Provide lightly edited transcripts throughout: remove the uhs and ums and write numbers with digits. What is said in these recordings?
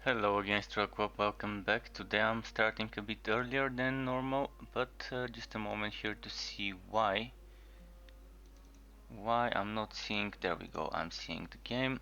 Hello again, Stroke. Welcome back. Today I'm starting a bit earlier than normal, but just a moment here to see why. Why I'm not seeing. There we go. I'm seeing the game.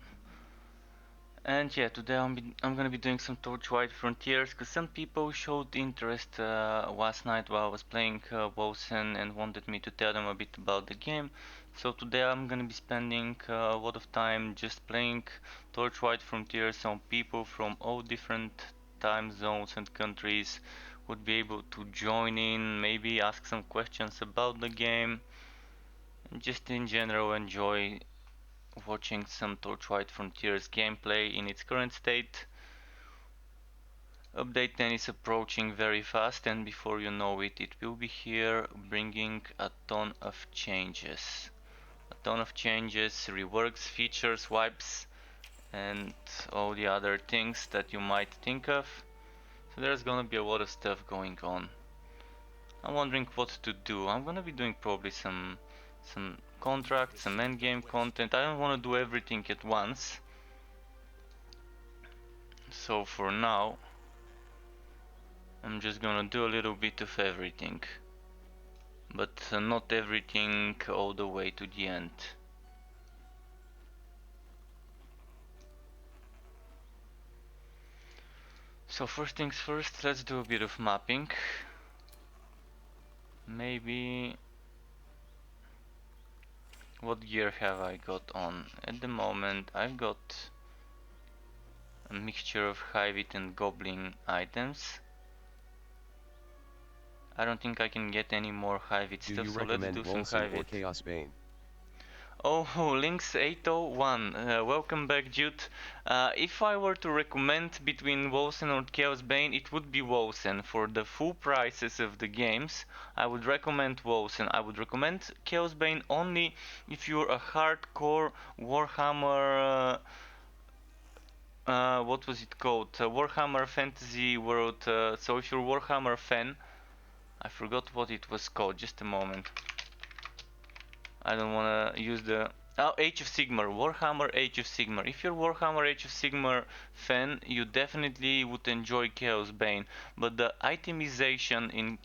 And yeah, today I'm gonna be doing some Torchlight Frontiers because some people showed interest last night while I was playing Wosen and wanted me to tell them a bit about the game. So today I'm gonna be spending a lot of time just playing Torchlight Frontiers, so people from all different time zones and countries would be able to join in, maybe ask some questions about the game, and just in general enjoy watching some Torchlight Frontiers gameplay in its current state. Update 10 is approaching very fast, and before you know it, it will be here bringing a ton of changes. A ton of changes, reworks, features, wipes, and all the other things that you might think of. So there's gonna be a lot of stuff going on. I'm wondering what to do. I'm gonna be doing probably some contracts, some endgame content. I don't want to do everything at once. So for now, I'm just gonna do a little bit of everything, but not everything all the way to the end. So first things first, let's do a bit of mapping. Maybe... what gear have I got on? At the moment I've got a mixture of Hivit and Goblin items. I don't think I can get any more Hivit stuff, so let's do some Hivit. Chaos Bane? Oh, Lynx801, welcome back, Jude. If I were to recommend between Wosen or Chaos Bane, it would be Wosen. For the full prices of the games, I would recommend Wosen. I would recommend Chaos Bane only if you're a hardcore Warhammer. What was it called? Warhammer Fantasy World. So if you're a Warhammer fan, I forgot what it was called. Just a moment. I don't wanna use the Age of Sigmar, Warhammer Age of Sigmar. If you're Warhammer Age of Sigmar fan, you definitely would enjoy Chaos Bane. But the itemization in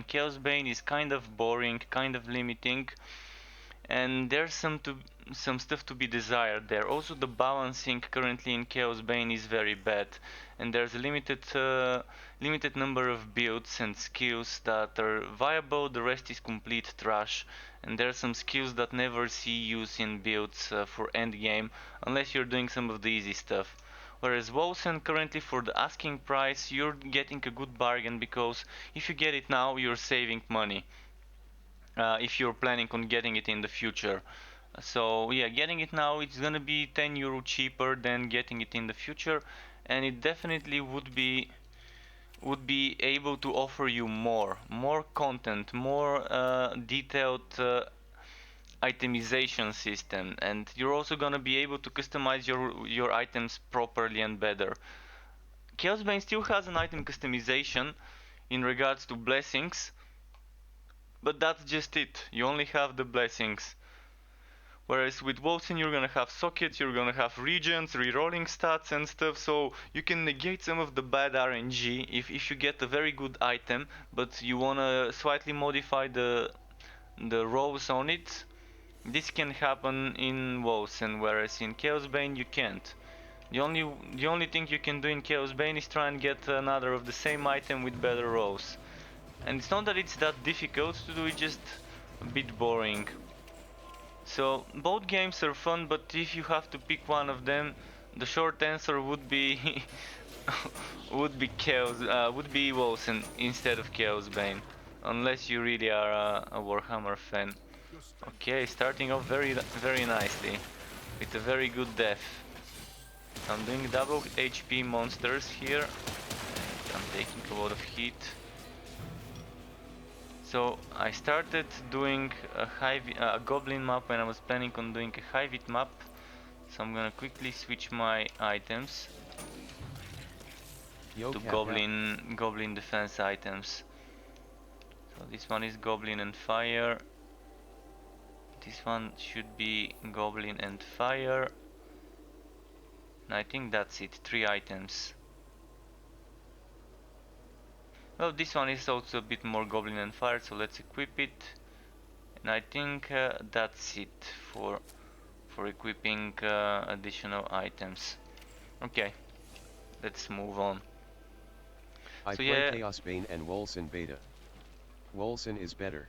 Chaos Bane is kind of boring, kind of limiting, and there's some stuff to be desired there. Also, the balancing currently in Chaos Bane is very bad, and there's a limited number of builds and skills that are viable. The rest is complete trash, and there are some skills that never see use in builds for endgame unless you're doing some of the easy stuff. Whereas Wosen currently for the asking price, you're getting a good bargain because if you get it now, you're saving money if you're planning on getting it in the future. So yeah, getting it now it's gonna be 10 euro cheaper than getting it in the future, and it definitely would be able to offer you more content, more detailed itemization system, and you're also gonna be able to customize your items properly and better. Chaosbane still has an item customization in regards to blessings, but that's just it. You only have the blessings. Whereas with Wolfson you're gonna have sockets, you're gonna have regions, rerolling stats and stuff, so you can negate some of the bad RNG if you get a very good item, but you wanna slightly modify the rolls on it. This can happen in Wolfson, whereas in Chaos Bane you can't. The only thing you can do in Chaos Bane is try and get another of the same item with better rolls. And it's not that it's that difficult to do, it's just a bit boring. So both games are fun, but if you have to pick one of them, the short answer would be would be Wolsen instead of Chaos Bane, unless you really are a Warhammer fan. Okay, starting off very nicely with a very good death. I'm doing double HP monsters here, and I'm taking a lot of heat. So I started doing a goblin map when I was planning on doing a Hivit map. So I'm gonna quickly switch my items to goblin defense items. So this one is goblin and fire. This one should be goblin and fire. And I think that's it, 3 items. Well, this one is also a bit more goblin and fire, so let's equip it. And I think that's it for equipping additional items. Okay, let's move on. I So play yeah, Chaos Bane and Wolcen beta. Wolcen is better.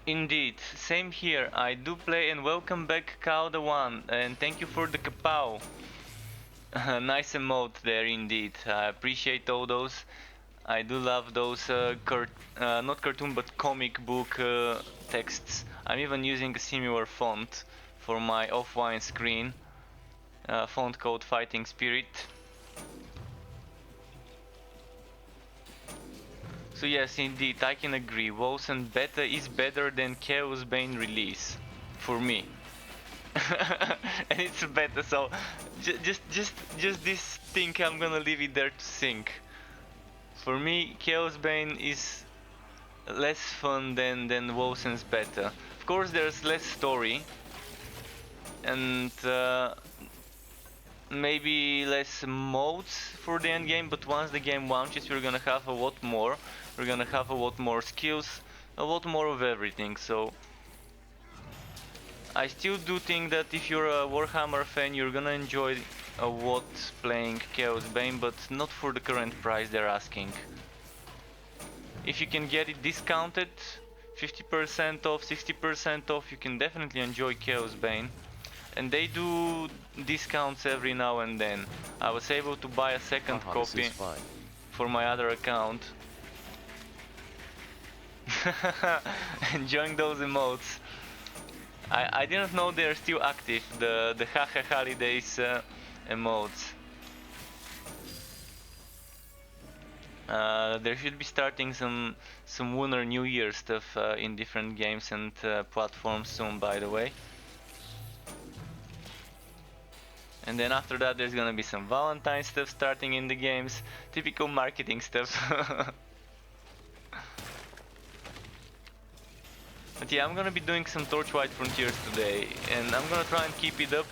indeed, same here. I do play, and welcome back Cow the One, and thank you for the kapow. Nice emote there indeed. I appreciate all those. I do love those not cartoon but comic book texts. I'm even using a similar font for my offline screen, font called Fighting Spirit. So yes, indeed, I can agree. Wolcen Beta is better than Chaos Bane release, for me. And it's a beta, so just this thing, I'm gonna leave it there to sink. For me, Chaos Bane is less fun than Wolcen's beta. Of course, there's less story and maybe less modes for the end game, but once the game launches, we're gonna have a lot more. We're gonna have a lot more skills, a lot more of everything. So I still do think that if you're a Warhammer fan, you're gonna enjoy a lot playing Chaos Bane, but not for the current price they're asking. If you can get it discounted, 50% off, 60% off, you can definitely enjoy Chaos Bane. And they do discounts every now and then. I was able to buy a second copy for my other account. Enjoying those emotes. I didn't know they're still active, the Haha Holidays emotes. There should be starting some Lunar New Year stuff in different games and platforms soon, by the way. And then after that, there's gonna be some Valentine stuff starting in the games, typical marketing stuff. But yeah, I'm gonna be doing some Torchlight Frontiers today, and I'm gonna try and keep it up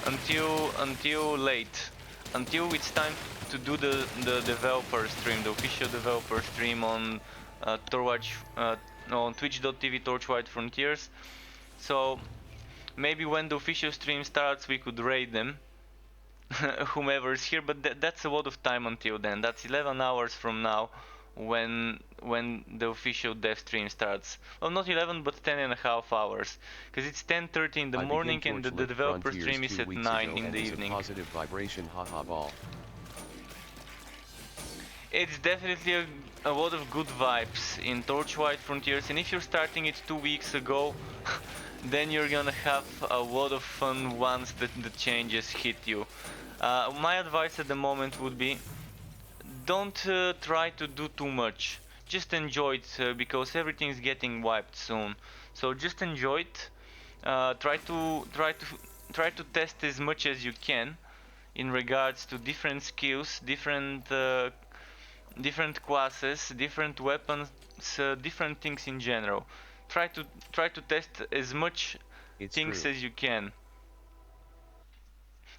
until late, until it's time to do the developer stream, the official developer stream on on twitch.tv Torchlight Frontiers. So maybe when the official stream starts, we could raid them, whomever's here. But that's a lot of time until then. That's 11 hours from now, when the official dev stream starts. Well, not 11, but 10 and a half hours, because it's 10:30 in the morning and the developer stream is at 9 in the evening. Positive vibration, haha ball. It's definitely a lot of good vibes in Torchlight Frontiers, and if you're starting it 2 weeks ago, then you're gonna have a lot of fun once the changes hit you. My advice at the moment would be, don't try to do too much. Just enjoy it, because everything's getting wiped soon. So just enjoy it. Try to test as much as you can in regards to different skills, different classes, different weapons, different things in general. Try to test as much things as you can.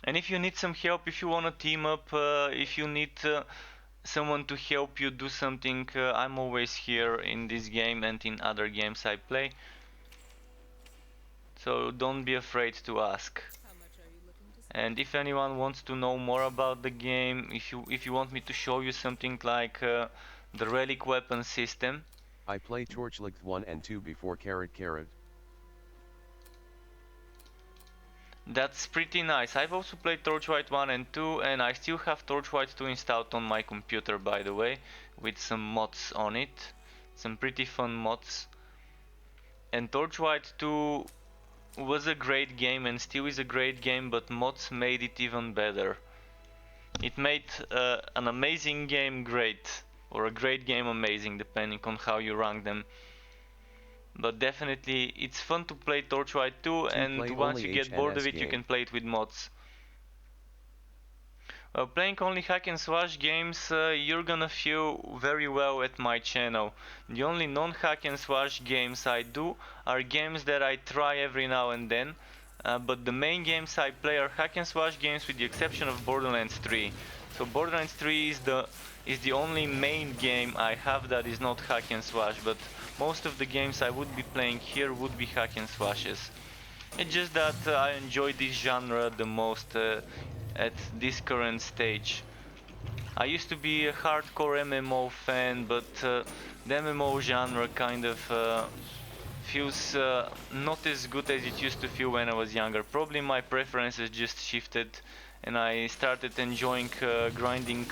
And if you need some help, if you want to team up, if you need someone to help you do something, I'm always here in this game and in other games I play. So don't be afraid to ask. And if anyone wants to know more about the game, if you want me to show you something like the relic weapon system. I play Torchlight 1 and 2 before Carrot. That's pretty nice. I've also played Torchlight 1 and 2, and I still have Torchlight 2 installed on my computer, by the way, with some mods on it. Some pretty fun mods. And Torchlight 2 was a great game and still is a great game, but mods made it even better. It made an amazing game great, or a great game amazing, depending on how you rank them. But definitely it's fun to play Torchlight 2, and once you get bored of it, you can play it with mods. Playing only hack and slash games, you're gonna feel very well at my channel. The only non-hack and slash games I do are games that I try every now and then, but the main games I play are hack and slash games, with the exception of Borderlands 3. So Borderlands 3 is the only main game I have that is not hack and slash, but most of the games I would be playing here would be hack and slashes. It's just that I enjoy this genre the most at this current stage. I used to be a hardcore MMO fan, but the MMO genre kind of feels not as good as it used to feel when I was younger. Probably my preferences just shifted and I started enjoying grinding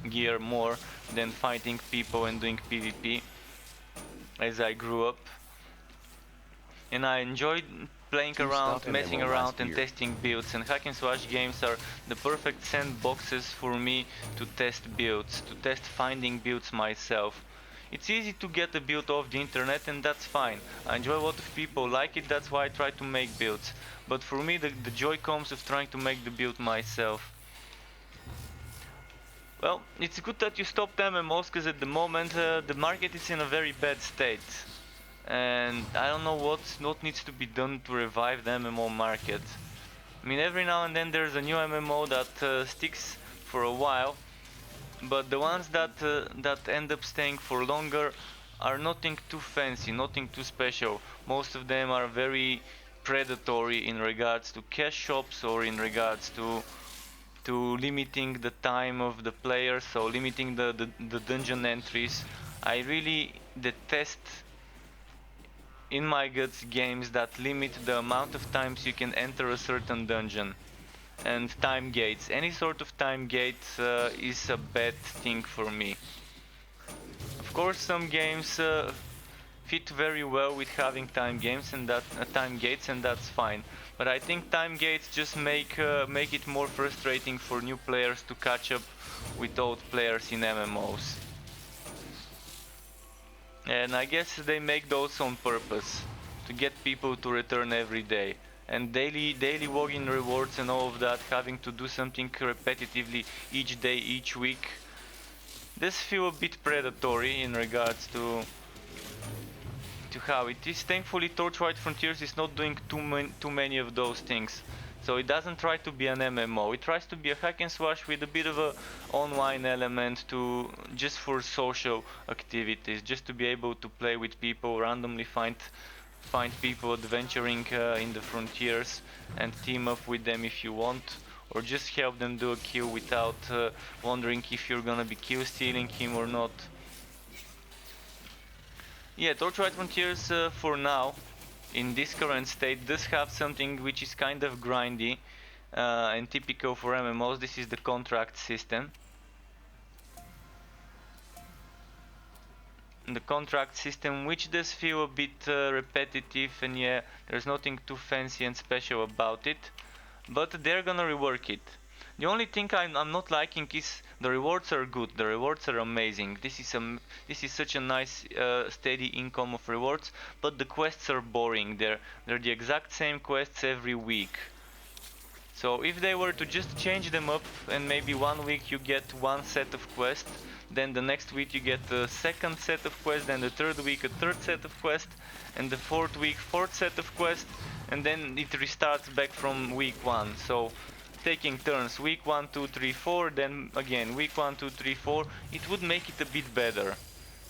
gear more than fighting people and doing PvP as I grew up. And I enjoyed playing Two around, stop messing MMO around last and year. testing builds, and hack and slash games are the perfect sandboxes for me to test builds, to test finding builds myself. It's easy to get a build off the internet and that's fine. I enjoy a lot of people like it, that's why I try to make builds. But for me the joy comes of trying to make the build myself. Well, it's good that you stopped MMOs because at the moment the market is in a very bad state. And I don't know what needs to be done to revive the MMO market. I mean, every now and then there's a new MMO that sticks for a while, but the ones that end up staying for longer are nothing too fancy, nothing too special. Most of them are very predatory in regards to cash shops or in regards to limiting the time of the player, so limiting the dungeon entries. I really detest in my guts games that limit the amount of times you can enter a certain dungeon. And time gates, any sort of time gate is a bad thing for me. Of course some games fit very well with having time games and that time gates, and that's fine, but I think time gates just make it more frustrating for new players to catch up with old players in MMOs. And I guess they make those on purpose, to get people to return every day. And daily login rewards and all of that, having to do something repetitively each day, each week, this feel a bit predatory in regards to how it is. Thankfully Torchlight Frontiers is not doing too many of those things. So it doesn't try to be an MMO, it tries to be a hack and slash with a bit of a online element to just for social activities, just to be able to play with people, randomly find people adventuring in the frontiers and team up with them if you want, or just help them do a kill without wondering if you're gonna be kill stealing him or not. Yeah, Torchlight Frontiers for now, in this current state, does have something which is kind of grindy and typical for MMOs. This is the contract system. The contract system, which does feel a bit repetitive, and yeah, there's nothing too fancy and special about it, but they're gonna rework it. The only thing I'm not liking is the rewards are good, the rewards are amazing. This is such a nice steady income of rewards, but the quests are boring. They're the exact same quests every week. So if they were to just change them up and maybe one week you get one set of quests, then the next week you get a second set of quests, then the third week a third set of quests, and the fourth week fourth set of quests, and then it restarts back from week one. So taking turns, week 1, 2, 3, 4, then again week 1, 2, 3, 4, it would make it a bit better.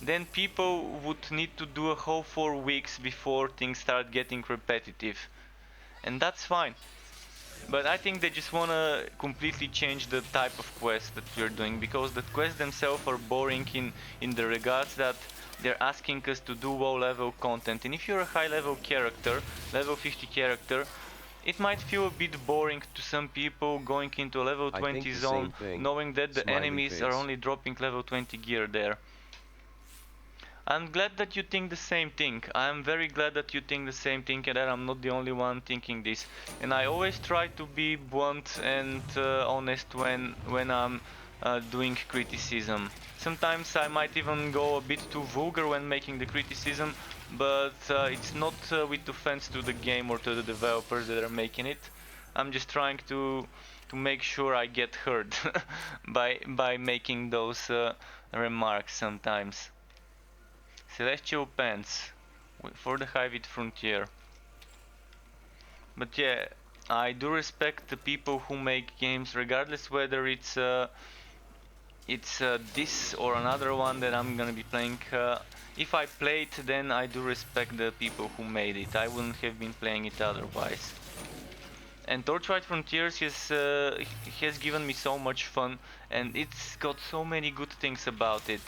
Then people would need to do a whole 4 weeks before things start getting repetitive. And that's fine. But I think they just wanna completely change the type of quest that we're doing, because the quests themselves are boring in the regards that they're asking us to do low level content. And if you're a high level character, level 50 character, it might feel a bit boring to some people going into a level 20 zone, knowing that the enemies are only dropping level 20 gear there. I'm glad that you think the same thing. I'm very glad that you think the same thing and that I'm not the only one thinking this. And I always try to be blunt and honest when I'm doing criticism. Sometimes I might even go a bit too vulgar when making the criticism, but it's not with offense to the game or to the developers that are making it. I'm just trying to make sure I get heard by making those remarks sometimes. Celestial Pants for the Hybrid Frontier. But yeah, I do respect the people who make games, regardless whether it's it's this or another one that I'm gonna be playing. If I play it, then I do respect the people who made it. I wouldn't have been playing it otherwise. And Torchlight Frontiers has given me so much fun, and it's got so many good things about it.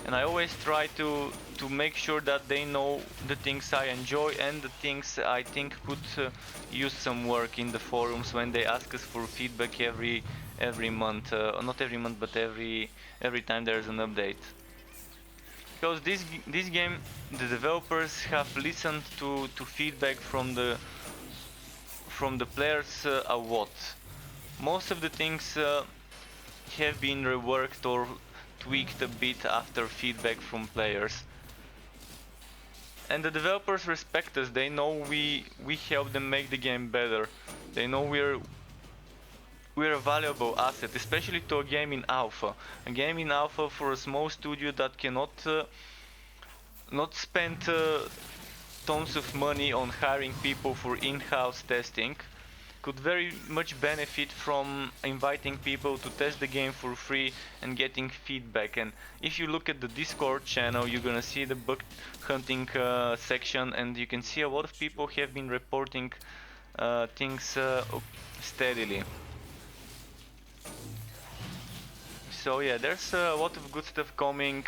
And I always try to make sure that they know the things I enjoy and the things I think could use some work in the forums when they ask us for feedback every month, not every month, but every time there's an update. Because this game, the developers have listened to feedback from the players a lot. Most of the things have been reworked or tweaked a bit after feedback from players. And the developers respect us. They know we help them make the game better. They know we're a valuable asset, especially to a game in alpha. A game in alpha for a small studio that cannot not spend tons of money on hiring people for in-house testing could very much benefit from inviting people to test the game for free and getting feedback. And if you look at the Discord channel, you're gonna see the bug hunting section, and you can see a lot of people have been reporting things steadily. So yeah, there's a lot of good stuff coming.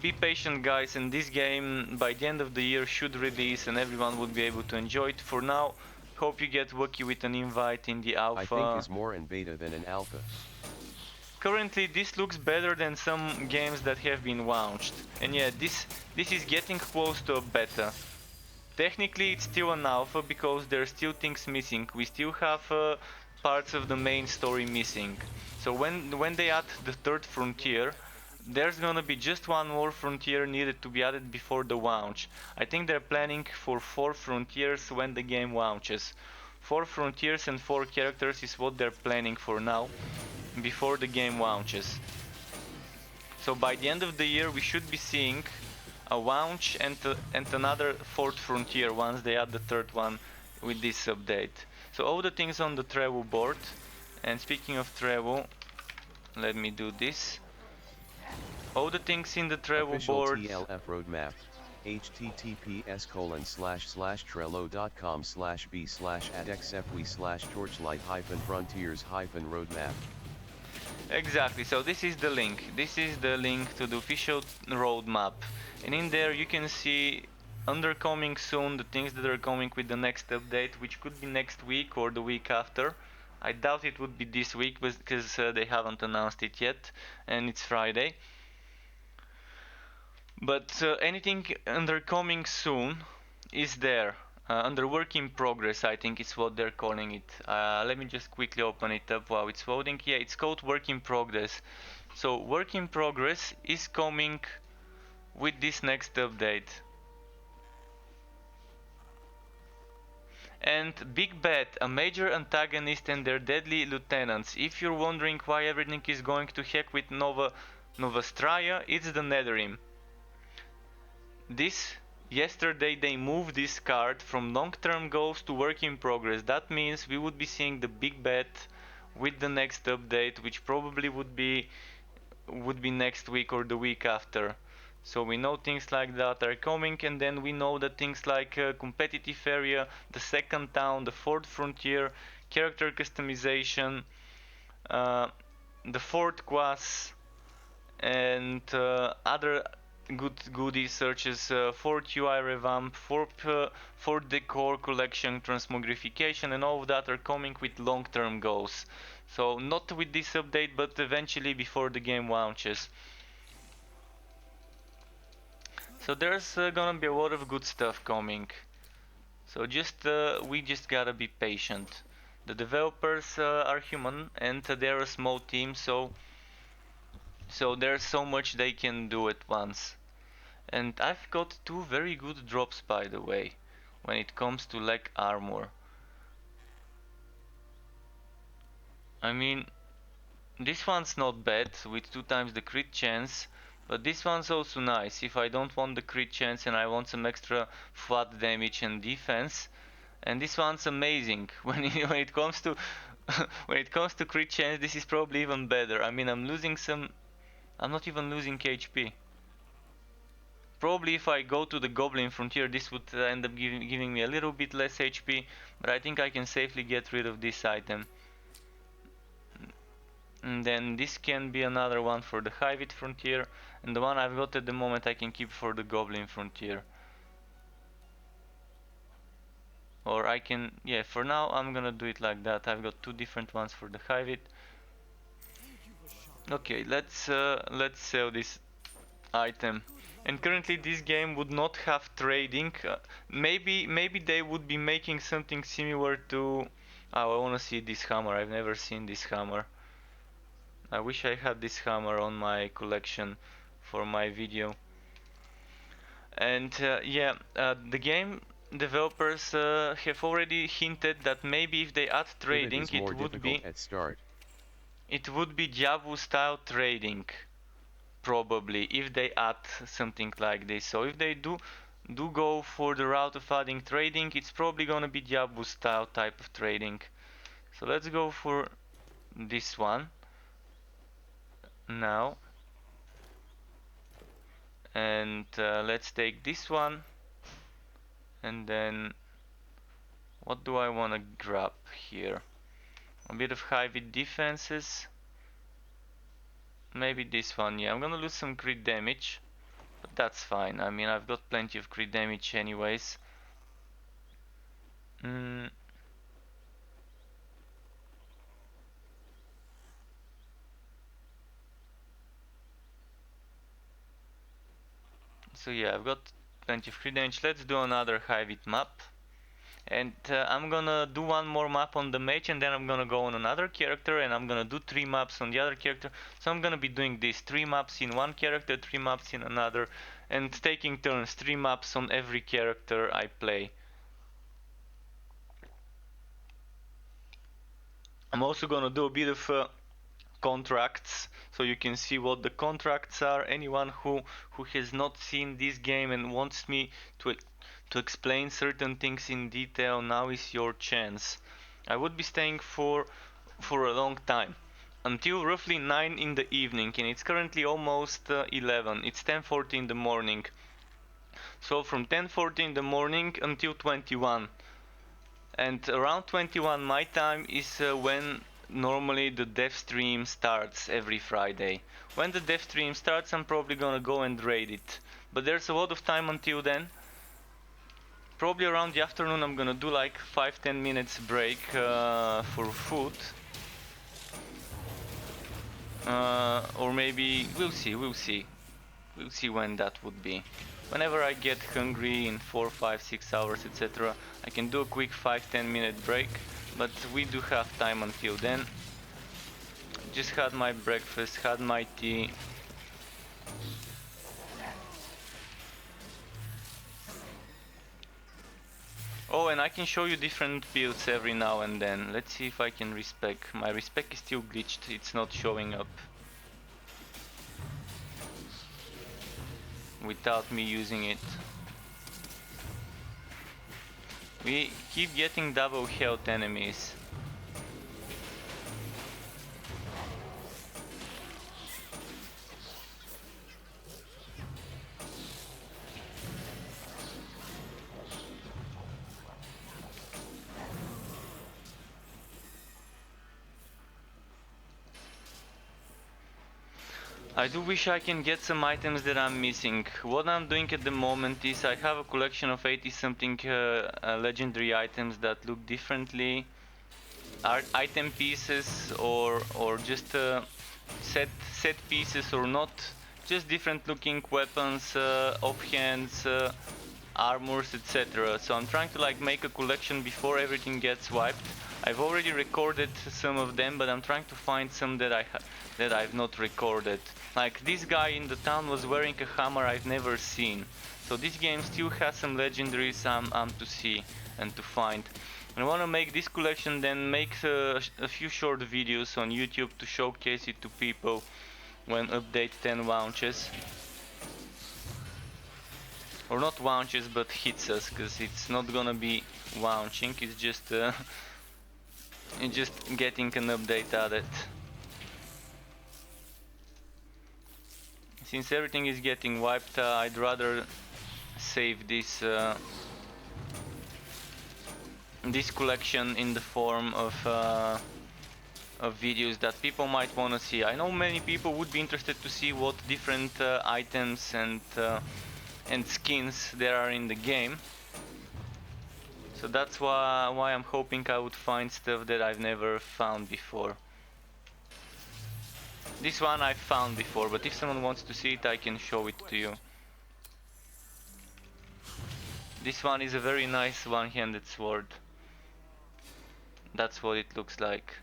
Be patient, guys, and this game by the end of the year should release and everyone would be able to enjoy it. For now, hope you get lucky with an invite in the alpha. I think is more in beta than in alpha. Currently this looks better than some games that have been launched. And yeah, this is getting close to a beta. Technically it's still an alpha because there are still things missing. We still have parts of the main story missing. So when they add the third frontier, there's gonna be just one more frontier needed to be added before the launch. I think they're planning for 4 frontiers when the game launches. 4 frontiers and 4 characters is what they're planning for now, before the game launches. So by the end of the year we should be seeing a launch and another 4th frontier once they add the 3rd one with this update. So all the things on the travel board. And speaking of travel, let me do this. All the things in the travel Official board. TLF roadmap. https://trello.com/b/adxfwe/torchlight-frontiers-roadmap. Exactly, so this is the link. This is the link to the official roadmap. And in there you can see under coming soon the things that are coming with the next update, which could be next week or the week after. I doubt it would be this week because they haven't announced it yet and it's Friday. But anything under coming soon is there. Under work in progress, I think is what they're calling it. Let me just quickly open it up while it's loading. Yeah, it's called work in progress. So work in progress is coming with this next update. And Big Bad, a major antagonist and their deadly lieutenants. If you're wondering why everything is going to heck with Novastraya, it's the Netherrim. Yesterday they moved this card from long-term goals to work in progress. That means we would be seeing the Big Bad with the next update, which probably would be next week or the week after. So we know things like that are coming, and then we know that things like competitive area, the second town, the 4th frontier, character customization, the 4th class, and other goodies such as 4th UI revamp, 4th decor collection transmogrification, and all of that are coming with long-term goals. So not with this update, but eventually before the game launches. So there's gonna be a lot of good stuff coming. So we just gotta be patient. The developers are human and they're a small team, so there's so much they can do at once. And I've got 2 very good drops, by the way, when it comes to leg armor. I mean, this one's not bad with 2 times the crit chance, but this one's also nice if I don't want the crit chance and I want some extra flat damage and defense. And this one's amazing. When it comes to when it comes to crit chance, this is probably even better. I mean, I'm not even losing HP. Probably if I go to the Goblin Frontier, this would end up giving me a little bit less HP, but I think I can safely get rid of this item. And then this can be another one for the Hivit Frontier, and the one I've got at the moment I can keep for the Goblin Frontier. Or I can, yeah, for now I'm gonna do it like that. I've got two different ones for the Hivit. Okay, let's sell this item. And currently this game would not have trading. Maybe they would be making something similar to... Oh, I wanna see this hammer. I've never seen this hammer. I wish I had this hammer on my collection for my video. And yeah, the game developers have already hinted that maybe if they add trading, it would be Jabu style trading, probably, if they add something like this. So if they do go for the route of adding trading, it's probably gonna be Jabu style type of trading. So let's go for this one now. And let's take this one, and then what do I want to grab here? A bit of Hivit defenses, maybe this one. Yeah, I'm gonna lose some crit damage, but that's fine. I mean, I've got plenty of crit damage anyways. So yeah, I've got plenty of crit damage. Let's do another Hivit map. And I'm gonna do one more map on the mage, and then I'm gonna go on another character, and I'm gonna do 3 maps on the other character. So I'm gonna be doing this, 3 maps in one character, 3 maps in another, and taking turns, 3 maps on every character I play. I'm also gonna do a bit of contracts, so you can see what the contracts are. Anyone who has not seen this game and wants me to explain certain things in detail, now is your chance. I would be staying for a long time, until roughly 9 in the evening, and it's currently almost 11. It's 10:40 in the morning. So from 10:40 in the morning until 21. And around 21 my time is when normally the dev stream starts every Friday. When the dev stream starts, I'm probably gonna go and raid it. But there's a lot of time until then. Probably around the afternoon I'm gonna do like 5-10 minutes break for food. Or maybe, we'll see. We'll see when that would be. Whenever I get hungry in 4, 5, 6 hours, etc., I can do a quick 5-10 minute break, but we do have time until then. Just had my breakfast, had my tea. Oh, and I can show you different builds every now and then. Let's see if I can respec. My respec is still glitched, it's not showing up without me using it. We keep getting double health enemies. I do wish I can get some items that I'm missing. What I'm doing at the moment is I have a collection of 80 something legendary items that look differently. Item pieces or just set pieces or not. Just different looking weapons, offhands, armors, etc. So I'm trying to like make a collection before everything gets wiped. I've already recorded some of them, but I'm trying to find some that I've not recorded. Like this guy in the town was wearing a hammer I've never seen. So this game still has some legendaries I'm to see and to find. I want to make this collection, then make a few short videos on YouTube to showcase it to people when update 10 launches. or not launches but hits us, because it's not gonna be launching, it's just it's just getting an update added. Since everything is getting wiped, I'd rather save this this collection in the form of videos that people might want to see. I know many people would be interested to see what different items and skins there are in the game. So that's why I'm hoping I would find stuff that I've never found before. This one I've found before, but if someone wants to see it, I can show it to you. This one is a very nice one-handed sword. That's what it looks like.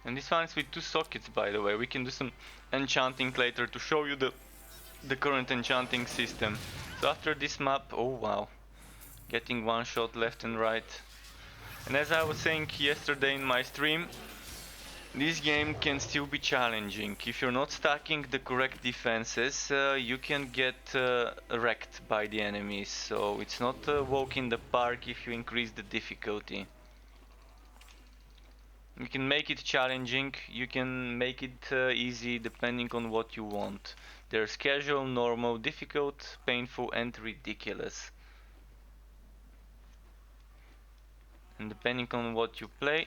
And this one is with 2 sockets, by the way. We can do some enchanting later to show you the current enchanting system. So after this map, oh wow, getting one shot left and right. And as I was saying yesterday in my stream, this game can still be challenging. If you're not stacking the correct defenses, you can get wrecked by the enemies. So it's not a walk in the park if you increase the difficulty. You can make it challenging, you can make it easy depending on what you want. There's casual, normal, difficult, painful and ridiculous. And depending on what you play,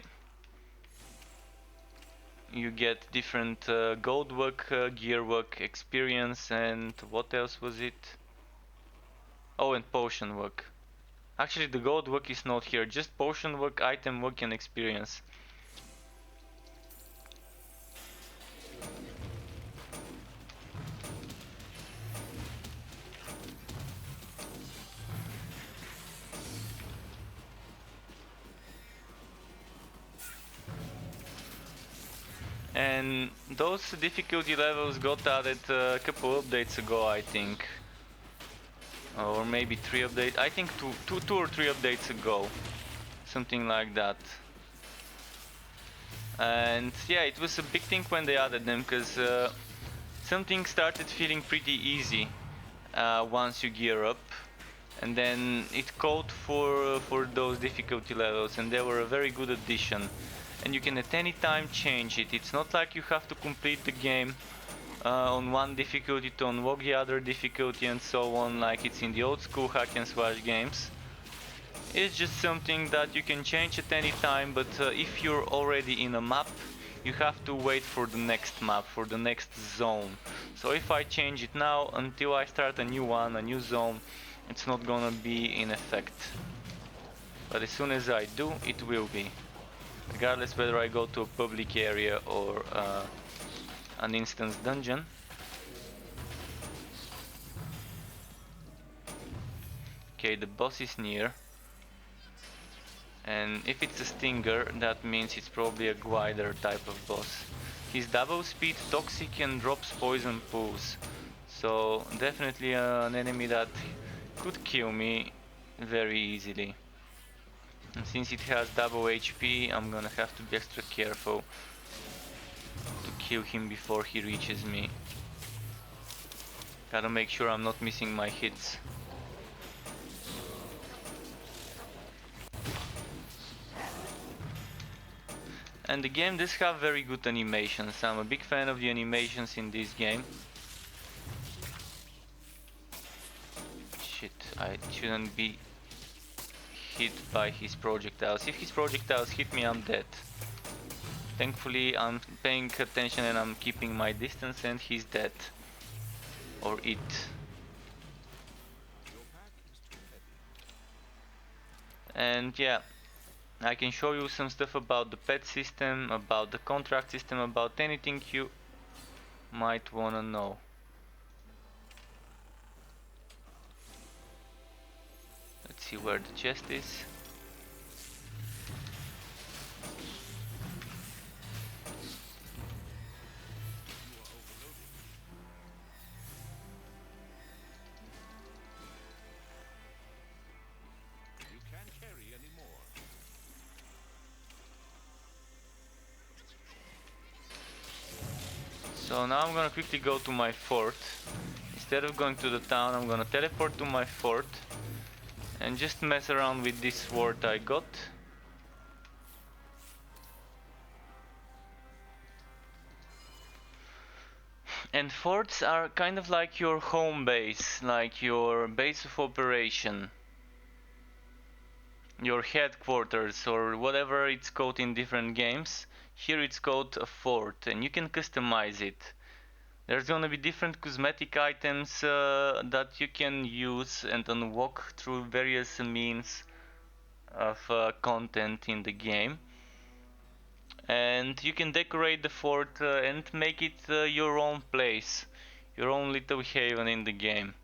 you get different gold work, gear work, experience, and what else was it? Oh, and potion work. Actually the gold work is not here, just potion work, item work and experience. And those difficulty levels got added a couple updates ago, I think. Or maybe 3 updates. I think two or 3 updates ago. Something like that. And yeah, it was a big thing when they added them, because something started feeling pretty easy once you gear up. And then it called for those difficulty levels, and they were a very good addition. And you can at any time change it. It's not like you have to complete the game on one difficulty to unlock the other difficulty and so on, like it's in the old school hack and slash games. It's just something that you can change at any time, but if you're already in a map, you have to wait for the next map, for the next zone. So if I change it now, until I start a new one, a new zone, it's not gonna be in effect. But as soon as I do, it will be. Regardless whether I go to a public area or an instance dungeon. Okay, the boss is near. And if it's a stinger, that means it's probably a glider type of boss. He's double speed, toxic and drops poison pools. So definitely an enemy that could kill me very easily. And since it has double HP, I'm gonna have to be extra careful to kill him before he reaches me. Gotta make sure I'm not missing my hits. And the game does have very good animations. I'm a big fan of the animations in this game. Shit, I shouldn't be hit by his projectiles. If his projectiles hit me, I'm dead. Thankfully, I'm paying attention and I'm keeping my distance, and he's dead. Or it. And yeah, I can show you some stuff about the pet system, about the contract system, about anything you might wanna know. Let's see where the chest is. So now I'm gonna quickly go to my fort. Instead of going to the town, I'm gonna teleport to my fort and just mess around with this sword I got. And forts are kind of like your home base, like your base of operation, your headquarters, or whatever it's called in different games. Here it's called a fort, and you can customize it. There's gonna be different cosmetic items that you can use and unlock through various means of content in the game. And you can decorate the fort and make it your own place, your own little haven in the game.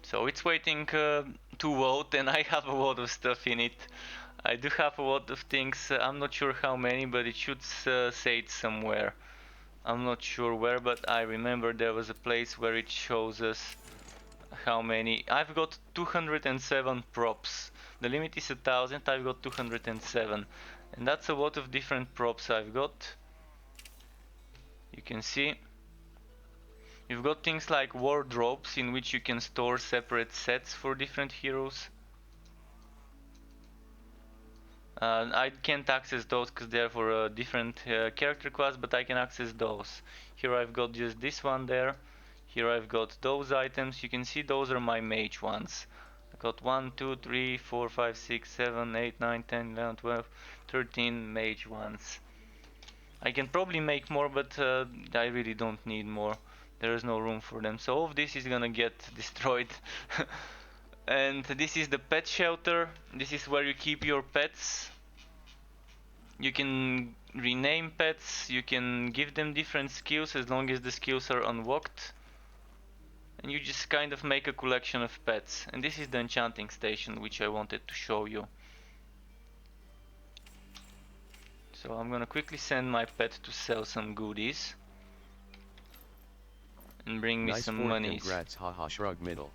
So it's waiting to vote, and I have a lot of stuff in it. I do have a lot of things, I'm not sure how many, but it should say it somewhere. I'm not sure where, but I remember there was a place where it shows us how many. I've got 207 props. The limit is 1000, I've got 207. And that's a lot of different props I've got. You can see. You've got things like wardrobes in which you can store separate sets for different heroes. I can't access those because they're for a different character class, but I can access those. Here I've got just this one there. Here I've got those items. You can see those are my mage ones. I got 1, 2, 3, 4, 5, 6, 7, 8, 9, 10, 11, 12, 13 mage ones. I can probably make more, but I really don't need more. There is no room for them. So all of this is gonna get destroyed. And this is the pet shelter. This is where you keep your pets. You can rename pets. You can give them different skills as long as the skills are unlocked. And you just kind of make a collection of pets. And this is the enchanting station which I wanted to show you. So I'm gonna quickly send my pet to sell some goodies. And bring me Nice some fort, monies. congrats, haha, shrug middle.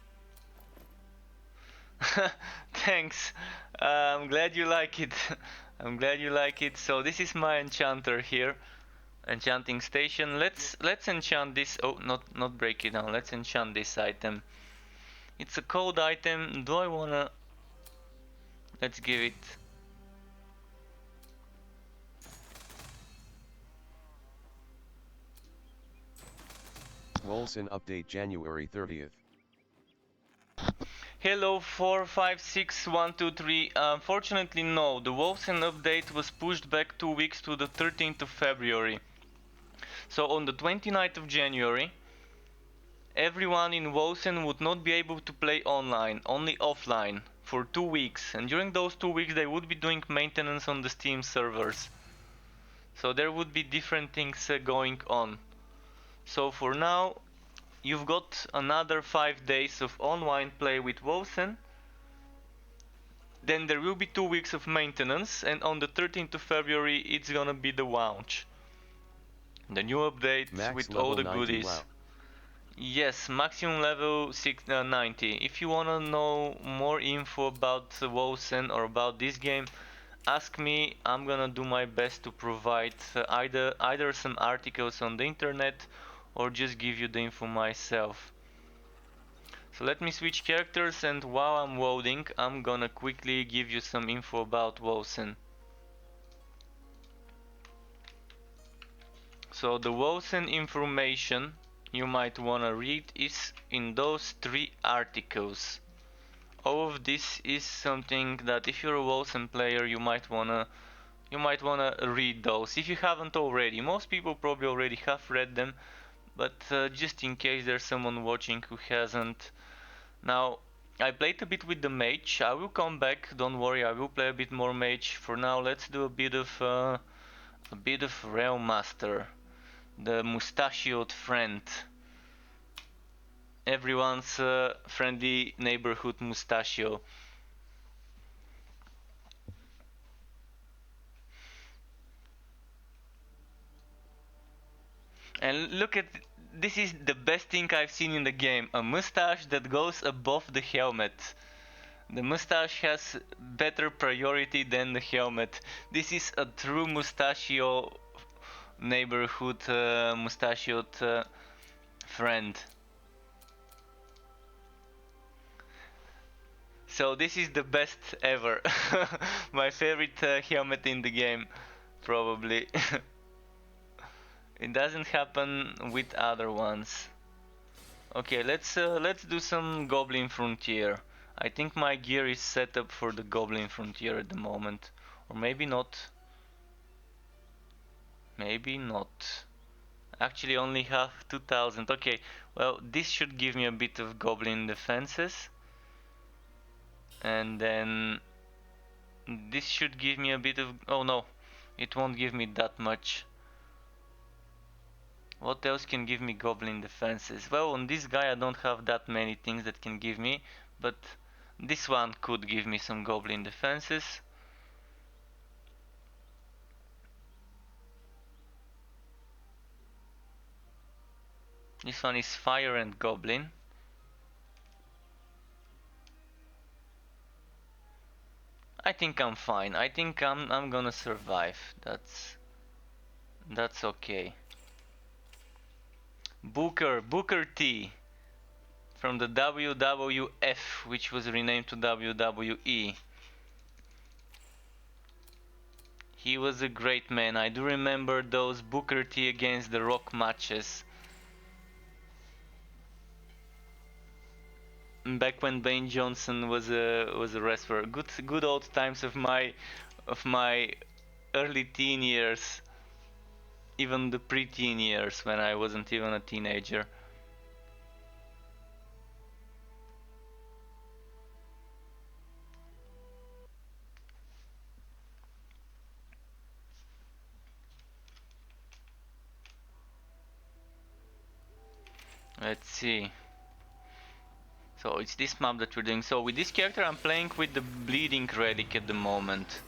Thanks. I'm glad you like it. I'm glad you like it. So this is my enchanter here. Enchanting station. Let's enchant this. Oh, not break it down. Let's enchant this item. It's a cold item. Do I wanna? Let's give it. Wolson update January 30th. Hello 456123. Unfortunately no, the Wolfsen update was pushed back 2 weeks to the 13th of February. So on the 29th of January, everyone in Wolfsen would not be able to play online, only offline, for 2 weeks. And during those 2 weeks they would be doing maintenance on the Steam servers. So there would be different things going on. So for now, you've got another 5 days of online play with Wolfsen. Then there will be 2 weeks of maintenance, and on the 13th of February it's gonna be the launch. The new update Max with level all the 90, goodies. wow. Yes, maximum level 90. If you wanna know more info about Wolfsen or about this game, ask me. I'm gonna do my best to provide either some articles on the internet or just give you the info myself. So let me switch characters, and while I'm loading, I'm gonna quickly give you some info about Wolfsen. So the Wolfsen information you might wanna read is in those 3 articles. All of this is something that if you're a Wolfsen player you might wanna read those if you haven't already. Most people probably already have read them, but just in case there's someone watching who hasn't. Now, I played a bit with the mage. I will come back, don't worry, I will play a bit more mage. For now, let's do a bit of Realm Master, the mustachioed friend. Everyone's friendly neighborhood mustachio. And look at, this is the best thing I've seen in the game, a mustache that goes above the helmet. The mustache has better priority than the helmet. This is a true mustachio neighborhood mustachioed friend. So this is the best ever. My favorite helmet in the game, probably. It doesn't happen with other ones. Okay, let's do some Goblin Frontier. I think my gear is set up for the Goblin Frontier at the moment, or maybe not. Maybe not. Actually, only have 2000. Okay, well, this should give me a bit of Goblin defenses, and then this should give me a bit of. Oh no, it won't give me that much. What else can give me Goblin defenses? Well, on this guy I don't have that many things that can give me, but this one could give me some Goblin defenses. This one is Fire and Goblin. I think I'm fine. I think I'm gonna survive. That's okay. Booker T from the WWF, which was renamed to WWE. He was a great man. I do remember those Booker T against The Rock matches. Back when Dwayne Johnson was a wrestler. Good old times of my early teen years. Even the pre-teen years when I wasn't even a teenager. Let's see. So it's this map that we're doing. So with this character I'm playing with the Bleeding Relic at the moment.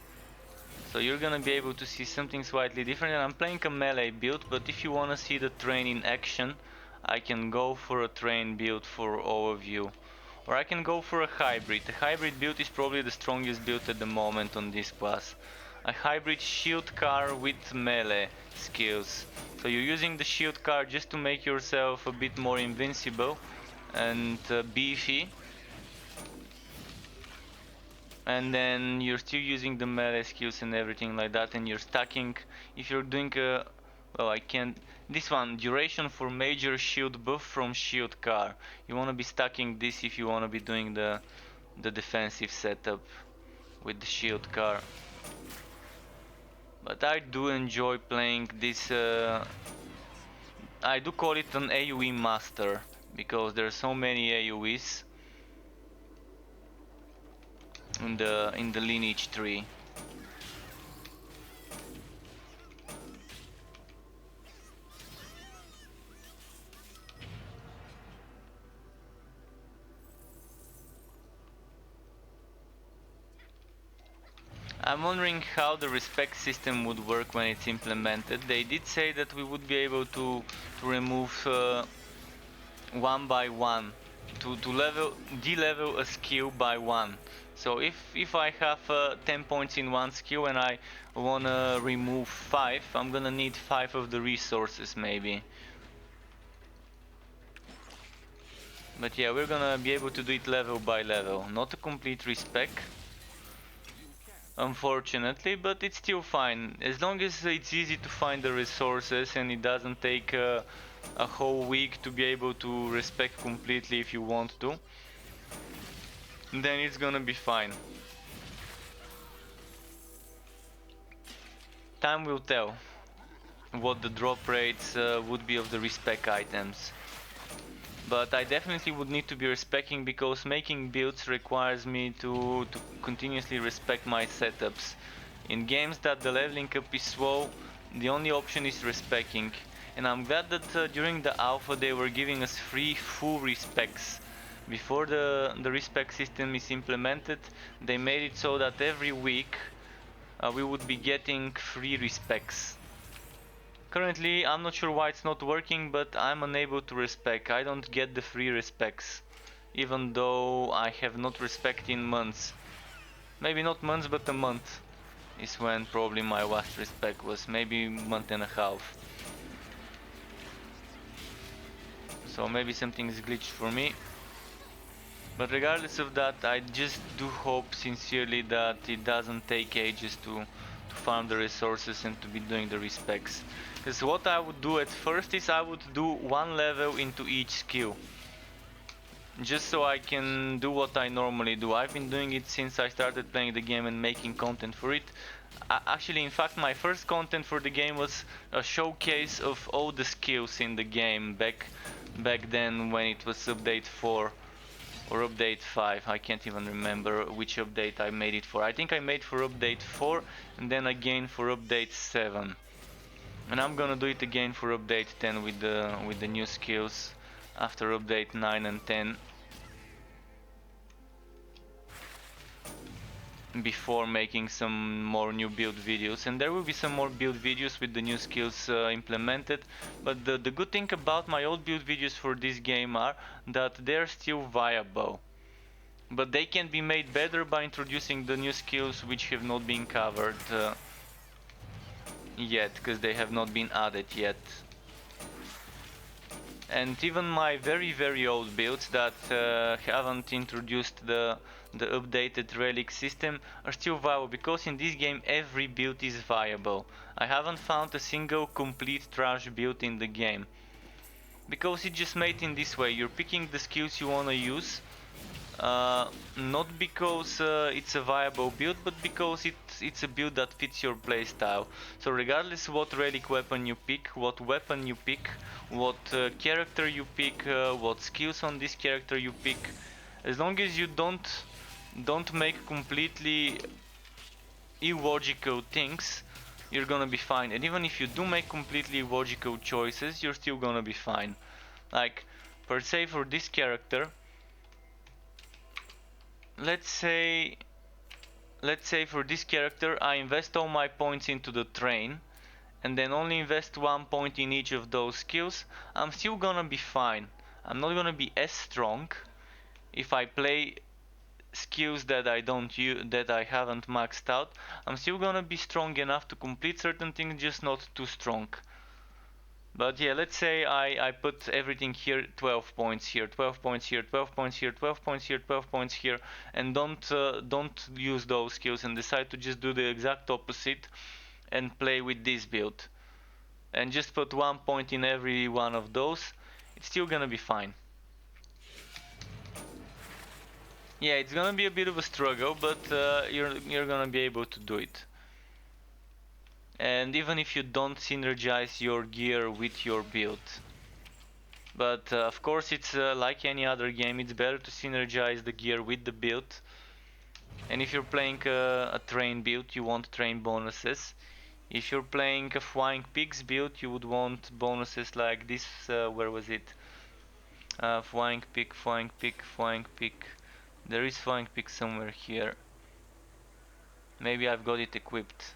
So you're gonna be able to see something slightly different, and I'm playing a melee build, but if you wanna see the train in action, I can go for a train build for all of you. Or I can go for a hybrid. The hybrid build is probably the strongest build at the moment on this class. A hybrid shield car with melee skills. So you're using the shield car just to make yourself a bit more invincible and beefy. And then you're still using the melee skills and everything like that, and you're stacking. If you're doing a well, I can't. This one, duration for major shield buff from shield car. You want to be stacking this if you want to be doing the defensive setup with the shield car. But I do enjoy playing this. I do call it an AoE master because there are so many AoEs in the lineage tree. I'm wondering how the respect system would work when it's implemented. They did say that we would be able to remove one by one, to de-level a skill by one. So if I have 10 points in one skill and I wanna remove 5, I'm gonna need 5 of the resources maybe. But yeah, we're gonna be able to do it level by level. Not a complete respec, unfortunately, but it's still fine. As long as it's easy to find the resources and it doesn't take a whole week to be able to respec completely if you want to, then it's gonna be fine. Time will tell what the drop rates would be of the respec items. But I definitely would need to be respecing, because making builds requires me to continuously respect my setups. In games that the leveling up is slow, the only option is respecing. And I'm glad that during the alpha they were giving us free full respecs. Before the respec system is implemented, they made it so that every week we would be getting free respecs. Currently, I'm not sure why it's not working, but I'm unable to respec. I don't get the free respecs, even though I have not respect in months. Maybe not months, but a month. is when probably my last respec was, maybe month and a half. So maybe something is glitched for me. But regardless of that, I just do hope sincerely that it doesn't take ages to farm the resources and to be doing the respecs. Because what I would do at first is I would do one level into each skill. Just so I can do what I normally do. I've been doing it since I started playing the game and making content for it. Actually, in fact, my first content for the game was a showcase of all the skills in the game back then when it was update 4 or update 5. I can't even remember which update I made it for. I think I made for update 4 and then again for update 7. And I'm gonna do it again for update 10 with the new skills after update 9 and 10. Before making some more new build videos, and there will be some more build videos with the new skills implemented. But the good thing about my old build videos for this game are that they're still viable, but they can be made better by introducing the new skills which have not been covered yet, because they have not been added yet. And even my very old builds that haven't introduced the updated relic system are still viable, because in this game every build is viable. I haven't found a single complete trash build in the game, because it's just made in this way. You're picking the skills you wanna use, not because it's a viable build, but because it's a build that fits your playstyle. So regardless what relic weapon you pick, what weapon you pick, what character you pick, what skills on this character you pick, as long as you don't make completely illogical things, you're gonna be fine. And even if you do make completely illogical choices, you're still gonna be fine. Like, per se, for this character, let's say for this character I invest all my points into the train and then only invest 1 point in each of those skills, I'm still gonna be fine. I'm not gonna be as strong if I play skills that I don't use, that I haven't maxed out. I'm still gonna be strong enough to complete certain things, just not too strong. But yeah, let's say I put everything here, 12 points here, 12 points here, 12 points here, 12 points here, 12 points here, and don't use those skills and decide to just do the exact opposite and play with this build. And just put 1 point in every one of those, it's still gonna be fine. Yeah, it's gonna be a bit of a struggle, but you're gonna be able to do it. And even if you don't synergize your gear with your build. But of course it's like any other game, it's better to synergize the gear with the build. And if you're playing a train build, you want train bonuses. If you're playing a flying pigs build, you would want bonuses like this, where was it? Flying pig, flying pig, flying pig. There is flying pig somewhere here. Maybe I've got it equipped.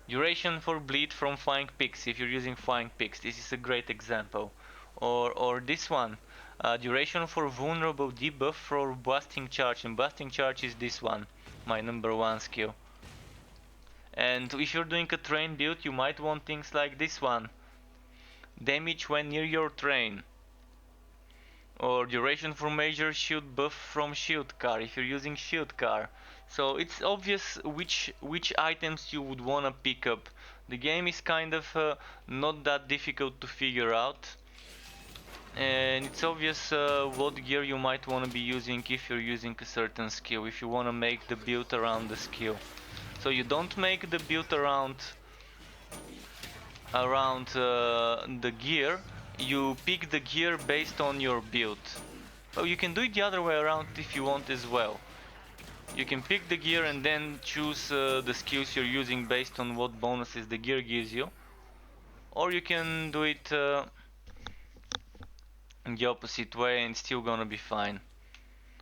Duration for bleed from flying pigs, if you're using flying pigs, this is a great example. Or this one, duration for vulnerable debuff for blasting charge, and blasting charge is this one, my number 1 skill. And if you're doing a train build, you might want things like this one, damage when near your train, or duration for major shield buff from shield car if you're using shield car. So it's obvious which items you would wanna pick up. The game is kind of not that difficult to figure out, and it's obvious what gear you might want to be using if you're using a certain skill, if you want to make the build around the skill. So you don't make the build around the gear, you pick the gear based on your build. Oh, you can do it the other way around if you want as well. You can pick the gear and then choose the skills you're using based on what bonuses the gear gives you. Or you can do it the opposite way and it's still gonna be fine.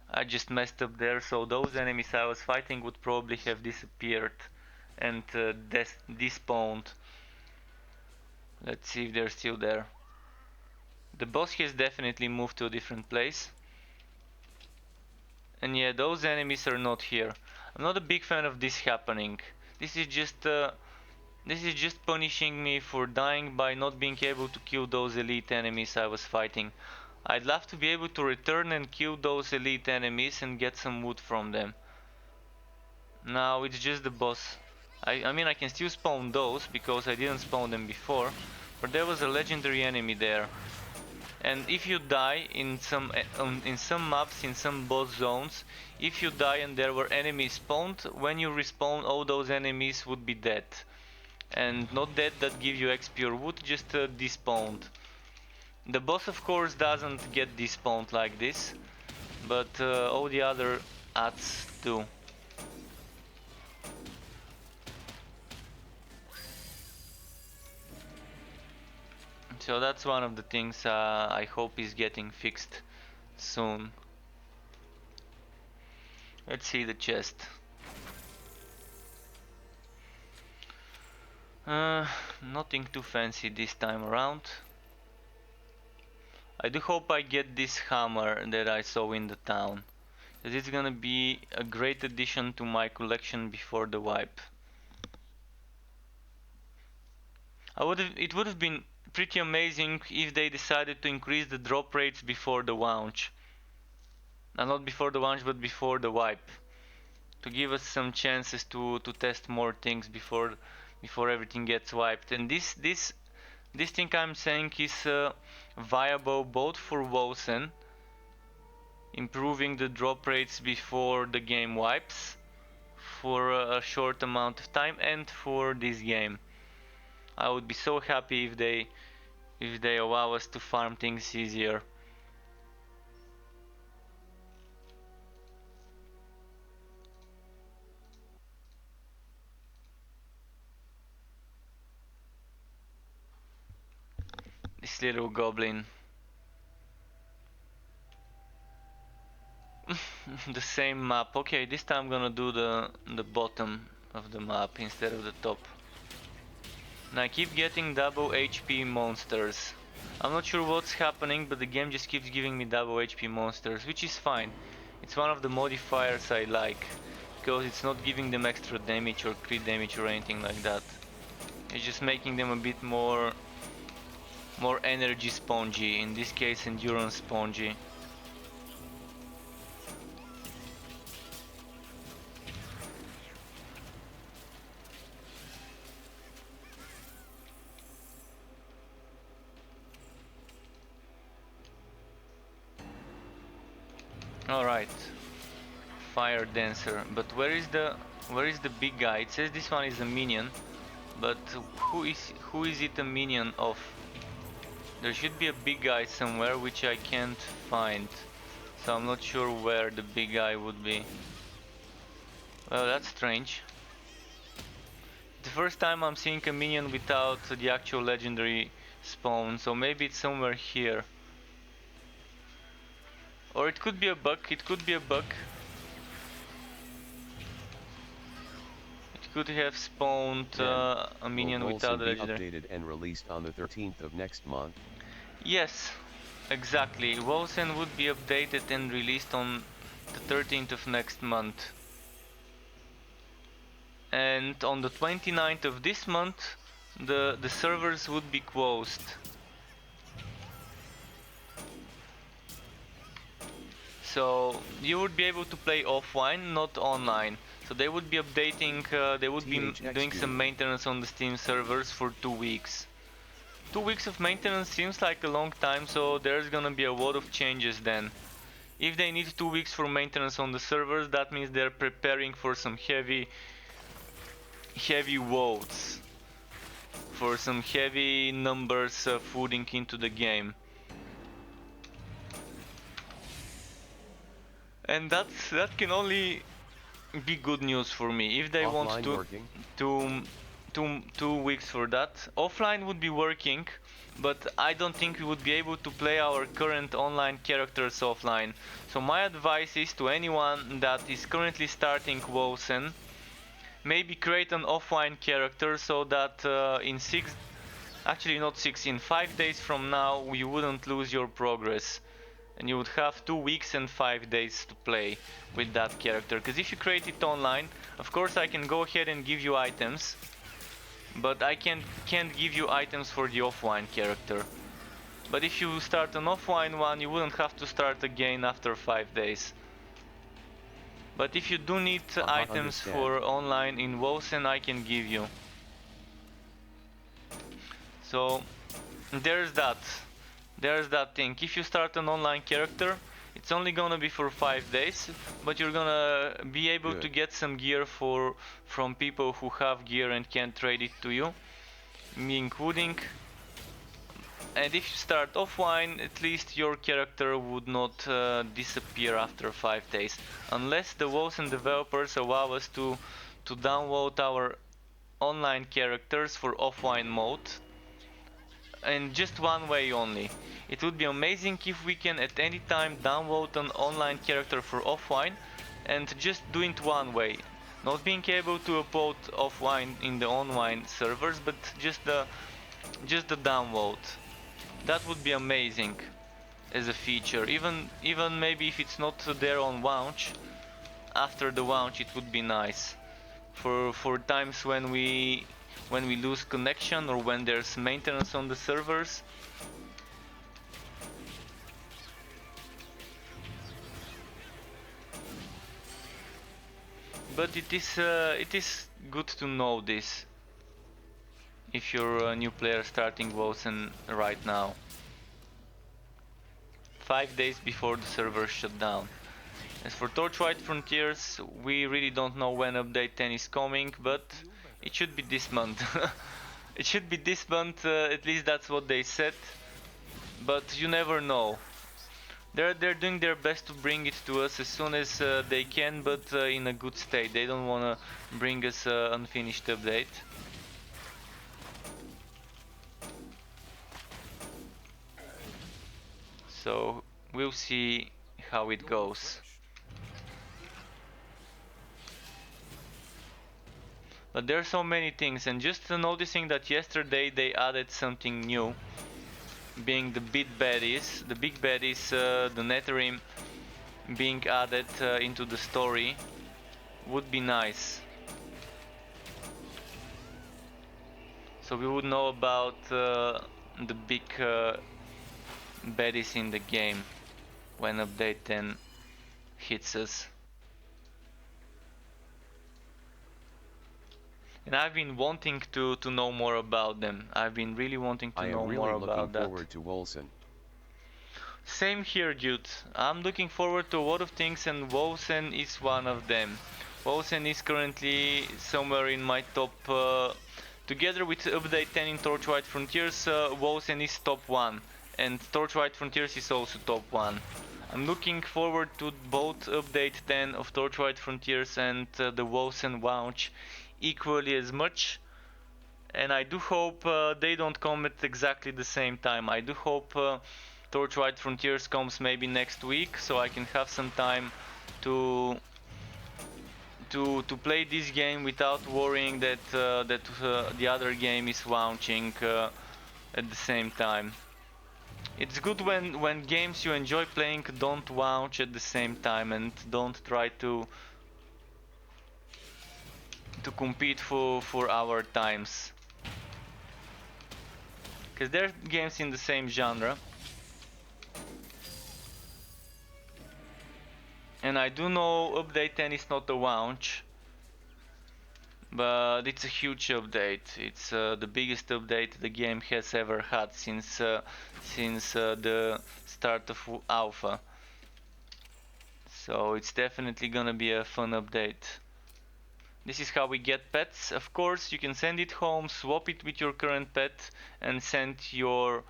I just messed up there, so those enemies I was fighting would probably have disappeared and despawned. Let's see if they're still there. The boss has definitely moved to a different place. And yeah, those enemies are not here. I'm not a big fan of this happening. This is just punishing me for dying by not being able to kill those elite enemies I was fighting. I'd love to be able to return and kill those elite enemies and get some wood from them. Now it's just the boss. I mean I can still spawn those because I didn't spawn them before, but there was a legendary enemy there. And if you die in some maps, in some boss zones, if you die and there were enemies spawned, when you respawn all those enemies would be dead. And not dead that give you XP or wood, just despawned. The boss of course doesn't get despawned like this, but all the other ads do. So that's one of the things I hope is getting fixed soon. Let's see the chest. Nothing too fancy this time around. I do hope I get this hammer that I saw in the town, because it's gonna be a great addition to my collection before the wipe. It would have been pretty amazing if they decided to increase the drop rates before the launch. Not before the launch, but before the wipe, to give us some chances to test more things before everything gets wiped. And this thing I'm saying is viable both for Wosen, improving the drop rates before the game wipes for a short amount of time, and for this game. I would be so happy if they allow us to farm things easier. This little goblin. The same map. Okay, this time I'm gonna do the bottom of the map instead of the top. And I keep getting double HP monsters. I'm not sure what's happening, but the game just keeps giving me double HP monsters, which is fine. It's one of the modifiers I like, because it's not giving them extra damage or crit damage or anything like that. It's just making them a bit more energy spongy, in this case endurance spongy. Alright, fire dancer, but where is the big guy? It says this one is a minion, but who is it a minion of? There should be a big guy somewhere which I can't find, so I'm not sure where the big guy would be. Well, that's strange. The first time I'm seeing a minion without the actual legendary spawn, so maybe it's somewhere here. Or it could be a bug, It could have spawned a minion without the legendary. Updated and released on the 13th of next month. Yes, exactly. Wosen would be updated and released on the 13th of next month. And on the 29th of this month, the servers would be closed. So you would be able to play offline, not online. So they would be updating, they would be doing some maintenance on the Steam servers for 2 weeks. 2 weeks of maintenance seems like a long time, so there's gonna be a lot of changes then. If they need 2 weeks for maintenance on the servers, that means they're preparing for some heavy votes, for some heavy numbers feeding into the game. And that can only be good news for me. If they want two weeks for that, offline would be working, but I don't think we would be able to play our current online characters offline. So my advice is to anyone that is currently starting Wosen, maybe create an offline character so that in 5 days from now you wouldn't lose your progress. and you would have 2 weeks and 5 days to play with that character. Because if you create it online, of course I can go ahead and give you items, but I can't give you items for the offline character. But if you start an offline one, you wouldn't have to start again after 5 days. But if you do need items understand. for online in WoSen, I can give you. So there's that. There's that thing. If you start an online character, it's only gonna be for 5 days, but you're gonna be able to get some gear from people who have gear and can trade it to you, me including. And if you start offline, at least your character would not disappear after 5 days, unless the WoSen developers allow us to download our online characters for offline mode, and just one way only. It would be amazing if we can at any time download an online character for offline and just do it one way, not being able to upload offline in the online servers, but just the download. That would be amazing as a feature. Even maybe if it's not there on launch, after the launch it would be nice for times when we lose connection or when there's maintenance on the servers. But it is good to know this if you're a new player starting WoSen right now, 5 days before the server shut down. As for Torchlight Frontiers, we really don't know when update 10 is coming, but it should be this month. It should be this month, at least that's what they said, but you never know. They're doing their best to bring it to us as soon as they can, but in a good state. They don't want to bring us an unfinished update. So we'll see how it goes. But there are so many things, and just noticing that yesterday they added something new, being the big baddies, the Netherrim being added into the story would be nice. So we would know about the big baddies in the game when update 10 hits us. And I've been wanting to know more about them. I've been really wanting to know more about that. I am really looking forward to WoSen. Same here, dude. I'm looking forward to a lot of things, and WoSen is one of them. WoSen is currently somewhere in my top. Together with update 10 in Torchlight Frontiers, WoSen is top 1, and Torchlight Frontiers is also top 1. I'm looking forward to both update 10 of Torchlight Frontiers and the WoSen launch equally as much, and I do hope they don't come at exactly the same time. I do hope Torchlight Frontiers comes maybe next week, so I can have some time to play this game without worrying that the other game is launching at the same time. It's good when games you enjoy playing don't launch at the same time and don't try to compete for our times, because they're games in the same genre. And I do know update 10 is not a launch, but it's a huge update. It's the biggest update the game has ever had since the start of Alpha. So it's definitely gonna be a fun update. This is how we get pets. Of course, you can send it home, swap it with your current pet, and send your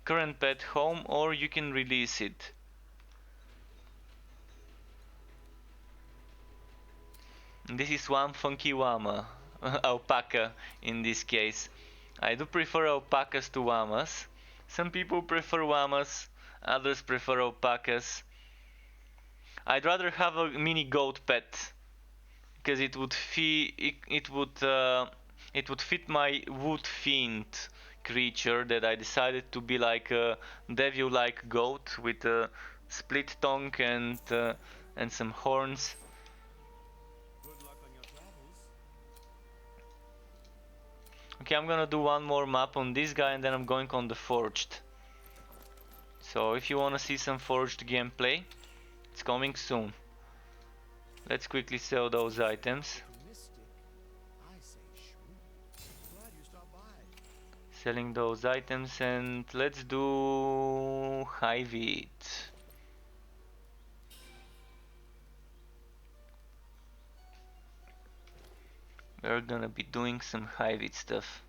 current pet home, or you can release it. This is one funky llama, alpaca in this case. I do prefer alpacas to llamas. Some people prefer llamas, others prefer alpacas. I'd rather have a mini goat pet, because it would fit my wood fiend creature that I decided to be like a devil-like goat with a split tongue and some horns. Okay, I'm gonna do one more map on this guy and then I'm going on the forged. So if you wanna see some forged gameplay, it's coming soon. Let's quickly sell those items. Selling those items, and let's do high wheat. We're gonna be doing some high wheat stuff.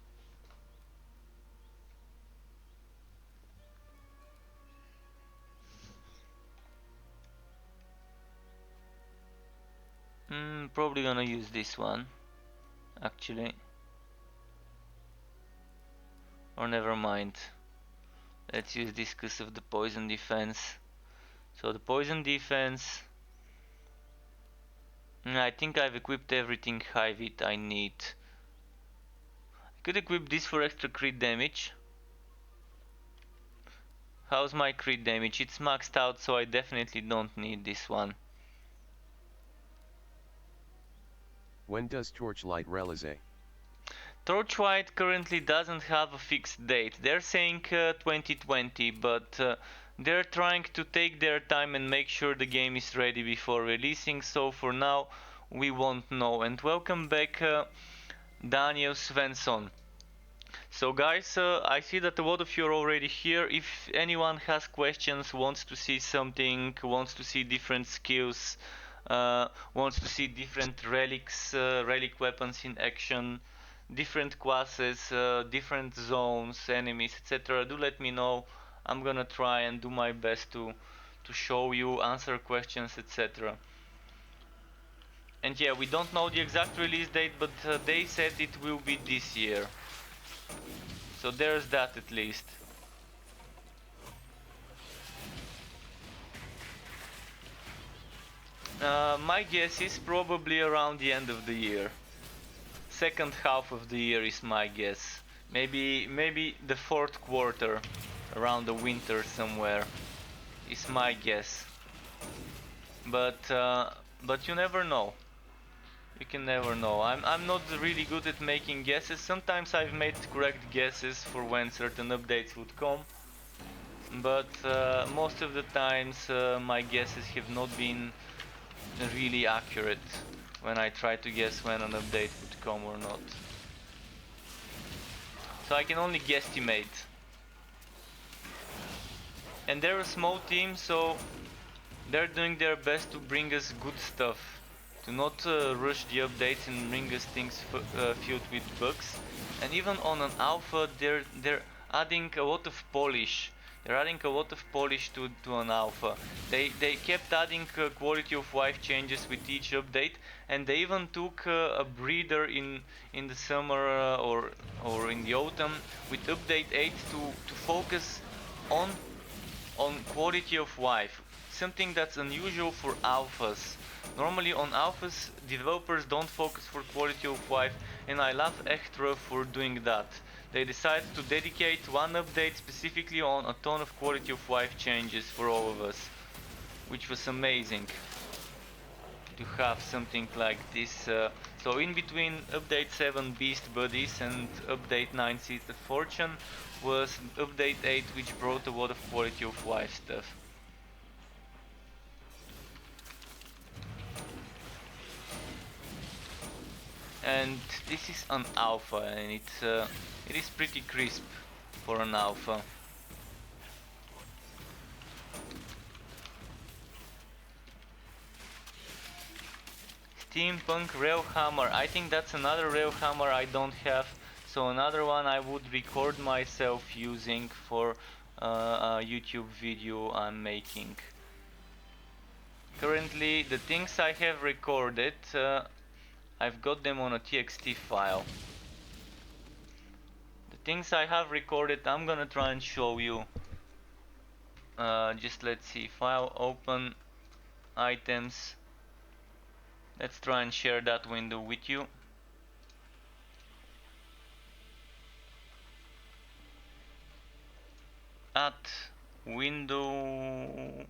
Probably gonna use this one, actually. Or never mind. Let's use this because of the poison defense. So the poison defense. I think I've equipped everything high wheat I need. I could equip this for extra crit damage. How's my crit damage? It's maxed out, so I definitely don't need this one. When does Torchlight release? Torchlight currently doesn't have a fixed date. They're saying 2020, but they're trying to take their time and make sure the game is ready before releasing, so for now we won't know. And welcome back Daniel Svensson. So guys, I see that a lot of you are already here. If anyone has questions, wants to see something, wants to see different skills, wants to see different relics, relic weapons in action, different classes, different zones, enemies, etc., do let me know. I'm gonna try and do my best to show you, answer questions, etc. And yeah, we don't know the exact release date, but they said it will be this year. So there's that at least. My guess is probably around the end of the year. Second half of the year is my guess. Maybe the fourth quarter, around the winter somewhere, is my guess. But you never know. You can never know. I'm not really good at making guesses. Sometimes I've made correct guesses for when certain updates would come, but most of the times my guesses have not been really accurate when I try to guess when an update would come or not. So I can only guesstimate. And they're a small team, so they're doing their best to bring us good stuff, to not rush the updates and bring us things filled with bugs. And even on an alpha, they're adding a lot of polish. They're adding a lot of polish to an alpha. They kept adding quality of life changes with each update, and they even took a breather in the summer or in the autumn with update 8 to focus on quality of life, something that's unusual for alphas. Normally on alphas, developers don't focus for quality of life, and I love Echtra for doing that. They decided to dedicate one update specifically on a ton of quality of life changes for all of us, which was amazing to have something like this. So in between update 7 Beast Buddies and update 9 Seed of Fortune was update 8, which brought a lot of quality of life stuff. And this is an alpha, and it is pretty crisp for an alpha. Steampunk Railhammer. I think that's another Railhammer I don't have. So another one I would record myself using for a YouTube video I'm making. Currently, the things I have recorded, I've got them on a TXT file. The things I have recorded, I'm gonna try and show you. Just let's see, file open, items. Let's try and share that window with you. At window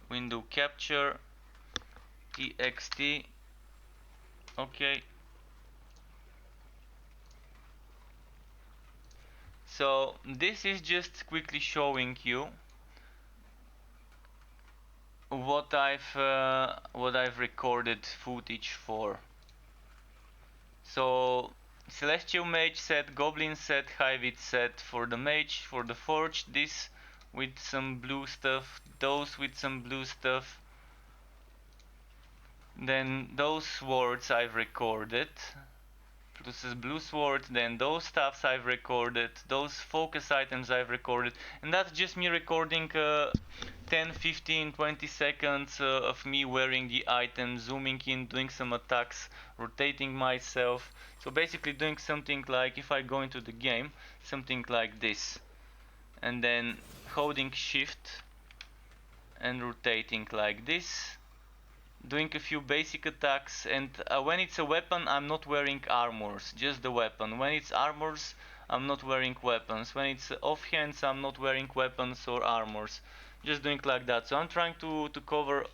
window capture, txt, okay. So this is just quickly showing you what I've recorded footage for. So Celestial Mage set, Goblin set, High Wit set for the Mage, for the Forge, this with some blue stuff, those with some blue stuff. Then those swords I've recorded. This is blue sword, then those stuffs I've recorded, those focus items I've recorded, and that's just me recording 10, 15, 20 seconds of me wearing the item, zooming in, doing some attacks, rotating myself. So basically doing something like, if I go into the game, something like this, and then holding shift and rotating like this, doing a few basic attacks. And when it's a weapon, I'm not wearing armors, just the weapon. When it's armors, I'm not wearing weapons. When it's offhands, I'm not wearing weapons or armors, just doing like that. So I'm trying to cover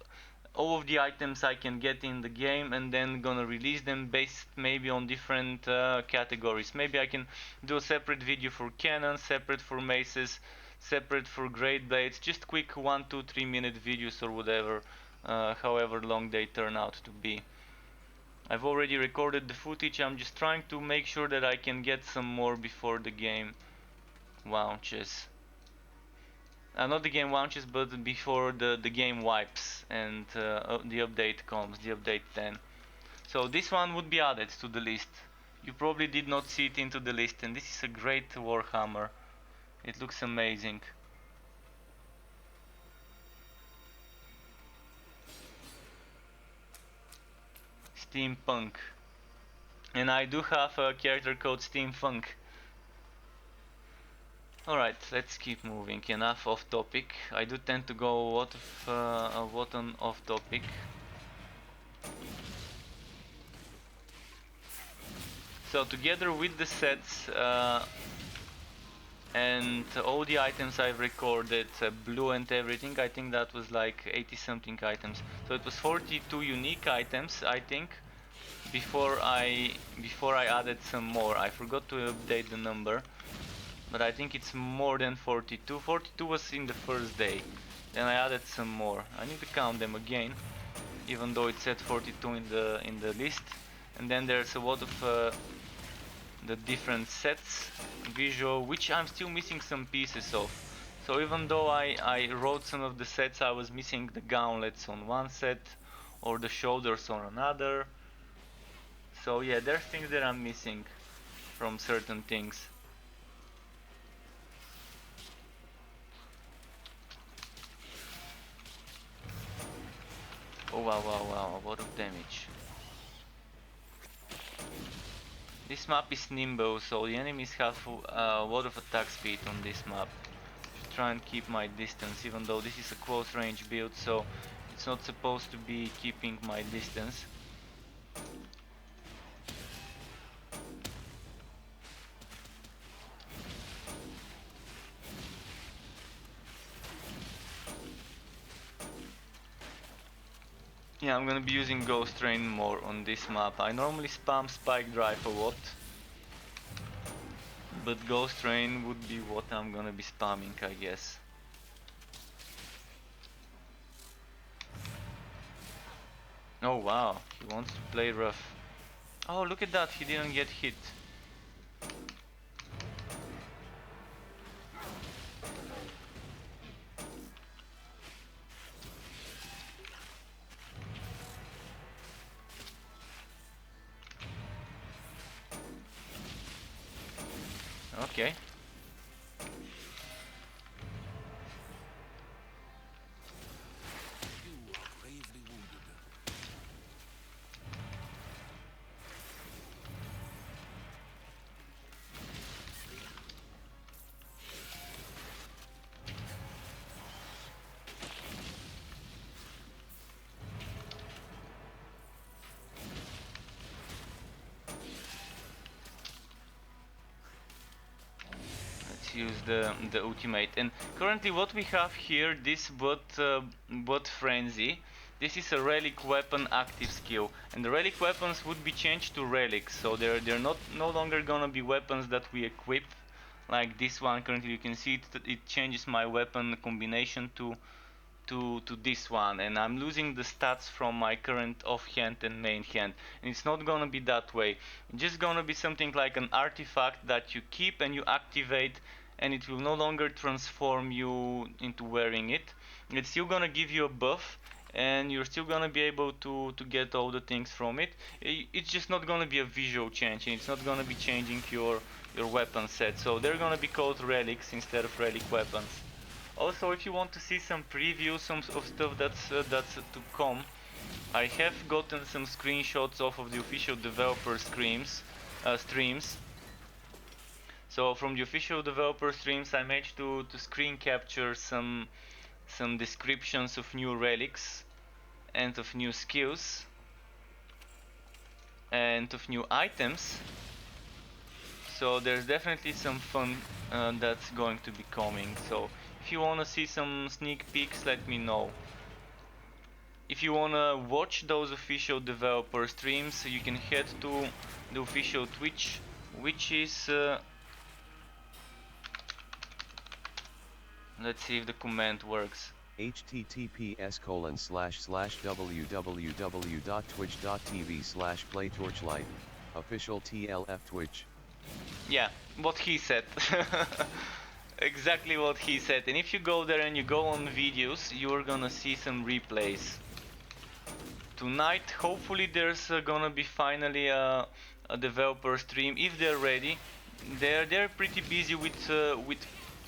all of the items I can get in the game, and then gonna release them based maybe on different categories. Maybe I can do a separate video for cannons, separate for maces, separate for great blades, just quick 1, 2, 3 minute videos or whatever, however long they turn out to be. I've already recorded the footage, I'm just trying to make sure that I can get some more before the game launches. Not the game launches, but before the game wipes and the update comes, the update 10. So this one would be added to the list. You probably did not see it into the list, and this is a great Warhammer. It looks amazing. Steampunk. And I do have a character called Steampunk. Alright, let's keep moving. Enough off topic. I do tend to go a lot on off topic. So together with the sets and all the items I've recorded, blue and everything, I think that was like 80 something items. So it was 42 unique items, I think, before I added some more. I forgot to update the number, but I think it's more than 42. 42 was in the first day. Then I added some more. I need to count them again, even though it said 42 in the list. And then there's a lot of the different sets, visual, which I'm still missing some pieces of. So even though I wrote some of the sets, I was missing the gauntlets on one set or the shoulders on another. So yeah, there's things that I'm missing from certain things. Oh wow, wow, wow, a lot of damage. This map is nimble, so the enemies have a lot of attack speed on this map. Should try and keep my distance, even though this is a close range build, so it's not supposed to be keeping my distance. Yeah, I'm gonna be using Ghost Train more on this map. I normally spam Spike Drive a lot, but Ghost Train would be what I'm gonna be spamming, I guess. Oh wow, he wants to play rough. Oh, look at that, he didn't get hit. Okay. let's use the ultimate. And currently what we have here, this bot frenzy, this is a relic weapon active skill, and the relic weapons would be changed to relics, so they're not no longer gonna be weapons that we equip like this one. Currently you can see it changes my weapon combination to this one, and I'm losing the stats from my current offhand and main hand, and it's not gonna be that way. It's just gonna be something like an artifact that you keep and you activate, and it will no longer transform you into wearing it. It's still gonna give you a buff, and you're still gonna be able to get all the things from it. It's just not gonna be a visual change, and it's not gonna be changing your weapon set, so they're gonna be called relics instead of relic weapons. Also, if you want to see some previews of stuff that's to come, I have gotten some screenshots off of the official developer streams. So from the official developer streams, I managed to screen capture some descriptions of new relics and of new skills and of new items. So there's definitely some fun that's going to be coming. So if you want to see some sneak peeks, let me know. If you want to watch those official developer streams, you can head to the official Twitch, which is let's see if the command works. https://www.twitch.tv/playtorchlight official TLF Twitch. Yeah, what he said. Exactly what he said. And if you go there and you go on videos, you're gonna see some replays. Tonight, hopefully, there's gonna be finally a developer stream if they're ready. They're pretty busy with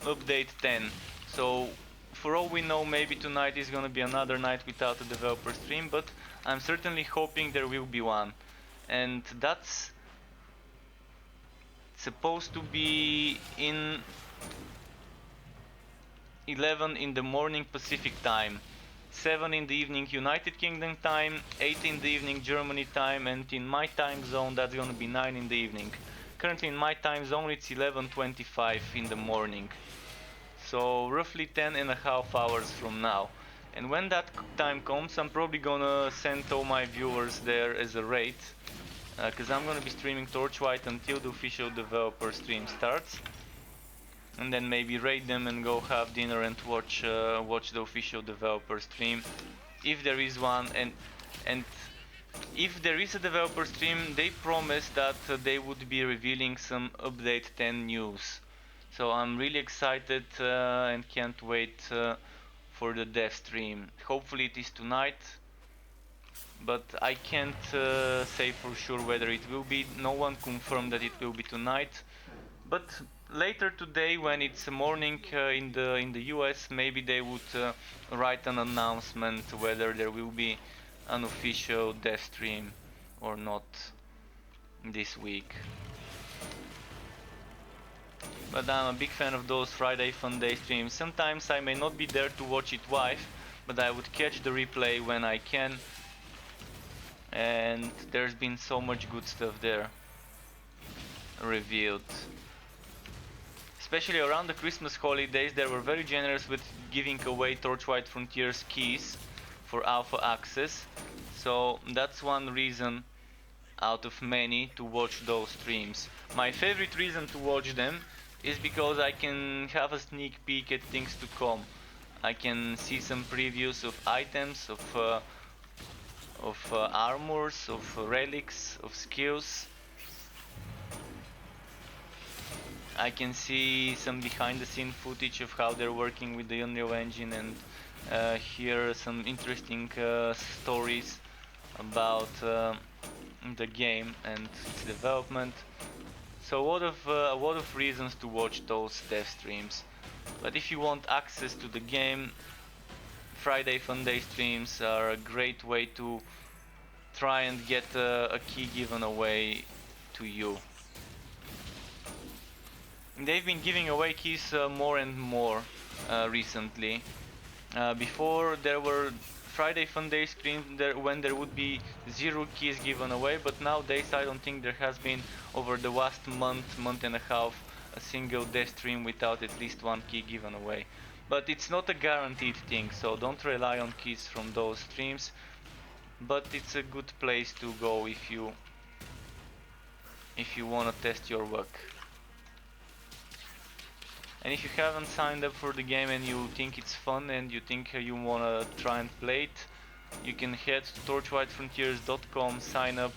update 10. So for all we know, maybe tonight is gonna be another night without a developer stream, but I'm certainly hoping there will be one. And that's supposed to be in 11 in the morning Pacific time, 7 in the evening United Kingdom time, 8 in the evening Germany time, and in my time zone that's gonna be 9 in the evening. Currently in my time zone it's 11:25 in the morning, so roughly 10.5 hours from now. And when that time comes, I'm probably gonna send all my viewers there as a raid, because I'm gonna be streaming Torchlight until the official developer stream starts, and then maybe raid them and go have dinner and watch the official developer stream if there is one. And if there is a developer stream, they promised that they would be revealing some update 10 news, so I'm really excited and can't wait for the dev stream. Hopefully it is tonight, but I can't say for sure whether it will be. No one confirmed that it will be tonight, but later today, when it's morning in the US, maybe they would write an announcement whether there will be an official dev stream or not this week. But I'm a big fan of those Friday Fun Day streams. Sometimes I may not be there to watch it live, but I would catch the replay when I can, and there's been so much good stuff there revealed. Especially around the Christmas holidays, they were very generous with giving away Torchlight Frontiers keys for alpha access, so that's one reason out of many to watch those streams. My favorite reason to watch them is because I can have a sneak peek at things to come. I can see some previews of items, of armors, of relics, of skills. I can see some behind the scene footage of how they're working with the Unreal Engine, and hear some interesting stories about the game and its development. So a lot of reasons to watch those dev streams. But if you want access to the game, Friday Fun Day streams are a great way to try and get a key given away to you. They've been giving away keys more and more recently. Before there were Friday Fun Day streams when there would be 0 keys given away, but nowadays I don't think there has been over the last month and a half a single death stream without at least one key given away. But it's not a guaranteed thing, so don't rely on keys from those streams. But it's a good place to go if you want to test your luck. And if you haven't signed up for the game and you think it's fun and you think you want to try and play it, you can head to torchlightfrontiers.com, sign up,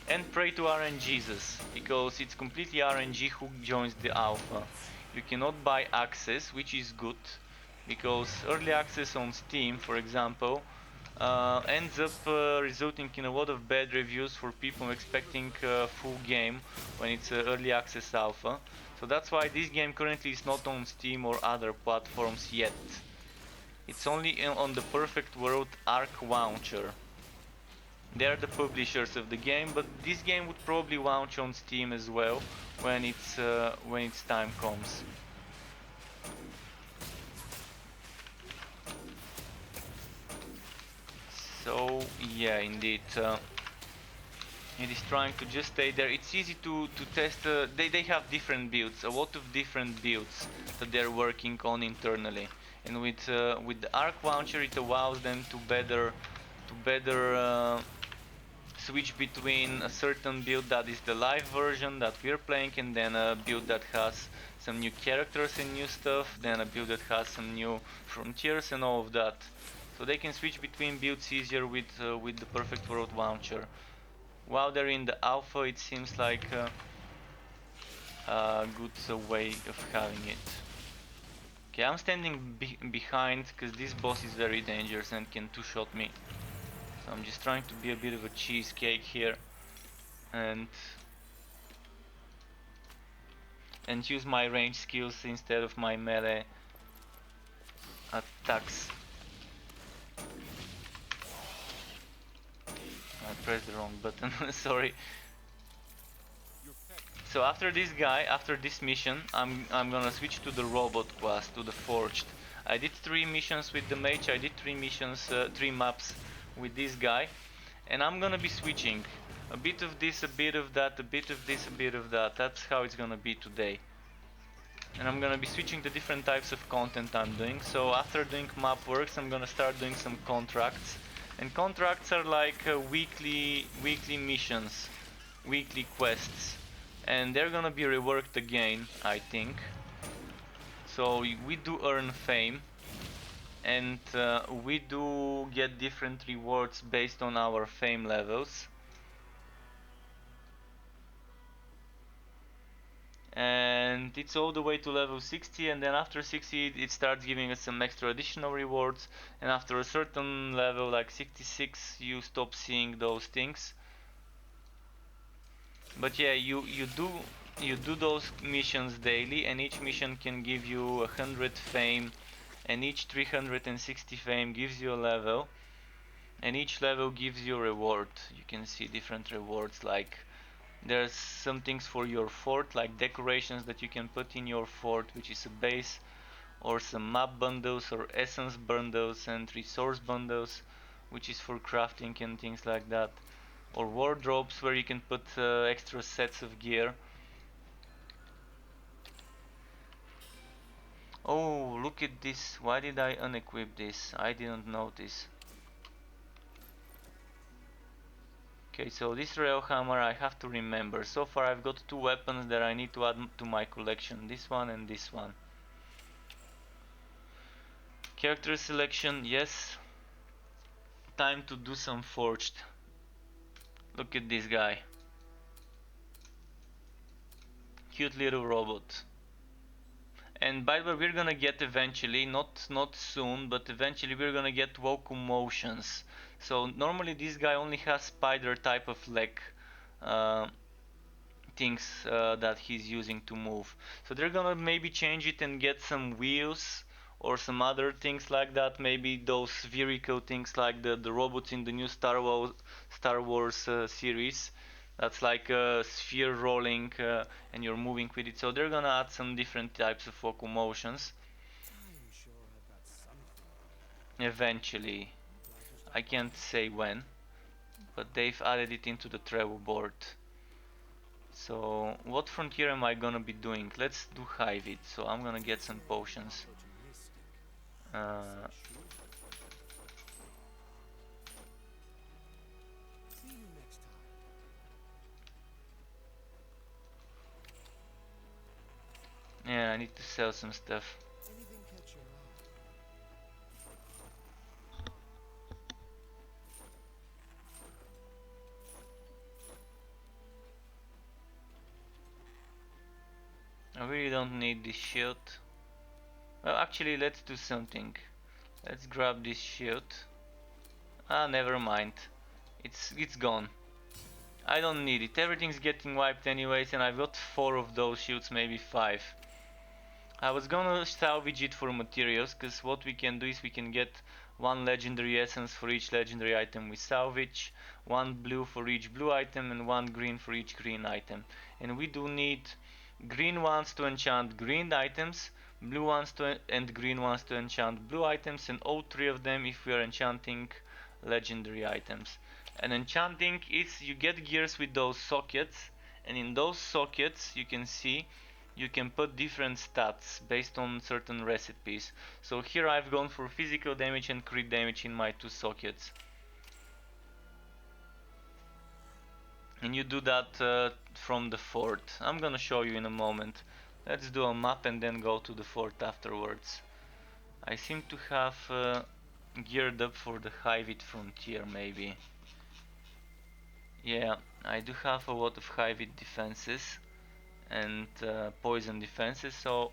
and pray to RNGesus, because it's completely RNG who joins the alpha. You cannot buy access, which is good, because early access on Steam, for example, ends up resulting in a lot of bad reviews for people expecting a full game when it's early access alpha. So that's why this game currently is not on Steam or other platforms yet. It's only on the Perfect World Arc launcher. They're the publishers of the game, but this game would probably launch on Steam as well when its time comes. So yeah, indeed, it is trying to just stay there. It's easy to test. They have different builds, a lot of different builds that they're working on internally, and with the Arc launcher, it allows them to better switch between a certain build that is the live version that we're playing, and then a build that has some new characters and new stuff, then a build that has some new frontiers and all of that. So they can switch between builds easier with the Perfect World launcher. While they're in the alpha, it seems like a good way of having it. Okay, I'm standing behind because this boss is very dangerous and can two-shot me. So I'm just trying to be a bit of a cheesecake here and use my range skills instead of my melee attacks. I pressed the wrong button, sorry. So after this guy, after this mission, I'm gonna switch to the robot class, to the Forged. I did 3 missions with the mage, I did 3 missions, 3 maps with this guy, and I'm gonna be switching. A bit of this, a bit of that, a bit of this, a bit of that. That's how it's gonna be today. And I'm gonna be switching the different types of content I'm doing. So after doing map works, I'm gonna start doing some contracts. And contracts are like weekly missions, weekly quests. And they're gonna be reworked again, I think. So we do earn fame, and we do get different rewards based on our fame levels. And it's all the way to level 60, and then after 60 it starts giving us some extra additional rewards, and after a certain level like 66 you stop seeing those things. But yeah, you do those missions daily, and each mission can give you 100 fame, and each 360 fame gives you a level, and each level gives you a reward. You can see different rewards, like there's some things for your fort, like decorations that you can put in your fort, which is a base, or some map bundles or essence bundles and resource bundles, which is for crafting and things like that, or wardrobes where you can put extra sets of gear. Oh, look at this. Why did I unequip this? I didn't notice. Okay, so this rail hammer I have to remember. So far I've got 2 weapons that I need to add to my collection. This one and this one. Character selection, yes. Time to do some forged. Look at this guy. Cute little robot. And by the way, we're gonna get eventually, not soon, but eventually we're gonna get locomotions. So normally this guy only has spider type of leg things that he's using to move. So they're gonna maybe change it and get some wheels or some other things like that. Maybe those spherical things like the robots in the new Star Wars series. That's like a sphere rolling and you're moving with it. So they're gonna add some different types of locomotions. Eventually, I can't say when, but they've added it into the travel board. So what frontier am I gonna be doing? Let's do Hive it. So I'm gonna get some potions. Yeah, I need to sell some stuff. I really don't need this shield. Well, actually, let's do something. Let's grab this shield. Ah, never mind. It's gone. I don't need it. Everything's getting wiped anyways, and I've got 4 of those shields, maybe 5. I was gonna salvage it for materials, because what we can do is we can get 1 legendary essence for each legendary item we salvage, 1 blue for each blue item, and 1 green for each green item. And we do need green ones to enchant green items, blue ones and green ones to enchant blue items, and all 3 of them if we are enchanting legendary items. And enchanting is you get gears with those sockets, and in those sockets you can see you can put different stats based on certain recipes. So here I've gone for physical damage and crit damage in my 2 sockets. And you do that from the fort. I'm gonna show you in a moment. Let's do a map and then go to the fort afterwards. I seem to have geared up for the Hive frontier maybe. Yeah, I do have a lot of Hive defenses and poison defenses, so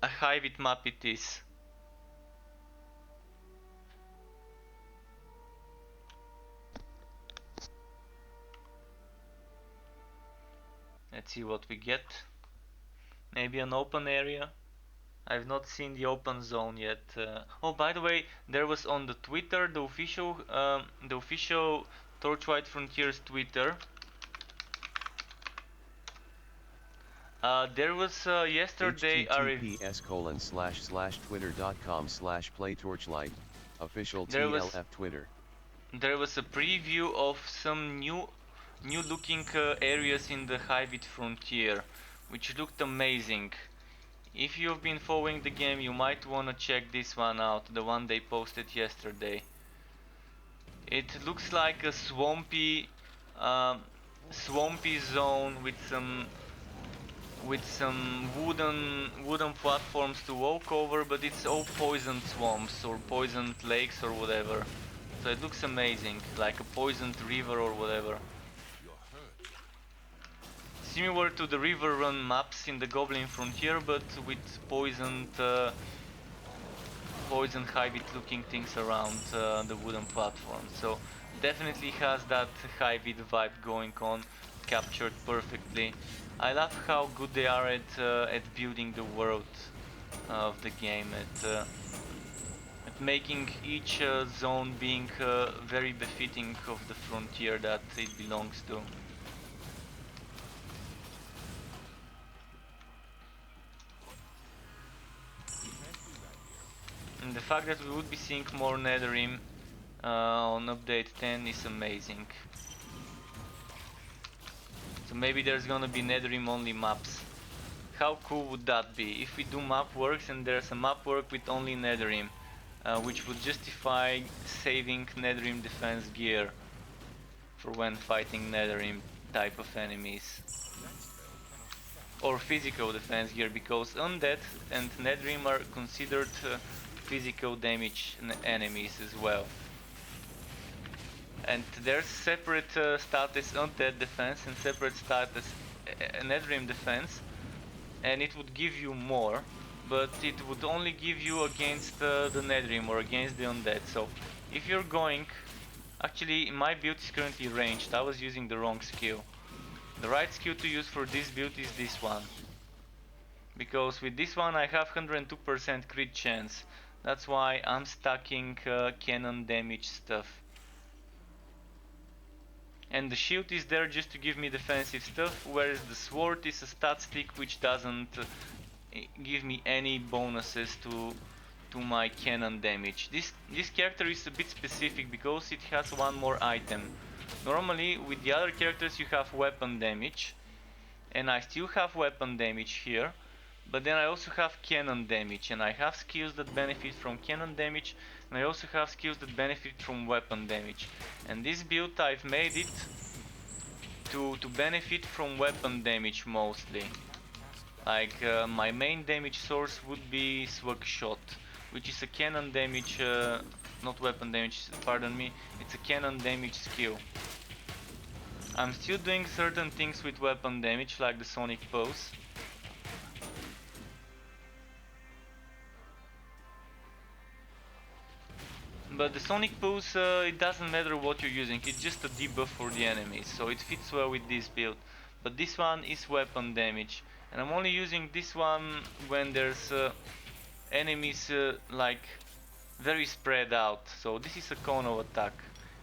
a Hive map it is. Let's see what we get. Maybe an open area. I've not seen the open zone yet. Oh, by the way, there was on the Twitter, the official Torchlight Frontiers Twitter. There was yesterday a https://twitter.com/playtorchlight official TLF Twitter. There was a preview of some new looking areas in the Hive Frontier, which looked amazing. If you've been following the game, you might wanna check this one out, the one they posted yesterday. It looks like a swampy zone with some wooden platforms to walk over, but it's all poisoned swamps or poisoned lakes or whatever. So it looks amazing, like a poisoned river or whatever. Similar to the river run maps in the Goblin Frontier, but with poisoned Hive looking things around the wooden platform. So definitely has that Hive vibe going on, captured perfectly. I love how good they are at building the world of the game, at making each zone being very befitting of the frontier that it belongs to. And the fact that we would be seeing more Netherim on update 10 is amazing. So maybe there's gonna be Netherim only maps. How cool would that be if we do map works and there's a map work with only Netherim, which would justify saving Netherim defense gear for when fighting Netherim type of enemies. Or physical defense gear, because undead and Netherim are considered physical damage enemies as well. And there's separate status undead defense and separate status Netherim defense, and it would give you more, but it would only give you against the Netherim or against the undead. So if you're going, actually my build is currently ranged, I was using the wrong skill. The right skill to use for this build is this one, because with this one I have 102% crit chance. That's why I'm stacking cannon damage stuff. And the shield is there just to give me defensive stuff, whereas the sword is a stat stick which doesn't give me any bonuses to my cannon damage. This character is a bit specific because it has one more item. Normally with the other characters you have weapon damage, and I still have weapon damage here, but then I also have cannon damage, and I have skills that benefit from cannon damage, and I also have skills that benefit from weapon damage. And this build I've made it to benefit from weapon damage mostly. Like my main damage source would be Swag Shot, which is a cannon damage, not weapon damage, pardon me, it's a cannon damage skill. I'm still doing certain things with weapon damage, like the Sonic Pose. But the Sonic Pose, it doesn't matter what you're using, it's just a debuff for the enemies, so it fits well with this build. But this one is weapon damage, and I'm only using this one when there's enemies like very spread out. So this is a cone of attack.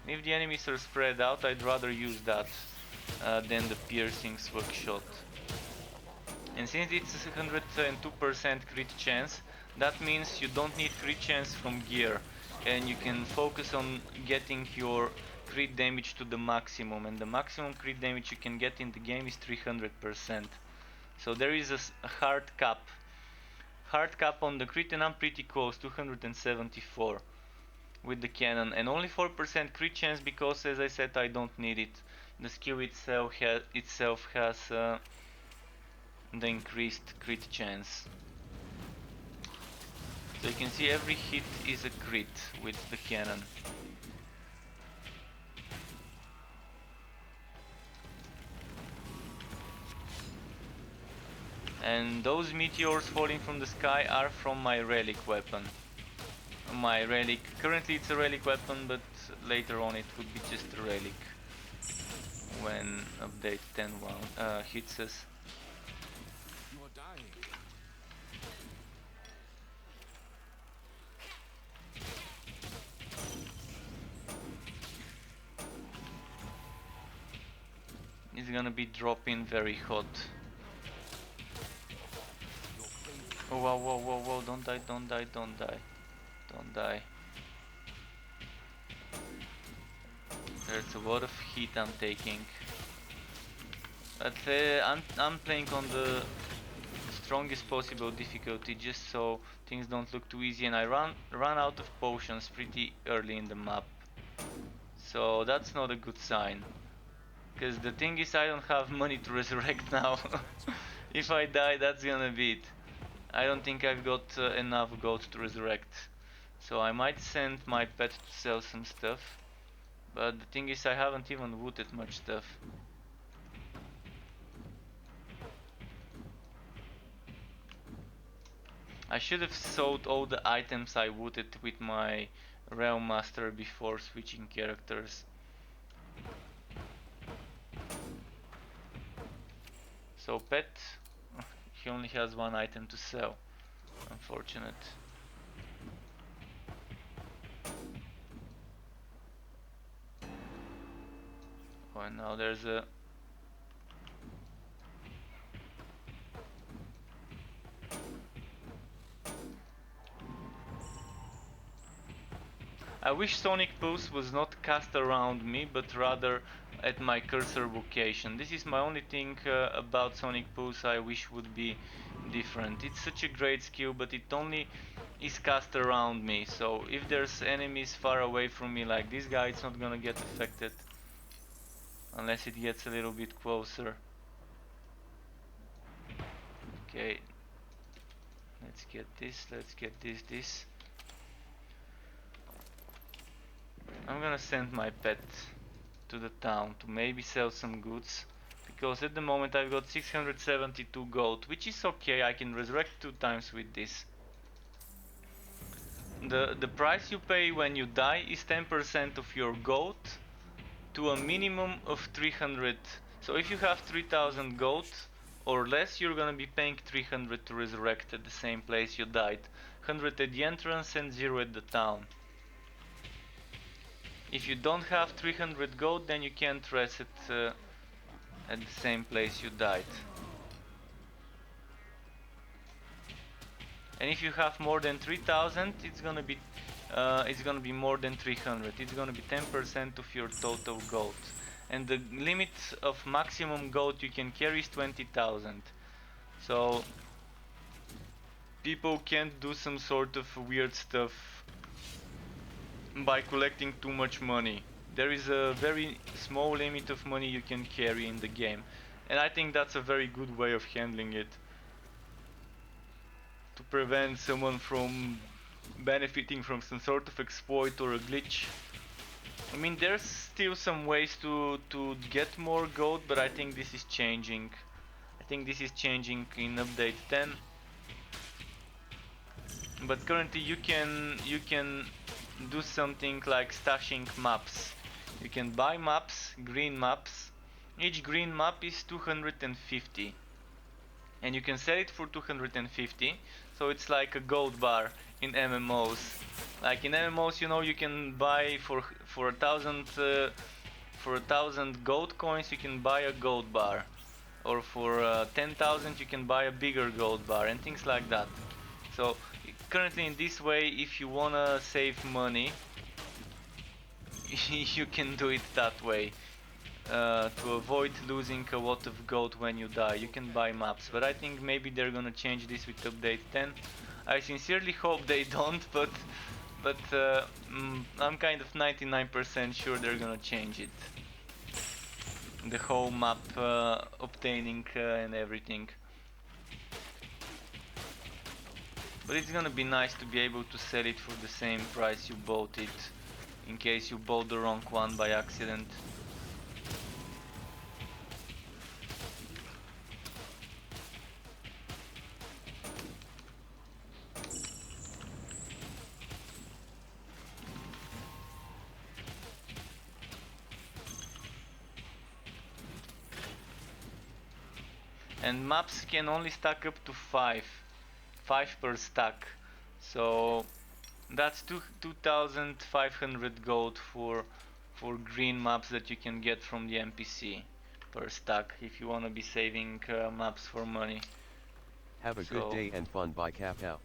And if the enemies are spread out, I'd rather use that than the piercing Swag Shot. And since it's a 102% crit chance, that means you don't need crit chance from gear, and you can focus on getting your crit damage to the maximum, and the maximum crit damage you can get in the game is 300%. So there is a hard cap on the crit, and I'm pretty close, 274 with the cannon, and only 4% crit chance because, as I said, I don't need it. The skill itself has the increased crit chance. So you can see every hit is a crit with the cannon. And those meteors falling from the sky are from my relic weapon. My relic, currently it's a relic weapon, but later on it would be just a relic when update 10.1 hits us. You are dying. It's gonna be dropping very hot. Oh wow, whoa, whoa, whoa, don't die, don't die, don't die. Don't die. There's a lot of heat I'm taking. But I'm playing on the strongest possible difficulty just so things don't look too easy, and I run out of potions pretty early in the map. So that's not a good sign. Because the thing is, I don't have money to resurrect now. If I die, that's gonna be it. I don't think I've got enough gold to resurrect. So I might send my pet to sell some stuff. But the thing is, I haven't even looted much stuff. I should have sold all the items I looted with my Realm Master before switching characters. So pet, he only has one item to sell. Unfortunate. Oh, and now there's a... I wish Sonic Pulse was not cast around me, but rather at my cursor location. This is my only thing about Sonic Pulse I wish would be different. It's such a great skill, but it only is cast around me. So if there's enemies far away from me like this guy, it's not gonna get affected. Unless it gets a little bit closer. Okay. Let's get this, this. I'm gonna send my pet to the town to maybe sell some goods, because at the moment I've got 672 gold, which is okay. I can resurrect 2 times with this. The price you pay when you die is 10% of your gold to a minimum of 300. So if you have 3000 gold or less, you're gonna be paying 300 to resurrect at the same place you died. 100 at the entrance and 0 at the town. If you don't have 300 gold, then you can't reset at the same place you died. And if you have more than 3000, it's gonna be it's gonna be more than 300. It's gonna be 10% of your total gold. And the limit of maximum gold you can carry is 20,000. So people can't do some sort of weird stuff by collecting too much money. There is a very small limit of money you can carry in the game. And I think that's a very good way of handling it, to prevent someone from benefiting from some sort of exploit or a glitch. I mean, there's still some ways to get more gold, but I think this is changing. I think this is changing in update 10. But currently you can do something like stashing maps. You can buy maps, green maps. Each green map is 250. And you can sell it for 250, so it's like a gold bar in MMOs. Like in MMOs, you know, you can buy for a thousand gold coins, you can buy a gold bar, or for 10,000 you can buy a bigger gold bar and things like that. So currently in this way, if you wanna save money, you can do it that way. To avoid losing a lot of gold when you die, you can buy maps, but I think maybe they're gonna change this with update 10. I sincerely hope they don't, but I'm kind of 99% sure they're gonna change it. The whole map obtaining and everything. But it's gonna be nice to be able to sell it for the same price you bought it, in case you bought the wrong one by accident. And maps can only stack up to 5 per stack, so that's 2,500 gold for green maps that you can get from the NPC per stack, if you want to be saving maps for money. Have a good day and fun by Kapow.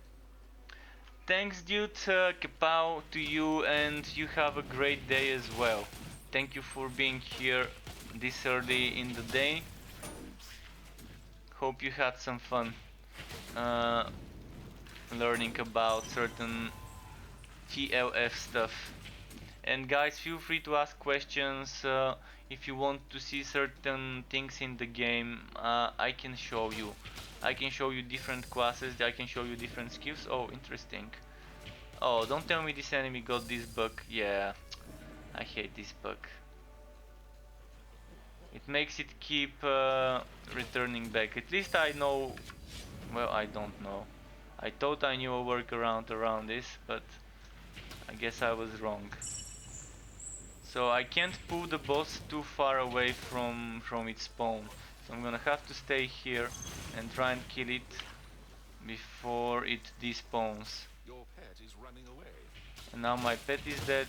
Thanks dude, Kapow to you, and you have a great day as well. Thank you for being here this early in the day. Hope you had some fun learning about certain TLF stuff. And guys, feel free to ask questions if you want to see certain things in the game. I can show you. I can show you different classes, I can show you different skills. Oh, interesting. Oh, don't tell me this enemy got this bug. Yeah, I hate this bug. It makes it keep returning back. At least I know. Well, I don't know. I thought I knew a workaround around this, but I guess I was wrong. So I can't pull the boss too far away from its spawn. So I'm gonna have to stay here and try and kill it before it despawns. Your pet is running away. And now my pet is dead.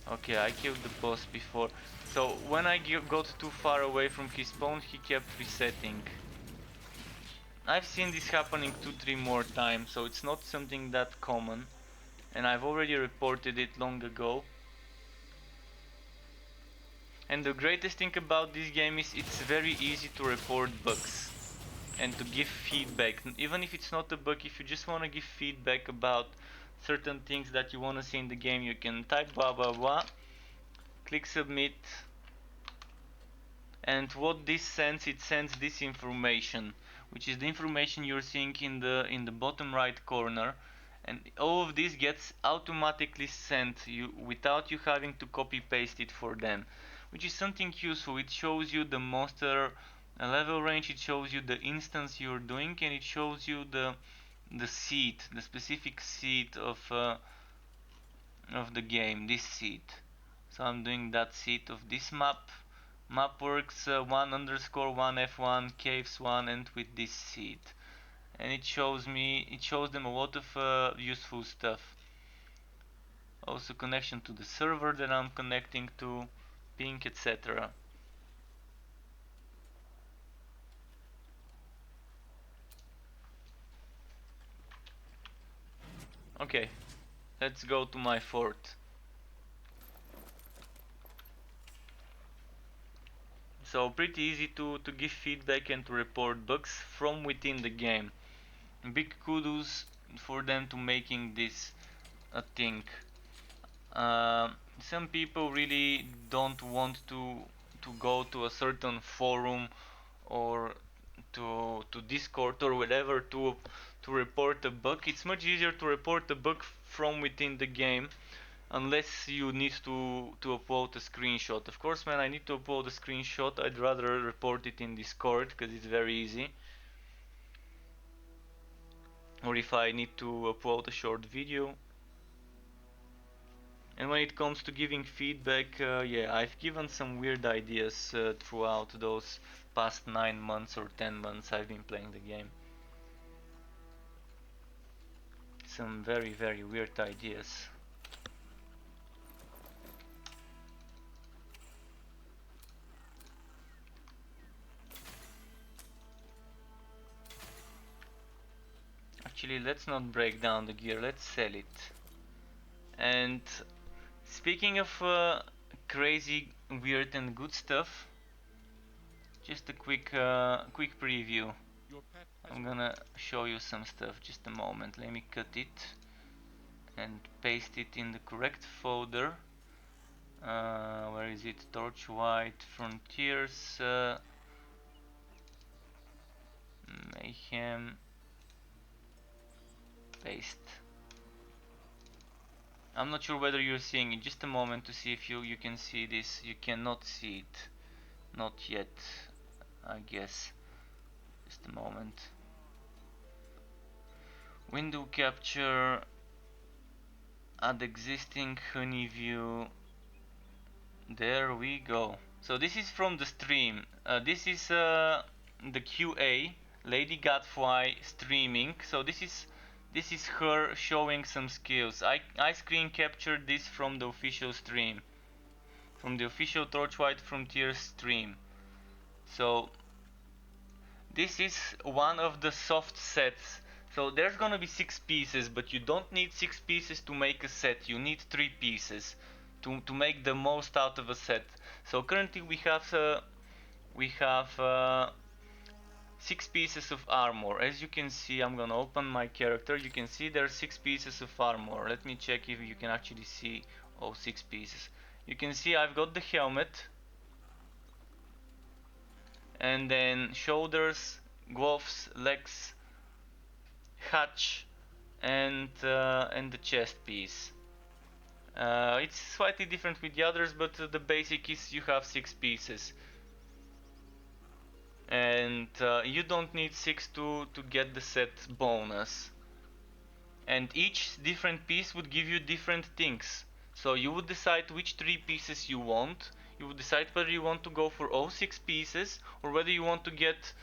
Okay, I killed the boss before. So when I got too far away from his spawn, he kept resetting. I've seen this happening 2-3 more times, so it's not something that common. And I've already reported it long ago. And the greatest thing about this game is it's very easy to report bugs and to give feedback. Even if it's not a bug, if you just want to give feedback about certain things that you want to see in the game, you can type blah blah blah, click submit, and what this sends, it sends this information, which is the information you're seeing in the bottom right corner. And all of this gets automatically sent you without you having to copy paste it for them, which is something useful. It shows you the monster level range, it shows you the instance you're doing, and it shows you the seed, the specific seed of the game, this seed. So I'm doing that seed of this map. Mapworks 1_1f1 caves 1, and with this seed. And it shows them a lot of useful stuff. Also connection to the server that I'm connecting to, ping, etc. Okay, let's go to my fort. So pretty easy to give feedback and to report bugs from within the game. Big kudos for them to making this a thing. Some people really don't want to go to a certain forum or to Discord or whatever to report a bug. It's much easier to report a bug from within the game, unless you need to upload a screenshot. Of course, when I need to upload a screenshot, I'd rather report it in Discord because it's very easy. Or if I need to upload a short video. And when it comes to giving feedback, yeah, I've given some weird ideas throughout those past 9 months or 10 months I've been playing the game. Some very, very weird ideas. Actually, let's not break down the gear, let's sell it. And speaking of crazy, weird and good stuff, just a quick preview. Your pet has I'm gonna show you some stuff, just a moment. Let me cut it and paste it in the correct folder. Where is it? Torchlight Frontiers Mayhem. Paste. I'm not sure whether you're seeing it. Just a moment to see if you can see this. You cannot see it. Not yet, I guess. Just a moment. Window capture. Add existing honey view. There we go. So this is from the stream. This is the QA, Lady Godfly streaming. So this is her showing some skills. I screen captured this from the official stream, from the official Torchlight Frontiers stream. So this is one of the soft sets. So there's gonna be 6 pieces, but you don't need 6 pieces to make a set. You need 3 pieces to make the most out of a set. So currently we have 6 pieces of armor. As you can see, I'm gonna open my character. You can see there are 6 pieces of armor. Let me check if you can actually see all 6 pieces. You can see I've got the helmet, and then shoulders, gloves, legs, hatch, and the chest piece. It's slightly different with the others, but the basic is you have 6 pieces. And you don't need 6 to get the set bonus. And each different piece would give you different things. So you would decide which 3 pieces you want. You would decide whether you want to go for all 6 pieces or whether you want to get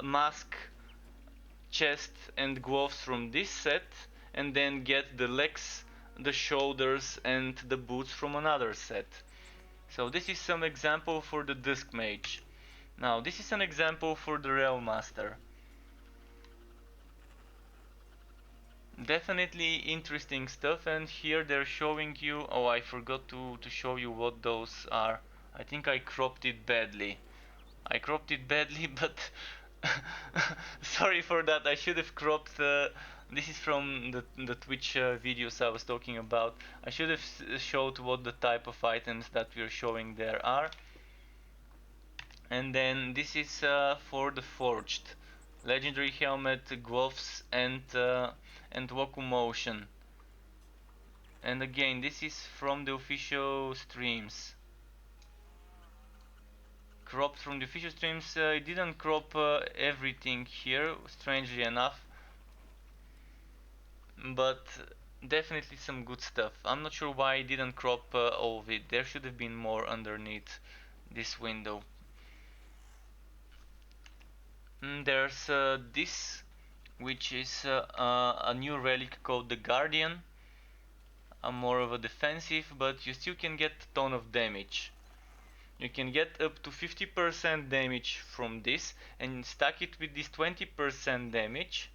mask, chest and gloves from this set and then get the legs, the shoulders and the boots from another set. So this is some example for the Disc Mage. Now this is an example for the Realm Master. Definitely interesting stuff, and here they're showing you, oh, I forgot to show you what those are. I think I cropped it badly. But sorry for that. I should have cropped this is from the Twitch videos I was talking about. I should have showed what the type of items that we're showing there are. And then this is for the forged legendary helmet, gloves and locomotion. And again, this is from the official streams. Cropped from the official streams. It didn't crop everything here, strangely enough, but definitely some good stuff. I'm not sure why it didn't crop all of it. There should have been more underneath this window. There's this, which is a new relic called the Guardian. More of a defensive, but you still can get a ton of damage. You can get up to 50% damage from this and stack it with this 20% damage.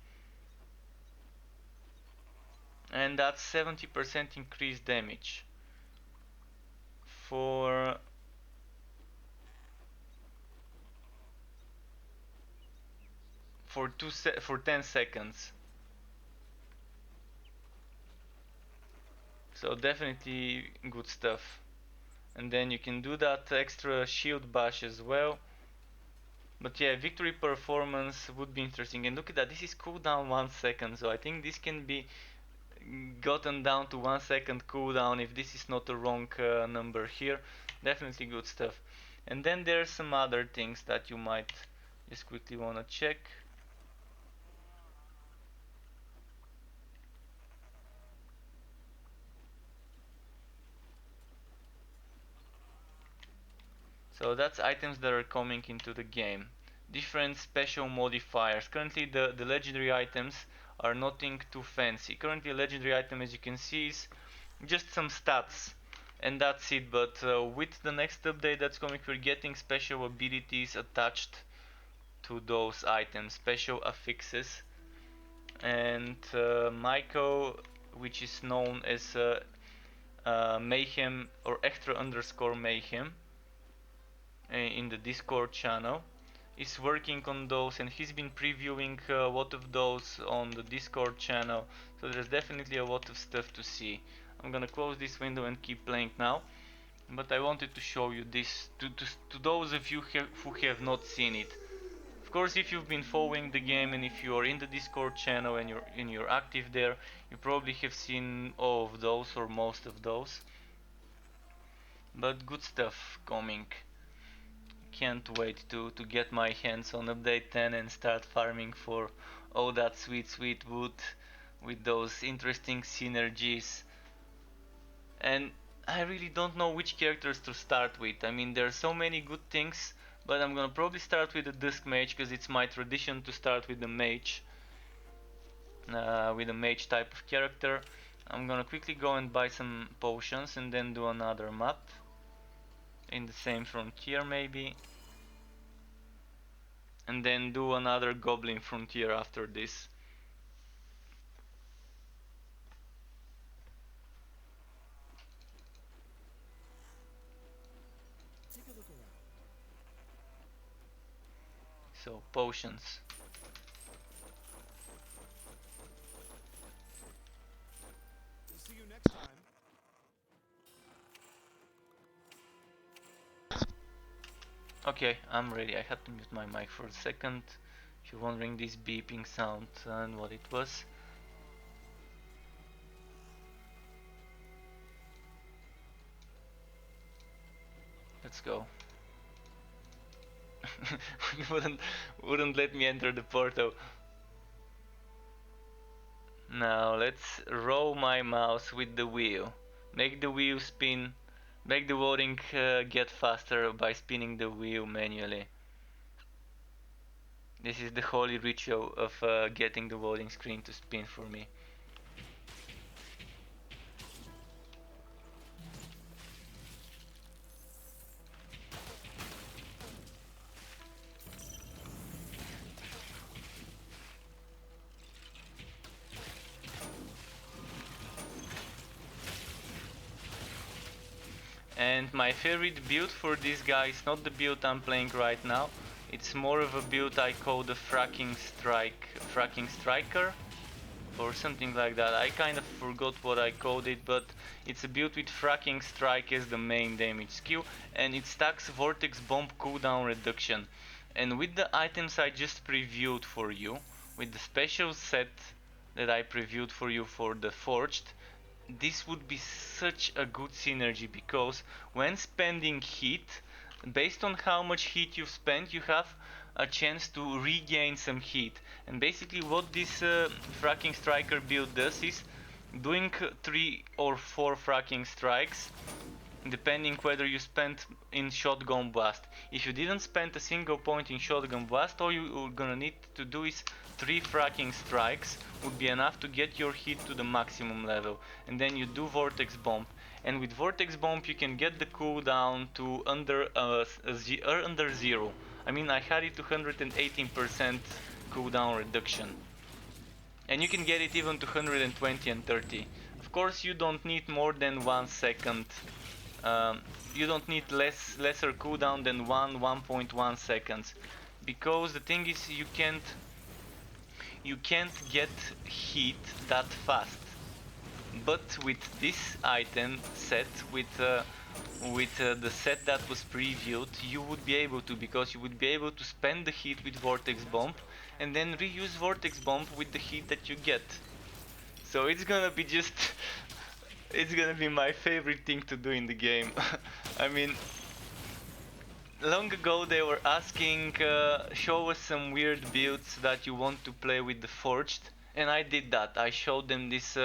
and that's 70% increased damage for for 10 seconds. So definitely good stuff. And then you can do that extra shield bash as well. But yeah, victory performance would be interesting. And look at that, this is cooldown 1 second, so I think this can be gotten down to 1 second cooldown if this is not a wrong number here. Definitely good stuff. And then there's some other things that you might just quickly wanna check. So that's items that are coming into the game. Different special modifiers. Currently the legendary items are nothing too fancy. Currently a legendary item, as you can see, is just some stats and that's it. But with the next update that's coming, we're getting special abilities attached to those items, special affixes. And Michael, which is known as Mayhem or extra underscore Mayhem in the Discord channel, is working on those, and he's been previewing a lot of those on the Discord channel, so there's definitely a lot of stuff to see. I'm gonna close this window and keep playing now, but I wanted to show you this to those of you who have not seen it. Of course, if you've been following the game and if you are in the Discord channel and you're active there, you probably have seen all of those or most of those. But good stuff coming. Can't wait to get my hands on update 10 and start farming for all that sweet wood with those interesting synergies. And I really don't know which characters to start with. I mean, there are so many good things, but I'm gonna probably start with the Dusk Mage because it's my tradition to start with the mage. With a mage type of character. I'm gonna quickly go and buy some potions and then do another map in the same frontier maybe, and then do another goblin frontier after this. Take a look around. So potions. See you next time. Okay, I'm ready. I had to mute my mic for a second. If you're wondering this beeping sound and what it was. Let's go. wouldn't let me enter the portal. Now let's roll my mouse with the wheel. Make the wheel spin. Make the loading get faster by spinning the wheel manually. This is the holy ritual of getting the loading screen to spin for me. And my favorite build for this guy is not the build I'm playing right now. It's more of a build I call the fracking striker, or something like that. I kind of forgot what I called it, but it's a build with fracking strike as the main damage skill, and it stacks vortex bomb cooldown reduction. And with the items I just previewed for you, with the special set that I previewed for you for the forged, this would be such a good synergy, because when spending heat, based on how much heat you've spent, you have a chance to regain some heat. And basically what this fracking striker build does is doing 3 or 4 fracking strikes, depending whether you spent in shotgun blast. If you didn't spend a single point in shotgun blast, all you're gonna need to do is 3 fracking strikes would be enough to get your hit to the maximum level, and then you do vortex bomb. And with vortex bomb you can get the cooldown to under 0. I mean, I had it to 118% cooldown reduction. And you can get it even to 120 and 30. Of course, you don't need more than 1 second. You don't need lesser cooldown than 1.1 seconds, because the thing is you can't get heat that fast. But with this item set, with the set that was previewed, you would be able to, because you would be able to spend the heat with Vortex Bomb and then reuse Vortex Bomb with the heat that you get. So it's gonna be just it's gonna be my favorite thing to do in the game. I mean, long ago they were asking, show us some weird builds that you want to play with the Forged, and I did that. I showed them this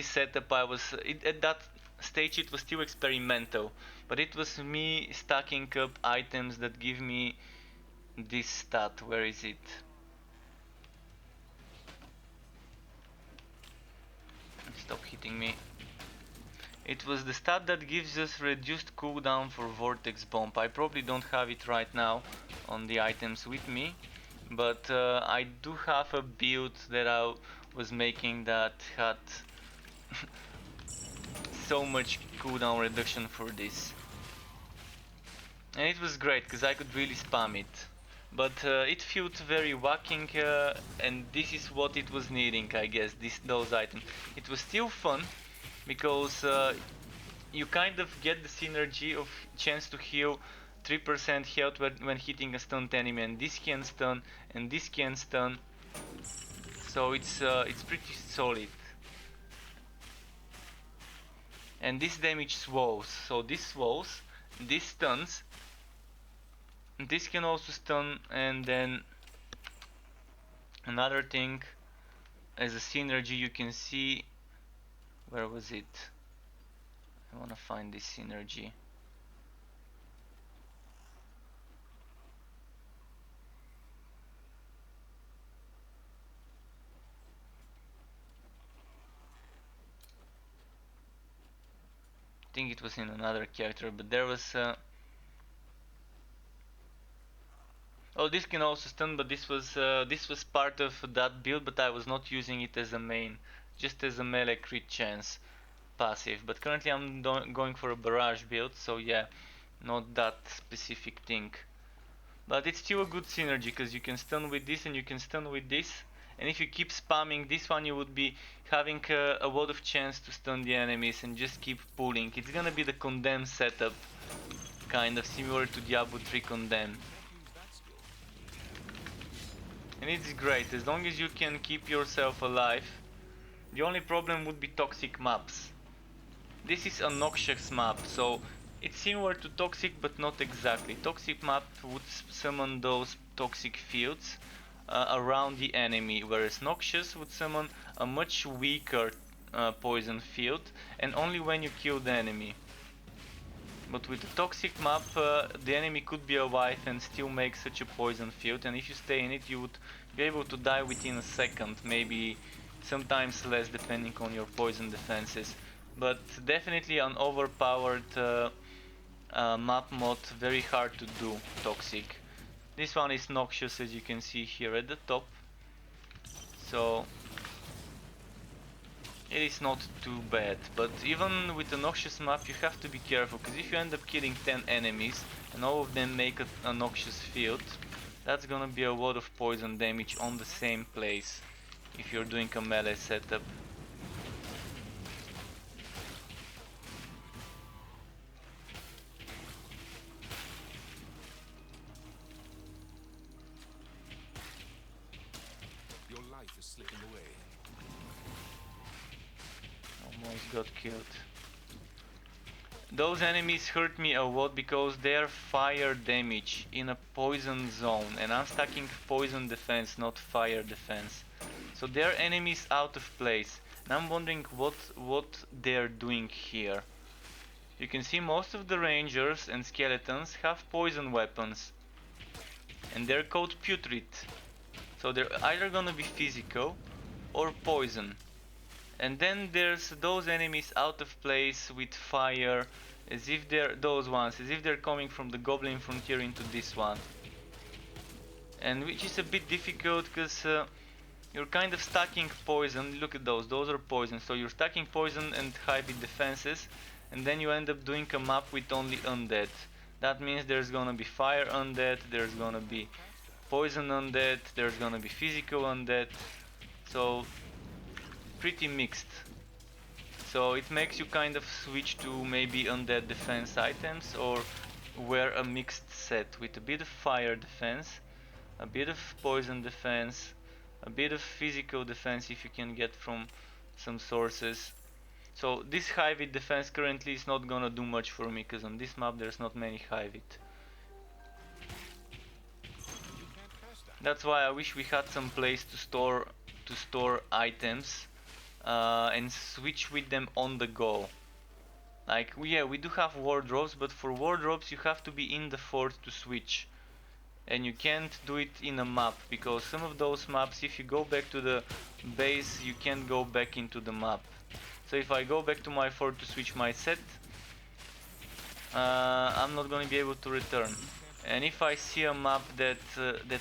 setup. At that stage it was still experimental, but it was me stacking up items that give me this stat. Where is it? Stop hitting me. It was the stat that gives us reduced cooldown for Vortex Bomb. I probably don't have it right now on the items with me, but I do have a build that I was making that had so much cooldown reduction for this. And it was great because I could really spam it. But it felt very whacking, and this is what it was needing, I guess, those items. It was still fun, because you kind of get the synergy of chance to heal 3% health when hitting a stunned enemy, and this can stun, and this can stun. So it's pretty solid. And this damage swells, so this swells, this stuns, this can also stun, and then another thing, as a synergy you can see, where was it? I wanna find this synergy. I think it was in another character, but there was oh, this can also stun, but this was part of that build, but I was not using it as a main, just as a melee crit chance passive. But currently I'm going for a barrage build, so yeah, not that specific thing. But it's still a good synergy, because you can stun with this and you can stun with this. And if you keep spamming this one, you would be having a lot of chance to stun the enemies and just keep pulling. It's gonna be the Condemn setup, kind of similar to Diablo 3 Condemn. And it's great, as long as you can keep yourself alive. The only problem would be toxic maps. This is a noxious map, so it's similar to toxic but not exactly. Toxic map would summon those toxic fields around the enemy, whereas noxious would summon a much weaker poison field, and only when you kill the enemy. But with the toxic map, the enemy could be alive and still make such a poison field, and if you stay in it you would be able to die within a second, maybe sometimes less depending on your poison defenses. But definitely an overpowered map mod, very hard to do toxic. This one is noxious, as you can see here at the top, so it is not too bad. But even with a noxious map you have to be careful, because if you end up killing 10 enemies and all of them make a noxious field, that's gonna be a lot of poison damage on the same place if you're doing a melee setup. Your life is slipping away. Almost got killed. Those enemies hurt me a lot because they are fire damage in a poison zone, and I'm stacking poison defense, not fire defense. So they're enemies out of place, and I'm wondering what they're doing here. You can see most of the rangers and skeletons have poison weapons, and they're called putrid. So they're either gonna be physical or poison. And then there's those enemies out of place with fire, as if they're as if they're coming from the Goblin Frontier into this one. And which is a bit difficult, because you're kind of stacking poison. Look at those are poison. So you're stacking poison and high beat defenses, and then you end up doing a map with only undead. That means there's gonna be fire undead, there's gonna be poison undead, there's gonna be physical undead. So pretty mixed. So it makes you kind of switch to maybe undead defense items or wear a mixed set with a bit of fire defense, a bit of poison defense, a bit of physical defense if you can get from some sources. So this high hit defense currently is not gonna do much for me because on this map there's not many high hit. That's why I wish we had some place to store items and switch with them on the go. Like yeah, we do have wardrobes, but for wardrobes you have to be in the fort to switch. And you can't do it in a map because some of those maps, if you go back to the base, you can't go back into the map. So if I go back to my fort to switch my set, I'm not going to be able to return. And if I see a map that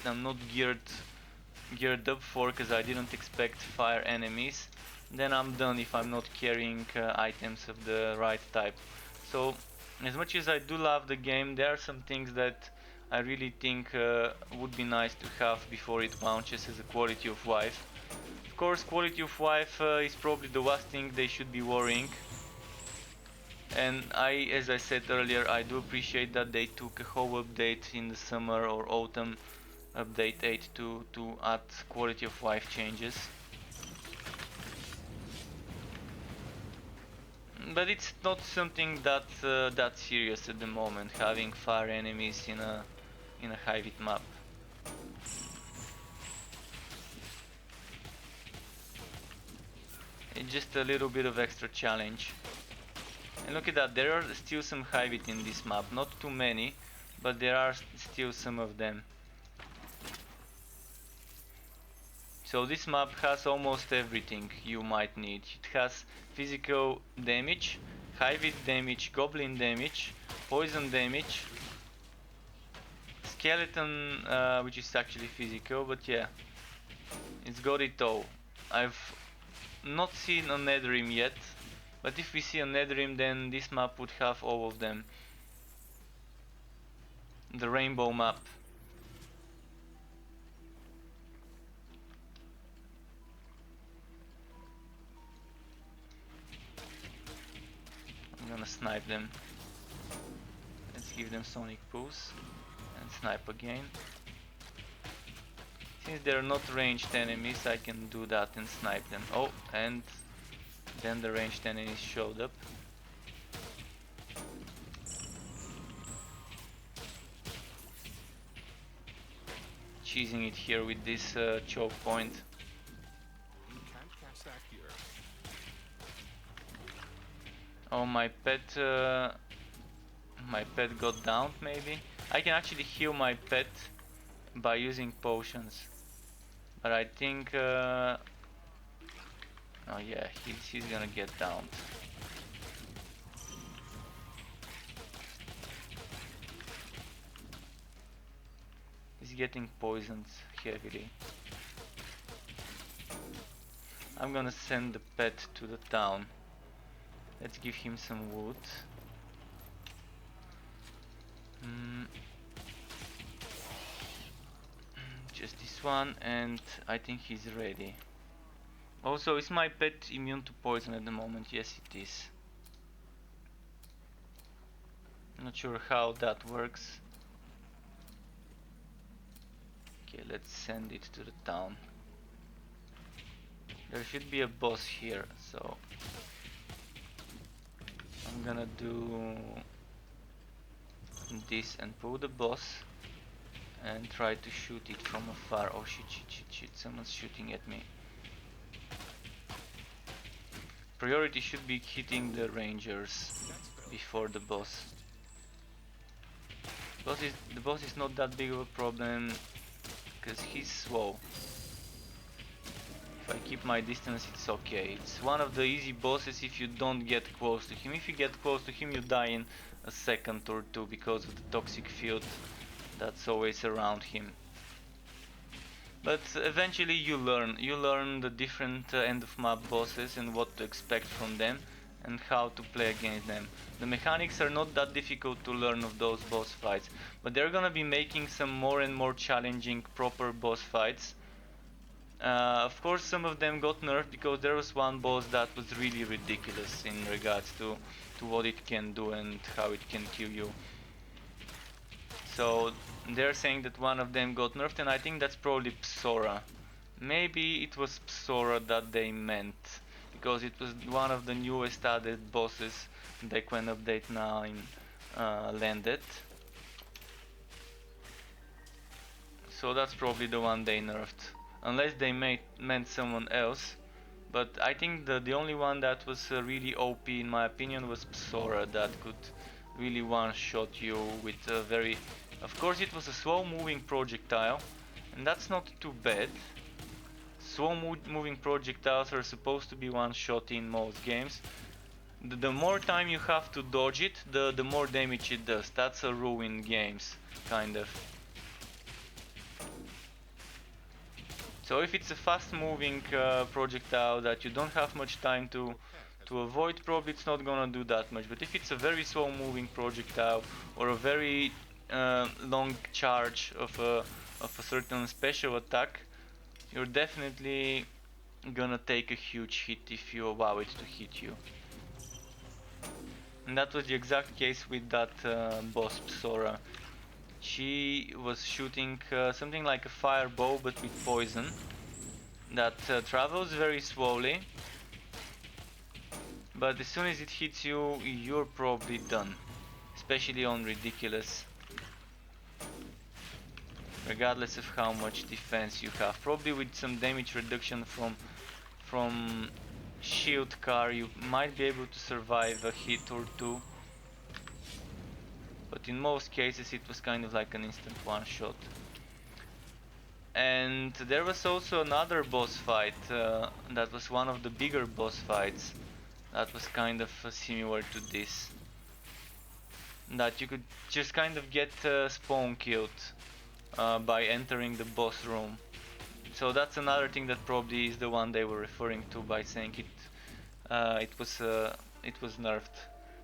I'm not geared up for because I didn't expect fire enemies, then I'm done if I'm not carrying items of the right type. So as much as I do love the game, there are some things that I really think would be nice to have before it launches as a quality of life. Of course, quality of life is probably the last thing they should be worrying. And as I said earlier, I do appreciate that they took a whole update in the summer or autumn, update 8 to add quality of life changes. But it's not something that serious at the moment, having fire enemies in a high hit map. It's just a little bit of extra challenge. And look at that, there are still some high hit in this map, not too many, but there are still some of them. So this map has almost everything you might need. It has physical damage, high hit damage, goblin damage, poison damage, skeleton, which is actually physical, but yeah, it's got it all. I've not seen a Netherrim yet, but if we see a Netherrim, then this map would have all of them. The rainbow map. I'm gonna snipe them. Let's give them sonic pulse and snipe again. Since they're not ranged enemies, I can do that and snipe them. Oh, and then the ranged enemies showed up. Cheesing it here with this choke point. You can't cast that here. Oh, my pet got downed maybe. I can actually heal my pet by using potions. But I think oh yeah, he's gonna get downed. He's getting poisoned heavily. I'm gonna send the pet to the town. Let's give him some wood. Just this one, and I think he's ready. Also, is my pet immune to poison at the moment? Yes, it is. Not sure how that works. Okay, let's send it to the town. There should be a boss here, so I'm gonna do this and pull the boss and try to shoot it from afar. Oh shit, someone's shooting at me. Priority should be hitting the rangers before the boss. The boss is not that big of a problem because he's slow. If I keep my distance, it's okay. It's one of the easy bosses if you don't get close to him. If you get close to him, you die in a second or two because of the toxic field that's always around him. But eventually you learn the different end of map bosses and what to expect from them and how to play against them. The mechanics are not that difficult to learn of those boss fights, but they're gonna be making some more and more challenging proper boss fights. Of course some of them got nerfed because there was one boss that was really ridiculous in regards to what it can do and how it can kill you. So they're saying that one of them got nerfed, and I think that's probably Psora. Maybe it was Psora that they meant, because it was one of the newest added bosses that when update 9 landed. So that's probably the one they nerfed, unless they meant someone else. But I think the only one that was really OP in my opinion was Psora, that could really one-shot you with a very... Of course it was a slow moving projectile, and that's not too bad. Slow moving projectiles are supposed to be one-shot in most games. The more time you have to dodge it, the more damage it does. That's a rule in games, kind of. So if it's a fast-moving projectile that you don't have much time to avoid, probably it's not gonna do that much. But if it's a very slow-moving projectile or a very long charge of a certain special attack, you're definitely gonna take a huge hit if you allow it to hit you. And that was the exact case with that boss Psora. She was shooting something like a fireball but with poison that travels very slowly, but as soon as it hits you, you're probably done, especially on ridiculous, regardless of how much defense you have. Probably with some damage reduction from shield car you might be able to survive a hit or two, but in most cases it was kind of like an instant one shot. And there was also another boss fight that was one of the bigger boss fights that was kind of similar to this, that you could just kind of get spawn killed by entering the boss room. So that's another thing that probably is the one they were referring to by saying it was nerfed.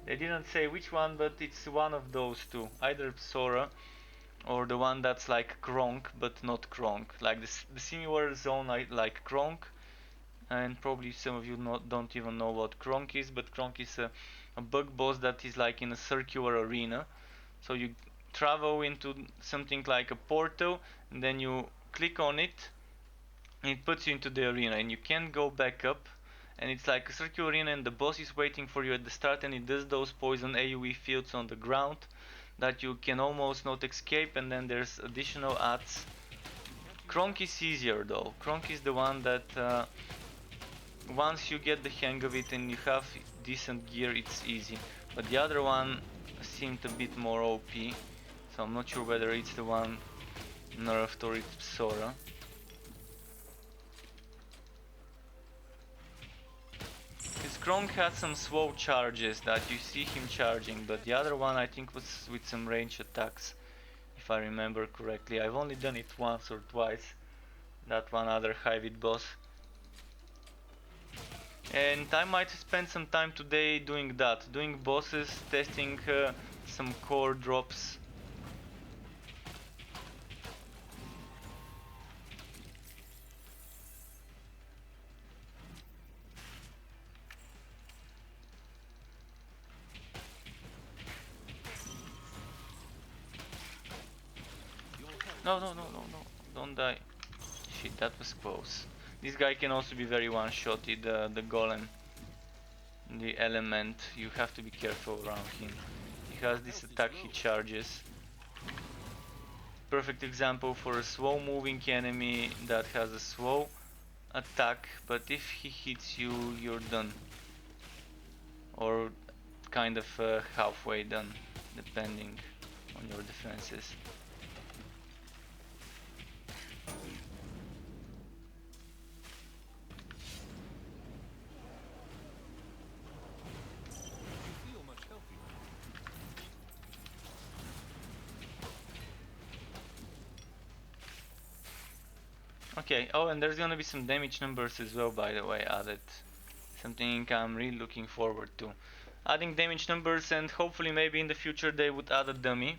They didn't say which one, but it's one of those two, either Psora or the one that's like Kronk but not Kronk, like the similar zone like Kronk. And probably some of you don't even know what Kronk is, but Kronk is a bug boss that is like in a circular arena. So you travel into something like a portal, and then you click on it, and it puts you into the arena, and you can't go back up. And it's like a circular arena, and the boss is waiting for you at the start, and it does those poison AoE fields on the ground that you can almost not escape, and then there's additional ads. Kronk is easier though. Kronk is the one that once you get the hang of it and you have decent gear, it's easy. But the other one seemed a bit more OP, so I'm not sure whether it's the one nerfed or it's Psora. His Kronk had some slow charges that you see him charging, but the other one I think was with some range attacks, if I remember correctly. I've only done it once or twice, that one other Hybrid boss. And I might spend some time today doing that, doing bosses, testing some core drops. No, no, no, no, no, don't die. Shit, that was close. This guy can also be very one-shotted, the golem. The element, you have to be careful around him. He has this attack he charges. Perfect example for a slow moving enemy that has a slow attack, but if he hits you, you're done. Or kind of halfway done, depending on your defenses. Okay, oh, and there's gonna be some damage numbers as well, by the way, added. Something I'm really looking forward to. Adding damage numbers, and hopefully maybe in the future they would add a dummy.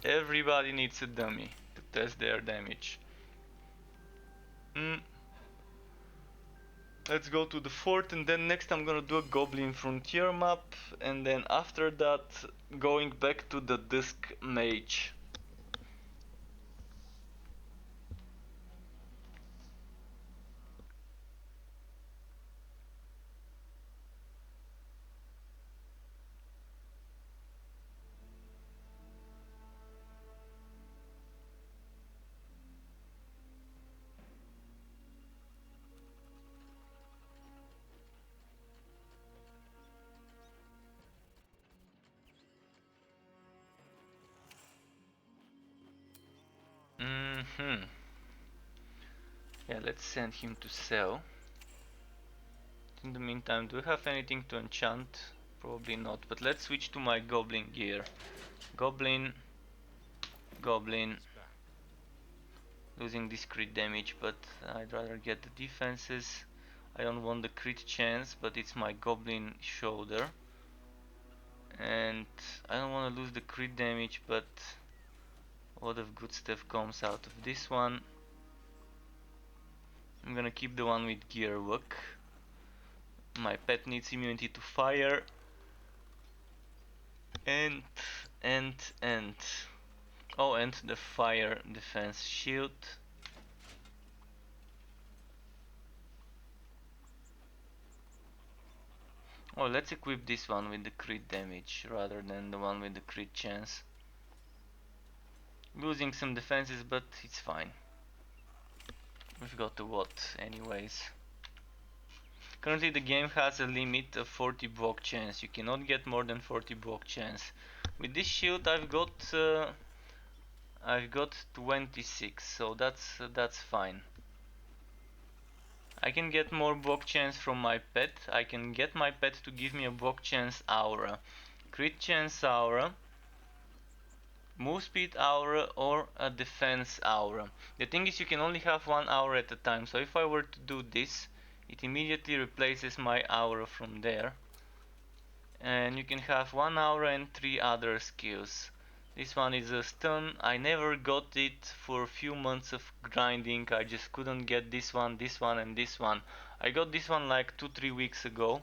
Everybody needs a dummy to test their damage. Let's go to the fort, and then next I'm gonna do a Goblin Frontier map, and then after that going back to the Disc Mage. Yeah, let's send him to sell. In the meantime, do we have anything to enchant? Probably not, but let's switch to my Goblin gear. Goblin, Goblin, losing this crit damage, but I'd rather get the defenses. I don't want the crit chance, but it's my Goblin shoulder. And I don't want to lose the crit damage, but a lot of good stuff comes out of this one. I'm gonna keep the one with gear work. My pet needs immunity to fire. And oh, and the fire defense shield. Oh, let's equip this one with the crit damage rather than the one with the crit chance. Losing some defenses, but it's fine. We've got the what anyways. Currently the game has a limit of 40 block chance. You cannot get more than 40 block chance. With this shield I've got 26, so that's fine. I can get more block chance from my pet. I can get my pet to give me a block chance aura, crit chance aura, move speed aura, or a defense aura. The thing is, you can only have one aura at a time, so if I were to do this, it immediately replaces my aura from there. And you can have one aura and 3 other skills. This one is a stun. I never got it for a few months of grinding. I just couldn't get this one, and this one. I got this one like 2-3 weeks ago,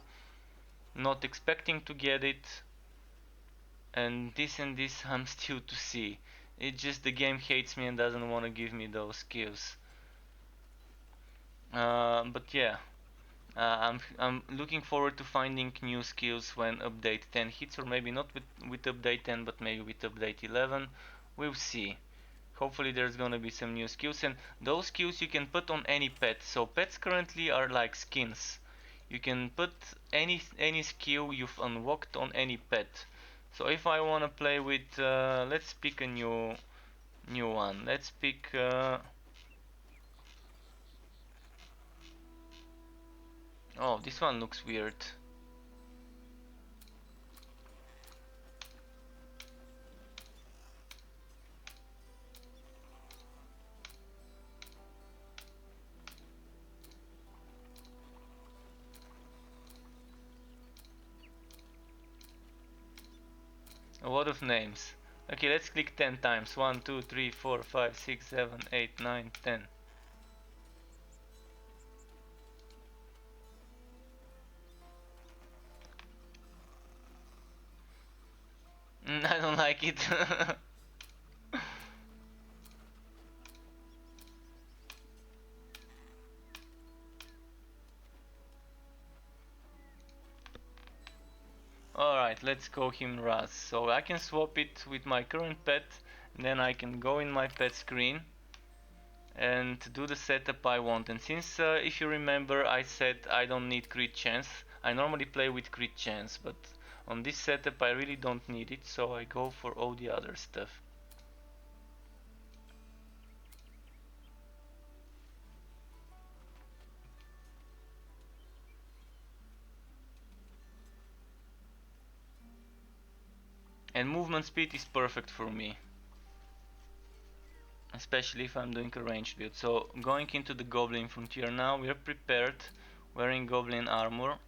not expecting to get it. And this I'm still to see. It just the game hates me and doesn't want to give me those skills. But yeah. I'm looking forward to finding new skills when update 10 hits, or maybe not with update 10, but maybe with update 11. We'll see. Hopefully there's gonna be some new skills, and those skills you can put on any pet. So pets currently are like skins. You can put any skill you've unlocked on any pet. So if I wanna play with, let's pick a new one. Let's pick. Oh, this one looks weird. A lot of names. Okay, let's click 10 times. 1, 2, 3, 4, 5, 6, 7, 8, 9, 10. I don't like it. Alright, let's call him Raz. So I can swap it with my current pet, and then I can go in my pet screen and do the setup I want. And since, if you remember, I said I don't need crit chance, I normally play with crit chance, but on this setup I really don't need it, so I go for all the other stuff. And movement speed is perfect for me. especially if I'm doing a ranged build. So going into the Goblin Frontier now, we're prepared, wearing Goblin armor.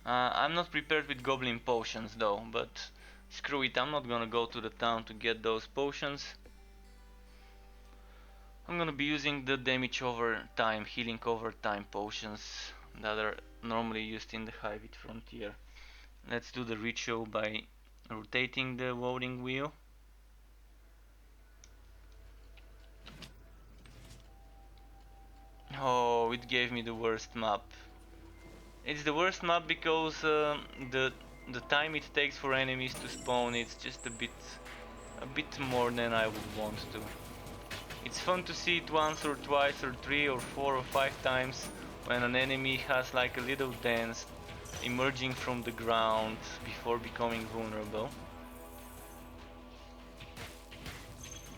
I'm not prepared with Goblin potions though, but screw it, I'm not gonna go to the town to get those potions. I'm gonna be using the damage over time, healing over time potions that are normally used in the Hybrid Frontier. Let's do the ritual by rotating the voting wheel. Oh, it gave me the worst map. It's the worst map because the time it takes for enemies to spawn, it's just a bit more than I would want to. It's fun to see it once or twice or 3 or 4 or 5 times when an enemy has like a little dance emerging from the ground before becoming vulnerable.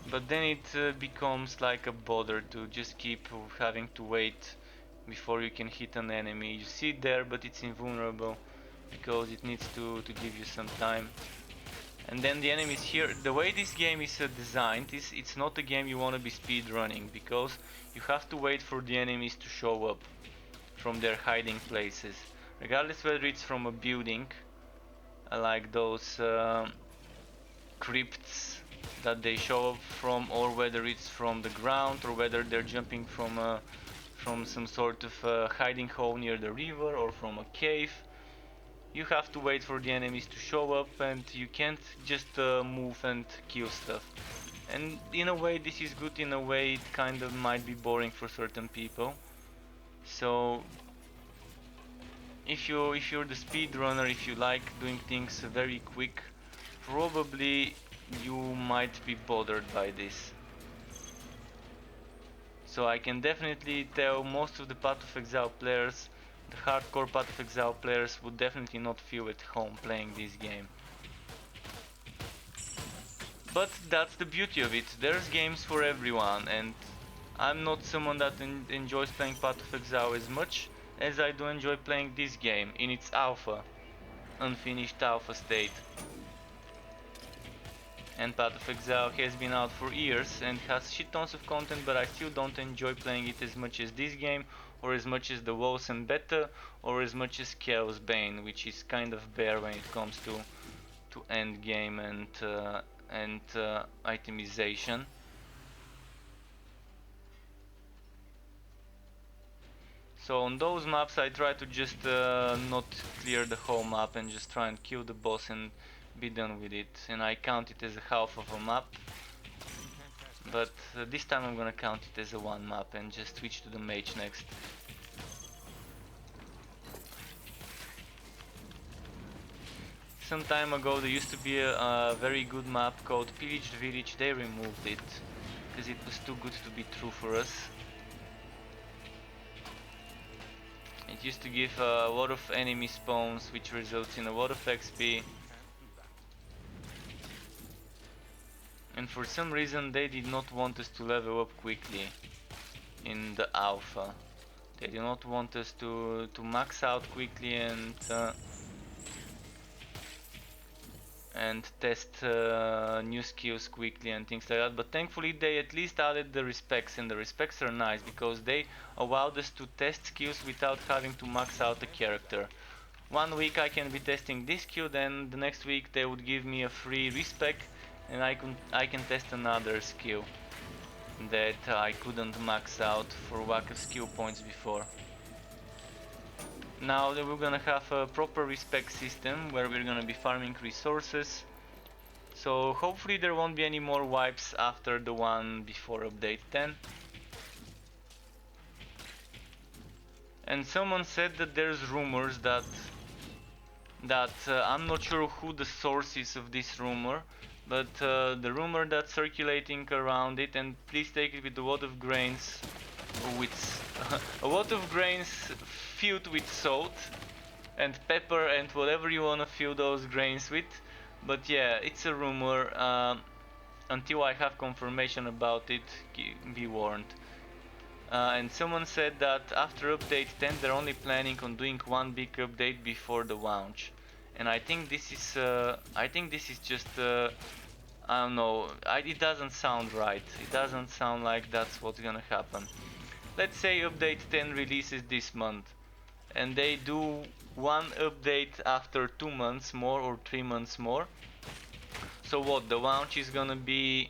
But then it becomes like a bother to just keep having to wait before you can hit an enemy. You see it there, but it's invulnerable because it needs to give you some time. And then the enemies here, the way this game is designed is it's not a game you want to be speed running, because you have to wait for the enemies to show up from their hiding places, regardless whether it's from a building like those crypts that they show up from, or whether it's from the ground, or whether they're jumping from some sort of hiding hole near the river or from a cave. You have to wait for the enemies to show up, and you can't just move and kill stuff. And in a way this is good, in a way it kind of might be boring for certain people. So if you're the speedrunner, if you like doing things very quick, probably you might be bothered by this. So I can definitely tell most of the Path of Exile players, the hardcore Path of Exile players, would definitely not feel at home playing this game. But that's the beauty of it, there's games for everyone, and I'm not someone that enjoys playing Path of Exile as much as I do enjoy playing this game in its alpha, unfinished alpha state. And Path of Exile has been out for years and has shit tons of content, but I still don't enjoy playing it as much as this game, or as much as the Wolsen Beta, or as much as Chaos Bane, which is kind of bare when it comes to end game and itemization. So on those maps I try to just not clear the whole map and just try and kill the boss and be done with it, and I count it as a half of a map. But this time I'm gonna count it as a one map and just switch to the mage next. Some time ago there used to be a very good map called Pillaged Village. They removed it because it was too good to be true for us. It used to give a lot of enemy spawns, which results in a lot of XP. And for some reason they did not want us to level up quickly in the alpha. They did not want us to max out quickly and test new skills quickly and things like that. But thankfully they at least added the respecs, and the respecs are nice because they allowed us to test skills without having to max out the character. 1 week I can be testing this skill, then the next week they would give me a free respec, and I can test another skill that I couldn't max out for lack of skill points before. Now that we're gonna have a proper respec system where we're gonna be farming resources, so hopefully there won't be any more wipes after the one before update 10. And someone said that there's rumors that I'm not sure who the source is of this rumor, but the rumor that's circulating around it, and please take it with a lot of grains, with a lot of grains filled with salt and pepper and whatever you wanna fill those grains with. But yeah, it's a rumor. Until I have confirmation about it, be warned. And someone said that after update 10 they're only planning on doing one big update before the launch, and I think this is just I don't know, it doesn't sound right. It doesn't sound like that's what's gonna happen. Let's say update 10 releases this month, and they do one update after 2 months more or 3 months more. So what, the launch is gonna be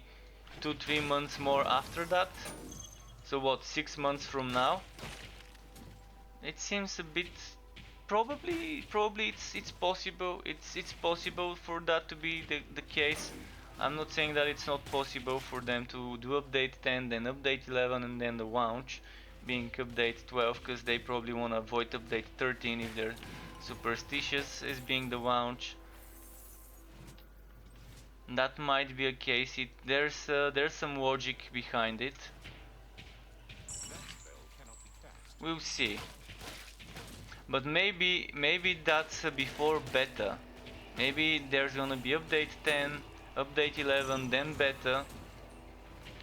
2-3 months more after that? So what, 6 months from now? It seems a bit... Probably it's possible. It's possible for that to be the case. I'm not saying that it's not possible for them to do update 10, then update 11, and then the launch being update 12, because they probably want to avoid update 13 if they're superstitious as being the launch. That might be a case. There's some logic behind it. We'll see. But maybe that's before beta. Maybe there's gonna be update 10, update 11, then beta,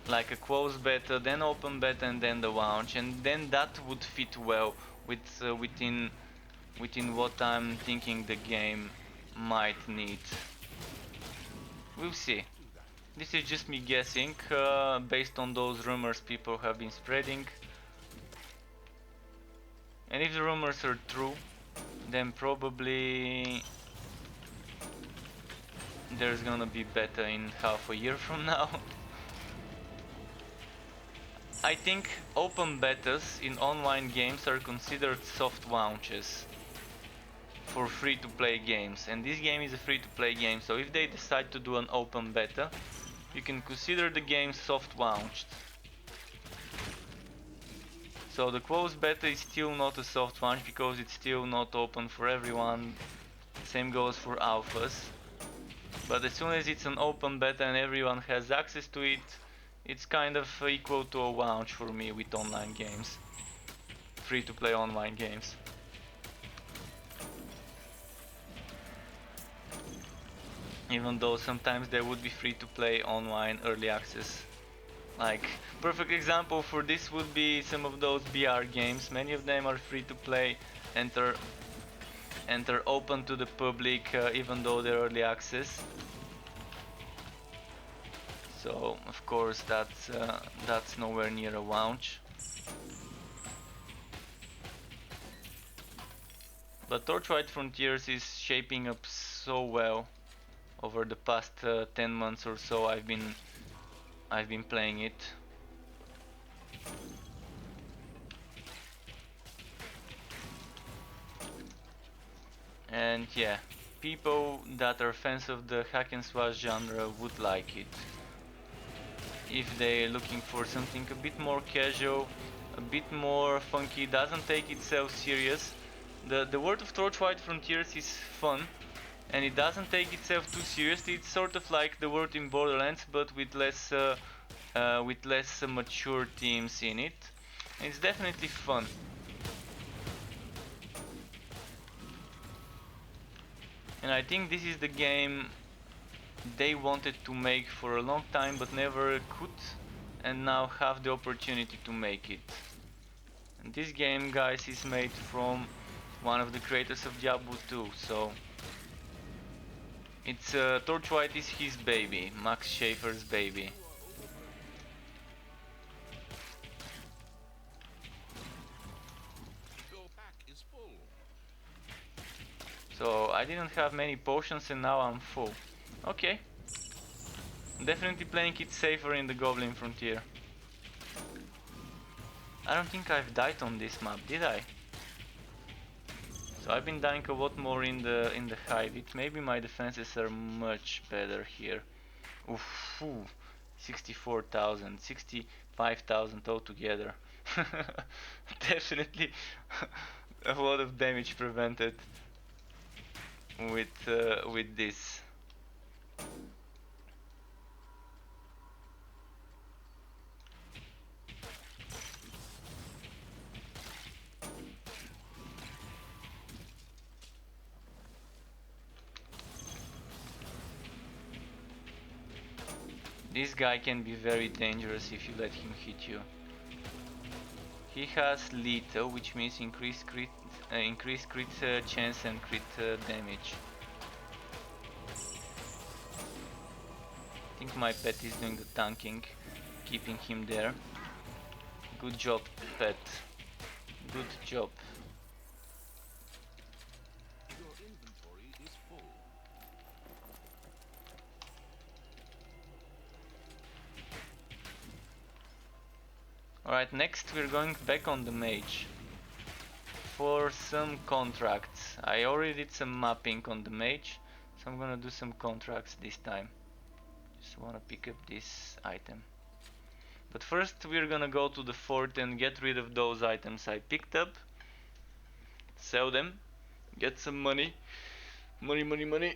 like a closed beta, then open beta, and then the launch, and then that would fit well with within what I'm thinking the game might need. We'll see. This is just me guessing, based on those rumors people have been spreading. And if the rumors are true, then probably there's gonna be beta in half a year from now. I think open betas in online games are considered soft launches for free-to-play games, and this game is a free-to-play game, so if they decide to do an open beta, you can consider the game soft launched. So the closed beta is still not a soft launch because it's still not open for everyone. Same goes for alphas. But as soon as it's an open beta and everyone has access to it, it's kind of equal to a launch for me with online games. Free to play online games. Even though sometimes there would be free to play online early access. Like, perfect example for this would be some of those BR games. Many of them are free to play and they're open to the public, even though they're early access. So of course that's nowhere near a launch. But Torchlight Frontiers is shaping up so well over the past 10 months or so I've been playing it. And yeah, people that are fans of the hack and slash genre would like it. If they're looking for something a bit more casual, a bit more funky, doesn't take itself serious. The world of Torchlight Frontiers is fun, and it doesn't take itself too seriously. It's sort of like the world in Borderlands, but with less mature themes in it. And it's definitely fun. And I think this is the game they wanted to make for a long time but never could, and now have the opportunity to make it. And this game, guys, is made from one of the creators of Diablo 2, so it's Torchlight is his baby, Max Schaefer's baby. So I didn't have many potions and now I'm full. Okay. Definitely playing it safer in the Goblin Frontier. I don't think I've died on this map, did I? So I've been dying a lot more in the Hive. Maybe my defenses are much better here. Oof, 64,000, 65,000 altogether. Definitely a lot of damage prevented with this. This guy can be very dangerous if you let him hit you. He has lethal, which means increased crit chance and crit damage. I think my pet is doing the tanking, keeping him there. Good job, pet. Good job. Your inventory is full. Alright, next we're going back on the mage for some contracts. I already did some mapping on the mage, so I'm gonna do some contracts this time. Just wanna pick up this item. But first we're gonna go to the fort and get rid of those items I picked up. Sell them, get some money. Money, money, money.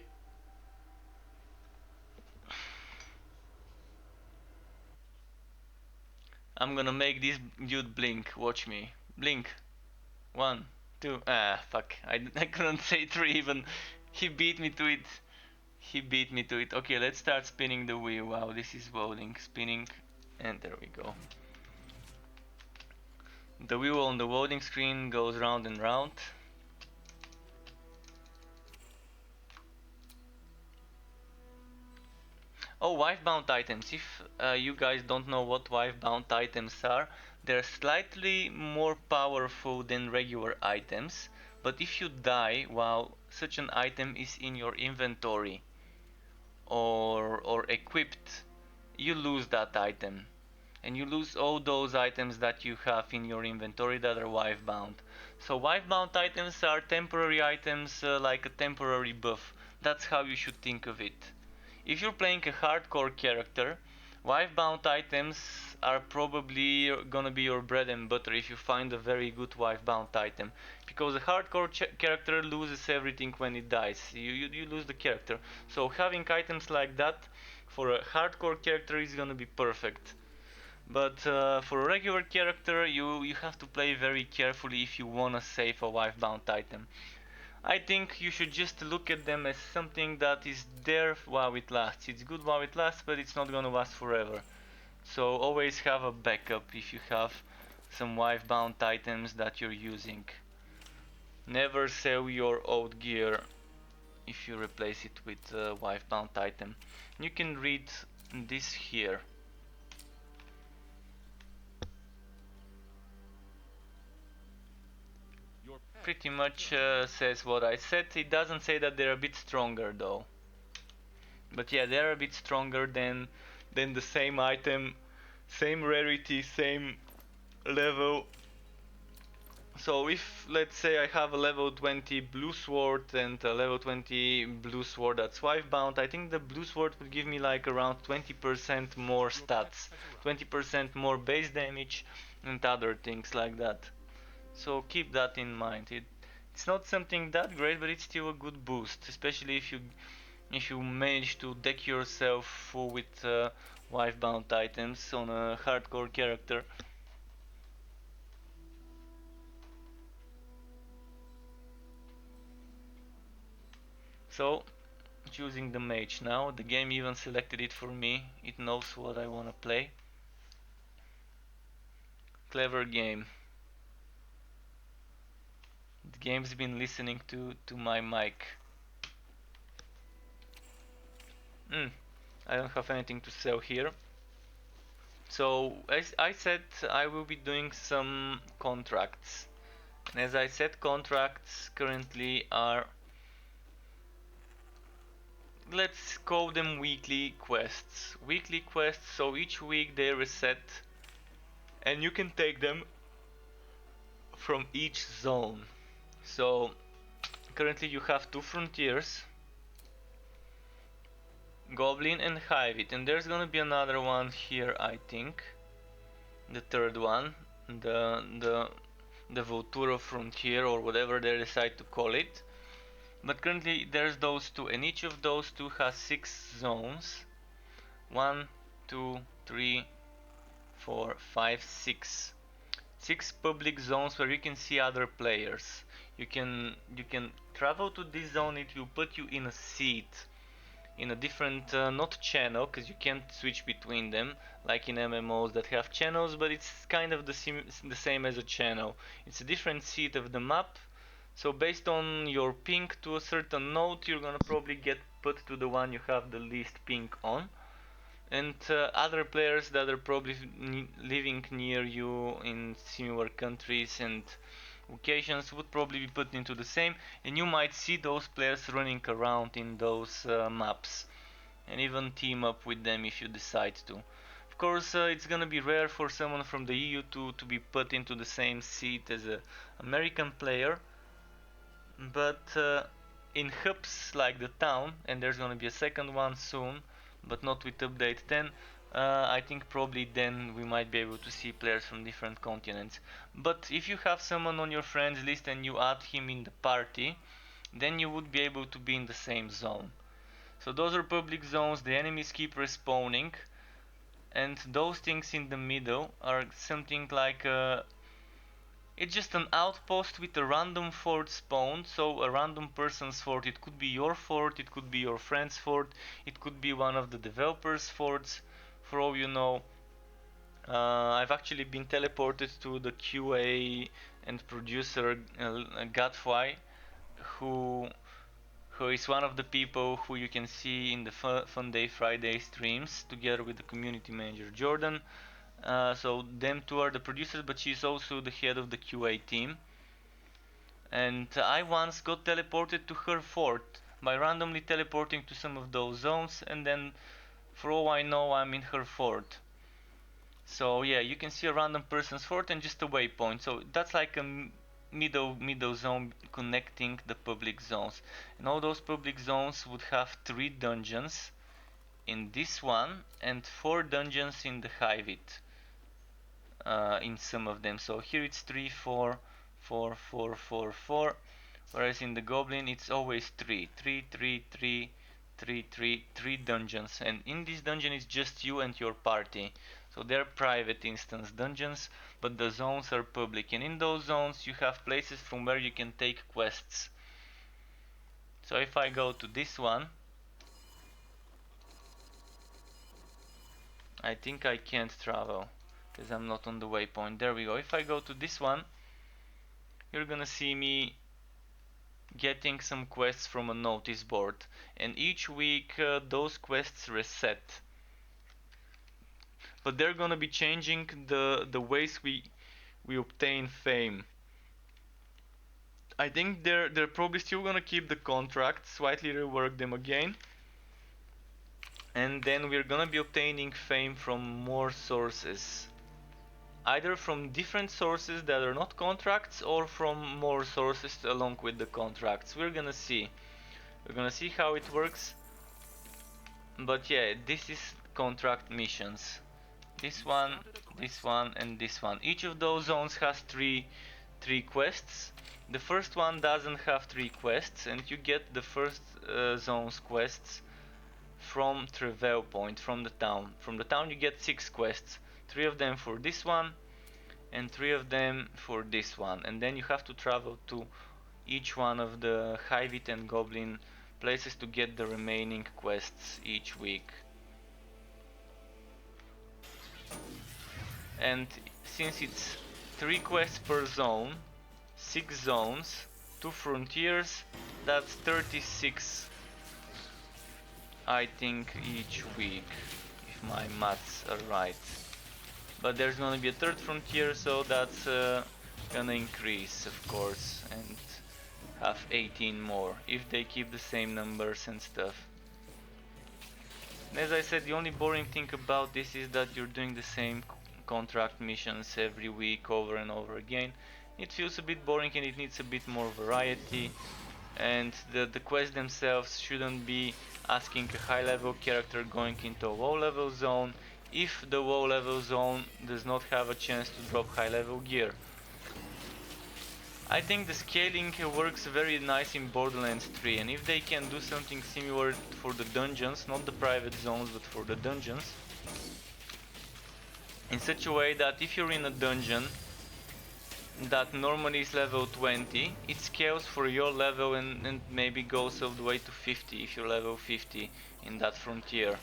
I'm gonna make this dude blink, watch me. Blink. 1, 2, fuck. I couldn't say 3 even. He beat me to it. He beat me to it. Okay, let's start spinning the wheel. Wow, this is loading. Spinning, and there we go. The wheel on the loading screen goes round and round. Oh, wife-bound items. If you guys don't know what wife-bound items are, they're slightly more powerful than regular items. But if you die while such an item is in your inventory or equipped, you lose that item. And you lose all those items that you have in your inventory that are wife-bound. So wife-bound items are temporary items, like a temporary buff. That's how you should think of it. If you're playing a hardcore character, wife-bound items are probably gonna be your bread and butter if you find a very good wife-bound item. Because a hardcore character loses everything when it dies. You lose the character. So having items like that for a hardcore character is gonna be perfect. But for a regular character, you have to play very carefully if you wanna save a wife-bound item. I think you should just look at them as something that is there while it lasts. It's good while it lasts, but it's not gonna last forever. So always have a backup if you have some wife-bound items that you're using. Never sell your old gear if you replace it with a wife-bound item. You can read this here. Pretty much says what I said. It doesn't say that they're a bit stronger though. But yeah, they're a bit stronger than the same item, same rarity, same level. So if let's say I have a level 20 blue sword and a level 20 blue sword that's wife bound, I think the blue sword would give me like around 20% more stats, 20% more base damage and other things like that. So keep that in mind. It's not something that great, but it's still a good boost, especially if you manage to deck yourself full with wife-bound items on a hardcore character. So choosing the mage now. The game even selected it for me. It knows what I wanna play. Clever game. The game's been listening to my mic. I don't have anything to sell here. So as I said, I will be doing some contracts. And as I said, contracts currently are, let's call them weekly quests. Weekly quests, so each week they reset and you can take them from each zone. So currently you have 2 frontiers, Goblin and Hivit, and there's gonna be another one here, I think. The third one, the Vulturo frontier or whatever they decide to call it. But currently there's those 2, and each of those 2 has 6 zones. 1, 2, 3, 4, 5, 6. 6 public zones where you can see other players. You can travel to this zone. It will put you in a seat in a different not channel, because you can't switch between them like in MMOs that have channels, but it's kind of the same as a channel. It's a different seat of the map. So based on your ping to a certain node, you're gonna probably get put to the one you have the least ping on. and other players that are probably living near you in similar countries and occasions would probably be put into the same, and you might see those players running around in those maps and even team up with them if you decide to. Of course, it's gonna be rare for someone from the EU to be put into the same seat as an American player, but in hubs like the town, and there's gonna be a second one soon, but not with update 10, I think probably then we might be able to see players from different continents. But if you have someone on your friends list and you add him in the party, then you would be able to be in the same zone. So those are public zones, the enemies keep respawning, and those things in the middle are something like it's just an outpost with a random fort spawned, so a random person's fort. It could be your fort, it could be your friend's fort, it could be one of the developers' forts, for all you know. I've actually been teleported to the QA and producer Godfly, who is one of the people who you can see in the Fun Day Friday streams together with the community manager Jordan. So them two are the producers, but she's also the head of the QA team. And I once got teleported to her fort by randomly teleporting to some of those zones, and then for all I know I'm in her fort. So yeah, you can see a random person's fort and just a waypoint. So that's like a middle zone connecting the public zones. And all those public zones would have 3 dungeons in this one and 4 dungeons in the Hivit. In some of them. So here it's 3, 4, 4, 4, 4, 4. Whereas in the Goblin it's always 3, 3, 3, 3, 3, 3, 3 dungeons. And in this dungeon it's just you and your party. So they're private instance dungeons, but the zones are public. And in those zones you have places from where you can take quests. So if I go to this one, I think I can't travel because I'm not on the waypoint. There we go. If I go to this one, you're gonna see me getting some quests from a notice board, and each week those quests reset, but they're gonna be changing the ways we obtain fame. I think they're probably still gonna keep the contracts, slightly rework them again, and then we're gonna be obtaining fame from more sources, either from different sources that are not contracts or from more sources along with the contracts. We're gonna see how it works. But yeah, this is contract missions. This one, and this one. Each of those zones has three quests. The first one doesn't have 3 quests, and you get the first zone's quests from Travel Point, from the town. From the town you get 6 quests. 3 of them for this one, and 3 of them for this one. And then you have to travel to each one of the Hivit and Goblin places to get the remaining quests each week. And since it's 3 quests per zone, 6 zones, 2 frontiers, that's 36 I think each week, if my maths are right. But there's gonna be a 3rd frontier, so that's gonna increase, of course, and have 18 more if they keep the same numbers and stuff. And as I said, the only boring thing about this is that you're doing the same contract missions every week over and over again. It feels a bit boring and it needs a bit more variety, and the quests themselves shouldn't be asking a high level character going into a low level zone if the low level zone does not have a chance to drop high level gear. I think the scaling works very nice in Borderlands 3, and if they can do something similar for the dungeons, not the private zones but for the dungeons, in such a way that if you're in a dungeon that normally is level 20, it scales for your level and maybe goes all the way to 50 if you're level 50 in that frontier.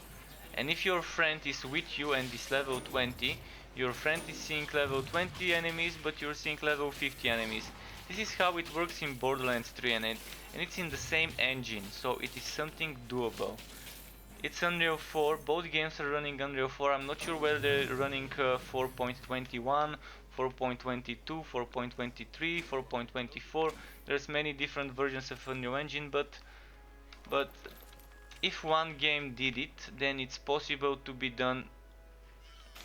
And if your friend is with you and is level 20, your friend is seeing level 20 enemies but you're seeing level 50 enemies. This is how it works in Borderlands 3, and it's in the same engine, so it is something doable. It's Unreal 4, both games are running Unreal 4. I'm not sure whether they're running 4.21, 4.22, 4.23, 4.24. There's many different versions of Unreal Engine, but if one game did it, then it's possible to be done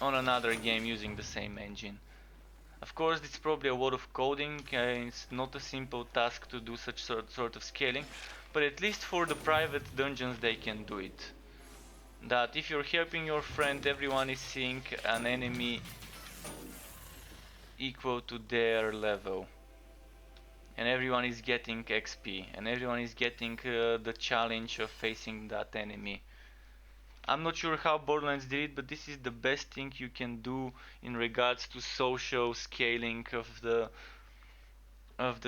on another game using the same engine. Of course, it's probably a lot of coding, it's not a simple task to do such sort of scaling, but at least for the private dungeons they can do it. That if you're helping your friend, everyone is seeing an enemy equal to their level. And everyone is getting XP, and everyone is getting the challenge of facing that enemy. I'm not sure how Borderlands did it, but this is the best thing you can do in regards to social scaling of the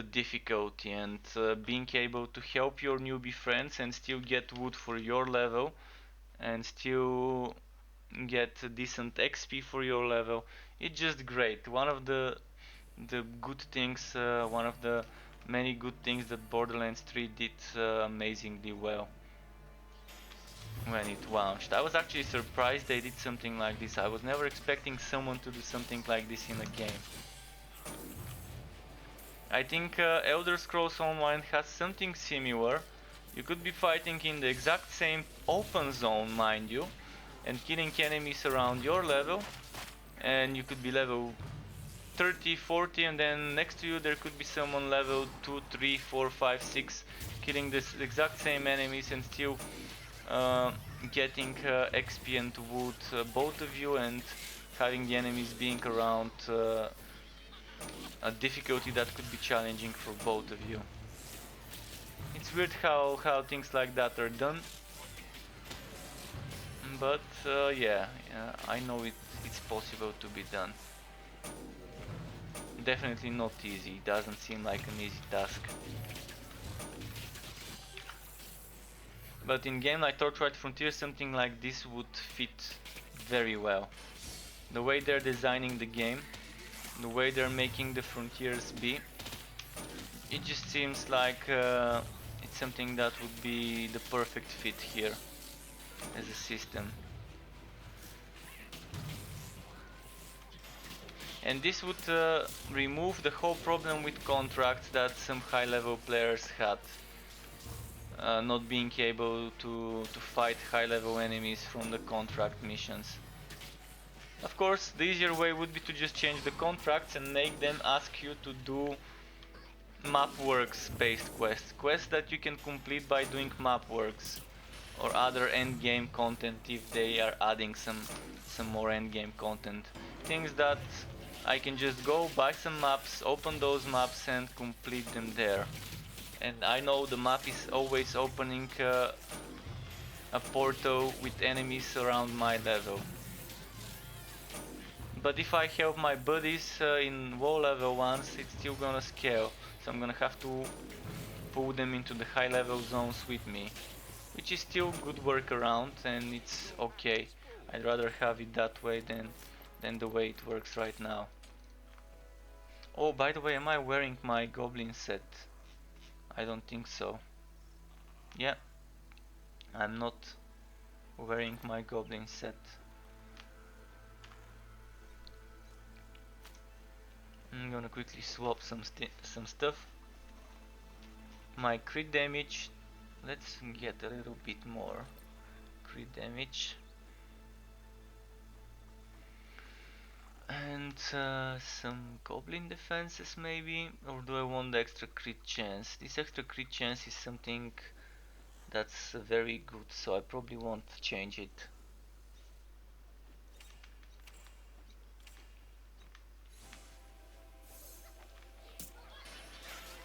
difficulty, and being able to help your newbie friends and still get wood for your level and still get decent XP for your level. It's just great. One of the good things, one of the many good things that Borderlands 3 did amazingly well when it launched. I was actually surprised they did something like this. I was never expecting someone to do something like this in a game. I think Elder Scrolls Online has something similar. You could be fighting in the exact same open zone, mind you, and killing enemies around your level, and you could be level 30, 40, and then next to you there could be someone level 2, 3, 4, 5, 6 killing this exact same enemies and still getting XP and wood, both of you, and having the enemies being around a difficulty that could be challenging for both of you. It's weird how things like that are done, but yeah, I know it's possible to be done. Definitely not easy, doesn't seem like an easy task. But in game like Torchlight Frontiers, something like this would fit very well. The way they're designing the game, the way they're making the frontiers be, it just seems like it's something that would be the perfect fit here as a system. And this would remove the whole problem with contracts that some high level players had. Not being able to fight high level enemies from the contract missions. Of course, the easier way would be to just change the contracts and make them ask you to do map works based quests that you can complete by doing map works or other end game content if they are adding some more end game content. Things that I can just go buy some maps, open those maps and complete them there. And I know the map is always opening a portal with enemies around my level. But if I help my buddies in low level ones, it's still gonna scale. So I'm gonna have to pull them into the high level zones with me. Which is still good workaround and it's okay. I'd rather have it that way than the way it works right now. Oh, by the way, am I wearing my goblin set? I don't think so. Yeah, I'm not wearing my goblin set. I'm gonna quickly swap some stuff. My crit damage, let's get a little bit more crit damage. And some goblin defenses maybe, or do I want the extra crit chance? This extra crit chance is something that's very good, so I probably won't change it.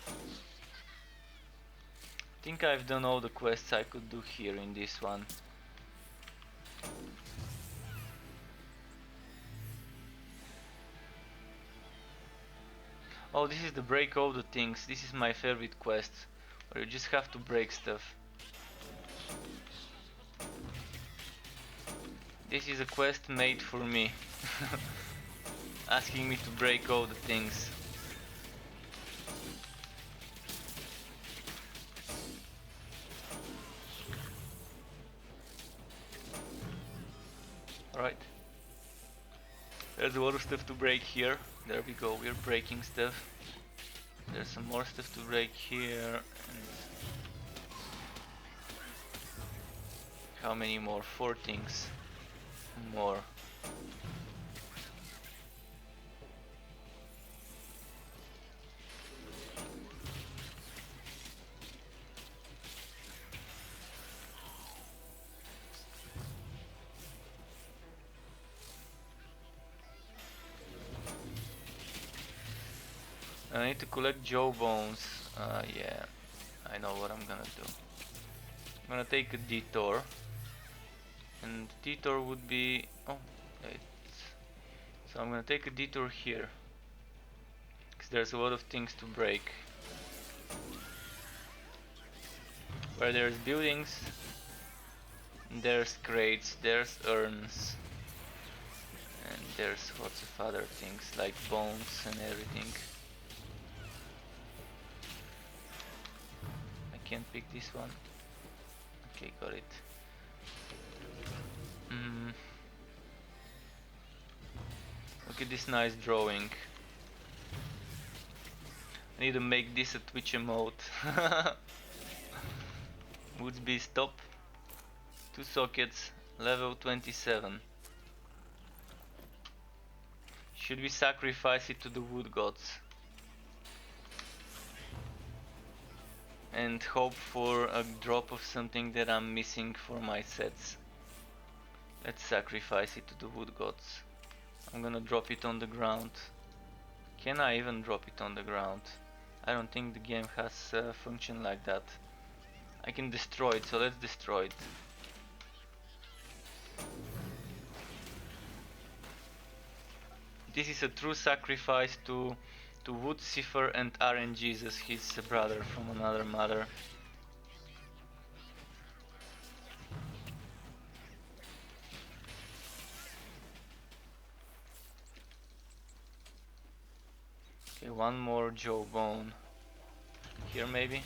I think I've done all the quests I could do here in this one. Oh, this is the break all the things. This is my favorite quest, where you just have to break stuff. This is a quest made for me. Asking me to break all the things. Alright. There's a lot of stuff to break here. There we go, we're breaking stuff. There's some more stuff to break here. And how many more? 4 things. More. I need to collect Joe bones. Yeah, I know what I'm gonna do. I'm gonna take a detour. And detour would be... oh, wait. So I'm gonna take a detour here. Because there's a lot of things to break. Where there's buildings, there's crates, there's urns. And there's lots of other things like bones and everything. I can't pick this one. Okay, got it. Look at this nice drawing. I need to make this a Twitch emote. Woods be stop. 2 sockets, level 27. Should we sacrifice it to the wood gods? And hope for a drop of something that I'm missing for my sets. Let's sacrifice it to the wood gods. I'm gonna drop it on the ground. Can I even drop it on the ground? I don't think the game has a function like that. I can destroy it, so let's destroy it. This is a true sacrifice to Wood Cipher and Aren Jesus, his brother from another mother. Okay, one more Joe bone. Here maybe?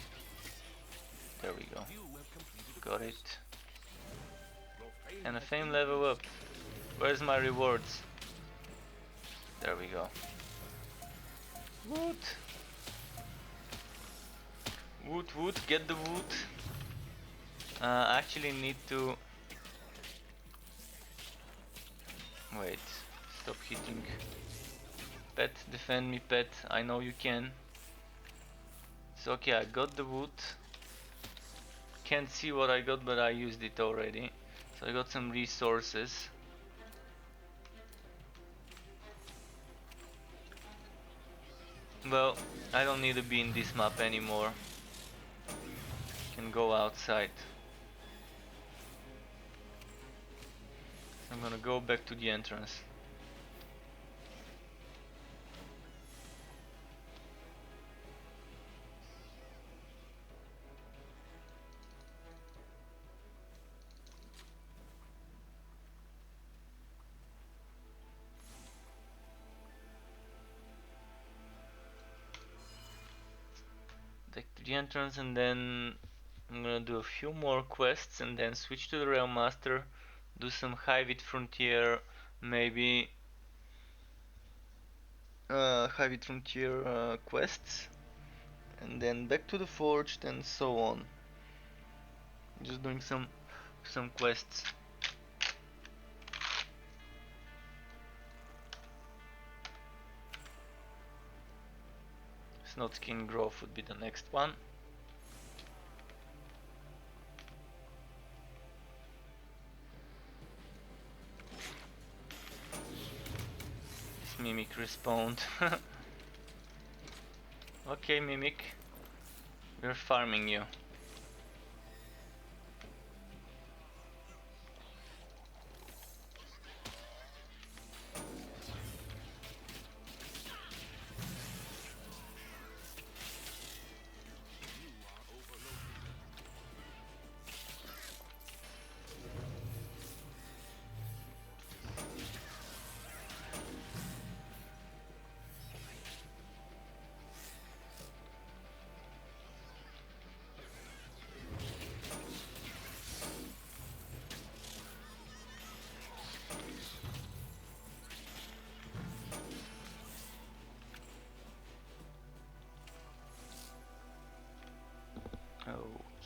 There we go. Got it. And a fame level up. Where's my rewards? There we go. Wood! Wood, get the wood. I actually need to... wait, stop hitting. Pet, defend me pet, I know you can. It's okay, I got the wood. Can't see what I got, but I used it already. So I got some resources. Well, I don't need to be in this map anymore. Can go outside. I'm gonna go back to the entrance. Back to the entrance, and then I'm gonna do a few more quests and then switch to the Realm Master, do some Hybrid Frontier, maybe Hybrid Frontier quests, and then back to the Forged and so on. Just doing some quests. Snotskin Grove would be the next one. This Mimic respawned. Okay, Mimic, we're farming you.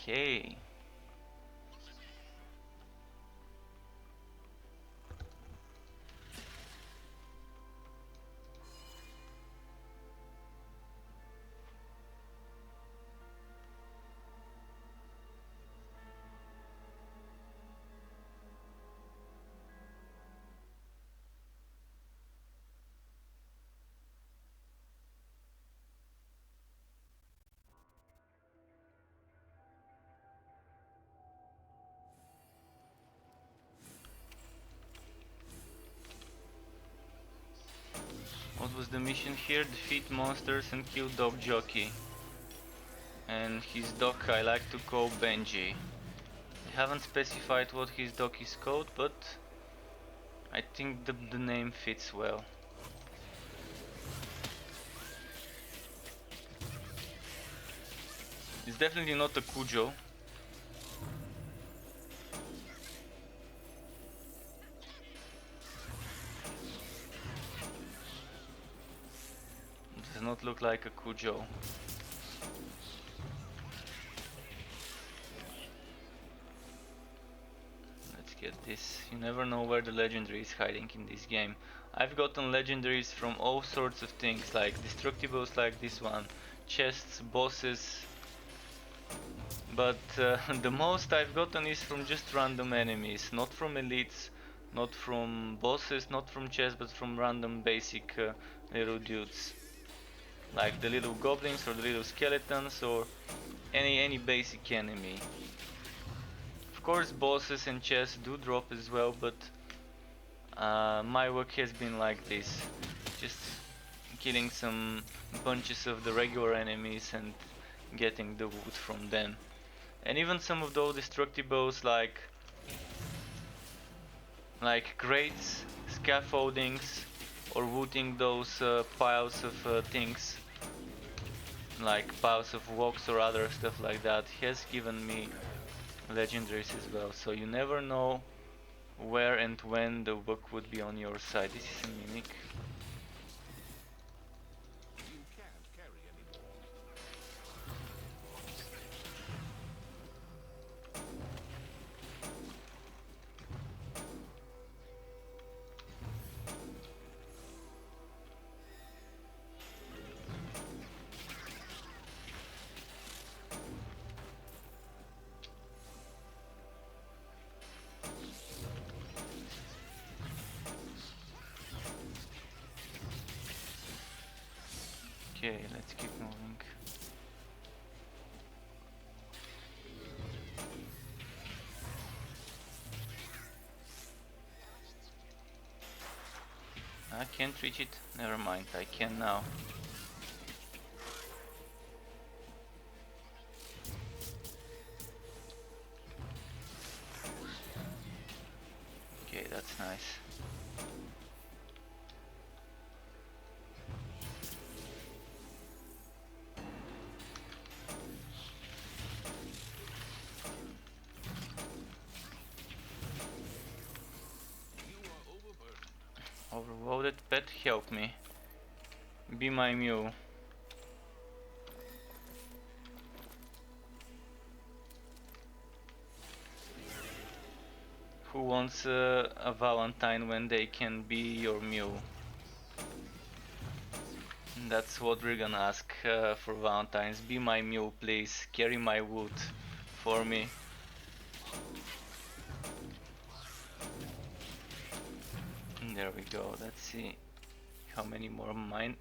Okay. What was the mission here? Defeat monsters and kill dog jockey. And his dog I like to call Benji. They haven't specified what his dog is called, but I think the name fits well. It's definitely not a Cujo. It does not look like a Cujo. Let's get this. You never know where the legendary is hiding in this game. I've gotten legendaries from all sorts of things, like destructibles like this one, chests, bosses, but the most I've gotten is from just random enemies, not from elites, not from bosses, not from chests, but from random basic little dudes, like the little goblins or the little skeletons or any basic enemy. Of course bosses and chests do drop as well, but my work has been like this, just killing some bunches of the regular enemies and getting the loot from them. And even some of those destructibles like crates, scaffoldings, or looting those piles of things, like piles of rocks or other stuff like that, has given me legendaries as well. So you never know where and when the book would be on your side. This is a mimic. You can't carry anymore. Okay, let's keep moving. I can't reach it. Never mind, I can now. Okay, that's nice. You are overburdened. Overloaded pet, help me. Be my mule. Who wants a Valentine when they can be your mule? That's what we're gonna ask for Valentine's. Be my mule, please. Carry my wood for me. There we go. Let's see how many more mine.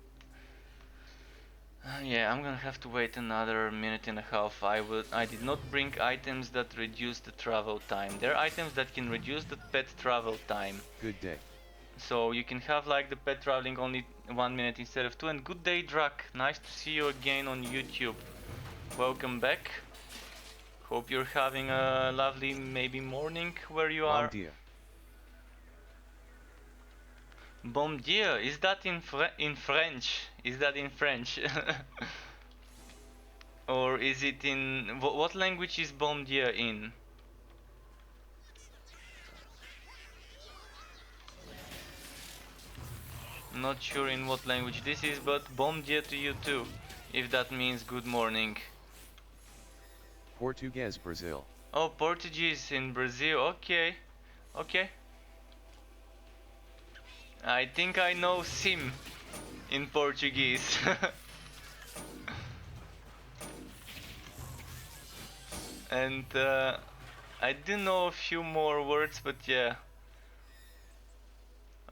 Yeah, I'm gonna have to wait another minute and a half. I did not bring items that reduce the travel time. There are items that can reduce the pet travel time. Good day. So you can have like the pet traveling only 1 minute instead of 2. And good day, Drak. Nice to see you again on YouTube. Welcome back. Hope you're having a lovely maybe morning where you Bom are. dia. Bon Dieu, is that in French? Is that in French? Or is it in what language is Bon Dieu in? Not sure in what language this is, but Bon Dieu to you too, if that means good morning. Portuguese Brazil. Oh, Portuguese in Brazil. Okay, okay. I think I know sim in Portuguese. And I do know a few more words, but yeah.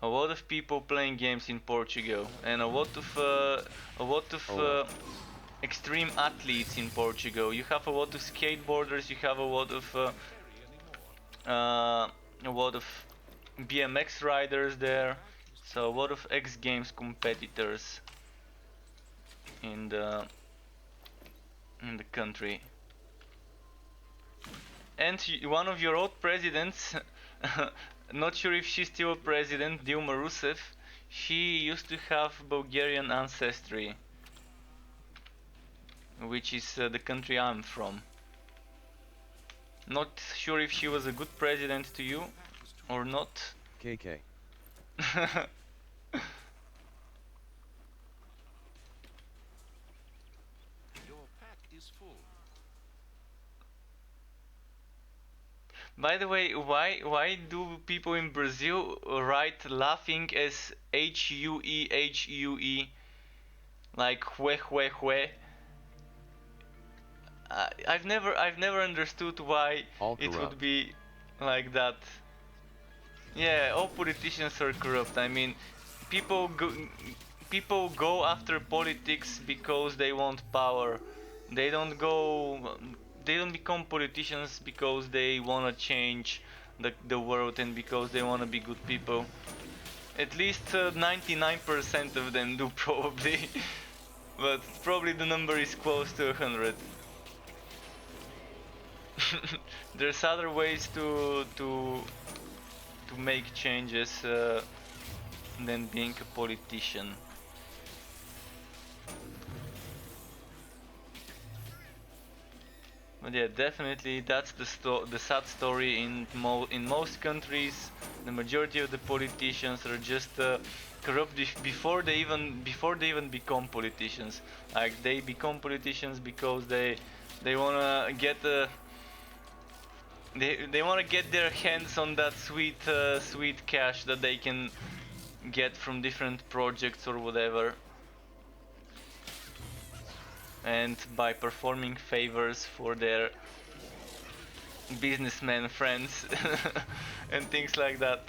A lot of people playing games in Portugal, and a lot of Olá. extreme athletes in Portugal. You have a lot of skateboarders. You have a lot of BMX riders there. So a lot of X Games competitors in the country. And one of your old presidents, not sure if she's still a president, Dilma Rousseff, she used to have Bulgarian ancestry, which is the country I'm from. Not sure if she was a good president to you or not. KK. Your pack is full. By the way, why do people in Brazil write laughing as Hue, like hue? I've never understood why All it would corrupt. be like that. Yeah, all politicians are corrupt. I mean, people go people go after politics because they want power. They don't go they don't become politicians because they want to change the world and because they want to be good people. At least 99% of them do probably. But probably the number is close to 100. There's other ways to make changes than being a politician. But yeah, definitely that's the sad story in most countries. The majority of the politicians are just corrupt before they even become politicians. Like they become politicians because they wanna get they wanna get their hands on that sweet cash that they can get from different projects or whatever. And by performing favors for their businessmen friends and things like that.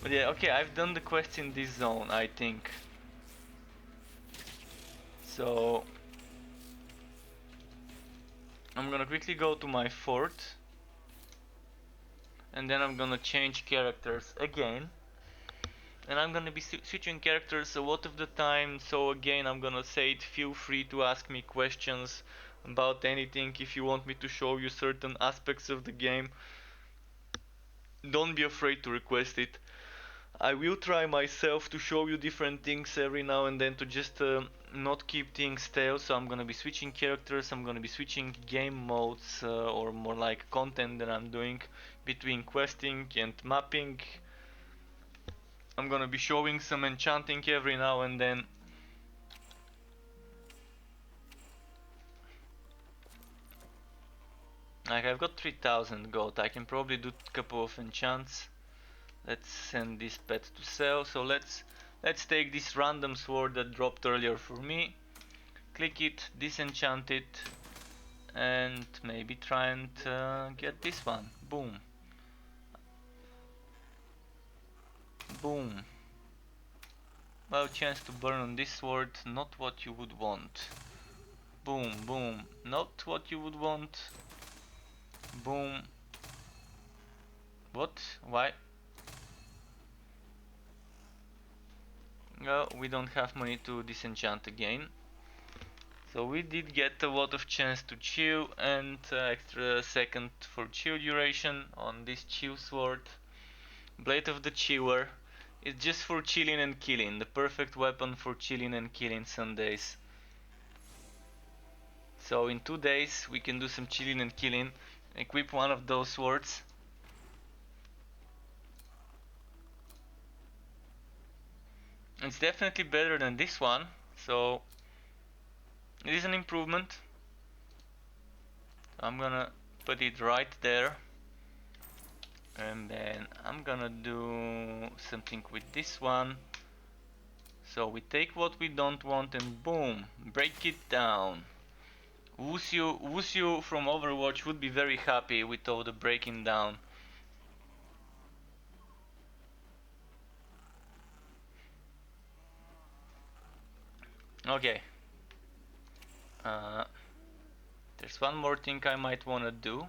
But yeah, okay, I've done the quest in this zone, I think. So I'm gonna quickly go to my fort and then I'm gonna change characters again. And I'm gonna be switching characters a lot of the time, so again I'm gonna say it, feel free to ask me questions about anything. If you want me to show you certain aspects of the game, don't be afraid to request it. I will try myself to show you different things every now and then to just not keep things stale. So I'm gonna be switching characters, I'm gonna be switching game modes or more like content that I'm doing between questing and mapping. I'm gonna be showing some enchanting every now and then. Like I've got 3000 gold, I can probably do a couple of enchants. Let's send this pet to sell. So let's take this random sword that dropped earlier for me. Click it, disenchant it, and maybe try and get this one. Boom. Boom. Well, chance to burn on this sword, not what you would want. Boom, boom, not what you would want. Boom. What? Why? Well, we don't have money to disenchant again. So we did get a lot of chance to chill and extra second for chill duration on this chill sword. Blade of the Chiller. It's just for chilling and killing, the perfect weapon for chilling and killing Sundays. So in 2 days we can do some chilling and killing. Equip one of those swords. It's definitely better than this one, so it is an improvement. I'm gonna put it right there, and then I'm gonna do something with this one. So we take what we don't want and boom, break it down. Wushu from Overwatch would be very happy with all the breaking down. Okay. There's one more thing I might wanna do.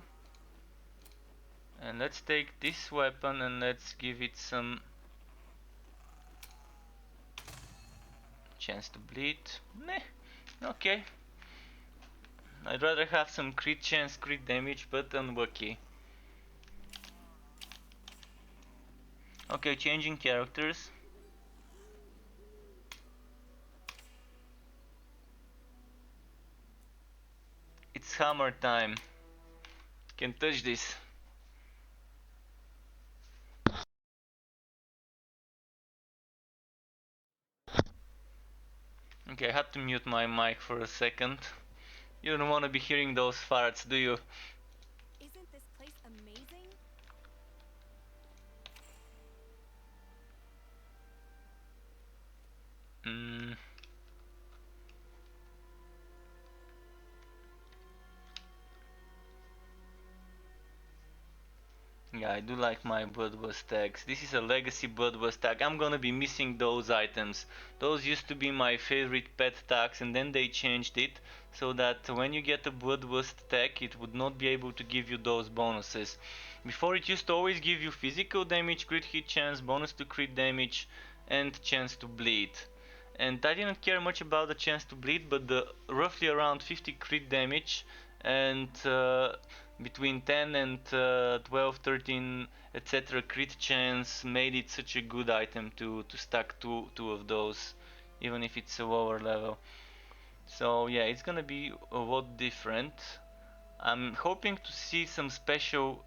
And let's take this weapon and let's give it some chance to bleed. Meh. Okay. I'd rather have some crit chance, crit damage, but unlucky. Okay, changing characters. It's hammer time. Can touch this. Okay, I had to mute my mic for a second. You don't want to be hearing those farts, do you? Isn't this place amazing? Mm. Yeah, I do like my Bloodlust tags. This is a legacy Bloodlust tag. I'm gonna be missing those items. Those used to be my favorite pet tags, and then they changed it so that when you get a Bloodlust tag, it would not be able to give you those bonuses. Before, it used to always give you physical damage, crit hit chance, bonus to crit damage, and chance to bleed. And I didn't care much about the chance to bleed, but the roughly around 50 crit damage and between 10 and 12, 13, etc. crit chance made it such a good item to stack two of those, even if it's a lower level. So yeah, it's gonna be a lot different. I'm hoping to see some special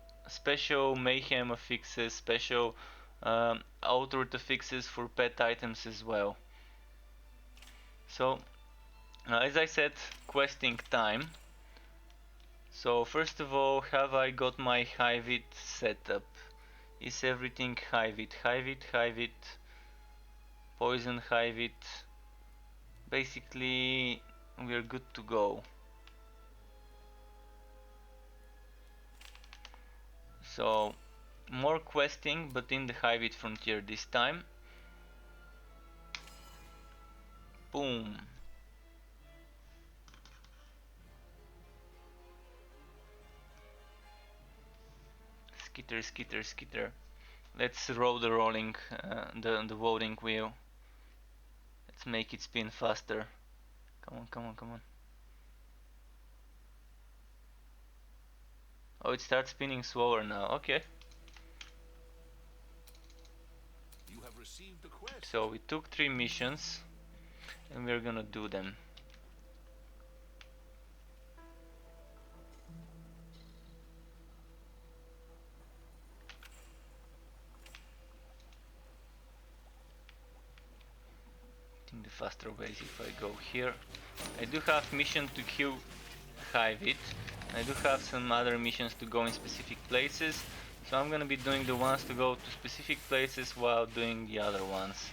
mayhem affixes, special altered affixes for pet items as well. So as I said, questing time. So first of all, have I got my Hivit set up? Is everything Hivit? Hivit, Poison Hivit. Basically, we're good to go. So, more questing, but in the Hivit frontier this time. Boom. Skitter, skitter, skitter. Let's roll the rolling, the voting wheel. Let's make it spin faster. Come on, come on, come on. Oh, it starts spinning slower now. Okay. You have received a quest. So we took 3 missions, and we're gonna do them. I think the faster way is if I go here. I do have mission to kill Hivit. I do have some other missions to go in specific places. So I'm gonna be doing the ones to go to specific places while doing the other ones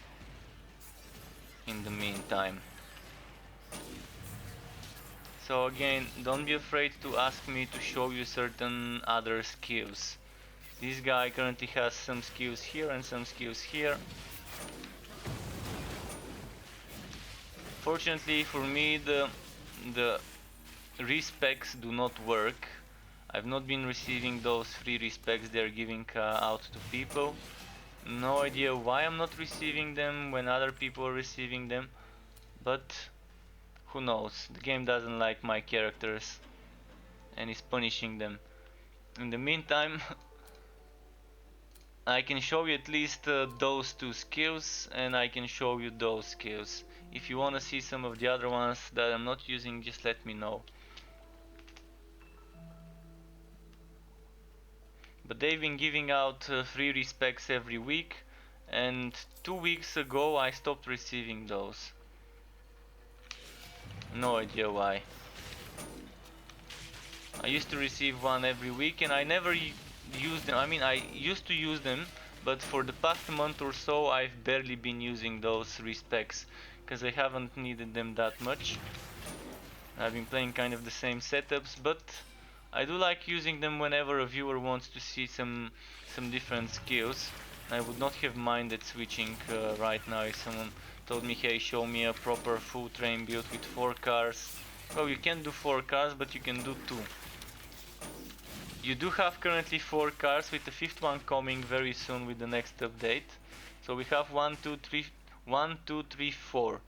in the meantime. So again, don't be afraid to ask me to show you certain other skills. This guy currently has some skills here and some skills here. Fortunately for me, the respecs do not work. I've not been receiving those free respecs they're giving out to people. No idea why I'm not receiving them when other people are receiving them, but who knows. The game doesn't like my characters and is punishing them. In the meantime, I can show you at least those 2 skills, and I can show you those skills. If you wanna see some of the other ones that I'm not using, just let me know. But they've been giving out free respecs every week, and 2 weeks ago I stopped receiving those. No idea why. I used to receive one every week, and I never used them. I mean, I used to use them, but for the past month or so, I've barely been using those respecs because I haven't needed them that much. I've been playing kind of the same setups, but I do like using them whenever a viewer wants to see some different skills. I would not have minded switching right now if someone told me, hey, show me a proper full train build with 4 cars. Well, you can do 4 cars, but you can do 2. You do have currently 4 cars, with the 5th one coming very soon with the next update. So we have 1, 2, 3, 4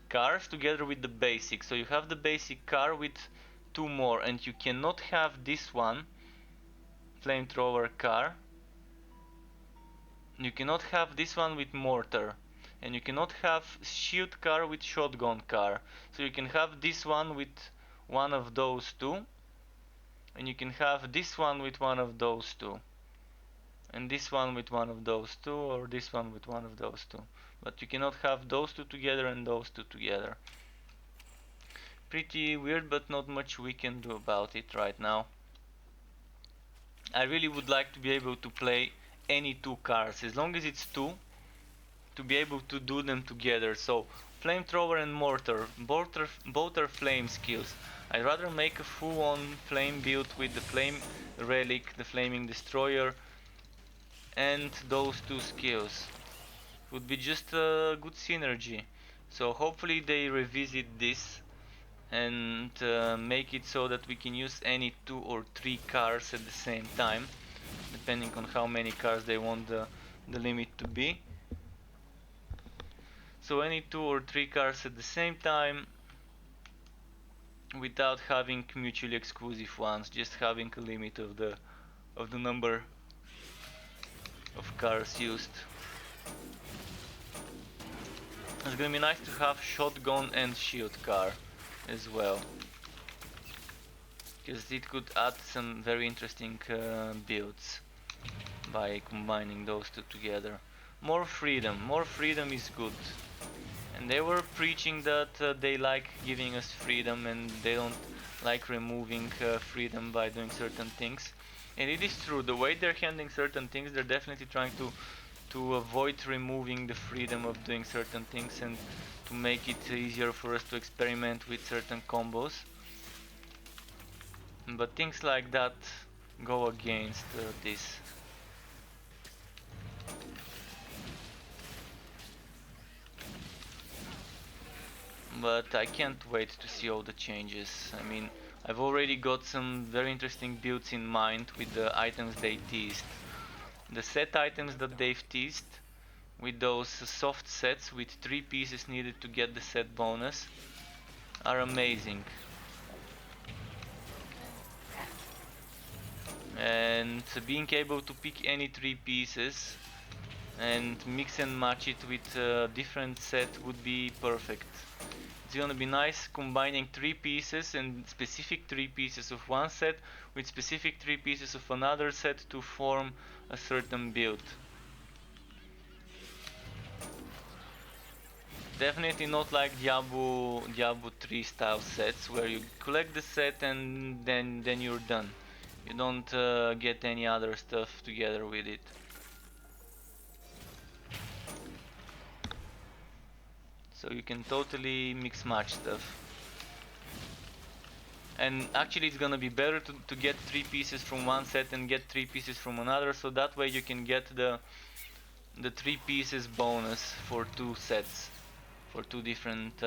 cars together with the basic. So you have the basic car with 2 more, and you cannot have this one, flamethrower car. You cannot have this one with mortar, and you cannot have shield car with shotgun car. So you can have this one with one of those two, and you can have this one with one of those two, and this one with one of those two, or this one with one of those two. But you cannot have those two together and those two together. Pretty weird, but not much we can do about it right now. I really would like to be able to play any 2 cars, as long as it's 2, to be able to do them together. So flamethrower and mortar, both are flame skills. I'd rather make a full-on flame build with the flame relic, the flaming destroyer, and those 2 skills. Would be just a good synergy. So hopefully they revisit this and make it so that we can use any 2 or 3 cars at the same time, depending on how many cars they want the limit to be. So any 2 or 3 cars at the same time, without having mutually exclusive ones, just having a limit of the number of cars used. It's gonna be nice to have shotgun and shield car as well, because it could add some very interesting builds by combining those 2 together. More freedom is good. And they were preaching that they like giving us freedom and they don't like removing freedom by doing certain things. And it is true, the way they're handling certain things, they're definitely trying to avoid removing the freedom of doing certain things and to make it easier for us to experiment with certain combos. But things like that go against this. But I can't wait to see all the changes. I mean, I've already got some very interesting builds in mind with the items they teased. The set items that they've teased, with those soft sets with 3 pieces needed to get the set bonus, are amazing. And being able to pick any 3 pieces and mix and match it with a different set would be perfect. It's gonna be nice combining 3 pieces and specific 3 pieces of one set with specific 3 pieces of another set to form a certain build. Definitely not like Diablo 3 style sets where you collect the set and then you're done. You don't get any other stuff together with it. So you can totally mix match stuff. And actually it's gonna be better to get 3 pieces from one set and get 3 pieces from another, so that way you can get the 3 pieces bonus for 2 sets, for 2 different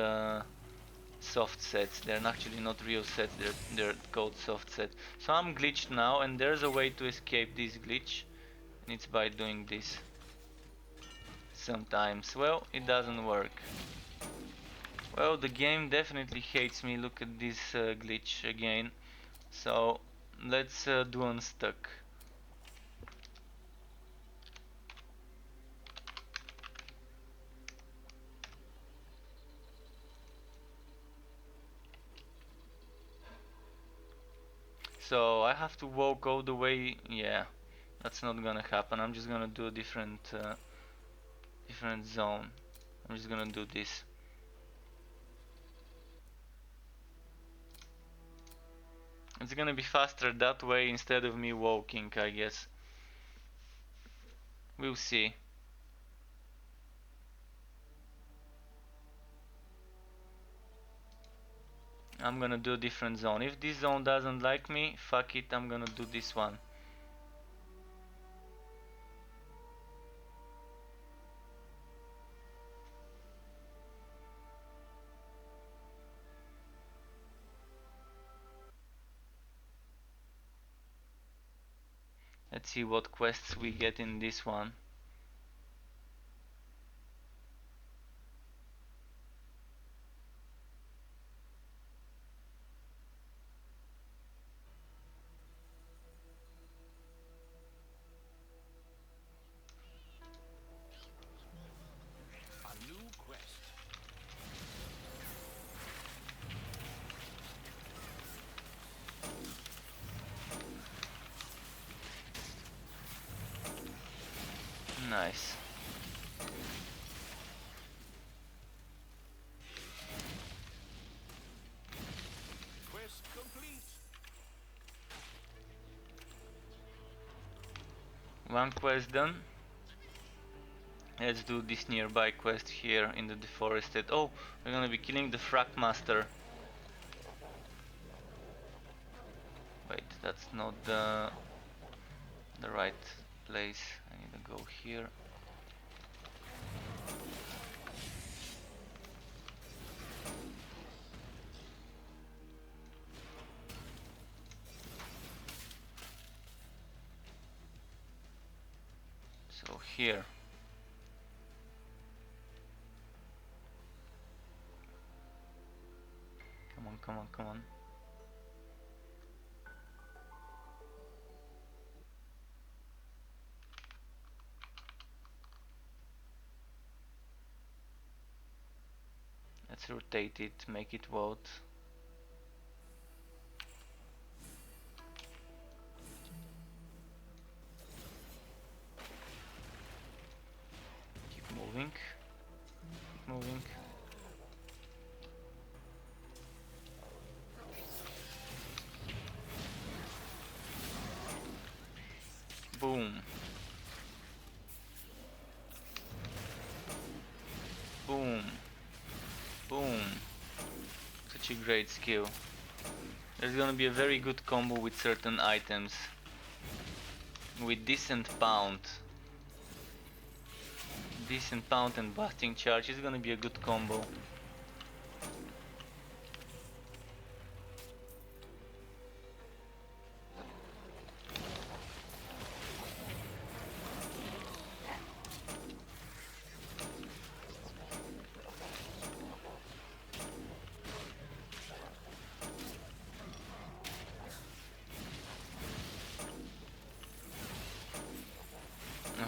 soft sets. They're actually not real sets, they're called soft sets. So I'm glitched now, and there's a way to escape this glitch, and it's by doing this. Sometimes, well, it doesn't work. Well, the game definitely hates me. Look at this glitch again. So let's do unstuck. So I have to walk all the way. Yeah, that's not gonna happen. I'm just gonna do a different zone. I'm just gonna do this. It's gonna be faster that way instead of me walking, I guess. We'll see. I'm gonna do a different zone. If this zone doesn't like me, fuck it, I'm gonna do this one. Let's see what quests we get in this one. A new quest. Nice. Quest complete. One quest done. Let's do this nearby quest here in the deforested. Oh, we're gonna be killing the Frack Master. Wait, that's not the right place. I need to go here. So here. Come on, come on, come on. Let's rotate it, make it vote. Keep moving. Keep moving. Boom. Boom. Boom. Such a great skill. There's gonna be a very good combo with certain items. With decent pound. Decent pound and busting charge is gonna be a good combo.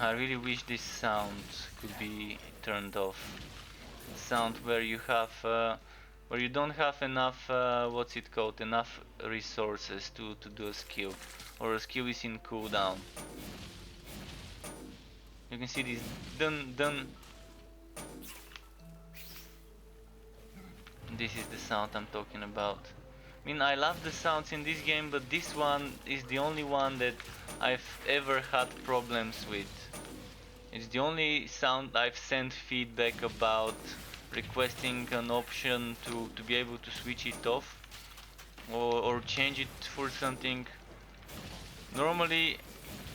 I really wish this sound could be turned off. Sound where you have, where you don't have enough, what's it called, enough resources to do a skill, or a skill is in cooldown. You can see this dun dun. This is the sound I'm talking about. I mean, I love the sounds in this game, but this one is the only one that I've ever had problems with. It's the only sound I've sent feedback about, requesting an option to be able to switch it off or change it for something. Normally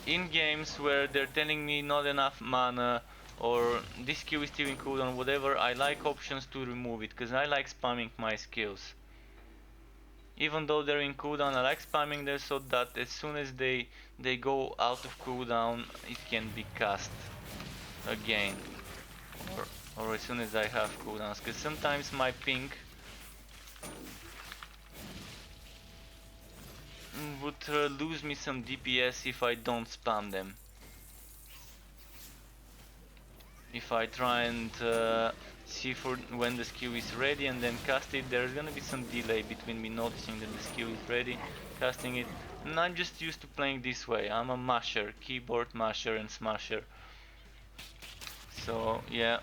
in games where they're telling me not enough mana or this skill is still in cooldown, whatever, I like options to remove it because I like spamming my skills. Even though they're in cooldown, I like spamming them so that as soon as they go out of cooldown, it can be cast again, or as soon as I have cooldowns, because sometimes my ping would lose me some DPS if I don't spam them. If I try and see for when the skill is ready and then cast it, there's gonna be some delay between me noticing that the skill is ready, casting it, and I'm just used to playing this way. I'm a masher, keyboard masher and smasher. So yeah.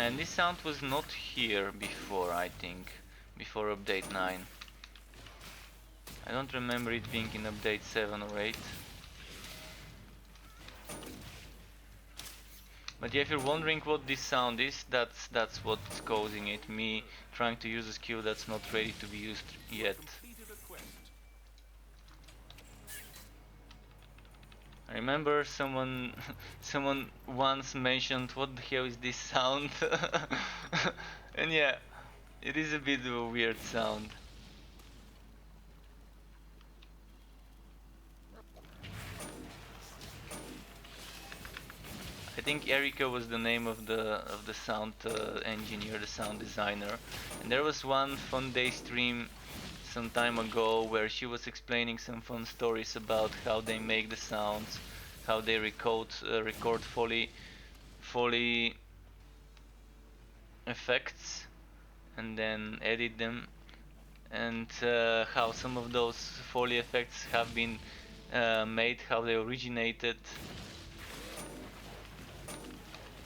And this sound was not here before, I think, before update 9. I don't remember it being in update 7 or 8. But yeah, if you're wondering what this sound is, that's what's causing it. Me trying to use a skill that's not ready to be used yet. Completed a quest. I remember someone someone once mentioned, what the hell is this sound? And yeah, it is a bit of a weird sound. I think Erika was the name of the sound engineer, the sound designer. And there was one fun day stream some time ago where she was explaining some fun stories about how they make the sounds, how they record Foley effects and then edit them, and how some of those Foley effects have been made, how they originated.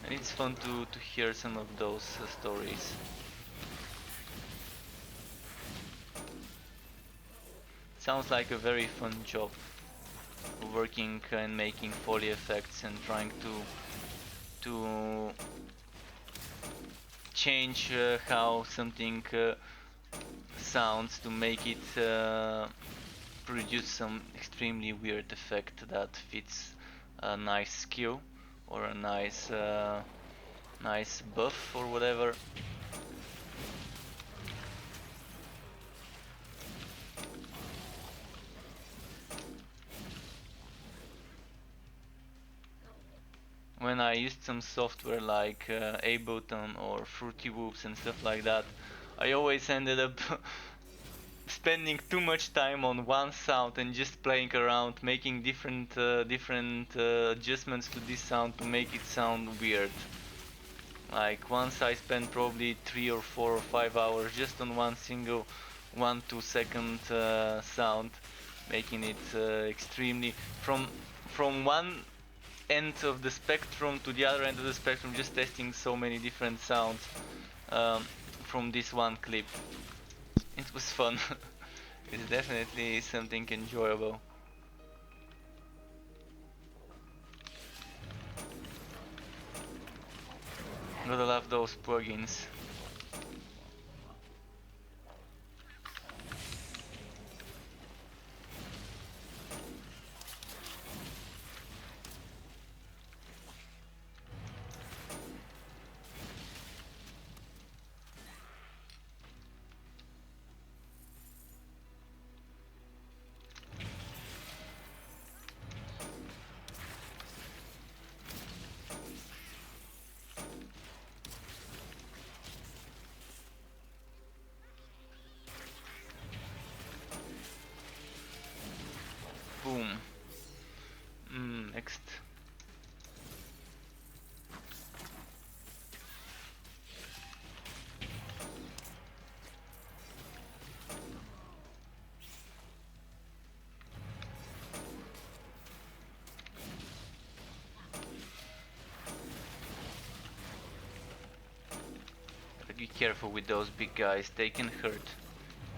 And it's fun to hear some of those stories. Sounds like a very fun job, working and making Foley effects and trying to change how something sounds to make it produce some extremely weird effect that fits a nice skill or a nice buff or whatever. When I used some software like Ableton or Fruity Whoops and stuff like that, I always ended up spending too much time on one sound and just playing around, making different adjustments to this sound to make it sound weird. Like once I spent probably 3 or 4 or 5 hours just on one single 1-2 second sound, making it extremely from one end of the spectrum to the other end of the spectrum, just testing so many different sounds from this one clip. It was fun. It's definitely something enjoyable. Gotta love those plugins. Boom. Next. Gotta be careful with those big guys, they can hurt.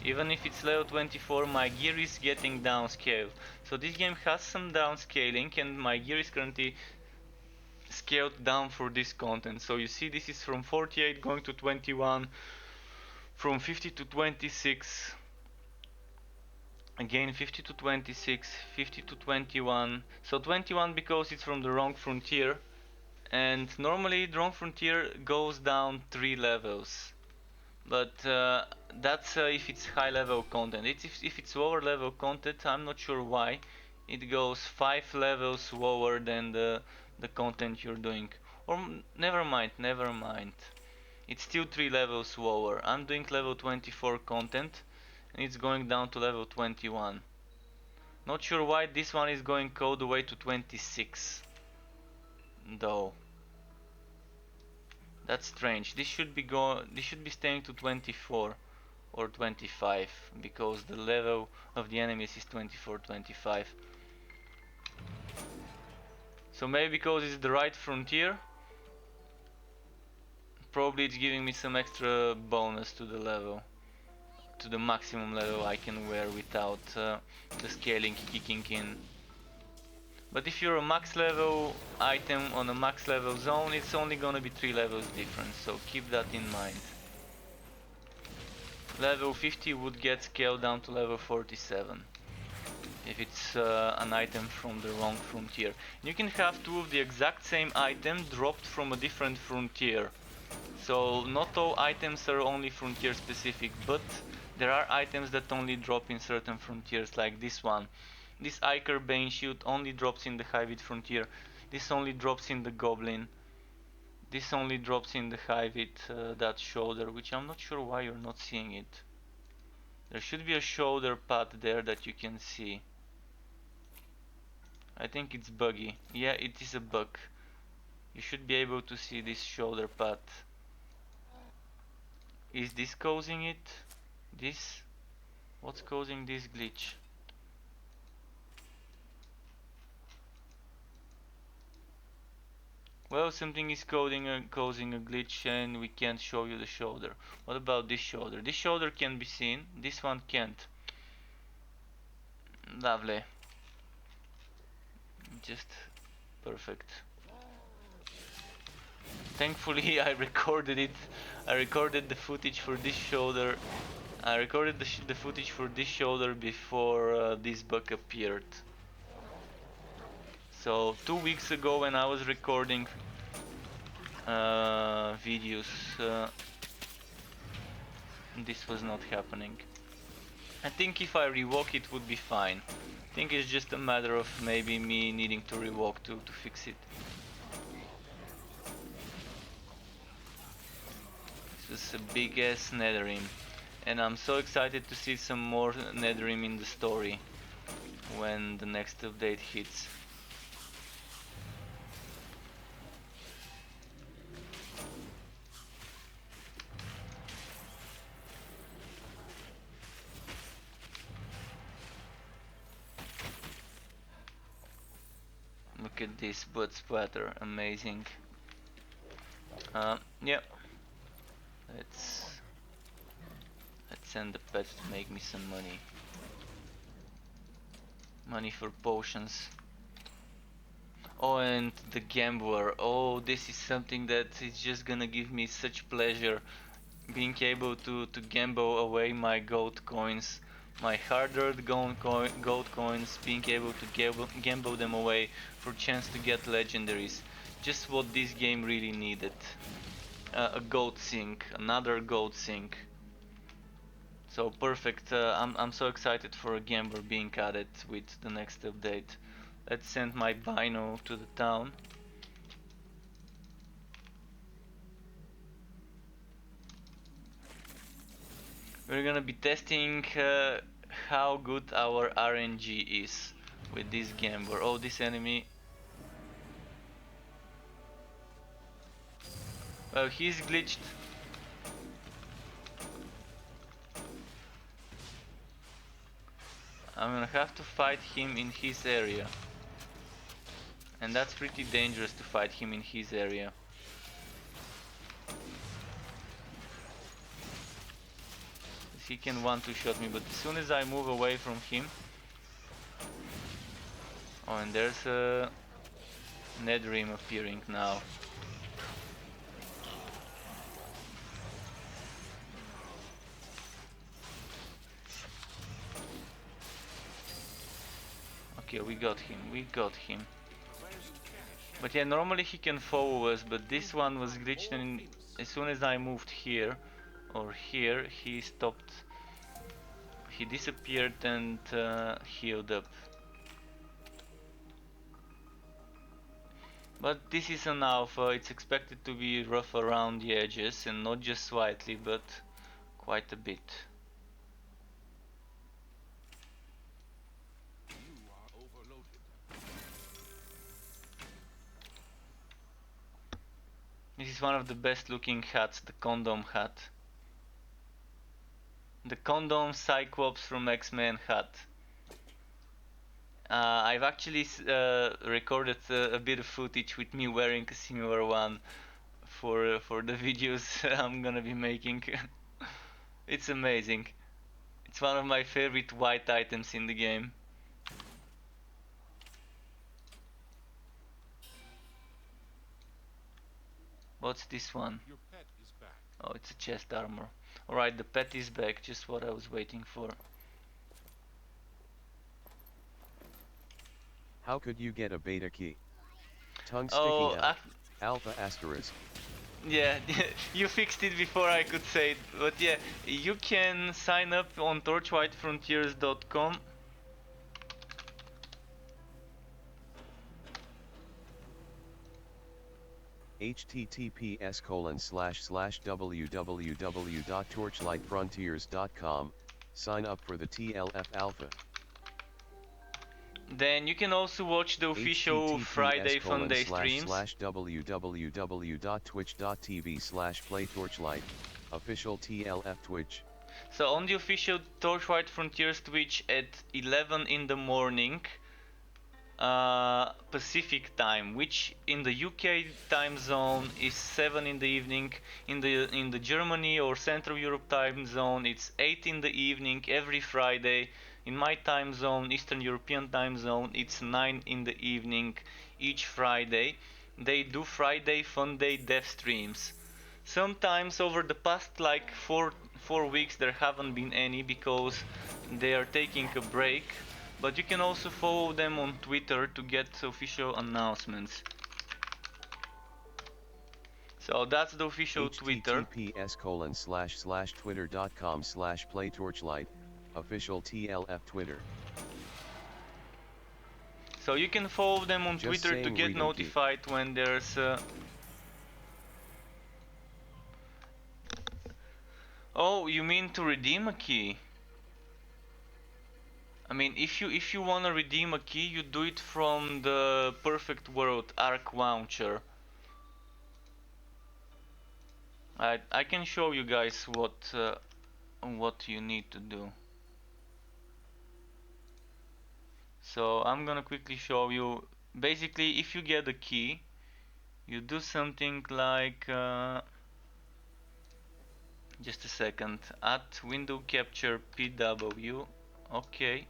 Even if it's level 24, my gear is getting downscaled. So this game has some downscaling and my gear is currently scaled down for this content. So you see this is from 48 going to 21, from 50 to 26, again 50 to 26, 50 to 21. So 21 because it's from the wrong frontier, and normally the wrong frontier goes down 3 levels. But that's if it's high level content. If it's lower level content, I'm not sure why it goes 5 levels lower than the content you're doing. Or never mind. It's still 3 levels lower. I'm doing level 24 content and it's going down to level 21. Not sure why this one is going all the way to 26 though. That's strange. This should be staying to 24 or 25 because the level of the enemies is 24, 25. So maybe because it's the right frontier. probably it's giving me some extra bonus to the level, to the maximum level I can wear without the scaling kicking in. But if you're a max level item on a max level zone, it's only gonna be 3 levels difference, so keep that in mind. Level 50 would get scaled down to level 47 if it's an item from the wrong frontier. You can have 2 of the exact same item dropped from a different frontier. So not all items are only frontier specific, but there are items that only drop in certain frontiers, like this one. This Iker Bane shield only drops in the Hybrid frontier. This only drops in the Goblin. This only drops in the Hybrid, that shoulder, which I'm not sure why you're not seeing it. There should be a shoulder pad there that you can see. I think it's buggy. Yeah, it is a bug. You should be able to see this shoulder pad. Is this causing it? This? What's causing this glitch? Well, something is causing a glitch and we can't show you the shoulder. What about this shoulder? This shoulder can be seen, this one can't. Lovely. Just perfect. Thankfully I recorded it. I recorded the footage for this shoulder. I recorded the footage for this shoulder before this bug appeared. So 2 weeks ago when I was recording videos, this was not happening. I think if I rework it would be fine. I think it's just a matter of maybe me needing to rework to fix it. This is a big ass Netherim, and I'm so excited to see some more Netherim in the story when the next update hits. Look at this blood splatter, amazing. Yeah. Let's send the pet to make me some money. Money for potions. Oh, and the gambler. Oh, this is something that is just gonna give me such pleasure. Being able to gamble away my gold coins. My hard-earned gold coins, being able to gamble them away for a chance to get legendaries. Just what this game really needed. A gold sink, another gold sink. So perfect. I'm so excited for a gambler being added with the next update. Let's send my Bino to the town. We're gonna be testing how good our RNG is with this gambler. Oh, this enemy. Well, he's glitched. I'm gonna have to fight him in his area. And that's pretty dangerous to fight him in his area. He can 1-2 shot me, but as soon as I move away from him... Oh, and there's a Netherim appearing now. Okay, we got him. But yeah, normally he can follow us, but this one was glitched, and as soon as I moved here, or here, he stopped. He disappeared and healed up. But this is an alpha, it's expected to be rough around the edges, and not just slightly, but quite a bit. You are overloaded. This is one of the best looking hats, the condom hat. The condom Cyclops from X-Men hat. I've actually recorded a bit of footage with me wearing a similar one for the videos I'm gonna be making. It's amazing. It's one of my favorite white items in the game. What's this one? Your pet is back. Oh, it's a chest armor. Alright, the pet is back, just what I was waiting for. How could you get a beta key? Tongue Oh, sticking out. Alpha asterisk. yeah, you fixed it before I could say it. But yeah, you can sign up on torchlightfrontiers.com. https://www.torchlightfrontiers.com. Sign up for the TLF Alpha. Then you can also watch the official Friday Fun Day streams. www.twitch.tv/playtorchlight. Official TLF Twitch. So on the official Torchlight Frontiers Twitch at 11 in the morning Pacific time, which in the UK time zone is 7 in the evening. In the Germany or Central Europe time zone, it's 8 in the evening every Friday. In my time zone, Eastern European time zone, it's 9 in the evening each Friday. They do Friday Fun Day dev streams. Sometimes over the past like four weeks there haven't been any because they are taking a break. But you can also follow them on Twitter to get official announcements. So that's the official Twitter. https://twitter.com/playtorchlight. Official TLF Twitter. So you can follow them on Just Twitter to saying, get reading notified when there's Oh, you mean to redeem a key? I mean, if you wanna redeem a key, you do it from the Perfect World Arc launcher. I can show you guys what you need to do. So I'm gonna quickly show you. Basically, if you get a key, you do something like just a second, at window capture PW. Okay,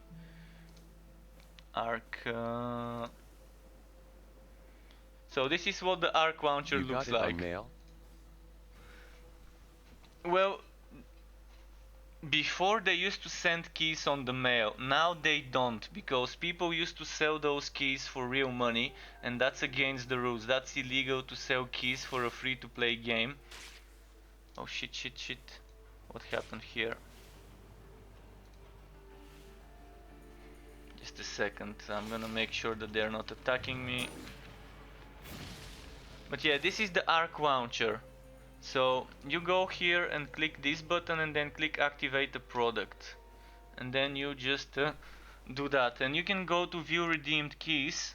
Arc. So this is what the Arc launcher You looks got it like. on mail? Well, before they used to send keys on the mail. Now they don't, because people used to sell those keys for real money, and that's against the rules. That's illegal to sell keys for a free-to-play game. Oh shit. What happened here? Just a second, I'm gonna make sure that they're not attacking me. But yeah, this is the Arc launcher. So you go here and click this button and then click activate the product. And then you just do that. And you can go to view redeemed keys.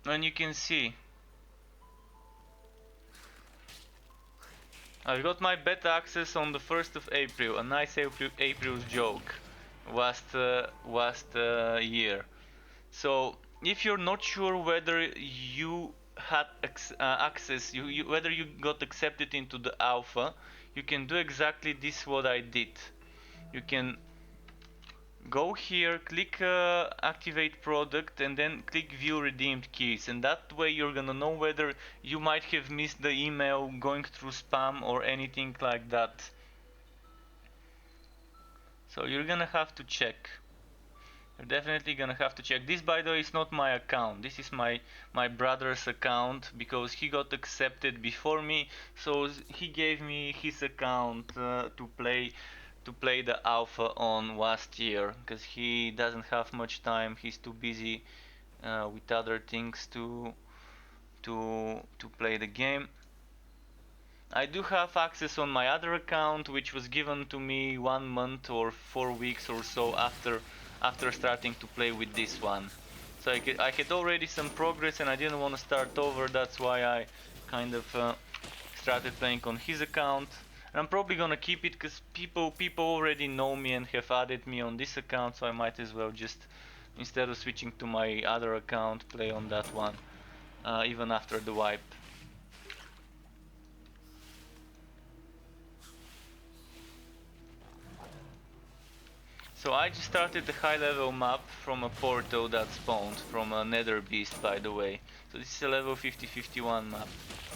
And you can see I got my beta access on the 1st of April, a nice April's joke last year. So if you're not sure whether you had access, whether you got accepted into the alpha, you can do exactly this what I did. You can go here, click activate product, and then click view redeemed keys, and that way you're gonna know whether you might have missed the email going through spam or anything like that. So you're gonna have to check. You're definitely gonna have to check. This, by the way, is not my account. This is my brother's account, because he got accepted before me, so he gave me his account to play the alpha on last year, because he doesn't have much time. He's too busy with other things to play the game. I do have access on my other account, which was given to me 1 month or 4 weeks or so after starting to play with this one. So I had already some progress and I didn't want to start over. That's why I kind of started playing on his account. And I'm probably gonna keep it because people already know me and have added me on this account, so I might as well just, instead of switching to my other account, play on that one, even after the wipe. So I just started a high level map from a portal that spawned from a nether beast, by the way. So this is a level 50-51 map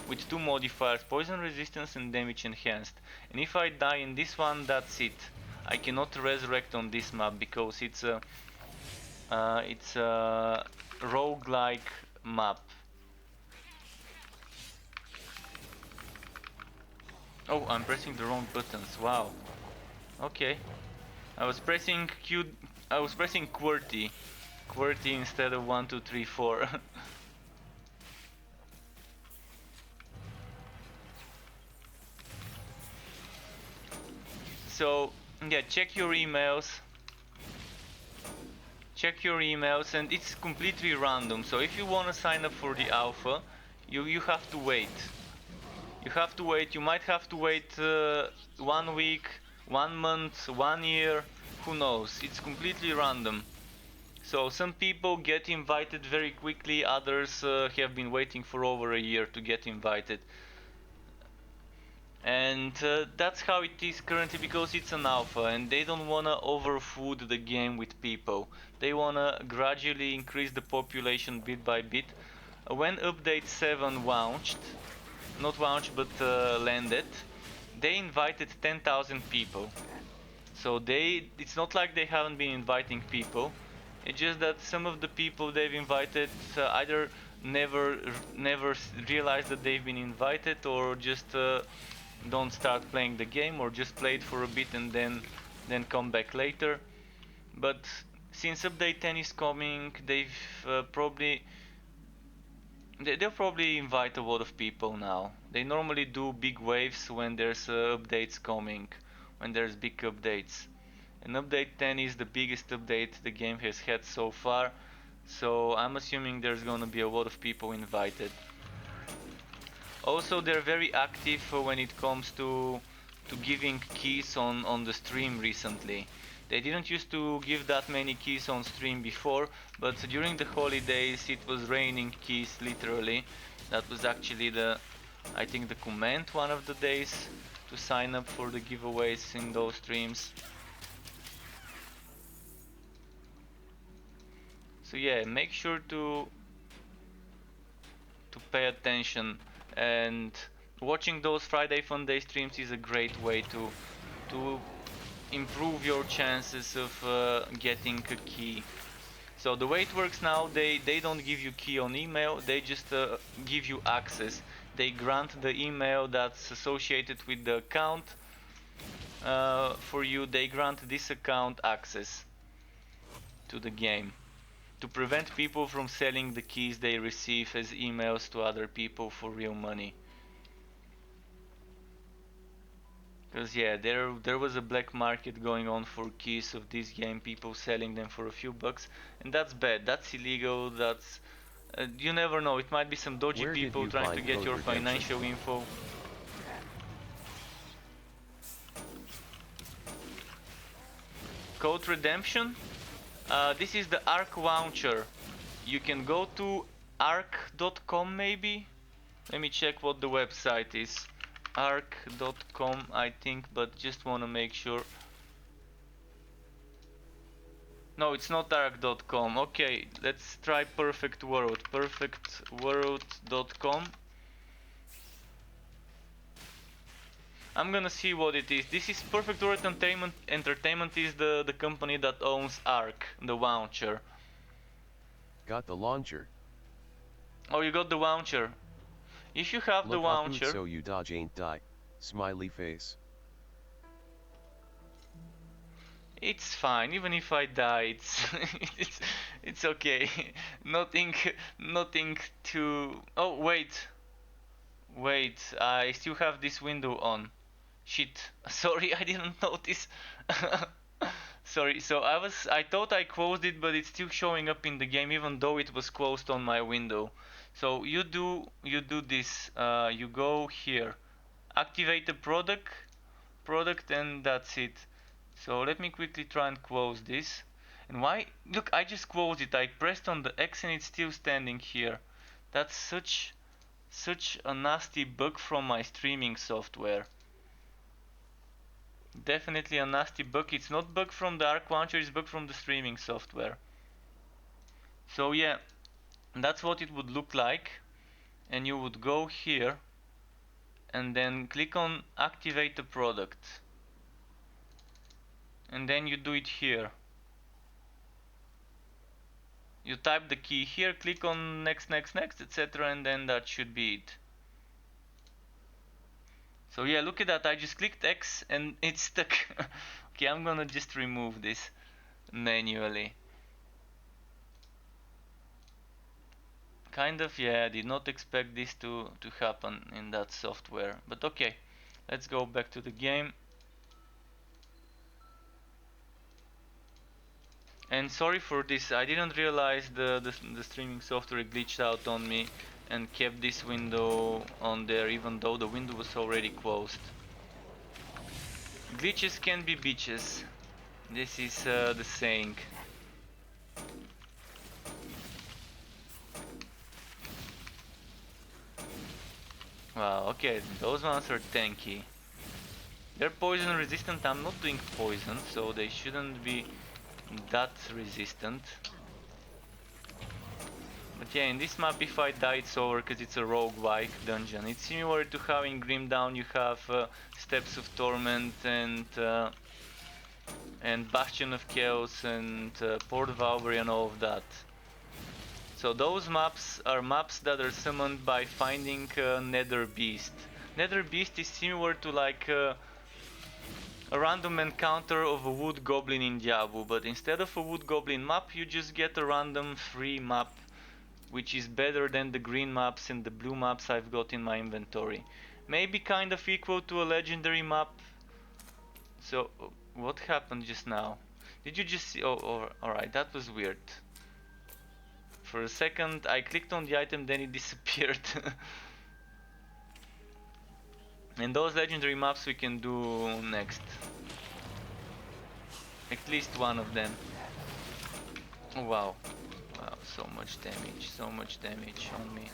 with two modifiers, poison resistance and damage enhanced. And if I die in this one, that's it. I cannot resurrect on this map because it's a roguelike map. Oh, I'm pressing the wrong buttons. Wow. Okay. I was pressing QWERTY instead of 1, 2, 3, 4. So yeah, check your emails. Check your emails, and it's completely random. So if you want to sign up for the alpha, you have to wait. You have to wait. You might have to wait 1 week, 1 month, 1 year. Who knows? It's completely random. So some people get invited very quickly, others have been waiting for over a year to get invited. And that's how it is currently, because it's an alpha and they don't wanna overfood the game with people. They wanna gradually increase the population bit by bit. When update 7 launched, not launched but landed, they invited 10,000 people. So it's not like they haven't been inviting people. It's just that some of the people they've invited either never realize that they've been invited, or just don't start playing the game, or just play it for a bit and then come back later. But since update 10 is coming, they'll probably invite a lot of people now. They normally do big waves when there's updates coming, when there's big updates. And update 10 is the biggest update the game has had so far, so I'm assuming there's gonna be a lot of people invited. Also, they're very active when it comes to giving keys on the stream recently. They didn't used to give that many keys on stream before, but during the holidays it was raining keys, literally. That was actually I think the command one of the days to sign up for the giveaways in those streams. So yeah, make sure to pay attention, and watching those Friday Fun Day streams is a great way to improve your chances of getting a key. So the way it works now, they don't give you key on email, they just give you access. They grant the email that's associated with the account for you. They grant this account access to the game, to prevent people from selling the keys they receive as emails to other people for real money. Because yeah, there was a black market going on for keys of this game, people selling them for a few bucks, and that's bad, that's illegal, that's you never know, it might be some dodgy people trying to get your financial info. Code redemption? This is the Arc launcher. You can go to arc.com maybe? Let me check what the website is. Arc.com I think, but just wanna make sure. No, it's not arc.com. Okay, let's try Perfect World. Perfectworld.com. I'm gonna see what it is. This is Perfect World Entertainment. Entertainment is the company that owns Arc, the launcher. Got the launcher. Oh, you got the launcher. If you have the launcher, so you dodge ain't die. Smiley face. it's fine. Even if I die, it's okay. Nothing to. Oh wait, I still have this window on. Shit. Sorry, I didn't notice. Sorry. So I thought I closed it, but it's still showing up in the game, even though it was closed on my window. So you do this. You go here, activate the product, product, and that's it. So let me quickly try and close this. And why? Look, I just closed it. I pressed on the X and it's still standing here. That's such a nasty bug from my streaming software. Definitely a nasty bug. It's not bug from the Arc launcher, it's bug from the streaming software. So yeah, that's what it would look like. And you would go here and then click on activate the product. And then you do it here. You type the key here, click on next, next, next, etc. and then that should be it. So yeah, look at that, I just clicked X and it's stuck. Okay, I'm gonna just remove this manually. Kind of, yeah, I did not expect this to happen in that software. But okay, let's go back to the game. And sorry for this, I didn't realize the streaming software glitched out on me and kept this window on there even though the window was already closed. Glitches can be bitches. This is the saying. Wow, okay, those ones are tanky. They're poison resistant. I'm not doing poison, so they shouldn't be that resistant. But yeah, in this map if I die it's over because it's a roguelike dungeon. It's similar to how in Grim Dawn you have Steps of Torment and Bastion of Chaos and Port of Aubrey and all of that. So those maps are maps that are summoned by finding Nether Beast. Nether Beast is similar to like a random encounter of a wood goblin in Diablo, but instead of a wood goblin map you just get a random free map, which is better than the green maps and the blue maps I've got in my inventory. Maybe kind of equal to a legendary map. So what happened just now? Did you just see? Oh, alright, that was weird. For a second I clicked on the item, then it disappeared. And those legendary maps we can do next. At least one of them. Oh, wow. Wow, so much damage on me.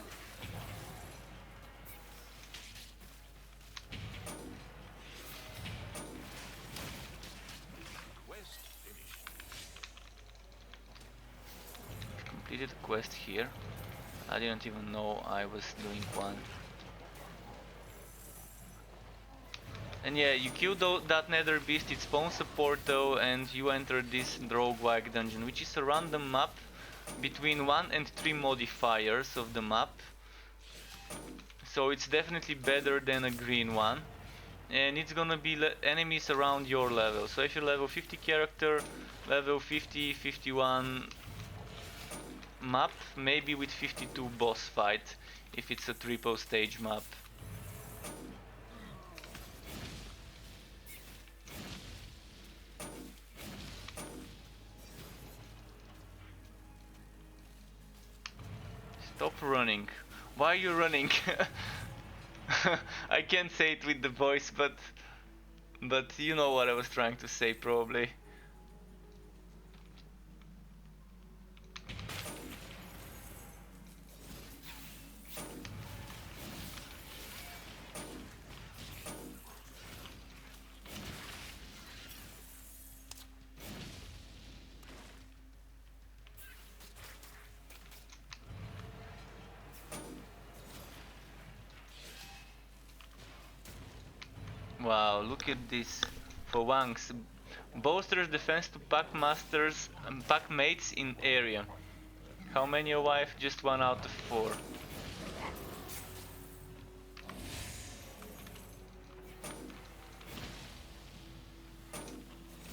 Quest finished. Completed a quest here. I didn't even know I was doing one. And yeah, you kill that nether beast, it spawns a portal and you enter this roguelike dungeon, which is a random map between 1 and 3 modifiers of the map. So it's definitely better than a green one. And it's gonna be enemies around your level. So if you're level 50 character, level 50, 51 map, maybe with 52 boss fight, if it's a triple stage map. Stop running. Why are you running? I can't say it with the voice, but you know what I was trying to say probably. Wow, look at this. For Wangs. Bolsters defense to pack masters and pack mates in area. How many alive? Just 1 out of 4.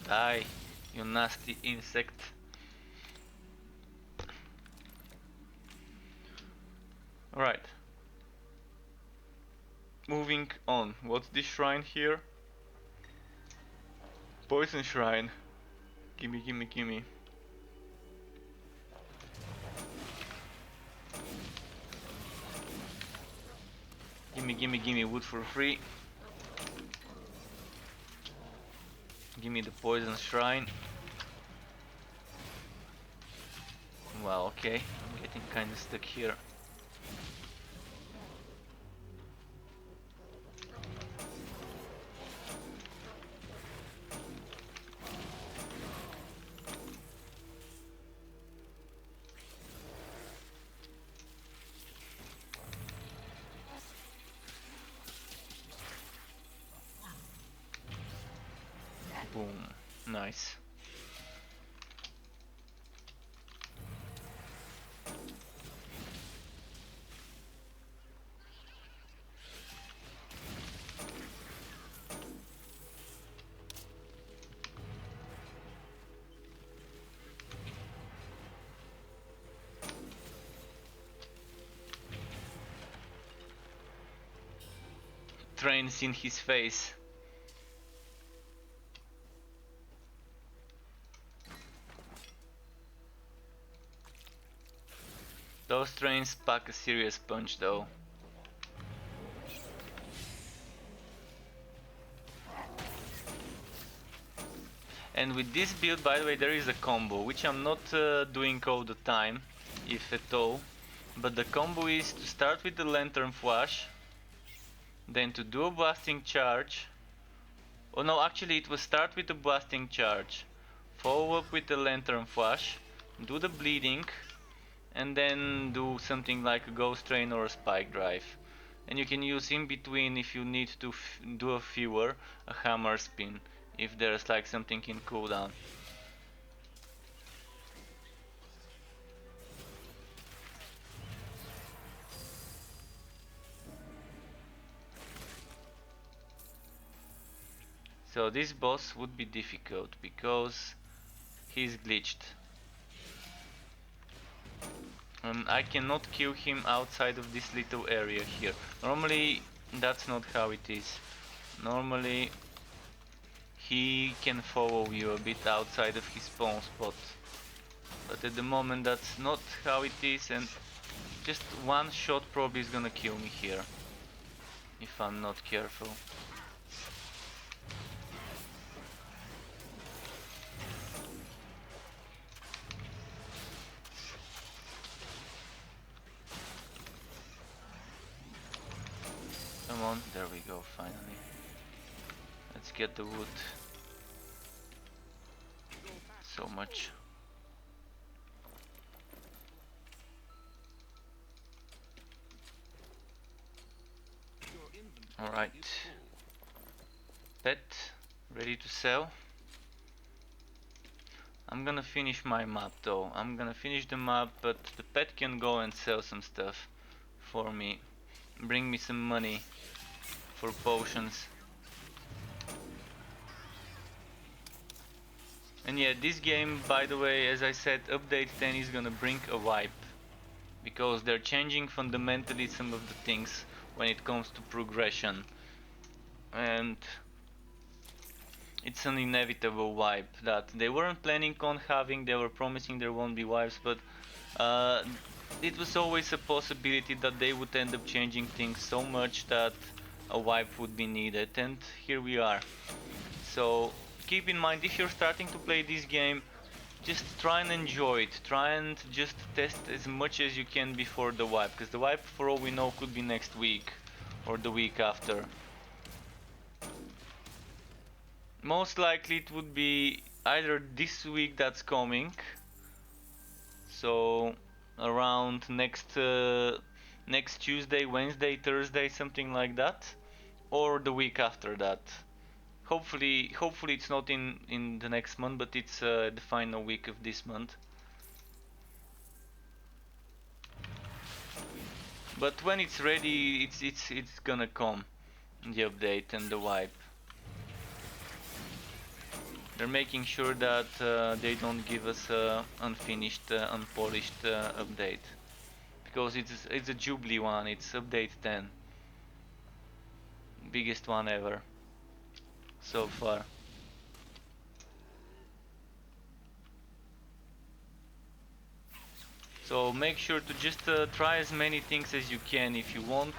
Die, you nasty insect. Alright. Moving on. What's this shrine here? Poison shrine. Gimme, gimme, gimme. Gimme, gimme, gimme wood for free. give me the poison shrine. Well, okay, I'm getting kind of stuck here. Boom, nice. Trains in his face. Those trains pack a serious punch though. And with this build, by the way, there is a combo, which I'm not doing all the time, if at all. But the combo is to start with the Lantern Flash, then to do a blasting charge. Oh no, actually it was start with the blasting charge, follow up with the Lantern Flash, do the bleeding, and then do something like a Ghost Train or a Spike Drive. And you can use in between, if you need to do a fewer, a Hammer Spin, if there's like something in cooldown. So this boss would be difficult because he's glitched. I cannot kill him outside of this little area here. Normally that's not how it is. Normally he can follow you a bit outside of his spawn spot. But at the moment that's not how it is, and just one shot probably is gonna kill me here if I'm not careful. Come on, there we go, finally. Let's get the wood. So much. Alright. Pet, ready to sell. I'm gonna finish my map though. I'm gonna finish the map, but the pet can go and sell some stuff for me. Bring me some money for potions. And yeah, this game, by the way, as I said, update 10 is gonna bring a wipe, because they're changing fundamentally some of the things when it comes to progression, and it's an inevitable wipe that they weren't planning on having. They were promising there won't be wipes, but it was always a possibility that they would end up changing things so much that a wipe would be needed, and here we are. So keep in mind, if you're starting to play this game, just try and enjoy it. Try and just test as much as you can before the wipe, because the wipe, for all we know, could be next week or the week after. Most likely it would be either this week that's coming, so around next Tuesday, Wednesday, Thursday, something like that, or the week after that. Hopefully it's not in the next month, but it's the final week of this month. But when it's ready, it's gonna come, the update and the wipe. They're making sure that they don't give us unfinished, unpolished update, because it's a Jubilee one. It's update 10, biggest one ever so far. So make sure to just try as many things as you can if you want.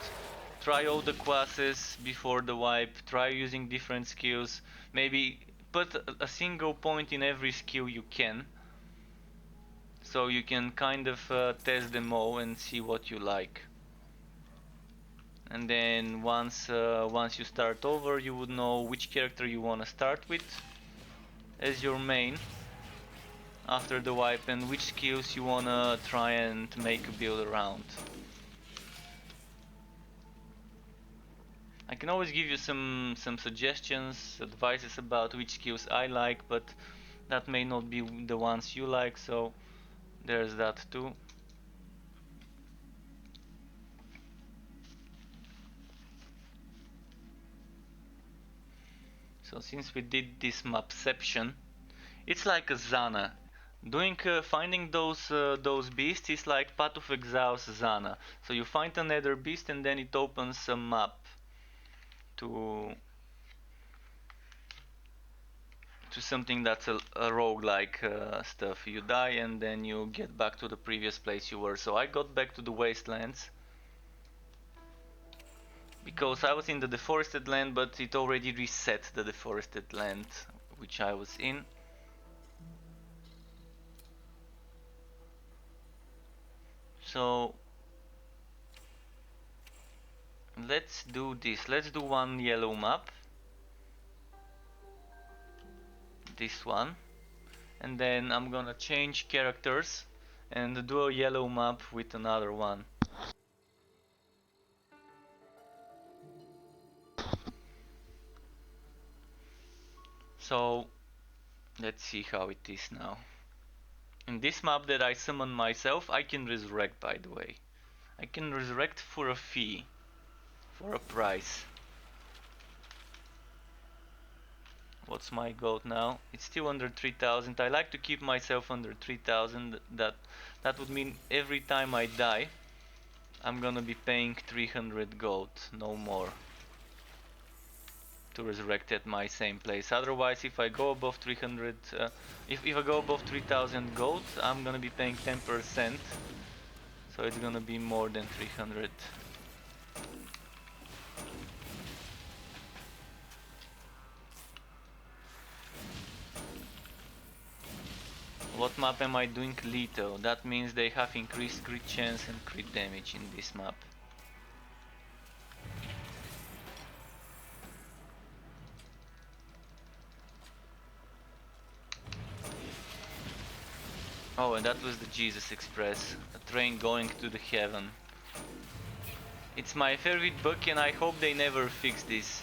Try all the classes before the wipe. Try using different skills. Maybe put a single point in every skill you can, so you can kind of test them all and see what you like. And then once you start over, you would know which character you want to start with as your main after the wipe, and which skills you want to try and make a build around. I can always give you some suggestions, advices about which skills I like, but that may not be the ones you like, so there's that too. So since we did this mapception, it's like a Zana. Finding those beasts is like Path of Exile's Zana. So you find another beast and then it opens a map to something that's a roguelike stuff. You die and then you get back to the previous place you were. So I got back to the wastelands because I was in the deforested land, but it already reset the deforested land which I was in. So let's do this. Let's do one yellow map. This one. And then I'm gonna change characters and do a yellow map with another one. So let's see how it is now. In this map that I summon myself, I can resurrect, by the way. I can resurrect for a fee, for a price. What's my gold now? It's still under 3000. I like to keep myself under 3000. That would mean every time I die, I'm gonna be paying 300 gold, no more, to resurrect at my same place. Otherwise, if I go above 300, if I go above 3000 gold, I'm gonna be paying 10%, so it's gonna be more than 300. What map am I doing? Lethal. That means they have increased crit chance and crit damage in this map. Oh, and that was the Jesus Express, a train going to the heaven. It's my favorite bug and I hope they never fix this.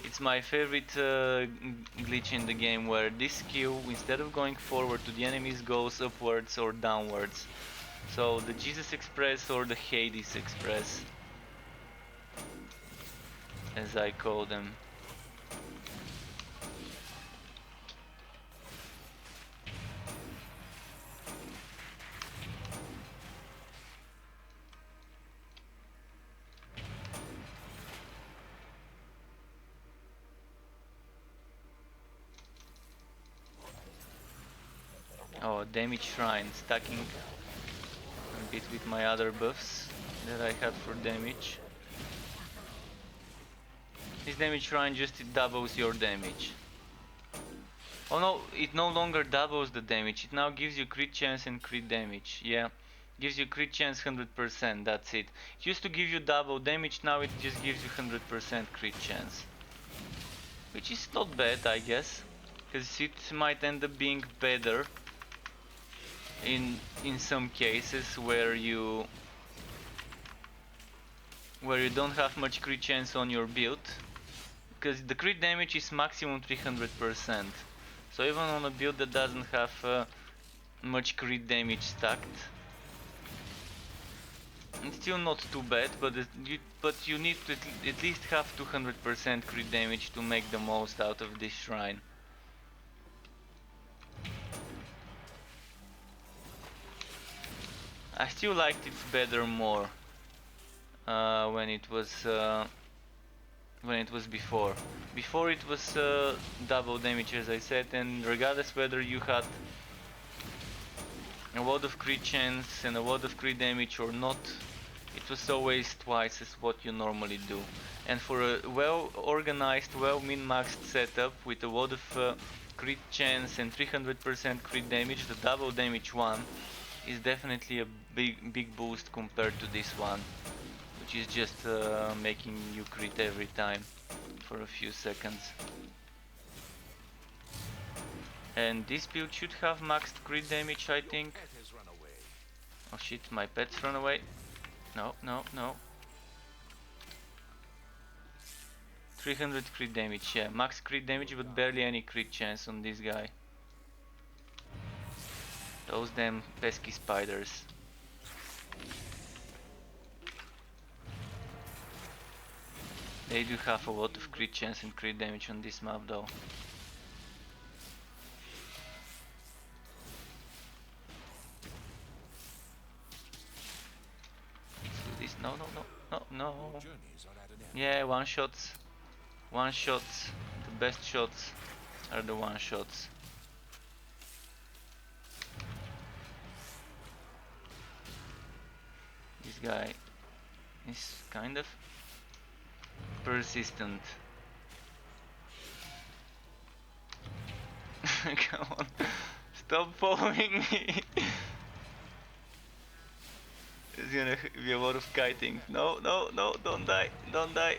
It's my favorite glitch in the game, where this skill, instead of going forward to the enemies, goes upwards or downwards. So the Jesus Express, or the Hades Express, as I call them. Oh, damage shrine, stacking a bit with my other buffs that I had for damage. This damage shrine just doubles your damage. Oh no, it no longer doubles the damage, it now gives you crit chance and crit damage. Yeah, gives you crit chance 100%, that's it. It used to give you double damage, now it just gives you 100% crit chance. Which is not bad, I guess, because it might end up being better in some cases where you don't have much crit chance on your build, because the crit damage is maximum 300%. So even on a build that doesn't have much crit damage stacked, it's still not too bad, but you need to at least have 200% crit damage to make the most out of this shrine. I still liked it better more when it was before. Before it was double damage, as I said, and regardless whether you had a lot of crit chance and a lot of crit damage or not, it was always twice as what you normally do. And for a well organized, well min-maxed setup with a lot of crit chance and 300% crit damage, the double damage one is definitely a big boost compared to this one, which is just making you crit every time for a few seconds. And this build should have maxed crit damage, I think. Pet has run away. Oh shit, my pet's run away. No, no, no. 300 crit damage, yeah, max crit damage but barely any crit chance on this guy. Those damn pesky spiders. They do have a lot of crit chance and crit damage on this map though. Let's do this. No, no, no, no, no. Journeys are at an end. Yeah, one shots. One shots. The best shots are the one shots. This guy is kind of persistent. Come on, stop following me. There's gonna be a lot of kiting. No, no, no, don't die, don't die.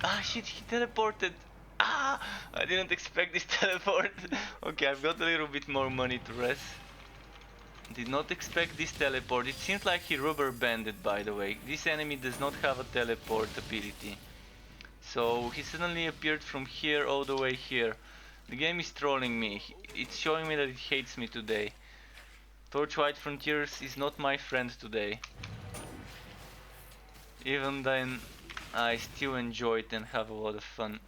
Ah shit, he teleported. Ah, I didn't expect this teleport. Okay, I've got a little bit more money to rest. Did not expect this teleport. It seems like he rubber banded, by the way. This enemy does not have a teleport ability. So he suddenly appeared from here all the way here. The game is trolling me. It's showing me that it hates me today. Torchlight Frontiers is not my friend today. Even then, I still enjoy it and have a lot of fun.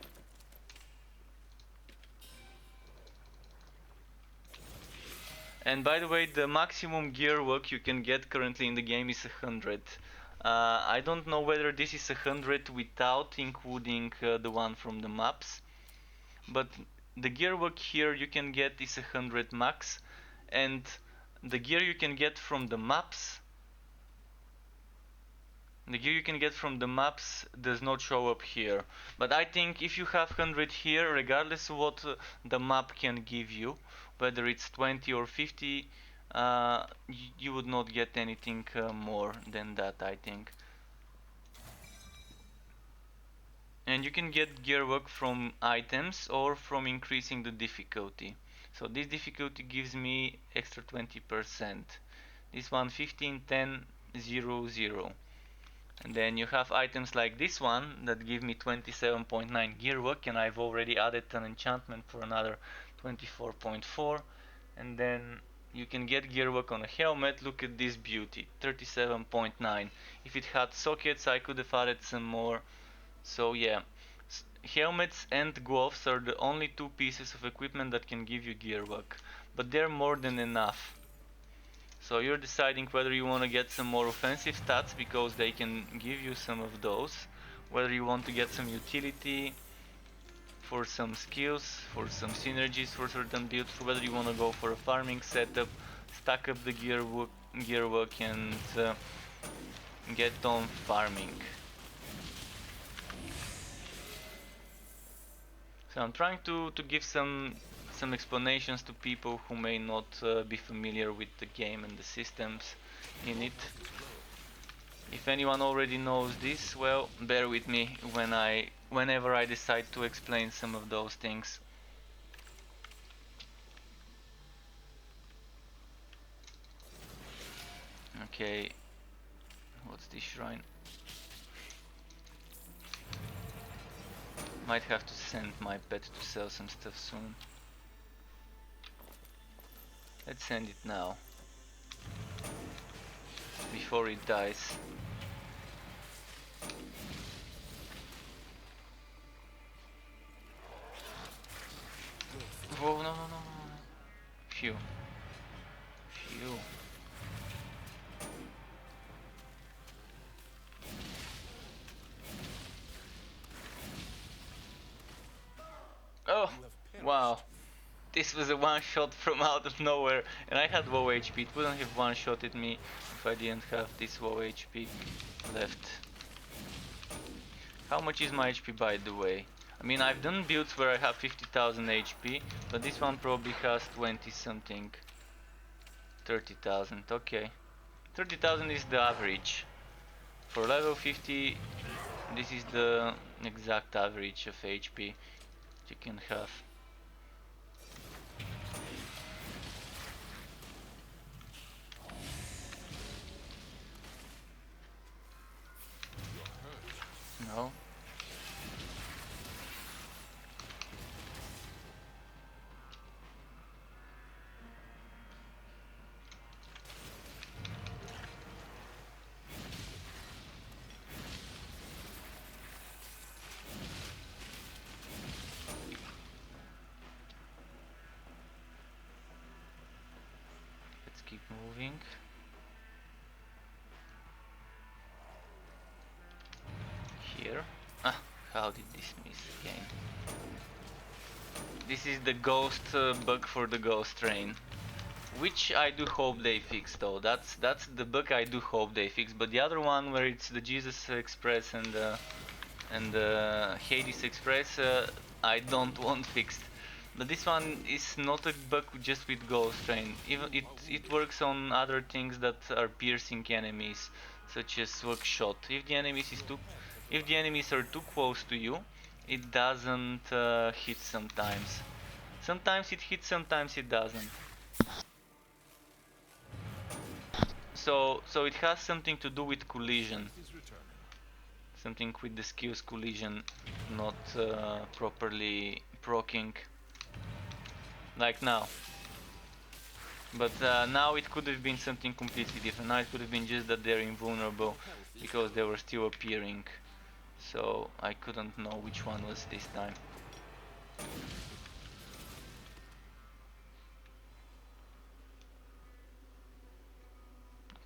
And by the way, the maximum gear work you can get currently in the game is 100. I don't know whether this is 100 without including the one from the maps, but the gear work here you can get is 100 max, and the gear you can get from the maps does not show up here. But I think if you have 100 here, regardless of what the map can give you, whether it's 20 or 50, you would not get anything more than that, I think. And you can get gear work from items or from increasing the difficulty. So this difficulty gives me extra 20%. This one 15, 10, 0, 0. And then you have items like this one that give me 27.9 gear work, and I've already added an enchantment for another 24.4. And then you can get gear work on a helmet. Look at this beauty, 37.9. If it had sockets I could have added some more. So yeah, helmets and gloves are the only two pieces of equipment that can give you gear work, but they're more than enough. So you're deciding whether you want to get some more offensive stats because they can give you some of those, whether you want to get some utility for some skills, for some synergies for certain builds, or whether you want to go for a farming setup, stack up the gear work and get on farming. So I'm trying to give some explanations to people who may not be familiar with the game and the systems in it. If anyone already knows this, well, bear with me whenever I decide to explain some of those things. Okay, what's this shrine? Might have to send my pet to sell some stuff soon. Let's send it now, before it dies. Whoa, no, no, no, no, no. Phew. Phew. Oh, wow. This was a one shot from out of nowhere, and I had low HP. It wouldn't have one shotted me if I didn't have this low HP left. How much is my HP, by the way? I mean, I've done builds where I have 50,000 HP, but this one probably has 20 something. 30,000, okay. 30,000 is the average. For level 50, this is the exact average of HP you can have. No. Let's keep moving. Here. Ah, how did this miss again? This is the ghost bug for the ghost train, which I do hope they fix though. That's the bug I do hope they fix. But the other one where it's the Jesus Express and Hades Express, I don't want fixed. But this one is not a bug just with ghost train. Even it works on other things that are piercing enemies, such as hook shot. If the enemies are too close to you, it doesn't hit sometimes. Sometimes it hits, sometimes it doesn't. So it has something to do with collision. Is returning. Something with the skills collision not properly proccing. Like now. But now it could have been something completely different. Now it could have been just that they're invulnerable because they were still appearing. So I couldn't know which one was this time.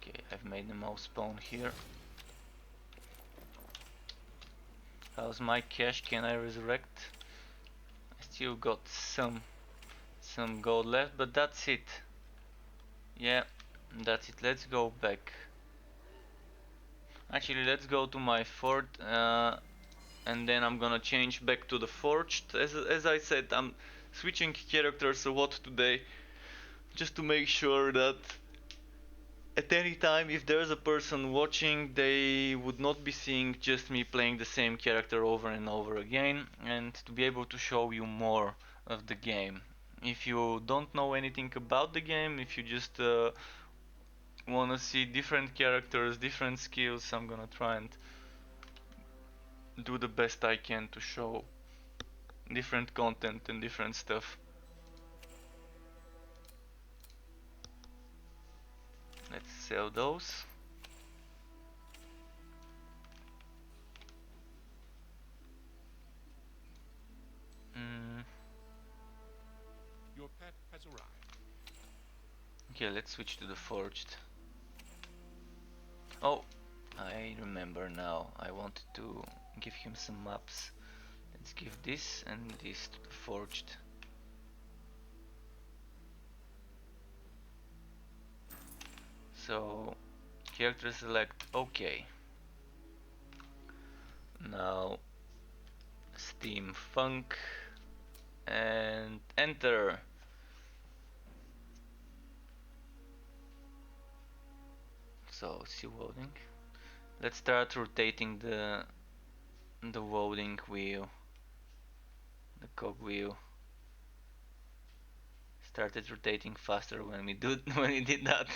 Okay, I've made them all spawn here. How's my cash? Can I resurrect? I still got some gold left, but that's it. Yeah, that's it. Let's go back. Actually, let's go to my fort, and then I'm gonna change back to the forged. As I said, I'm switching characters a lot today, just to make sure that at any time, if there's a person watching, they would not be seeing just me playing the same character over and over again, and to be able to show you more of the game. If you don't know anything about the game, if you just wanna see different characters, different skills, I'm gonna try and do the best I can to show different content and different stuff. Let's sell those. Your pet has arrived. Okay, let's switch to the forged. Oh, I remember now. I wanted to give him some maps. Let's give this and this to the forged. So, character select, okay. Now, Steam Funk and enter. So, still loading. Let's start rotating the loading wheel, the cog wheel. Started rotating faster when we did that.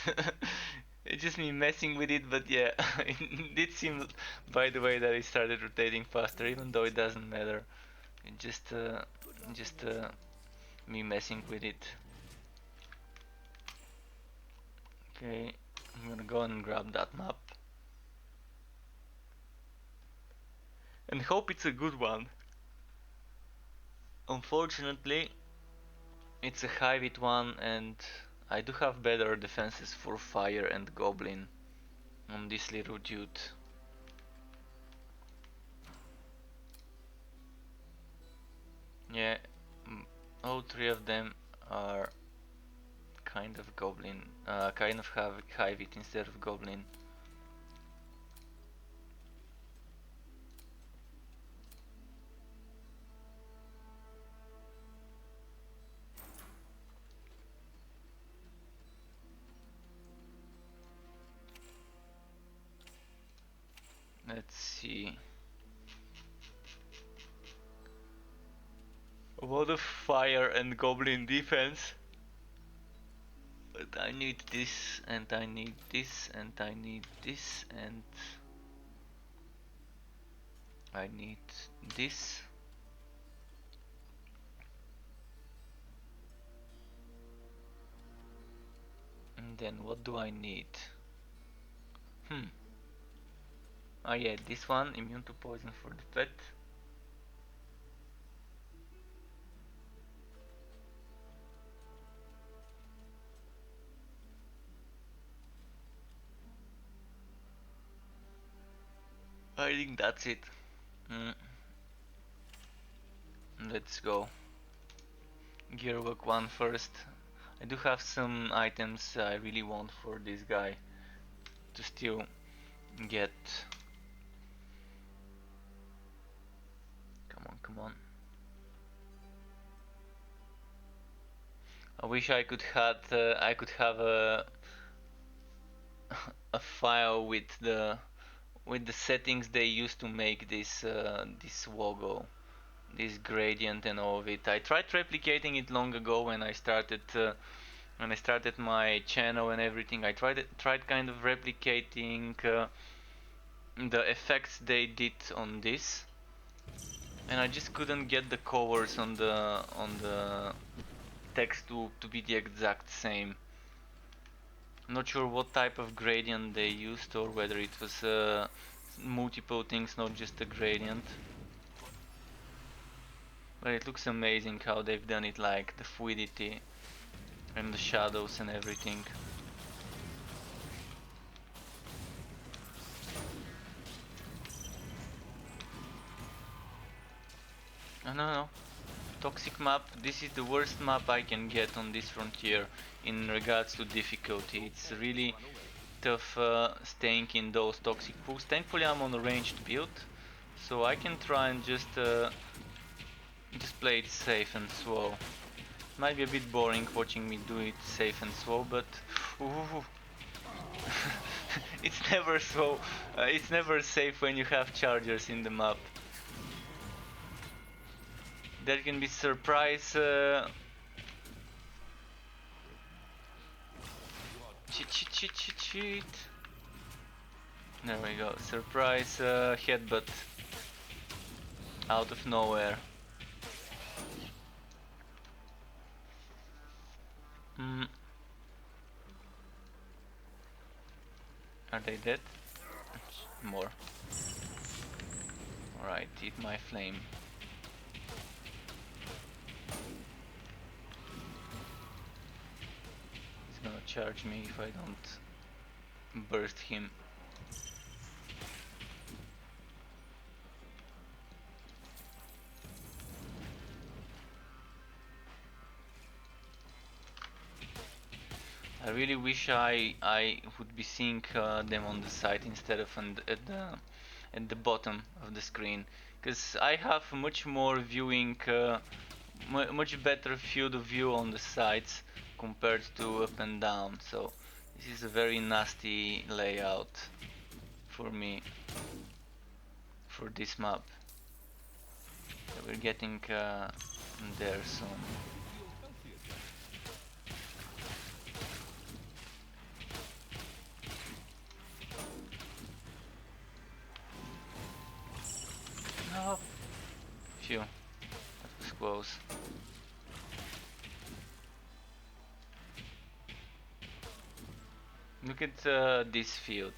It's just me messing with it, but yeah, it did seem, by the way, that it started rotating faster, even though it doesn't matter. It just me messing with it. Okay, I'm gonna go and grab that map and hope it's a good one. Unfortunately, it's a high wit one, and I do have better defenses for fire and goblin on this little dude. Yeah, all three of them are kind of goblin, kind of have hive it instead of goblin. Let's see. A lot of fire and goblin defense. But I need this, and I need this, and I need this, and I need this. And then what do I need? Oh yeah, this one, immune to poison for the pet. I think that's it. Let's go. Gearwork 1 first. I do have some items I really want for this guy to still get. Come on, come on. I wish I could have a a file with the settings they used to make this this logo, this gradient and all of it. I tried replicating it long ago when I started my channel and everything. I tried kind of replicating the effects they did on this, and I just couldn't get the colors on the text to be the exact same. I'm not sure what type of gradient they used, or whether it was multiple things, not just a gradient. But it looks amazing how they've done it, like the fluidity and the shadows and everything. Oh, no. Toxic map. This is the worst map I can get on this frontier in regards to difficulty. It's really tough staying in those toxic pools. Thankfully I'm on a ranged build, so I can try and just play it safe and slow. Might be a bit boring watching me do it safe and slow, but it's never slow. It's never safe when you have chargers in the map. There can be surprise cheat. There we go. Surprise headbutt out of nowhere. Are they dead? More. Alright, eat my flame. He's gonna charge me if I don't burst him. I really wish I would be seeing them on the side instead of at the bottom of the screen, because I have much more viewing, much better field of view on the sides compared to up and down. So this is a very nasty layout for me for this map. So we're getting there soon. No. Phew, that was close. Look at this field.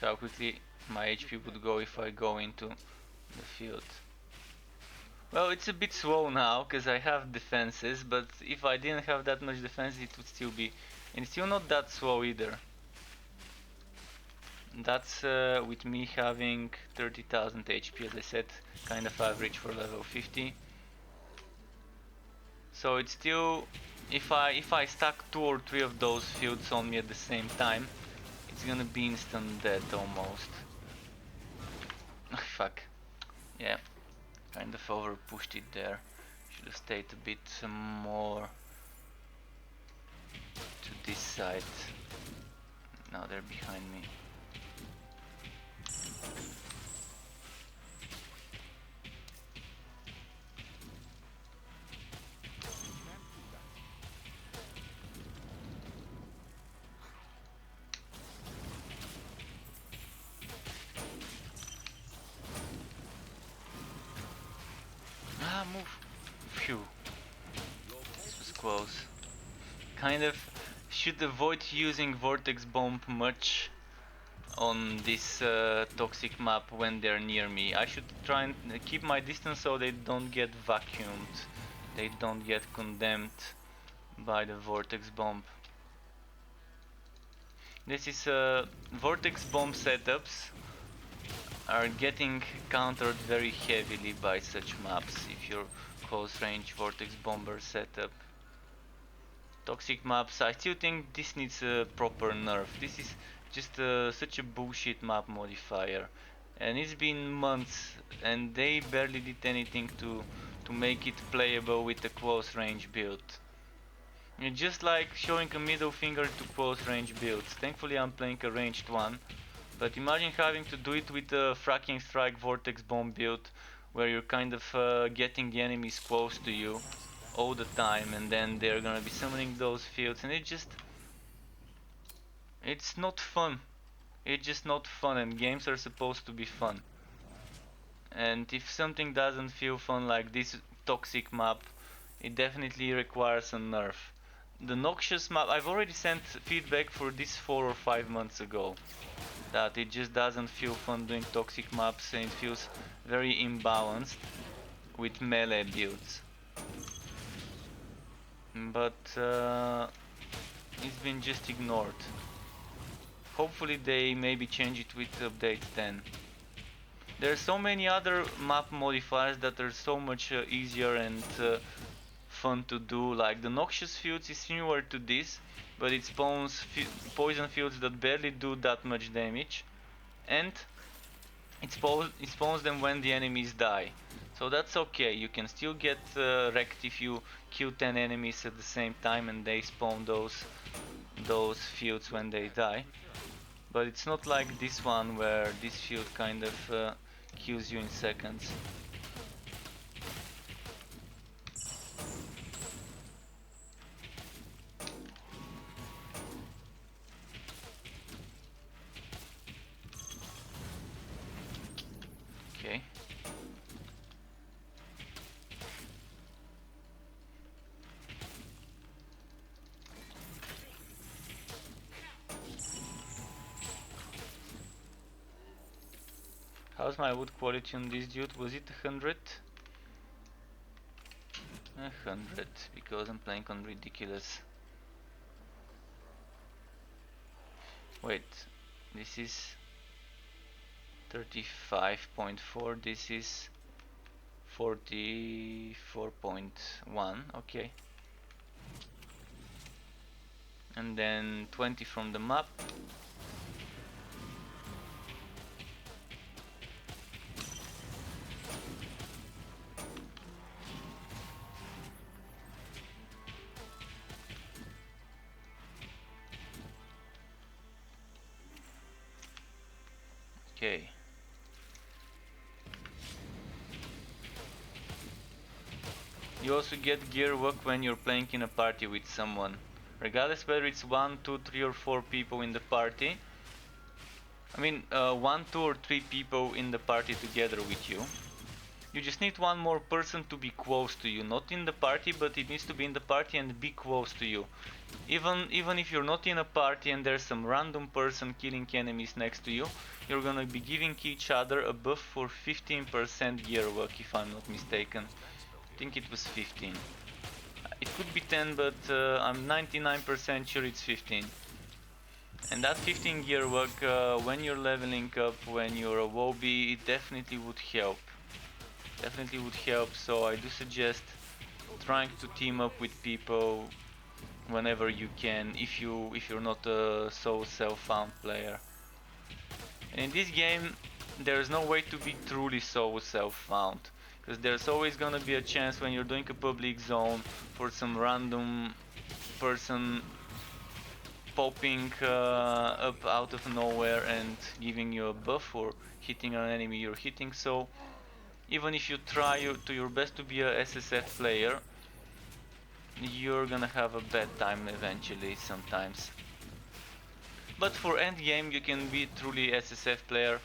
How quickly my HP would go if I go into the field. Well, it's a bit slow now because I have defenses, but if I didn't have that much defense, it would still be, and it's still not that slow either. That's with me having 30,000 HP, as I said, kind of average for level 50. So it's still If I stack 2 or 3 of those fields on me at the same time, it's gonna be instant death almost. Fuck. Yeah, kind of over pushed it there. Should have stayed a bit more to this side. Now they're behind me. Ah, move! Phew. This was close. Kind of should avoid using vortex bomb much on this toxic map when they're near me. I should try and keep my distance so they don't get vacuumed. They don't get condemned by the vortex bomb. This is vortex bomb setups are getting countered very heavily by such maps if you're close range vortex bomber setup. Toxic maps, I still think this needs a proper nerf. This is just such a bullshit map modifier, and it's been months and they barely did anything to make it playable with a close range build. It's just like showing a middle finger to close range builds. Thankfully I'm playing a ranged one, but imagine having to do it with a fracking strike vortex bomb build where you're kind of getting the enemies close to you all the time, and then they're gonna be summoning those fields, and it's not fun. It's just not fun, and games are supposed to be fun. And if something doesn't feel fun like this toxic map, it definitely requires a nerf. The noxious map, I've already sent feedback for this 4 or 5 months ago, that it just doesn't feel fun doing toxic maps and it feels very imbalanced with melee builds. But it's been just ignored. Hopefully they maybe change it with update 10. There are so many other map modifiers that are so much easier and fun to do, like the noxious fields is similar to this, but it spawns poison fields that barely do that much damage, and it spawns them when the enemies die. So that's okay, you can still get wrecked if you kill 10 enemies at the same time and they spawn those fields when they die. But it's not like this one where this field kind of kills you in seconds. Okay. How's my wood quality on this dude? Was it 100? 100, because I'm playing on ridiculous. Wait, this is 35.4, this is 44.1, okay. And then 20 from the map. Okay. You also get gear work when you're playing in a party with someone. Regardless whether it's 1, 2, 3 or 4 people in the party. I mean 1, 2 or 3 people in the party together with you. You just need one more person to be close to you. Not in the party, but it needs to be in the party and be close to you. Even if you're not in a party and there's some random person killing enemies next to you, you're gonna be giving each other a buff for 15% gear work, if I'm not mistaken. I think it was 15. It could be 10, but I'm 99% sure it's 15. And that 15 gear work, when you're leveling up, when you're a wobby, it definitely would help. Definitely would help, so I do suggest trying to team up with people whenever you can, if you're not a so self-found player. And in this game there's no way to be truly so self-found, because there's always gonna be a chance when you're doing a public zone for some random person popping up out of nowhere and giving you a buff for hitting an enemy you're hitting. So even if you try to your best to be a SSF player, you're gonna have a bad time eventually sometimes. But for end game you can be truly SSF player,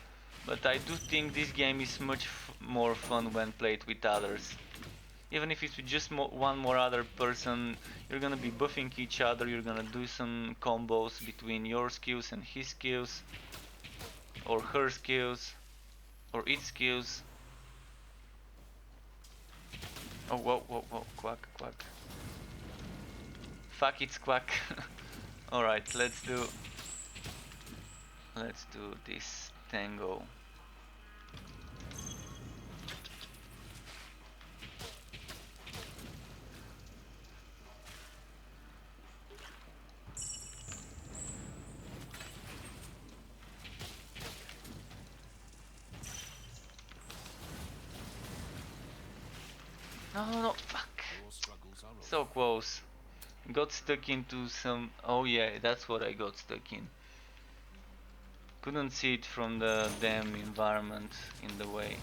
but I do think this game is much more fun when played with others. Even if it's just one more other person, you're gonna be buffing each other, you're gonna do some combos between your skills and his skills, or her skills, or its skills. Oh, whoa, whoa, whoa, quack, quack. Fuck, it's quack. Alright, let's do this tango. No, no, no, fuck. Your struggles are over. So close. Got stuck into some... Oh yeah, that's what I got stuck in. Couldn't see it from the damn environment in the way.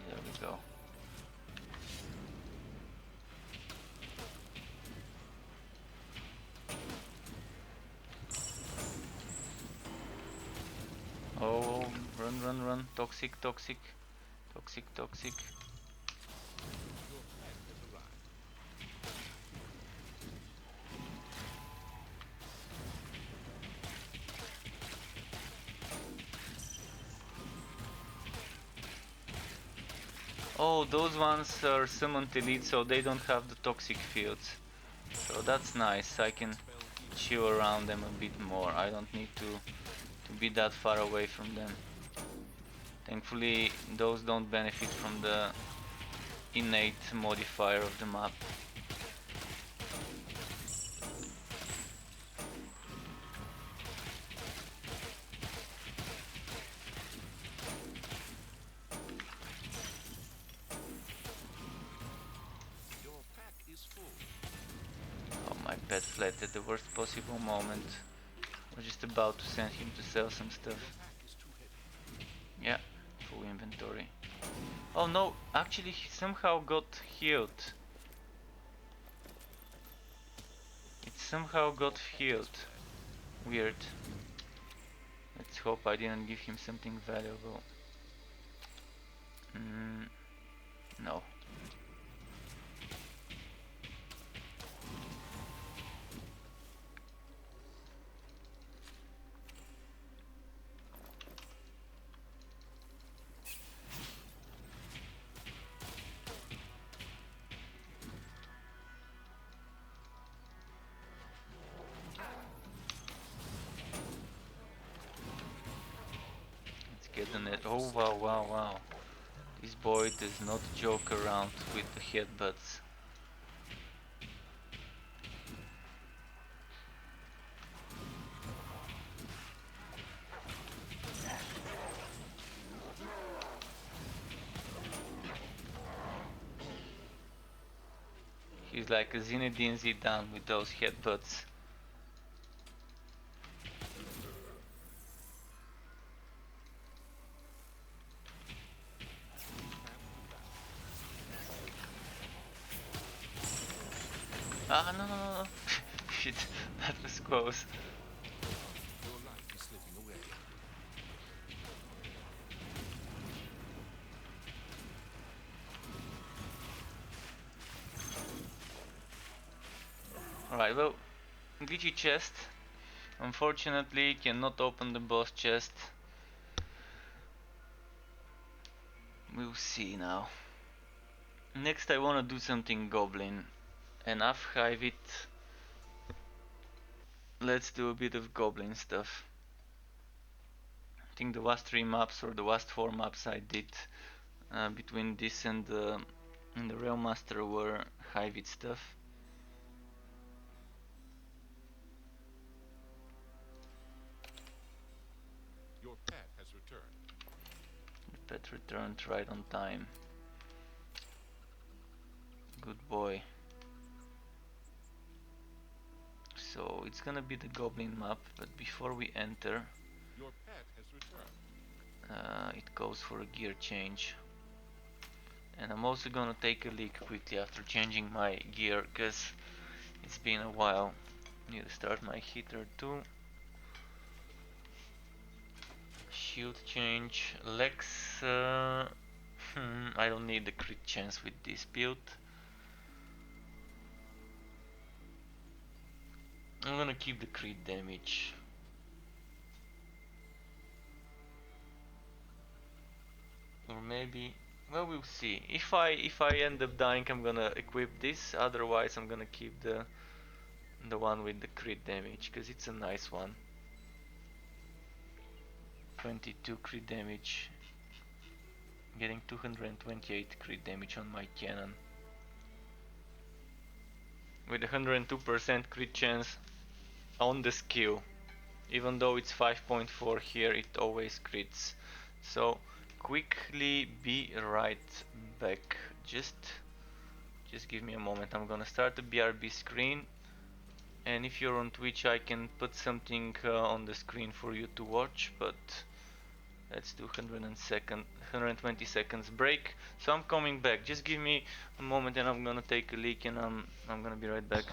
There we go. Oh, run, run, run. Toxic, toxic. Toxic, toxic. Your pet has arrived. Oh, those ones are summoned elite, so they don't have the toxic fields. So that's nice. I can chill around them a bit more. I don't need to be that far away from them. Thankfully, those don't benefit from the innate modifier of the map. Your pack is full. Oh, my pet fled at the worst possible moment. I was just about to send him to sell some stuff. Your pack is too heavy. Yeah, full inventory. Oh no, actually he somehow got healed. It somehow got healed. Weird. Let's hope I didn't give him something valuable. No. Let's get the net. Oh wow, wow, wow. This boy does not joke around with the headbutts. He's like a Zinedine Zidane with those headbutts. Ah, no, no, no, no. Shit, that was close. Your life is slipping away. Alright, well, glitchy chest. Unfortunately, cannot open the boss chest. We'll see now. Next I wanna do something goblin. And archive it. Let's do a bit of goblin stuff. I think the last 3 maps or the last 4 maps I did between this and the Rail Master were high-vid stuff. Your pet has returned. The pet returned right on time. Good boy. So it's gonna be the Goblin map, but before we enter, Your pet has returned. it goes for a gear change. And I'm also gonna take a leak quickly after changing my gear, cause it's been a while. Need to start my heater too. Shield change. Lex. I don't need the crit chance with this build. I'm gonna keep the crit damage. Or maybe, well, we'll see. If I end up dying, I'm gonna equip this. Otherwise, I'm gonna keep the one with the crit damage, because it's a nice one. 22 crit damage. Getting 228 crit damage on my cannon. With 102% crit chance on the skill. Even though it's 5.4 here, it always crits. So quickly be right back. Just give me a moment. I'm gonna start the BRB screen, and if you're on Twitch, I can put something on the screen for you to watch, but let's do 120 seconds break. So I'm coming back. Just give me a moment, and I'm gonna take a leak, and I'm gonna be right back.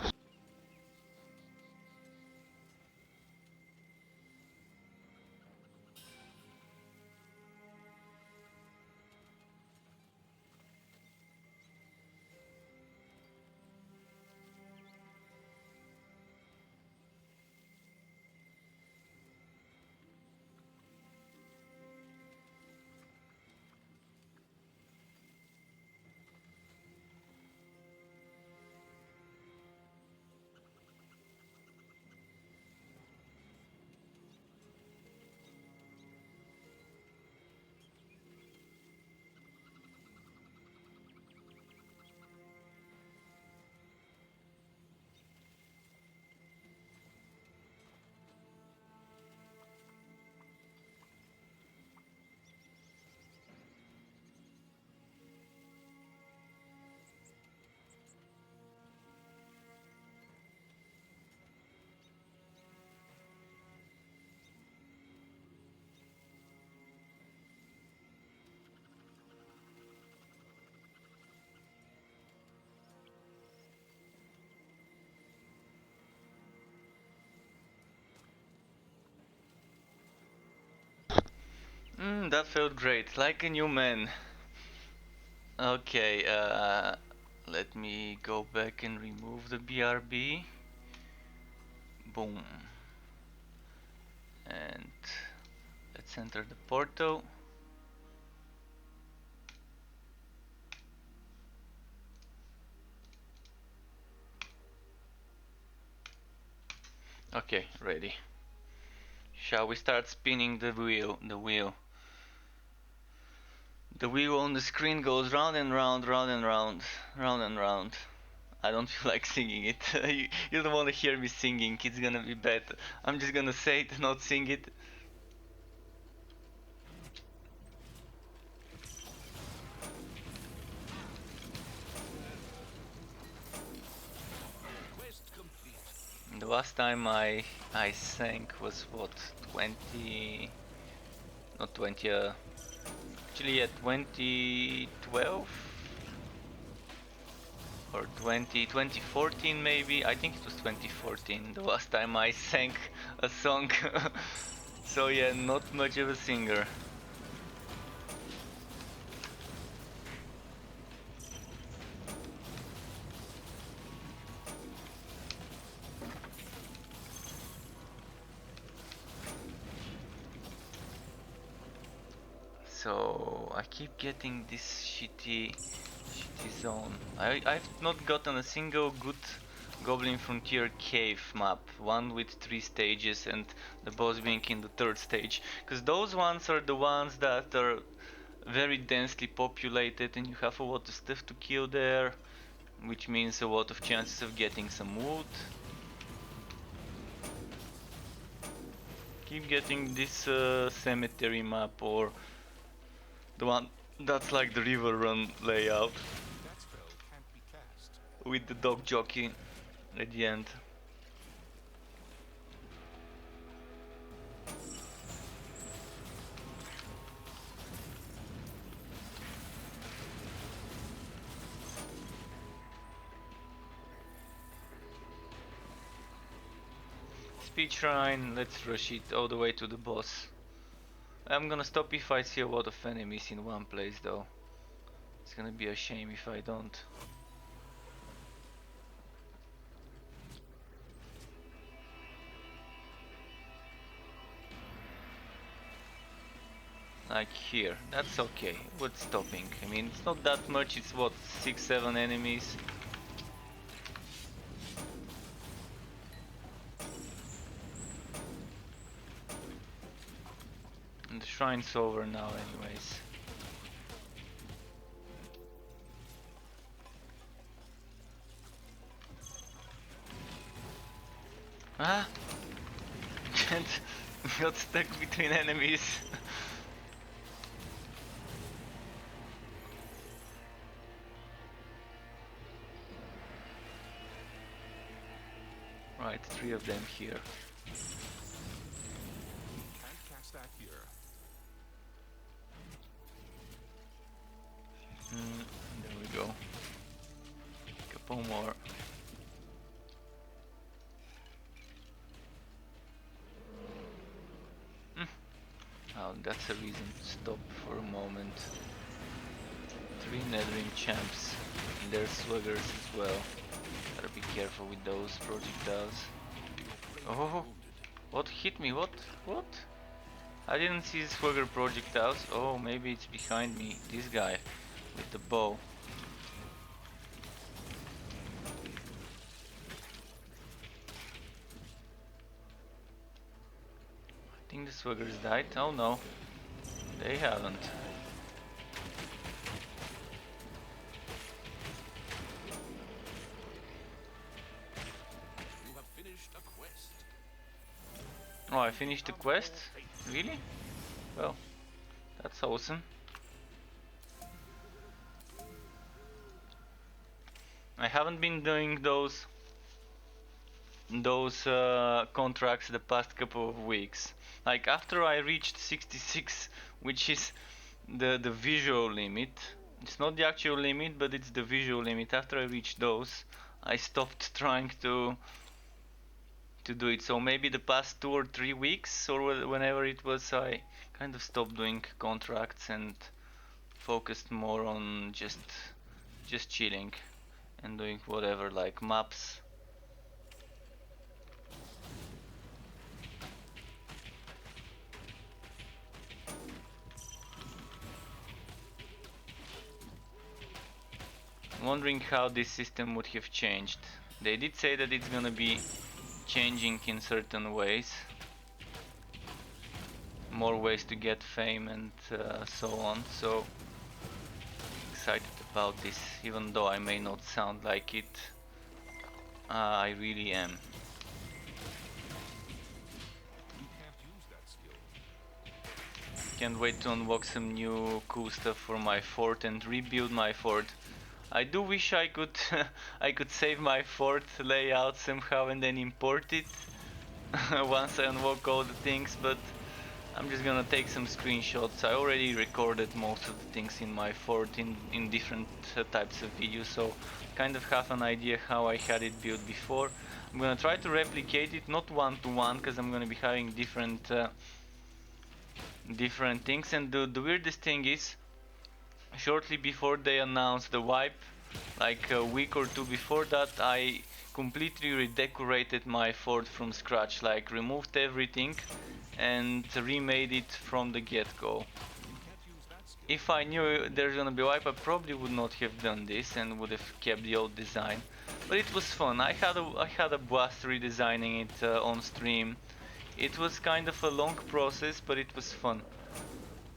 That felt great, like a new man. Okay, let me go back and remove the BRB. Boom. And let's enter the portal. Okay, ready. Shall we start spinning the wheel? The wheel on the screen goes round and round, round and round, round and round. I don't feel like singing it. You don't want to hear me singing, it's gonna be bad. I'm just gonna say it, not sing it. Quest complete. The last time I sang was what, 20, not 20, actually yeah, 2012 or 2014 maybe. I think it was 2014 the last time I sang a song. So yeah, not much of a singer. So I keep getting this shitty zone. I've not gotten a single good Goblin Frontier cave map, one with 3 stages and the boss being in the 3rd stage, because those ones are the ones that are very densely populated, and you have a lot of stuff to kill there, which means a lot of chances of getting some loot. Keep getting this cemetery map, or the one that's like the river run layout That spell can't be cast. with the dog jockey at the end. Speed shrine, let's rush it all the way to the boss. I'm gonna stop if I see a lot of enemies in one place though. It's gonna be a shame if I don't. Like here, that's okay. What's stopping? I mean, it's not that much, it's what, 6-7 enemies. And the shrine's over now anyways. Ah! Gent got stuck between enemies. Right, 3 of them here. Can't cast that here. There we go. Couple more. Oh, that's a reason to stop for a moment. 3 Nethering champs, and they're sluggers as well. Gotta be careful with those projectiles. Oh, what hit me? What? What? I didn't see the slugger projectiles. Oh, maybe it's behind me. This guy with the bow. I think the sluggers died. Oh no, they haven't. You have finished a quest. Oh, I finished the quest? Really? Well, that's awesome. I haven't been doing those contracts the past couple of weeks. Like after I reached 66, which is the visual limit. It's not the actual limit, but it's the visual limit. After I reached those, I stopped trying to do it. So maybe the past 2 or 3 weeks, or whenever it was, I kind of stopped doing contracts and focused more on just chilling and doing whatever, like maps. Wondering how this system would have changed. They did say that it's gonna be changing in certain ways. More ways to get fame and so on. So excited about this, even though I may not sound like it. I really am. You can't use that skill. Can't wait to unlock some new cool stuff for my fort and rebuild my fort. I do wish I could I could save my fort layout somehow and then import it once I unlock all the things, but I'm just gonna take some screenshots. I already recorded most of the things in my fort in different types of videos, so kind of have an idea how I had it built before. I'm gonna try to replicate it, not one to one, because I'm gonna be having different things. And the weirdest thing is, shortly before they announced the wipe, like a week or 2 before that, I completely redecorated my fort from scratch, like removed everything and remade it from the get-go. You can't use that skill. If I knew there's gonna be wipe, I probably would not have done this and would have kept the old design. But it was fun. I had a blast redesigning it on stream. It was kind of a long process, but it was fun.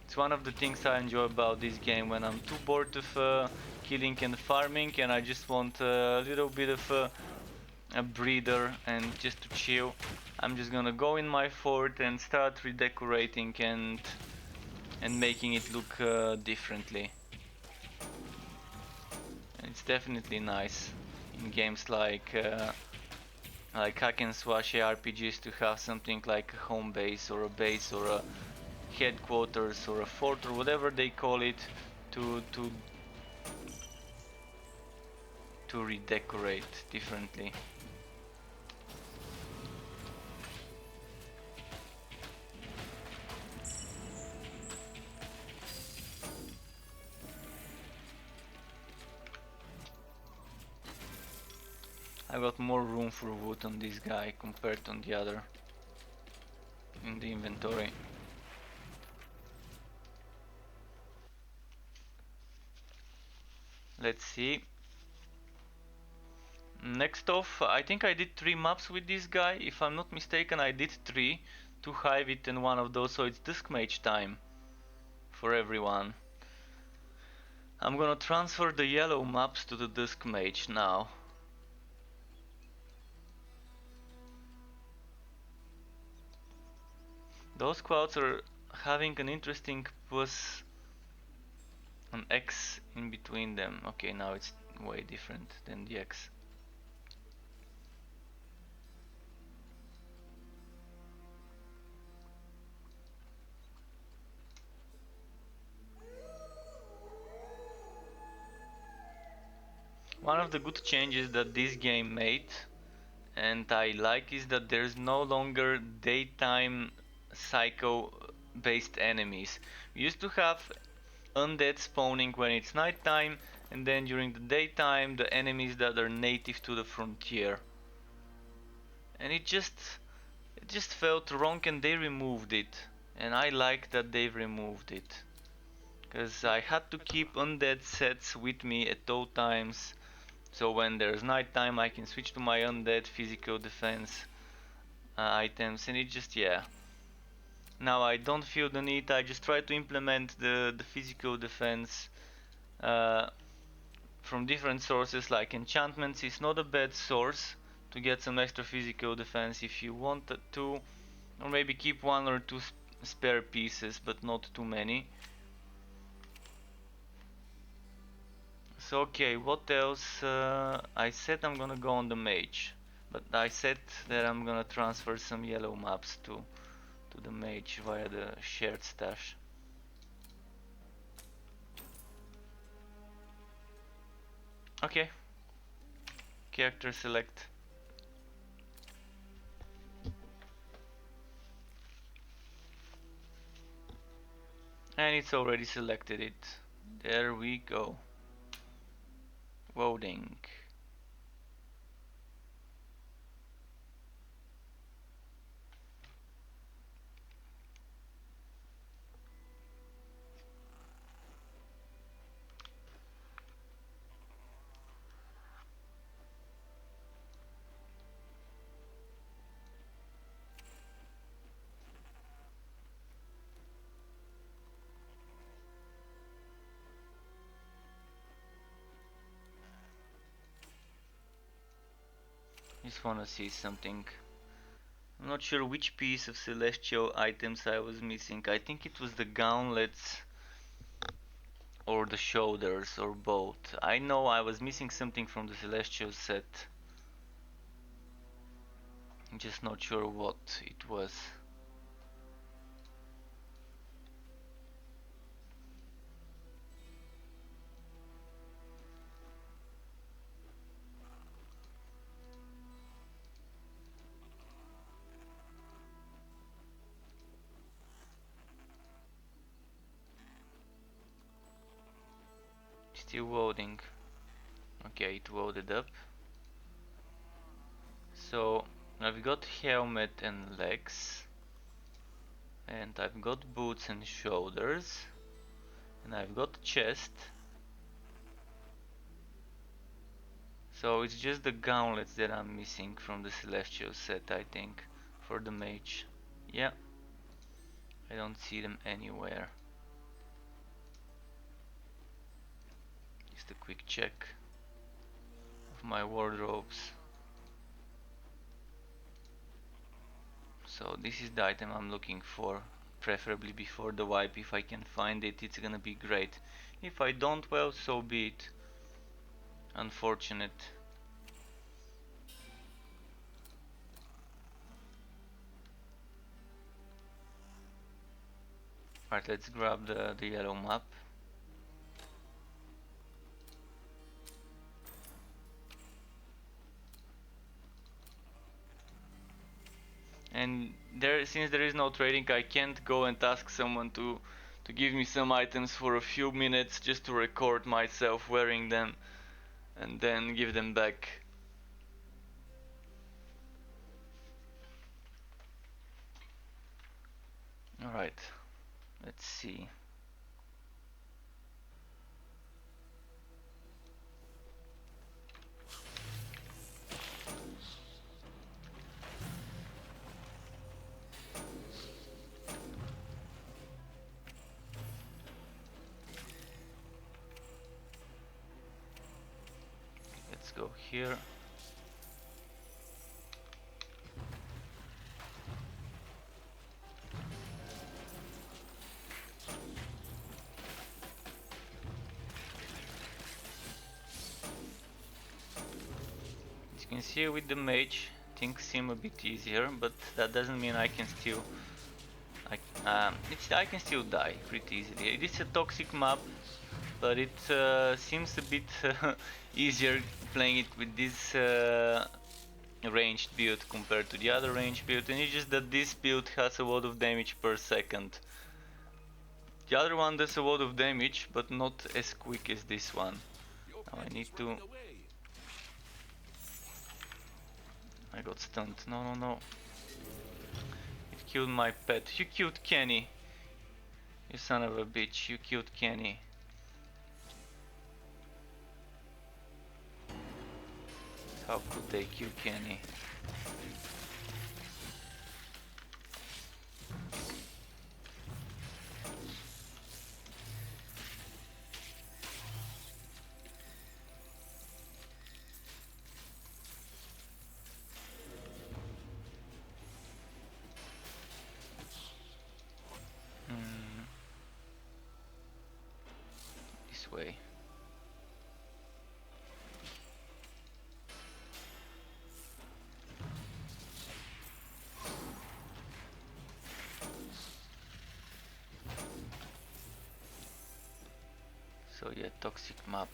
It's one of the things I enjoy about this game when I'm too bored of killing and farming and I just want a little bit of a breather and just to chill. I'm just gonna go in my fort and start redecorating and making it look differently. And it's definitely nice in games like hack and slash RPGs to have something like a home base or a base or a headquarters or a fort or whatever they call it to redecorate differently. I got more room for wood on this guy compared to the other in the inventory. Let's see. Next off, I think I did 3 maps with this guy. If I'm not mistaken, I did 3. 2 Hive-It and 1 of those, so it's Dusk Mage time for everyone. I'm gonna transfer the yellow maps to the Dusk Mage now. Those clouds are having an interesting plus an X in between them. Okay, now it's way different than the X. One of the good changes that this game made, and I like, is that there's no longer daytime psycho based enemies. We used to have undead spawning when it's nighttime, and then during the daytime the enemies that are native to the frontier. And it just felt wrong and they removed it. And I like that they've removed it. Because I had to keep undead sets with me at all times. So when there's nighttime I can switch to my undead physical defense items, and it just, yeah. Now I don't feel the need, I just try to implement the physical defense from different sources, like enchantments is not a bad source to get some extra physical defense if you want to, or maybe keep 1 or 2 spare pieces, but not too many. So okay, what else? I said I'm gonna go on the mage, but I said that I'm gonna transfer some yellow maps to the mage via the shared stash. Okay, character select. And it's already selected it. There we go. Voting. Just wanna see something. I'm not sure which piece of celestial items I was missing. I think it was the gauntlets or the shoulders or both. I know I was missing something from the celestial set. I'm just not sure what it was. Still loading. Okay, it loaded up. So I've got helmet and legs, and I've got boots and shoulders, and I've got chest. So it's just the gauntlets that I'm missing from the celestial set, I think, for the mage. Yeah, I don't see them anywhere. Just a quick check of my wardrobes. So this is the item I'm looking for, preferably before the wipe. If I can find it, it's gonna be great. If I don't, well, so be it. Unfortunate. Right, let's grab the yellow map. And since there is no trading, I can't go and ask someone to give me some items for a few minutes just to record myself wearing them and then give them back. Alright, let's see. Let's go here. As you can see with the mage, things seem a bit easier, but that doesn't mean I can still I can still die pretty easily. It is a toxic map, but it seems a bit easier playing it with this ranged build compared to the other ranged build, and it's just that this build has a lot of damage per second. The other one does a lot of damage, but not as quick as this one. Now I need to... I got stunned. No, no, no. It killed my pet. You killed Kenny. You son of a bitch. You killed Kenny. How could they kill Kenny? This way. So yeah, toxic map.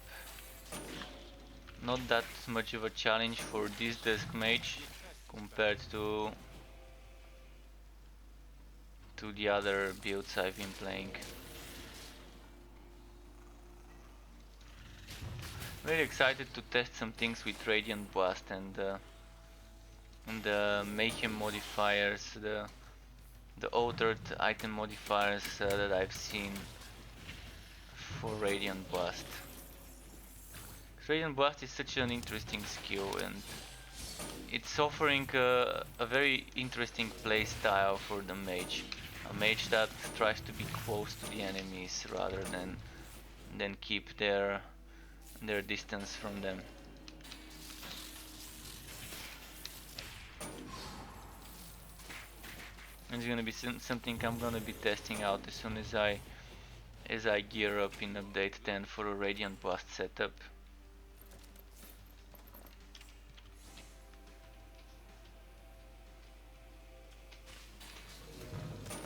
Not that much of a challenge for this desk mage compared to the other builds I've been playing. Very excited to test some things with Radiant Blast and the Mayhem modifiers, the altered item modifiers that I've seen for Radiant Blast. Radiant Blast is such an interesting skill, and it's offering a very interesting playstyle for the mage. A mage that tries to be close to the enemies rather than keep their distance from them. It's gonna be something I'm gonna be testing out as soon as I gear up in update 10 for a Radiant Blast setup.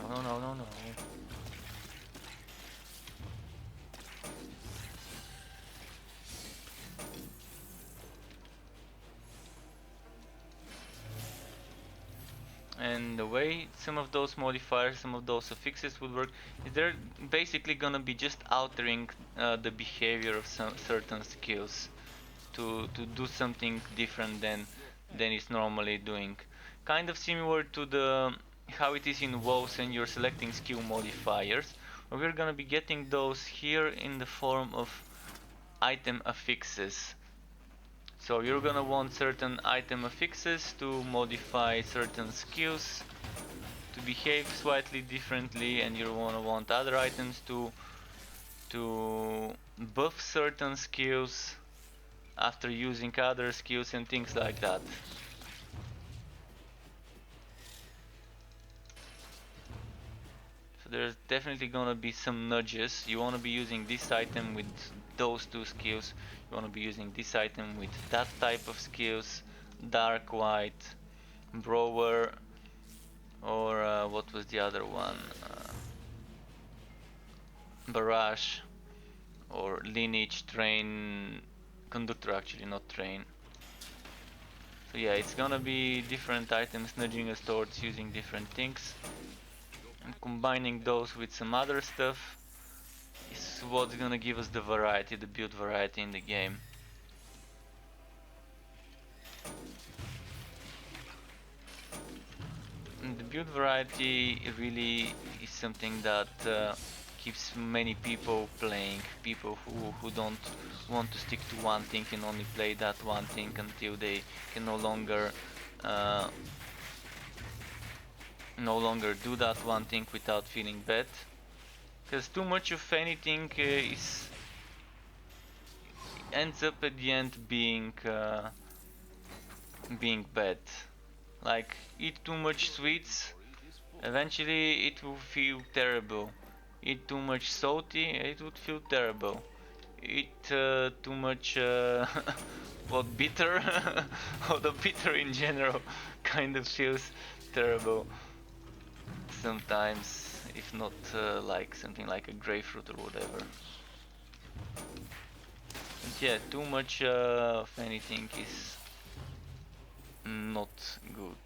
No, no, no, no. And the way some of those modifiers, some of those affixes would work is they're basically gonna be just altering the behavior of some certain skills to do something different than it's normally doing. Kind of similar to the how it is in WoWs and you're selecting skill modifiers. We're gonna be getting those here in the form of item affixes. So you're gonna want certain item affixes to modify certain skills to behave slightly differently, and you're gonna want other items to buff certain skills after using other skills and things like that. So there's definitely gonna be some nudges. You wanna be using this item with those two skills. You wanna be using this item with that type of skills. Dark white, Brower, or what was the other one? Barrage, or Lineage, Train, Conductor actually, not Train. So yeah, it's gonna be different items nudging us towards using different things. And combining those with some other stuff is what's gonna give us the variety, the build variety in the game. And the build variety really is something that keeps many people playing. People who don't want to stick to one thing and only play that one thing until they can no longer do that one thing without feeling bad. Because too much of anything ends up at the end being bad. Like, eat too much sweets, eventually it will feel terrible. Eat too much salty, it would feel terrible. Eat too much what, bitter? Or the bitter in general kind of feels terrible sometimes, if not like something like a grapefruit or whatever. And yeah, too much of anything is not good.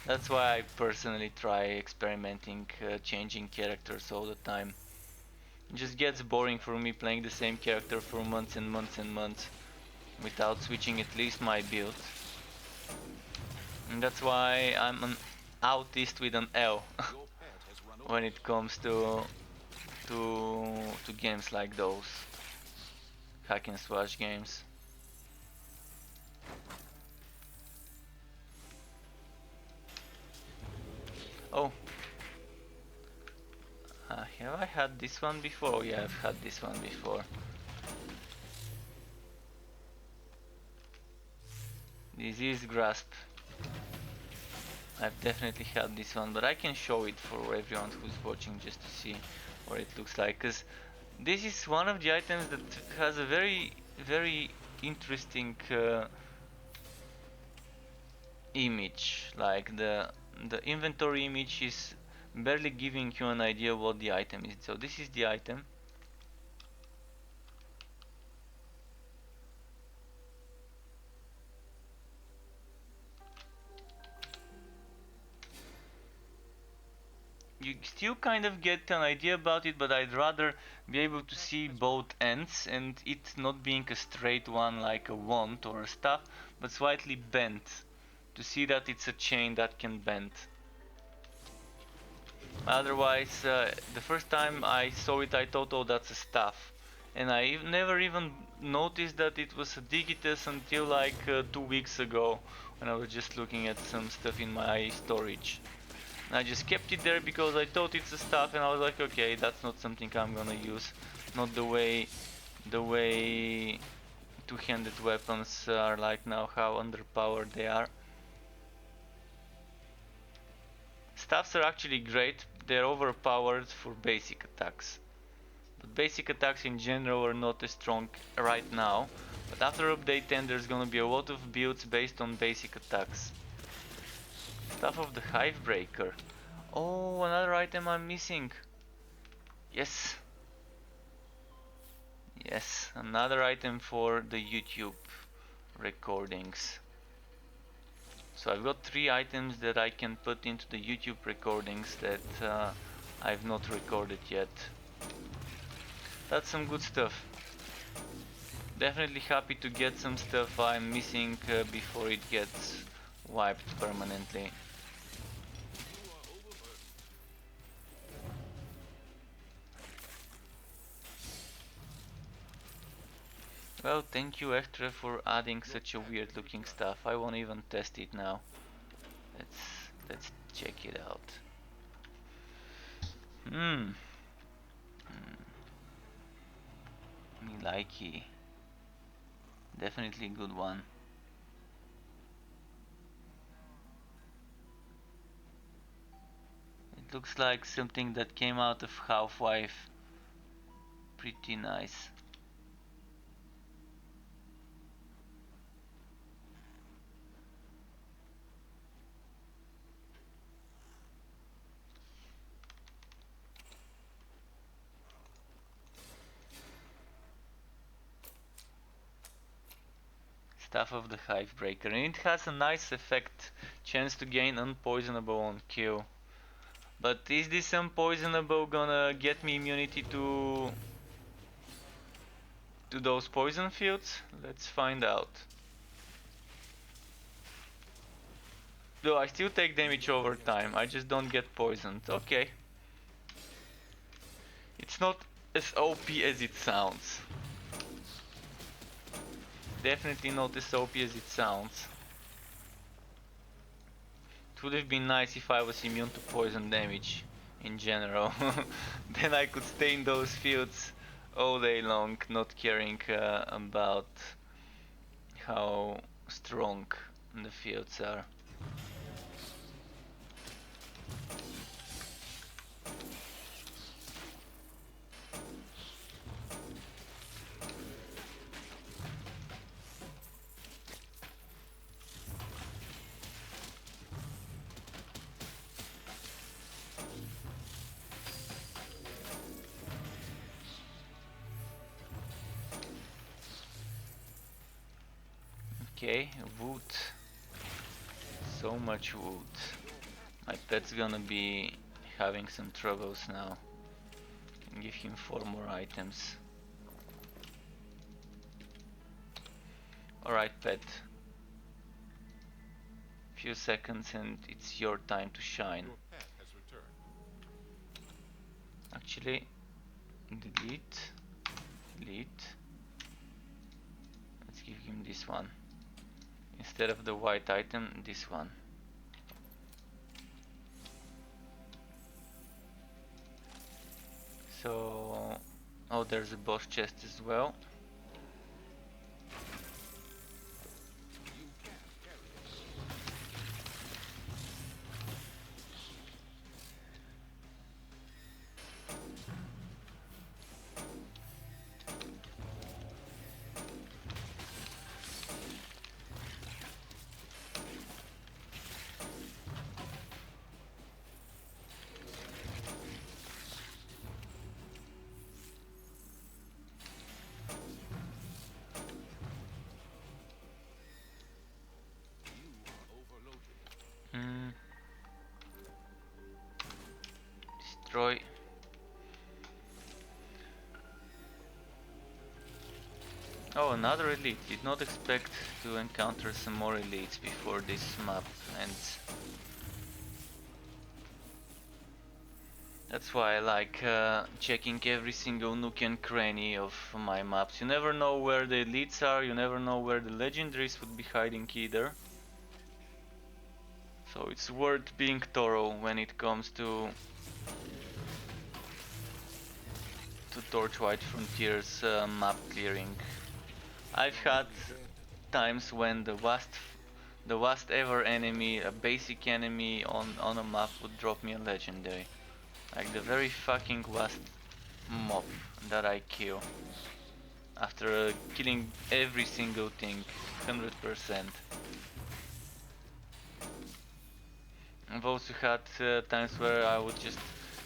That's why I personally try experimenting, changing characters all the time. It just gets boring for me playing the same character for months and months and months without switching at least my build. And that's why I'm an autist with an L Your pet has run over. when it comes to games like those. Hack and slash games. Oh, have I had this one before? Oh, yeah, I've had this one before. Disease Grasp. I've definitely had this one, but I can show it for everyone who's watching just to see what it looks like. Because this is one of the items that has a very, very interesting image. Like the inventory image is barely giving you an idea what the item is. So this is the item. You still kind of get an idea about it, but I'd rather be able to see both ends and it not being a straight one like a wand or a staff, but slightly bent, to see that it's a chain that can bend. Otherwise, the first time I saw it I thought, oh, that's a staff, and I never even noticed that it was a Digitus until like 2 weeks ago, when I was just looking at some stuff in my storage. I just kept it there because I thought it's a staff, and I was like, okay, that's not something I'm gonna use. Not the way two-handed weapons are like now, how underpowered they are. Staffs are actually great, they're overpowered for basic attacks. But basic attacks in general are not as strong right now. But after update 10 there's gonna be a lot of builds based on basic attacks. Staff of the Hivebreaker. Oh, another item I'm missing. Yes. Yes, another item for the YouTube recordings. So I've got 3 items that I can put into the YouTube recordings that I've not recorded yet. That's some good stuff. Definitely happy to get some stuff I'm missing before it gets wiped permanently. Well, thank you Extra for adding such a weird looking stuff. I won't even test it now. Let's check it out. Hmm. Me likey. Definitely a good one. It looks like something that came out of Half-Life. Pretty nice. Staff of the Hive Breaker, and it has a nice effect, chance to gain unpoisonable on kill. But is this unpoisonable gonna get me immunity to those poison fields? Let's find out. Though I still take damage over time, I just don't get poisoned. Okay. It's not as OP as it sounds. Definitely not as OP as it sounds. It would have been nice if I was immune to poison damage in general. Then I could stay in those fields all day long, not caring about how strong the fields are. Okay, wood. So much wood. My pet's gonna be having some troubles now. Can give him 4 more items. Alright, pet. Few seconds and it's your time to shine. Your pet has returned. Actually, delete. Delete. Let's give him this one. Instead of the white item, this one. So, oh, there's a boss chest as well. You can't carry it. You are overloaded. Hmm. Destroy. Oh, another elite. Did not expect to encounter some more elites before this map ends. That's why I like checking every single nook and cranny of my maps. You never know where the elites are, you never know where the legendaries would be hiding either. So it's worth being thorough when it comes to Torchlight Frontiers map clearing. I've had times when the worst ever enemy, a basic enemy on a map would drop me a legendary. Like the very fucking last mob that I kill. After killing every single thing, 100%. I've also had times where I would just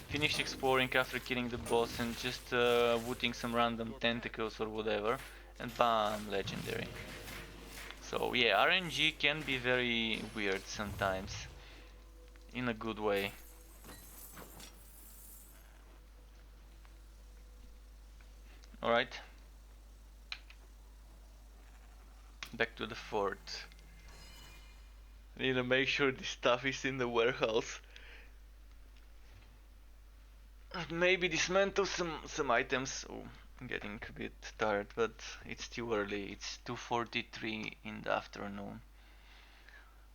finish exploring after killing the boss and just wooting some random tentacles or whatever, and bam, legendary. So yeah, RNG can be very weird sometimes, in a good way. Alright, back to the fort. Need to make sure this stuff is in the warehouse. Maybe dismantle some items. Oh, I'm getting a bit tired, but it's too early. It's 2:43 in the afternoon.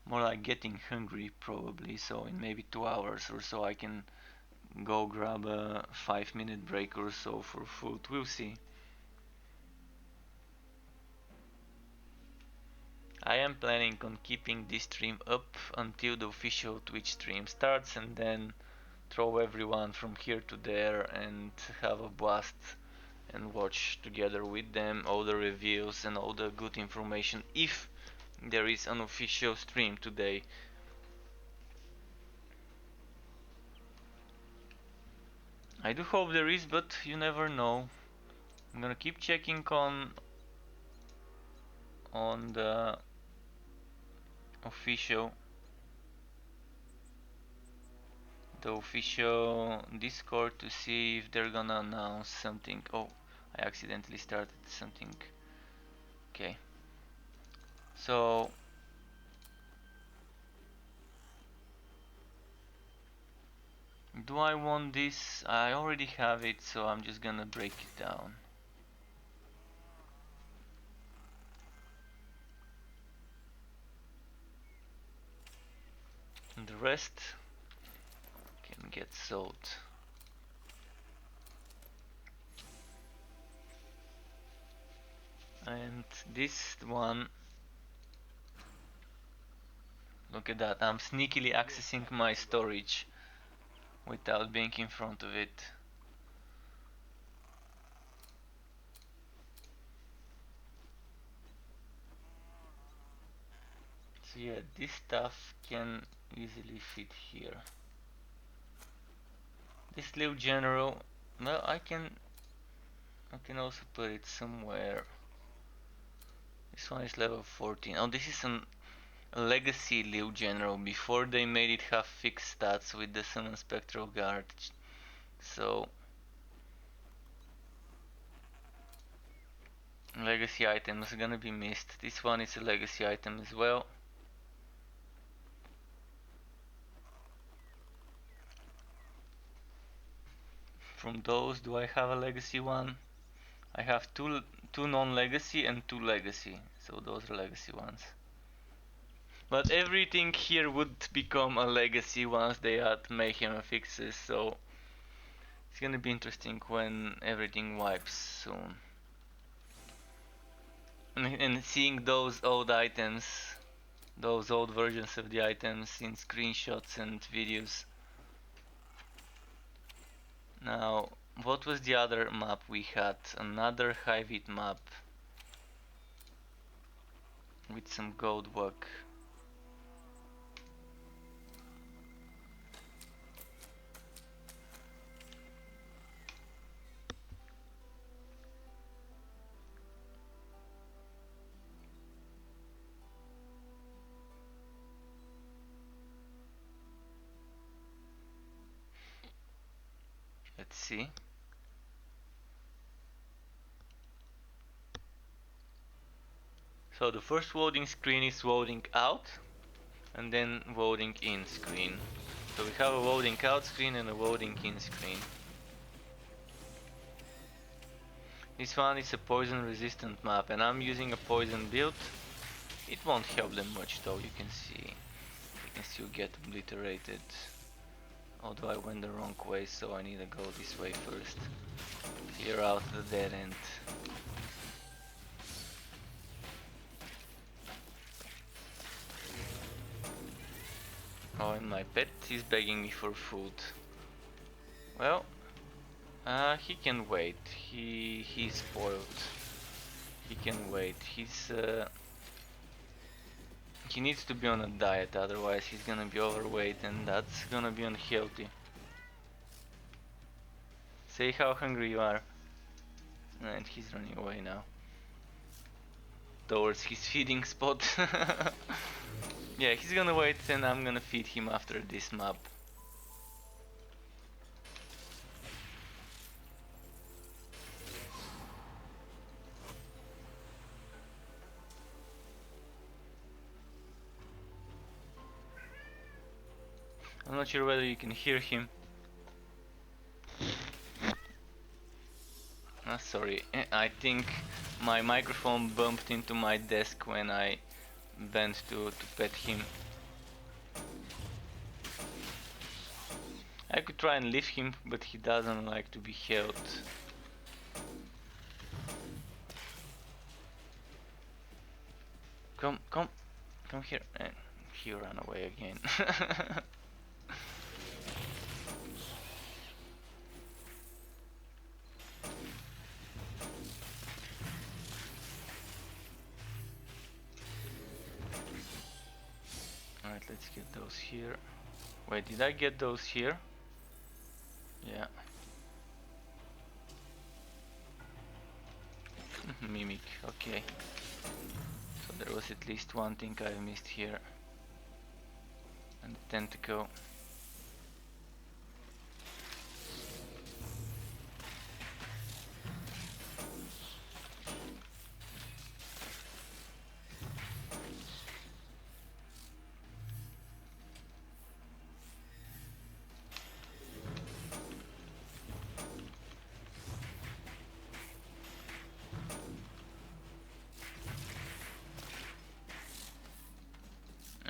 More like getting hungry probably. So in maybe 2 hours or so I can go grab a 5-minute break or so for food. We'll see. I am planning on keeping this stream up until the official Twitch stream starts, and then throw everyone from here to there and have a blast and watch together with them all the reviews and all the good information if there is an official stream today. I do hope there is, but you never know. I'm gonna keep checking on the official Discord to see if they're gonna announce something. Oh, I accidentally started something. Okay. So do I want this? I already have it, so I'm just gonna break it down. And the rest can get sold. And this one, look at that, I'm sneakily accessing my storage without being in front of it. So yeah, this stuff can easily fit here. This little general, well, I can also put it somewhere. This one is level 14. Oh, this is a legacy Liu General. Before they made it have fixed stats with the Summon Spectral Guard. So legacy items are gonna be missed. This one is a legacy item as well. From those, do I have a legacy one? I have two non-legacy and 2 legacy. So those are legacy ones. But everything here would become a legacy once they add Mayhem fixes, so it's gonna be interesting when everything wipes soon. And seeing those old items, those old versions of the items in screenshots and videos. Now, what was the other map we had? Another Hivit map with some gold work. Let's see. So the first loading screen is loading out and then loading in screen. So we have a loading out screen and a loading in screen. This one is a poison resistant map and I'm using a poison build. It won't help them much though, you can see. You can still get obliterated. Although I went the wrong way, so I need to go this way first. Clear out the dead end. Oh, and my pet is begging me for food. Well, he can wait. He's spoiled. He can wait. He needs to be on a diet, otherwise he's gonna be overweight and that's gonna be unhealthy. Say how hungry you are. And he's running away now. Towards his feeding spot. Yeah, he's gonna wait and I'm gonna feed him after this map. I'm not sure whether you can hear him. Sorry, I think my microphone bumped into my desk when I bent to pet him. I could try and lift him, but he doesn't like to be held. Come here. And he ran away again. Alright, let's get those here. Wait, did I get those here? Yeah. Mimic, okay. So there was at least one thing I missed here. And the tentacle.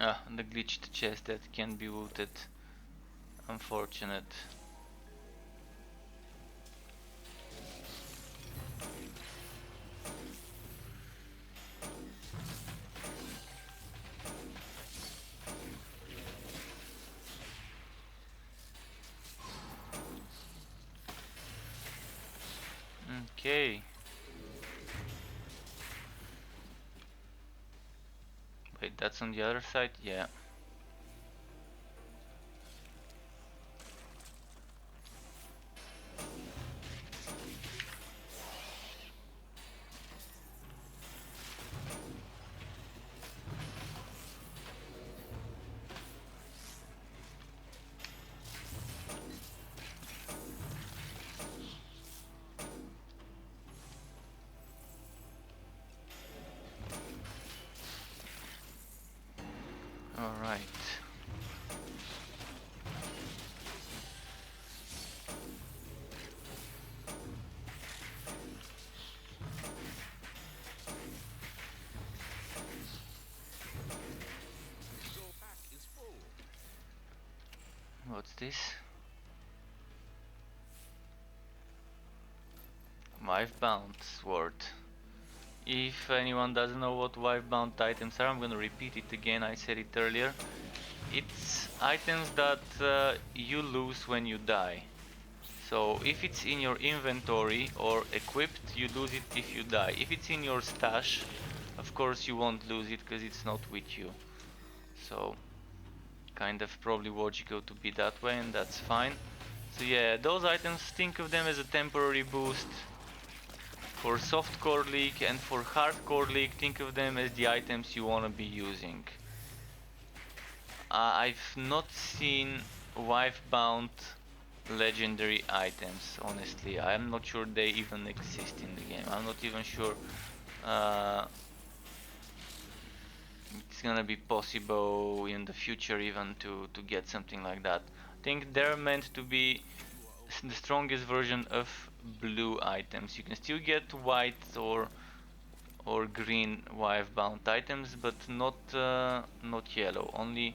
Ah, the glitched chest that can be looted. Unfortunate. Okay. Wait, that's on the other side? Yeah. Alright. Your pack is full. What's this? Wife-bound sword. If anyone doesn't know what wife-bound items are, I'm gonna repeat it again, I said it earlier. It's items that you lose when you die. So if it's in your inventory or equipped, you lose it if you die. If it's in your stash, of course you won't lose it because it's not with you. So kind of probably logical to be that way, and that's fine. So yeah, those items, think of them as a temporary boost. For softcore league and for hardcore league, think of them as the items you want to be using. I've not seen wife-bound legendary items, honestly. I'm not sure they even exist in the game. I'm not even sure it's gonna be possible in the future even to get something like that. I think they're meant to be the strongest version of blue items. You can still get white or green wife-bound items, but not yellow. Only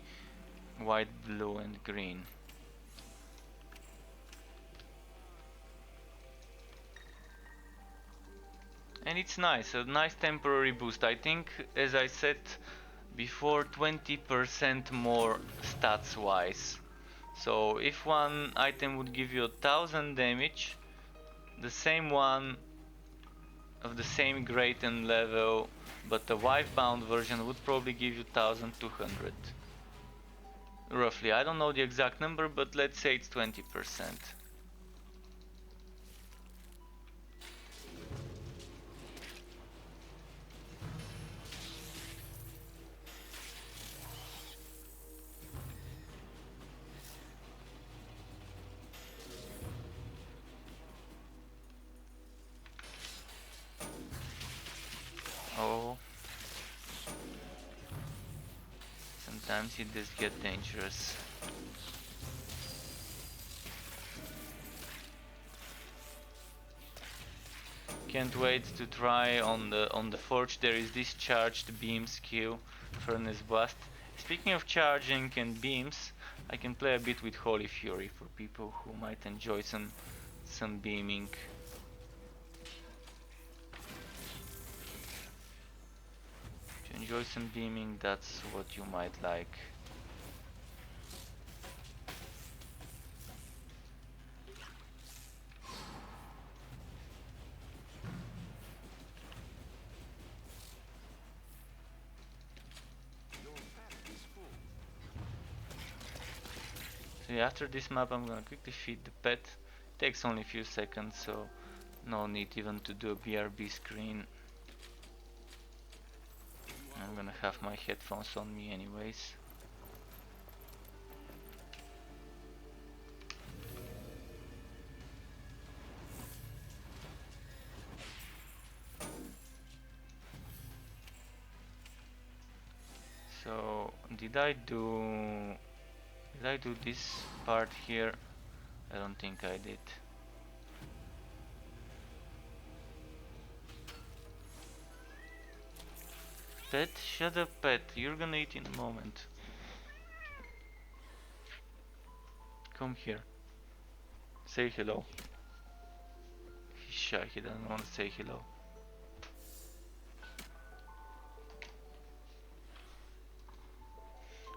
white, blue, and green. And it's nice, a nice temporary boost. I think, as I said before, 20% more stats wise. So if one item would give you 1000 damage, the same one of the same grade and level, but the wife-bound version would probably give you 1200. Roughly, I don't know the exact number, but let's say it's 20%. Oh, sometimes it does get dangerous. Can't wait to try on the forge. There is this charged beam skill, furnace blast. Speaking of charging and beams, I can play a bit with Holy Fury for people who might enjoy some beaming. If you enjoy some beaming, that's what you might like. Your pack is full. So yeah, after this map I'm gonna quickly feed the pet. It takes only a few seconds, so no need even to do a BRB screen. I'm gonna have my headphones on me anyways. So did I do this part here? I don't think I did. Pet, shut up pet, you're gonna eat in a moment. Come here. Say hello. He's shy, he doesn't want to say hello.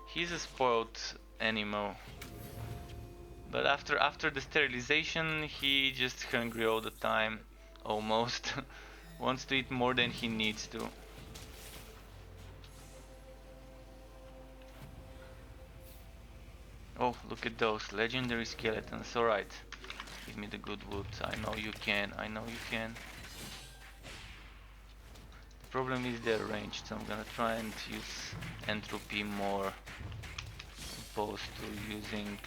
He's a spoiled animal. But after the sterilization, he just hungry all the time, almost. Wants to eat more than he needs to. Oh, look at those legendary skeletons. Alright, give me the good wood. I know you can, I know you can. The problem is they're ranged, so I'm gonna try and use entropy more opposed to using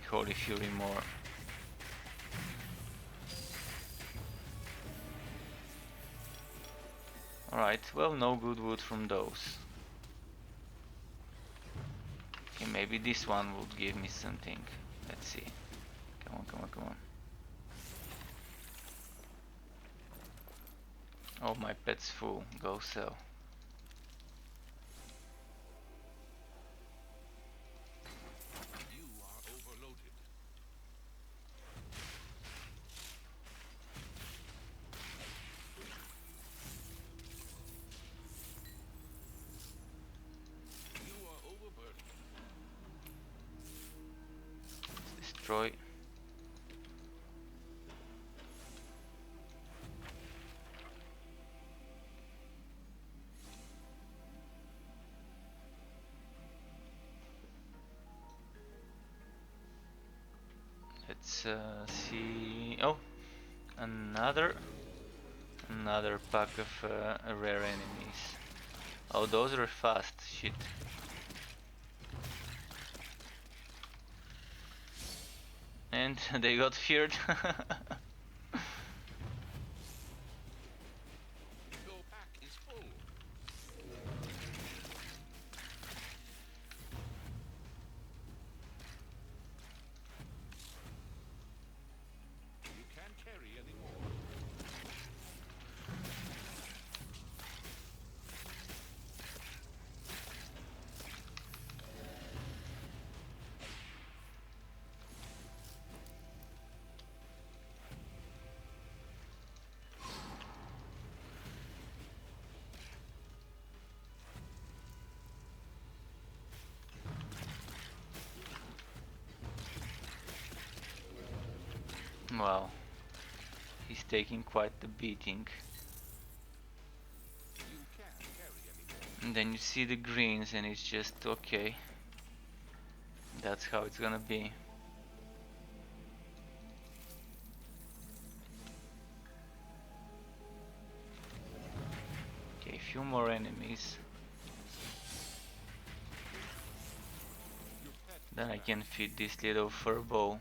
Holy Fury more. Alright, well, no good wood from those. Okay, maybe this one would give me something. Let's see. Come on, come on, come on. Oh, my pet's full. Go sell. You are overloaded. You are overburdened. Destroy. Let's see. Oh, another pack of rare enemies. Oh, those are fast. Shit. And they got feared. Your pack is full. You can't carry anymore. Wow, he's taking quite the beating. You can't carry anymore. And then you see the greens and it's just okay. That's how it's gonna be. Okay, a few more enemies. Your pet Then I can feed this little furball.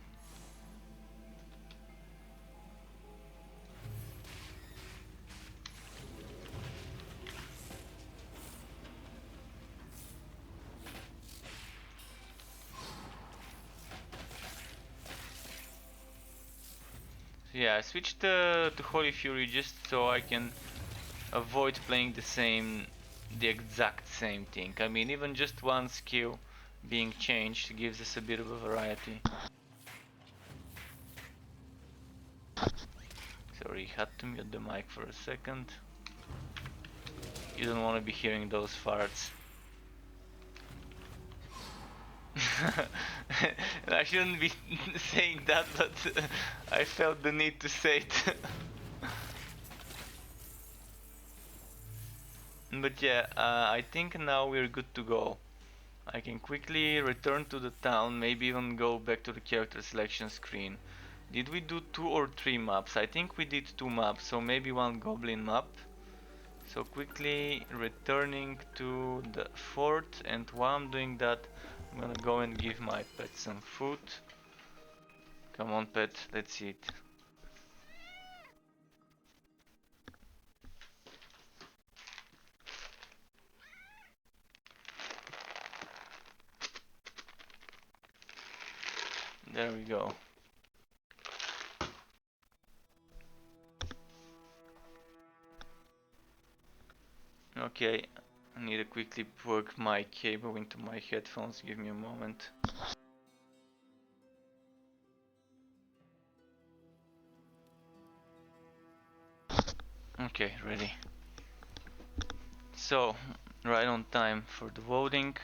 So yeah, I switched to Holy Fury just so I can avoid playing the the exact same thing. I mean, even just one skill being changed gives us a bit of a variety. Sorry, had to mute the mic for a second. You don't want to be hearing those farts. I shouldn't be saying that, but I felt the need to say it. But yeah, I think now we're good to go. I can quickly return to the town, maybe even go back to the character selection screen. Did we do 2 or 3 maps? I think we did 2 maps, so maybe 1 goblin map. So quickly returning to the fort, and while I'm doing that, I'm gonna go and give my pet some food. Come on pet, let's eat. There we go. Okay, I need to quickly plug my cable into my headphones, give me a moment. Okay, ready. So, right on time for the voting.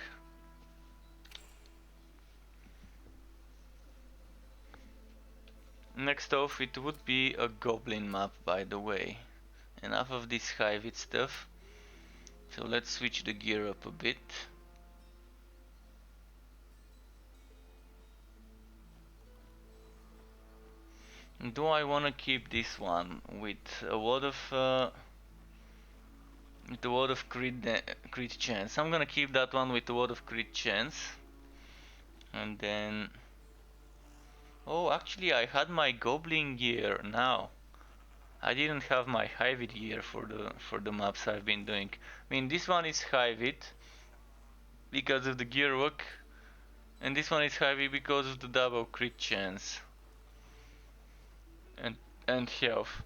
Next off it would be a goblin map, by the way. Enough of this high-vid stuff. So let's switch the gear up a bit. Do I want to keep this one with a lot of crit chance? I'm gonna keep that one with a lot of crit chance. And then, oh, actually I had my goblin gear now. I didn't have my high-vid gear for the maps I've been doing. I mean, this one is high-vid because of the gear work, and this one is high-vid because of the double crit chance and health.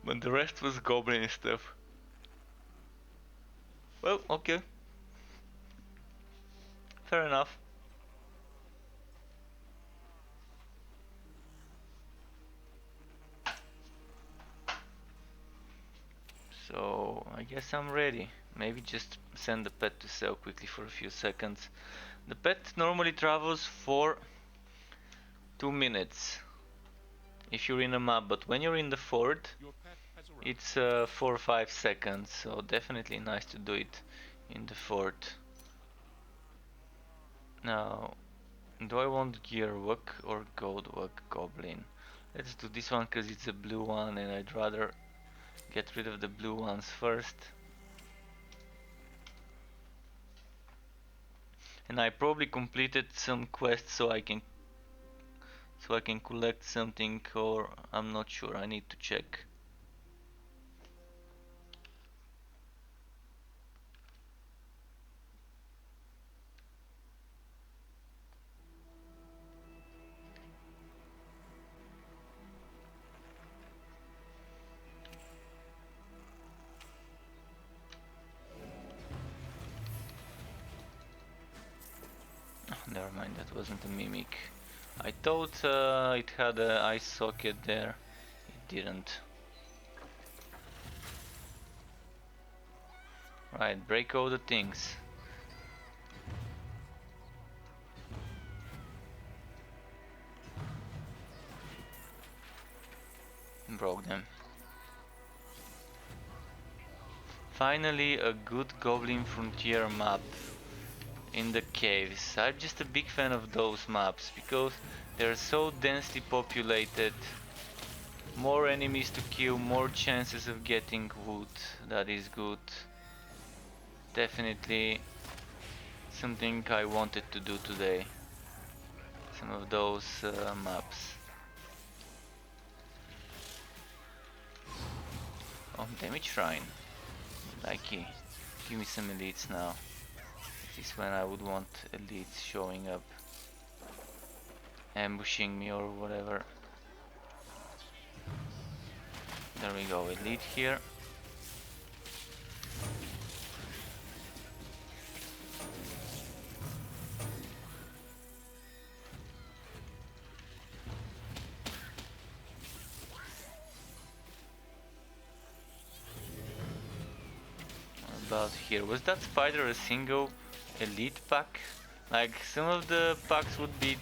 But the rest was goblin stuff. Well, okay. Fair enough. So, I guess I'm ready. Maybe just send the pet to sell quickly for a few seconds. The pet normally travels for 2 minutes if you're in a map, but when you're in the fort, Your pet has arrived. it's 4 or 5 seconds, so definitely nice to do it in the fort. Now, do I want gear work or gold work goblin? Let's do this one because it's a blue one and I'd rather get rid of the blue ones first. And I probably completed some quests so I can collect something, or I'm not sure, I need to check. Never mind, that wasn't a mimic. I thought it had an eye socket there. It didn't. Right, break all the things. Broke them. Finally, a good Goblin Frontier map in the caves. I'm just a big fan of those maps because they're so densely populated. More enemies to kill, more chances of getting wood. That is good. Definitely something I wanted to do today. Some of those maps. Oh, damage shrine. Likey. Give me some elites now. This is when I would want elites showing up, ambushing me or whatever. There we go, elite here. about here? Was that spider a single elite pack? Like some of the packs would be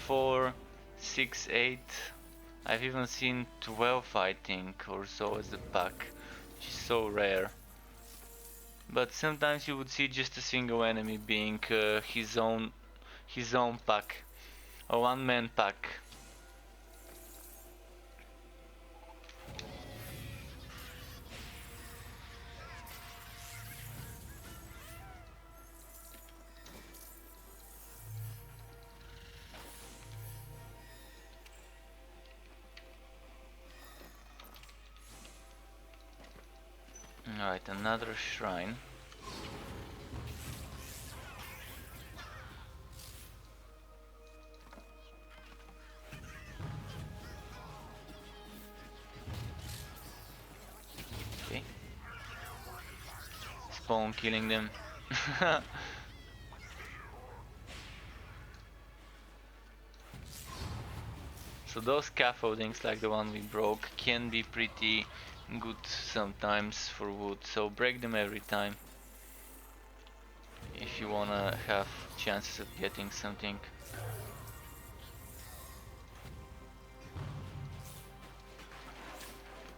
4, 6, 8. I've even seen 12 I think or so as a pack, which is so rare. But sometimes you would see just a single enemy being his own pack, a one-man pack. Alright, another shrine. Okay. Spawn killing them. So those scaffoldings like the one we broke can be pretty good sometimes for wood, so break them every time if you wanna have chances of getting something.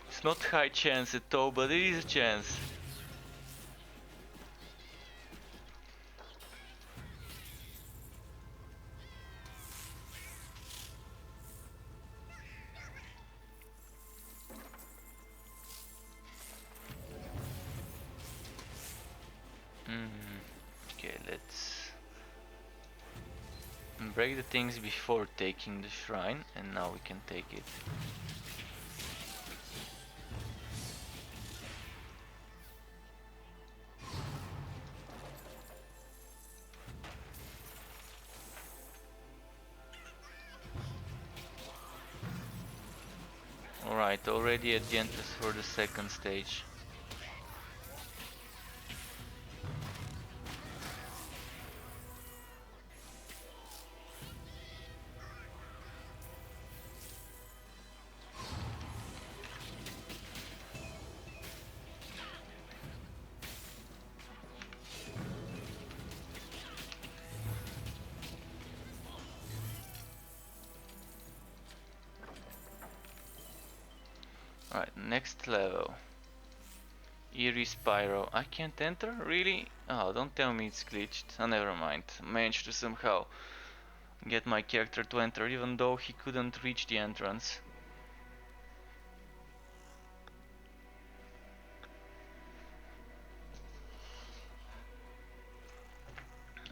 It's not high chance at all, but it is a chance. Okay, let's break the things before taking the shrine, and now we can take it. Alright, already at the entrance for the second stage. Alright, next level. Eerie Spyro. I can't enter? Really? Oh, don't tell me it's glitched. Oh, never mind. Managed to somehow get my character to enter even though he couldn't reach the entrance.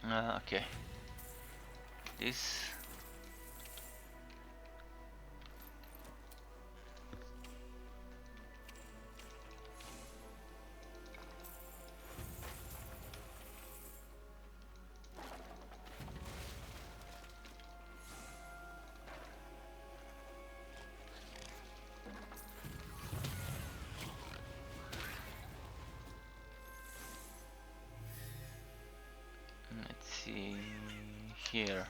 Okay. This. Let's see here.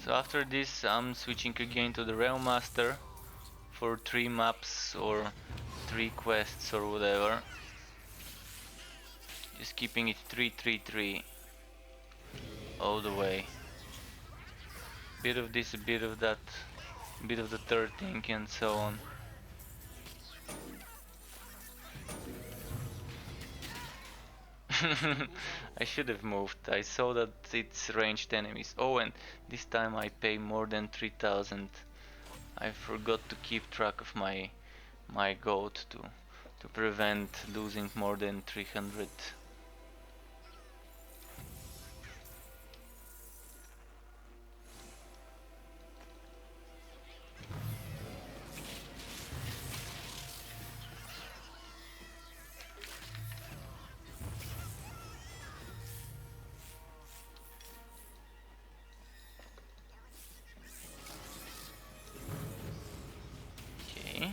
So after this I'm switching again to the Realm Master for 3 maps or 3 quests or whatever. Just keeping it 3-3-3 all the way. Bit of this, a bit of that, a bit of the third thing and so on. I should have moved. I saw that it's ranged enemies. Oh, and this time I pay more than 3000. I forgot to keep track of my gold to prevent losing more than 300. Okay.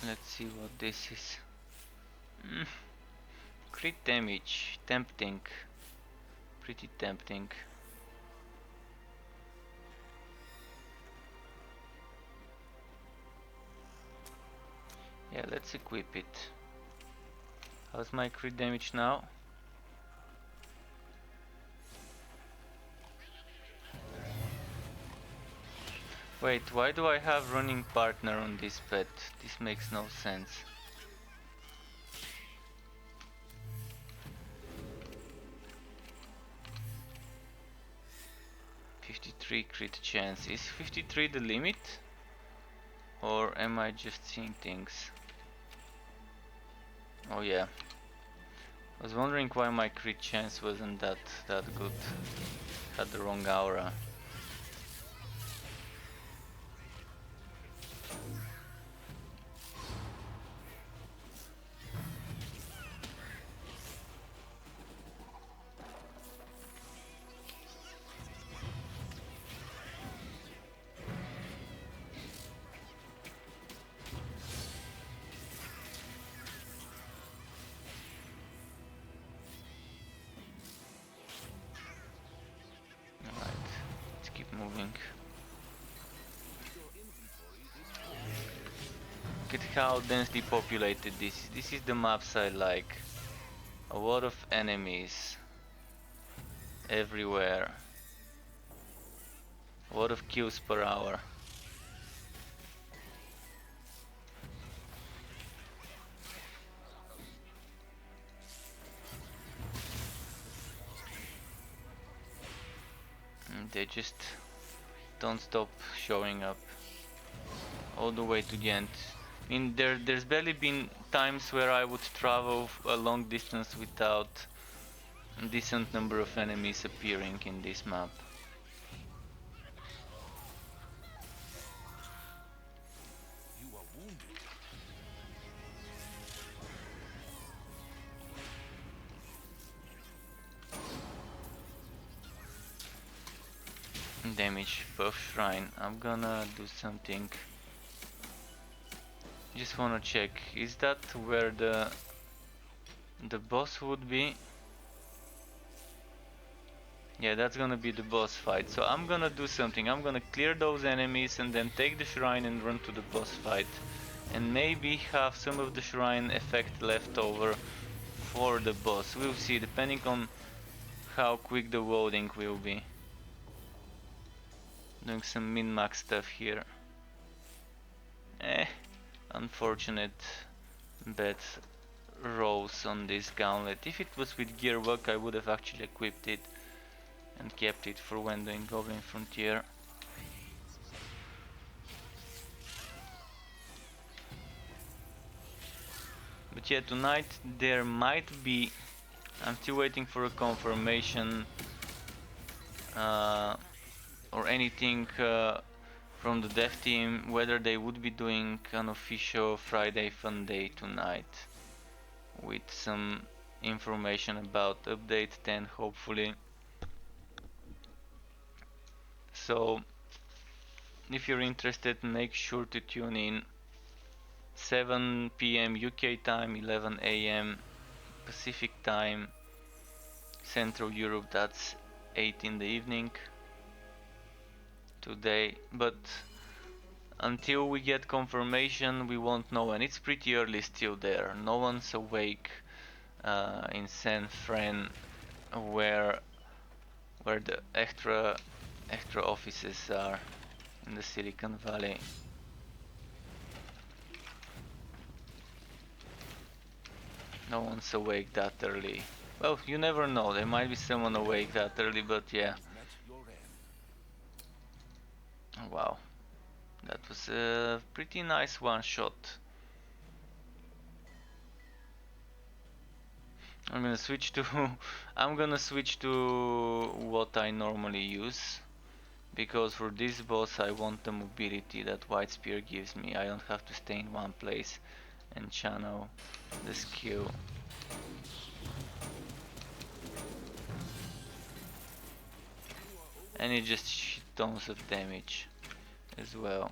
Let's see what this is. Crit damage, tempting, pretty tempting. Yeah, let's equip it. How's my crit damage now? Wait, why do I have running partner on this pet? This makes no sense. .53 crit chance. Is 53 the limit? Or am I just seeing things? Oh yeah. I was wondering why my crit chance wasn't that good. Had the wrong aura. Alright, let's keep moving. Look at how densely populated this is. This is the maps I like. A lot of enemies everywhere. A lot of kills per hour. And they just don't stop showing up all the way to the end. I mean, there's barely been times where I would travel a long distance without a decent number of enemies appearing in this map. You are wounded. Damage buff shrine. I'm gonna do something. Just wanna check. Is that where the boss would be? Yeah, that's gonna be the boss fight. So I'm gonna do something. I'm gonna clear those enemies and then take the shrine and run to the boss fight. And maybe have some of the shrine effect left over for the boss. We'll see, depending on how quick the loading will be. Doing some min-max stuff here. Unfortunate bad rolls on this gauntlet. If it was with gearwork, I would have actually equipped it and kept it for when doing Goblin Frontier. But yeah, tonight there might be, I'm still waiting for a confirmation or anything from the dev team whether they would be doing an official Friday Fun Day tonight with some information about update 10 hopefully. So if you're interested, make sure to tune in. 7 PM UK time, 11 AM Pacific time, Central Europe, that's 8 in the evening today. But until we get confirmation, we won't know, and it's pretty early still there. No one's awake in San Fran, where the extra offices are in the Silicon Valley. No one's awake that early. Well, you never know, there might be someone awake that early, but yeah. Met your end. Wow, that was a pretty nice one shot. I'm gonna switch to what I normally use, because for this boss I want the mobility that White Spear gives me. I don't have to stay in one place and channel the skill. And it just shit tons of damage as well.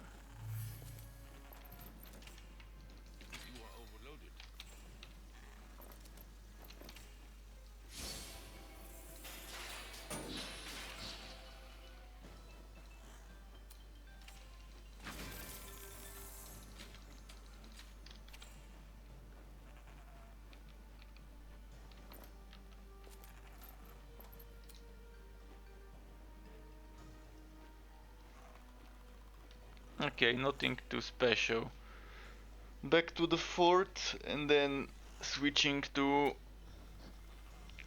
Okay, nothing too special. Back to the fort and then switching to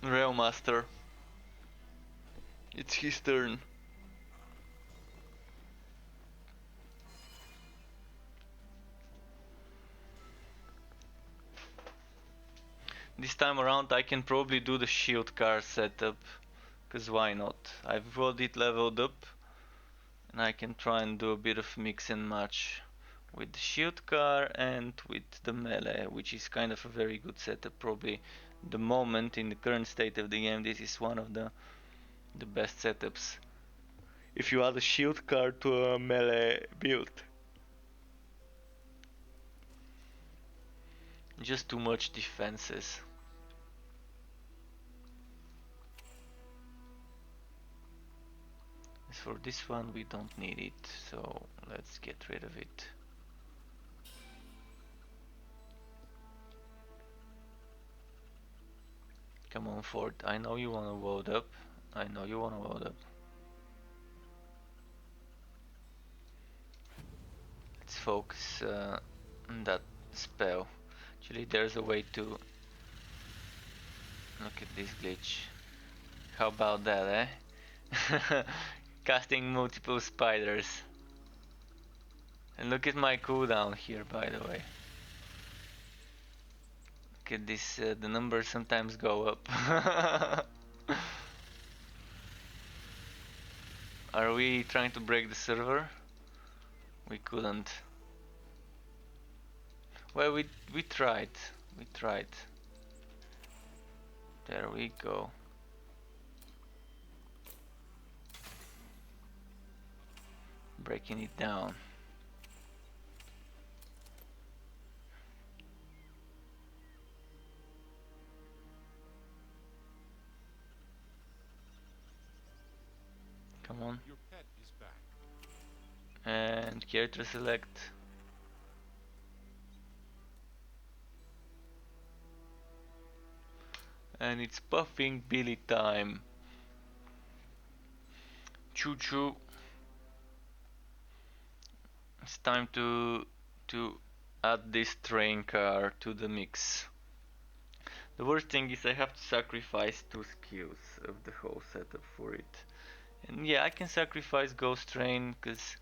Railmaster. It's his turn. This time around I can probably do the shield car setup, cause why not? I've got it leveled up and I can try and do a bit of mix and match with the shield car and with the melee, which is kind of a very good setup. Probably the moment in the current state of the game, this is one of the best setups. If you add a shield car to a melee build. Just too much defenses. As for this one, we don't need it, so let's get rid of it. Come on, Ford. I know you wanna load up. I know you wanna load up. Let's focus on that spell. Actually, there's a way to look at this glitch. How about that, eh? Casting multiple spiders. And look at my cooldown here, by the way. Look at this, the numbers sometimes go up. Are we trying to break the server? We couldn't. Well, we tried. We tried. There we go. Breaking it down. Come on. Your pet is back. And character select. And it's Puffing Billy time. Choo choo. It's time to add this train car to the mix. The worst thing is I have to sacrifice 2 skills of the whole setup for it. And yeah, I can sacrifice Ghost Train, because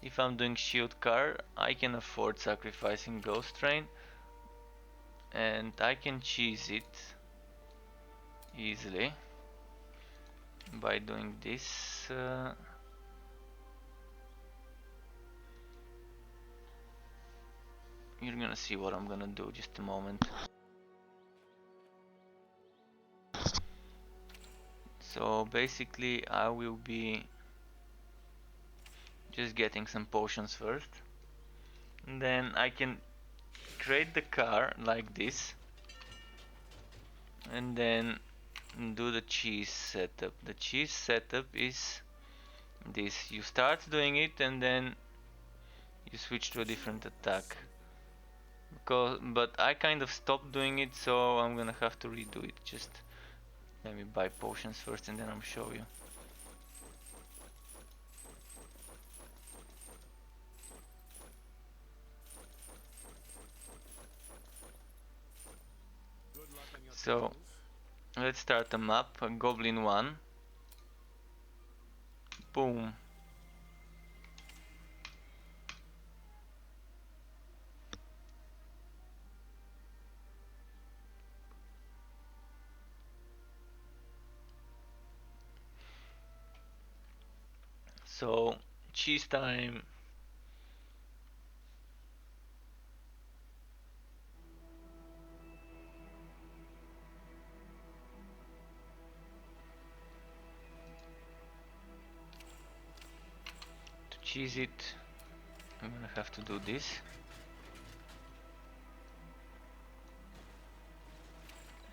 if I'm doing Shield Car, I can afford sacrificing Ghost Train. And I can cheese it easily by doing this. You're gonna see what I'm gonna do, just a moment. So basically I will be just getting some potions first, and then I can create the car like this and then do the cheese setup. The cheese setup is this: you start doing it and then you switch to a different attack. But I kind of stopped doing it, so I'm gonna have to redo it. Just let me buy potions first and then I'll show you. Good luck on your So travels. let's start a map, a Goblin 1. Boom. So cheese time. To cheese it, I'm gonna have to do this.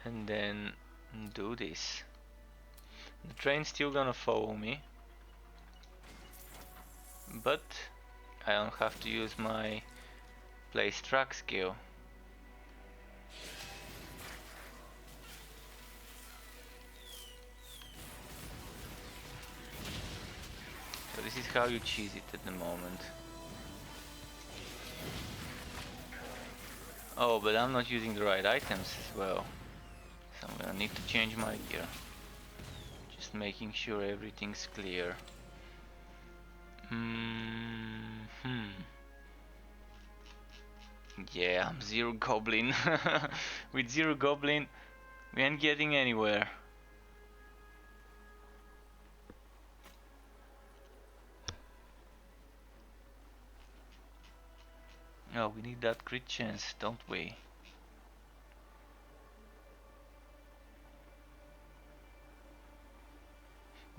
And then do this. The train's still gonna follow me, but I don't have to use my place track skill. So this is how you cheese it at the moment. Oh, but I'm not using the right items as well. So I'm gonna need to change my gear. Just making sure everything's clear. Yeah, I'm zero goblin. With zero goblin, we ain't getting anywhere. Oh, we need that crit chance, don't we?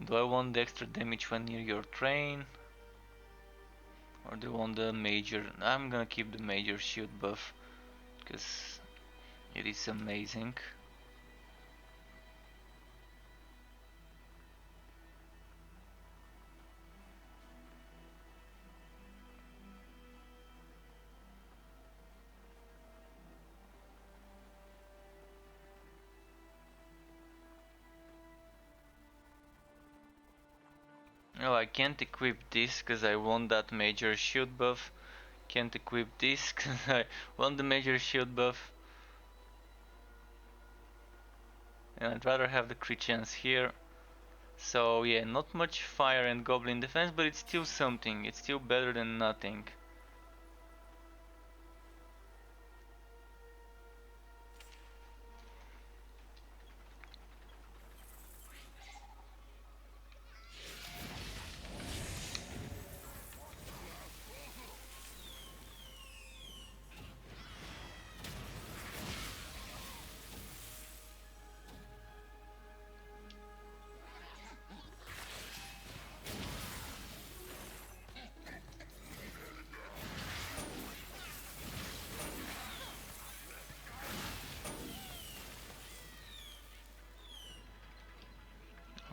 Do I want the extra damage when near your train? Or do I want the major? I'm gonna keep the major shield buff, because it is amazing. Oh, I can't equip this because I want that major shield buff. Can't equip this because I want the major shield buff. And I'd rather have the crit chance here. So yeah, not much fire and goblin defense, but it's still something. It's still better than nothing.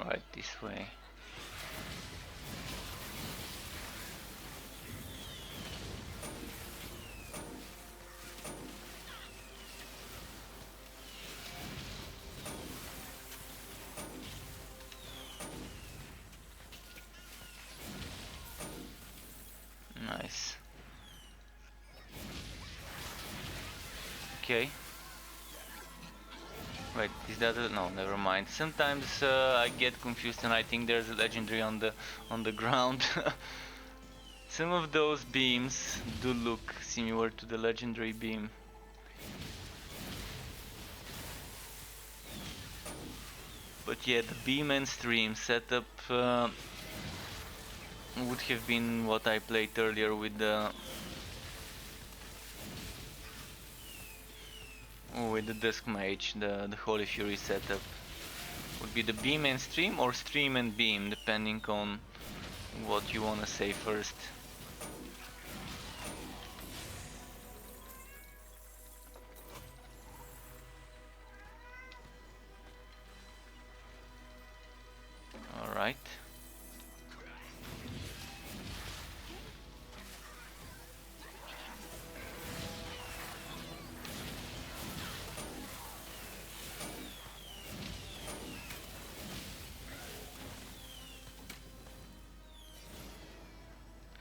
Right, this way. Nice. Okay. Wait, is that a... no, never mind. Sometimes I get confused and I think there's a legendary on the ground. Some of those beams do look similar to the legendary beam. But yeah, the beam and stream setup would have been what I played earlier with the Dusk Mage, the Holy Fury setup. Would be the beam and stream or stream and beam, depending on what you wanna say first. Alright.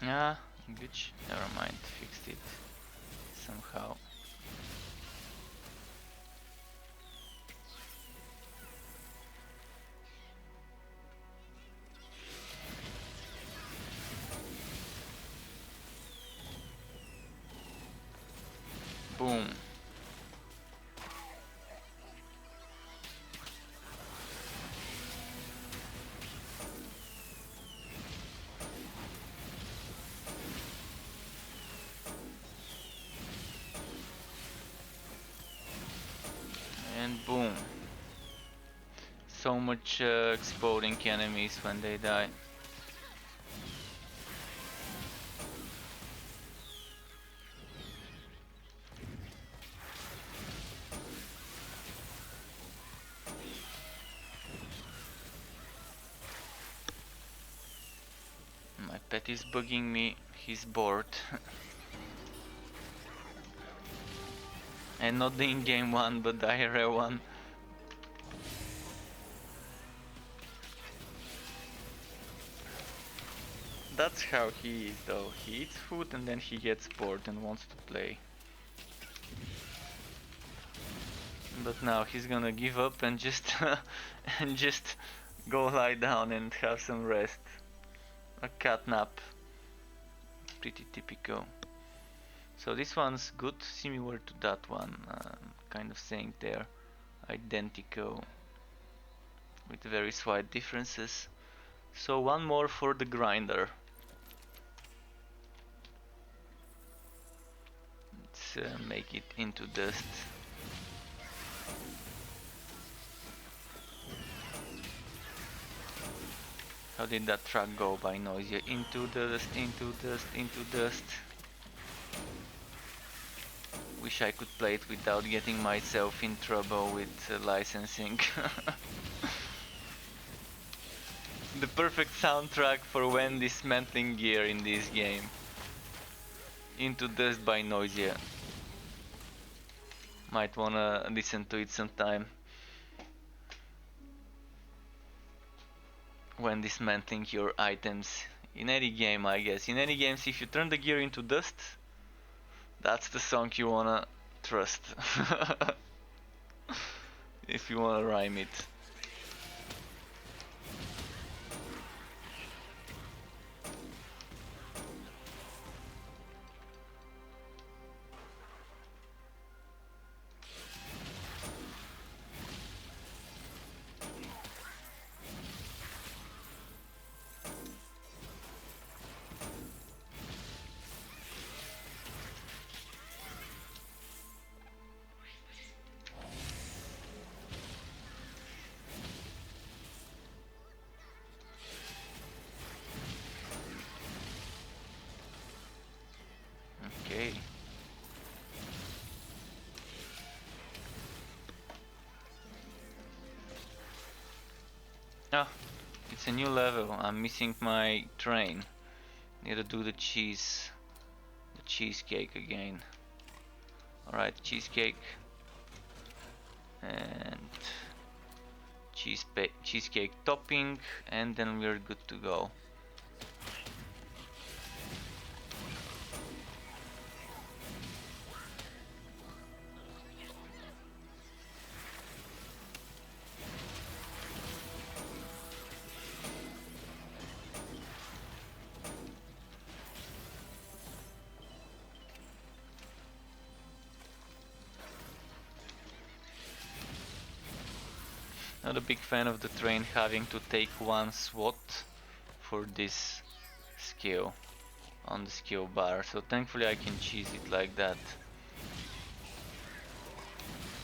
Yeah, glitch. Never mind, fixed it somehow. Boom. And boom. So much exploding enemies when they die. My pet is bugging me, he's bored. And not the in-game one, but the IRL one. That's how he is though. He eats food and then he gets bored and wants to play. But now he's gonna give up and just and just go lie down and have some rest. A cat nap. Pretty typical. So this one's good, similar to that one. Kind of saying they're identical with very slight differences. So one more for the grinder. Let's make it into dust. How did that track go by Noisia? Into dust, into dust, into dust. Wish I could play it without getting myself in trouble with licensing. The perfect soundtrack for when dismantling gear in this game. Into Dust by Noisia. Might wanna listen to it sometime. When dismantling your items. In any game, I guess. In any games, if you turn the gear into dust, that's the song you wanna trust. If you wanna rhyme it. Okay. Ah, it's a new level. I'm missing my train. Need to do the cheesecake again. Alright, cheesecake and cheesecake topping, and then we're good to go. Not a big fan of the train having to take one SWAT for this skill on the skill bar, so thankfully I can cheese it like that.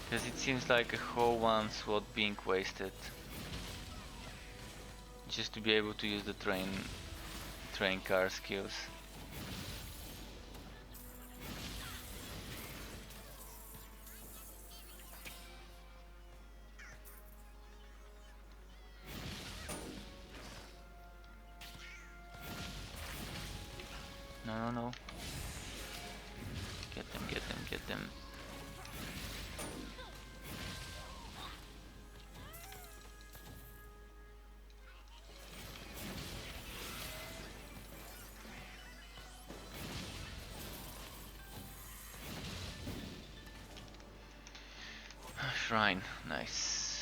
Because it seems like a whole one SWAT being wasted just to be able to use the train car skills. No. Get them. Shrine, nice.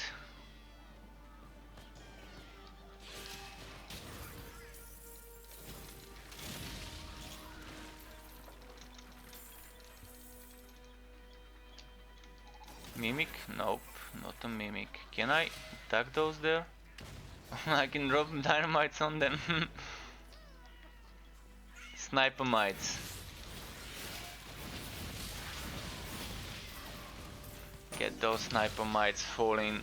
Mimic? Nope, not a mimic. Can I attack those there? I can drop dynamites on them. Sniper mites. Get those sniper mites falling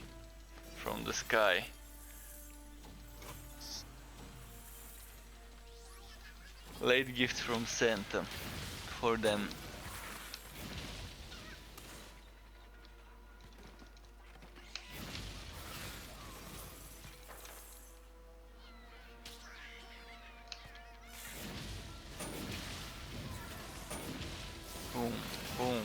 from the sky. Late gift from Santa for them. Boom, boom.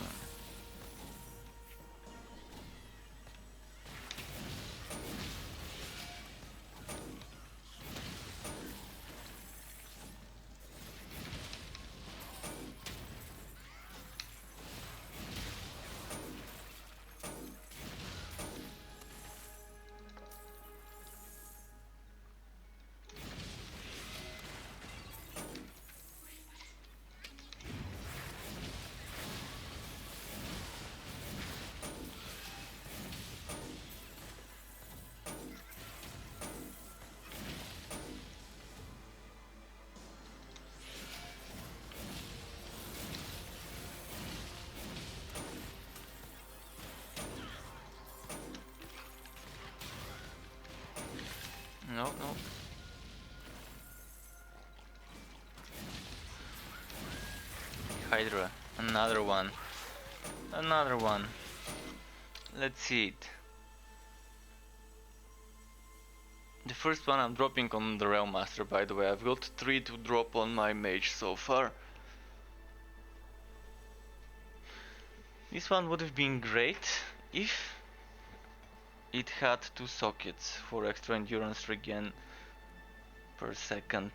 no. Hydra. Another one. Another one. Let's see it. The first one I'm dropping on the Realm Master, by the way. I've got 3 to drop on my mage so far. This one would have been great if it had 2 sockets for extra endurance regen per second.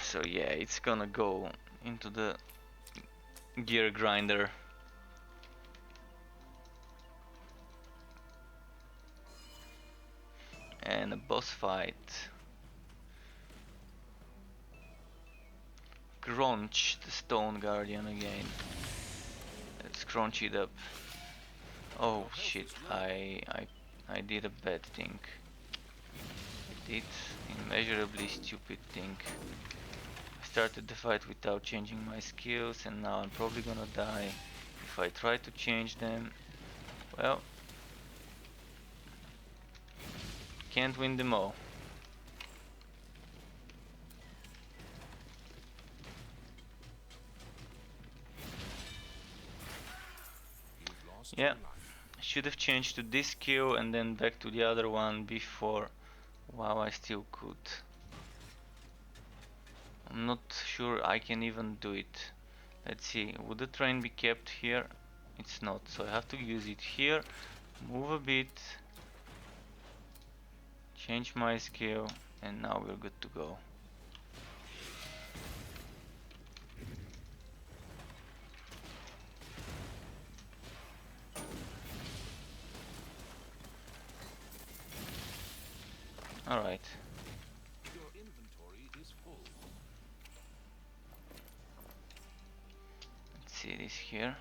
So yeah, it's gonna go into the gear grinder. And a boss fight. Crunch the Stone Guardian again. Let's crunch it up. Oh shit, I did a bad thing. I did immeasurably stupid thing. I started the fight without changing my skills and now I'm probably gonna die if I try to change them. Well, can't win them all. You've lost Yeah. a life. Should have changed to this skill and then back to the other one before. Wow, I still could. I'm not sure I can even do it. Let's see, would the train be kept here? It's not, so I have to use it here. Move a bit. Change my skill, and now we're good to go. Alright. Your inventory is full. Let's see this here.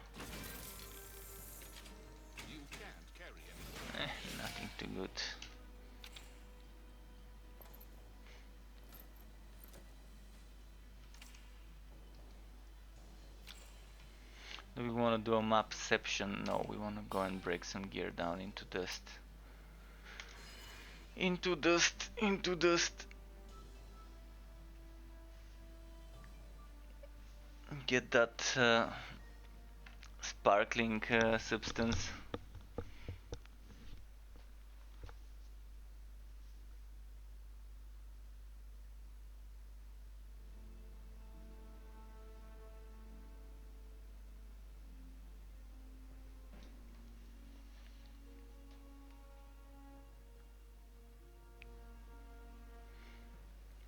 You can't carry anything. Nothing too good. Do we want to do a mapception? No, we want to go and break some gear down into dust. Into dust, into dust. Get that sparkling substance.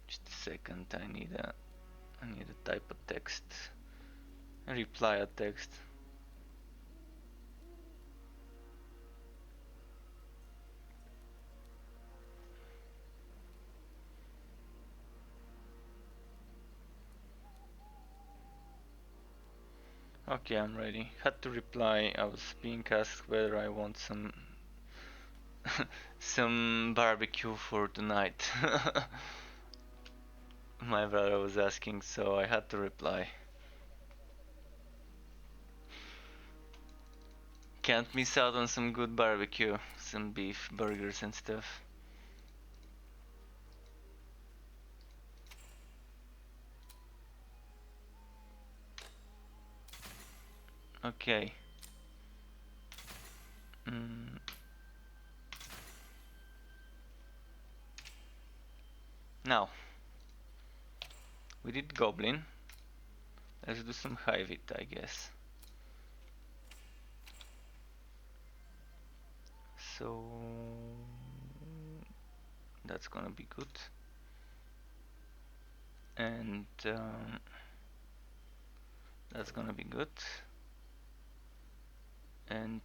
Just a second, I need a type of text. A reply a text. Okay, I'm ready. Had to reply. I was being asked whether I want some some barbecue for tonight. My brother was asking, so I had to reply. Can't miss out on some good barbecue, some beef burgers and stuff. Okay. Now, we did goblin. Let's do some hivit, I guess. So that's gonna be good. And that's gonna be good. And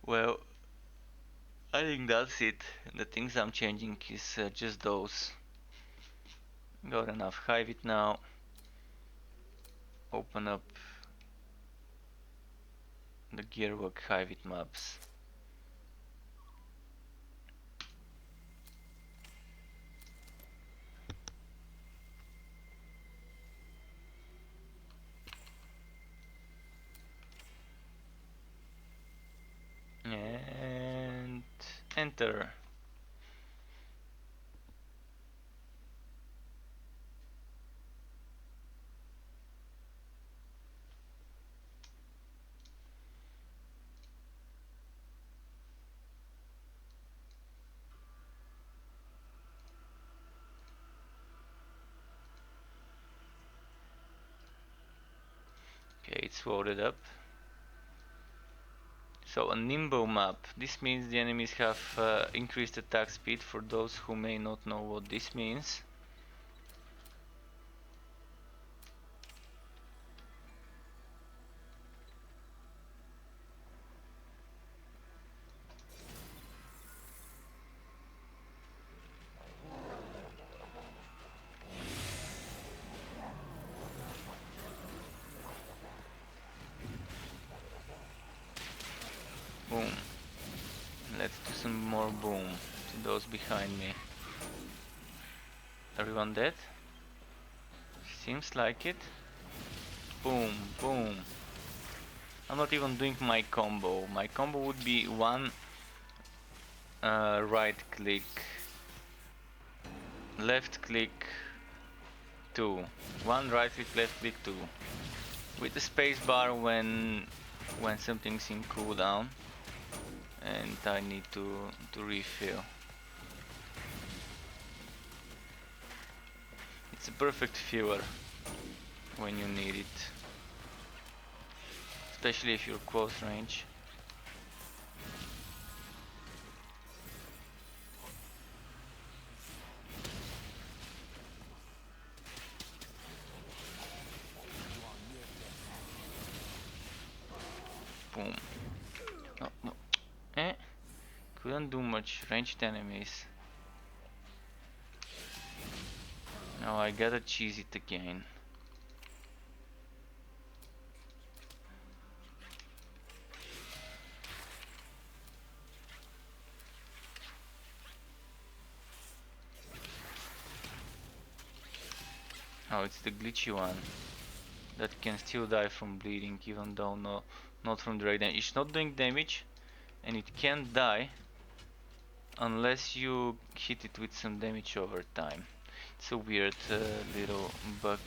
well, I think that's it. The things I'm changing is just those. Got enough hivit now. Open up the gearwork hivit maps. enter. Okay, it's loaded up. So a Nimbo map. This means the enemies have increased attack speed, for those who may not know what this means. Boom. Let's do some more boom to those behind me. Everyone dead? Seems like it. Boom, boom. I'm not even doing my combo. My combo would be one right click, left click, two. One right click, left click, two. With the space bar when something's in cooldown and I need to refill. It's a perfect filler when you need it, especially if you're close range. Boom. Oh, no. Couldn't do much. Ranged enemies. Now I gotta cheese it again. Oh, it's the glitchy one that can still die from bleeding, even though not from direct damage. It's not doing damage, and it can't die unless you hit it with some damage over time. It's a weird little bug.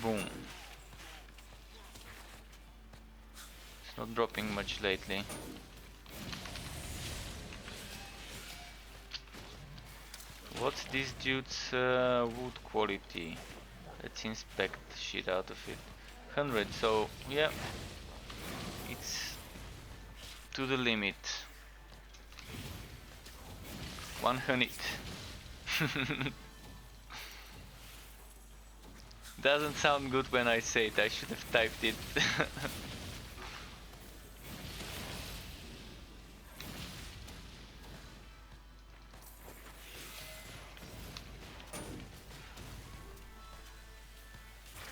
Boom. It's not dropping much lately. What's this dude's wood quality? Let's inspect the shit out of it. 100, so yeah, it's to the limit. 100. Doesn't sound good when I say it, I should have typed it.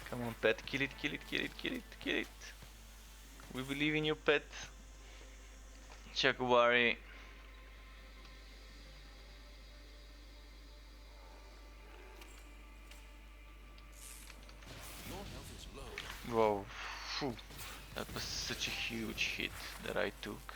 Come on, pet, kill it, kill it, kill it, kill it, kill it. We believe in you, pet. Chakawari. Your health is low. Whoa, phew. That was such a huge hit that I took.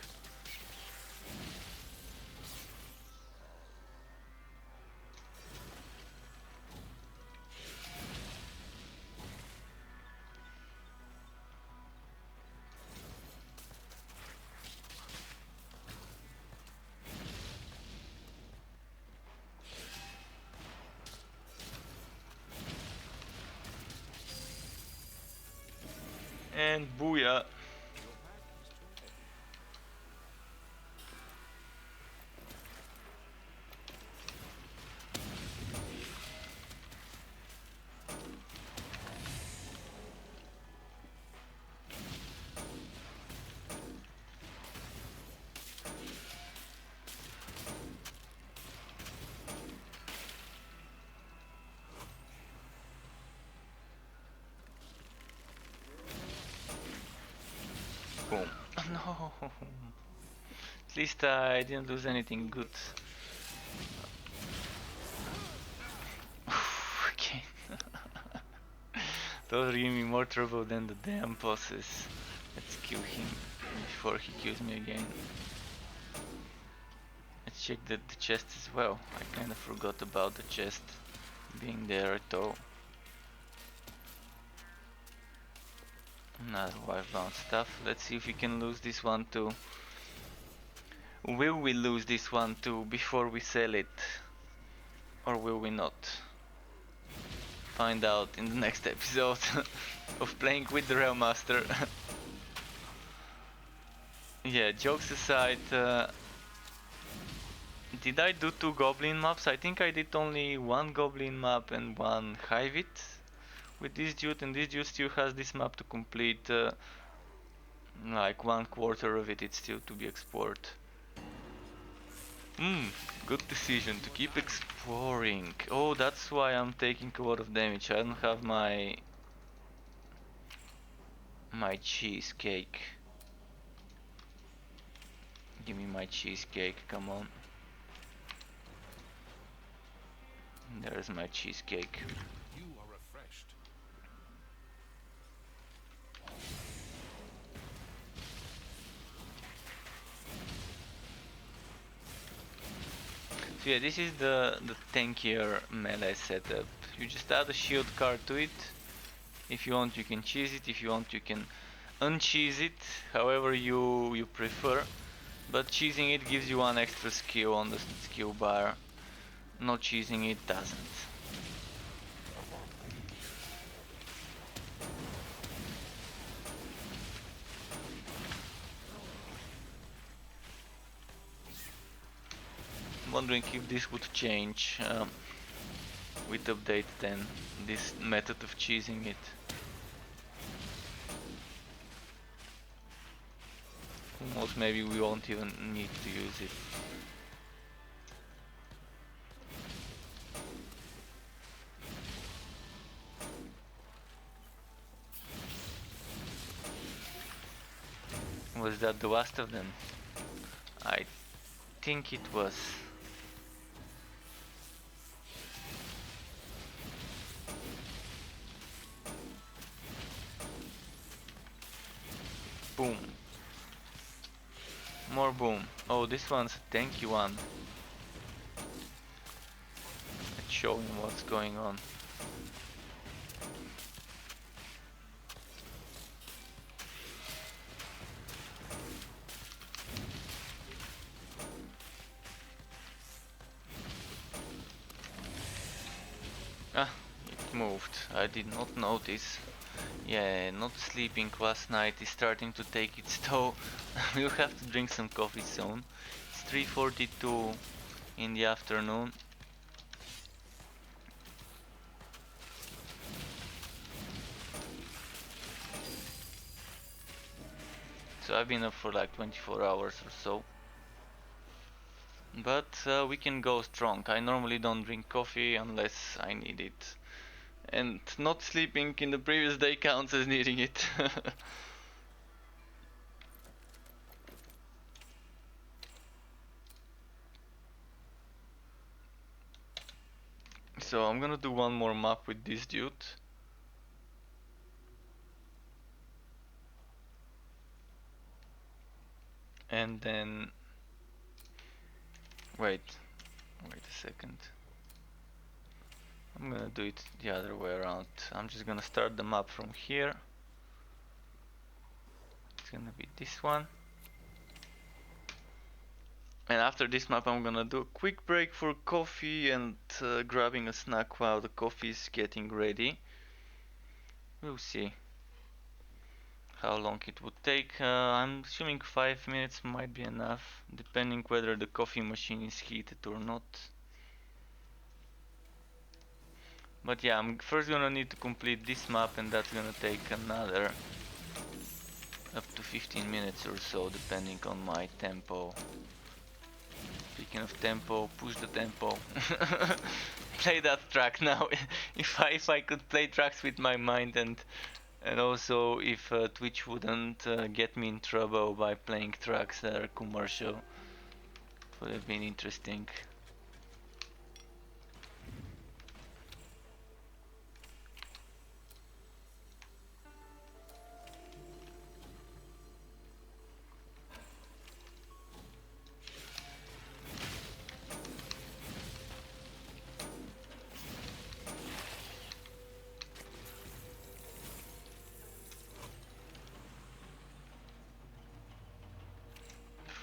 And booyah! least I didn't lose anything good. Okay. Those are giving me more trouble than the damn bosses. Let's kill him before he kills me again. Let's check the chest as well. I kinda forgot about the chest being there at all. Another wildbound stuff. Let's see if we can lose this one too. Will we lose this one too before we sell it? Or will we not? Find out in the next episode of playing with the Realm Master. Yeah, jokes aside, did I do 2 goblin maps? I think I did only 1 goblin map and 1 Hivit with this dude, and this dude still has this map to complete. Like 1/4 of it, it's still to be explored. Good decision to keep exploring. Oh, that's why I'm taking a lot of damage. I don't have my cheesecake. Give me my cheesecake, come on. There's my cheesecake. You are refreshed. So yeah, this is the tankier melee setup. You just add a shield card to it. If you want, you can cheese it. If you want, you can uncheese it, however you prefer. But cheesing it gives you 1 extra skill on the skill bar. Not cheesing it doesn't. I'm wondering if this would change with update 10, this method of cheesing it. Who knows, maybe we won't even need to use it. Was that the last of them? I think it was. Boom. More boom. Oh, this one's a tanky one. Let's show him what's going on. Ah, it moved. I did not notice. Yeah, not sleeping last night is starting to take its toll. We'll have to drink some coffee soon. It's 3:42 in the afternoon. So I've been up for like 24 hours or so. But we can go strong. I normally don't drink coffee unless I need it. And not sleeping in the previous day counts as needing it. So I'm gonna do one more map with this dude. And then... Wait a second. I'm gonna do it the other way around. I'm just gonna start the map from here. It's gonna be this one. And after this map I'm gonna do a quick break for coffee and grabbing a snack while the coffee is getting ready. We'll see how long it would take. I'm assuming 5 minutes might be enough, depending whether the coffee machine is heated or not. But yeah, I'm first gonna need to complete this map, and that's gonna take another up to 15 minutes or so, depending on my tempo. Speaking of tempo, push the tempo. Play that track now. if I could play tracks with my mind, and also if Twitch wouldn't get me in trouble by playing tracks that are commercial, would have been interesting.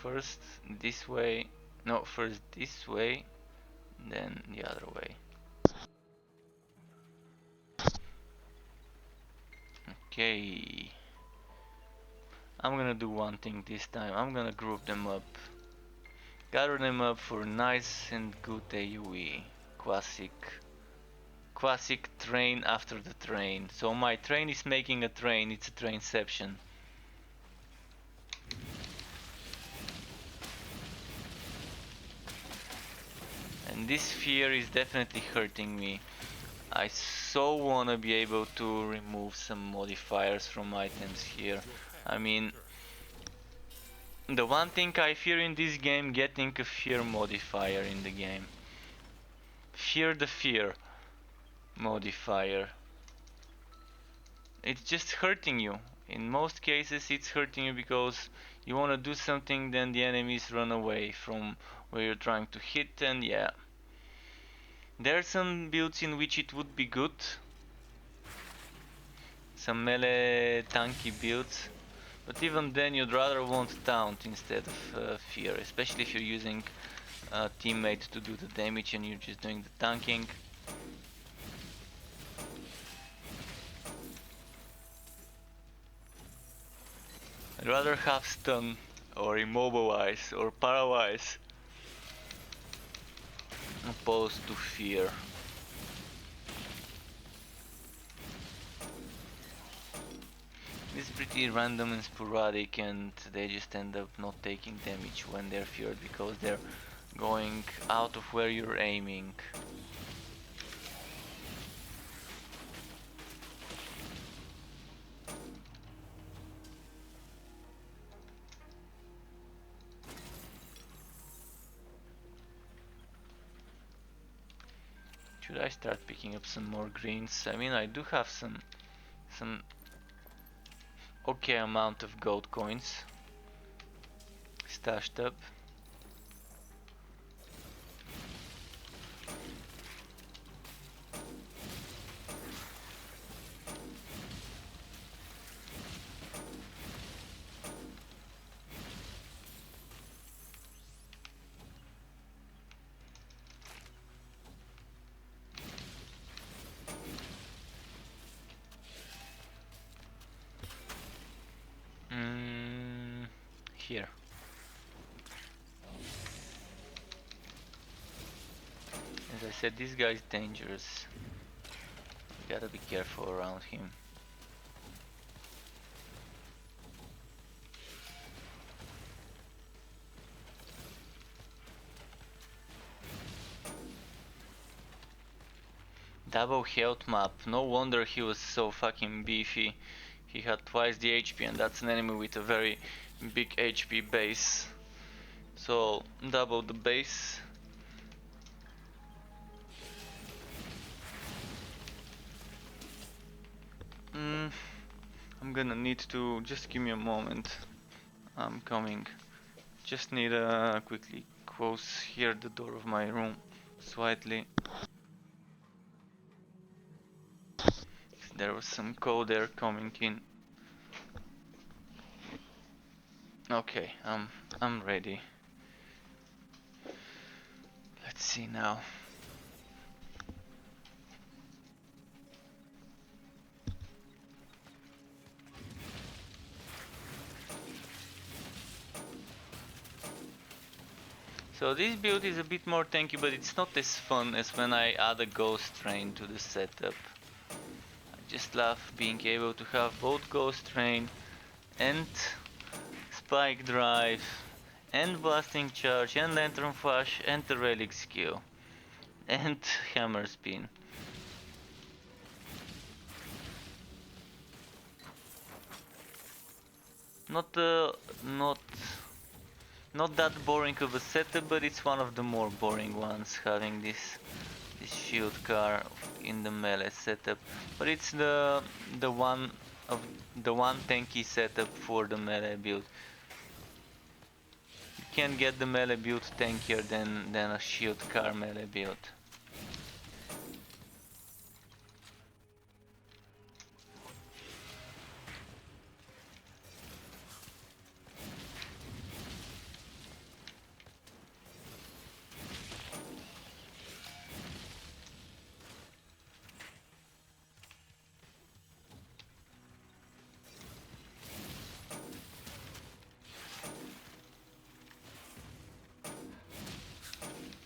First this way, no, first this way, then the other way. Okay. I'm gonna do one thing this time. I'm gonna group them up. Gather them up for nice and good AoE. Classic train after the train. So my train is making a train, it's a trainception. And this fear is definitely hurting me. I so wanna be able to remove some modifiers from items here. I mean, the one thing I fear in this game, getting a fear modifier in the game. Fear the fear modifier. It's just hurting you. In most cases it's hurting you because you wanna do something, then the enemies run away from where you're trying to hit, and yeah. There are some builds in which it would be good. Some melee tanky builds. But even then you'd rather want taunt instead of fear. Especially if you're using a teammate to do the damage and you're just doing the tanking. I'd rather have stun or immobilize or paralyze opposed to fear. It's pretty random and sporadic, and they just end up not taking damage when they're feared because they're going out of where you're aiming. Should I start picking up some more greens? I mean, I do have some okay amount of gold coins stashed up. Here. As I said, this guy's dangerous. You gotta be careful around him. Double health map. No wonder he was so fucking beefy. He had twice the HP, and that's an enemy with a very big HP base. So double the base. I'm gonna need to just give me a moment. I'm coming. Just need to quickly close here the door of my room slightly. There was some code there coming in. Okay, I'm ready. Let's see now. So this build is a bit more tanky, but it's not as fun as when I add a ghost train to the setup. I just love being able to have both ghost train and spike drive and blasting charge and lantern flash and the relic skill and hammer spin. Not Not that boring of a setup, but it's one of the more boring ones, having this shield car in the melee setup. But it's the one of the one tanky setup for the melee build. You can't get the melee build tankier than a shield car melee build.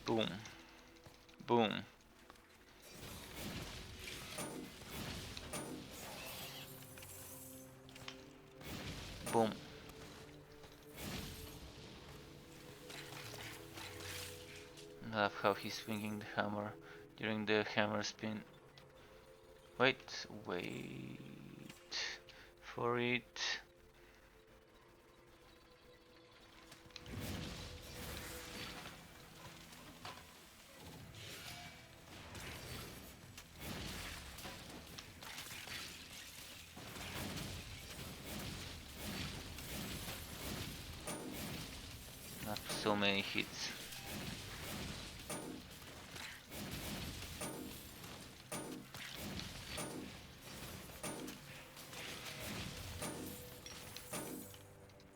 Boom. Boom. Boom. I love how he's swinging the hammer during the hammer spin. Wait for it. Not so many hits.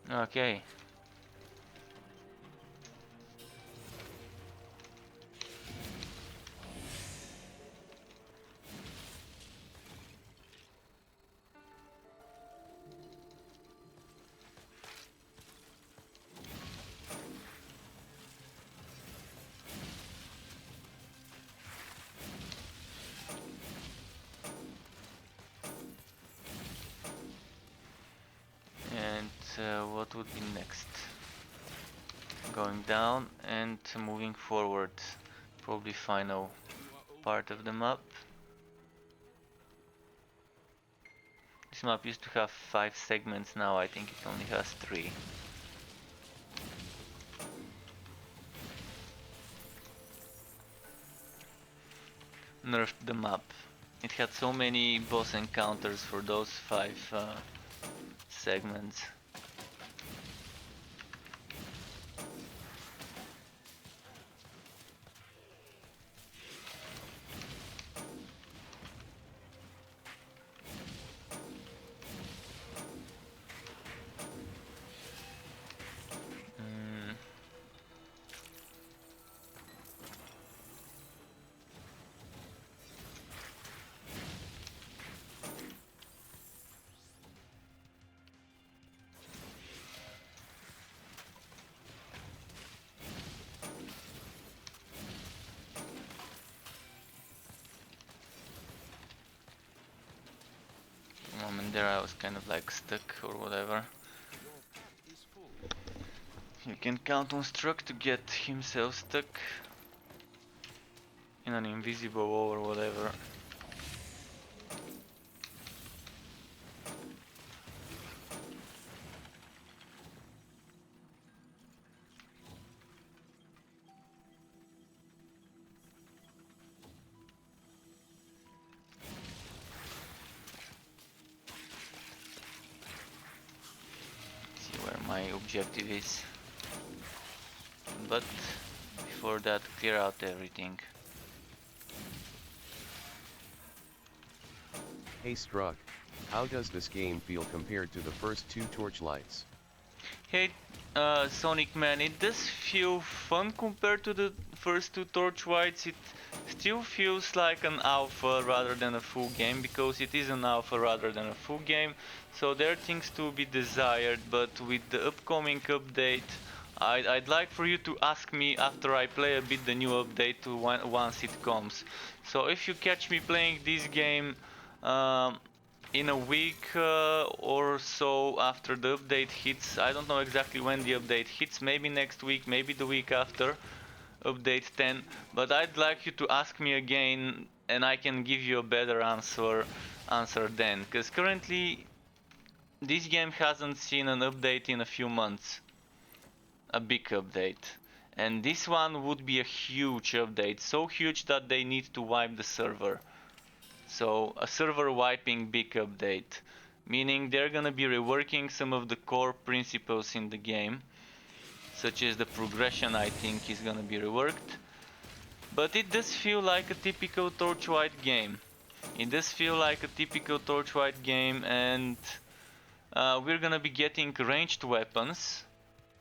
Okay. And what would be next? Going down and moving forward. Probably final part of the map. This map used to have 5 segments, now I think it only has 3. Nerfed the map. It had so many boss encounters for those 5 segments. Moment there I was kind of like stuck or whatever. You can count on Struck to get himself stuck in an invisible wall or whatever. See where my objective is. But before that, clear out everything. Hey Struck, how does this game feel compared to the first 2 Torchlights? Hey, Sonic Man, it does feel fun compared to the first 2 Torchlights. It still feels like an alpha rather than a full game, because it is an alpha rather than a full game. So there are things to be desired, but with the upcoming update, I'd like for you to ask me after I play a bit the new update once it comes. So if you catch me playing this game in a week or so after the update hits, I don't know exactly when the update hits, maybe next week, maybe the week after, update 10, but I'd like you to ask me again and I can give you a better answer then, because currently this game hasn't seen an update in a few months. a big update. And this one would be a huge update, so huge that they need to wipe the server. So a server wiping big update, meaning they're gonna be reworking some of the core principles in the game, such as the progression. I think is gonna be reworked. But it does feel like a typical Torchlight game. It does feel like a typical Torchlight game, and we're gonna be getting ranged weapons,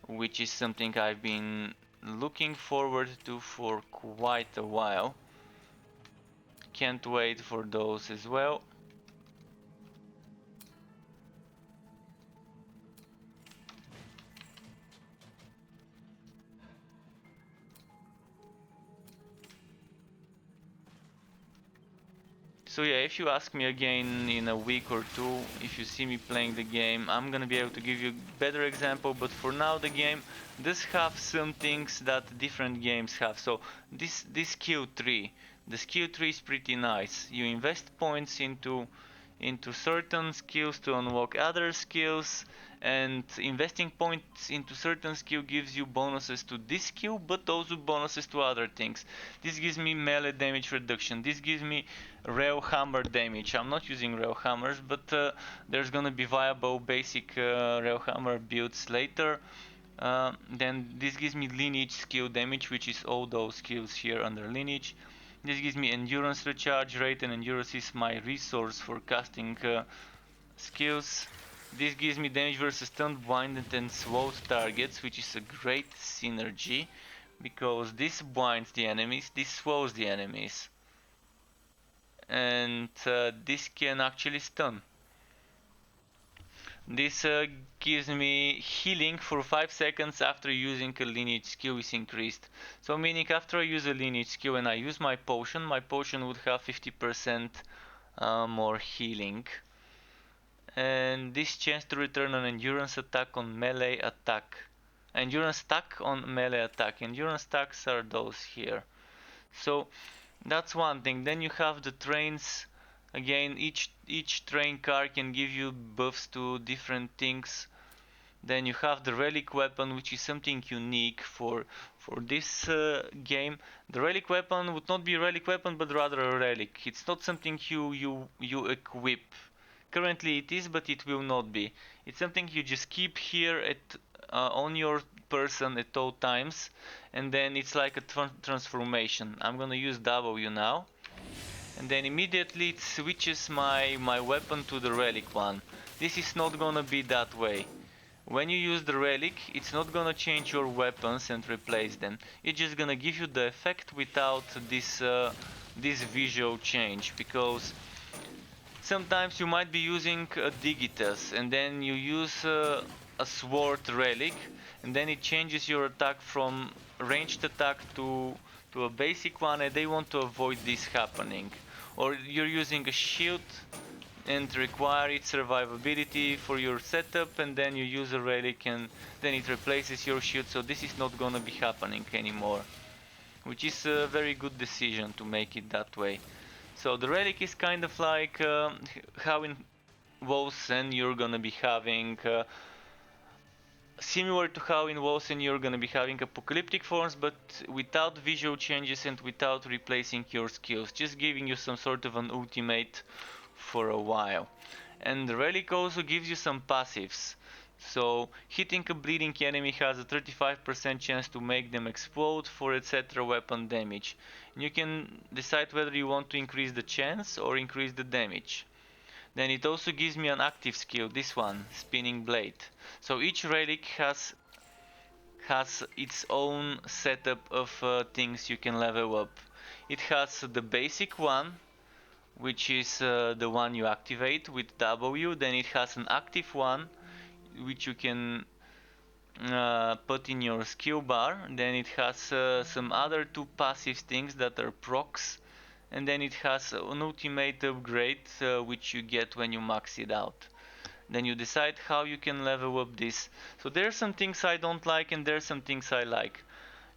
which is something I've been looking forward to for quite a while. Can't wait for those as well. So yeah, if you ask me again in a week or two, if you see me playing the game, I'm gonna be able to give you a better example, but for now the game does have some things that different games have. So this skill tree, the skill tree is pretty nice. You invest points into certain skills to unlock other skills, and investing points into certain skill gives you bonuses to this skill, but also bonuses to other things. This gives me melee damage reduction, this gives me rail hammer damage. I'm not using rail hammers, but there's gonna be viable basic rail hammer builds later. Then this gives me lineage skill damage, which is all those skills here under lineage. This gives me endurance recharge rate, and endurance is my resource for casting skills. This gives me damage versus stunned, blinded and slowed targets, which is a great synergy, because this blinds the enemies, this slows the enemies, and this can actually stun. This gives me healing for 5 seconds after using a lineage skill is increased. So meaning after I use a lineage skill and I use my potion would have 50% more healing. And this chance to return an endurance attack on melee attack. Endurance attack on melee attack. Endurance attacks are those here. So that's one thing. Then you have the trains. Again, each train car can give you buffs to different things. Then you have the relic weapon, which is something unique for this game. The relic weapon would not be a relic weapon, but rather a relic. It's not something you equip. Currently it is, but it will not be. It's something you just keep here at on your person at all times, and then it's like a transformation. I'm gonna use W now, and then immediately it switches my weapon to the relic one. This is not gonna be that way. When you use the relic, it's not gonna change your weapons and replace them. It's just gonna give you the effect without this visual change, because sometimes you might be using a Digitus and then you use a sword relic, and then it changes your attack from ranged attack to a basic one, and they want to avoid this happening. Or you're using a shield and require its survivability for your setup, and then you use a relic and then it replaces your shield, so this is not gonna be happening anymore, which is a very good decision to make it that way. So the relic is kind of like how in Wolsen you're gonna be having similar to how in Wolsen you're gonna be having apocalyptic forms, but without visual changes and without replacing your skills, just giving you some sort of an ultimate for a while. And the relic also gives you some passives. So hitting a bleeding enemy has a 35% chance to make them explode for etc. weapon damage. And you can decide whether you want to increase the chance or increase the damage. Then it also gives me an active skill, this one, Spinning Blade. So each relic has its own setup of things you can level up. It has the basic one, which is the one you activate with W. Then it has an active one, which you can put in your skill bar. Then it has some other two passive things that are procs, and then it has an ultimate upgrade which you get when you max it out. Then you decide how you can level up this. So there are some things I don't like and there are some things I like.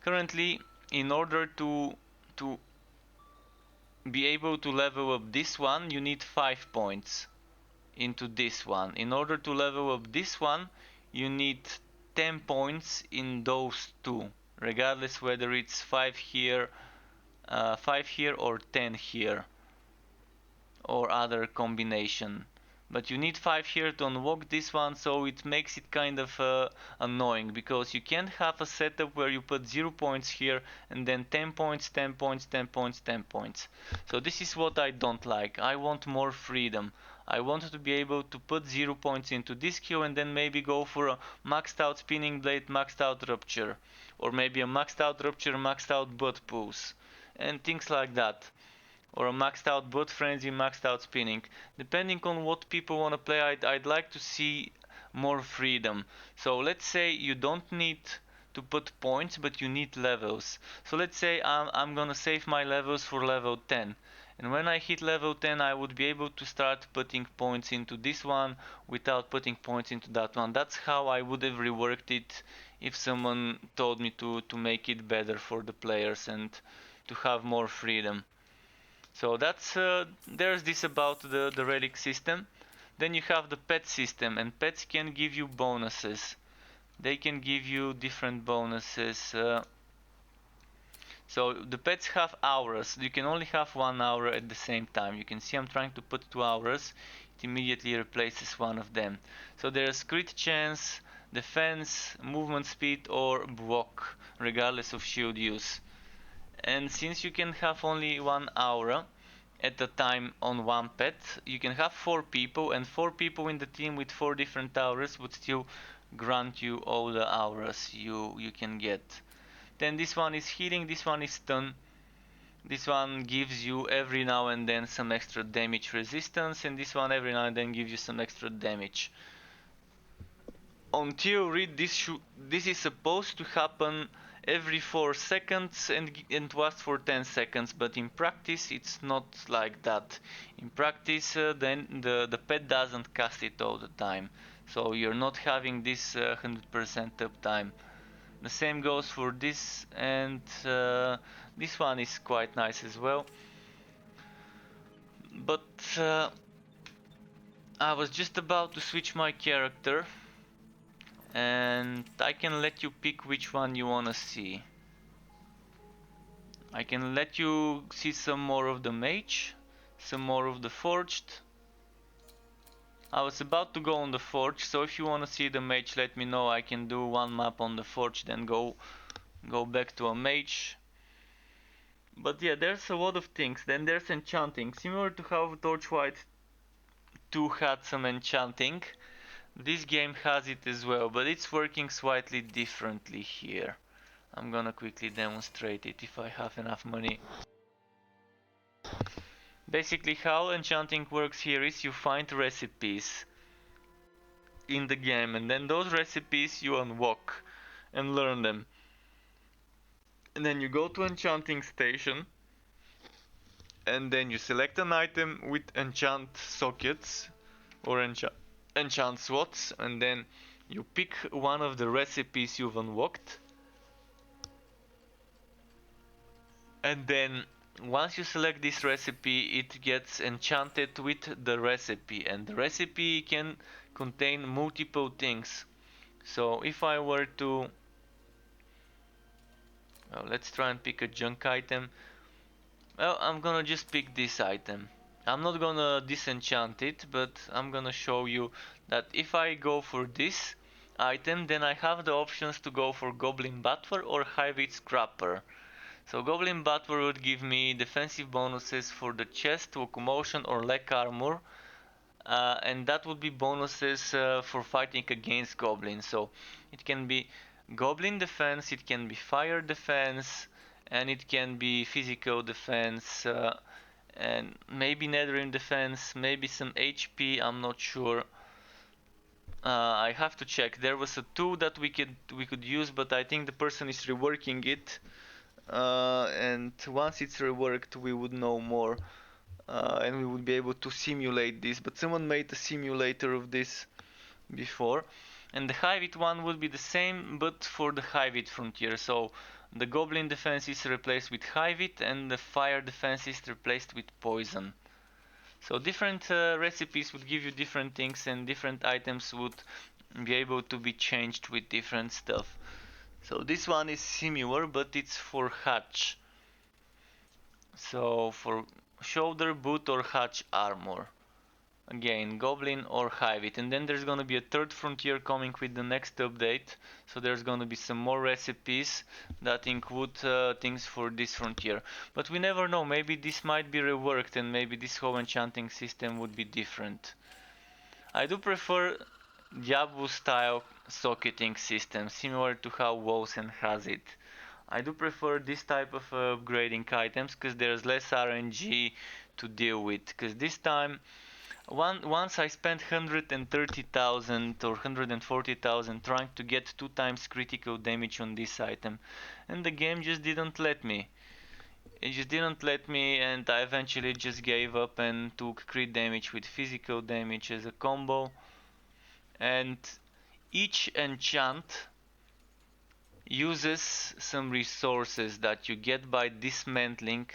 Currently, in order to be able to level up this one, you need 5 points into this one. In order to level up this one, you need 10 points in those two, regardless whether it's 5 here, 5 here or 10 here, or other combination. But you need 5 here to unlock this one, so it makes it kind of annoying, because you can't have a setup where you put 0 points here and then 10 points, 10 points, 10 points, 10 points. So this is what I don't like. I want more freedom. I want to be able to put 0 points into this queue and then maybe go for a maxed out spinning blade, maxed out rupture, or maybe a maxed out rupture, maxed out butt pulse, and things like that. Or a maxed out butt frenzy, maxed out spinning. Depending on what people want to play, I'd like to see more freedom. So let's say you don't need to put points, but you need levels. So let's say I'm gonna save my levels for level 10. And when I hit level 10, I would be able to start putting points into this one without putting points into that one. That's how I would have reworked it if someone told me to make it better for the players and to have more freedom. So that's there's this about the relic system. Then you have the pet system, and pets can give you bonuses. They can give you different bonuses. So the pets have auras. You can only have 1 aura at the same time. You can see I'm trying to put 2 auras. It immediately replaces one of them. So there's crit chance, defense, movement speed, or block, regardless of shield use. And since you can have only 1 aura at a time on one pet, you can have 4 people, and 4 people in the team with 4 different auras would still grant you all the auras you can get. Then this one is healing, this one is stun. This one gives you every now and then some extra damage resistance, and this one every now and then gives you some extra damage. On theory, this is supposed to happen every 4 seconds and lasts for 10 seconds, but in practice it's not like that. In practice, then the pet doesn't cast it all the time, so you're not having this 100% uptime. The same goes for this, and this one is quite nice as well. But I was just about to switch my character, and I can let you pick which one you wanna see. I can let you see some more of the mage, some more of the forged. I was about to go on the forge, so if you wanna see the mage, let me know. I can do one map on the forge, then go back to a mage. But yeah, there's a lot of things. Then there's enchanting, similar to how Torchlight 2 had some enchanting. This game has it as well, but it's working slightly differently here. I'm gonna quickly demonstrate it if I have enough money. Basically, how enchanting works here is you find recipes in the game, and then those recipes you unlock and learn them. And then you go to enchanting station, and then you select an item with enchant sockets or enchant slots, and then you pick one of the recipes you've unlocked. And then once you select this recipe, it gets enchanted with the recipe, and the recipe can contain multiple things. So if I were to, well, let's try and pick a junk item. Well, I'm gonna just pick this item. I'm not gonna disenchant it, but I'm gonna show you that if I go for this item, then I have the options to go for Goblin Butler or Hiveit Scrapper. So Goblin Butler would give me defensive bonuses for the chest, locomotion or leg armor, and that would be bonuses for fighting against goblins. So it can be goblin defense, it can be fire defense, and it can be physical defense, and maybe Netherrim defense, maybe some HP, I'm not sure. I have to check. There was a tool that we could use, but I think the person is reworking it. And once it's reworked, we would know more, and we would be able to simulate this. But someone made a simulator of this before, and the Hiveit one would be the same, but for the Hiveit frontier. So the Goblin defense is replaced with Hiveit, and the Fire defense is replaced with Poison. So different recipes would give you different things, and different items would be able to be changed with different stuff. So this one is similar, but it's for hatch. So for shoulder, boot, or hatch armor. Again, goblin or hivit. And then there's gonna be a third frontier coming with the next update. So there's gonna be some more recipes that include things for this frontier. But we never know, maybe this might be reworked and maybe this whole enchanting system would be different. I do prefer Diablo style socketing system, similar to how Wosen has it. I do prefer this type of upgrading items because there's less RNG to deal with. Because this time, once I spent 130,000 or 140,000 trying to get 2 times critical damage on this item, and the game just didn't let me. It just didn't let me, and I eventually just gave up and took crit damage with physical damage as a combo. And each enchant uses some resources that you get by dismantling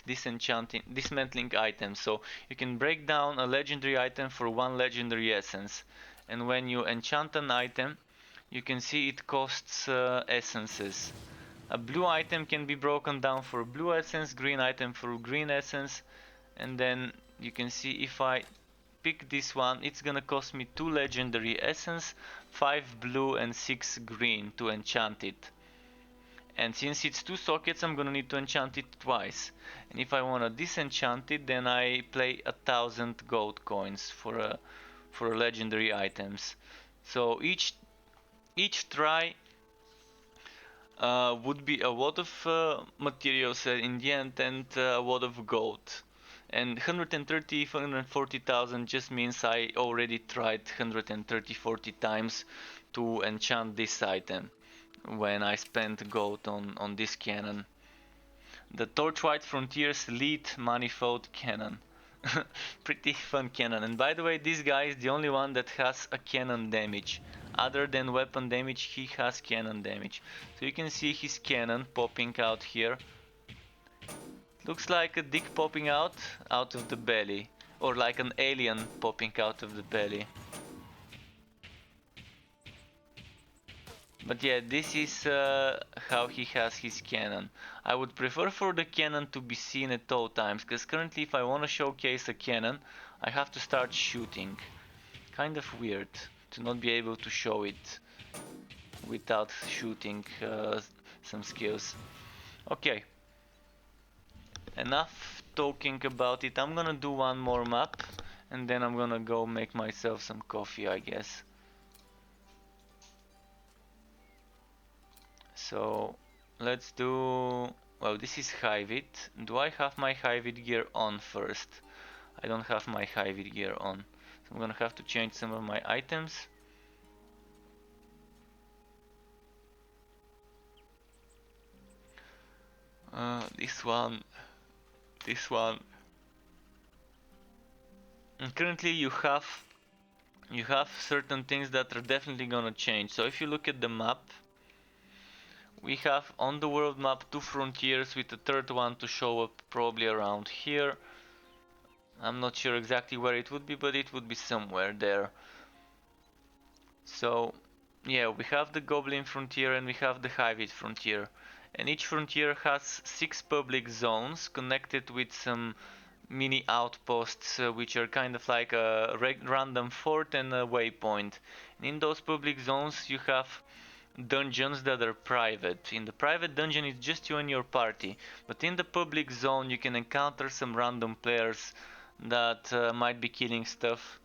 items. So you can break down a legendary item for 1 legendary essence, and when you enchant an item, you can see it costs essences. A blue item can be broken down for blue essence, green item for green essence, and then you can see if I pick this one, it's gonna cost me 2 legendary essence, 5 blue and 6 green to enchant it. And since it's 2 sockets, I'm gonna need to enchant it twice. And if I wanna disenchant it, then I pay 1,000 gold coins for legendary items. So each try would be a lot of materials in the end and a lot of gold. And 130, 140,000 just means I already tried 130-40 times to enchant this item when I spent gold on this cannon. The Torchlight Frontiers Lead Manifold Cannon. Pretty fun cannon. And by the way, this guy is the only one that has a cannon damage. Other than weapon damage, he has cannon damage. So you can see his cannon popping out here. Looks like a dick popping out of the belly. Or like an alien popping out of the belly. But yeah, this is how he has his cannon. I would prefer for the cannon to be seen at all times, because currently if I want to showcase a cannon, I have to start shooting. Kind of weird to not be able to show it without shooting some skills. Okay, enough talking about it. I'm gonna do one more map and then I'm gonna go make myself some coffee, I guess. So let's do, well, this is Hivit. Do I have my Hivit gear on first? I don't have my Hivit gear on. So I'm gonna have to change some of my items. This one. And currently you have certain things that are definitely gonna change. So if you look at the map, we have on the world map 2 frontiers with the third one to show up probably around here. I'm not sure exactly where it would be, but it would be somewhere there. So yeah, we have the Goblin frontier and we have the Hivit frontier. And each frontier has 6 public zones connected with some mini outposts, which are kind of like a random fort and a waypoint. And in those public zones you have dungeons that are private. In the private dungeon it's just you and your party, but in the public zone you can encounter some random players that might be killing stuff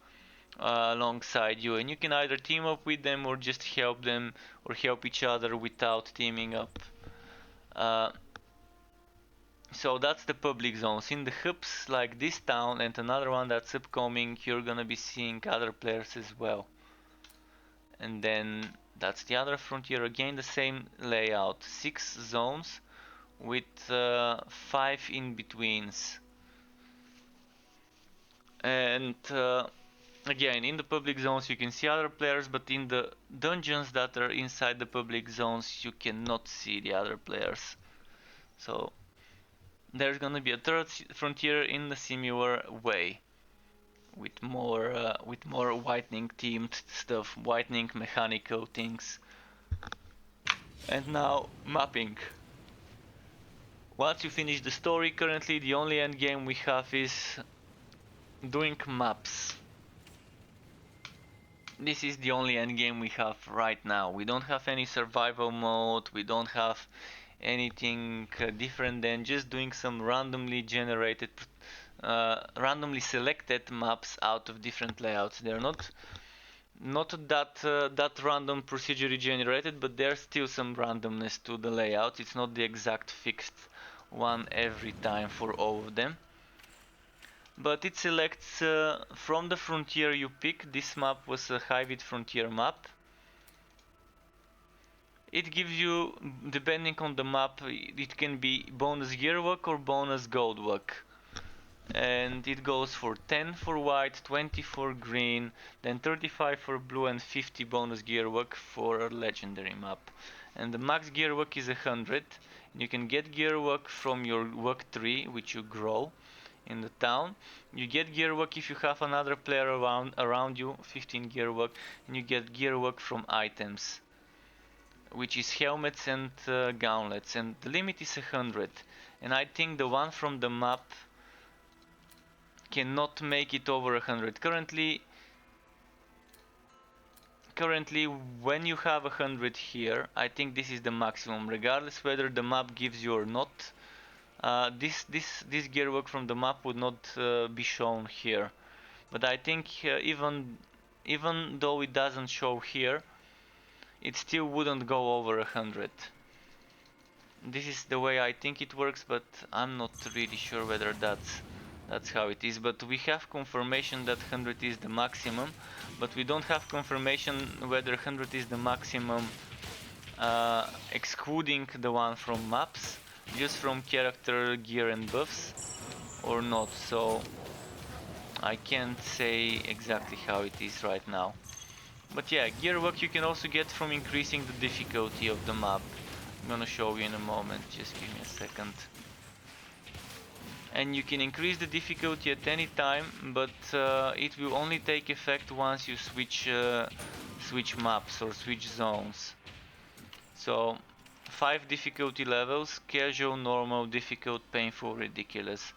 alongside you, and you can either team up with them or just help them or help each other without teaming up. So that's the public zones. In the hubs like this town and another one that's upcoming, you're gonna be seeing other players as well. And then that's the other frontier, again the same layout, 6 zones with 5 in betweens. And again, in the public zones you can see other players, but in the dungeons that are inside the public zones you cannot see the other players. So there's gonna be a third frontier in the similar way, with more whitening themed stuff, whitening mechanical things. And now mapping. Once you finish the story, currently the only end game we have is doing maps. This is the only end game we have right now. We don't have any survival mode, we don't have anything different than just doing some randomly generated, randomly selected maps out of different layouts. They're not that random procedurally generated, but there's still some randomness to the layout. It's not the exact fixed one every time for all of them. But it selects from the frontier you pick. This map was a high-width frontier map. It gives you, depending on the map, it can be bonus gearwork or bonus goldwork. And it goes for 10 for white, 20 for green, then 35 for blue and 50 bonus gearwork for a legendary map. And the max gearwork is 100. You can get gearwork from your work tree, which you grow in the town. You get gearwork if you have another player around you, 15 gearwork, and you get gearwork from items, which is helmets and gauntlets, and the limit is 100. And I think the one from the map cannot make it over 100. Currently when you have 100 here, I think this is the maximum, regardless whether the map gives you or not. This gearwork from the map would not be shown here, but I think even though it doesn't show here, it still wouldn't go over 100. This is the way I think it works, but I'm not really sure whether that's how it is. But we have confirmation that 100 is the maximum, but we don't have confirmation whether 100 is the maximum excluding the one from maps, just from character gear and buffs, or not. So I can't say exactly how it is right now. But yeah, gearwork you can also get from increasing the difficulty of the map. I'm gonna show you in a moment, just give me a second. And you can increase the difficulty at any time, but it will only take effect once you switch maps or switch zones. So 5 difficulty levels: casual, normal, difficult, painful, ridiculous.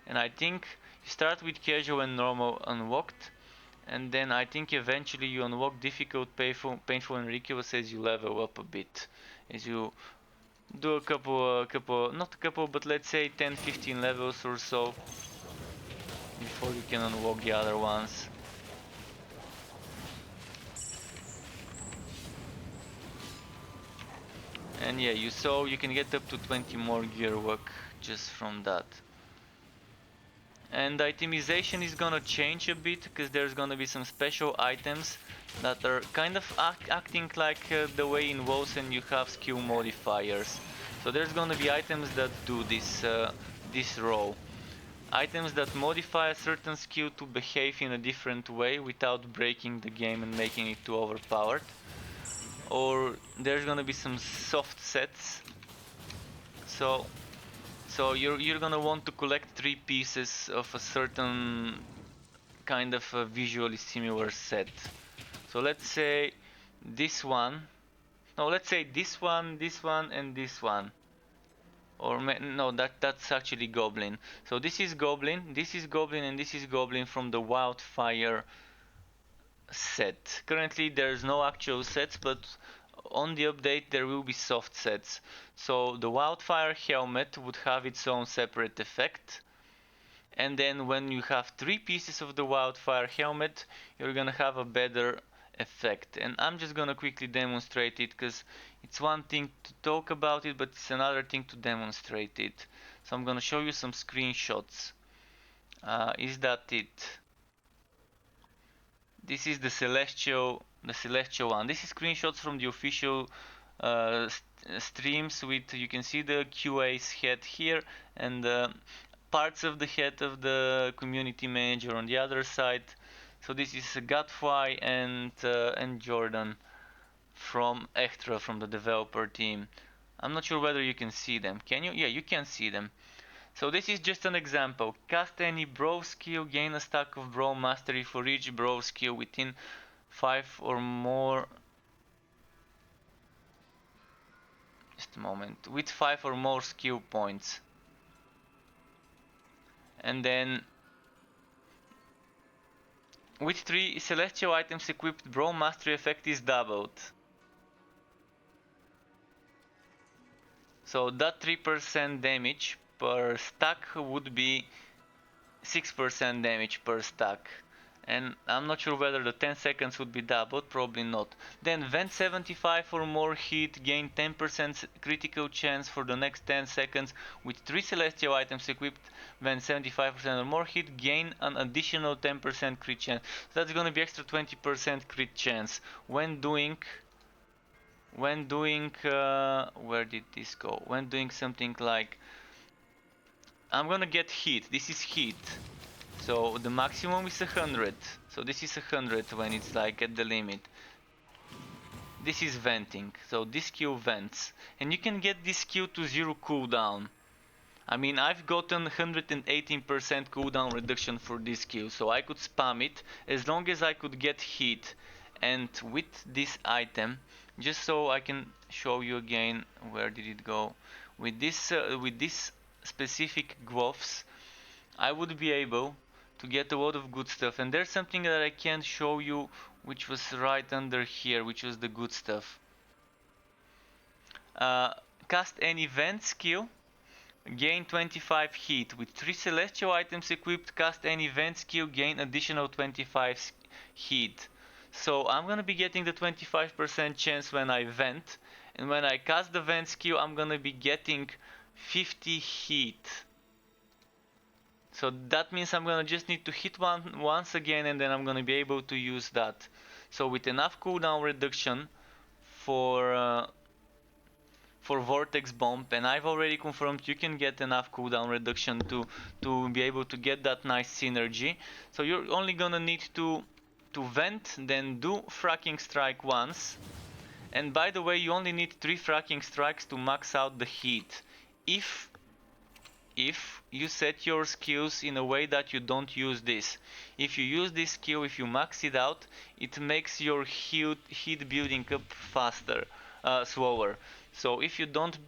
And I think you start with casual and normal unlocked, and then I think eventually you unlock difficult, painful and ridiculous as you level up a bit, as you do a couple, not a couple, but let's say 10-15 levels or so before you can unlock the other ones. And yeah, you saw you can get up to 20 more gearwork just from that. And itemization is gonna change a bit, because there's gonna be some special items that are kind of acting like the way in WoW and you have skill modifiers. So there's gonna be items that do this role. Items that modify a certain skill to behave in a different way without breaking the game and making it too overpowered. Or there's gonna be some soft sets. So you're gonna want to collect 3 pieces of a certain kind of a visually similar set. So let's say this one. No, let's say this one, and this one. Or no, that's actually Goblin. So this is Goblin, and this is Goblin from the Wildfire set. Currently there's no actual sets, but on the update there will be soft sets. So the Wildfire helmet would have its own separate effect, and then when you have 3 pieces of the Wildfire helmet, you're gonna have a better effect. And I'm just gonna quickly demonstrate it, because it's one thing to talk about it, but it's another thing to demonstrate it. So I'm gonna show you some screenshots. Is that it? This is the celestial one. This is screenshots from the official streams. With, you can see the QA's head here, and parts of the head of the community manager on the other side. So this is Godfly and Jordan from Extra, from the developer team. I'm not sure whether you can see them. Can you? Yeah, you can see them. So this is just an example. Cast any Brawl skill, gain a stack of Brawl Mastery for each Brawl skill within 5 or more. Just a moment. With 5 or more skill points. And then with 3 celestial items equipped, Brawl Mastery effect is doubled. So that 3% damage per stack would be 6% damage per stack. And I'm not sure whether the 10 seconds would be doubled, probably not. Then vent 75 or more heat, gain 10% critical chance for the next 10 seconds with 3 celestial items equipped. Vent 75% or more heat, gain an additional 10% crit chance. So that's gonna be extra 20% crit chance when doing where did this go? When doing something like, I'm gonna get heat. This is heat. So the maximum is 100. So this is 100 when it's like at the limit. This is venting. So this skill vents. And you can get this skill to 0 cooldown. I mean, I've gotten 118% cooldown reduction for this skill. So I could spam it as long as I could get heat. And with this item, just so I can show you again, where did it go? With this specific gloves, I would be able to get a lot of good stuff. And there's something that I can't show you, which was right under here, which was the good stuff. Cast an event skill, gain 25 heat. With 3 celestial items equipped, cast an event skill, gain additional 25 heat. So I'm gonna be getting the 25% chance when I vent, and when I cast the vent skill, I'm gonna be getting 50 heat. So that means I'm gonna just need to hit once again, and then I'm gonna be able to use that. So with enough cooldown reduction for Vortex Bomb, and I've already confirmed you can get enough cooldown reduction to be able to get that nice synergy. So you're only gonna need to vent, then do fracking strike once. And by the way, you only need 3 fracking strikes to max out the heat. If you set your skills in a way that you don't use this. If you use this skill, if you max it out, it makes your heat building up faster, slower. So if you don't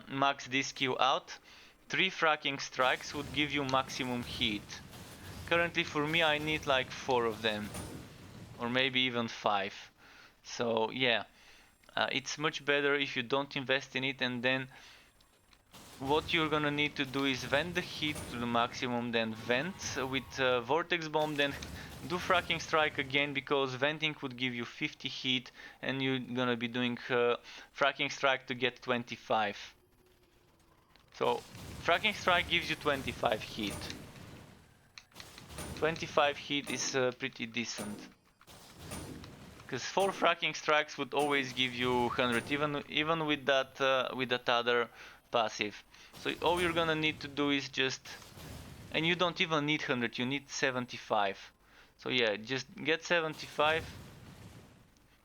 max this skill out, 3 fracking strikes would give you maximum heat. Currently for me I need like 4 of them, or maybe even 5. So yeah, it's much better if you don't invest in it, and then what you're gonna need to do is vent the heat to the maximum, then vent with Vortex Bomb, then do Fracking Strike again, because venting would give you 50 heat and you're gonna be doing Fracking Strike to get 25. So Fracking Strike gives you 25 heat. 25 heat is pretty decent. Because 4 Fracking Strikes would always give you 100, even with that other passive. So all you're gonna need to do is just, and you don't even need 100, you need 75. So yeah, just get 75,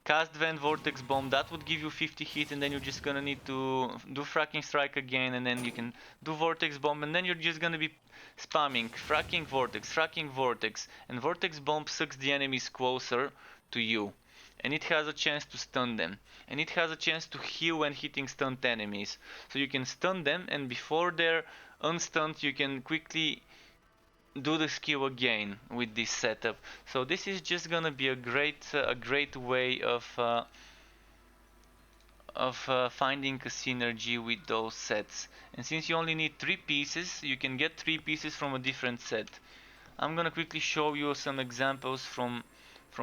cast Vent Vortex Bomb, that would give you 50 hit, and then you're just gonna need to do Fracking Strike again, and then you can do Vortex Bomb, and then you're just gonna be spamming Fracking Vortex, and Vortex Bomb sucks the enemies closer to you. And it has a chance to stun them, and it has a chance to heal when hitting stunned enemies. So you can stun them, and before they're unstunned you can quickly do the skill again with this setup. So this is just gonna be a great way of finding a synergy with those sets. And since you only need 3 pieces, you can get 3 pieces from a different set. I'm gonna quickly show you some examples from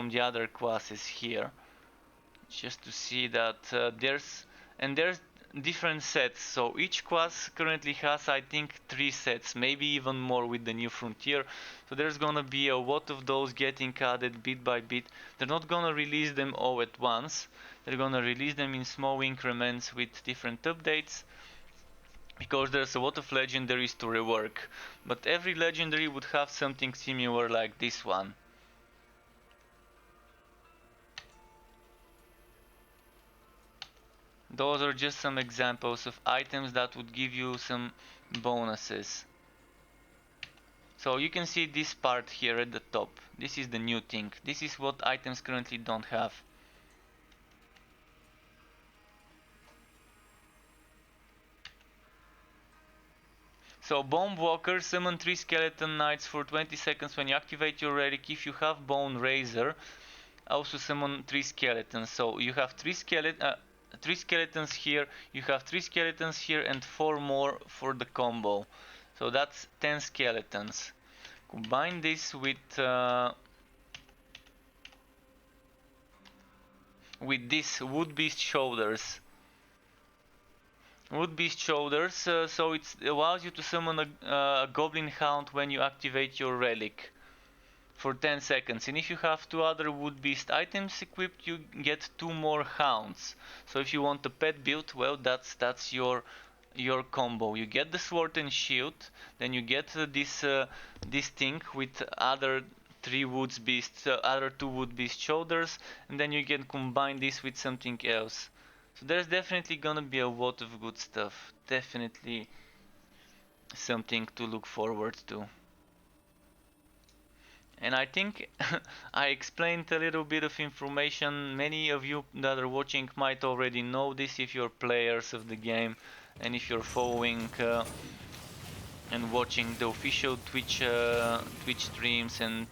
the other classes here, just to see that there's different sets. So each class currently has, I think, 3 sets, maybe even more with the new frontier. So there's gonna be a lot of those getting added bit by bit. They're not gonna release them all at once. They're gonna release them in small increments with different updates, because there's a lot of legendaries to rework. But every legendary would have something similar like this one. Those are just some examples of items that would give you some bonuses. So you can see this part here at the top. This is the new thing. This is what items currently don't have. So Bone Walker, summon 3 skeleton knights for 20 seconds when you activate your relic. If you have Bone Razor, also summon 3 skeletons. So you have 3 skeletons here, you have 3 skeletons here and 4 more for the combo. So that's 10 skeletons. Combine this with this Wood Beast Shoulders. Wood Beast Shoulders, so it allows you to summon a Goblin Hound when you activate your relic for 10 seconds. And if you have 2 other Wood Beast items equipped, you get 2 more Hounds. So if you want a pet build, well, that's your combo. You get the sword and shield, then you get this thing with other 2 Wood Beast Shoulders, and then you can combine this with something else. So there's definitely gonna be a lot of good stuff. Definitely something to look forward to. And I think I explained a little bit of information. Many of you that are watching might already know this if you're players of the game and if you're following and watching the official Twitch streams and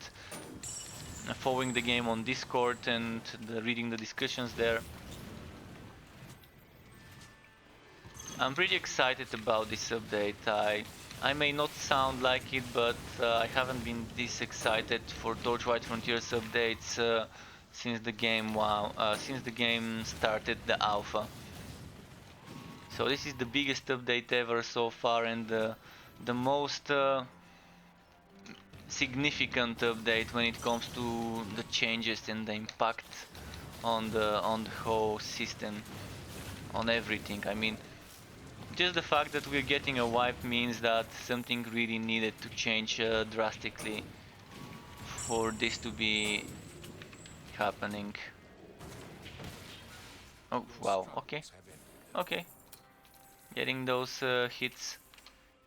following the game on Discord and reading the discussions there. I'm pretty excited about this update. I may not sound like it, but I haven't been this excited for Torchlight Frontiers updates since the game started the alpha. So this is the biggest update ever so far, and the most significant update when it comes to the changes and the impact on the whole system, on everything. I mean, just the fact that we're getting a wipe means that something really needed to change drastically for this to be happening. Oh wow, okay, okay. Getting those hits,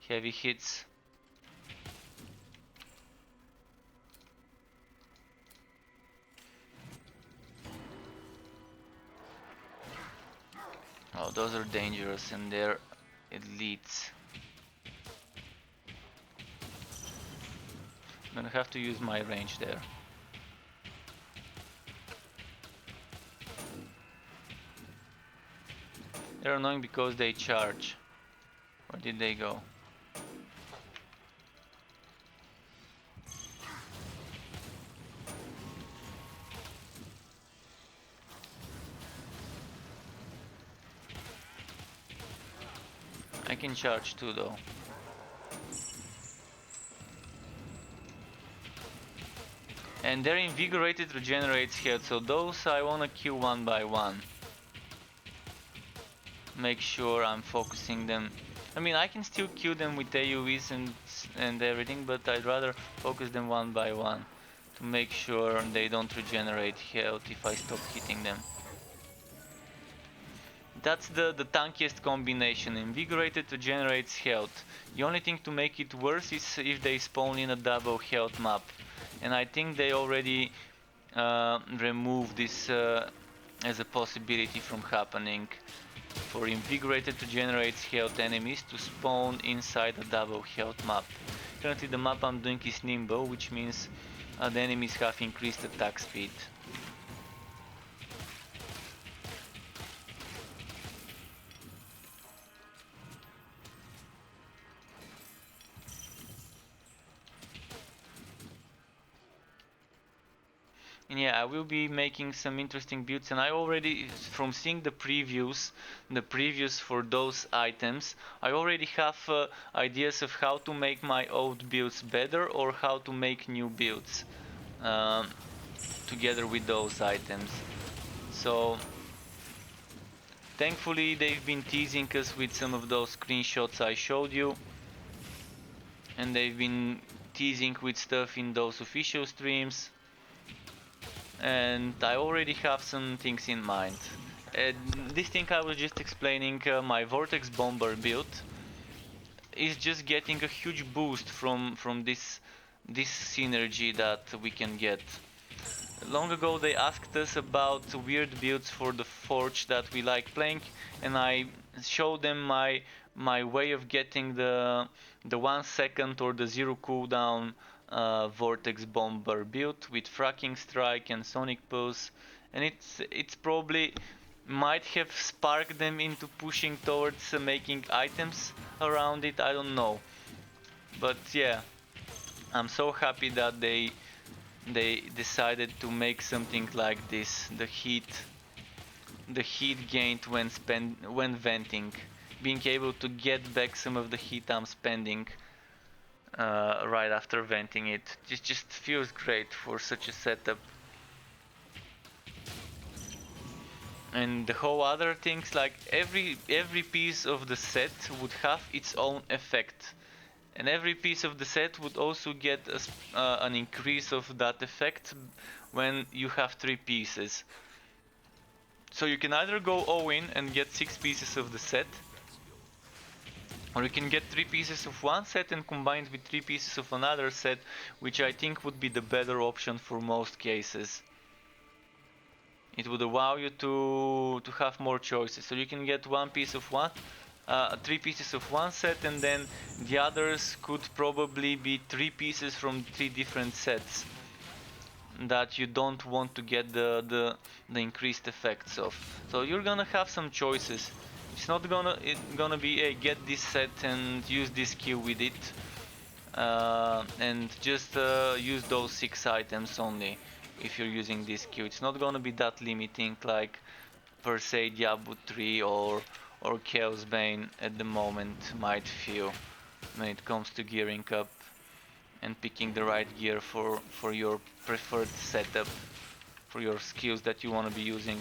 heavy hits. Oh, those are dangerous and they're elites. I'm gonna have to use my range there. They're annoying because they charge. Where did they go? I can charge too though. And their invigorated regenerates health, so those I wanna kill one by one. Make sure I'm focusing them. I mean, I can still kill them with AoEs and everything, but I'd rather focus them one by one to make sure they don't regenerate health if I stop hitting them. That's the tankiest combination. Invigorated regenerates health. The only thing to make it worse is if they spawn in a double health map. And I think they already removed this as a possibility from happening. For invigorated regenerates health enemies to spawn inside a double health map. Currently the map I'm doing is Nimble, which means the enemies have increased attack speed. And yeah, I will be making some interesting builds, and I already, from seeing the previews for those items, I already have ideas of how to make my old builds better or how to make new builds together with those items. So thankfully they've been teasing us with some of those screenshots I showed you, and they've been teasing with stuff in those official streams. And I already have some things in mind. This thing I was just explaining, my Vortex Bomber build. is just getting a huge boost from this synergy that we can get. Long ago they asked us about weird builds for the Forge that we like playing, and I showed them my way of getting the 1 second or the 0 cooldown Vortex Bomber build with Fracking Strike and Sonic Pulse, and it's probably might have sparked them into pushing towards making items around it, I don't know. But yeah, I'm so happy that they decided to make something like this. The heat gained when venting, being able to get back some of the heat I'm spending right after venting it. Just feels great for such a setup. And the whole other things, like every piece of the set would have its own effect, and every piece of the set would also get an increase of that effect when you have 3 pieces. So you can either go all in and get 6 pieces of the set, or you can get 3 pieces of one set and combine it with 3 pieces of another set, which I think would be the better option for most cases. It would allow you to have more choices. So you can get 1 piece of one, 3 pieces of one set, and then the others could probably be 3 pieces from 3 different sets that you don't want to get the increased effects of. So you're gonna have some choices. It's not gonna be a get this set and use this skill with it, and just use those 6 items only. If you're using this skill, it's not gonna be that limiting like per se Diablo 3 or Chaos Bane at the moment might feel when it comes to gearing up and picking the right gear for your preferred setup, for your skills that you want to be using.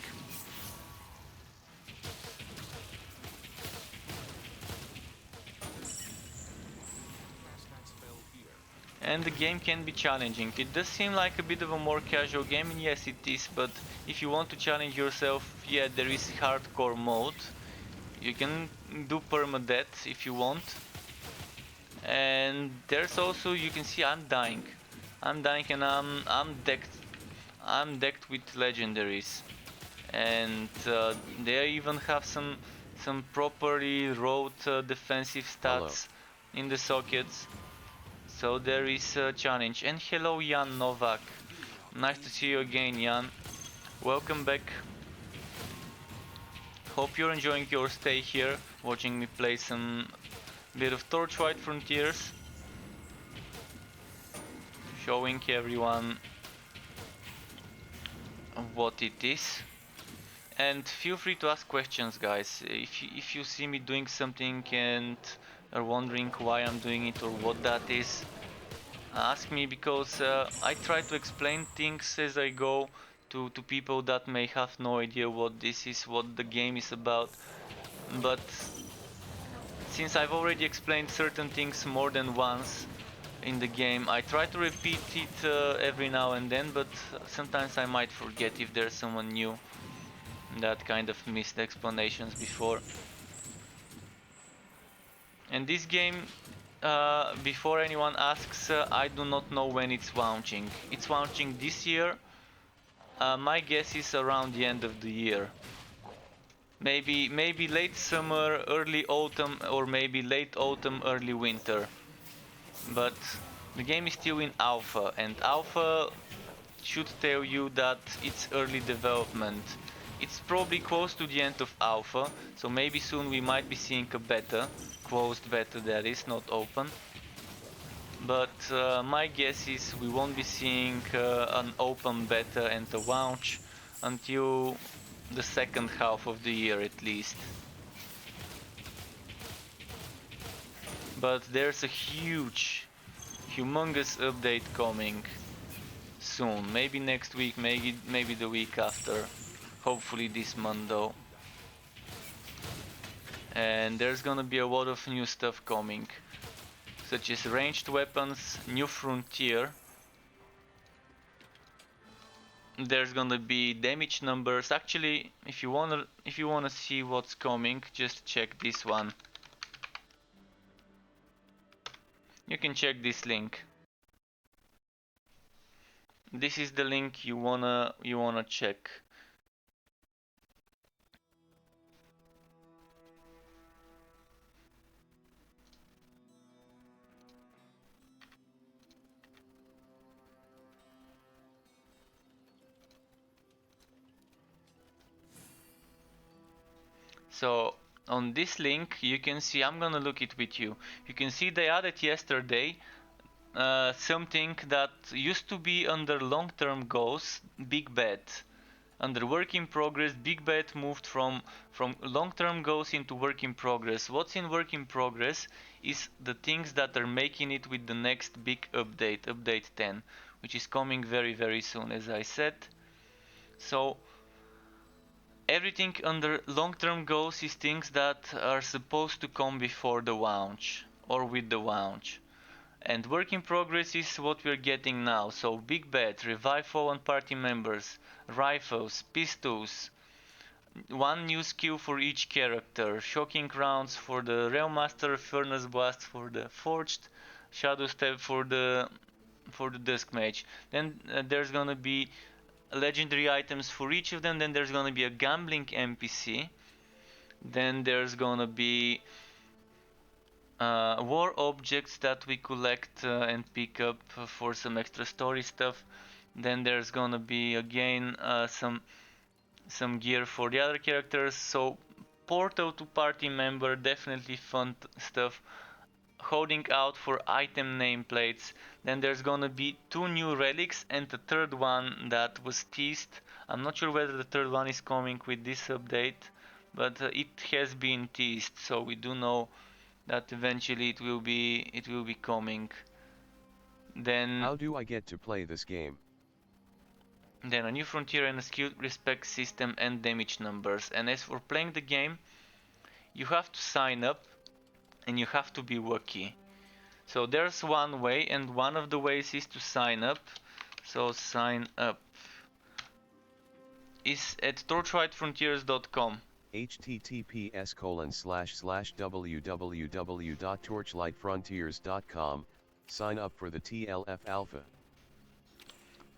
And the game can be challenging. It does seem like a bit of a more casual game, and yes it is, but if you want to challenge yourself, yeah, there is hardcore mode. You can do permadeath if you want. And there's also, you can see I'm dying and I'm decked with legendaries, and they even have some properly wrote defensive stats in the sockets. So there is a challenge. And hello Jan Novak, nice to see you again, Jan. Welcome back. Hope you're enjoying your stay here, watching me play some bit of Torchlight Frontiers, showing everyone what it is. And feel free to ask questions, guys. If you see me doing something and are wondering why I'm doing it or what that is, ask me, because I try to explain things as I go to people that may have no idea what this is, what the game is about. But since I've already explained certain things more than once in the game, I try to repeat it every now and then, but sometimes I might forget if there's someone new that kind of missed explanations before. And this game, before anyone asks, I do not know when it's launching. It's launching this year. My guess is around the end of the year. Maybe late summer, early autumn, or maybe late autumn, early winter. But the game is still in alpha, and alpha should tell you that it's early development. It's probably close to the end of alpha, so maybe soon we might be seeing a beta, closed beta that is, not open. But my guess is we won't be seeing an open beta and a launch until the second half of the year at least. But there's a humongous update coming soon. Maybe next week, maybe the week after. Hopefully this month though. And there's gonna be a lot of new stuff coming, such as ranged weapons, new frontier. There's gonna be damage numbers. Actually, if you wanna see what's coming, just check this one. you can check this link. This is the link you wanna check. So on this link you can see, I'm gonna look it with you. You can see they added yesterday something that used to be under long-term goals, big bet. Under work in progress, big bet moved from long-term goals into work in progress. What's in work in progress is the things that are making it with the next big update, update 10, which is coming very, very soon, as I said. So everything under long-term goals is things that are supposed to come before the launch or with the launch. And work in progress is what we're getting now. So big bet, revive fallen party members, rifles, pistols, one new skill for each character, shocking rounds for the Realmaster, furnace blast for the forged, shadow step for the dusk mage. Then there's gonna be legendary items for each of them. Then there's gonna be a gambling NPC. Then there's gonna be war objects that we collect and pick up for some extra story stuff. Then there's gonna be again some gear for the other characters. So portal to party member, definitely fun stuff. Holding out for item nameplates. Then there's gonna be 2 new relics and the third one that was teased. I'm not sure whether the third one is coming with this update, but it has been teased, so we do know that eventually it will be coming. Then How do I get to play this game? Then a new frontier and a skill respect system and damage numbers. And as for playing the game, you have to sign up and you have to be lucky. So there's one way, and one of the ways is to sign up. So sign up is at torchlightfrontiers.com. https://www.torchlightfrontiers.com. Sign up for the TLF Alpha.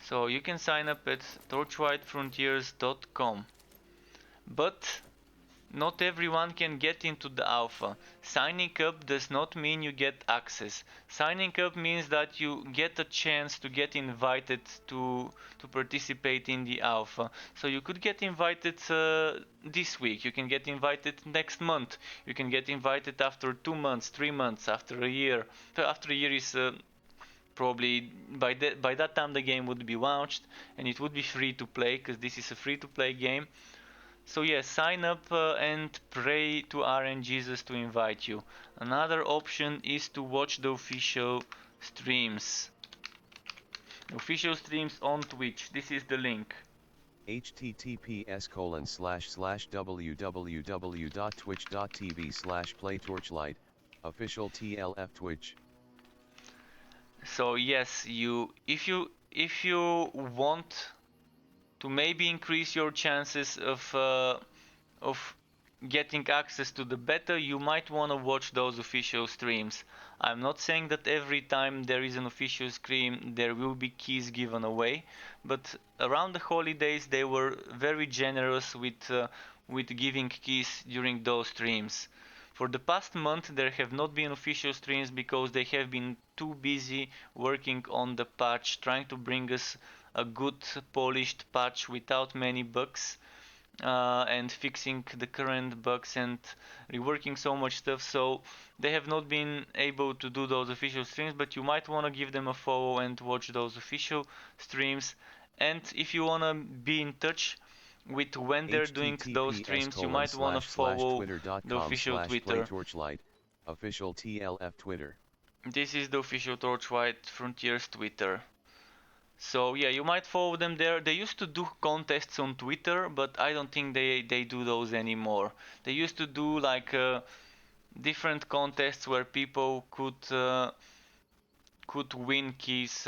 So you can sign up at torchlightfrontiers.com. But not everyone can get into the alpha. Signing up does not mean you get access. Signing up means that you get a chance to get invited to participate in the alpha. So you could get invited this week, you can get invited next month, you can get invited after 2 months, 3 months, after a year. After a year is probably by that time the game would be launched and it would be free to play, because this is a free to play game. So yeah, sign up and pray to RNGesus to invite you. Another option is to watch the official streams. Official streams on Twitch. This is the link. https://www.twitch.tv/playtorchlight, official TLF Twitch. So yes, if you want to maybe increase your chances of getting access to the beta, you might want to watch those official streams. I'm not saying that every time there is an official stream there will be keys given away, but around the holidays they were very generous with giving keys during those streams. For the past month there have not been official streams because they have been too busy working on the patch, trying to bring us a good polished patch without many bugs, and fixing the current bugs and reworking so much stuff, so they have not been able to do those official streams. But you might want to give them a follow and watch those official streams. And if you want to be in touch with when they're doing those streams, you might want to follow the official Twitter. Official TLF Twitter. This is the official Torchlight Frontiers Twitter. So yeah, you might follow them there. They used to do contests on Twitter, but I don't think they do those anymore. They used to do like different contests where people could win keys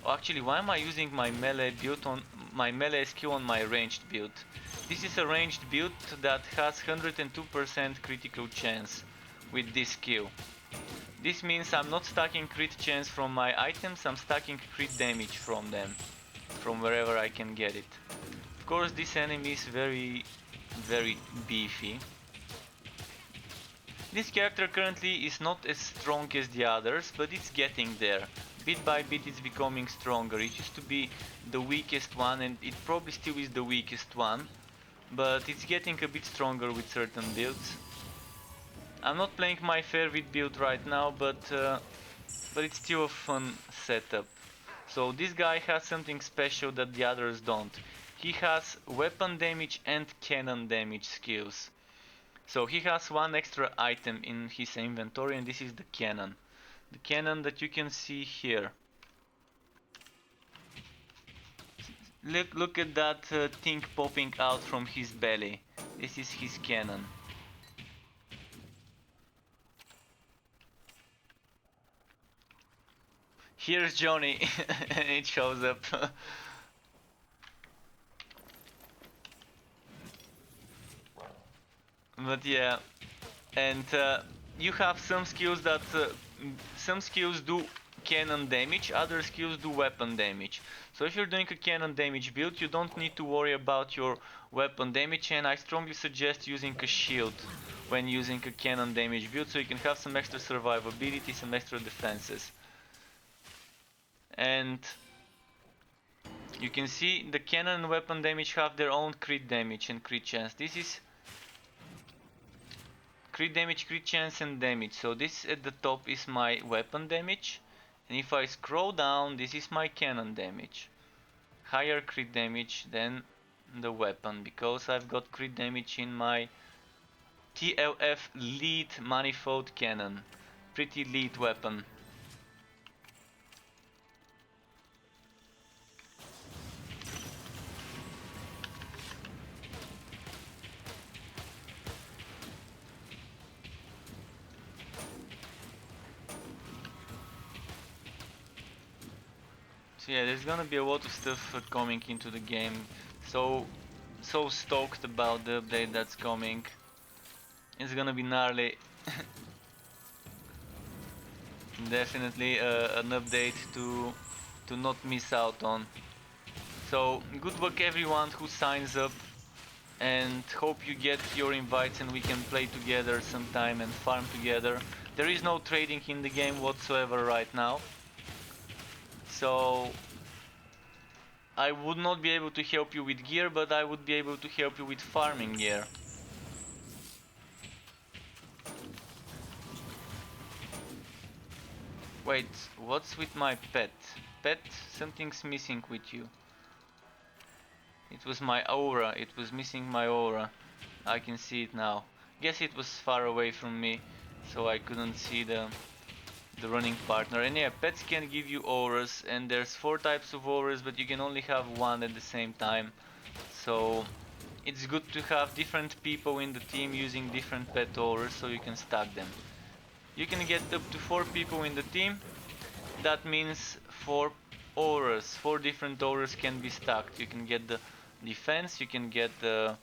Oh, actually, why am I using my melee build on my melee skill on my ranged build? This is a ranged build that has 102% critical chance with this skill. This means I'm not stacking crit chance from my items, I'm stacking crit damage from them, from wherever I can get it. Of course, this enemy is very beefy. This character currently is not as strong as the others, but it's getting there. Bit by bit it's becoming stronger. It used to be the weakest one, and it probably still is the weakest one, but it's getting a bit stronger with certain builds. I'm not playing my favorite build right now, but it's still a fun setup. So this guy has something special that the others don't. He has weapon damage and cannon damage skills. So he has one extra item in his inventory, and this is the cannon. The cannon that you can see here. Look at that thing popping out from his belly. This is his cannon. Here's Johnny. It shows up. But yeah, and you have some skills that some skills do cannon damage, other skills do weapon damage. So if you're doing a cannon damage build, you don't need to worry about your weapon damage, and I strongly suggest using a shield when using a cannon damage build, so you can have some extra survivability, some extra defenses. And you can see the cannon and weapon damage have their own crit damage and crit chance. This is crit damage, crit chance and damage. So this at the top is my weapon damage, and if I scroll down, this is my cannon damage. Higher crit damage than the weapon, because I've got crit damage in my TLF lead manifold cannon. Pretty lead weapon. So yeah, there's gonna be a lot of stuff coming into the game. So stoked about the update that's coming. It's gonna be gnarly. Definitely an update to not miss out on. So good luck everyone who signs up, and hope you get your invites and we can play together sometime and farm together. There is no trading in the game whatsoever right now. So I would not be able to help you with gear, but I would be able to help you with farming gear. Wait, what's with my pet? Pet, something's missing with you. It was my aura, it was missing my aura. I can see it now. Guess it was far away from me, so I couldn't see the running partner. And yeah, pets can give you auras, and there's 4 types of auras, but you can only have one at the same time. So it's good to have different people in the team using different pet auras, so you can stack them. You can get up to 4 people in the team. That means 4 auras, 4 different auras can be stacked. You can get the defense, you can get the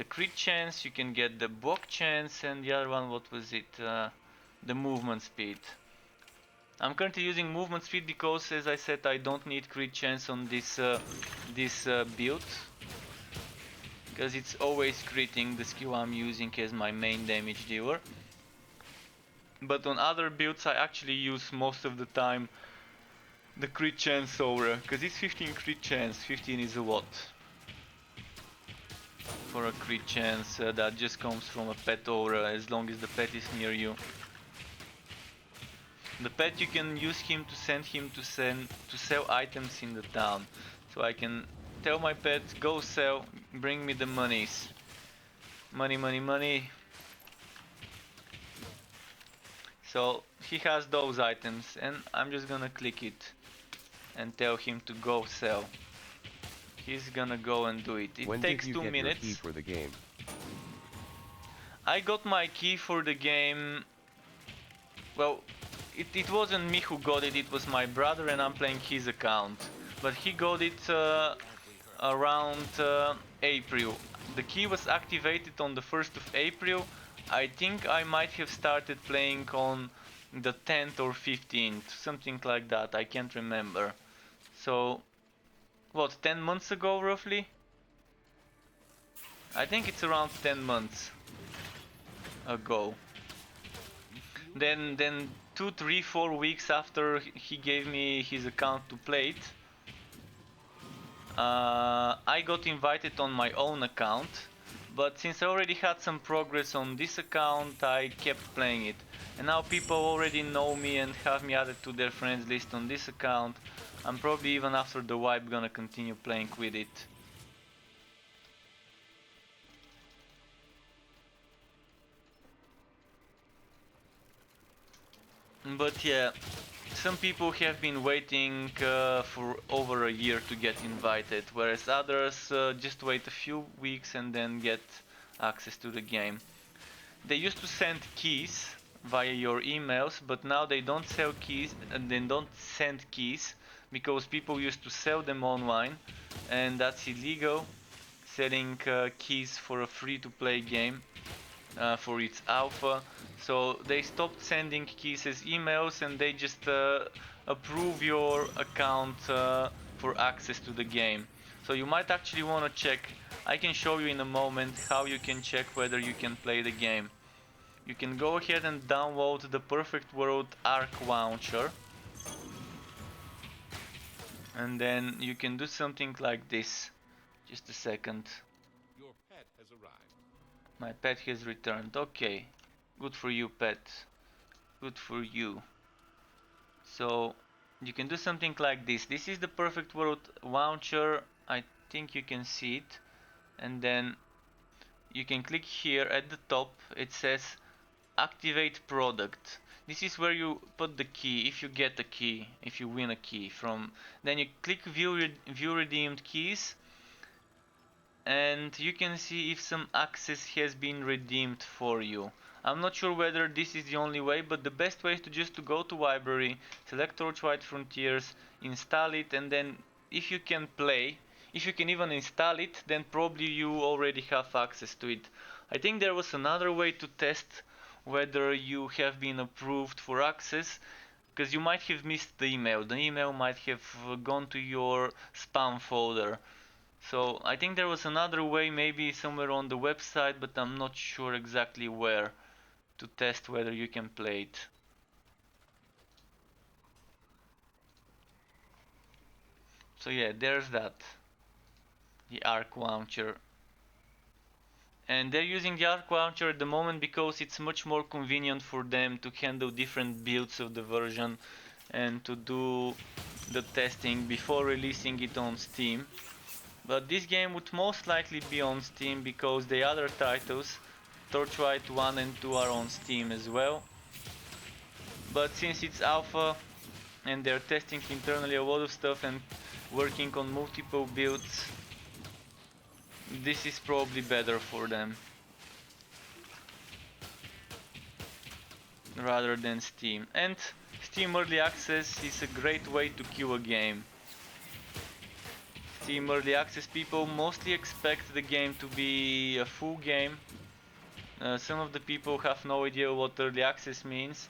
crit chance, you can get the block chance, and the other one, what was it? The movement speed. I'm currently using movement speed because, as I said, I don't need crit chance on this build, because it's always critting the skill I'm using as my main damage dealer. But on other builds I actually use most of the time the crit chance aura, because it's 15 crit chance. 15 is a lot for a crit chance that just comes from a pet aura, as long as the pet is near you. The pet, you can use him to send him to sell items in the town. So I can tell my pet, go sell, bring me the monies. Money, money, money. So he has those items, and I'm just gonna click it and tell him to go sell. He's gonna go and do it. It takes 2 minutes. When did you get your key for the game? I got my key for the game, well, it wasn't me who got it, it was my brother, and I'm playing his account. But he got it around April. The key was activated on the 1st of April. I think I might have started playing on the 10th or 15th, something like that, I can't remember. So, what, 10 months ago roughly? I think it's around 10 months ago. Then 2, 3, 4 weeks after he gave me his account to play it, I got invited on my own account, but since I already had some progress on this account, I kept playing it. And now people already know me and have me added to their friends list on this account. I'm probably even after the wipe gonna continue playing with it. But yeah, some people have been waiting for over a year to get invited, whereas others just wait a few weeks and then get access to the game. They used to send keys via your emails, but now they don't sell keys and they don't send keys because people used to sell them online, and that's illegal, selling keys for a free-to-play game for its alpha. So they stopped sending keys as emails, and they just approve your account for access to the game. So you might actually want to check. I can show you in a moment how you can check whether you can play the game. You can go ahead and download the Perfect World Arc launcher, and then you can do something like this. Just a second. Your pet has arrived. My pet has returned. Okay, good for you, pet. Good for you. So you can do something like this. This is the Perfect World launcher. I think you can see it. And then you can click here at the top. It says activate product. This is where you put the key, if you get a key, if you win a key from. Then you click view redeemed keys, and you can see if some access has been redeemed for you. I'm not sure whether this is the only way, but the best way is to just to go to library, select Torchlight Frontiers, install it, and then if you can play, if you can even install it, then probably you already have access to it. I think there was another way to test whether you have been approved for access, because you might have missed the email. The email might have gone to your spam folder. So I think there was another way, maybe somewhere on the website, but I'm not sure exactly where, to test whether you can play it. So yeah, there's that. The Arc launcher. And they're using the Arc launcher at the moment because it's much more convenient for them to handle different builds of the version and to do the testing before releasing it on Steam. But this game would most likely be on Steam because the other titles, Torchlight 1 and 2, are on Steam as well. But since it's alpha and they're testing internally a lot of stuff and working on multiple builds, this is probably better for them rather than Steam. And Steam Early Access is a great way to kill a game. Steam Early Access people mostly expect the game to be a full game. Some of the people have no idea what Early Access means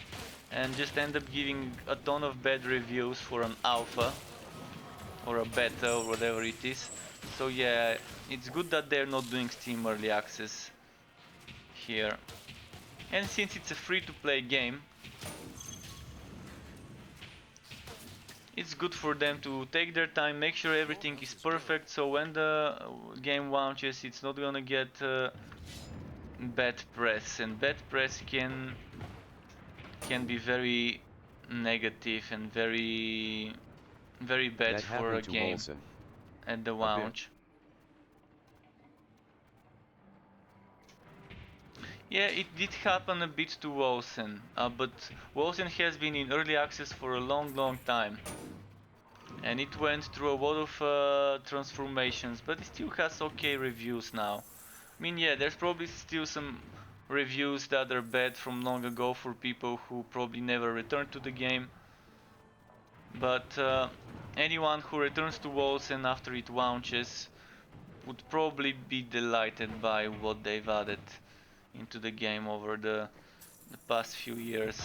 and just end up giving a ton of bad reviews for an alpha or a beta or whatever it is. So yeah, it's good that they're not doing Steam Early Access here. And since it's a free-to-play game, it's good for them to take their time, make sure everything is perfect, so when the game launches it's not gonna get bad press, and bad press can be very negative and very bad That for a happened to game Olsen. at the launch. Yeah, it did happen a bit to Wolsen, but Wolsen has been in early access for a long time. And it went through a lot of transformations, but it still has okay reviews now. I mean, yeah, there's probably still some reviews that are bad from long ago for people who probably never returned to the game. But anyone who returns to Wolcen after it launches would probably be delighted by what they've added into the game over the past few years.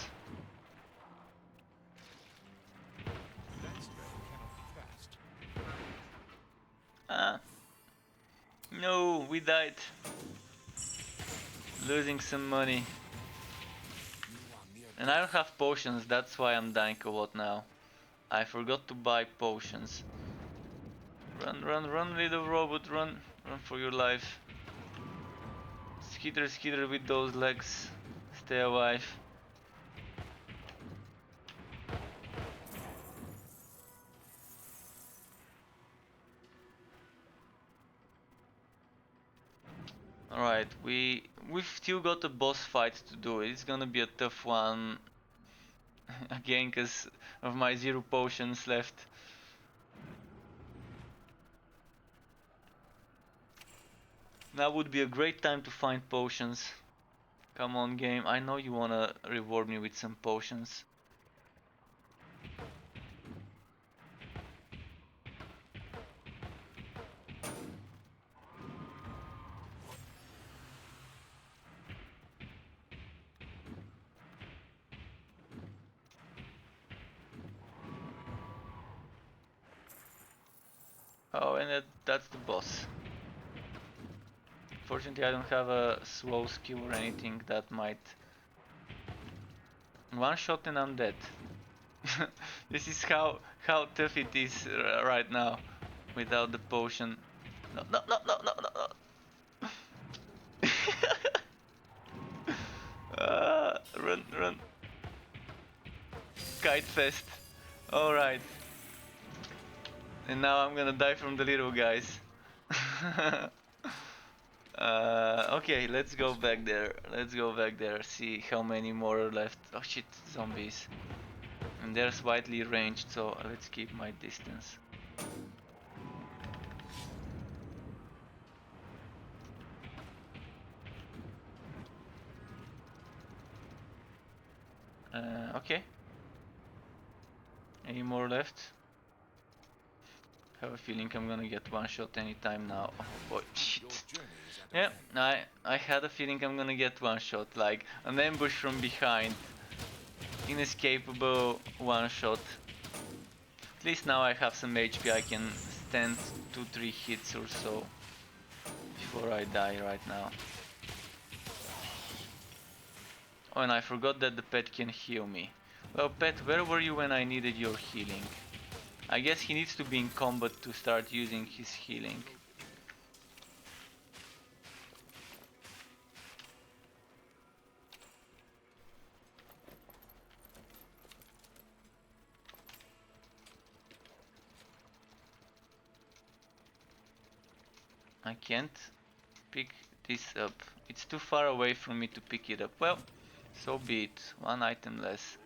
That spell cannot be cast. No, we died. Losing some money. And I don't have potions, that's why I'm dying a lot now. I forgot to buy potions. Run, run, run, little robot, run. Run for your life. Skitter, skitter with those legs. Stay alive. Alright, we've still got a boss fight to do. It's gonna be a tough one. Again, cause of my 0 potions left. Now would be a great time to find potions. Come on, game, I know you wanna reward me with some potions. Oh, and that's the boss. Fortunately, I don't have a slow skill or anything that might... One shot and I'm dead. This is how tough it is right now, without the potion. No, no, no, no, no, no, no. Run, run. Kite fest. Alright. And now I'm gonna die from the little guys. Okay, let's go back there. Let's go back there, see how many more are left. Oh shit, zombies. And they're slightly ranged, so let's keep my distance. Okay. Any more left? Have a feeling I'm gonna get one shot anytime now. Oh boy, shit. Yeah, I had a feeling I'm gonna get one shot, like an ambush from behind. Inescapable one shot. At least now I have some HP, I can stand 2-3 hits or so before I die right now. Oh, and I forgot that the pet can heal me. Well, pet, where were you when I needed your healing? I guess he needs to be in combat to start using his healing. I can't pick this up. It's too far away from me to pick it up. Well, so be it. One item less.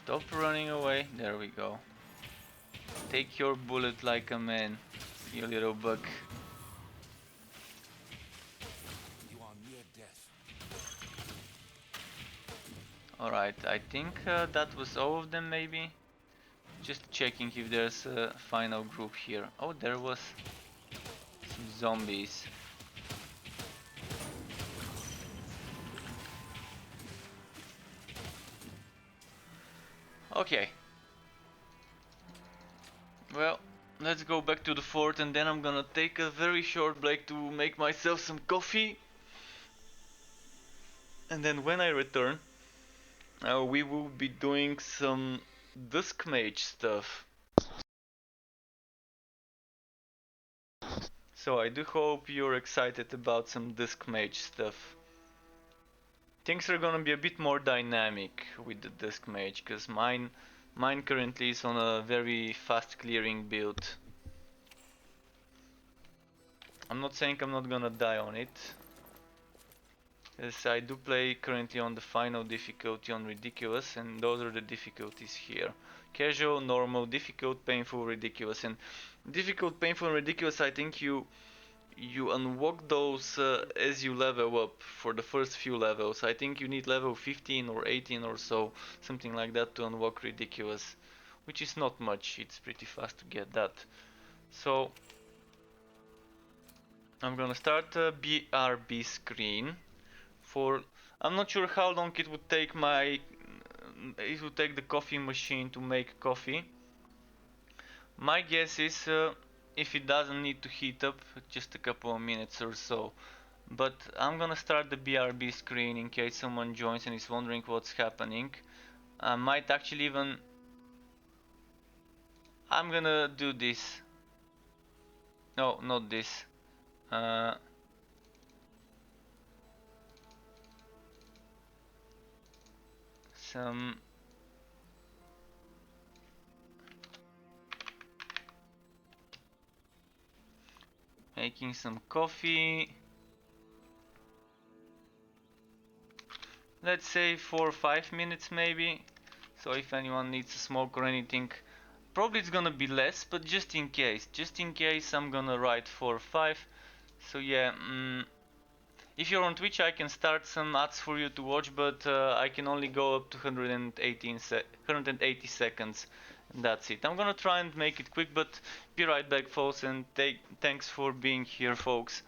Stop running away. There we go. Take your bullet like a man, you little bug. You are near death. Alright, I think that was all of them maybe. Just checking if there's a final group here. Oh, there was some zombies. Okay. Well, let's go back to the fort and then I'm gonna take a very short break to make myself some coffee. And then when I return, we will be doing some Dusk Mage stuff. So I do hope you're excited about some Dusk Mage stuff. Things are gonna be a bit more dynamic with the Dusk Mage, cause mine currently is on a very fast clearing build. I'm not saying I'm not gonna die on it. Yes, I do play currently on the final difficulty on ridiculous, and those are the difficulties here. Casual, normal, difficult, painful, ridiculous. And difficult, painful, and ridiculous, I think you unlock those as you level up for the first few levels. I think you need level 15 or 18 or so, something like that, to unlock ridiculous, which is not much. It's pretty fast to get that. So I'm gonna start a BRB screen for, I'm not sure how long it would take the coffee machine to make coffee. My guess is if it doesn't need to heat up, just a couple of minutes or so. But I'm gonna start the BRB screen in case someone joins and is wondering what's happening. I might actually even, I'm gonna do this. No, not this. Some making some coffee. Let's say 4 or 5 minutes maybe. So if anyone needs a smoke or anything, probably it's gonna be less, but just in case I'm gonna write 4 or 5. So yeah, if you're on Twitch I can start some ads for you to watch, but I can only go up to 180 seconds, and that's it. I'm gonna try and make it quick, but be right back folks, and thanks for being here folks.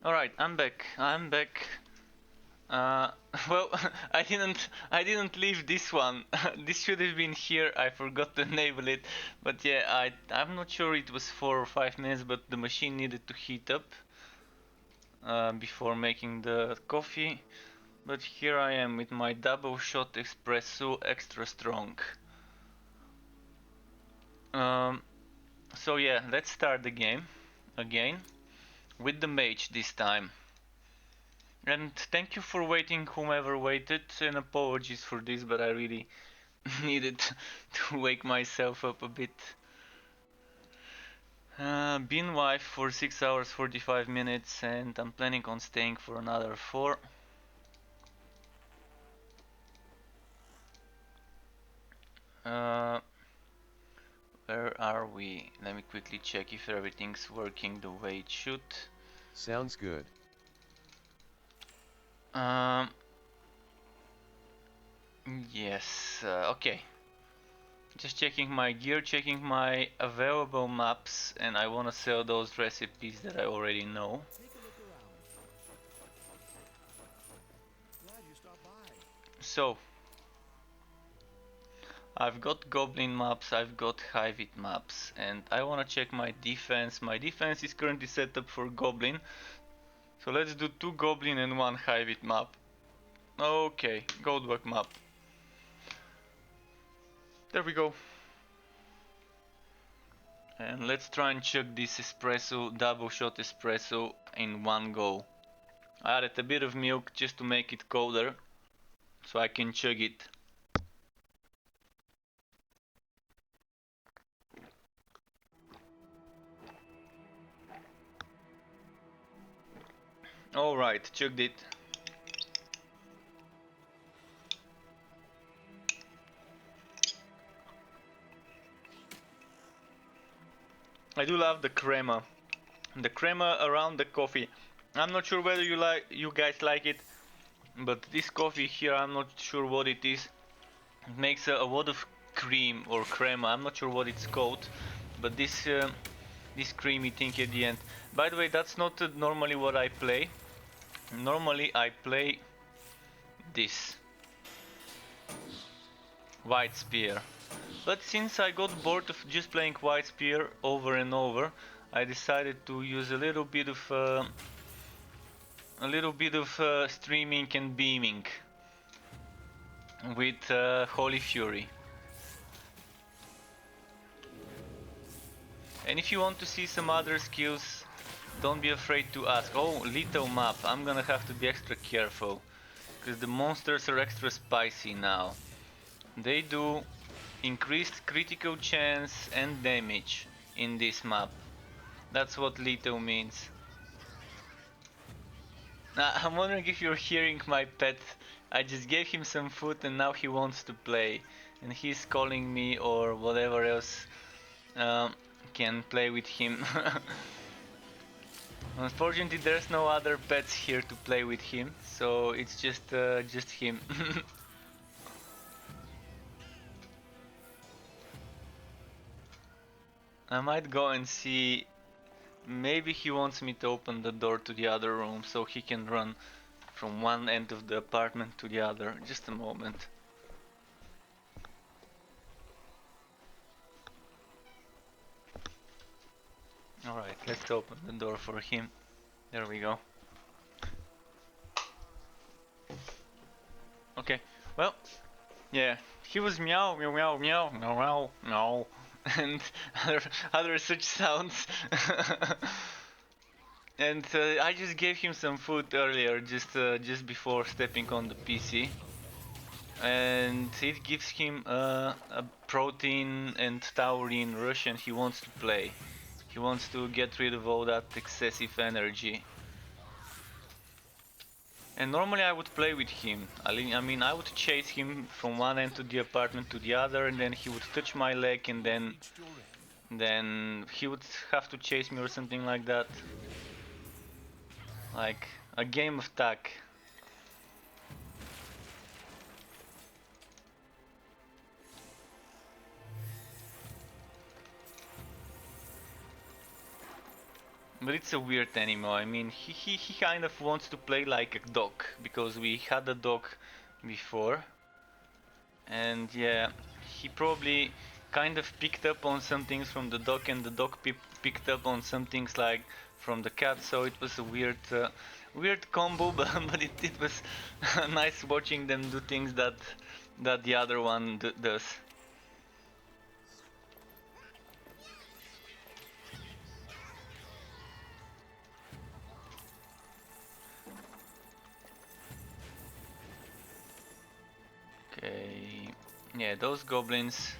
Alright, I'm back. I'm back. Well, I didn't leave this one. This should have been here. I forgot to enable it. But yeah, I'm not sure it was 4 or 5 minutes, but the machine needed to heat up before making the coffee. But here I am with my double shot espresso extra strong. So yeah, let's start the game again with the mage this time. And thank you for waiting, whomever waited, and apologies for this, but I really needed to wake myself up a bit. Been wife for 6 hours 45 minutes, and I'm planning on staying for another 4. Where are we? Let me quickly check if everything's working the way it should. Sounds good. Yes, okay. Just checking my gear, checking my available maps, and I want to sell those recipes that I already know. Take a look around. Glad you stopped by. So, I've got goblin maps, I've got Hivit maps, and I want to check my defense. My defense is currently set up for goblin, so let's do 2 goblin and 1 Hivit map. Okay, Goldbug map. There we go. And let's try and chug this espresso, double shot espresso in one go. I added a bit of milk just to make it colder, so I can chug it. Alright, chugged it. I do love the crema. The crema around the coffee. I'm not sure whether you guys like it, but this coffee here, I'm not sure what it is. It makes a lot of cream or crema. I'm not sure what it's called, but this creamy thing at the end. By the way, that's not normally what I play. Normally I play this White Spear. But since I got bored of just playing White Spear over and over, I decided to use a little bit of streaming and beaming with Holy Fury. And if you want to see some other skills, don't be afraid to ask. Oh, little map. I'm gonna have to be extra careful, because the monsters are extra spicy now. They do increased critical chance and damage in this map. That's what little means. I'm wondering if you're hearing my pet. I just gave him some food and now he wants to play. And he's calling me or whatever else can play with him. Unfortunately, there's no other pets here to play with him, so it's just him. I might go and see. Maybe he wants me to open the door to the other room so he can run from one end of the apartment to the other. Just a moment. Alright, let's open the door for him. There we go. Okay, well, yeah, he was meow, meow, meow, meow, meow, meow, meow, and other such sounds. And I just gave him some food earlier, just before stepping on the PC, and it gives him a protein and taurine rush, and he wants to play. He wants to get rid of all that excessive energy. And normally I would play with him. I mean, I would chase him from one end of the apartment to the other, and then he would touch my leg, and then he would have to chase me or something like that. Like a game of tag. But it's a weird animal. I mean, he kind of wants to play like a dog, because we had a dog before. And yeah, he probably kind of picked up on some things from the dog, and the dog picked up on some things like from the cat. So it was a weird combo, but it was nice watching them do things that the other one does. Okay, yeah, those goblins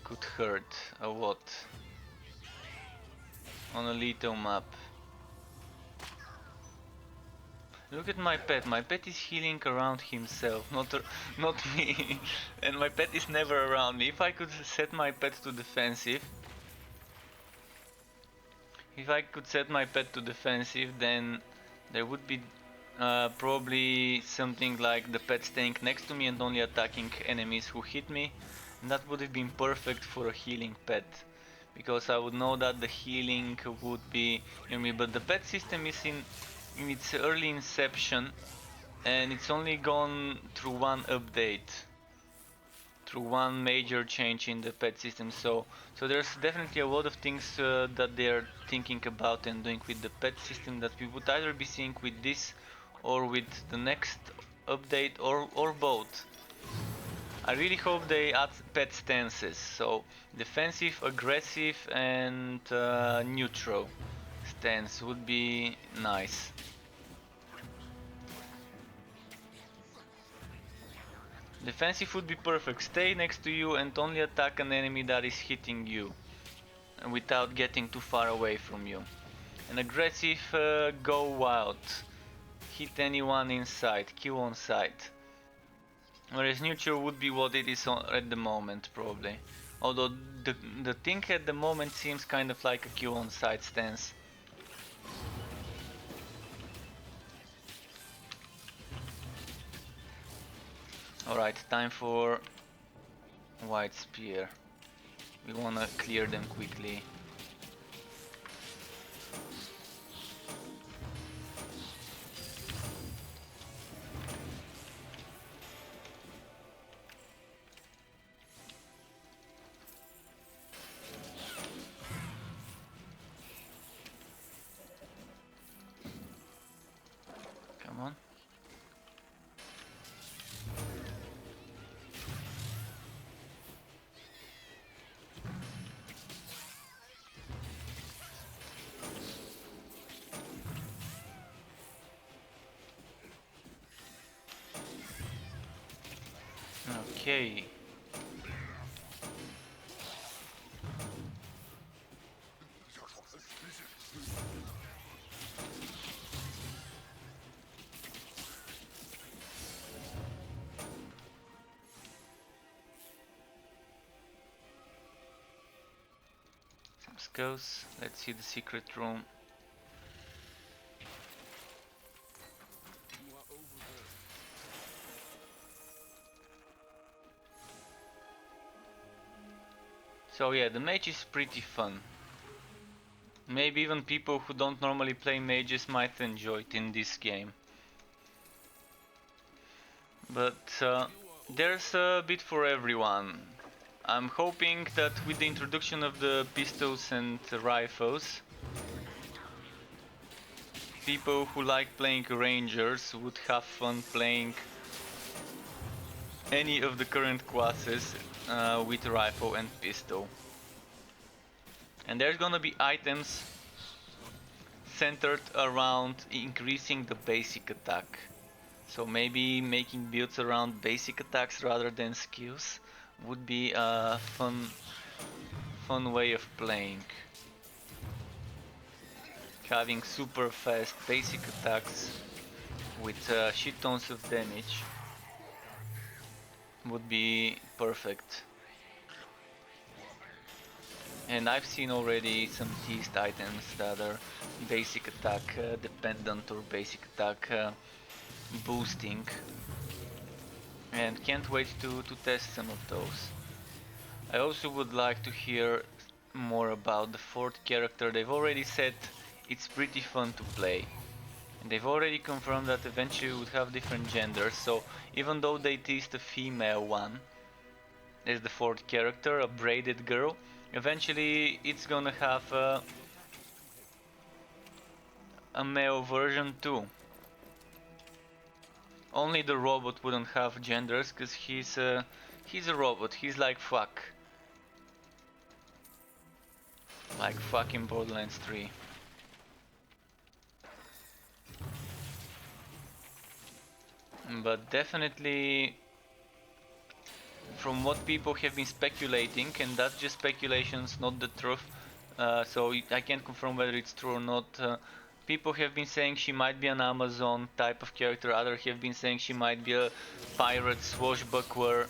could hurt a lot on a little map. Look at my pet. My pet is healing around himself, not me. And my pet is never around me. If I could set my pet to defensive, then there would be probably something like the pet staying next to me and only attacking enemies who hit me. And that would have been perfect for a healing pet, because I would know that the healing would be in me. But the pet system is in its early inception, and it's only gone through one update, through one major change in the pet system. So there's definitely a lot of things that they're thinking about and doing with the pet system that we would either be seeing with this or with the next update, or both. I really hope they add pet stances, so defensive, aggressive, and neutral stance would be nice. Defensive would be perfect. Stay next to you and only attack an enemy that is hitting you without getting too far away from you. And aggressive, go wild. Hit anyone in sight, kill on sight. Whereas neutral would be what it is at the moment, probably. Although the thing at the moment seems kind of like a kill on sight stance. Alright, time for White Spear. We wanna clear them quickly. Come on. Okay. Some skulls. Let's see the secret room. So yeah, the mage is pretty fun. Maybe even people who don't normally play mages might enjoy it in this game. But there's a bit for everyone. I'm hoping that with the introduction of the pistols and rifles, people who like playing rangers would have fun playing any of the current classes with rifle and pistol. And there's gonna be items centered around increasing the basic attack. So maybe making builds around basic attacks rather than skills would be a fun way of playing. Having super fast basic attacks with shit tons of damage would be perfect. And I've seen already some teased items that are basic attack dependent or basic attack boosting, and can't wait to test some of those. I also would like to hear more about the fourth character. They've already said it's pretty fun to play. And they've already confirmed that eventually we would have different genders, so even though they teased a female one as the fourth character, a braided girl, eventually it's gonna have a male version too. Only the robot wouldn't have genders, cause he's a robot. He's like fuck. Like fucking Borderlands 3. But definitely, from what people have been speculating, and that's just speculations, not the truth, so I can't confirm whether it's true or not. People have been saying she might be an Amazon type of character, others have been saying she might be a pirate swashbuckler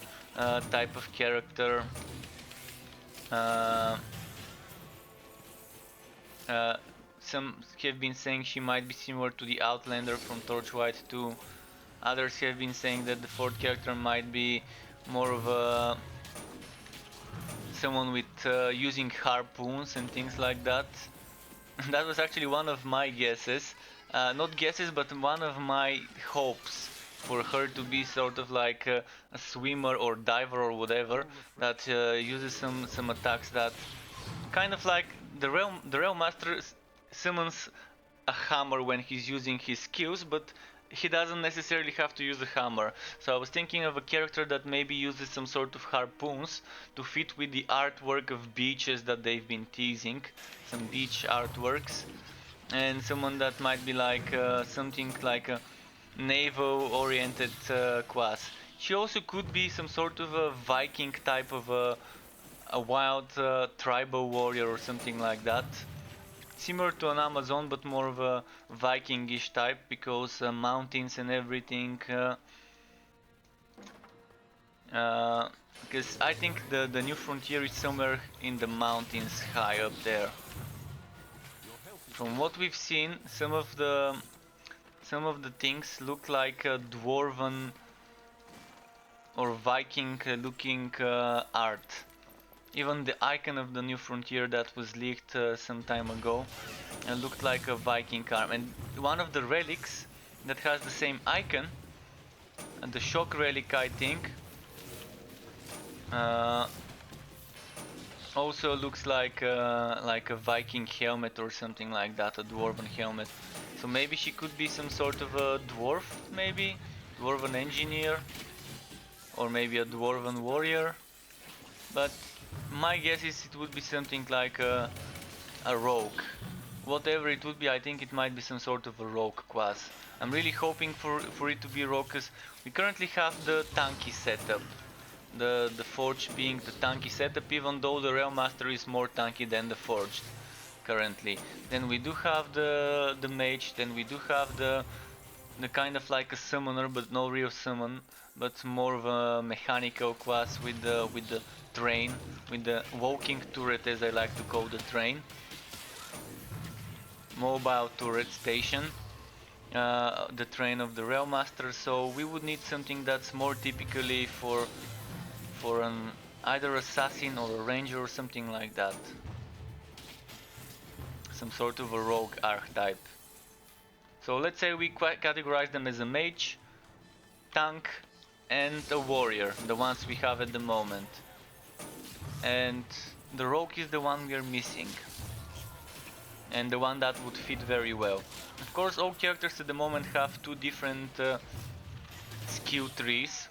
type of character. Some have been saying she might be similar to the Outlander from Torchlight 2. Others have been saying that the fourth character might be more of a someone with using harpoons and things like that. That was actually one of my guesses. Not guesses, but one of my hopes for her to be sort of like a swimmer or diver or whatever that uses some attacks that kind of like the Realm Master summons a hammer when he's using his skills, but he doesn't necessarily have to use a hammer. So I was thinking of a character that maybe uses some sort of harpoons to fit with the artwork of beaches that they've been teasing, some beach artworks, and someone that might be like something like a naval-oriented class. She also could be some sort of a Viking type of a wild tribal warrior or something like that. Similar to an Amazon, but more of a Vikingish type, because mountains and everything. Because I think the new frontier is somewhere in the mountains, high up there. From what we've seen, some of the things look like a dwarven or Viking-looking art. Even the icon of the new frontier that was leaked some time ago looked like a Viking arm. And one of the relics that has the same icon, the shock relic I think, also looks like a Viking helmet or something like that, a dwarven helmet. So maybe she could be some sort of a dwarf, maybe? Dwarven engineer? Or maybe a dwarven warrior? But my guess is it would be something like a rogue. Whatever it would be, I think it might be some sort of a rogue class. I'm really hoping for it to be rogue, because we currently have the tanky setup. The Forged being the tanky setup, even though the Realm Master is more tanky than the Forged currently. Then we do have the mage, then we do have the kind of like a summoner, but no real summon, but more of a mechanical class with the train, with the walking turret, as I like to call the train. Mobile turret station, the train of the Realm Master. So we would need something that's more typically for an either assassin or a ranger or something like that. Some sort of a rogue archetype. So let's say we categorize them as a mage, tank, and a warrior, the ones we have at the moment. And the rogue is the one we are missing, and the one that would fit very well. Of course, all characters at the moment have two different skill trees.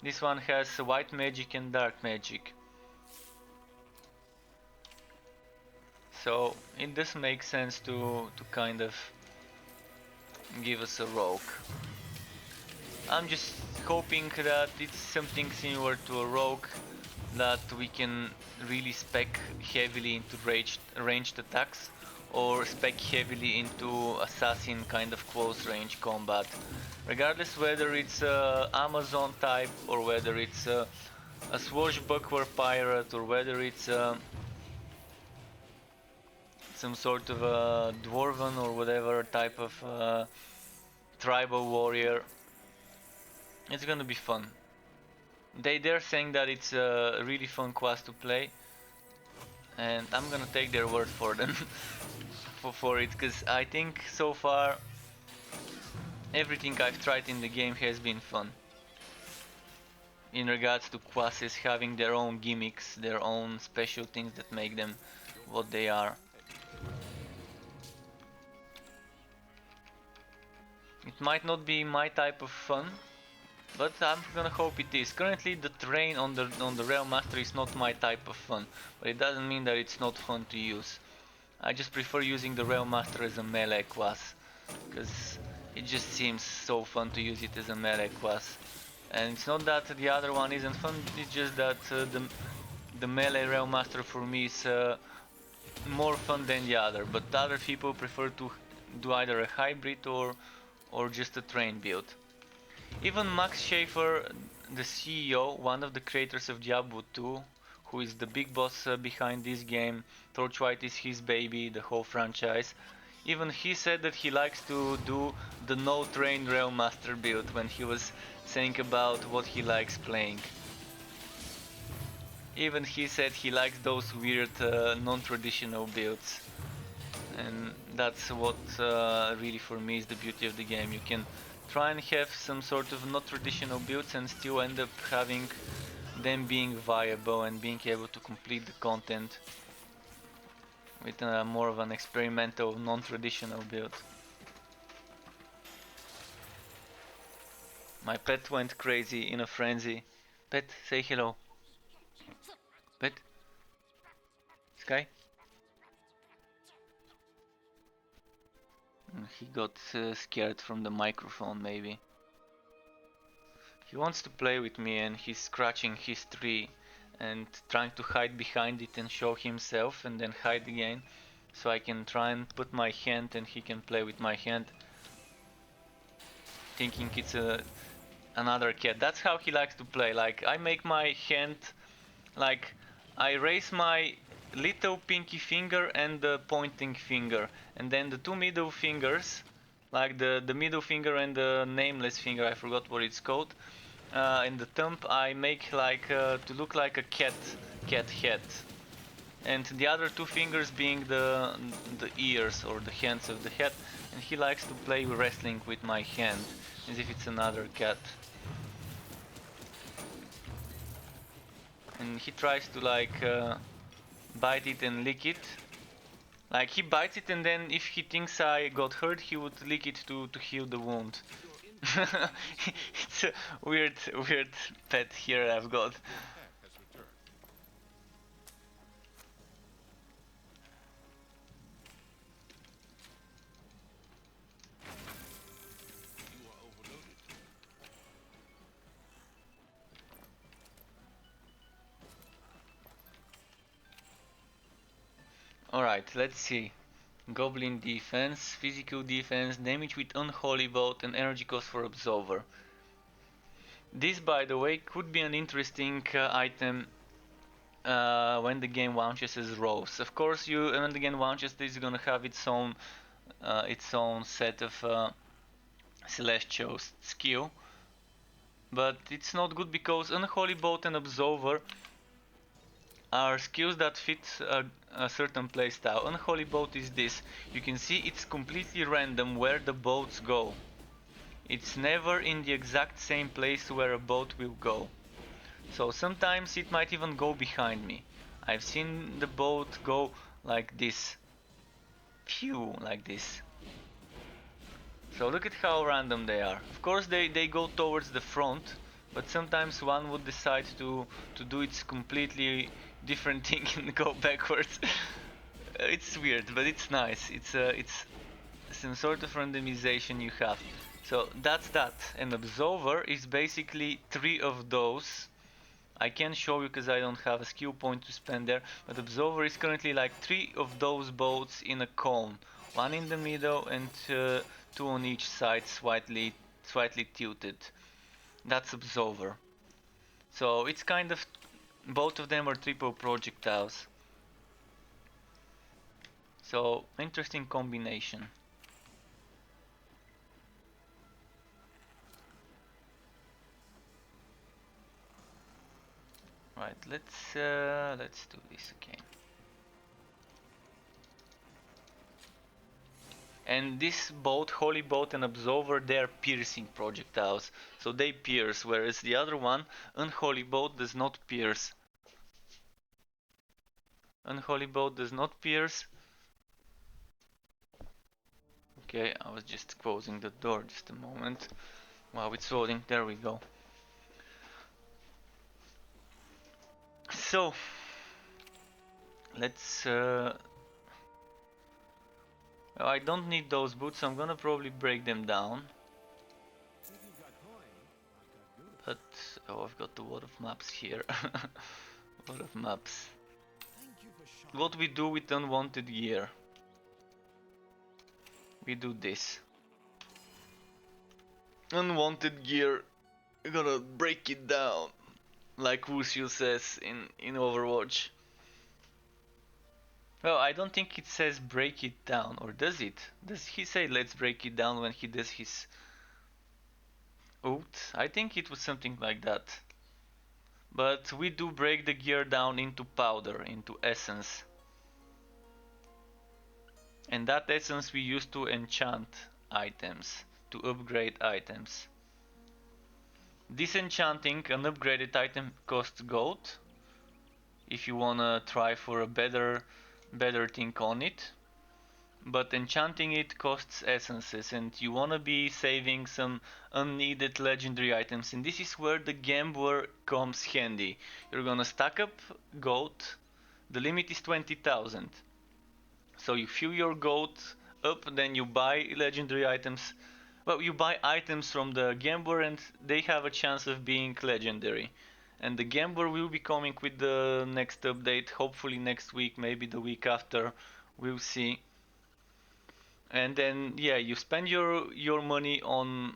This one has white magic and dark magic. So it does make sense to kind of give us a rogue. I'm just hoping that it's something similar to a rogue, that we can really spec heavily into ranged attacks, or spec heavily into assassin kind of close range combat. Regardless whether it's Amazon type, or whether it's a swashbuckler pirate, or whether it's some sort of a dwarven or whatever type of tribal warrior, it's gonna be fun. They're saying that it's a really fun class to play, and I'm gonna take their word for them. for it, because I think so far everything I've tried in the game has been fun. In regards to classes having their own gimmicks, their own special things that make them what they are. It might not be my type of fun, but I'm gonna hope it is. Currently the terrain on the Rail Master is not my type of fun, but it doesn't mean that it's not fun to use. I just prefer using the Rail Master as a melee class, because it just seems so fun to use it as a melee class. And it's not that the other one isn't fun, it's just that the melee Rail Master for me is more fun than the other, but other people prefer to do either a hybrid or just a train build. Even Max Schaefer, the CEO, one of the creators of Diablo 2, who is the big boss behind this game, Torchlight is his baby, the whole franchise, even he said that he likes to do the no train Rail Master build when he was saying about what he likes playing. Even he said he likes those weird non-traditional builds, and that's what really for me is the beauty of the game. You can try and have some sort of not traditional builds and still end up having them being viable and being able to complete the content with more of an experimental non-traditional build. My pet went crazy in a frenzy. Pet, say hello. Pet? Sky? He got scared from the microphone, maybe. He wants to play with me and he's scratching his tree and trying to hide behind it and show himself and then hide again. So I can try and put my hand and he can play with my hand, thinking it's another cat. That's how he likes to play. Like, I make my hand, like, I raise my little pinky finger and the pointing finger, and then the two middle fingers, like the middle finger and the nameless finger, I forgot what it's called, and the thumb I make like to look like a cat head, and the other two fingers being the ears or the hands of the head, and he likes to play wrestling with my hand as if it's another cat. And he tries to like bite it and lick it. Like, he bites it and then if he thinks I got hurt, he would lick it to heal the wound. It's a weird pet here I've got. Pack has returned. You are overloaded. Alright, let's see. Goblin defense, physical defense, damage with unholy bolt, and energy cost for absolver. This, by the way, could be an interesting item when the game launches as rows. Of course, when the game launches, this is gonna have its own set of celestial skill, but it's not good because unholy bolt and absolver are skills that fit a certain playstyle. Unholy bolt is this. You can see it's completely random where the boats go. It's never in the exact same place where a boat will go. So sometimes it might even go behind me. I've seen the boat go like this. Phew, like this. So look at how random they are. Of course they go towards the front, but sometimes one would decide to do its completely different thing and go backwards. It's weird, but it's nice. It's some sort of randomization you have. So that's that. And Absolver is basically 3 of those. I can't show you because I don't have a skill point to spend there, but Absolver is currently like 3 of those boats in a cone. One in the middle and 2 on each side, slightly tilted. That's Absolver. So it's kind of, both of them are triple projectiles. So interesting combination. Right, let's do this again. And this boat, Holy Boat and Absolver, they are piercing projectiles. So they pierce, whereas the other one, Unholy Boat, does not pierce. Unholy Boat does not pierce. Okay, I was just closing the door just a moment. While it's loading, there we go. So, let's... I don't need those boots, so I'm gonna probably break them down. But, oh, I've got a lot of maps here. A lot of maps. What we do with unwanted gear? We do this. Unwanted gear, you're gonna break it down. Like Wusu says in Overwatch. Well, I don't think it says break it down, or does it? Does he say let's break it down when he does his oath? I think it was something like that. But we do break the gear down into powder, into essence. And that essence we use to enchant items, to upgrade items. Disenchanting an upgraded item costs gold. If you wanna try for a better thing on it. But enchanting it costs essences, and you wanna be saving some unneeded legendary items, and this is where the gambler comes handy. You're gonna stack up gold. The limit is 20,000. So you fill your gold up, then you buy legendary items. Well, you buy items from the gambler and they have a chance of being legendary. And the gambler will be coming with the next update, hopefully next week, maybe the week after, we'll see. And then yeah, you spend your money on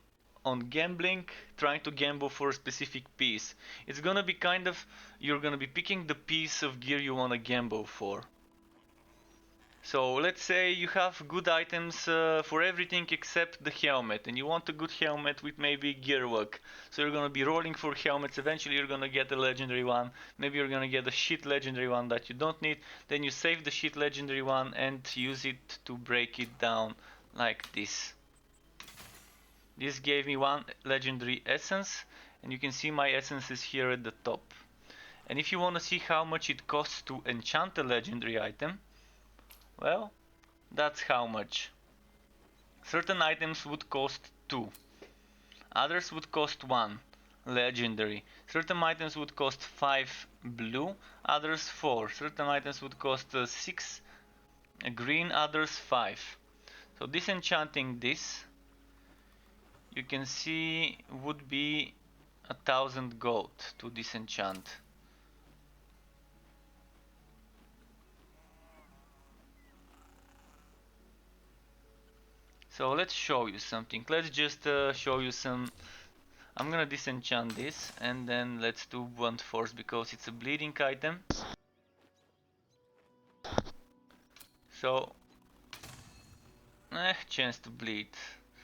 gambling, trying to gamble for a specific piece. It's gonna be kind of, you're gonna be picking the piece of gear you wanna gamble for. So let's say you have good items for everything except the helmet, and you want a good helmet with maybe gear luck. So you're gonna be rolling for helmets. Eventually you're gonna get a legendary one. Maybe you're gonna get a shit legendary one that you don't need. Then you save the shit legendary one and use it to break it down like this. This gave me one legendary essence, and you can see my essences here at the top. And if you want to see how much it costs to enchant a legendary item, well, that's how much. Certain items would cost 2. Others would cost 1. Legendary. Certain items would cost 5 blue, others 4. Certain items would cost 6 green, others 5. So disenchanting this, you can see, would be 1,000 gold to disenchant. So let's show you something. Let's just show you some. I'm gonna disenchant this, and then let's do blunt force because it's a bleeding item. So, chance to bleed.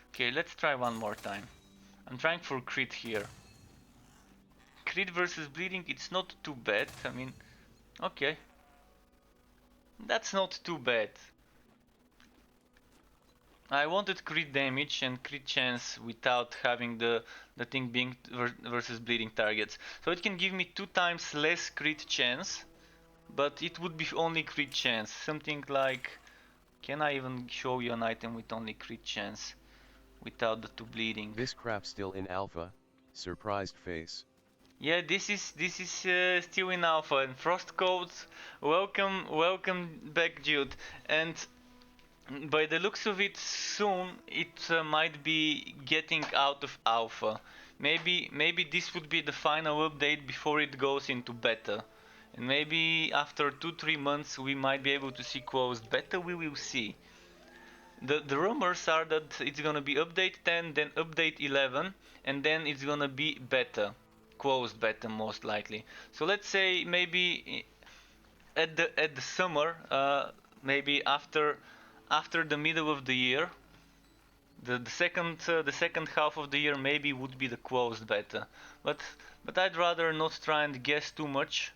Okay, let's try one more time. I'm trying for crit here. Crit versus bleeding, it's not too bad. I mean, okay. That's not too bad. I wanted crit damage and crit chance without having the thing being versus bleeding targets. So it can give me 2 times less crit chance, but it would be only crit chance. Something like, can I even show you an item with only crit chance without the 2 bleeding? This crap still in alpha, surprised face. Yeah, this is still in alpha, and frost codes. Welcome back, Jude. And by the looks of it, soon it might be getting out of alpha. Maybe this would be the final update before it goes into beta. And maybe after 2-3 months we might be able to see closed beta. We will see. The rumors are that it's gonna be update 10, then update 11, and then it's gonna be beta, closed beta most likely. So let's say maybe at the summer, maybe after the middle of the year, the second half of the year maybe would be the closed beta. But I'd rather not try and guess too much.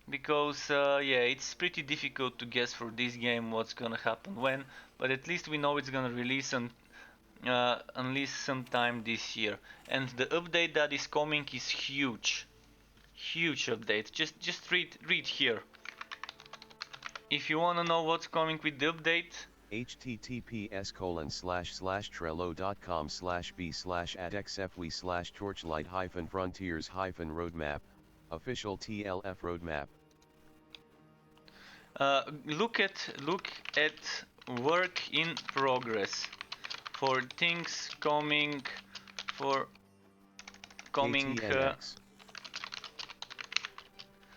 because yeah, it's pretty difficult to guess for this game what's gonna happen when, but at least we know it's gonna release on unleash sometime this year. And the update that is coming is huge. Huge update. Just read here. If you wanna know what's coming with the update, https://trello.com/b/@xfwe/torchlight-frontiers-roadmap, official TLF roadmap. look at work in progress for things coming for coming. KTNX.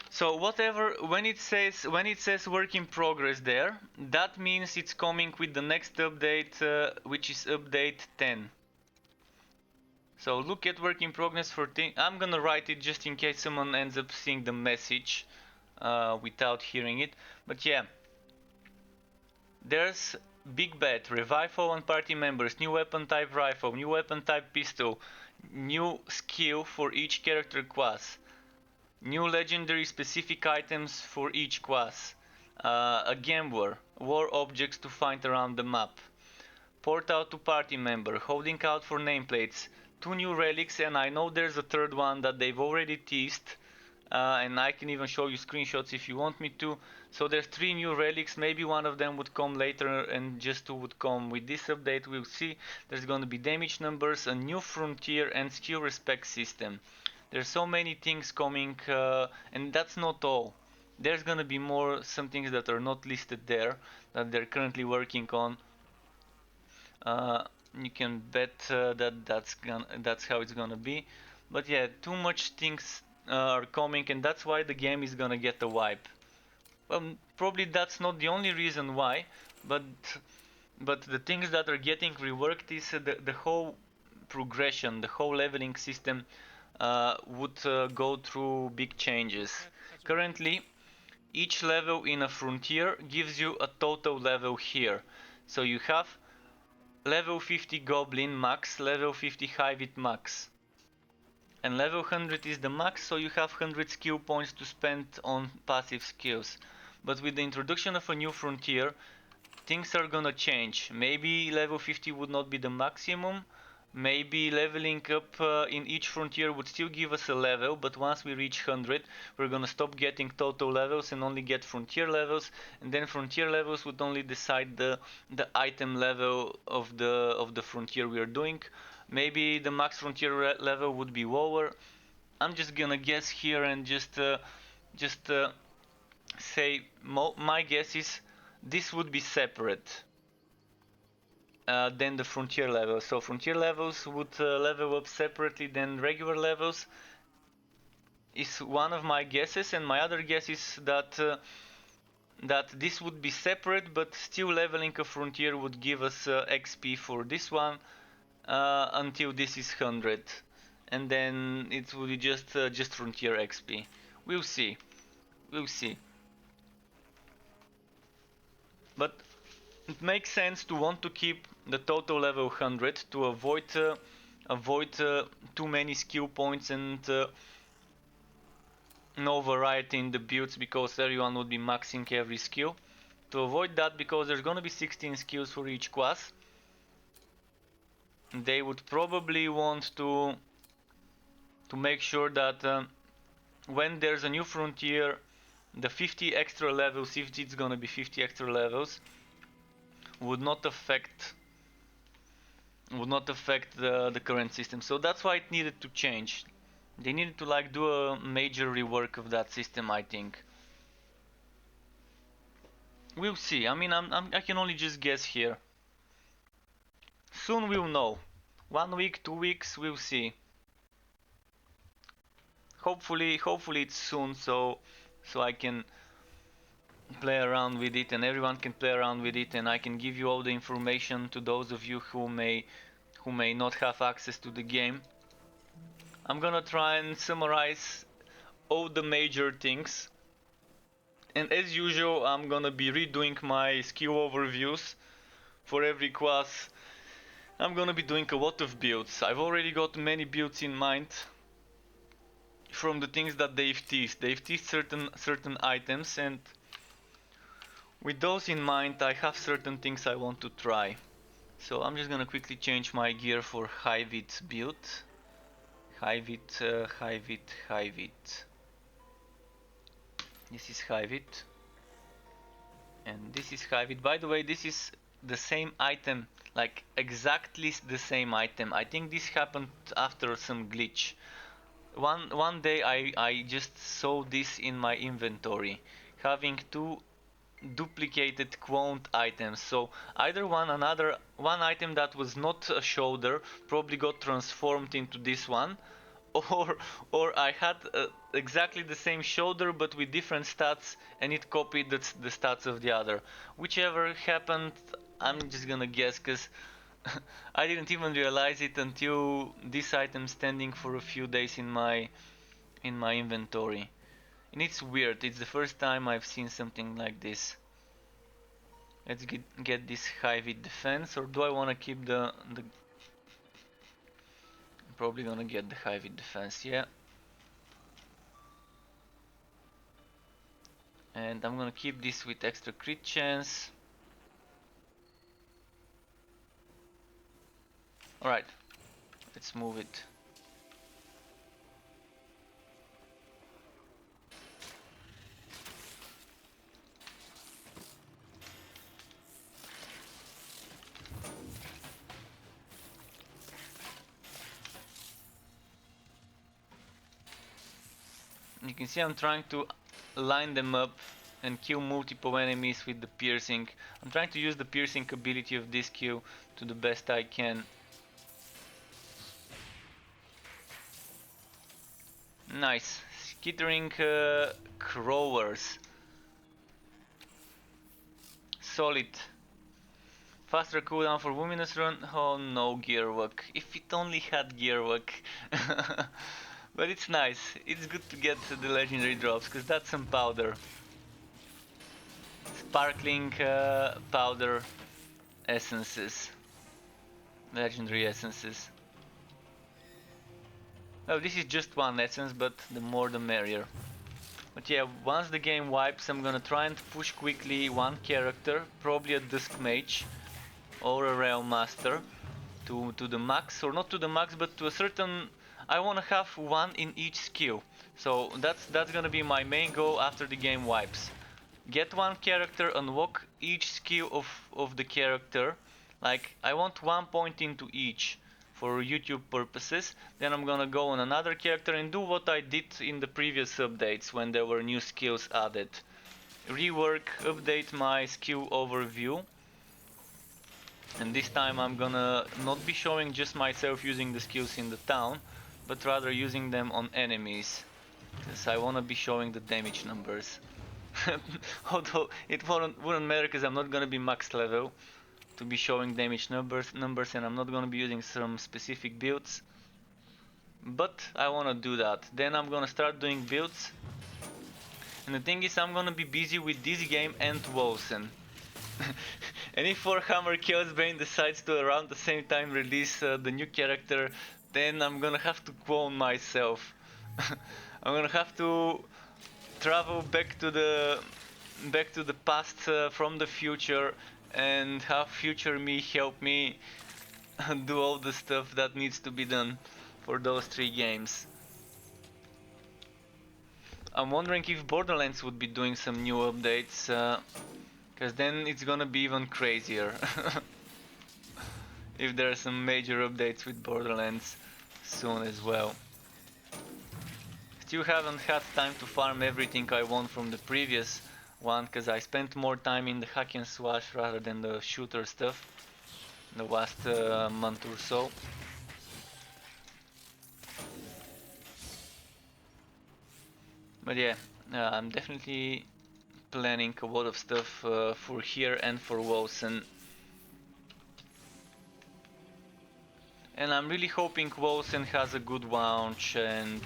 So whatever, when it says work in progress there, that means it's coming with the next update, which is update 10. So look at work in progress for thing. I'm gonna write it just in case someone ends up seeing the message without hearing it. But yeah, there's big bet, revive all party members, new weapon type rifle, new weapon type pistol, new skill for each character class. New legendary specific items for each class. A gambler, war objects to find around the map. Port out to party member, holding out for nameplates. 2 new relics, and I know there's a third one that they've already teased. And I can even show you screenshots if you want me to. So there's 3 new relics, maybe one of them would come later and just 2 would come with this update, we'll see. There's gonna be damage numbers, a new frontier and skill respect system. There's so many things coming, and that's not all. There's gonna be some things that are not listed there that they're currently working on. You can bet that's how it's gonna be. But yeah, too much things are coming, and that's why the game is gonna get a wipe. Well, probably that's not the only reason why, but the things that are getting reworked is the whole progression, the whole leveling system would go through big changes. Currently, each level in a frontier gives you a total level here. So you have level 50 goblin max, level 50 Hivit max. And level 100 is the max, so you have 100 skill points to spend on passive skills. But with the introduction of a new frontier, things are gonna change. Maybe level 50 would not be the maximum. Maybe leveling up in each frontier would still give us a level, but once we reach 100, we're gonna stop getting total levels and only get frontier levels, and then frontier levels would only decide the item level of the frontier we are doing. Maybe the max frontier level would be lower. I'm just gonna guess here and just say my guess is this would be separate. Than the frontier levels. So frontier levels would level up separately than regular levels. Is one of my guesses, and my other guess is that this would be separate, but still leveling a frontier would give us XP for this one until this is 100, and then it would be just frontier XP. We'll see. But it makes sense to want to keep the total level 100 to avoid too many skill points and no variety in the builds, because everyone would be maxing every skill. To avoid that, because there's gonna be 16 skills for each class, they would probably want to make sure that when there's a new frontier, the 50 extra levels, if it's gonna be 50 extra levels, would not affect the current system. So that's why it needed to change. They needed to do a major rework of that system, I think. We'll see. I mean, I can only just guess here. Soon we'll know. 1 week, 2 weeks, we'll see. Hopefully it's soon, so I can play around with it and everyone can play around with it, and I can give you all the information to those of you who may not have access to the game. I'm gonna try and summarize all the major things, and as usual I'm gonna be redoing my skill overviews for every class. I'm gonna be doing a lot of builds. I've already got many builds in mind from the things that they've teased. They've teased certain items, and with those in mind, I have certain things I want to try. So I'm just gonna quickly change my gear for high vid build. High vid. This is high vid. And this is high vid. By the way, this is the same item, like exactly the same item. I think this happened after some glitch. One day I just saw this in my inventory, having two duplicated quant items. So either one item that was not a shoulder probably got transformed into this one, or I had exactly the same shoulder but with different stats, and it copied the stats of the other. Whichever happened, I'm just gonna guess, because I didn't even realize it until this item standing for a few days in my inventory. And it's weird, it's the first time I've seen something like this. Let's get this high vid defense, or do I want to keep the... I'm probably gonna get the high vid defense, yeah. And I'm gonna keep this with extra crit chance. Alright, let's move it. You can see I'm trying to line them up and kill multiple enemies with the piercing. I'm trying to use the piercing ability of this kill to the best I can. Nice. Skittering crowers. Solid. Faster cooldown for Luminous Run. Oh no, Gearwork. If it only had Gearwork. But it's nice. It's good to get the legendary drops, because that's some powder. Sparkling powder essences. Legendary essences. Oh, this is just one essence, but the more the merrier. But yeah, once the game wipes, I'm gonna try and push quickly one character, probably a Dusk Mage or a Realm Master, to the max, or not to the max, but to a certain... I wanna have one in each skill. So that's gonna be my main goal after the game wipes. Get one character, unlock each skill of the character. Like, I want 1 point into each for YouTube purposes. Then I'm gonna go on another character and do what I did in the previous updates when there were new skills added. Rework, update my skill overview. And this time I'm gonna not be showing just myself using the skills in the town, but rather using them on enemies. Because I wanna be showing the damage numbers. Although it wouldn't matter, because I'm not gonna be max level to be showing damage numbers, and I'm not gonna be using some specific builds. But I wanna do that. Then I'm gonna start doing builds. And the thing is, I'm gonna be busy with this game and Wolsen. And if Warhammer Chaosbane decides to around the same time release the new character, then I'm gonna have to clone myself. I'm gonna have to travel back to the past from the future, and have future me help me do all the stuff that needs to be done for those 3 games. I'm wondering if Borderlands would be doing some new updates, because then it's gonna be even crazier. If there are some major updates with Borderlands soon as well. Still haven't had time to farm everything I want from the previous one, because I spent more time in the hack and slash rather than the shooter stuff the last month or so. But yeah, I'm definitely planning a lot of stuff for here and for Wolsen. And I'm really hoping Wolsen has a good launch and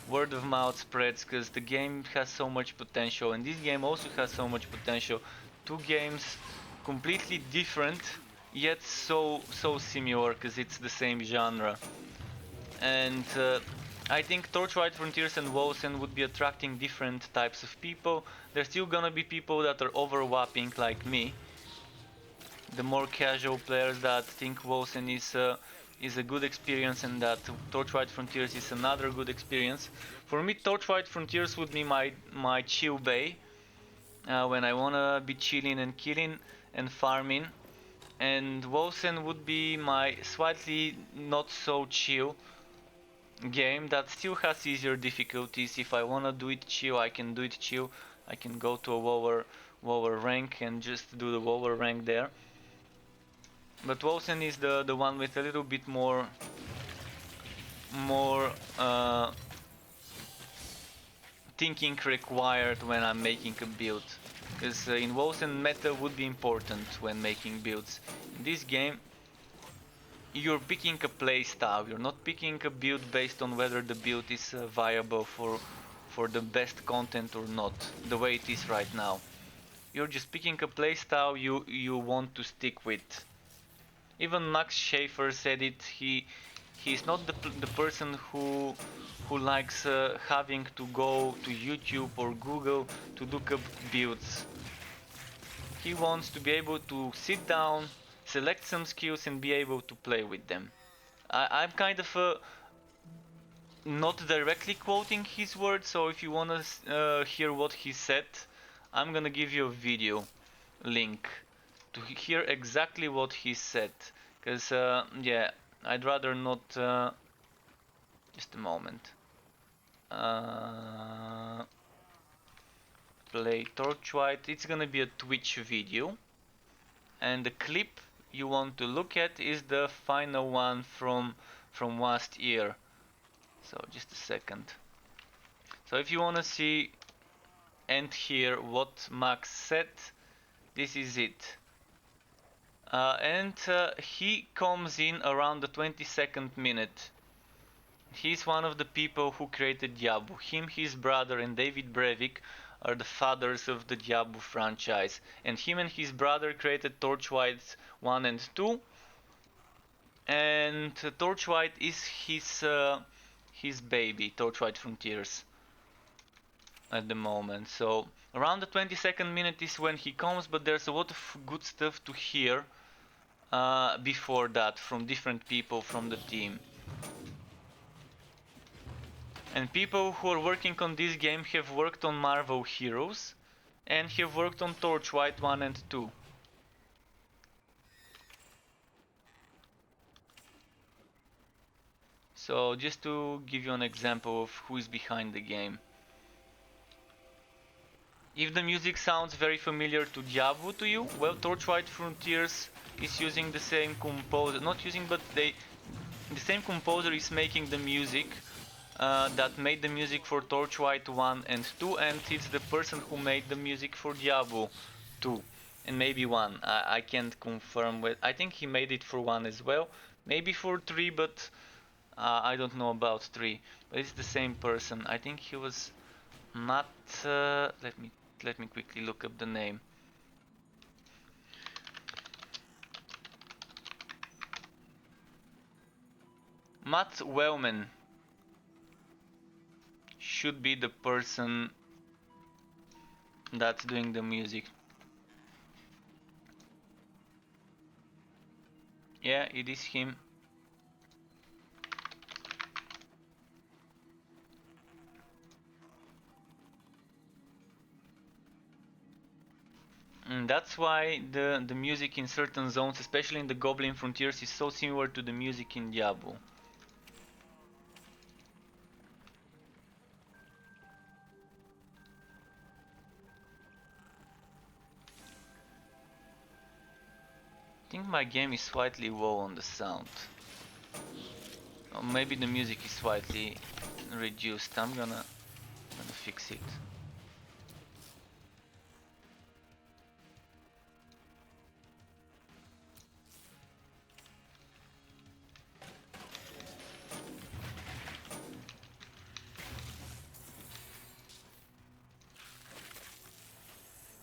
word of mouth spreads, because the game has so much potential, and this game also has so much potential. 2 games completely different, yet so similar, because it's the same genre. And I think Torchlight Frontiers and Wolsen would be attracting different types of people. There's still gonna be people that are overlapping like me. The more casual players that think Wolsen is a good experience and that Torchlight Frontiers is another good experience. For me, Torchlight Frontiers would be my chill bay when I wanna be chilling and killing and farming, and Wolsen would be my slightly not so chill game that still has easier difficulties. If I wanna do it chill, I can do it chill. I can go to a lower rank and just do the lower rank there. But Wolsen is the one with a little bit more thinking required when I'm making a build. Because in Wolsen, meta would be important when making builds. In this game, you're picking a playstyle. You're not picking a build based on whether the build is viable for the best content or not, the way it is right now. You're just picking a playstyle you want to stick with. Even Max Schaefer said it. He's not the person who likes having to go to YouTube or Google to look up builds. He wants to be able to sit down, select some skills and be able to play with them. I'm kind of not directly quoting his words, so if you wanna hear what he said, I'm gonna give you a video link to hear exactly what he said. Cause yeah, I'd rather not. Just a moment. Play Torchlight. It's gonna be a Twitch video, and the clip you want to look at is the final one from last year. So just a second. So if you wanna see and hear what Max said, this is it. And he comes in around the 22nd minute. He's one of the people who created Diablo. Him, his brother, and David Brevik are the fathers of the Diablo franchise. And him and his brother created Torchlight 1 and 2. And Torchlight is his baby, Torchlight Frontiers, at the moment. So around the 22nd minute is when he comes, but there's a lot of good stuff to hear before that from different people from the team. And people who are working on this game have worked on Marvel Heroes and have worked on Torchlight 1 and 2. So just to give you an example of who is behind the game. If the music sounds very familiar to Diablo to you, well, Torchlight Frontiers is using the same composer, not using, but the same composer is making the music that made the music for Torchlight 1 and 2, and it's the person who made the music for Diablo 2 and maybe 1. I can't confirm. I think he made it for 1 as well, maybe for 3, but I don't know about 3. But it's the same person. I think he was Matt. Let me quickly look up the name. Matt Wellman should be the person that's doing the music. Yeah, it is him. And that's why the music in certain zones, especially in the Goblin Frontiers, is so similar to the music in Diablo. I think my game is slightly low on the sound. Or maybe the music is slightly reduced. I'm gonna fix it.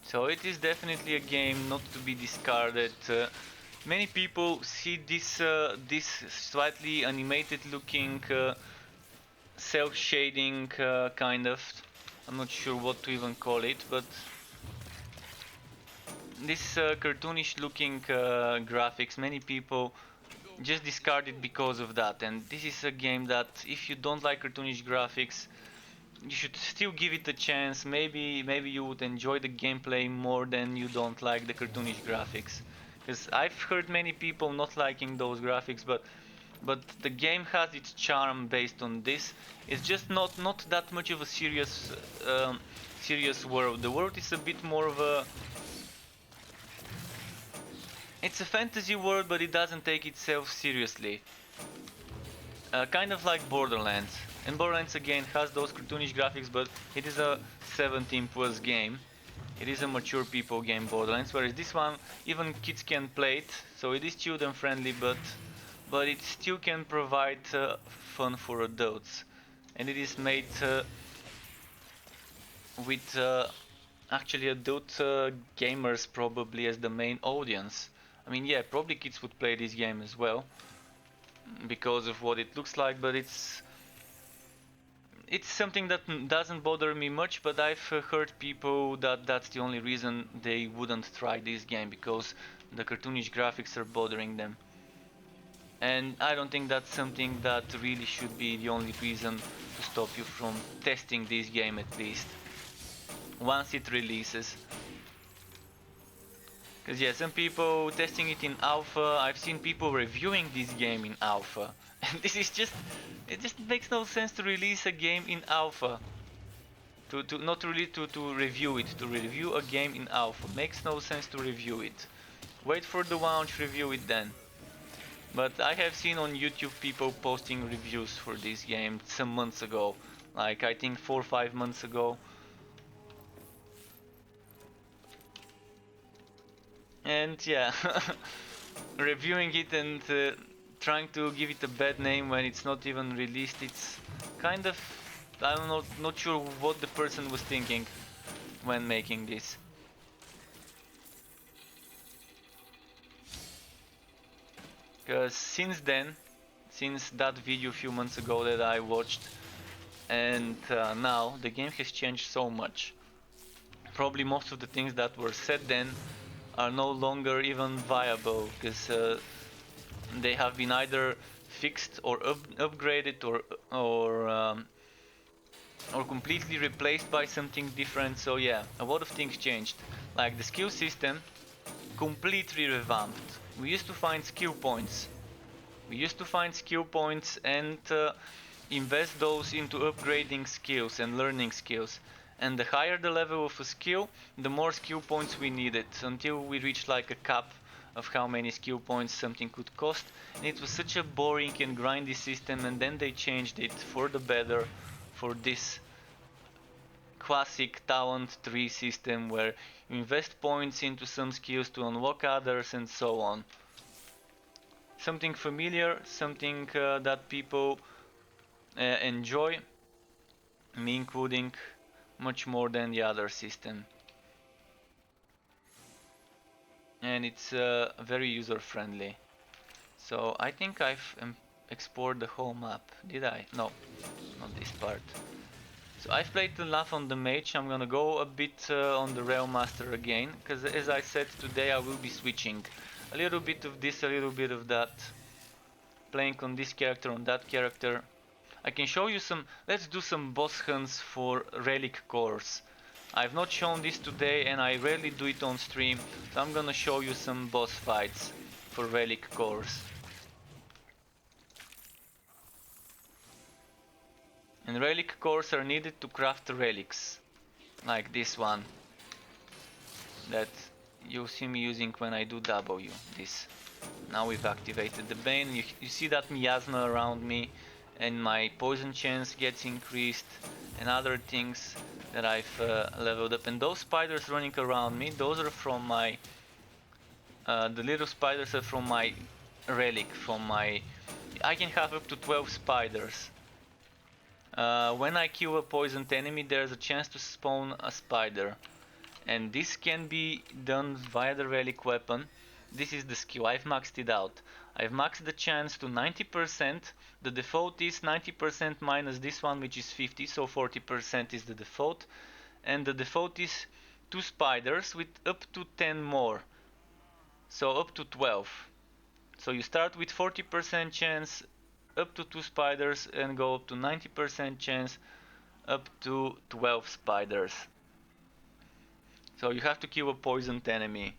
So it is definitely a game not to be discarded. Many people see this slightly animated looking self-shading kind of. I'm not sure what to even call it, but this cartoonish looking graphics, many people just discard it because of that. And this is a game that if you don't like cartoonish graphics, you should still give it a chance. Maybe you would enjoy the gameplay more than you don't like the cartoonish graphics. Because I've heard many people not liking those graphics, but the game has its charm based on this. It's just not that much of a serious serious world. The world is a bit more of a, it's a fantasy world, but it doesn't take itself seriously. Kind of like Borderlands. And Borderlands again has those cartoonish graphics, but it is a 17 plus game. It is a mature people game, Borderlands, whereas this one even kids can play it, so it is children friendly, but it still can provide fun for adults. And it is made with actually adult gamers probably as the main audience. I mean, yeah, probably kids would play this game as well because of what it looks like, but it's something that doesn't bother me much. But I've heard people that that's the only reason they wouldn't try this game, because the cartoonish graphics are bothering them. And I don't think that's something that really should be the only reason to stop you from testing this game, at least once it releases. Because yeah, some people testing it in alpha. I've seen people reviewing this game in alpha. And this is just, it just makes no sense to release a game in alpha. Not really to review it. To review a game in alpha makes no sense to review it. Wait for the launch, review it then. But I have seen on YouTube people posting reviews for this game some months ago. Like I think 4 or 5 months ago. And yeah, reviewing it and trying to give it a bad name when it's not even released, it's kind of, I don't know, not sure what the person was thinking when making this. Because since then, since that video a few months ago that I watched, and now the game has changed so much. Probably most of the things that were said then are no longer even viable, because they have been either fixed or upgraded or completely replaced by something different. So yeah, a lot of things changed. Like the skill system, completely revamped. We used to find skill points. And invest those into upgrading skills and learning skills. And the higher the level of a skill, the more skill points we needed, until we reached like a cap of how many skill points something could cost. And it was such a boring and grindy system, and then they changed it for the better for this classic talent tree system where you invest points into some skills to unlock others and so on. Something familiar, something that people enjoy, me including, much more than the other system. And it's very user friendly. So I think I've explored the whole map. Did I? No, not this part. So I've played enough on the mage. I'm gonna go a bit on the Realm Master again, because as I said, today I will be switching a little bit of this, a little bit of that, playing on this character, on that character. I can show you some, let's do some boss hunts for relic cores. I've not shown this today and I rarely do it on stream, so I'm gonna show you some boss fights for relic cores. And relic cores are needed to craft relics, like this one that you'll see me using when I do W, this. Now we've activated the Bane. You see that miasma around me, and my poison chance gets increased, and other things that I've leveled up. And those spiders running around me, those are from my the little spiders are from my relic, from my, I can have up to 12 spiders. When I kill a poisoned enemy, there's a chance to spawn a spider, and this can be done via the relic weapon. This is the skill, I've maxed it out. I've maxed the chance to 90%. The default is 90% minus this one, which is 50, so 40% is the default. And the default is 2 spiders with up to 10 more, so up to 12. So you start with 40% chance up to 2 spiders and go up to 90% chance up to 12 spiders. So you have to kill a poisoned enemy.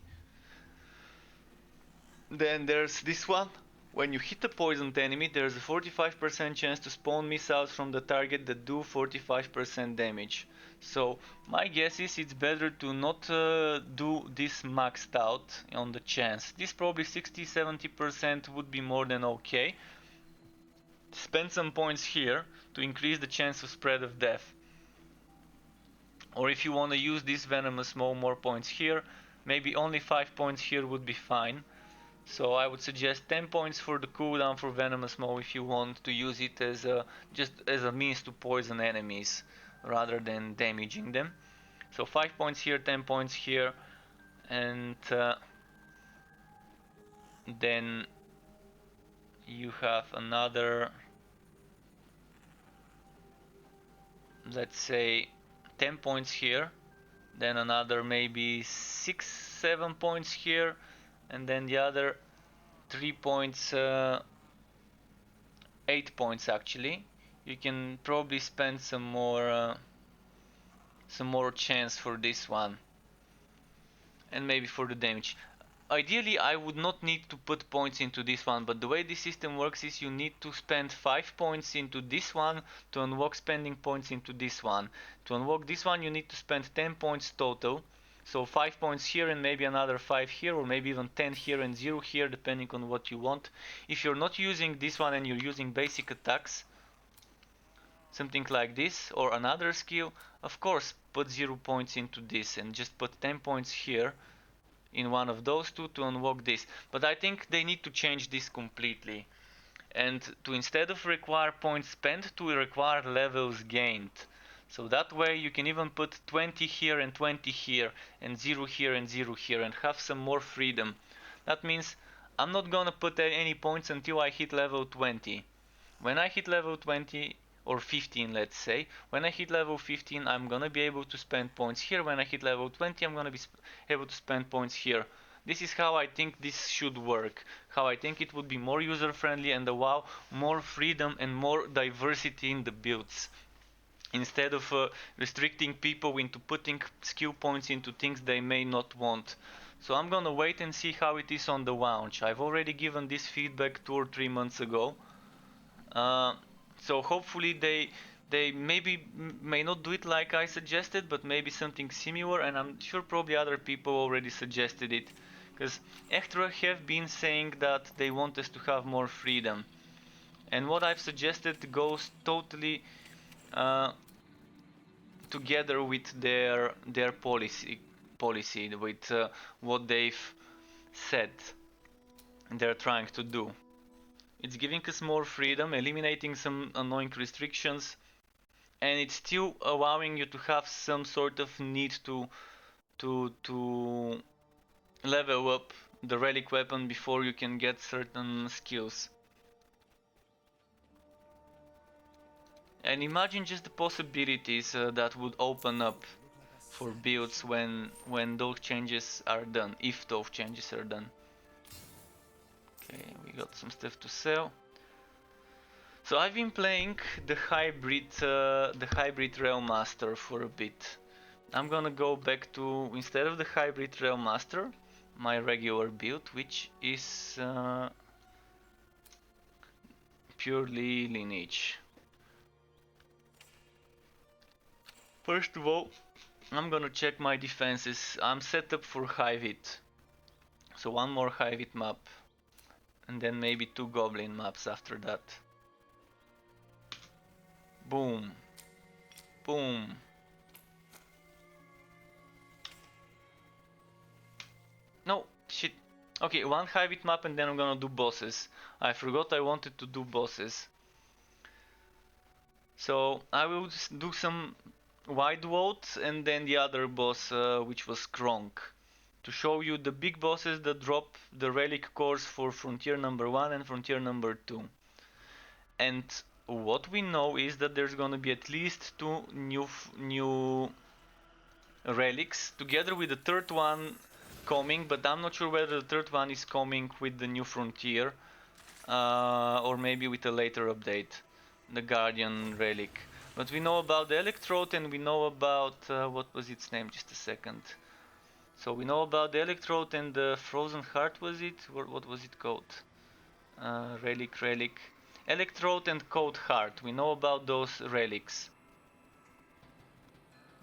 Then there's this one. When you hit a poisoned enemy, there's a 45% chance to spawn missiles from the target that do 45% damage. So my guess is it's better to not do this maxed out on the chance. This probably 60-70% would be more than okay. Spend some points here to increase the chance of spread of death. Or if you want to use this venomous maw, more points here. Maybe only 5 points here would be fine. So I would suggest 10 points for the cooldown for venomous maw if you want to use it as just as a means to poison enemies rather than damaging them. So 5 points here, 10 points here, and then you have another, let's say 10 points here, then another maybe 6-7 points here, and then the other 3 points, 8 points actually. You can probably spend some more chance for this one, and maybe for the damage. Ideally I would not need to put points into this one, but the way this system works is you need to spend 5 points into this one to unlock spending points into this one. To unlock this one you need to spend 10 points total. So 5 points here and maybe another 5 here, or maybe even 10 here and 0 here, depending on what you want. If you're not using this one and you're using basic attacks, something like this, or another skill, of course put 0 points into this and just put 10 points here in one of those two to unlock this. But I think they need to change this completely, and to, instead of require points spent, to require levels gained. So that way you can even put 20 here and 20 here and 0 here and 0 here and have some more freedom. That means I'm not gonna put any points until I hit level 20. When I hit level 20 or 15, let's say, when I hit level 15 I'm gonna be able to spend points here. When I hit level 20 I'm gonna be able to spend points here. This is how I think this should work, how I think it would be more user friendly and allow more freedom and more diversity in the builds, instead of restricting people into putting skill points into things they may not want. So I'm gonna wait and see how it is on the launch. I've already given this feedback 2 or 3 months ago. So hopefully they maybe may not do it like I suggested, but maybe something similar, and I'm sure probably other people already suggested it, because Extra have been saying that they want us to have more freedom, and what I've suggested goes totally together with their policy with what they've said they're trying to do. It's giving us more freedom, eliminating some annoying restrictions, and it's still allowing you to have some sort of need to level up the relic weapon before you can get certain skills. And imagine just the possibilities that would open up for builds when those changes are done, if those changes are done. Okay, we got some stuff to sell. So I've been playing the hybrid Railmaster for a bit. I'm gonna go back to, instead of the hybrid Railmaster, my regular build, which is purely lineage. First of all, I'm gonna check my defenses. I'm set up for Hivit, so one more Hivit map, and then maybe 2 Goblin maps after that. Boom. Boom. No, shit. Okay, 1 Hivit map and then I'm gonna do bosses. I forgot I wanted to do bosses. So I will do some Wide World and then the other boss, which was Kronk. to show you the big bosses that drop the relic cores for Frontier number 1 and Frontier number 2. And what we know is that there's gonna be at least 2 new relics together with the third one coming, but I'm not sure whether the third one is coming with the new Frontier or maybe with a later update, the Guardian relic. But we know about the Electrode and we know about what was its name, just a second. So we know about the Electrode and the Frozen Heart, was it? Or what was it called? Relic. Electrode and Cold Heart. We know about those relics.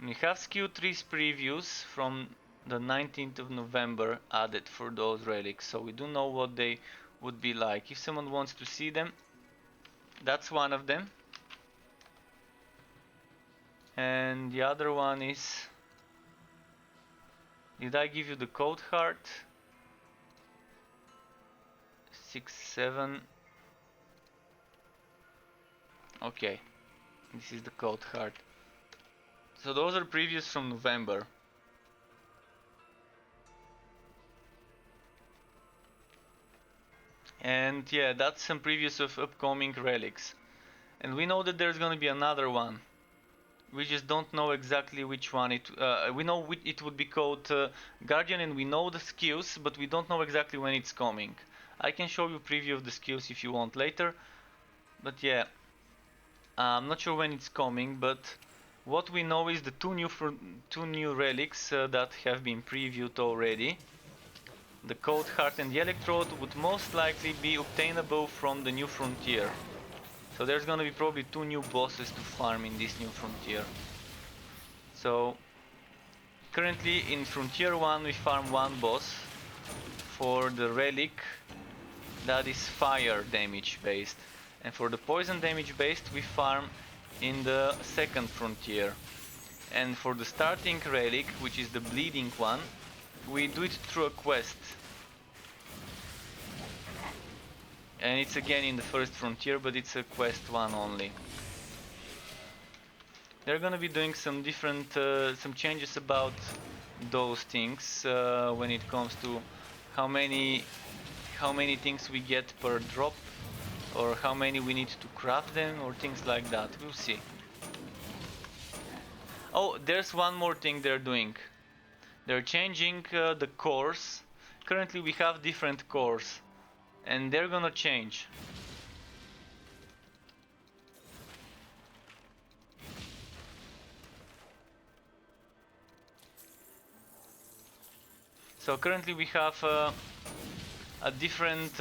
We have SKU3's previews from the 19th of November added for those relics, so we do know what they would be like. If someone wants to see them, that's one of them. And the other one is... Did I give you the Cold Heart? 6, 7... Okay, this is the Cold Heart. So those are previews from November. And yeah, that's some previews of upcoming relics. And we know that there's gonna be another one. We just don't know exactly which one it... we know it would be called Guardian, and we know the skills, but we don't know exactly when it's coming. I can show you a preview of the skills if you want later. But yeah, I'm not sure when it's coming, but what we know is the two new relics that have been previewed already. The Cold Heart and the Electrode would most likely be obtainable from the new Frontier. So there's gonna be probably 2 new bosses to farm in this new Frontier. So currently in Frontier 1 we farm 1 boss for the relic that is fire damage based. And for the poison damage based we farm in the second Frontier. And for the starting relic, which is the bleeding one, we do it through a quest. And it's again in the first Frontier, but it's a quest one only. They're gonna be doing some different, some changes about those things when it comes to how many things we get per drop, or how many we need to craft them, or things like that. We'll see. Oh, there's one more thing they're doing. They're changing the cores. Currently we have different cores, and they're gonna change. So currently we have a different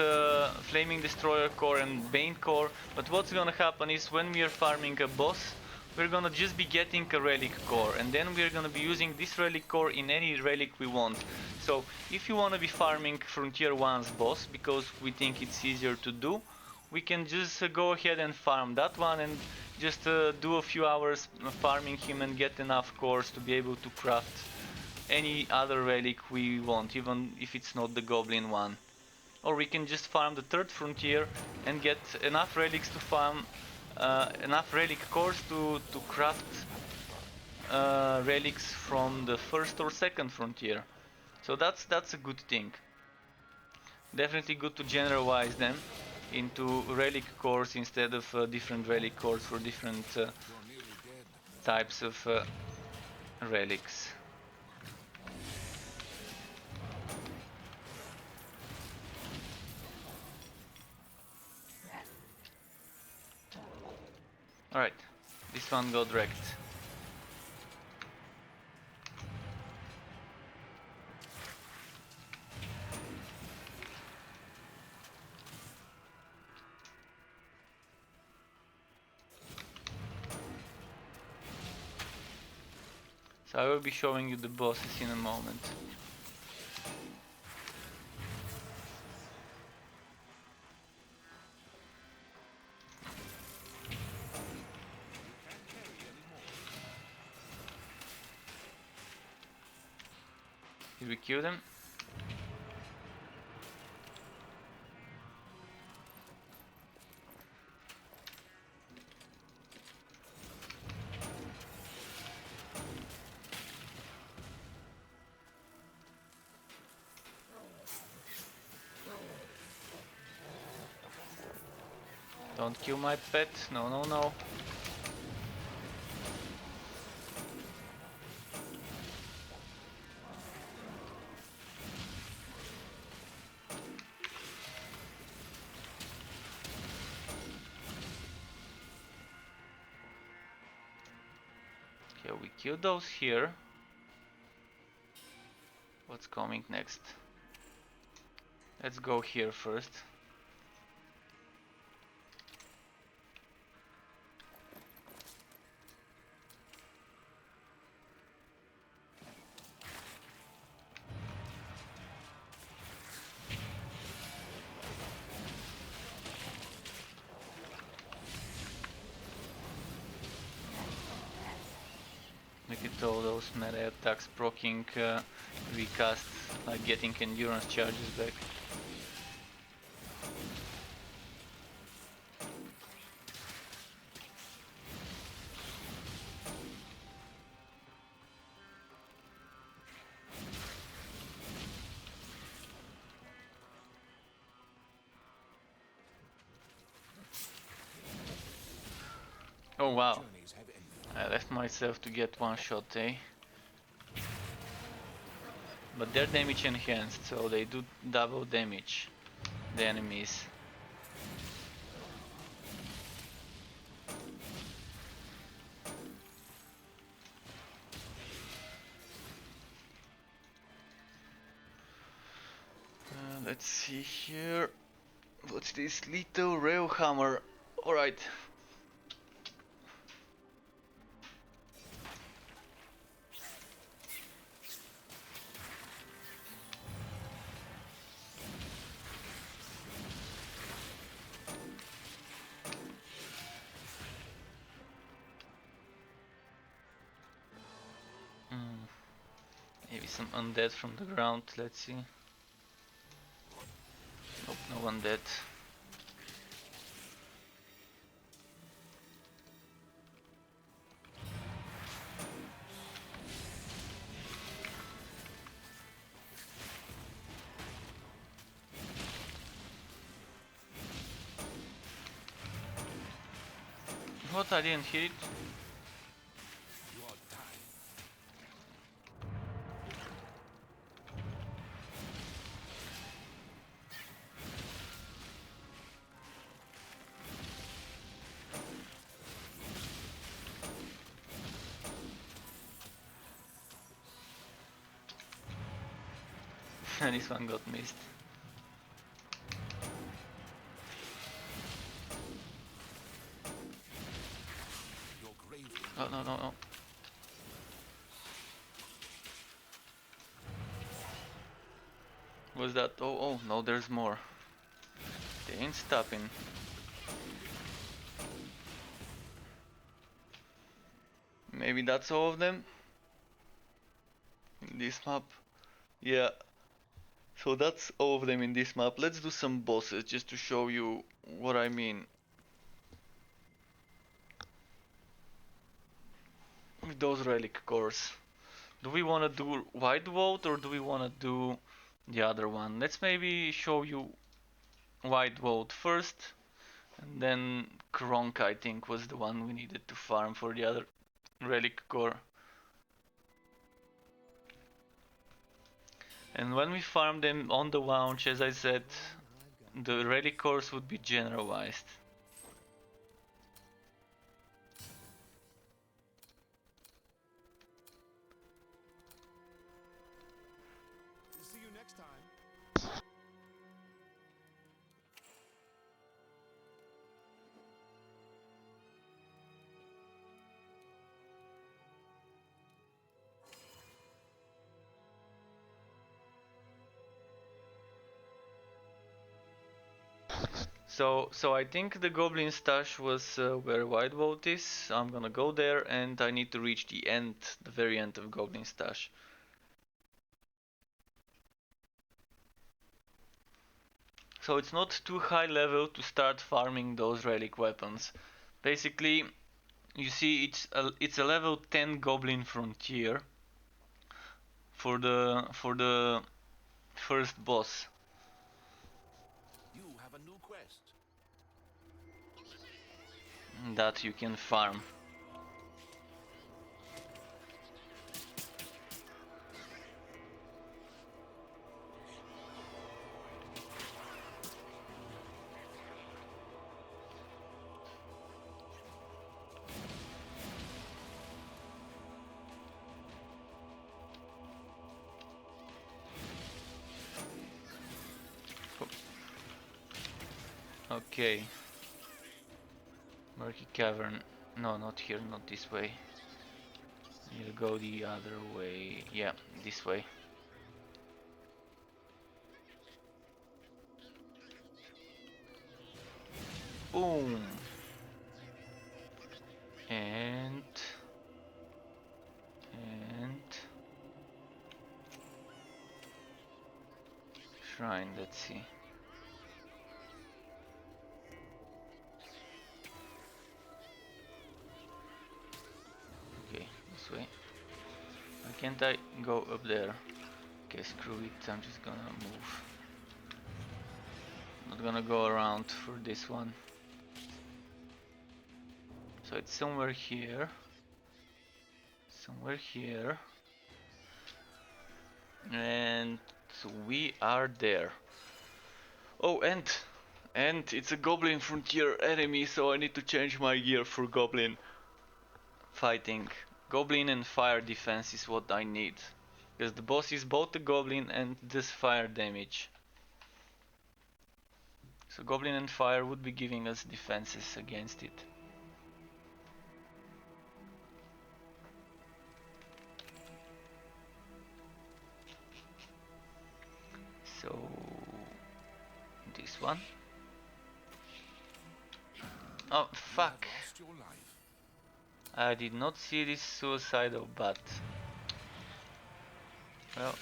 Flaming Destroyer core and Bane core, but what's gonna happen is when we are farming a boss, we're gonna just be getting a relic core, and then we're gonna be using this relic core in any relic we want. So if you wanna be farming Frontier 1's boss, because we think it's easier to do, we can just go ahead and farm that one and just do a few hours farming him and get enough cores to be able to craft any other relic we want, even if it's not the goblin one. Or we can just farm the third Frontier and get enough relics to farm enough relic cores to craft relics from the first or second Frontier. So that's a good thing. Definitely good to generalize them into relic cores instead of different relic cores for different types of relics. Alright, this one got wrecked. So I will be showing you the bosses in a moment. Did we kill them? Don't kill my pet. No, no, no. Okay, we kill those here. What's coming next? Let's go here first. Look at all those melee attacks proccing recast, like getting endurance charges back. Oh wow, Journeys have ended. I left myself to get one shot, eh? But they're damage enhanced, so they do double damage, the enemies. Let's see here. What's this little rail hammer? Alright. Maybe some undead from the ground, let's see. Nope, no undead. What? I didn't hit it? You are dying. This one got missed. Your grave. Oh, no, no, no. Was that? Oh, oh, no, there's more. They ain't stopping. Maybe that's all of them? In this map? Yeah. So that's all of them in this map. Let's do some bosses just to show you what I mean. With those relic cores. Do we want to do White Vault or do we want to do the other one? Let's maybe show you White Vault first. And then Kronk, I think, was the one we needed to farm for the other relic core. And when we farm them on the launch, as I said, the relic cores would be generalized. See you next time. So I think the Goblin Stash was where White Vault is. I'm gonna go there and I need to reach the end, the very end of Goblin Stash. So it's not too high level to start farming those relic weapons. Basically, you see it's a level 10 Goblin Frontier for the first boss. You have a new quest. that you can farm. Okay. Murky cavern. No, not here, not this way. We'll go the other way. Yeah, this way. Boom! And shrine, let's see. Okay, this way. Why can't I go up there? Okay, screw it, I'm just gonna move. Not gonna go around for this one. So it's somewhere here. Somewhere here. And we are there. Oh, and it's a goblin frontier enemy, so I need to change my gear for goblin fighting. Goblin and fire defense is what I need. Because the boss is both the goblin and this fire damage. So goblin and fire would be giving us defenses against it. So this one. Oh fuck. Lost your life. I did not see this suicidal bat. Well.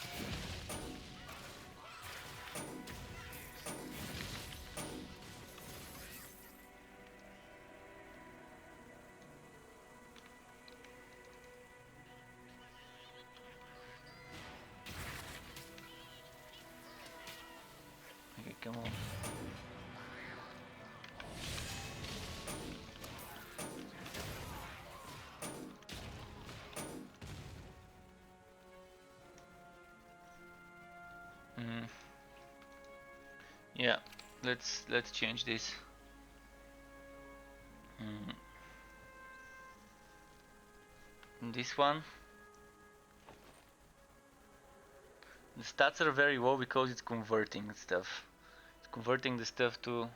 Okay, come on. Yeah, let's change this. This one. The stats are very low because it's converting stuff. It's converting the stuff to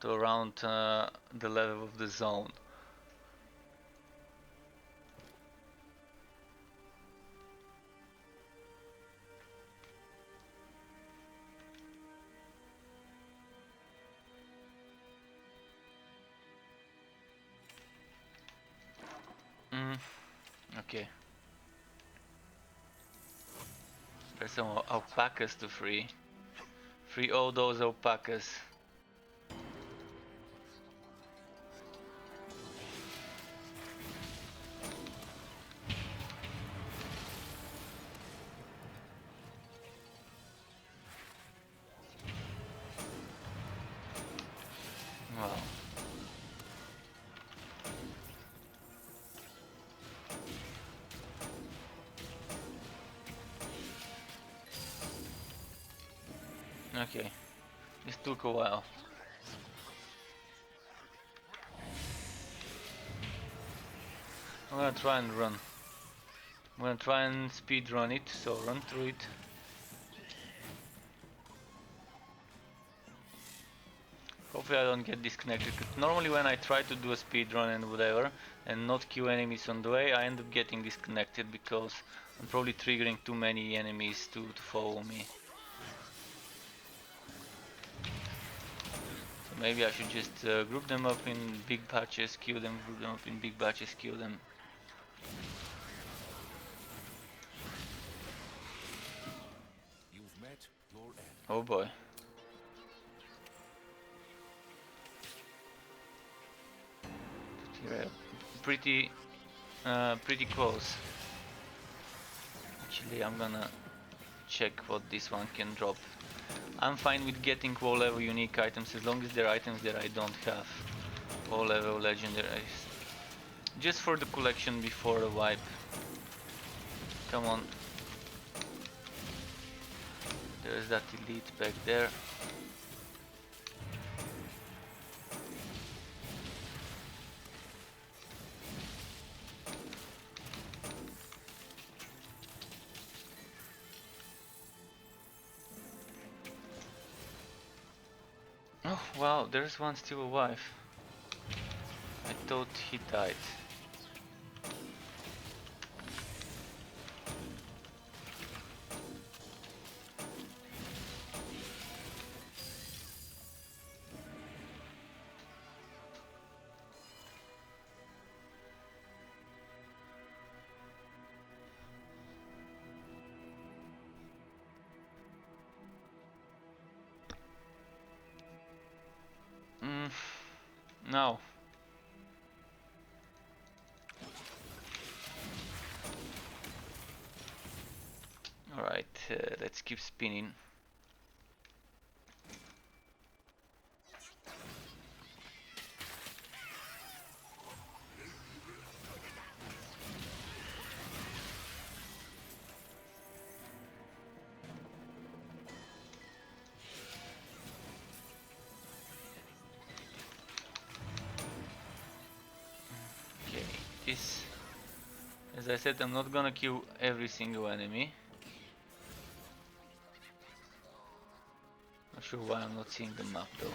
around the level of the zone. Okay. There's some alpacas to free. Free all those alpacas. Wow. Okay, this took a while. I'm gonna try and run. I'm gonna try and speed run it, so run through it. Hopefully I don't get disconnected, 'cause normally when I try to do a speed run and whatever, and not kill enemies on the way, I end up getting disconnected because I'm probably triggering too many enemies to follow me. So maybe I should just group them up in big batches, kill them, group them up in big batches, kill them. You've met your end. Oh boy. Yeah, pretty close. Actually, I'm gonna check what this one can drop. I'm fine with getting low level unique items as long as they're items that I don't have. all level legendaries. Just for the collection before the wipe. Come on. There's that elite back there. Oh wow, there's one still alive. I thought he died. No. Alright, let's keep spinning. Okay, this... As I said, I'm not gonna kill every single enemy. Not sure why I'm not seeing the map though.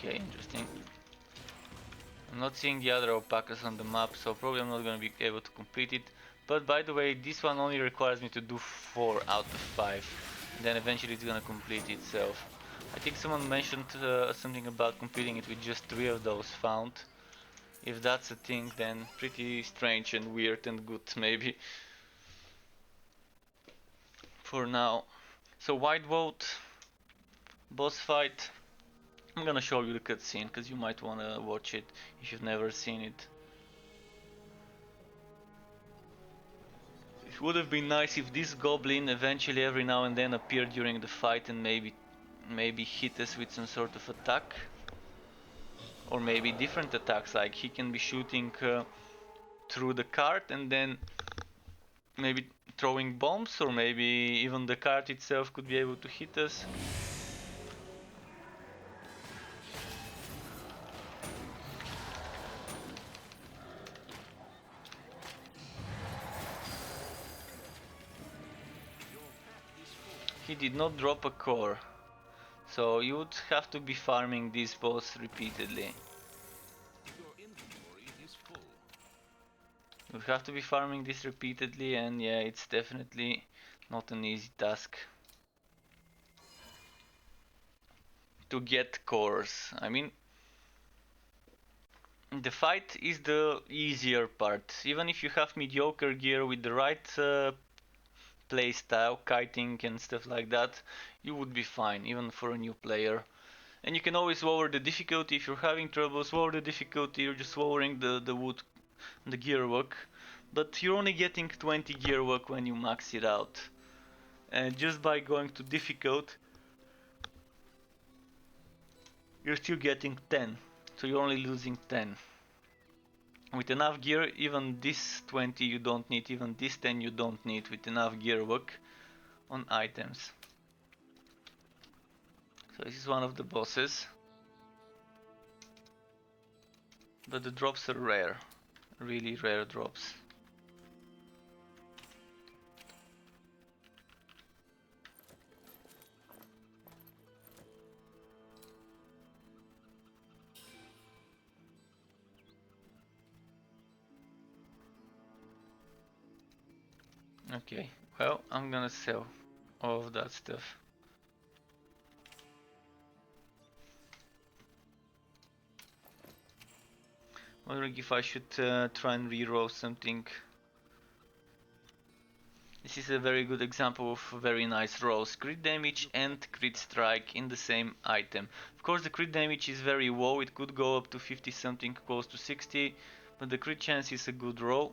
Okay, interesting. I'm not seeing the other alpacas on the map, so probably I'm not gonna be able to complete it. But by the way, this one only requires me to do 4 out of 5. Then eventually it's gonna complete itself. I think someone mentioned something about completing it with just 3 of those found. If that's a thing, then pretty strange and weird and good maybe. For now. So White Vote, boss fight. I'm gonna show you the cutscene because you might wanna watch it if you've never seen it. It would have been nice if this goblin eventually every now and then appeared during the fight and maybe hit us with some sort of attack. Or maybe different attacks, like he can be shooting through the cart and then maybe throwing bombs, or maybe even the cart itself could be able to hit us. He did not drop a core, so you would have to be farming this boss repeatedly. You would have to be farming this repeatedly, and yeah, it's definitely not an easy task to get cores. I mean, the fight is the easier part. Even if you have mediocre gear with the right playstyle, kiting and stuff like that, you would be fine, even for a new player. And you can always lower the difficulty if you're having troubles. Lower the difficulty, you're just lowering the wood, the gear work. But you're only getting 20 gear work when you max it out. And just by going to difficult, you're still getting 10. So you're only losing 10. With enough gear, even this 20 you don't need, even this 10 you don't need, with enough gear work on items. So this is one of the bosses. But the drops are rare. Really rare drops. Okay, well, I'm gonna sell all of that stuff. Wondering if I should try and reroll something. This is a very good example of very nice rolls. Crit damage and crit strike in the same item. Of course the crit damage is very low, it could go up to 50 something, close to 60, but the crit chance is a good roll.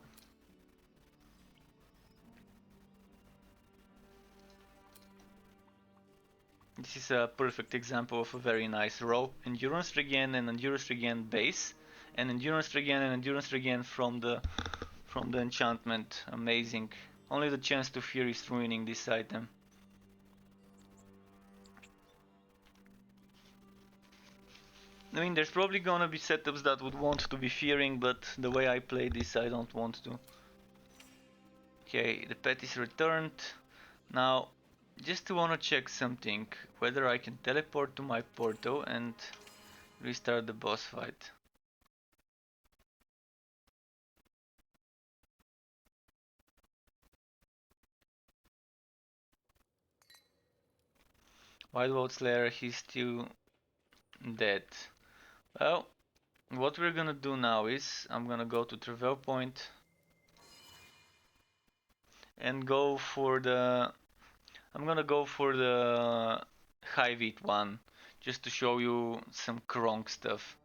This is a perfect example of a very nice roll. Endurance regen and endurance regen base, and endurance regen and endurance regen from the enchantment. Amazing. Only the chance to fear is ruining this item. I mean, there's probably gonna be setups that would want to be fearing, but the way I play this, I don't want to. Okay, the pet is returned. Now, just to wanna check something, whether I can teleport to my portal and restart the boss fight. Wild World Slayer, he's still dead. Well, what we're gonna do now is I'm gonna go to Travel Point and go for the I'm gonna go for the high beat one just to show you some Kronk stuff.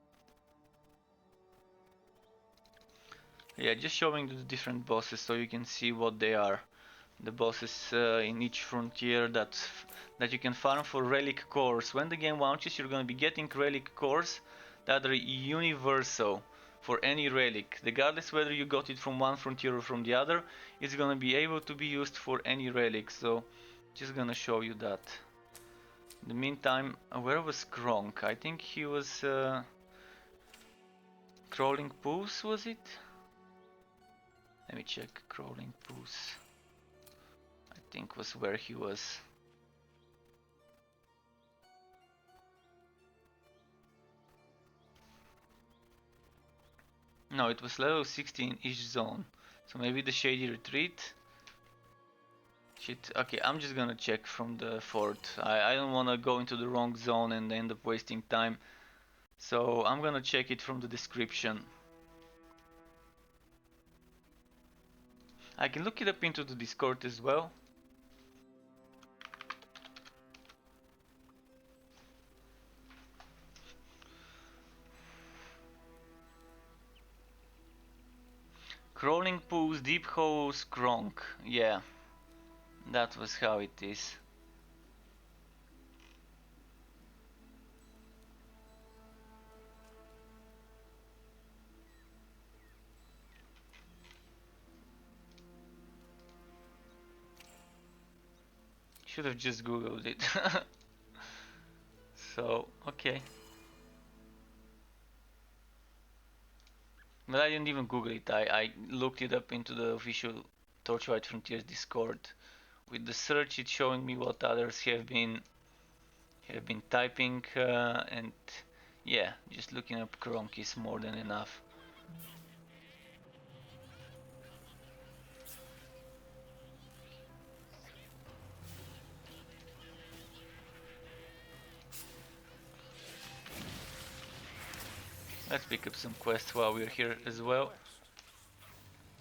Yeah, just showing the different bosses so you can see what they are. The bosses in each frontier that you can farm for relic cores. When the game launches, you're gonna be getting relic cores that are universal for any relic, regardless whether you got it from one frontier or from the other. It's gonna be able to be used for any relic. So, just gonna show you that. In the meantime, where was Kronk? I think he was Crawling Pools, was it? Let me check. Crawling Pools. I think was where he was. No, it was level 16 each zone. So maybe the Shady Retreat. Shit, okay, I'm just gonna check from the fort. I don't wanna go into the wrong zone and end up wasting time. So I'm gonna check it from the description. I can look it up into the Discord as well. Crawling Pools, Deep Holes, Kronk. Yeah, that was how it is. Should have just googled it. So, okay. But I didn't even google it. I looked it up into the official Torchlight Frontiers Discord. With the search, it's showing me what others have been typing, and yeah, just looking up Kronk is more than enough. Let's pick up some quests while we're here as well.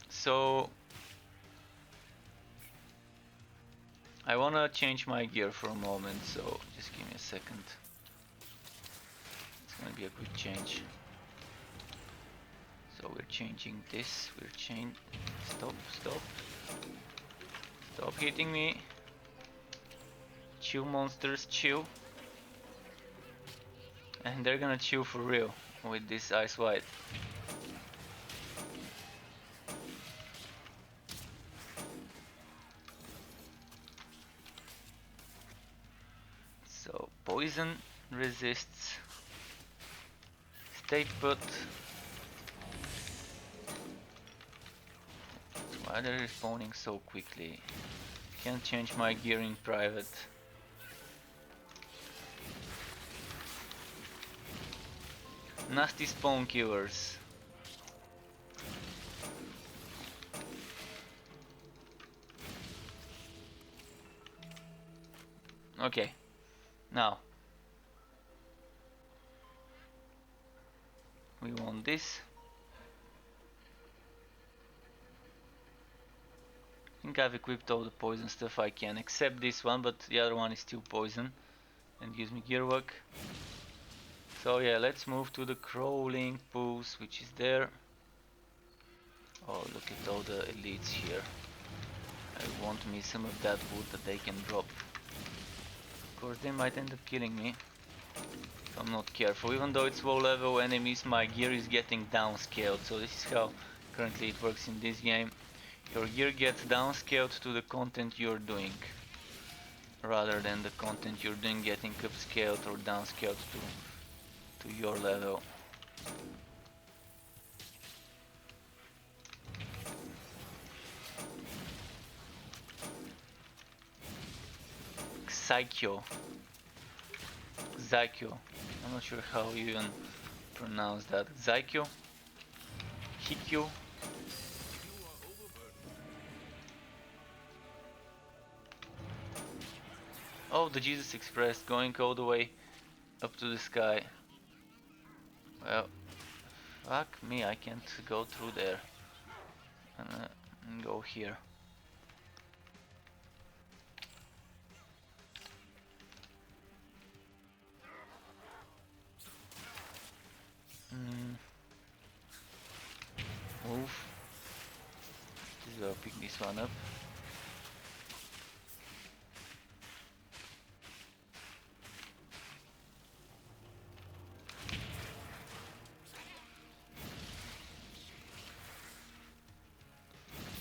So I wanna change my gear for a moment, so just give me a second. It's gonna be a quick change. So we're changing this, stop, stop hitting me. Chill monsters, chill. And they're gonna chill for real with this Ice White. So poison resists. Stay put. Why are they respawning so quickly? Can't change my gear in private. Nasty spawn killers. Okay, now we want this. I think I've equipped all the poison stuff I can, except this one, but the other one is still poison and gives me gear work. So yeah, let's move to the crawling pools, which is there. Oh, look at all the elites here. I want me some of that wood that they can drop. Of course, they might end up killing me if I'm not careful. Even though it's low level enemies, my gear is getting downscaled. So this is how currently it works in this game. Your gear gets downscaled to the content you're doing, rather than the content you're doing getting upscaled or downscaled to your level. Psycho. Zyko. I'm not sure how you even pronounce that. Zyko? Hikyo? Oh, the Jesus Express going all the way up to the sky. Well, fuck me, I can't go through there. And go here. Move. Just go pick this one up.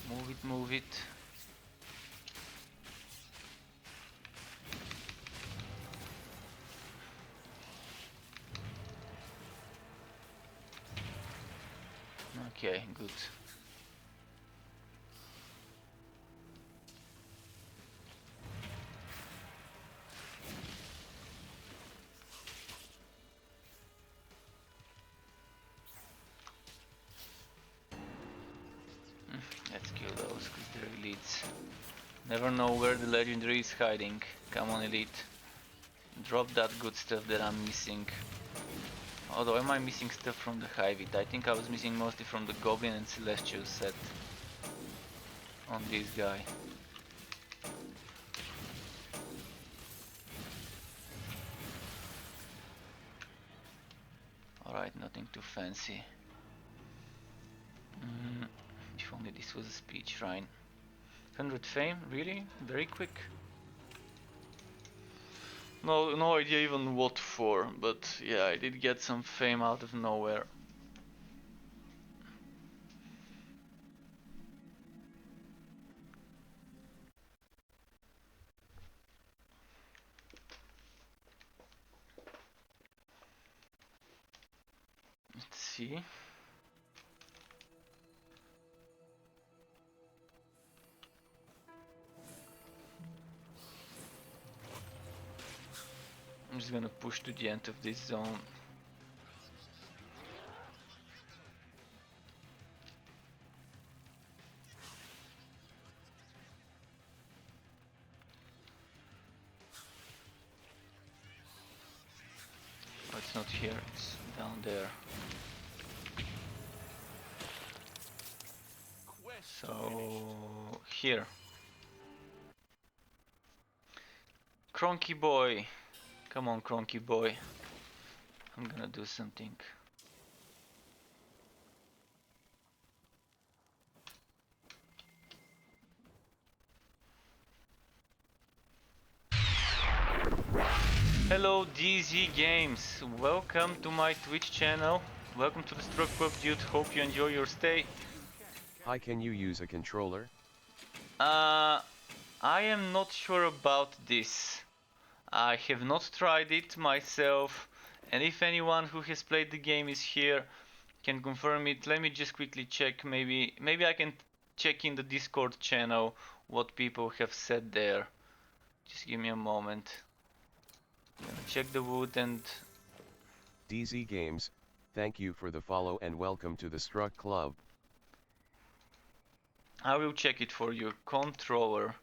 Move it, move it. Okay, good. Let's kill those, because they're elites. Never know where the legendary is hiding. Come on, elite. Drop that good stuff that I'm missing. Although, am I missing stuff from the Hivit? I think I was missing mostly from the Goblin and Celestial set on this guy. Alright, nothing too fancy. If only this was a speed shrine. 100 fame? Really? Very quick? No idea even what for, but yeah, I did get some fame out of nowhere. Let's see. I'm just gonna push to the end of this zone. Oh, it's not here, it's down there. So here. Cronky boy. Come on, Cronky boy. I'm gonna do something. Hello DZ Games, welcome to my Twitch channel. Welcome to the Struck Pub, dude. Hope you enjoy your stay. Hi, can you use a controller? I am not sure about this. I have not tried it myself, and if anyone who has played the game is here, can confirm it. Let me just quickly check. Maybe I can check in the Discord channel what people have said there. Just give me a moment. I'm gonna check the wood and DZ Games, thank you for the follow and welcome to the Struck Club. I will check it for you. Controller.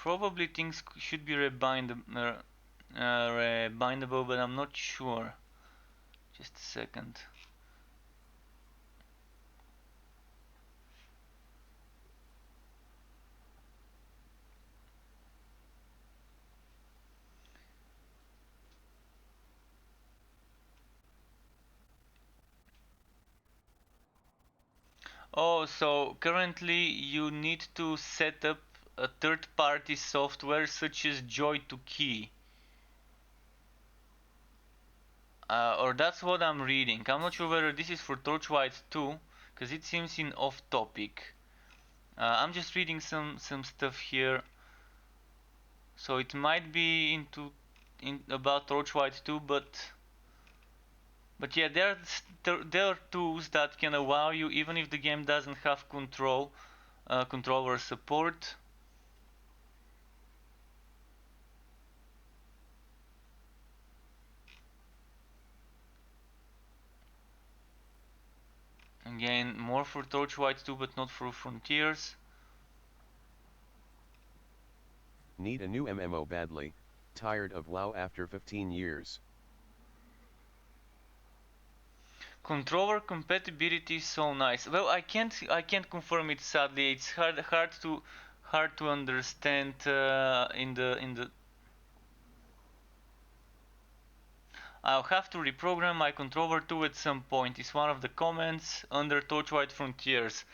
Probably things should be rebindable, but I'm not sure. Just a second. Oh, so currently you need to set up a third-party software such as Joy2Key. Or that's what I'm reading. I'm not sure whether this is for Torchlight 2, because it seems in off-topic. I'm just reading some stuff here, so it might be about Torchlight 2, but yeah, there are tools that can allow you, even if the game doesn't have controller support. Again, more for Torchlight 2, but not for Frontiers. Need a new MMO badly, tired of WoW after 15 years. Controller compatibility is so nice. Well, I can't confirm it, sadly. It's hard to understand in the. I'll have to reprogram my controller too at some point. It's one of the comments under Torchlight Frontiers.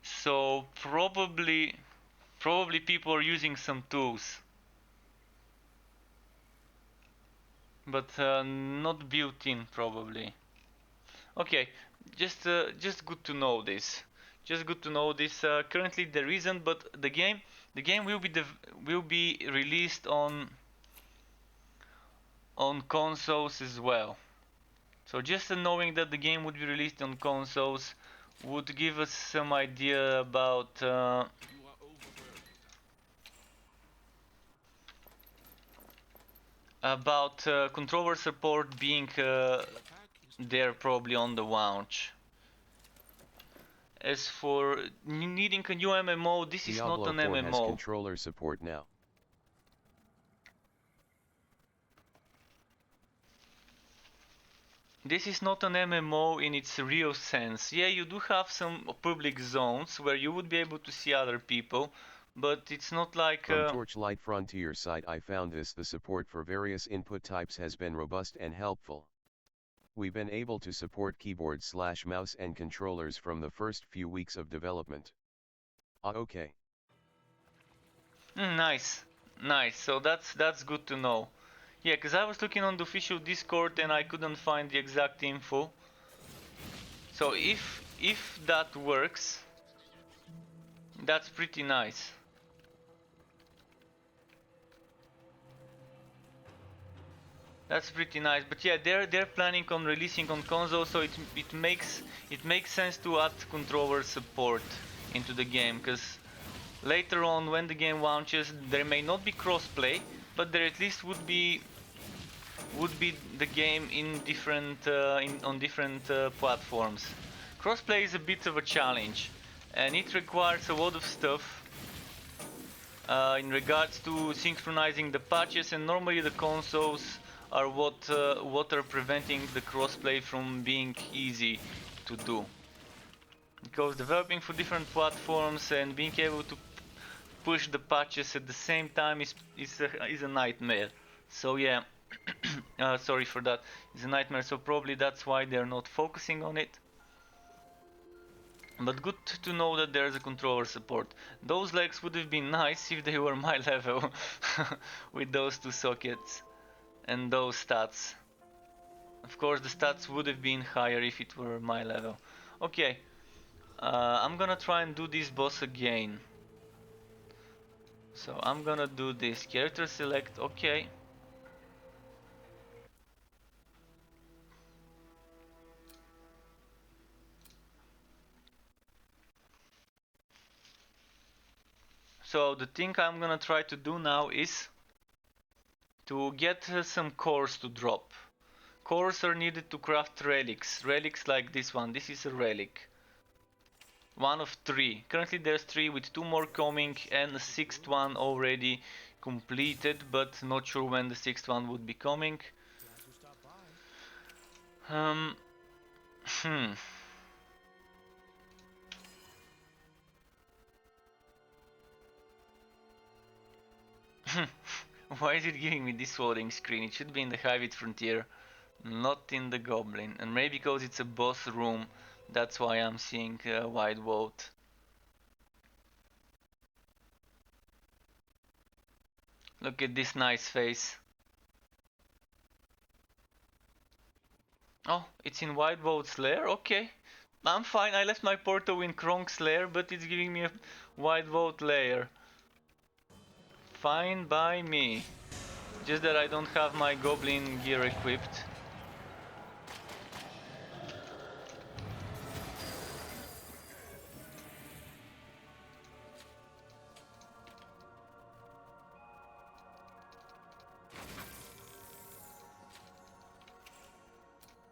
So probably people are using some tools, but not built in probably. Okay, just good to know this. Just good to know this. Currently there isn't, but the game will be released on consoles as well. So just knowing that the game would be released on consoles would give us some idea about You are overburdened. controller support being Your attack is there probably on the launch. As for needing a new MMO, this is not Diablo an 4 has MMO. controller support now. This is not an MMO in its real sense. Yeah, you do have some public zones where you would be able to see other people, but it's not like From Torchlight Frontiers site I found this: the support for various input types has been robust and helpful. We've been able to support keyboard/mouse and controllers from the first few weeks of development. Okay. nice. So that's good to know. Yeah, because I was looking on the official Discord and I couldn't find the exact info. So if that works, that's pretty nice. That's pretty nice, but yeah, they're planning on releasing on console, so it makes sense to add controller support into the game, because later on when the game launches, there may not be crossplay, but there at least would be the game in different on different platforms. Crossplay is a bit of a challenge, and it requires a lot of stuff in regards to synchronizing the patches, and normally the consoles are what are preventing the crossplay from being easy to do. Because developing for different platforms and being able to push the patches at the same time is a nightmare. So yeah, sorry for that. It's a nightmare. So probably that's why they're not focusing on it. But good to know that there's a controller support. Those legs would have been nice if they were my level with those two sockets and those stats. Of course the stats would have been higher if it were my level. Okay, I'm gonna try and do this boss again. So I'm gonna do this character select. Okay. So the thing I'm gonna try to do now is to get some cores to drop. Cores are needed to craft relics. Relics like this one. This is a relic. One of three. Currently there's three with two more coming and a sixth one already completed, but not sure when the sixth one would be coming. Glad you stopped by. Hmm. Why is it giving me this loading screen? It should be in the Hybrid Frontier, not in the Goblin. And maybe because it's a boss room, that's why I'm seeing wide vote. Look at this nice face. Oh, it's in wide vote's lair? Okay. I'm fine, I left my Porto in Kronk's lair, but it's giving me a wide vote lair. Fine by me. Just that I don't have my Goblin gear equipped.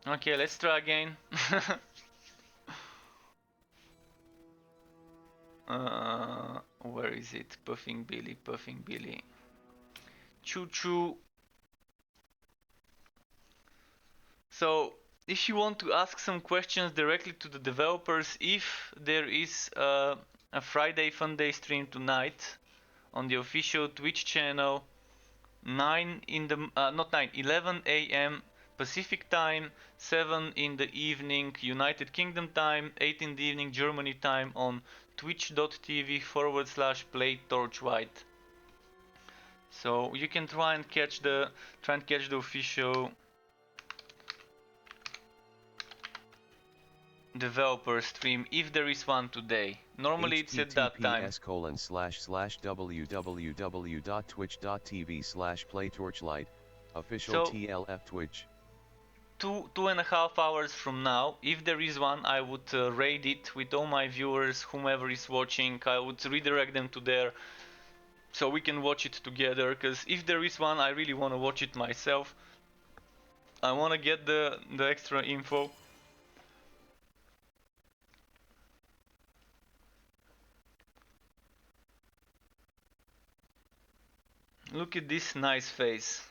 Okay, let's try again. Where is it? Puffing Billy, Puffing Billy. Choo choo. So, if you want to ask some questions directly to the developers, if there is a Friday Fun Day stream tonight on the official Twitch channel, 9 in the not 9, 11 a.m. Pacific time, 7 in the evening United Kingdom time, 8 in the evening Germany time on twitch.tv/play Torchlight. So you can try and catch the official developer stream if there is one today. Normally it's at that time. https://www.twitch.tv/playtorchlight official So, TLF Twitch. 2.5 hours from now, if there is one, I would raid it with all my viewers, whomever is watching. I would redirect them to there so we can watch it together, because if there is one, I really want to watch it myself. I want to get the extra info. Look at this nice face.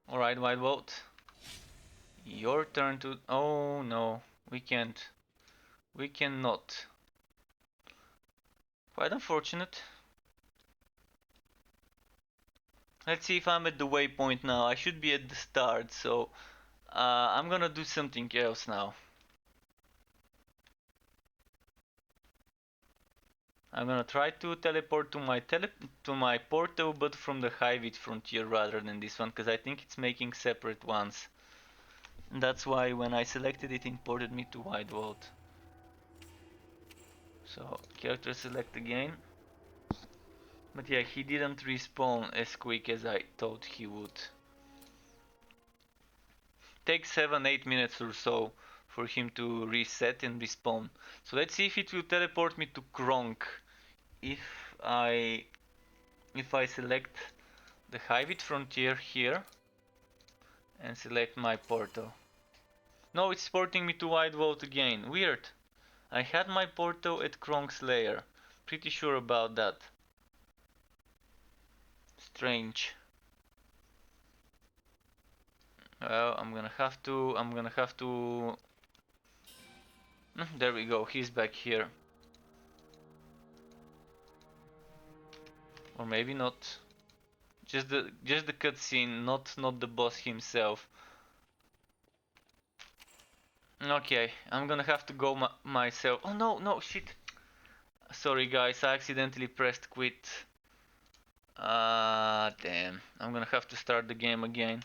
Alright, White Vote. Your turn to... Oh no, we can't. We cannot. Quite unfortunate. Let's see if I'm at the waypoint now. I should be at the start, so I'm gonna do something else now. I'm gonna try to teleport to my portal, but from the Hybrid Frontier rather than this one, because I think it's making separate ones. And that's why when I selected it, imported me to Wide World. So character select again. But yeah, he didn't respawn as quick as I thought he would. Takes 7-8 minutes or so for him to reset and respawn. So let's see if it will teleport me to Kronk if I select the Hybrid Frontier here and select my portal. No, it's porting me to Wide Vault again. Weird. I had my portal at Kronk's lair. Pretty sure about that. Strange. Well, I'm gonna have to. There we go. He's back here. Or maybe not. Just the cutscene, not the boss himself. Okay, I'm gonna have to go myself. Oh no, shit. Sorry guys, I accidentally pressed quit. Damn. I'm gonna have to start the game again.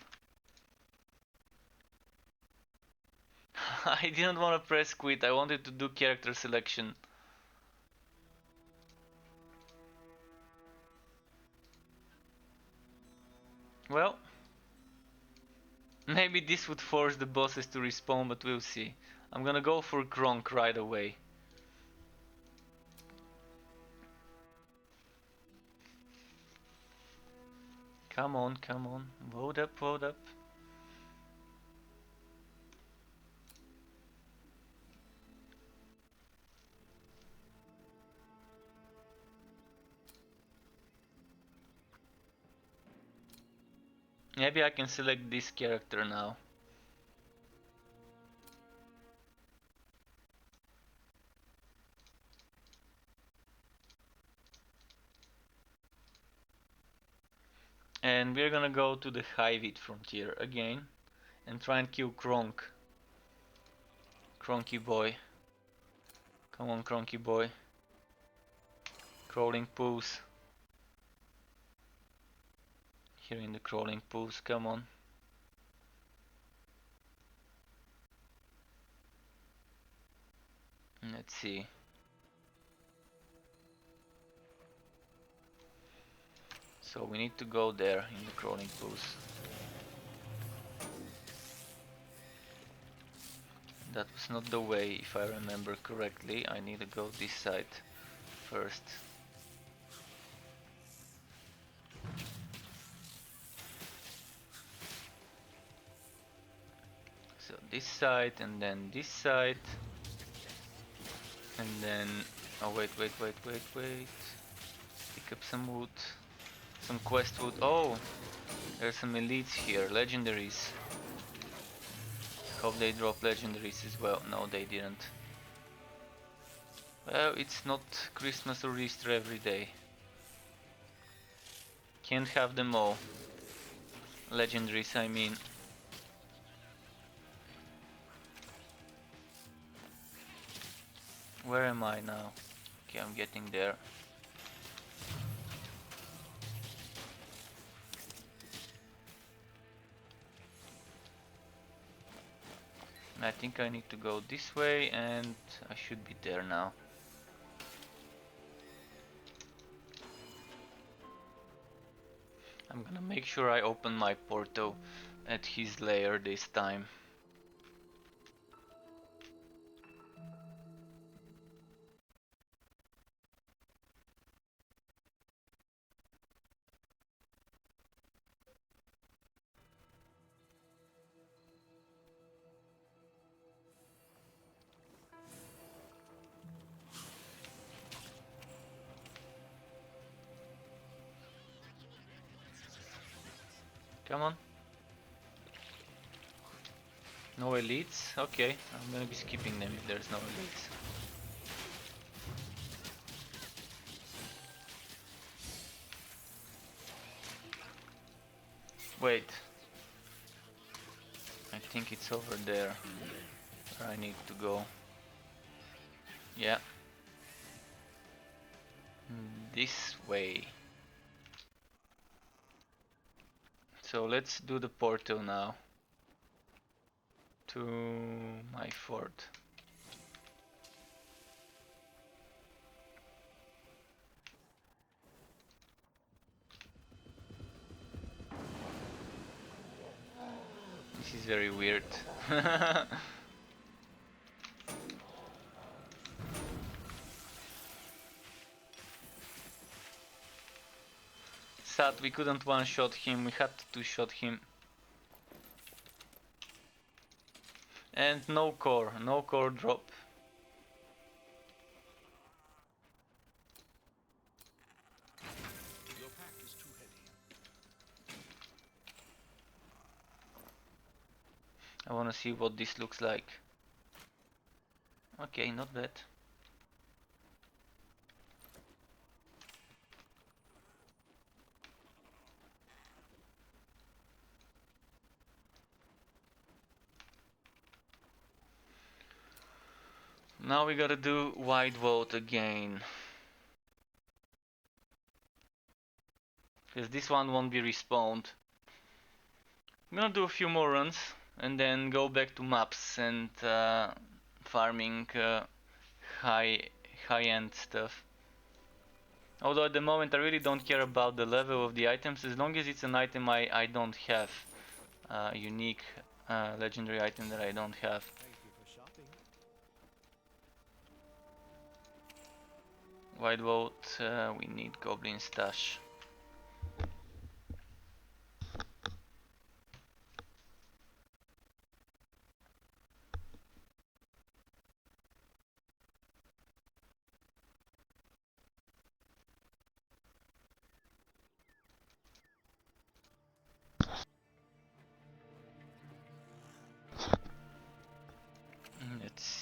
I didn't want to press quit, I wanted to do character selection. Well, maybe this would force the bosses to respawn, but we'll see. I'm gonna go for Kronk right away. Come on, come on. Vote up, vote up. Maybe I can select this character now. And we're gonna go to the High-Wit frontier again and try and kill Kronk. Kronky boy. Come on, Kronky boy. Crawling pools. Here in the crawling pools, come on. Let's see. So we need to go there in the crawling pools. That was not the way, if I remember correctly. I need to go this side first. So this side and then this side. And then... oh wait. Pick up some wood. Some quest wood. Oh! There's some elites here, legendaries. Hope they drop legendaries as well. No, they didn't. Well, it's not Christmas or Easter every day. Can't have them all. Legendaries, I mean. Where am I now? Okay, I'm getting there. I think I need to go this way and I should be there now. I'm gonna make sure I open my portal at his lair this time. Come on. No elites? Okay, I'm gonna be skipping them if there's no elites. Wait. I think it's over there where I need to go. Yeah. This way. So let's do the portal now to my fort. This is very weird. Sad we couldn't one-shot him, we had to two-shot him. And no core drop. Your pack is too heavy. I wanna see what this looks like. Okay, not bad. Now we gotta do wide vote again. Because this one won't be respawned. I'm gonna do a few more runs and then go back to maps and farming high-end stuff. Although at the moment I really don't care about the level of the items, as long as it's an item I don't have. Unique legendary item that I don't have. Thank you for shopping. Wide vote, we need goblin stash.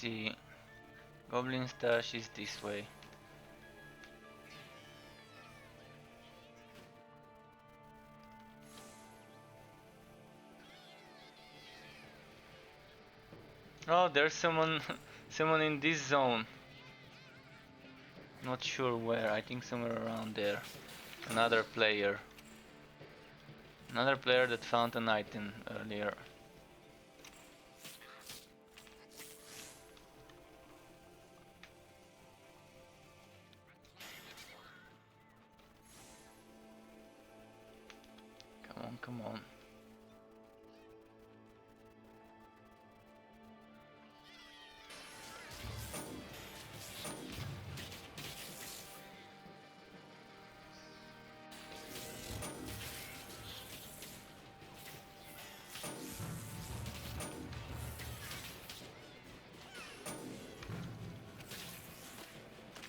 see. Goblin stash is this way. Oh, there's someone, someone in this zone. Not sure where. I think somewhere around there. Another player. Another player that found an item earlier. Come on, come on.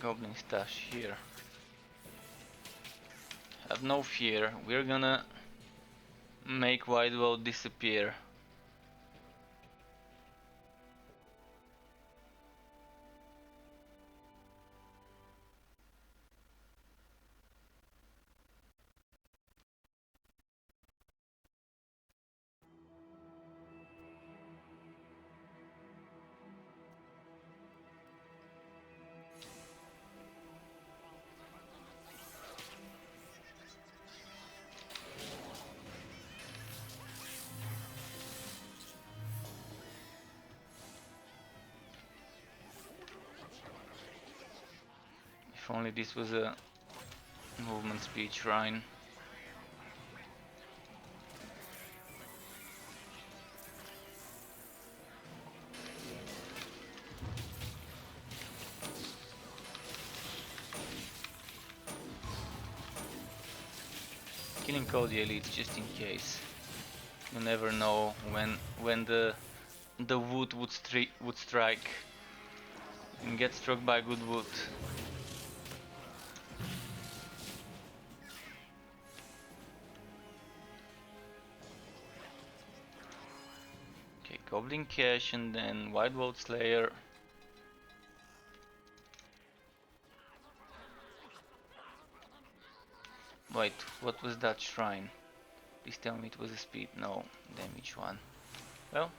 Goblin stash here. Have no fear, we're gonna make White World disappear. If only this was a movement speed shrine. Killing Cody elites just in case. You never know when the wood would strike and get struck by good wood. Okay, Goblin Cache and then White World Slayer. Wait, what was that shrine? Please tell me it was a speed. No, damage one. Well,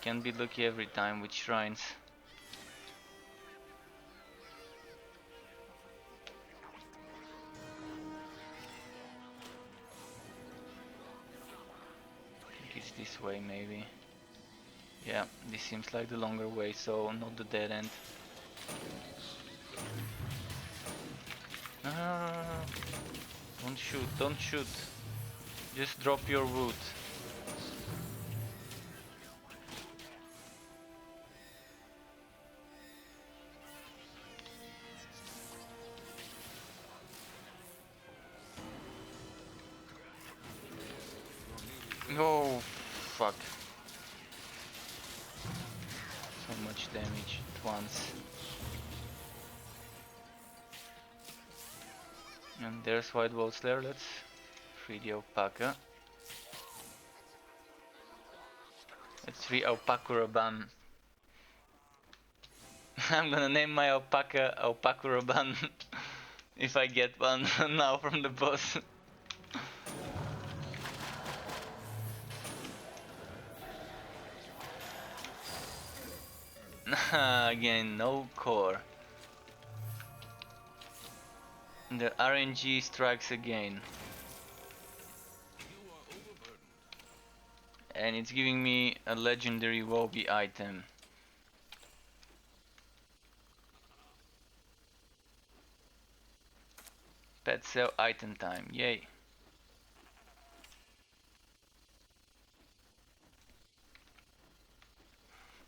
can be lucky every time with shrines. I think it's this way maybe. Yeah, this seems like the longer way, so not the dead end. No, no, no, no, no. Don't shoot, don't shoot. Just drop your wood. Oh, fuck. So much damage at once. And there's White Wall Slayer. Let's free the alpaca. Let's free Alpacuraban. I'm gonna name my alpaca Alpacuraban if I get one now from the boss. Again, no core. The RNG strikes again. And it's giving me a legendary Wobby item. Pet sale item time, yay.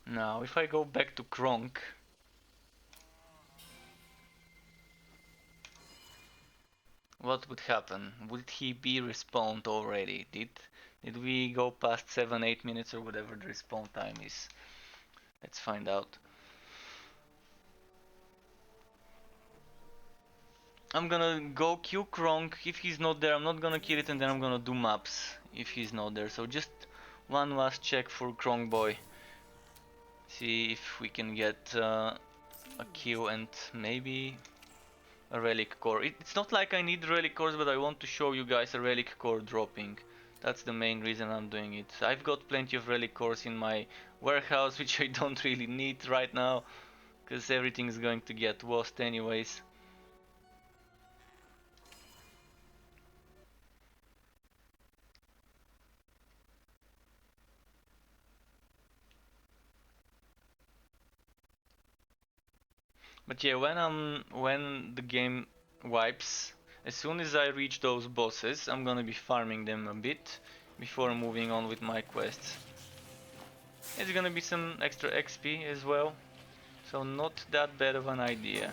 Now if I go back to Kronk, what would happen? Would he be respawned already? Did we go past 7-8 minutes or whatever the respawn time is? Let's find out. I'm gonna go kill Kronk. If he's not there, I'm not gonna kill it, and then I'm gonna do maps if he's not there. So just one last check for Kronk boy. See if we can get a kill and maybe a relic core. It's not like I need relic cores, but I want to show you guys a relic core dropping. That's the main reason I'm doing it. I've got plenty of relic cores in my warehouse, which I don't really need right now, because everything is going to get lost anyways. But yeah, when the game wipes, as soon as I reach those bosses, I'm gonna be farming them a bit before moving on with my quests. It's gonna be some extra XP as well, so not that bad of an idea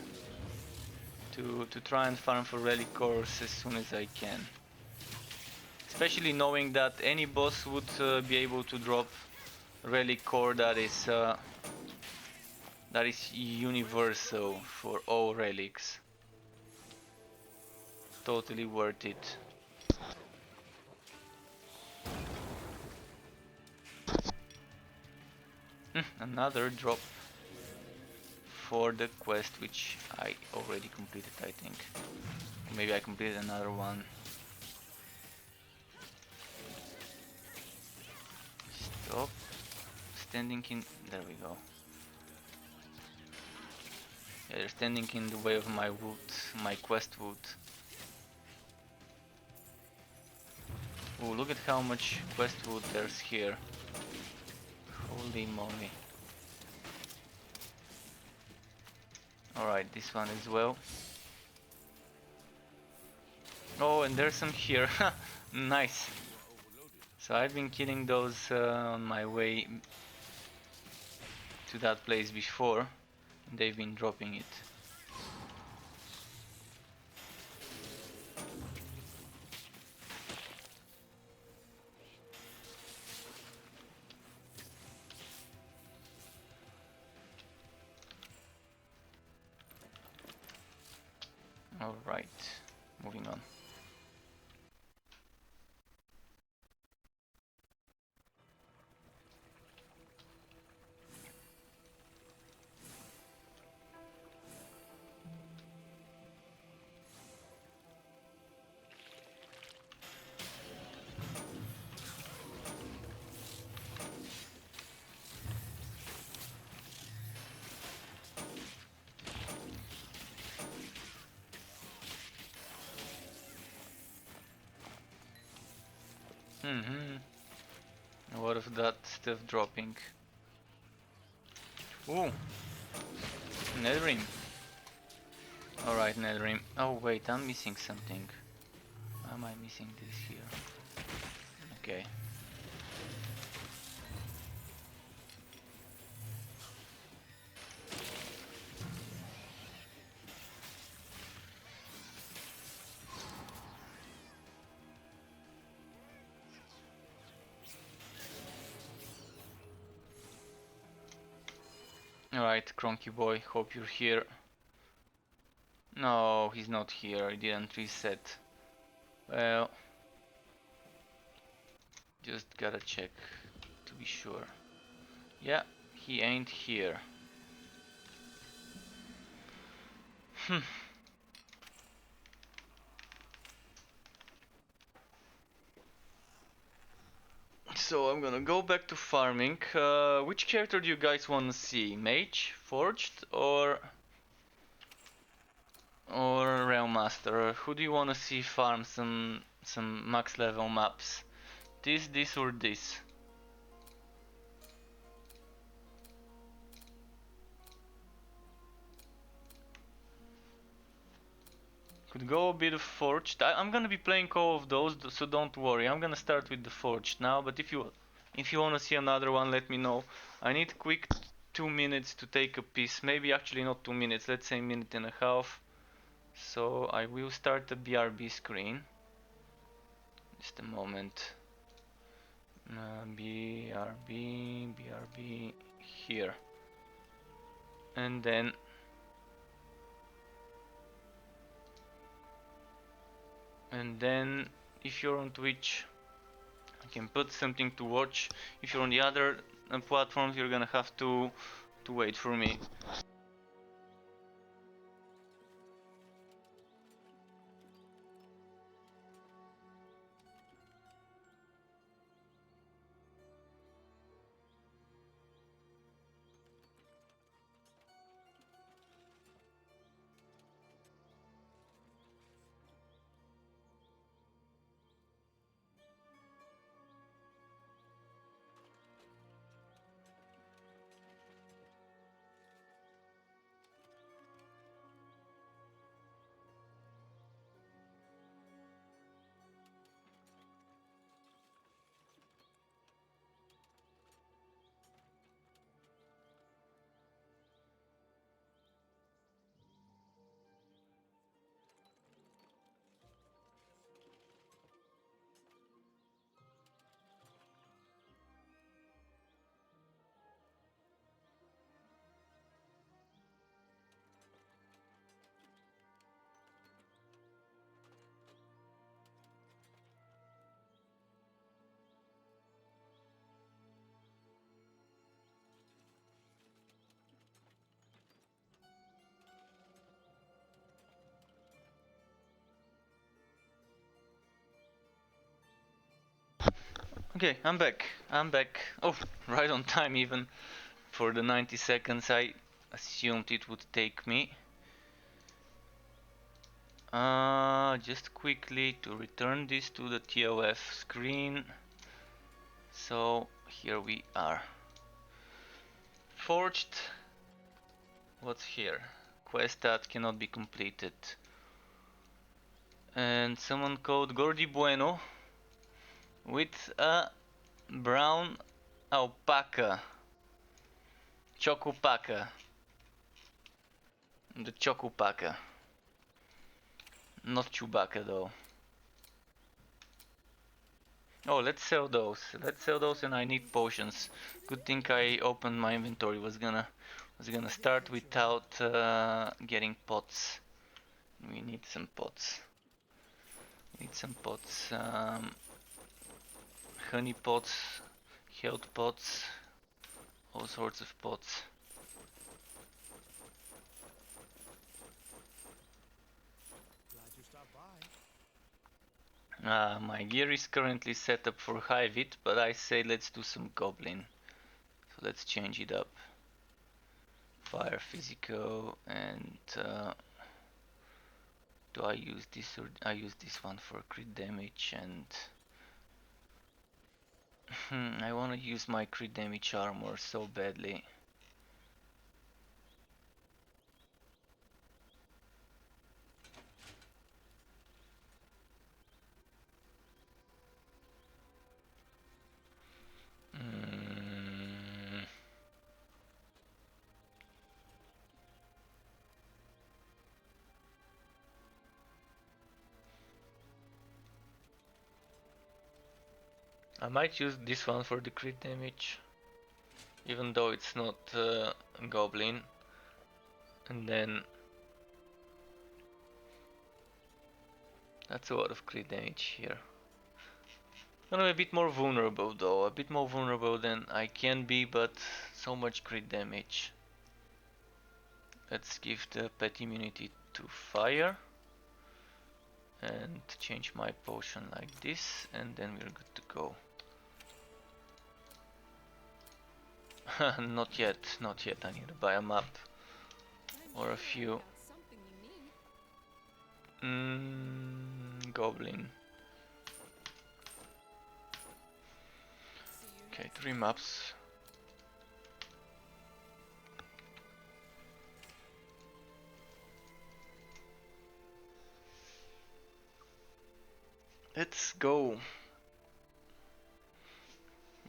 to try and farm for relic cores as soon as I can. Especially knowing that any boss would be able to drop relic core that is universal for all relics. Totally worth it. Another drop for the quest which I already completed, I think. Maybe I completed another one. Stop standing in... There we go. Yeah, they're standing in the way of my wood, my quest wood. Oh, look at how much quest wood there's here. Holy moly. Alright, this one as well. Oh, and there's some here. Nice. So I've been killing those on my way to that place before. And they've been dropping it. Alright, moving on. A lot of that stuff dropping. Ooh, Netherrim. Alright, Netherrim. Oh wait, I'm missing something. Why am I missing this here? Okay. Alright, Cronky boy, hope you're here. No, he's not here, I didn't reset. Well, just gotta check to be sure. Yeah, he ain't here. So I'm gonna go back to farming. Which character do you guys want to see? Mage, Forged, or Realm Master? Who do you want to see farm some max level maps? This, or this? Could go a bit of Forged. I'm gonna be playing all of those, so don't worry. I'm gonna start with the Forged now, but if you wanna see another one, let me know. I need quick 2 minutes to take a piss. Maybe actually not 2 minutes, let's say 1.5 minutes. So I will start the BRB screen. Just a moment. BRB here. And then if you're on Twitch, I can put something to watch. If you're on the other platforms, you're gonna have to wait for me. Okay, I'm back. I'm back. Oh, right on time even. For the 90 seconds I assumed it would take me. Just quickly to return this to the TLF screen. So here we are. Forged. What's here? Quest that cannot be completed. And someone called Gordy Bueno with a brown alpaca. Chocopaca. The Chocopaca. Not Chewbacca though. Oh, let's sell those. Let's sell those, and I need potions. Good thing I opened my inventory. Was gonna start without getting pots. We need some pots. Need some pots. Honey pots, health pots, all sorts of pots. Glad you stopped by. My gear is currently set up for high vit, but I say let's do some goblin. So let's change it up. Fire physical, and do I use this, or I use this one for crit damage? And I want to use my crit damage armor so badly. I might use this one for the crit damage, even though it's not goblin, and then that's a lot of crit damage here. Gonna be a bit more vulnerable though, a bit more vulnerable than I can be, but so much crit damage. Let's give the pet immunity to fire and change my potion like this, and then we're good to go. Not yet, not yet. I need to buy a map or a few. Goblin. Okay, 3 maps. Let's go.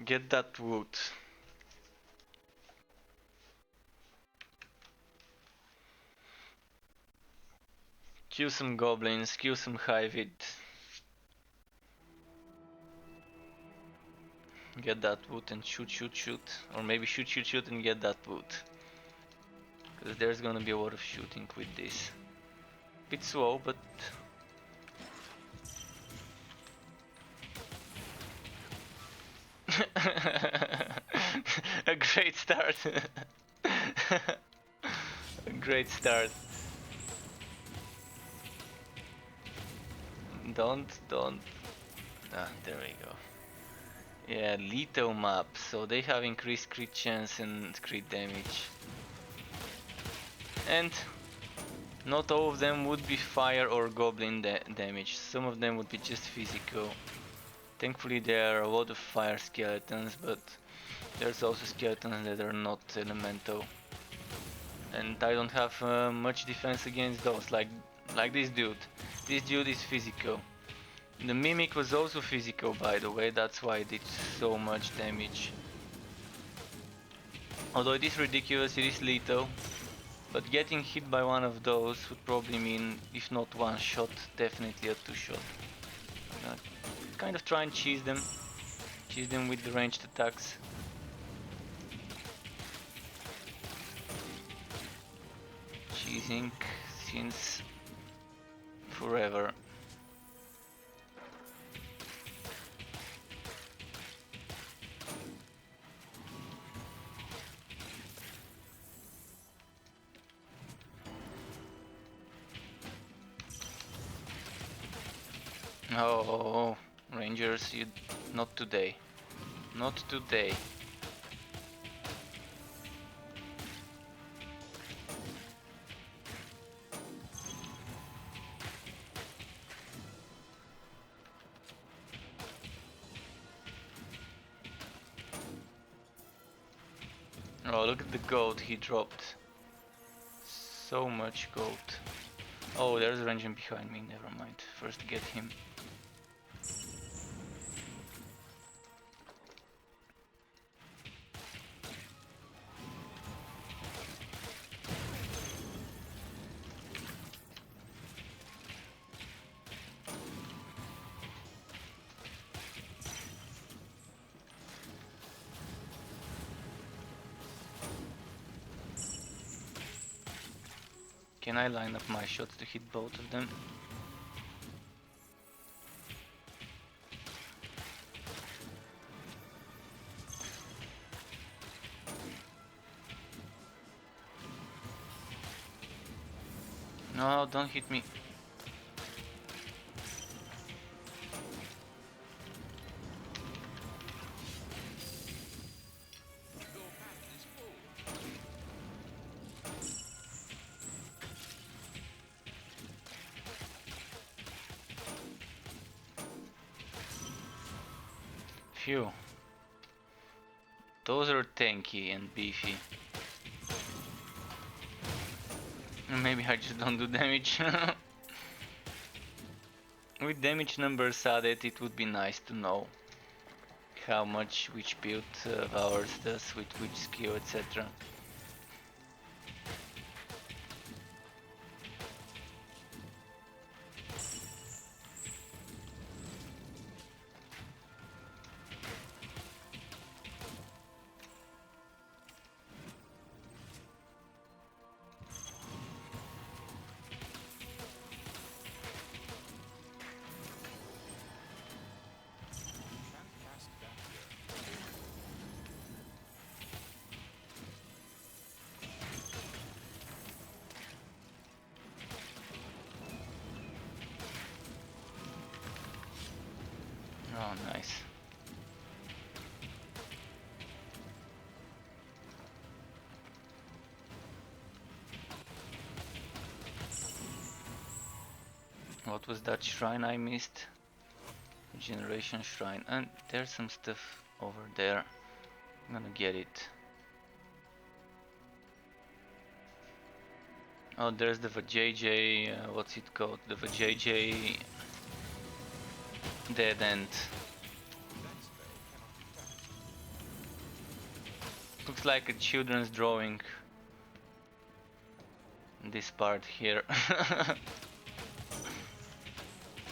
Get that wood. Kill some goblins, kill some Hyvid. Get that wood and shoot, shoot, shoot. Or maybe shoot, shoot, shoot and get that wood. Because there's gonna be a lot of shooting with this. Bit slow, but... A great start. A great start. Don't. Ah, there we go. Yeah, lethal map. So they have increased crit chance and crit damage. And not all of them would be fire or goblin damage. Some of them would be just physical. Thankfully there are a lot of fire skeletons, but there's also skeletons that are not elemental. And I don't have much defense against those, like this dude. This dude is physical. The mimic was also physical, by the way, that's why it did so much damage. Although it is ridiculous, it is lethal. But getting hit by one of those would probably mean, if not one shot, definitely a two shot. I'm gonna kind of try and cheese them with the ranged attacks. Cheesing since forever. Oh, Rangers, you not today. Not today. Oh, look at the gold he dropped. So much gold. Oh, there's a ranger behind me, never mind. First get him. Can I line up my shots to hit both of them? No, don't hit me. Phew. Those are tanky and beefy. Maybe I just don't do damage. With damage numbers added, it would be nice to know how much which build of ours does with which skill, etc. Can't cast that here. Oh, nice. What was that shrine I missed? Generation shrine. And there's some stuff over there. I'm gonna get it. Oh, there's the VJJ, what's it called? The VJJ dead end. That spell cannot be cast. Looks like a children's drawing. This part here.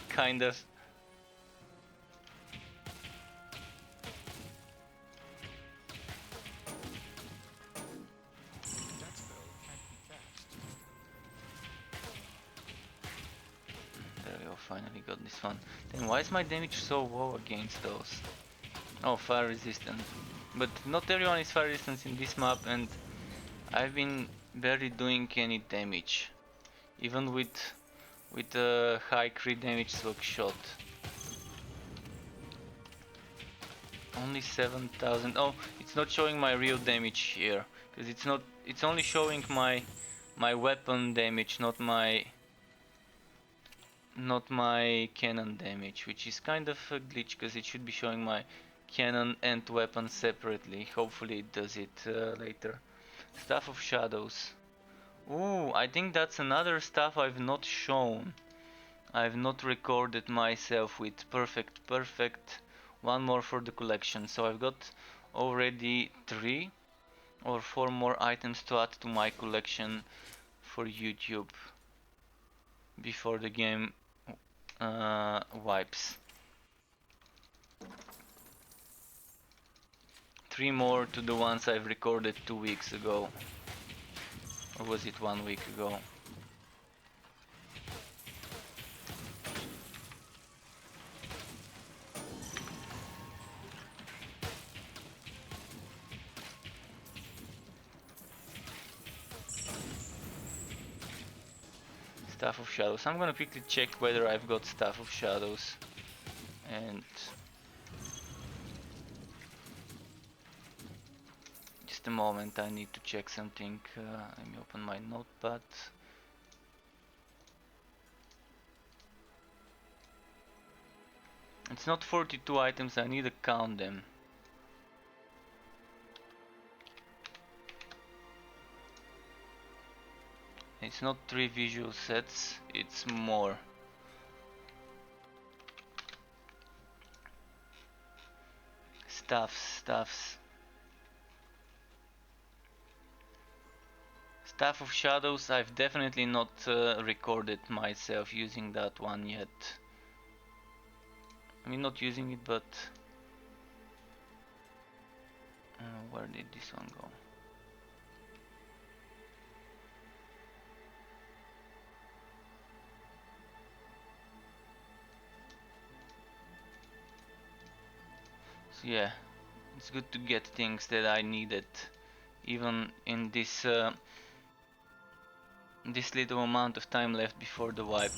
Kind of. That spell can't be cast. There we go, finally got this one. Then why is my damage so low against those? Oh, fire resistant. But not everyone is fire resistance in this map, and I've been barely doing any damage, even with a high crit damage slug shot. Only 7,000. Oh, it's not showing my real damage here, because it's not. It's only showing my weapon damage, not my cannon damage, which is kind of a glitch, because it should be showing my cannon and weapon separately. Hopefully it does it later. Staff of Shadows. Ooh, I think that's another stuff I've not shown. I've not recorded myself with. Perfect, perfect. One more for the collection. So I've got already 3 or 4 more items to add to my collection for YouTube before the game wipes. 3 more to the ones I've recorded 2 weeks ago. Or was it 1 week ago? Staff of Shadows. I'm gonna quickly check whether I've got Staff of Shadows. And just a moment, I need to check something. Let me open my notepad. It's not 42 items, I need to count them. It's not 3 visual sets, it's more. Staffs. Staff of Shadows, I've definitely not recorded myself using that one yet. I mean, not using it, but where did this one go? So yeah, it's good to get things that I needed, even in this this little amount of time left before the wipe.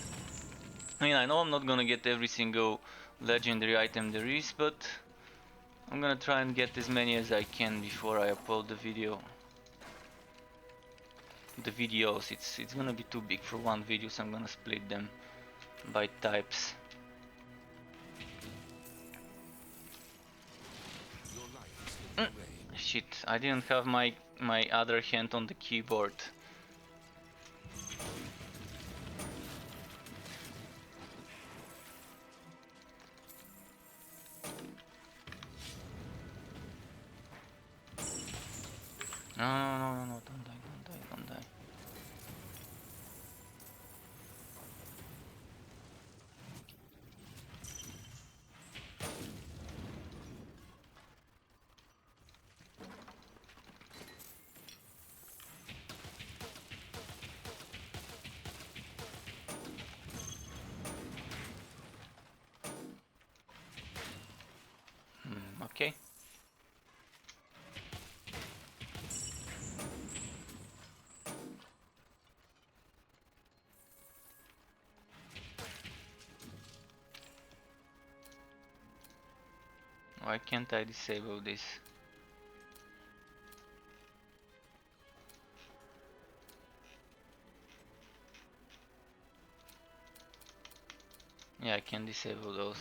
I mean, I know I'm not gonna get every single legendary item there is, but I'm gonna try and get as many as I can before I upload the video. The videos, it's gonna be too big for one video, so I'm gonna split them by types. Shit, I didn't have my other hand on the keyboard. No, don't die. Okay. Why can't I disable this? Yeah, I can disable those.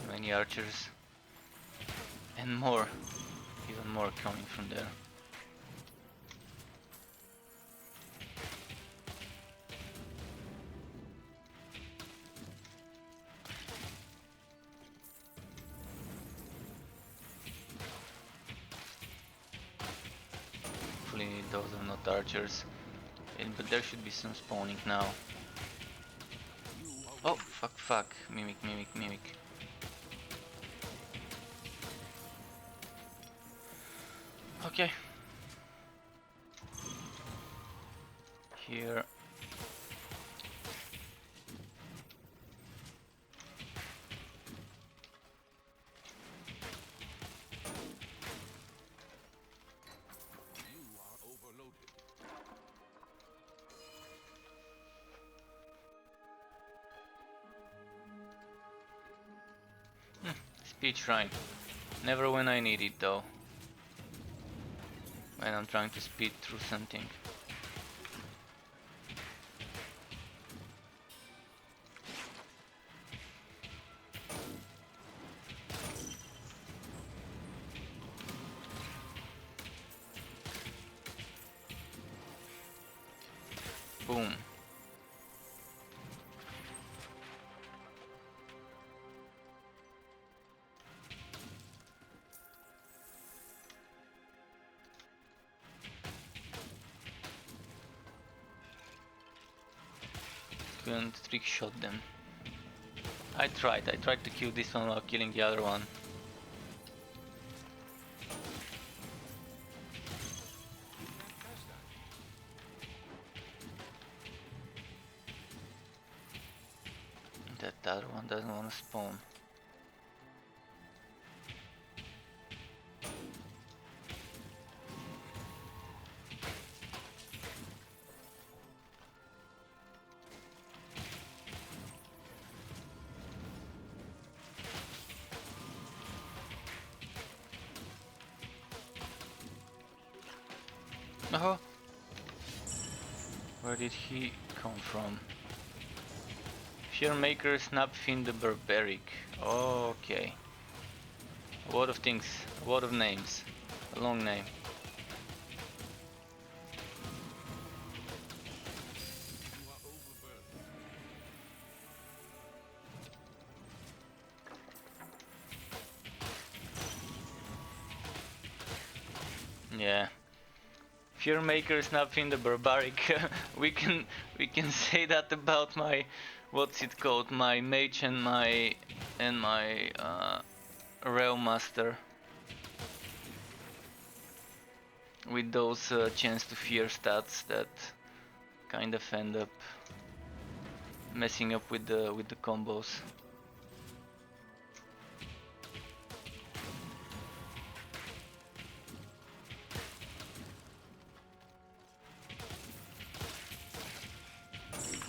Many archers and more, even more coming from there. Hopefully those are not archers, but there should be some spawning now. You are Oh, fuck. Mimic. Okay. Here. You are overloaded. Speed shrine. Never when I need it though. When I'm trying to speed through something. Boom. Couldn't trick shot them. I tried to kill this one while killing the other one. You can't pass that. That other one doesn't want to spawn. Oh, where did he come from? Fearmaker, Snapfin the Barbaric. Okay. A lot of things, a lot of names. A long name. You are overburdened. Yeah. Fearmaker, Snapfin the Barbaric. we can say that about my, what's it called? My mage and my Realm Master. With those chance to fear stats that kind of end up messing up with the combos.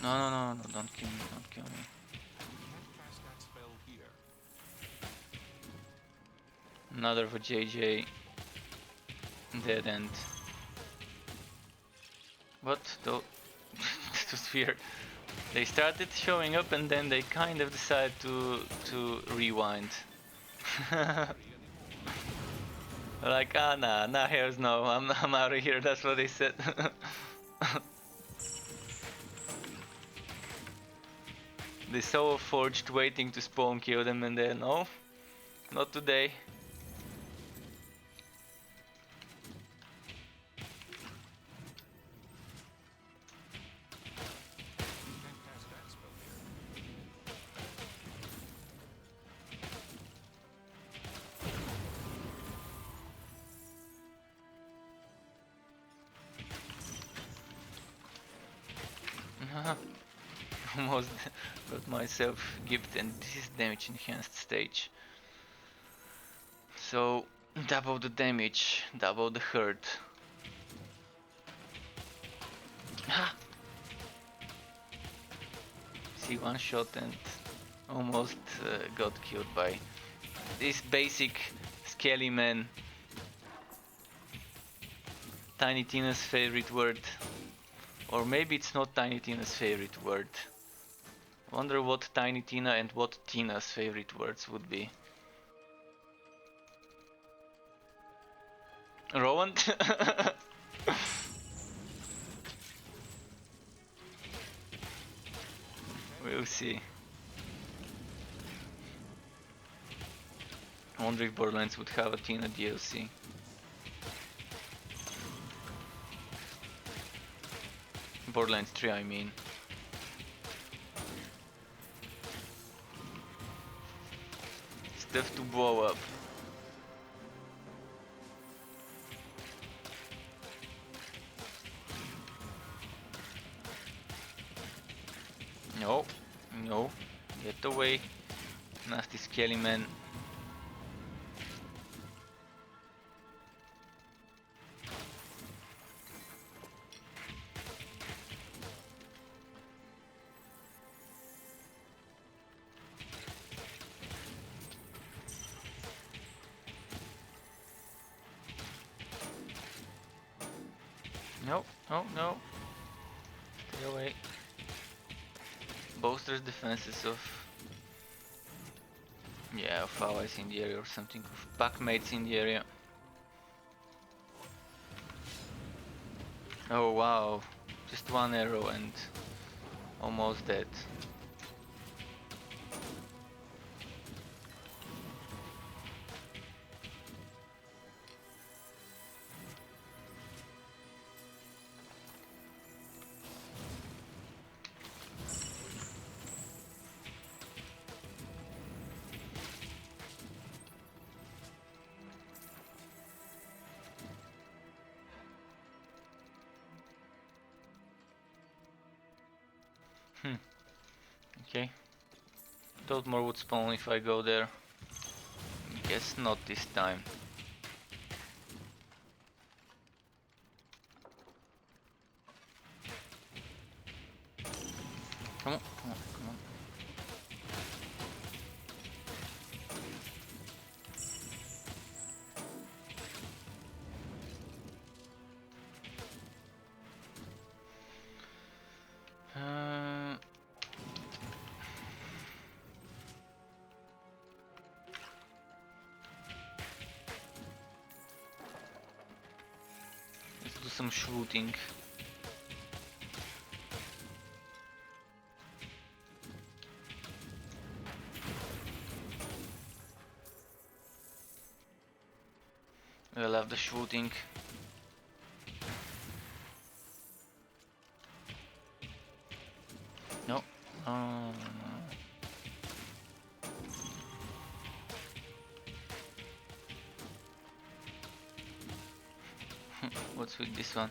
No, don't kill me, don't kill me. You can't cast that spell here. Another for JJ. Dead end. What? Though? That was weird. They started showing up and then they kind of decided to rewind. Like, ah, nah, here's no, I'm out of here. That's what they said. They saw a forged waiting to spawn kill them and then, no, not today. You can't cast that spell here. Almost got myself gift, and this is damage enhanced stage. So double the damage, double the hurt. See, one shot and almost got killed by this basic scaly man. Tiny Tina's favorite word. Or maybe it's not Tiny Tina's favorite word. Wonder what Tiny Tina and what Tina's favorite words would be. Rowan? We'll see. I wonder if Borderlands would have a Tina DLC. Borderlands 3, I mean. have to blow up. No, no, get away, nasty skelly man. No, no, no. Stay away. Bolsters defenses of... yeah, of allies in the area or something, of packmates in the area. Oh wow, just one arrow and almost dead. Okay. Thought more would spawn if I go there. Guess not this time. Come on, come on, come on. Let's do some shooting. I love the shooting. No. Oh, no. What's with this one?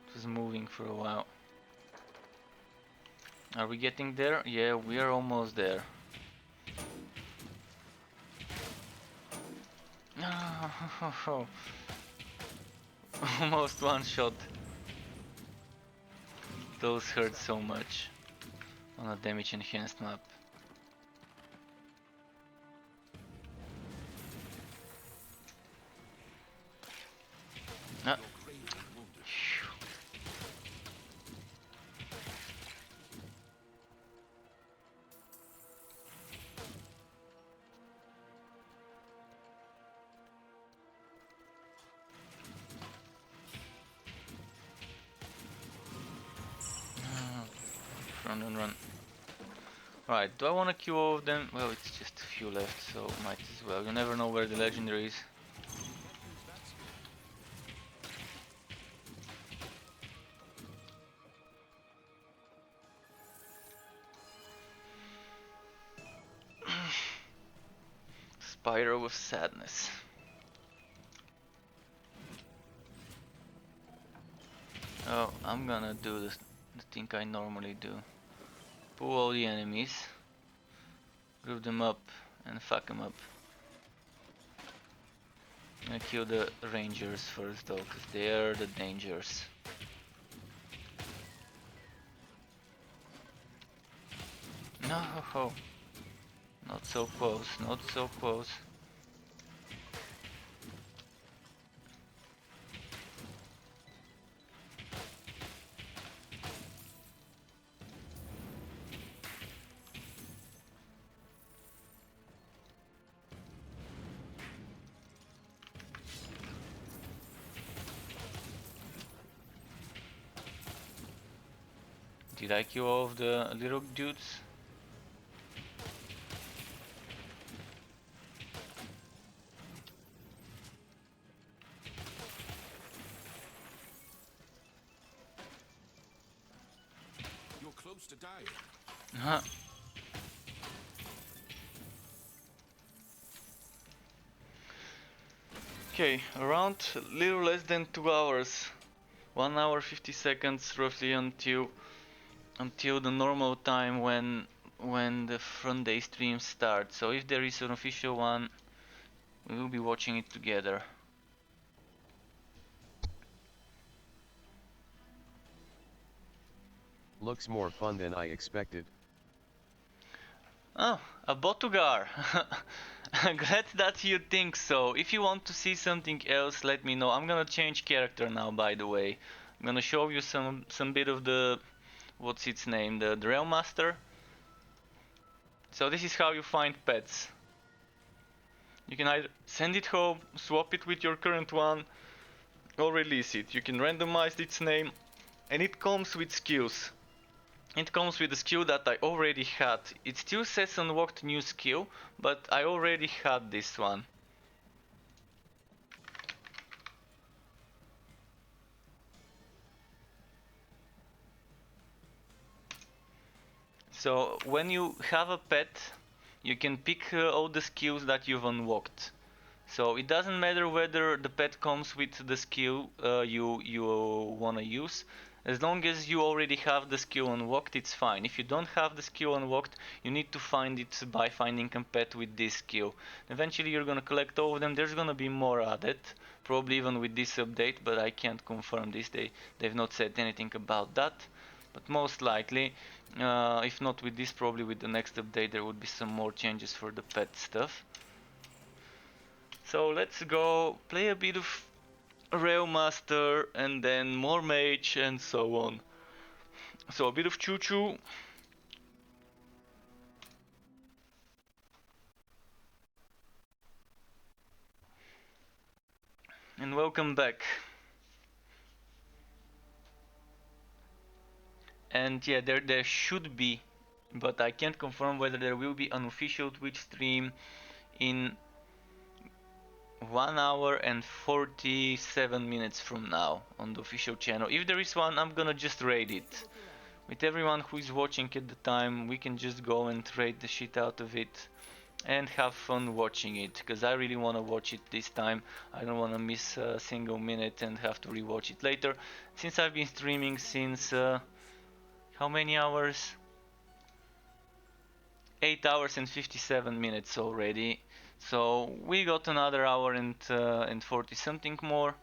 It was moving for a while. Are we getting there? Yeah, we are almost there. No. Almost one shot. Those hurt so much on a damage enhanced map. Ah. Run, run, run. Right, do I want to kill all of them? Well, it's just a few left, so might as well. You never know where the legendary is. Spiral of Sadness. Oh, I'm gonna do the thing I normally do. Pull all the enemies, group them up, and fuck them up. I'm gonna kill the rangers first though, cause they are the dangers. No! Not so close, not so close. Did I kill all of the little dudes? You're close to dying. Huh. Okay, around little less than 2 hours. 1 hour 50 seconds roughly until the normal time when the front day stream starts. So if there is an official one, we will be watching it together. Looks more fun than I expected. Oh, a Botugar. Glad that you think so. If you want to see something else, let me know. I'm gonna change character now, by the way. I'm gonna show you some bit of the, what's its name, the Realm Master. So this is how you find pets. You can either send it home, swap it with your current one, or release it. You can randomize its name, and it comes with skills. It comes with a skill that I already had. It still says unlocked new skill, but I already had this one. So when you have a pet, you can pick all the skills that you've unlocked. So it doesn't matter whether the pet comes with the skill you wanna use. As long as you already have the skill unlocked, it's fine. If you don't have the skill unlocked, you need to find it by finding a pet with this skill. Eventually you're gonna collect all of them. There's gonna be more added, probably even with this update, but I can't confirm this. They've not said anything about that. But most likely, if not with this, probably with the next update, there would be some more changes for the pet stuff. So let's go play a bit of Rail Master and then more Mage and so on. So a bit of Choo Choo. And welcome back. And yeah, there should be, but I can't confirm whether there will be an official Twitch stream in 1 hour and 47 minutes from now on the official channel. If there is one, I'm gonna just raid it. With everyone who is watching at the time, we can just go and raid the shit out of it and have fun watching it, because I really want to watch it this time. I don't want to miss a single minute and have to rewatch it later, since I've been streaming since how many hours? 8 hours and 57 minutes already. So we got another hour and 40 something more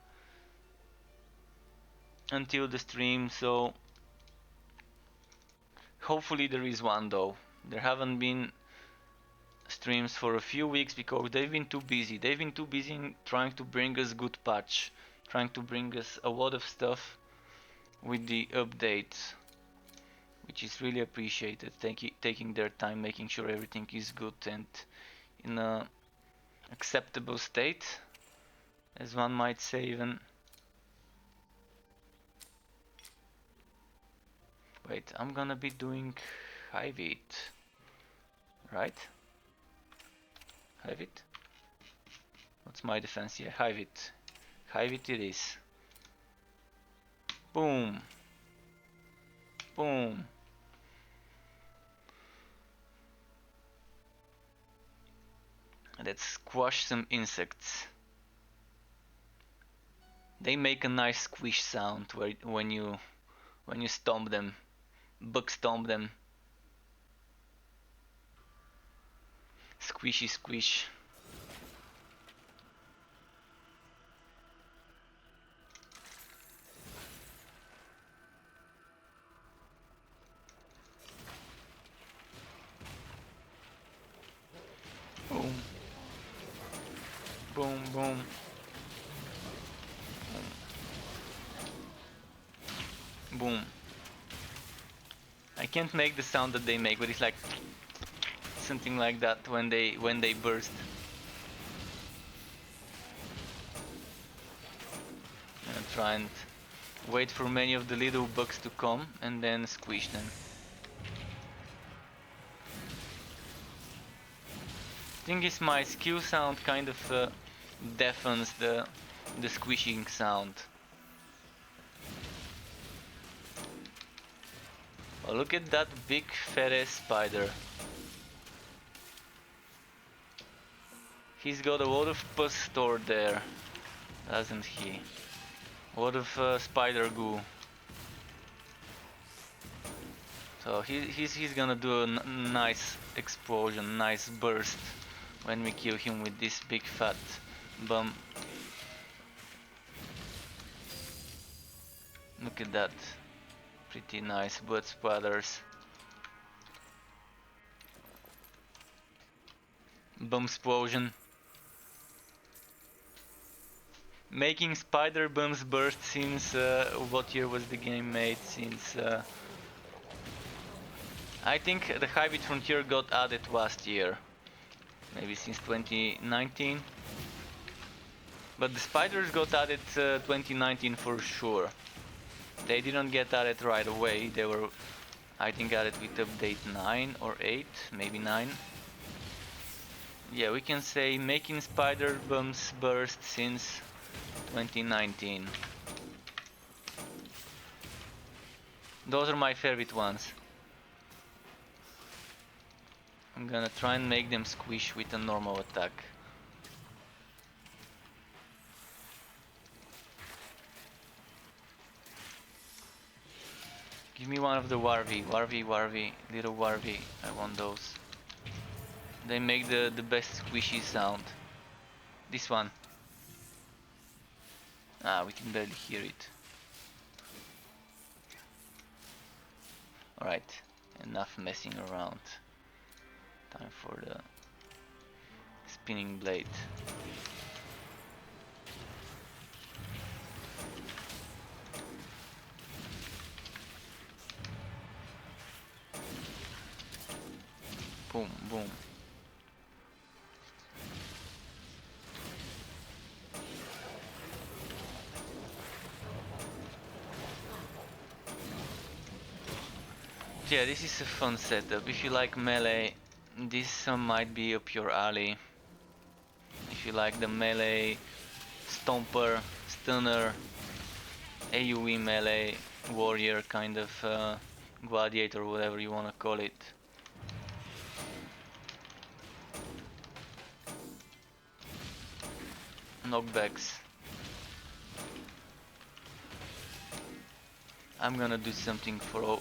until the stream. So hopefully there is one, though. There haven't been streams for a few weeks because they've been too busy. They've been too busy trying to bring us good patch, trying to bring us a lot of stuff with the updates, which is really appreciated. Taking their time, making sure everything is good and in a acceptable state, as one might say even. Wait, I'm gonna be doing Hive It, right? Hive It? What's my defense? Yeah, Hive It. Hive It is. Boom. Boom. Let's squash some insects. They make a nice squish sound when you stomp them, bug stomp them. Squishy squish. Boom. Boom, boom. Boom. I can't make the sound that they make, but it's like something like that when they burst. And try and wait for many of the little bugs to come and then squish them. Thing is, my skill sound kind of deafens the squishing sound. Oh, look at that big fat ass spider. He's got a lot of pus stored there. Doesn't he? What of spider goo? So he's gonna do a nice explosion, nice burst when we kill him with this big fat bum. Look at that. Pretty nice blood splatters. Bum explosion. Making spider bums burst since what year was the game made? Since I think the Hybrid Frontier got added last year, maybe since 2019. But the spiders got added 2019 for sure. They didn't get added right away. They were, I think, added with update 9 or 8, maybe 9. Yeah, we can say making spider bums burst since 2019. Those are my favorite ones. I'm gonna try and make them squish with a normal attack. Give me one of the Warvy, little Warvy. I want those. They make the best squishy sound. This one. Ah, we can barely hear it. Alright, enough messing around. Time for the spinning blade. Boom, boom. Yeah, this is a fun setup. If you like melee, this might be up your alley. If you like the melee, stomper, stunner, AoE melee, warrior kind of gladiator, whatever you wanna call it. Knockbacks. I'm gonna do something for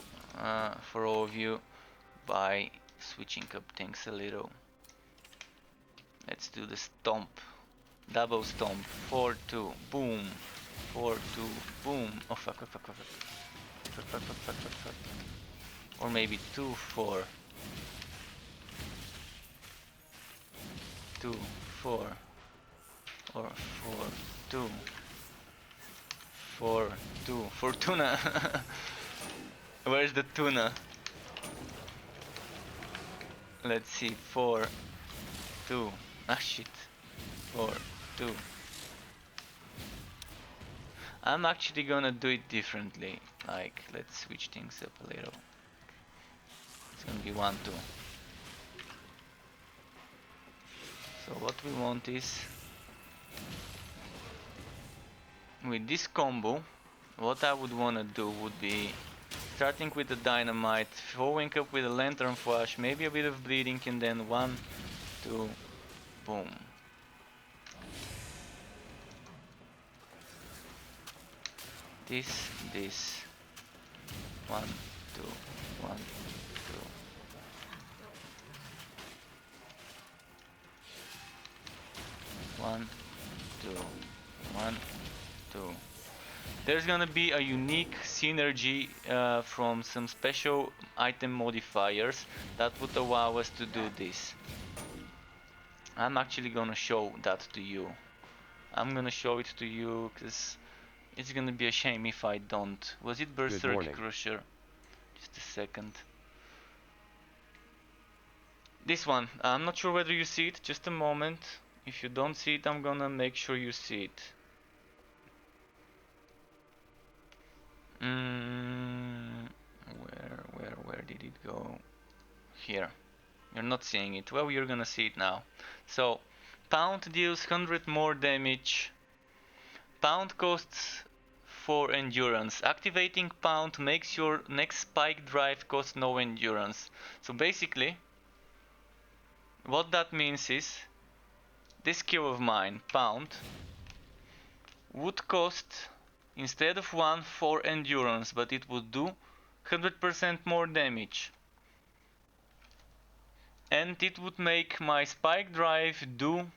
all of you by switching up things a little. Let's do the stomp. Double stomp. 4-2. Boom. 4-2. Boom. Oh fuck, fuck, fuck, fuck, fuck. Fuck, fuck, fuck, fuck, fuck, fuck. Or maybe 2-4. 2-4. Or 4-2. 4-2. Fortuna. Where's the tuna? Let's see. 4-2. Ah shit. 4-2. I'm actually gonna do it differently. Like, let's switch things up a little. It's gonna be 1-2. So what we want is, with this combo, what I would wanna do would be starting with the dynamite, following up with a lantern flash, maybe a bit of bleeding, and then 1, 2, boom. This, 1, 2, 1, 2. 1, 2, 1, 2. There's gonna be a unique synergy from some special item modifiers that would allow us to do this. I'm actually gonna show that to you. I'm gonna show it to you because it's gonna be a shame if I don't. Was it Berserk Crusher? Just a second. This one. I'm not sure whether you see it. Just a moment. If you don't see it, I'm gonna make sure you see it. Where did it go? Here. You're not seeing it. Well, you're gonna see it now. So, Pound deals 100 more damage. Pound costs 4 endurance. Activating Pound makes your next spike drive cost no endurance. So basically, what that means is, this skill of mine, Pound, would cost, instead of 1, 4 endurance, but it would do 100% more damage. And it would make my spike drive do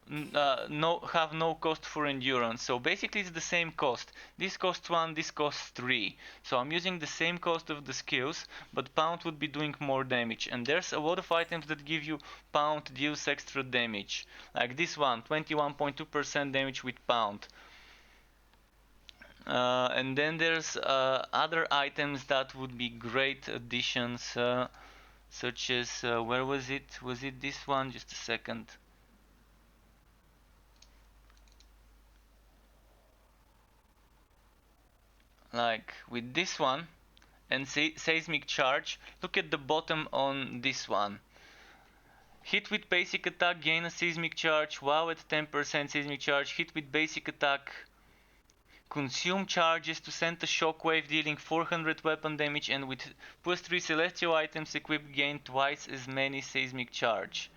have no cost for endurance. So basically it's the same cost. This costs 1, this costs 3. So I'm using the same cost of the skills, but pound would be doing more damage. And there's a lot of items that give you pound deals extra damage. Like this one, 21.2% damage with pound. And then there's other items that would be great additions, such as, where was it? Was it this one? Just a second. Like with this one and seismic charge, look at the bottom on this one. Hit with basic attack, gain a seismic charge, wow at 10% seismic charge, hit with basic attack, consume charges to send a shockwave dealing 400 weapon damage, and with +3 celestial items equipped gain twice as many seismic charges.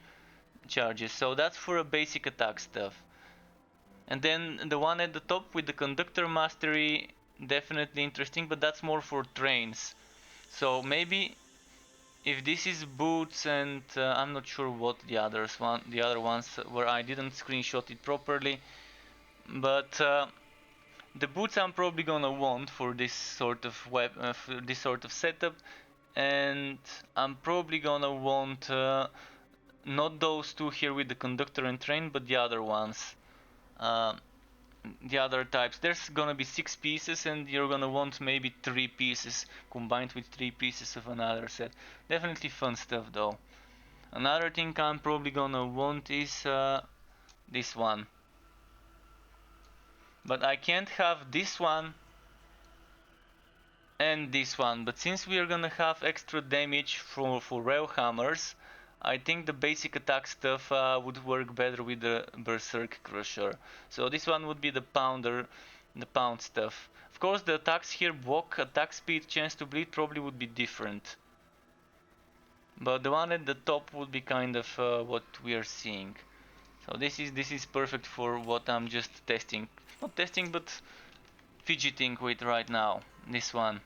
So that's for a basic attack stuff. And then the one at the top with the conductor mastery, definitely interesting, but that's more for trains. So maybe if this is boots and I'm not sure what the other ones where I didn't screenshot it properly, but the boots I'm probably gonna want for this sort of this sort of setup, and I'm probably gonna want not those two here with the conductor and train, but the other ones. The other types. There's gonna be 6 pieces and you're gonna want maybe 3 pieces combined with 3 pieces of another set. Definitely fun stuff though. Another thing I'm probably gonna want is this one. But I can't have this one and this one. But since we are gonna have extra damage for rail hammers, I think the basic attack stuff would work better with the Berserk Crusher. So this one would be the pounder, the pound stuff. Of course the attacks here, block, attack speed, chance to bleed probably would be different. But the one at the top would be kind of what we are seeing. So this is perfect for what I'm just testing. Not testing, but fidgeting with right now. This one.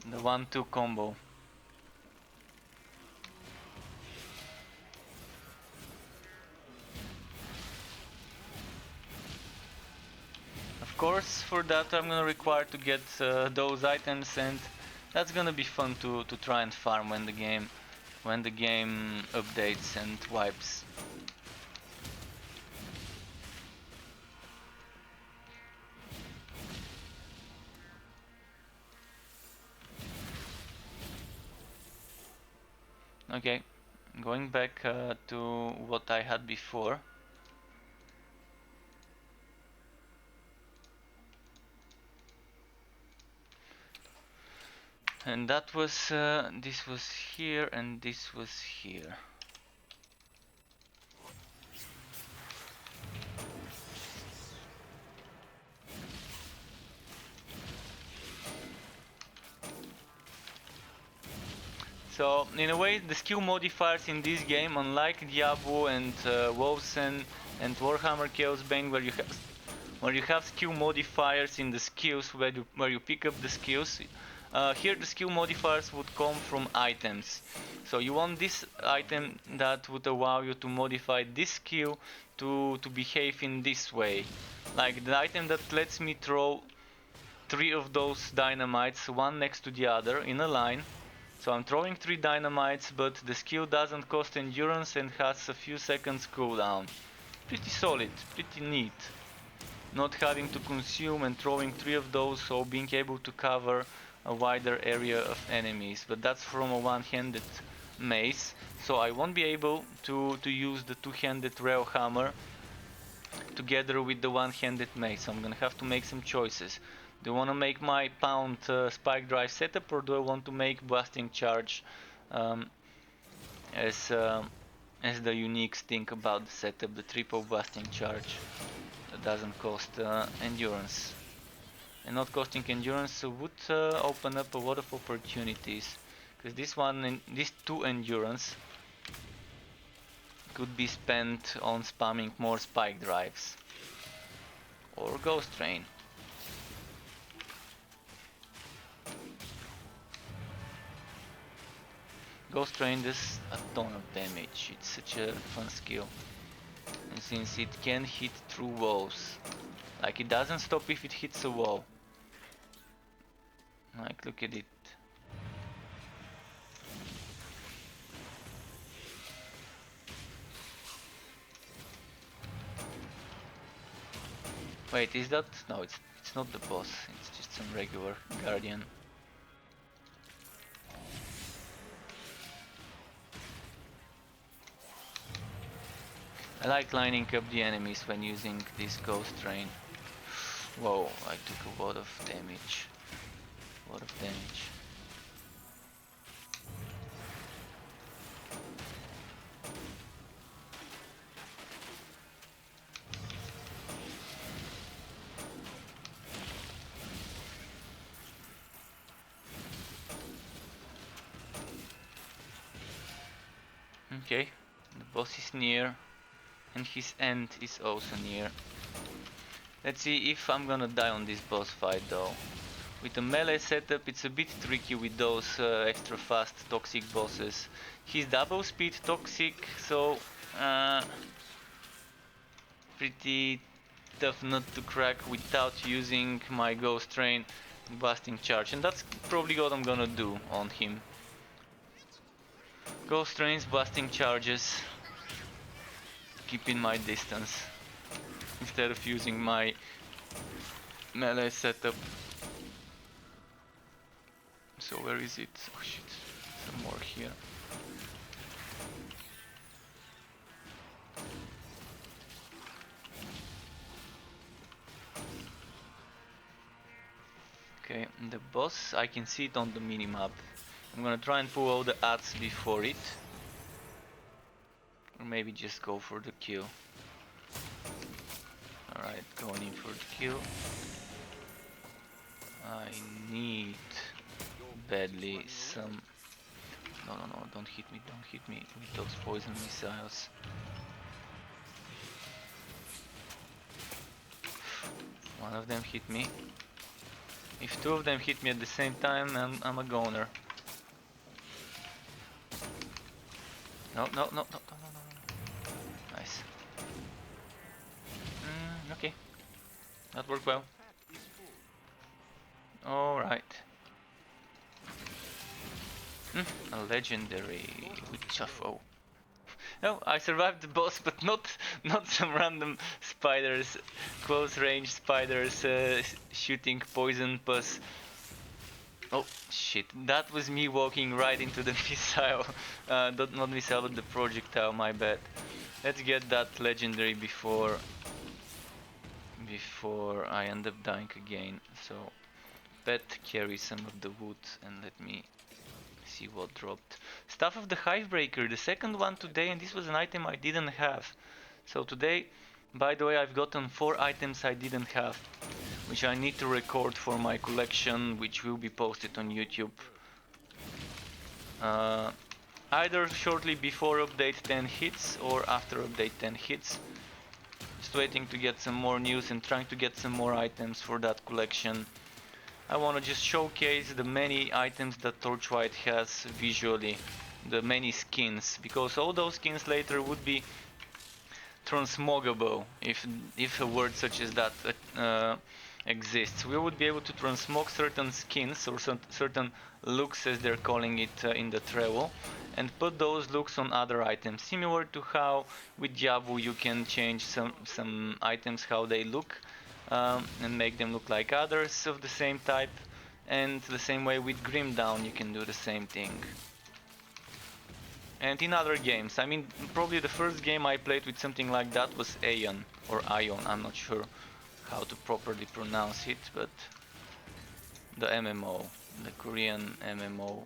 The 1-2 combo. Of course, for that I'm gonna require to get those items, and that's gonna be fun to try and farm when the game updates and wipes. Okay, going back to what I had before. And that was, this was here and this was here. So in a way the skill modifiers in this game, unlike Diablo and Wolfsen and Warhammer Chaos Bane, where you have skill modifiers in the skills where you pick up the skills, here the skill modifiers would come from items. So you want this item that would allow you to modify this skill to behave in this way. Like the item that lets me throw 3 of those dynamites, one next to the other in a line. So I'm throwing 3 dynamites, but the skill doesn't cost endurance and has a few seconds cooldown. Pretty solid, pretty neat. Not having to consume and throwing 3 of those, so being able to cover a wider area of enemies. But that's from a one-handed mace, so I won't be able to use the two-handed rail hammer together with the one-handed mace. So I'm gonna have to make some choices. Do I want to make my pound spike drive setup, or do I want to make blasting charge as the unique thing about the setup, the triple blasting charge that doesn't cost endurance? And not costing endurance would open up a lot of opportunities, because this 2 endurance could be spent on spamming more spike drives. or Ghost Train. Ghost Train does a ton of damage. It's such a fun skill. And since it can hit through walls, like it doesn't stop if it hits a wall. Like, look at it. Wait, is that? No, it's not the boss. It's just some regular guardian. I like lining up the enemies when using this Ghost Train. Whoa, I took a lot of damage. A lot of damage. Okay, the boss is near, and his end is also near. Let's see if I'm gonna die on this boss fight though. With the melee setup it's a bit tricky with those extra fast toxic bosses. He's double speed toxic, so pretty tough not to crack without using my Ghost Train blasting charge, and that's probably what I'm gonna do on him. Ghost Trains, blasting charges, keeping my distance instead of using my melee setup. So where is it? Oh shit, some more here. Okay, the boss, I can see it on the minimap. I'm gonna try and pull all the ads before it. Or maybe just go for the kill. Alright, going in for the kill. I need badly some... No, don't hit me with those poison missiles. One of them hit me. If two of them hit me at the same time, I'm a goner. No. Nice. Okay. That worked well. Alright. A legendary Witchafo. No, I survived the boss, but not some random spiders, close range spiders shooting poison pus. Oh shit, that was me walking right into the missile. Not missile, but the projectile, my bad. Let's get that legendary before I end up dying again. So, pet carry some of the wood and let me see what dropped. Staff of the Hivebreaker, the second one today, and this was an item I didn't have. So today, by the way, I've gotten 4 items I didn't have, which I need to record for my collection, which will be posted on YouTube. Either shortly before update 10 hits or after update 10 hits. Just waiting to get some more news and trying to get some more items for that collection. I want to just showcase the many items that Torchlight has visually, the many skins, because all those skins later would be transmogable if a word such as that exists. We would be able to transmog certain skins or certain looks, as they're calling it in the travel, and put those looks on other items, similar to how with Javu you can change some items how they look and make them look like others of the same type, and the same way with Grimdown you can do the same thing. And in other games, I mean, probably the first game I played with something like that was Aeon or Ion, I'm not sure how to properly pronounce it, but the MMO, the Korean MMO,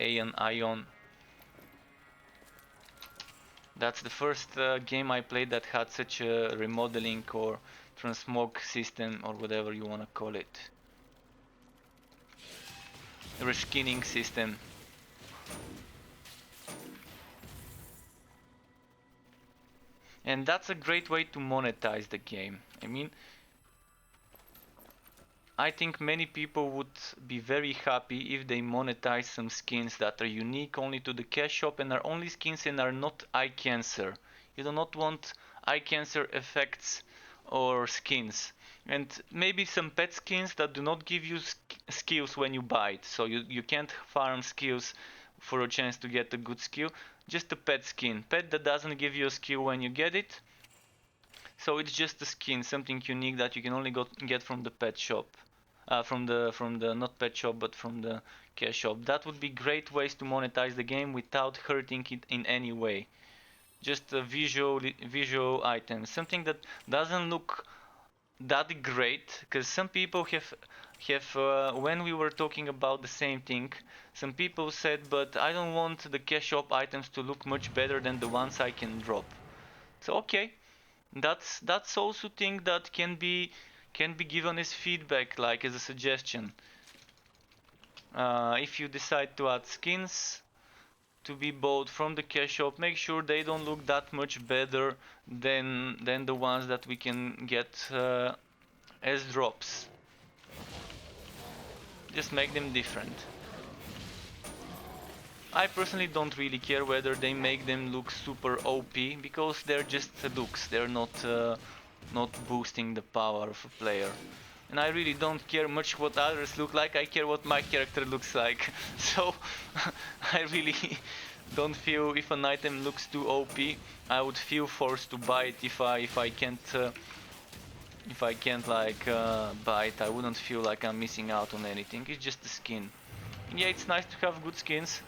Aeon, Ion. That's the first game I played that had such a remodeling or transmog system, or whatever you wanna call it. Reskinning system. And that's a great way to monetize the game. I mean, I think many people would be very happy if they monetize some skins that are unique only to the cash shop and are only skins and are not eye cancer. You do not want eye cancer effects or skins. And maybe some pet skins that do not give you skills when you buy it. So you can't farm skills for a chance to get a good skill. Just a pet skin. Pet that doesn't give you a skill when you get it. So it's just a skin, something unique that you can only get from the pet shop. From the not pet shop but from the cash shop. That would be great ways to monetize the game without hurting it in any way. Just a visual item, something that doesn't look that great, because some people have when we were talking about the same thing, some people said, but I don't want the cash shop items to look much better than the ones I can drop. So okay, that's also thing that can be given as feedback, like as a suggestion. If you decide to add skins to be bought from the cash shop, make sure they don't look that much better than the ones that we can get as drops. Just make them different. I personally don't really care whether they make them look super OP, because they're just looks. They're not boosting the power of a player. And I really don't care much what others look like. I care what my character looks like. So I really don't feel if an item looks too OP. I would feel forced to buy it if I can't like buy it. I wouldn't feel like I'm missing out on anything. It's just a skin. And yeah, it's nice to have good skins,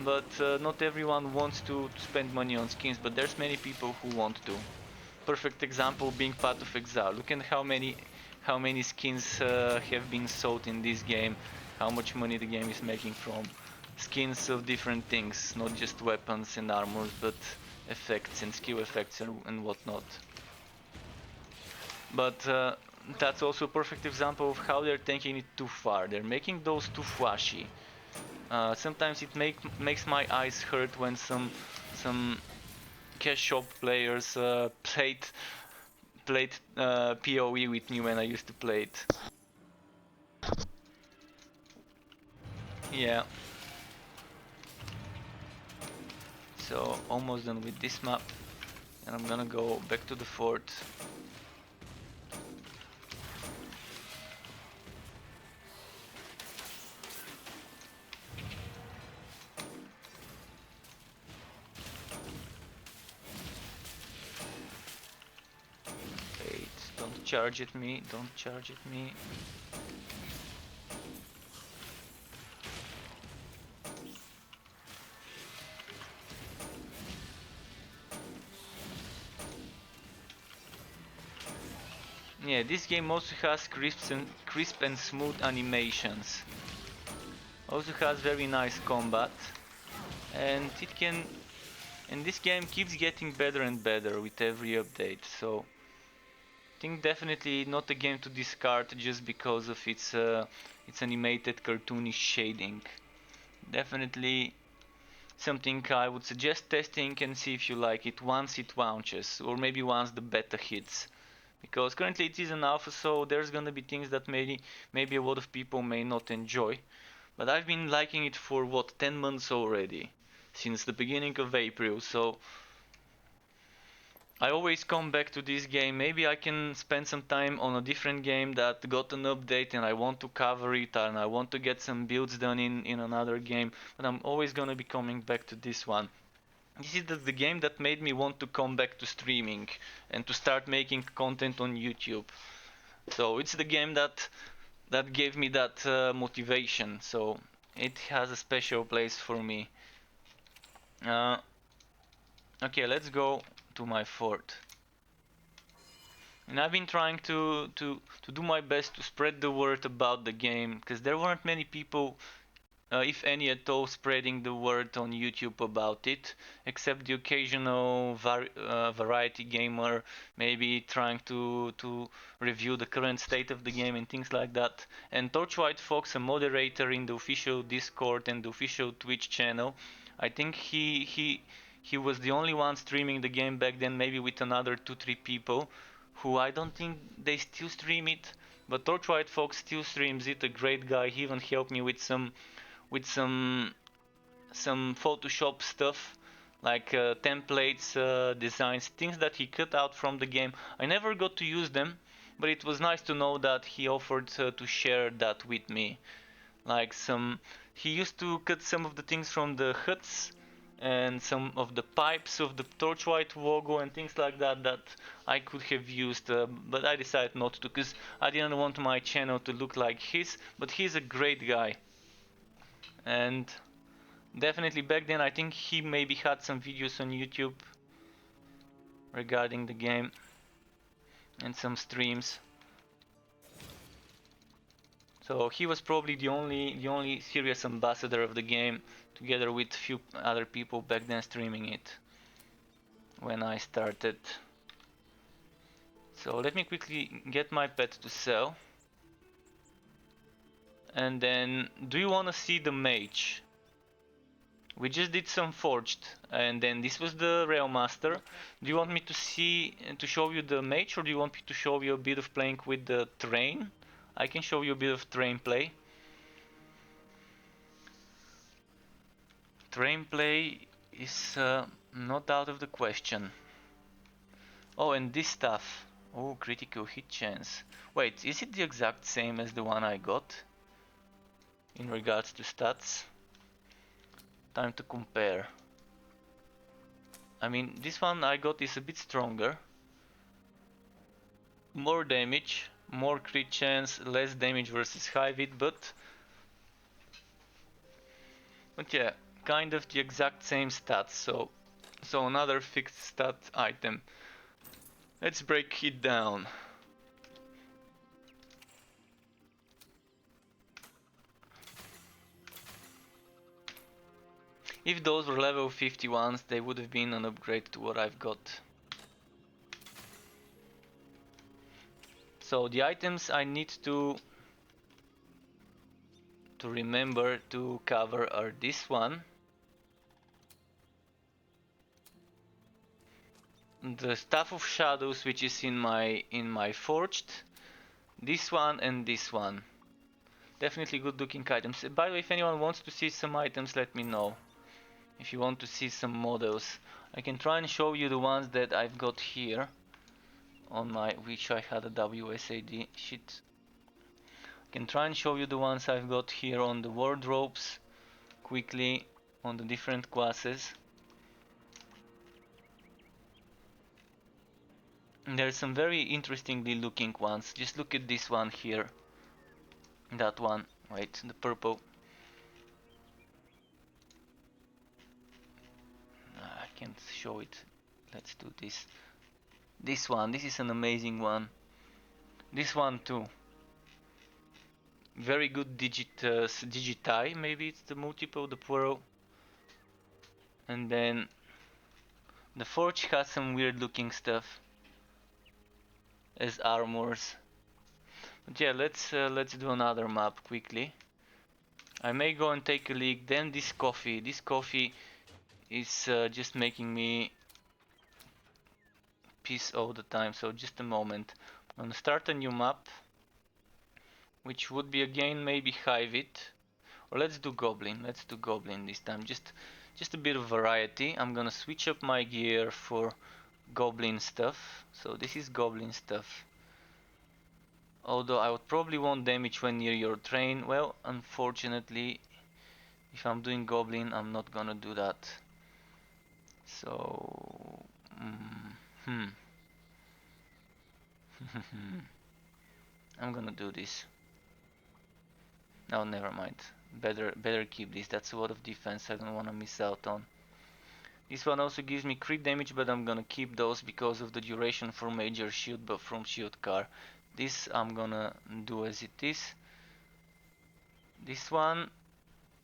but not everyone wants to spend money on skins. But there's many people who want to. Perfect example being Path of Exile. Look at how many skins have been sold in this game. How much money the game is making from skins of different things, not just weapons and armors, but effects and skill effects and whatnot. But that's also a perfect example of how they're taking it too far. They're making those too flashy. Sometimes it makes my eyes hurt when some cash shop players played PoE with me when I used to play it. Yeah. So almost done with this map, and I'm gonna go back to the fort. Wait, don't charge at me, don't charge at me. Yeah, this game also has crisp and smooth animations. Also has very nice combat, and this game keeps getting better and better with every update. So I think definitely not a game to discard just because of its animated cartoonish shading. Definitely something I would suggest testing and see if you like it once it launches, or maybe once the beta hits. Because currently it is an alpha, so there's gonna be things that maybe a lot of people may not enjoy. But I've been liking it for what, 10 months already, since the beginning of April, so I always come back to this game. Maybe I can spend some time on a different game that got an update and I want to cover it, and I want to get some builds done in another game, but I'm always gonna be coming back to this one. This is the game that made me want to come back to streaming and to start making content on YouTube. So it's the game that gave me that motivation. So it has a special place for me. Okay, let's go to my fort. And I've been trying to do my best to spread the word about the game, because there weren't many people, if any at all, spreading the word on YouTube about it, except the occasional variety gamer, maybe trying to review the current state of the game and things like that. And Torchlight Fox, a moderator in the official Discord and the official Twitch channel, I think he was the only one streaming the game back then, maybe with another 2-3 people, who I don't think they still stream it, but Torchlight Fox still streams it. A great guy. He even helped me with some Photoshop stuff, like templates, designs, things that he cut out from the game. I never got to use them, but it was nice to know that he offered to share that with me. Like he used to cut some of the things from the huts and some of the pipes of the Torchlight logo and things like that that I could have used, but I decided not to because I didn't want my channel to look like his. But he's a great guy, and definitely back then I think he maybe had some videos on YouTube regarding the game and some streams. So he was probably the only serious ambassador of the game, together with few other people back then streaming it when I started. So let me quickly get my pet to sell. And then, do you want to see the mage? We just did some forged, and then this was the Rail Master. Do you want me to show you the mage, or do you want me to show you a bit of playing with the train? I can show you a bit of train play. Train play is not out of the question. Oh, and this stuff. Oh, critical hit chance. Wait, is it the exact same as the one I got? In regards to stats? Time to compare. I mean, this one I got is a bit stronger. More damage, more crit chance, less damage versus high hit, but yeah, kind of the exact same stats. So another fixed stat item. Let's break it down. If those were level 51s, they would have been an upgrade to what I've got. So the items I need to remember to cover are this one, the Staff of Shadows, which is in my forged, this one and this one. Definitely good looking items. By the way, if anyone wants to see some items, let me know. If you want to see some models, I can try and show you the ones that I've got here on my, which I had a WSAD shit. I can try and show you the ones I've got here on the wardrobes quickly on the different classes. There's some very interestingly looking ones. Just look at this one here. That one, right, the purple. I can't show it. Let's do this. This one, this is an amazing one. This one too. Very good digiti, maybe it's the multiple, the plural. And then the forge has some weird looking stuff as armors. But yeah, let's do another map quickly. I may go and take a leak. Then this coffee. This coffee is just making me piss all the time. So just a moment. I'm gonna start a new map, which would be again maybe Hivit, or let's do Goblin. Let's do Goblin this time. Just a bit of variety. I'm gonna switch up my gear for Goblin stuff. So this is Goblin stuff. Although I would probably want damage when near your train. Well, unfortunately, if I'm doing Goblin, I'm not gonna do that. So, I'm gonna do this. No, never mind. Better keep this. That's a lot of defense I don't wanna miss out on. This one also gives me crit damage, but I'm gonna keep those because of the duration for major shield, but from shield car. This I'm gonna do as it is. This one,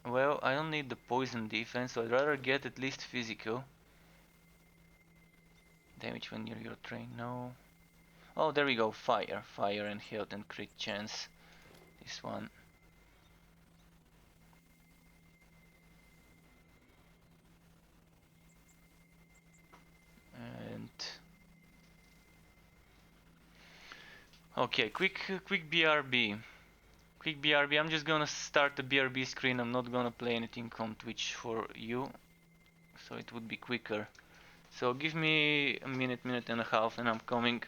well, I don't need the poison defense, so I'd rather get at least physical. Damage when near your train, no. Oh, there we go, fire and health and crit chance. This one. And Okay, quick BRB. Quick BRB. I'm just gonna start the BRB screen. I'm not gonna play anything on Twitch for you, so it would be quicker. So give me a minute and a half, and I'm coming.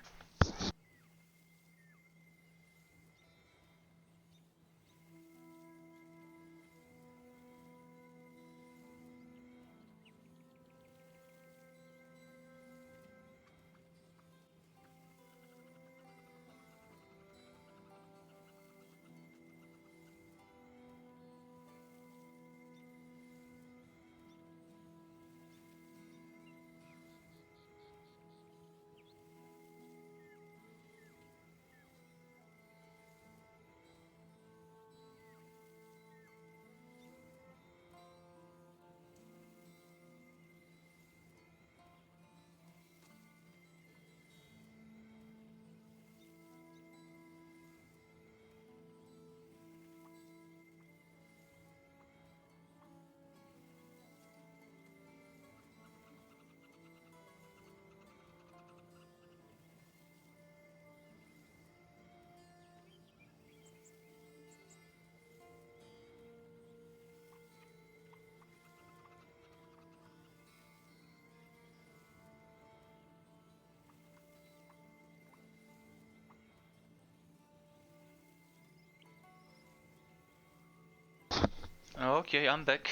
Okay, I'm back.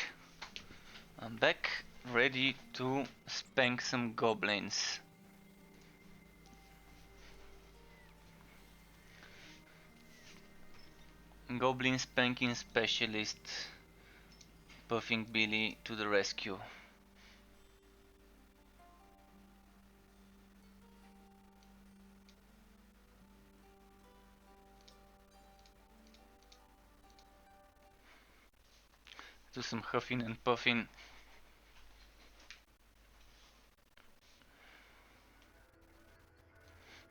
I'm back, ready to spank some goblins. Goblin spanking specialist, Puffing Billy to the rescue. Do some huffing and puffing.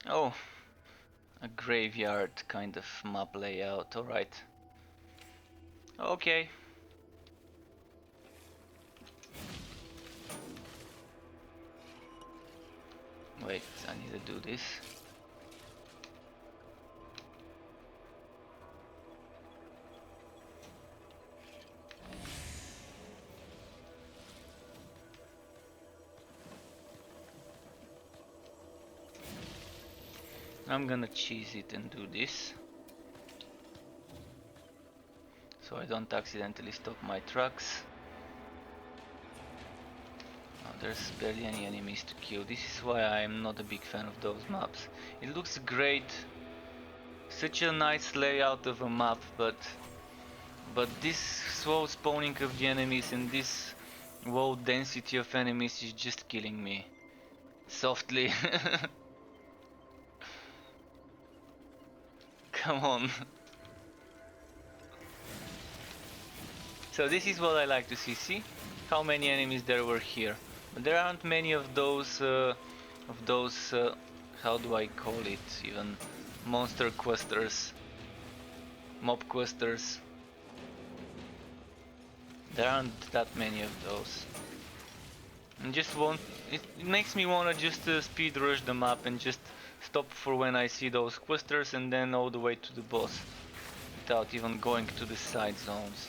Oh, a graveyard kind of map layout, alright. Okay. Wait, I need to do this. I'm gonna cheese it and do this, so I don't accidentally stop my trucks. Oh, there's barely any enemies to kill. This is why I'm not a big fan of those maps. It looks great, such a nice layout of a map, but this slow spawning of the enemies and this low density of enemies is just killing me. Softly. Come on. So this is what I like to see. See how many enemies there were here. But there aren't many of those how do I call it even, monster questers, mob questers. There aren't that many of those. And just it makes me wanna just speed rush the map and just stop for when I see those questers and then all the way to the boss without even going to the side zones.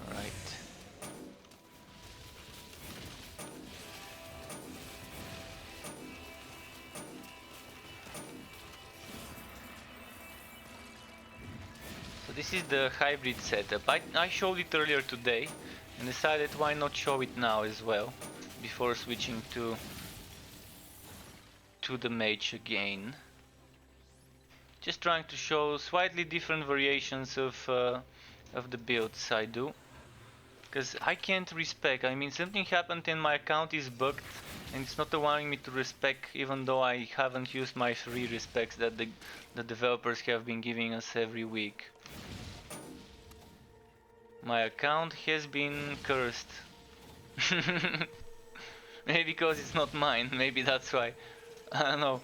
Alright. So this is the hybrid setup. I showed it earlier today and decided why not show it now as well before switching to the mage again. Just trying to show slightly different variations of the builds I do. Because I can't respec. I mean, something happened and my account is bugged and it's not allowing me to respec even though I haven't used my free respecs that the developers have been giving us every week. My account has been cursed. Maybe because it's not mine, maybe that's why. I don't know.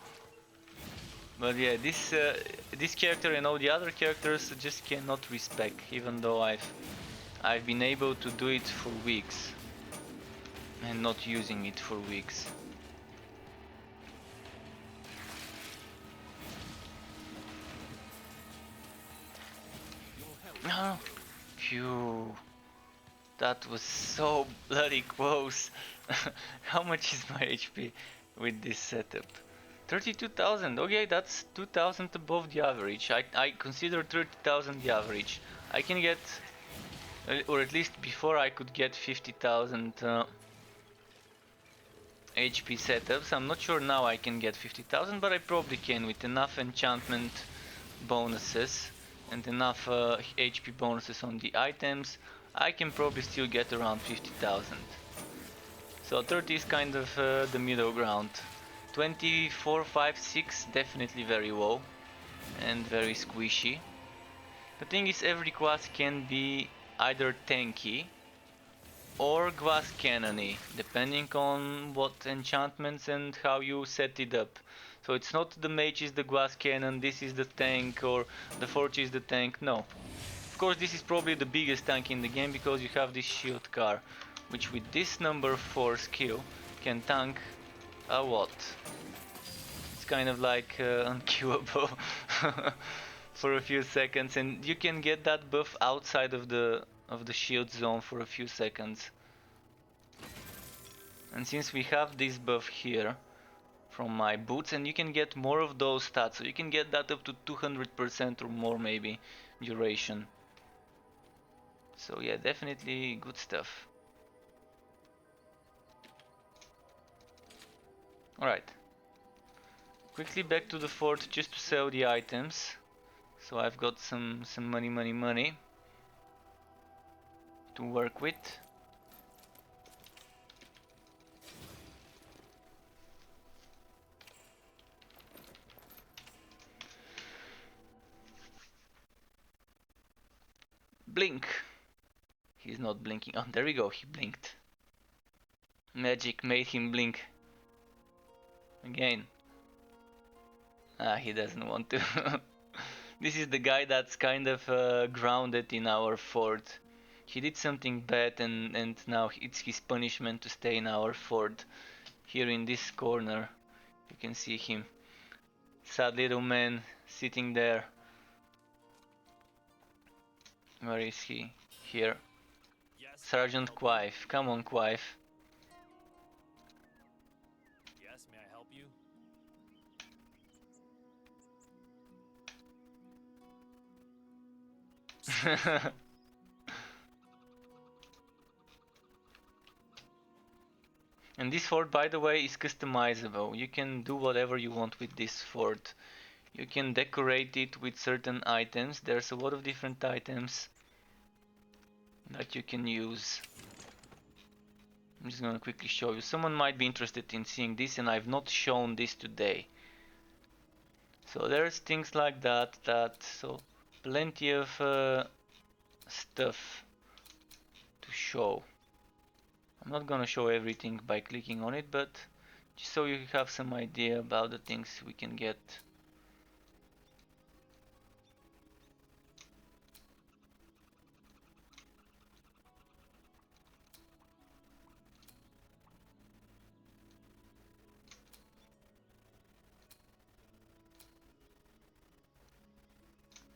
But yeah, this character and all the other characters just cannot respec, even though I've been able to do it for weeks and not using it for weeks. No, phew, that was so bloody close. How much is my HP with this setup? 32,000. Okay, that's 2,000 above the average. I consider 30,000 the average. I can get, or at least before I could get 50,000 HP setups. I'm not sure now I can get 50,000, but I probably can with enough enchantment bonuses and enough HP bonuses on the items. I can probably still get around 50,000. So 30 is kind of the middle ground. 24, 5, 6 definitely very low and very squishy. The thing is, every class can be either tanky or glass cannony, depending on what enchantments and how you set it up. So it's not the mage is the glass cannon, this is the tank, or the forge is the tank, no. Of course this is probably the biggest tank in the game because you have this shield car, which with this number 4 skill can tank a lot. It's kind of like unkillable for a few seconds, and you can get that buff outside of the shield zone for a few seconds. And since we have this buff here from my boots, and you can get more of those stats, so you can get that up to 200% or more maybe duration. So yeah, definitely good stuff. Alright, quickly back to the fort just to sell the items. So I've got some money to work with. Blink. He's not blinking. Oh, there we go, he blinked. Magic made him blink. Again. Ah, he doesn't want to. This is the guy that's kind of grounded in our fort. He did something bad and now it's his punishment to stay in our fort. Here in this corner, you can see him. Sad little man sitting there. Where is he? Here. Sergeant Quive. Come on, Quive. Yes, may I help you? And this fort, by the way, is customizable. You can do whatever you want with this fort. You can decorate it with certain items. There's a lot of different items that you can use. I'm just gonna quickly show you. Someone might be interested in seeing this, and I've not shown this today. So there's things like that. So plenty of stuff to show. I'm not gonna show everything by clicking on it, but just so you have some idea about the things we can get.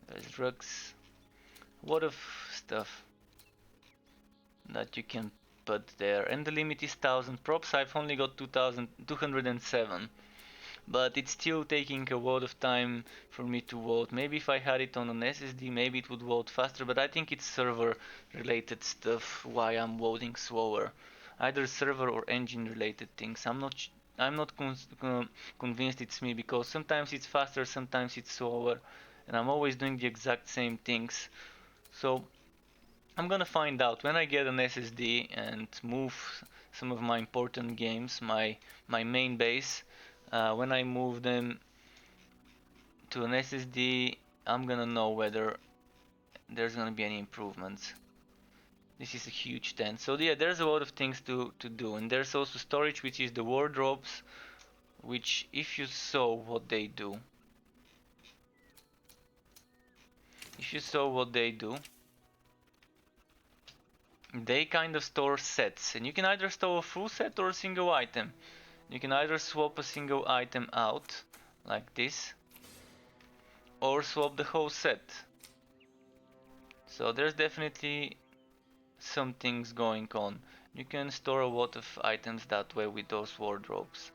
There's drugs, a lot of stuff that you can put there, and the limit is 1000 props. I've only got 2207, but it's still taking a lot of time for me to vote. Maybe if I had it on an SSD, maybe it would vote faster, but I think it's server related stuff why I'm voting slower, either server or engine related things. I'm not convinced it's me, because sometimes it's faster, sometimes it's slower, and I'm always doing the exact same things. So I'm gonna find out when I get an SSD and move some of my important games, my main base. When I move them to an SSD, I'm gonna know whether there's gonna be any improvements. This is a huge tent. So yeah, there's a lot of things to do, and there's also storage, which is the wardrobes, which if you saw what they do, they kind of store sets, and you can either store a full set or a single item. You can either swap a single item out, like this, or swap the whole set. So there's definitely some things going on. You can store a lot of items that way with those wardrobes.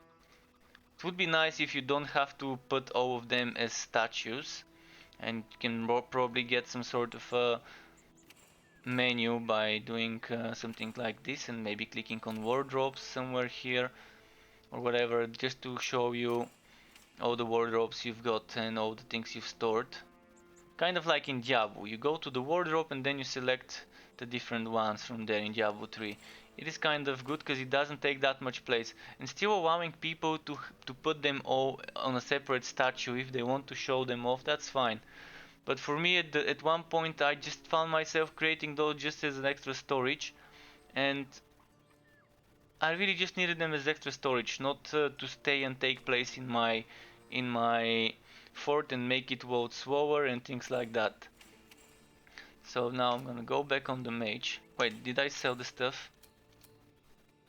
It would be nice if you don't have to put all of them as statues, and you can probably get some sort of a menu by doing something like this and maybe clicking on wardrobes somewhere here or whatever, just to show you all the wardrobes you've got and all the things you've stored. Kind of like in Diablo, you go to the wardrobe and then you select the different ones from there in Diablo 3. It is kind of good because it doesn't take that much place, and still allowing people to put them all on a separate statue if they want to show them off, that's fine. But for me at one point I just found myself creating those just as an extra storage, and I really just needed them as extra storage, not to stay and take place in my fort and make it load slower and things like that. So now I'm gonna go back on the mage. Wait, did I sell the stuff?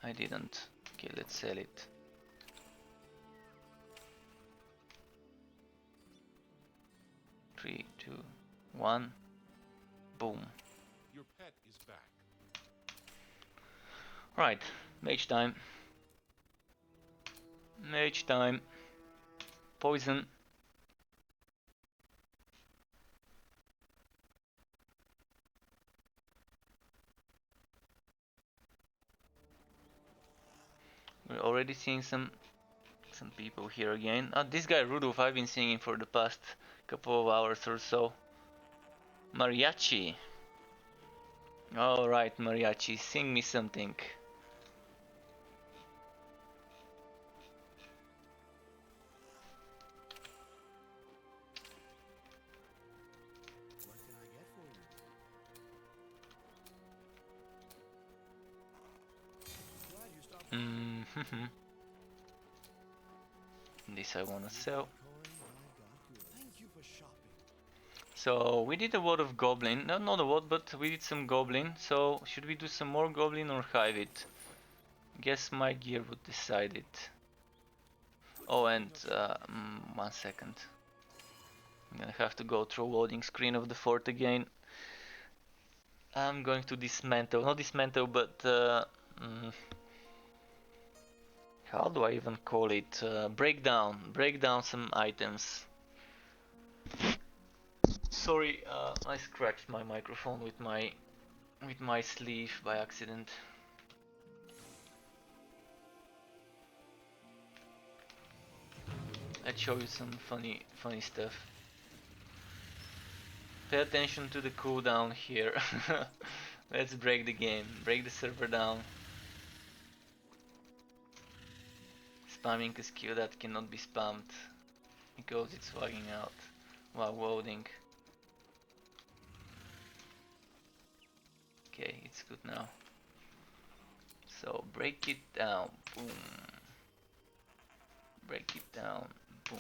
I didn't. Okay, let's sell it. Three, two, one. Boom. Your pet is back. Right, mage time. Mage time. Poison. We're already seeing some people here again. This guy Rudolph, I've been seeing him for the past couple of hours or so. Mariachi. Alright, Mariachi, sing me something. What can I get for you? Glad you stopped. This I wanna sell. Thank you for shopping. So we did a lot of goblin, not a lot, but we did some goblin. So should we do some more goblin or hive it? Guess my gear would decide it. Oh, and 1 second. I'm gonna have to go through loading screen of the fort again. I'm going to dismantle, not dismantle, but how do I even call it? Break down some items. Sorry, I scratched my microphone with my sleeve by accident. I'd show you some funny stuff. Pay attention to the cooldown here. Let's break the game, break the server down. Spamming a skill that cannot be spammed because it's lagging out while loading. Okay, it's good now. So break it down, boom. Break it down, boom.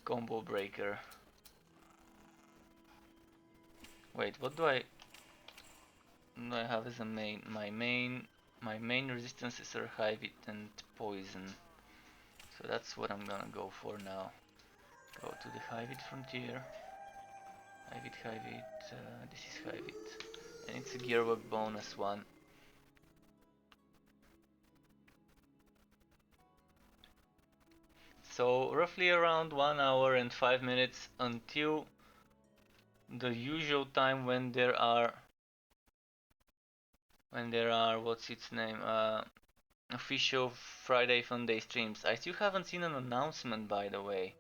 Combo breaker. Wait, what do I have as a main? My main resistances are hive it and poison. So that's what I'm gonna go for now. Go to the hive it frontier. Hive it, this is hive it. And it's a gearwork bonus one. So roughly around 1 hour and 5 minutes until the usual time when there are what's its name, official Friday Fun Day streams. I still haven't seen an announcement, by the way.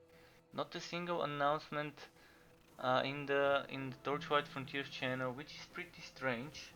Not a single announcement in the Torchlight Frontiers channel, which is pretty strange.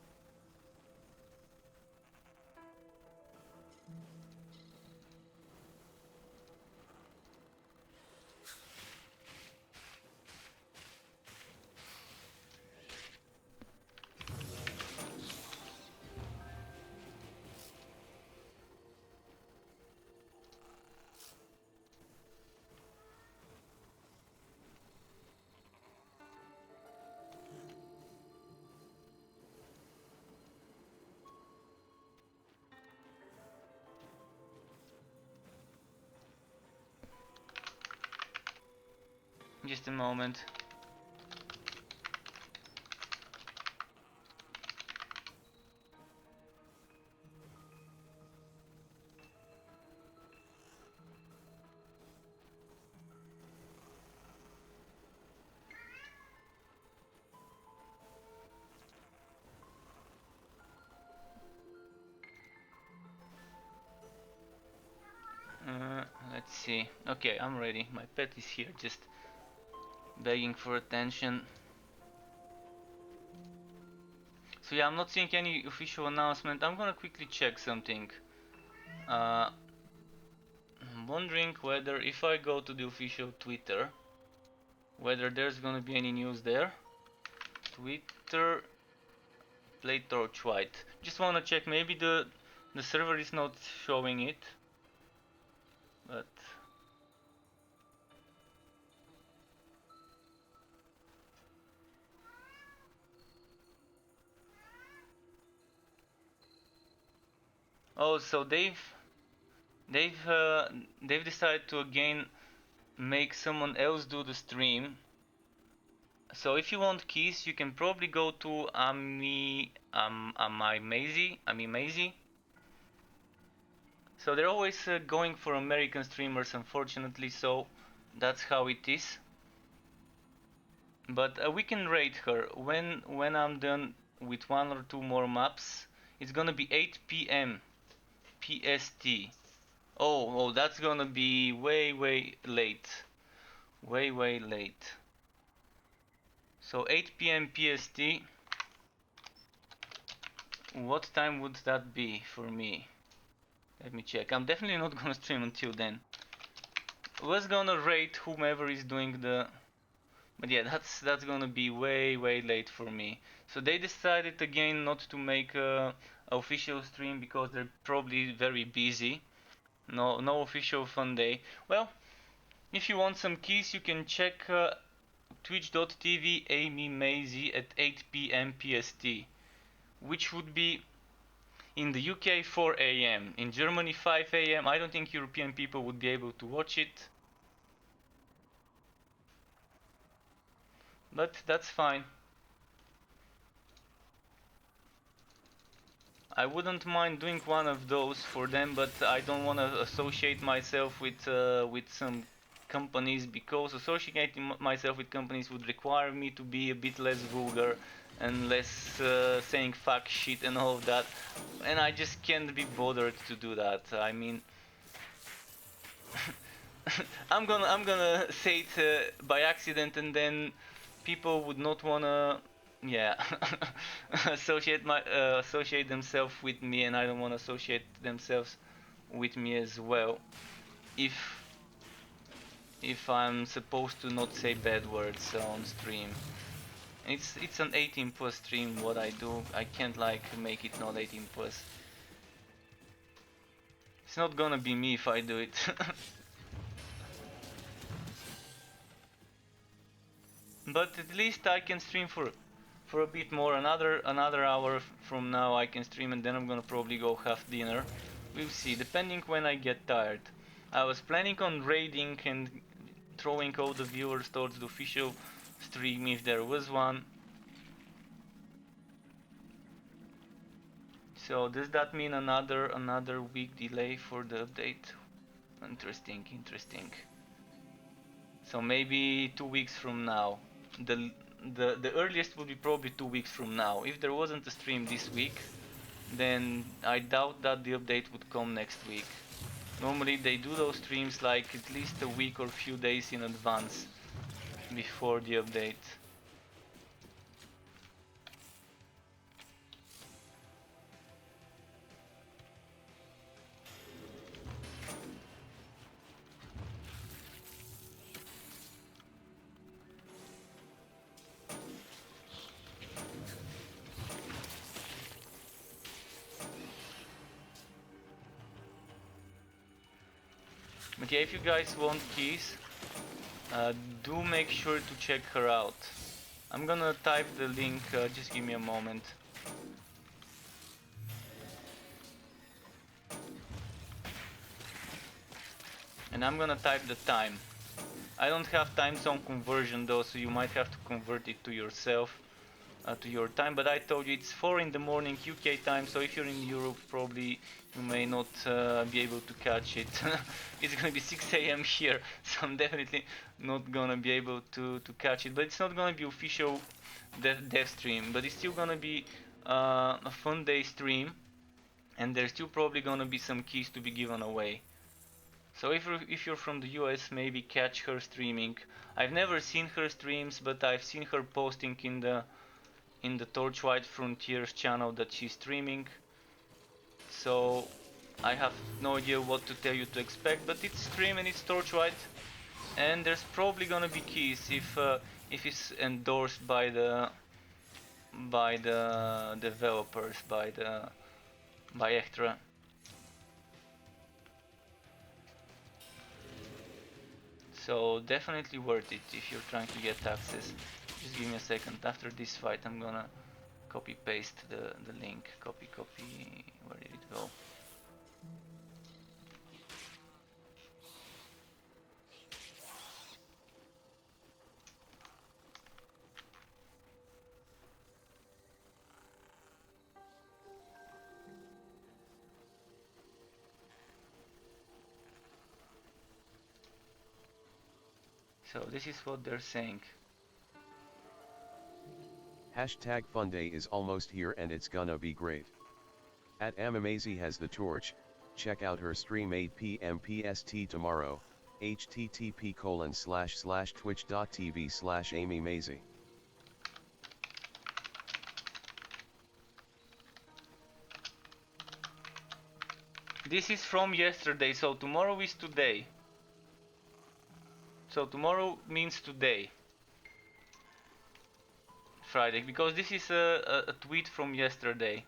a moment. Let's see. Okay, I'm ready. My pet is here, just begging for attention. So yeah, I'm not seeing any official announcement. I'm gonna quickly check something. I'm wondering whether if I go to the official Twitter, whether there's gonna be any news there. Twitter, play Torchlight. Just wanna check. Maybe the server is not showing it, but. Oh, so they've uh, they've decided to again make someone else do the stream. So if you want keys, you can probably go to Amimazy. So they're always going for American streamers, unfortunately. So that's how it is. But we can rate her when I'm done with one or two more maps. It's gonna be 8 p.m. PST. Oh, that's gonna be way late. Way late. So 8 p.m. PST. What time would that be for me? Let me check. I'm definitely not gonna stream until then. Was gonna rate whomever is doing the, but yeah, that's gonna be way late for me. So they decided again not to make a official stream because they're probably very busy. No official fun day. Well, if you want some keys, you can check twitch.tv Amy Maisie at 8 p.m. PST, which would be in the UK 4 a.m. In Germany 5 a.m. I don't think European people would be able to watch it, but that's fine. I wouldn't mind doing one of those for them, but I don't want to associate myself with some companies, because associating myself with companies would require me to be a bit less vulgar and less saying fuck shit and all of that, and I just can't be bothered to do that. I mean, I'm gonna say it by accident, and then people would not wanna, yeah, associate themselves with me, and I don't want to associate themselves with me as well. If I'm supposed to not say bad words on stream, it's an 18 plus stream. What I do, I can't like make it not 18 plus. It's not gonna be me if I do it. But at least I can stream for a bit more. Another hour from now I can stream, and then I'm gonna probably go have dinner. We'll see, depending when I get tired. I was planning on raiding and throwing all the viewers towards the official stream if there was one. So does that mean another week delay for the update? Interesting. So maybe 2 weeks from now. The the earliest would be probably 2 weeks from now. If there wasn't a stream this week, then I doubt that the update would come next week. Normally they do those streams like at least a week or few days in advance before the update. But yeah, if you guys want keys, do make sure to check her out. I'm gonna type the link, just give me a moment. And I'm gonna type the time. I don't have time zone conversion though, so you might have to convert it to yourself, to your time. But I told you it's 4 in the morning UK time, so if you're in Europe, probably you may not be able to catch it. It's gonna be 6 a.m. here, so I'm definitely not gonna be able to catch it. But it's not gonna be official dev stream, but it's still gonna be a fun day stream, and there's still probably gonna be some keys to be given away. So if you're from the US, maybe catch her streaming. I've never seen her streams, but I've seen her posting in the Torchlight Frontiers channel that she's streaming. So I have no idea what to tell you to expect, but it's stream and it's Torchlight, and there's probably gonna be keys if it's endorsed by the developers, by Extra. So definitely worth it if you're trying to get access. Just give me a second. After this fight, I'm gonna copy paste the link. Copy. Where did it go? So this is what they're saying. Hashtag Fun Day is almost here and it's gonna be great. At Amamazy has the torch, check out her stream 8 p.m. PST tomorrow, http://twitch.tv/amymazy. This is from yesterday, so tomorrow is today. So tomorrow means today. Friday, because this is a tweet from yesterday.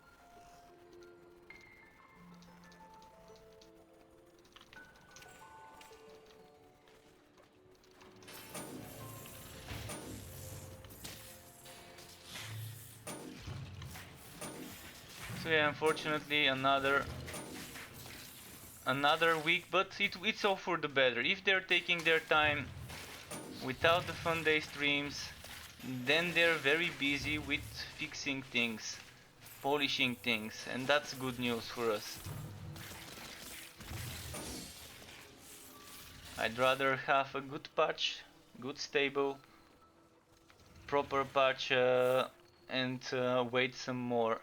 So yeah, unfortunately another week, but it's all for the better. If they're taking their time without the fun day streams, then they're very busy with fixing things, polishing things, and that's good news for us. I'd rather have a good patch, good stable, proper patch, and wait some more.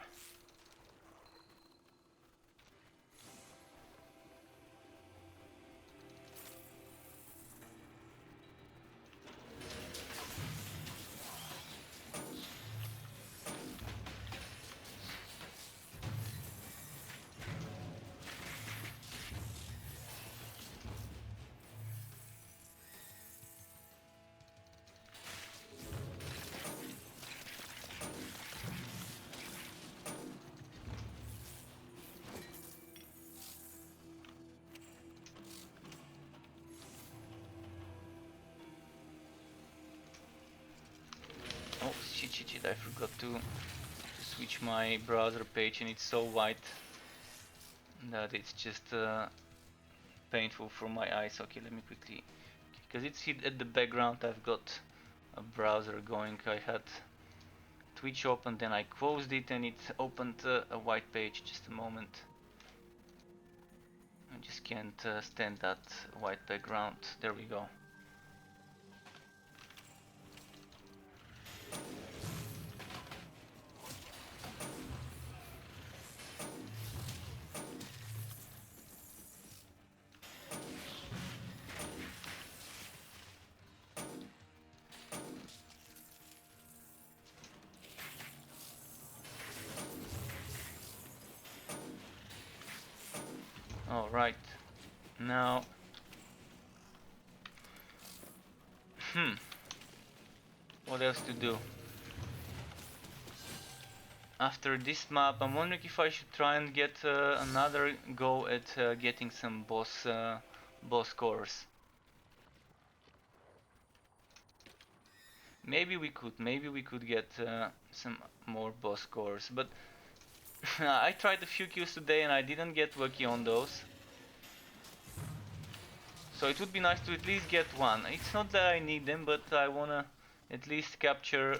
Oh shit, I forgot to switch my browser page, and it's so white that it's just painful for my eyes. Okay, let me quickly, because it's hid at the background. I've got a browser going. I had Twitch open, then I closed it and it opened a white page. Just a moment. I just can't stand that white background. There we go. Alright, now, what else to do? After this map, I'm wondering if I should try and get another go at getting some boss cores. Maybe we could get some more boss cores, but I tried a few kills today and I didn't get lucky on those. So it would be nice to at least get one. It's not that I need them, but I wanna at least capture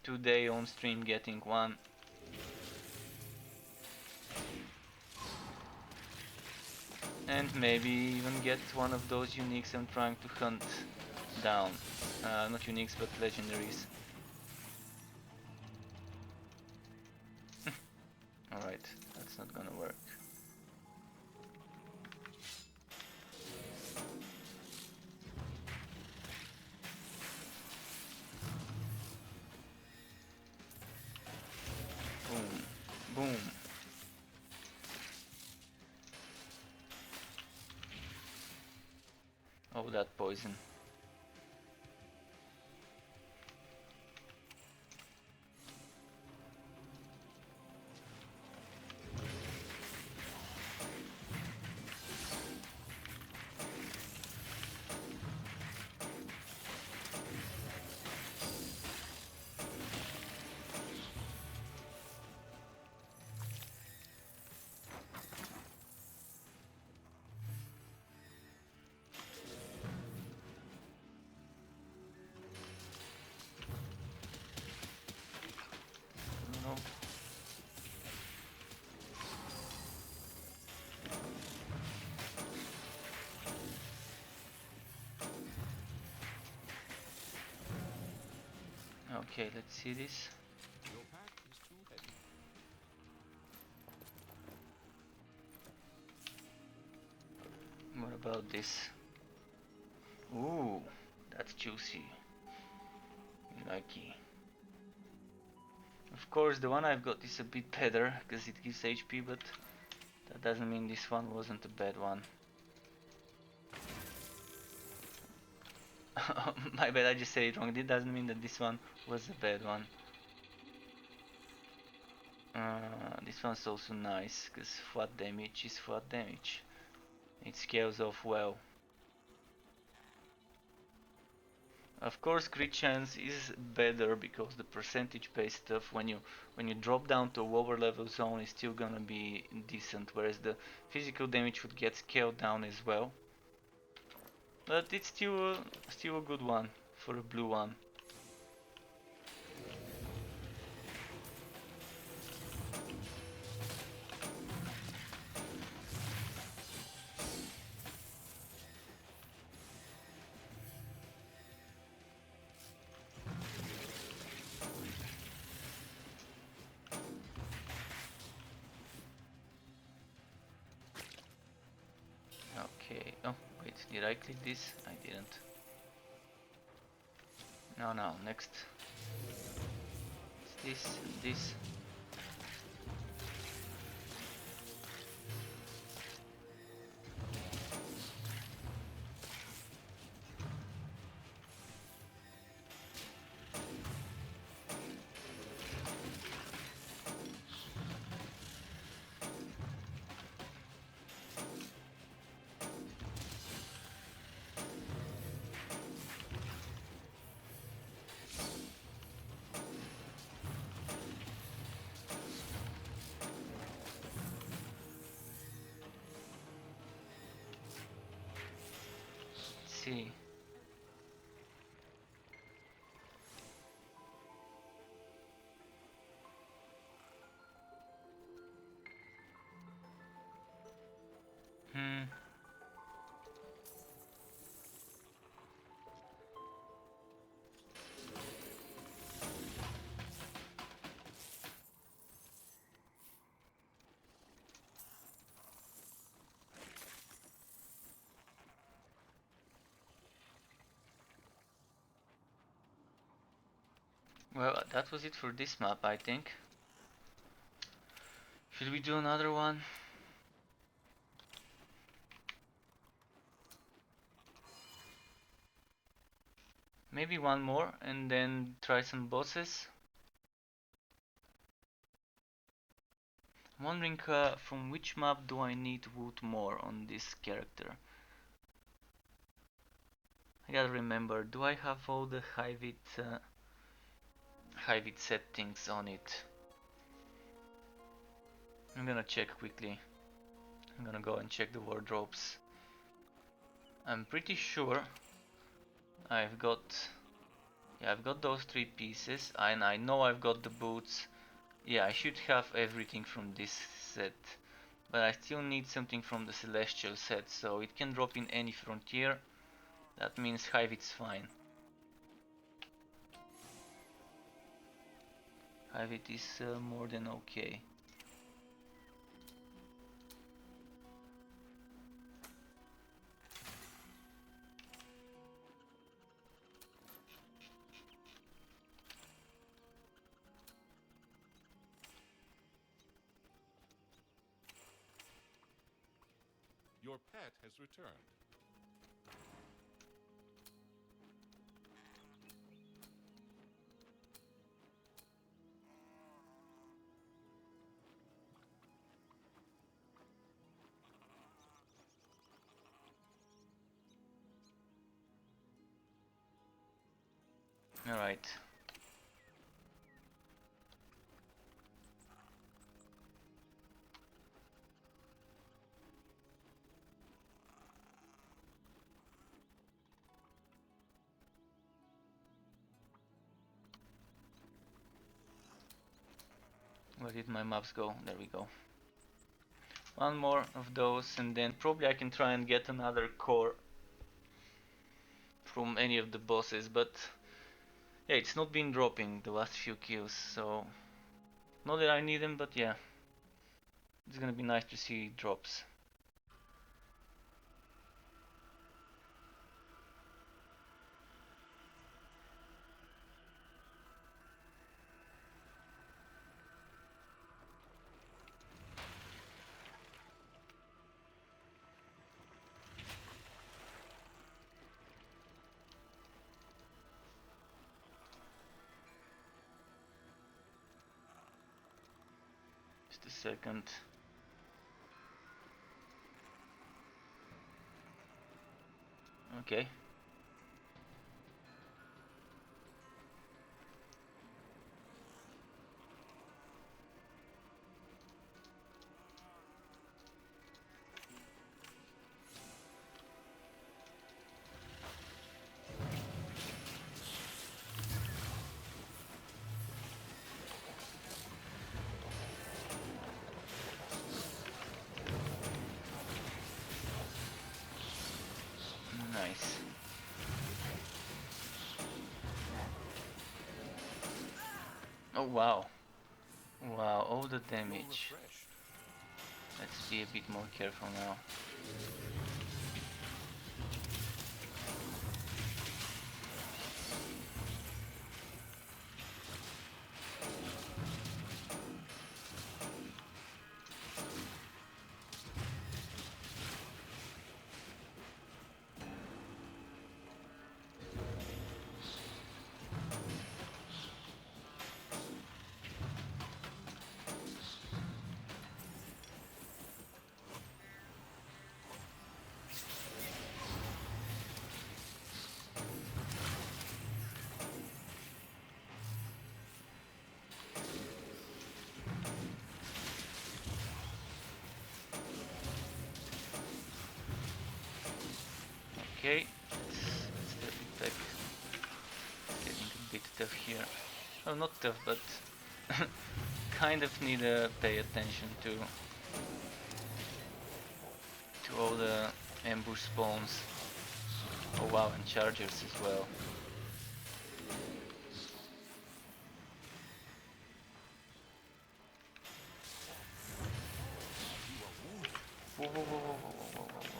today on stream getting one. And maybe even get one of those uniques I'm trying to hunt down. Not uniques, but legendaries. Alright, that's not gonna work. Boom. Boom. Oh, that poison. No. Okay, let's see this. Your pack is too heavy. What about this? Ooh, that's juicy. Likey. Of course, the one I've got is a bit better because it gives HP, but that doesn't mean this one wasn't a bad one. My bad, I just said it wrong. It doesn't mean that this one was a bad one. This one's also nice because flat damage is flat damage. It scales off well. Of course, crit chance is better because the percentage based stuff when you drop down to a lower level zone is still gonna be decent, whereas the physical damage would get scaled down as well. But it's still a good one for a blue one. Okay. Oh wait, did I click this? I didn't. No, next. It's this and this. Let's see. Hmm. Well, that was it for this map, I think. Should we do another one? Maybe one more and then try some bosses. I'm wondering from which map do I need wood more on this character? I gotta remember, do I have all the high vid settings on it? I'm gonna check quickly. I'm gonna go and check the wardrobes. I'm pretty sure I've got, yeah, I've got those 3 pieces, and I know I've got the boots. Yeah, I should have everything from this set, but I still need something from the Celestial set, so it can drop in any frontier. That means Hive it's fine. Hive it is more than okay. Your pet has returned. Alright. Where did my maps go? There we go. One more of those, and then probably I can try and get another core from any of the bosses, but yeah, it's not been dropping the last few kills, so not that I need them, but yeah, it's gonna be nice to see drops. Just a second. Okay. Nice. Oh wow. Wow, all the You're damage. refreshed. Let's be a bit more careful now. Okay, let's step it back. Getting a bit tough here. Well, not tough, but kind of need to pay attention to all the ambush spawns. Oh wow, and chargers as well. Whoa, whoa, whoa, whoa, whoa, whoa, whoa, whoa.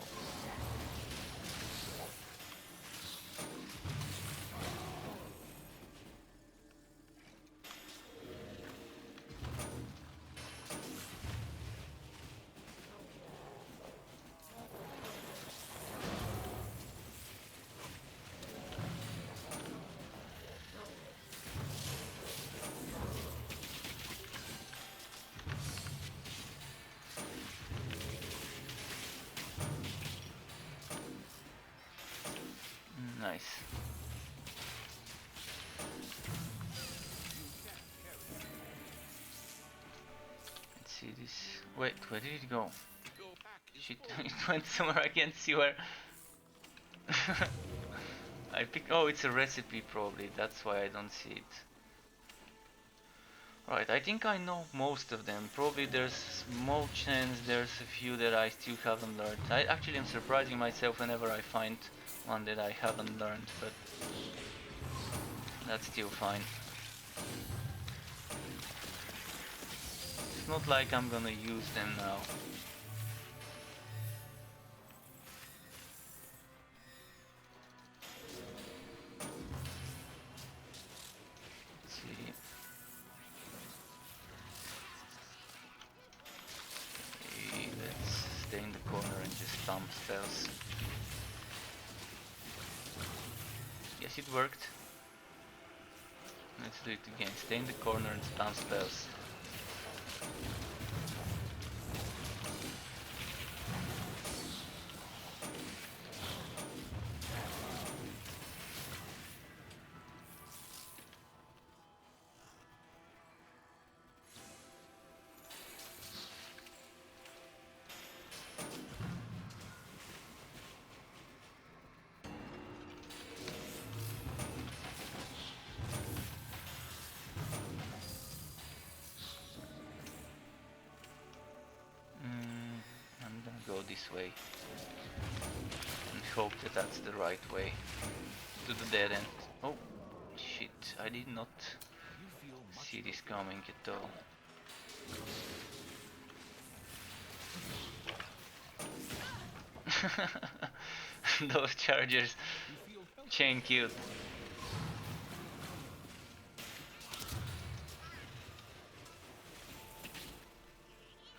Nice. Let's see this. Wait, where did it go? Your pack is Shit, full. it went somewhere I can't see where. I pick. Oh, it's a recipe probably. That's why I don't see it. Right, I think I know most of them. Probably there's more chance there's a few that I still haven't learned. I actually am surprising myself whenever I find one that I haven't learned, but that's still fine. It's not like I'm gonna use them now. Let's see. Okay, let's stay in the corner and just thumb spells. Yes, it worked. Let's do it again. Stay in the corner and spam spells. I'm gonna go this way and hope that that's the right way to the dead end. Oh shit, I did not You feel much see this coming at all. Those chargers you feel healthy. chain killed.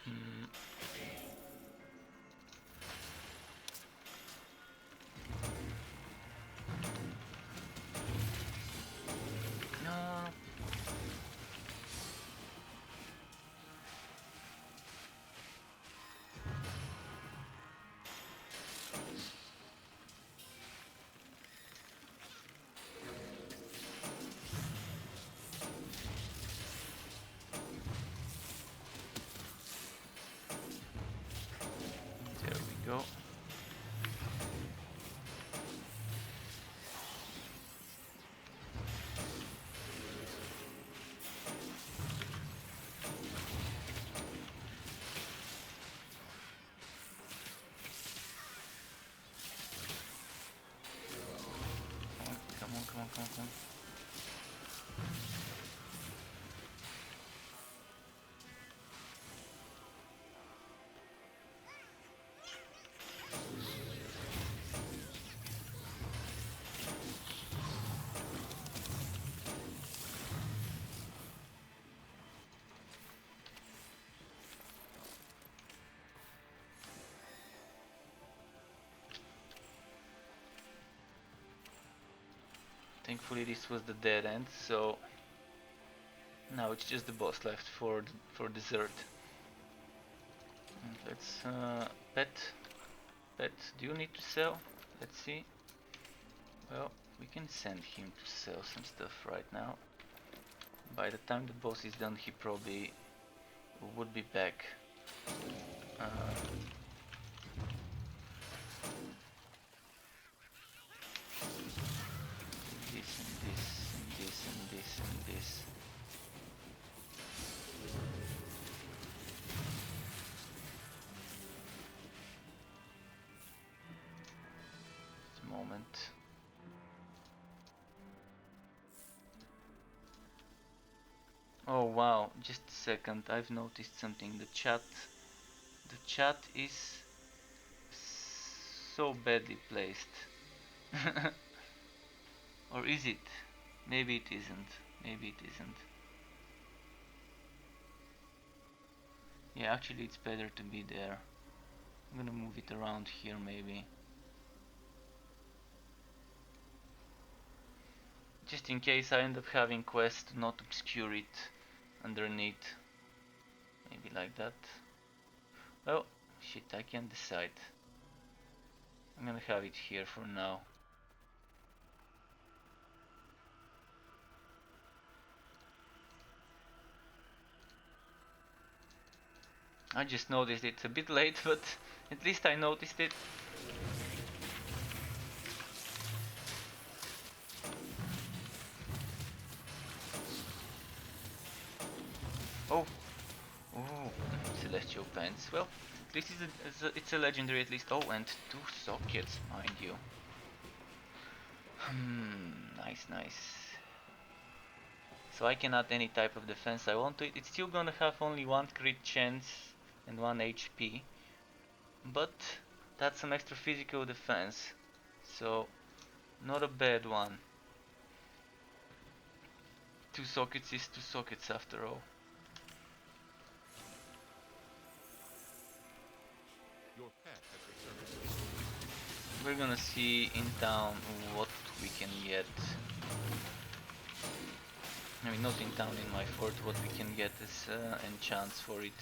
Hmm. No. There we go. Come on, come on, come on, come on. Thankfully this was the dead end, so now it's just the boss left for dessert. And let's pet, do you need to sell? Let's see. Well, we can send him to sell some stuff right now. By the time the boss is done, he probably would be back. Uh, this and this and this and this and this. Just a moment. Oh wow, just a second, I've noticed something. The chat is so badly placed. Or is it? Maybe it isn't. Maybe it isn't. Yeah, actually it's better to be there. I'm gonna move it around here maybe. Just in case I end up having quest to not obscure it underneath. Maybe like that. Well, shit, I can't decide. I'm gonna have it here for now. I just noticed it's a bit late, but at least I noticed it. celestial pants. Well, this is it's a legendary at least. Oh, and 2 sockets, mind you. Nice, nice. So I can add any type of defense I want to it. It's still gonna have only 1 crit chance and 1 HP. But that's some extra physical defense. So, not a bad one. 2 sockets is 2 sockets after all. Your pet has returned. We're gonna see in town what we can get. I mean, not in town, in my fort, what we can get as enchants for it.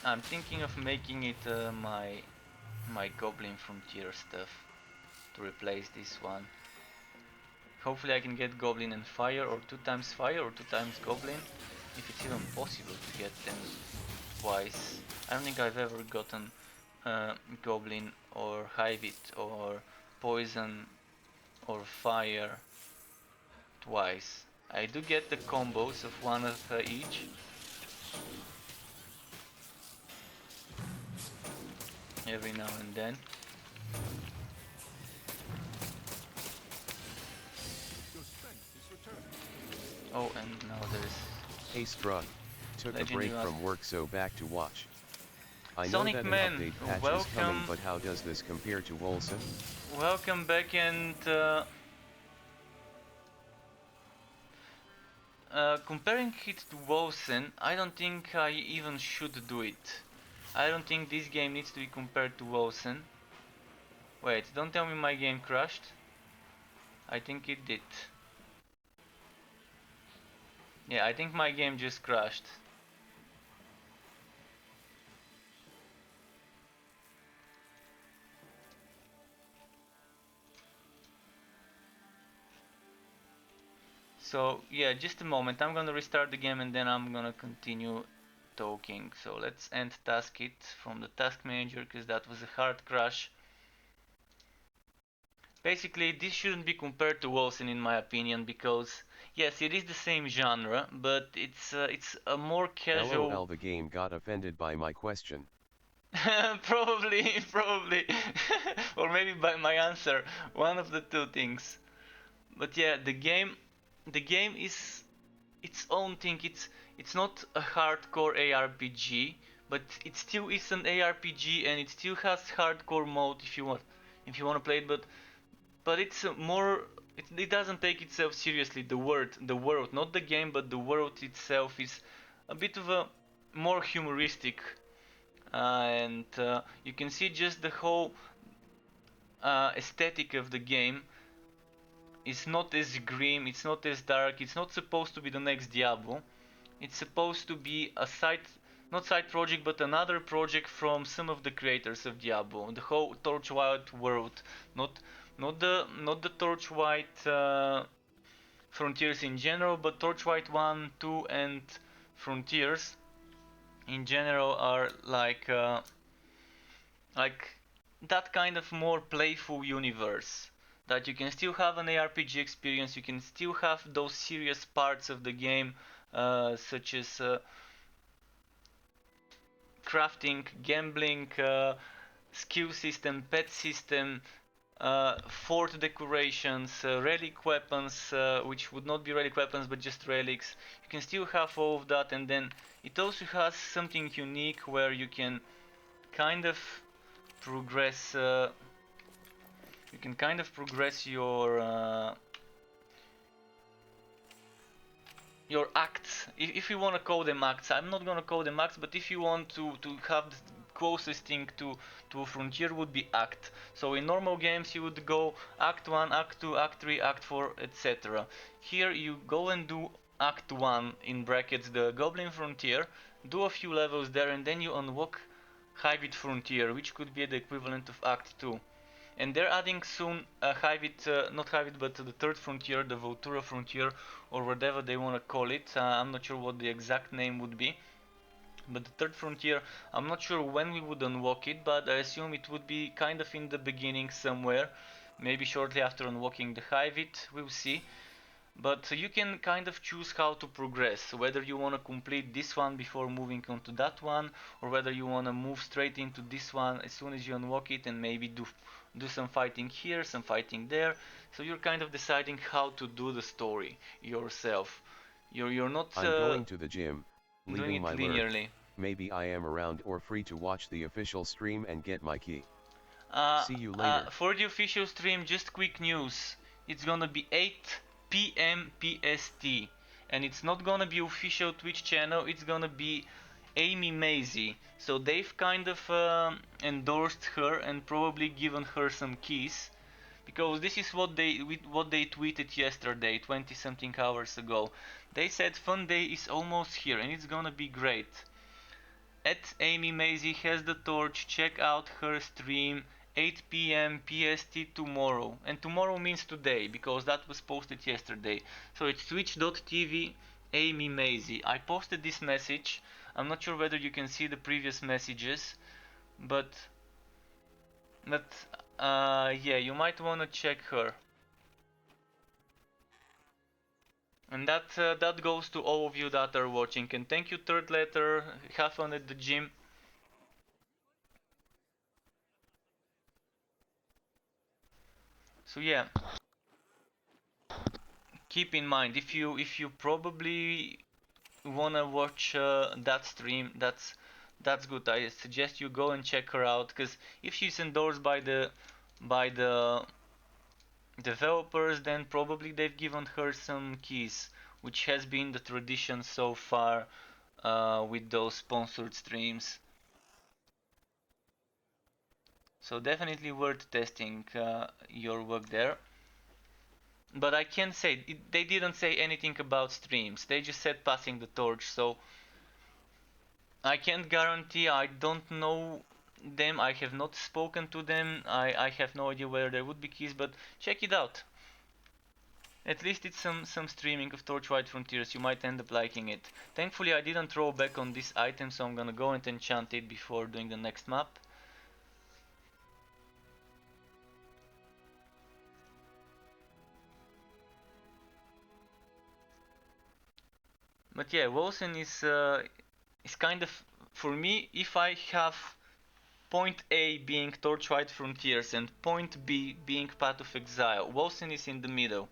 I'm thinking of making it my Goblin Frontier stuff to replace this one. Hopefully I can get Goblin and Fire, or 2 times Fire, or 2 times Goblin, if it's even possible to get them twice. I don't think I've ever gotten Goblin or Hivit or Poison or Fire twice. I do get the combos of 1 of each. Every now and then. Your strength is returning. Oh, and now there's Hey Strut, took a Legendary break from work so back to watch. I know Sonic that an Man, update patch is coming, welcome. but how does this compare to Wolcen? Welcome back, and comparing it to Wolcen, I don't think I even should do it. I don't think this game needs to be compared to Wolcen. Wait, don't tell me my game crashed. I think it did. Yeah, I think my game just crashed. So yeah, just a moment, I'm gonna restart the game and then I'm gonna continue talking. So let's end task it from the task manager, because that was a hard crash. Basically, this shouldn't be compared to Wolcen in my opinion, because yes, it is the same genre, but it's a more casual. LOL, the game got offended by my question. Probably, or maybe by my answer, one of the two things. But yeah, the game is its own thing. It's not a hardcore ARPG, but it still is an ARPG, and it still has hardcore mode if you want to play it. But it's more. It doesn't take itself seriously. The world, not the game, but the world itself is a bit of a more humoristic, and you can see just the whole aesthetic of the game is not as grim, it's not as dark, it's not supposed to be the next Diablo. It's supposed to be a not side project, but another project from some of the creators of Diablo. The whole Torchlight world, not the Torchlight Frontiers in general, but Torchlight 1, 2, and Frontiers in general are like that kind of more playful universe, that you can still have an ARPG experience, you can still have those serious parts of the game, such as crafting, gambling, skill system, pet system, fort decorations, relic weapons, which would not be relic weapons but just relics. You can still have all of that, and then it also has something unique where you can kind of progress. You can kind of progress your acts, if you want to call them acts. I'm not gonna call them acts, but if you want to have the closest thing to a frontier would be act. So in normal games you would go act 1, act 2, act 3, act 4, etc. Here you go and do act 1, in brackets the Goblin Frontier, do a few levels there, and then you unlock Hivit Frontier, which could be the equivalent of act 2. And they're adding soon not Hivit, but the third frontier, the Voltura Frontier, or whatever they want to call it. I'm not sure what the exact name would be. But the third frontier, I'm not sure when we would unlock it, but I assume it would be kind of in the beginning somewhere. Maybe shortly after unlocking the Hivit, we'll see. But you can kind of choose how to progress, whether you want to complete this one before moving on to that one, or whether you want to move straight into this one as soon as you unlock it and maybe do some fighting here, some fighting there. So you're kind of deciding how to do the story yourself. You're not I'm going to the gym, doing leaving it my lurk. linearly. Maybe I am around or free to watch the official stream and get my key. See you later. For the official stream, just quick news. It's gonna be 8 p.m. PST. And it's not gonna be official Twitch channel, it's gonna be Amy Maisie. So they've kind of endorsed her and probably given her some keys. Because this is what they tweeted yesterday, 20 something hours ago. They said Fun Day is almost here and it's gonna be great. At Amy Maisie has the torch, check out her stream 8 p.m. PST tomorrow. And tomorrow means today, because that was posted yesterday. So it's twitch.tv Amy Maisie. I posted this message. I'm not sure whether you can see the previous messages, but yeah, you might want to check her. And that goes to all of you that are watching. And thank you, Third Letter. Have fun at the gym. So yeah, keep in mind if you probably wanna watch that stream, that's good. I suggest you go and check her out, because if she's endorsed by the developers, then probably they've given her some keys, which has been the tradition so far with those sponsored streams. So definitely worth testing your work there. But I can say they didn't say anything about streams. They just said passing the torch. So I can't guarantee. I don't know them. I have not spoken to them. I have no idea whether there would be keys. But check it out. At least it's some streaming of Torchlight Frontiers. You might end up liking it. Thankfully, I didn't throw back on this item, so I'm gonna go and enchant it before doing the next map. But yeah, Wilson is kind of, for me, if I have point A being Torchlight Frontiers and point B being Path of Exile, Wilson is in the middle,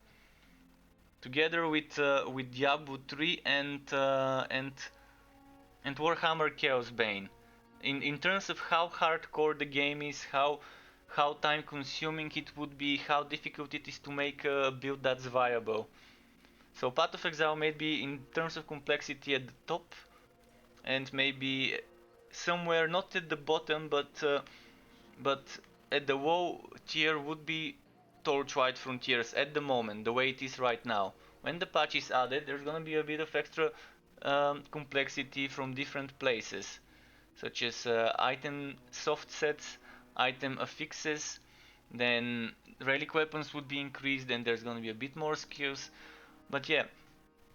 together with Diablo 3 and Warhammer Chaos Bane. In terms of how hardcore the game is, how time consuming it would be, how difficult it is to make a build that's viable. So Path of Exile may be in terms of complexity at the top, and maybe somewhere not at the bottom, but at the low tier would be Torchlight Frontiers at the moment, the way it is right now. When the patch is added, there's gonna be a bit of extra complexity from different places, such as item soft sets, item affixes, then relic weapons would be increased, and there's gonna be a bit more skills. But yeah,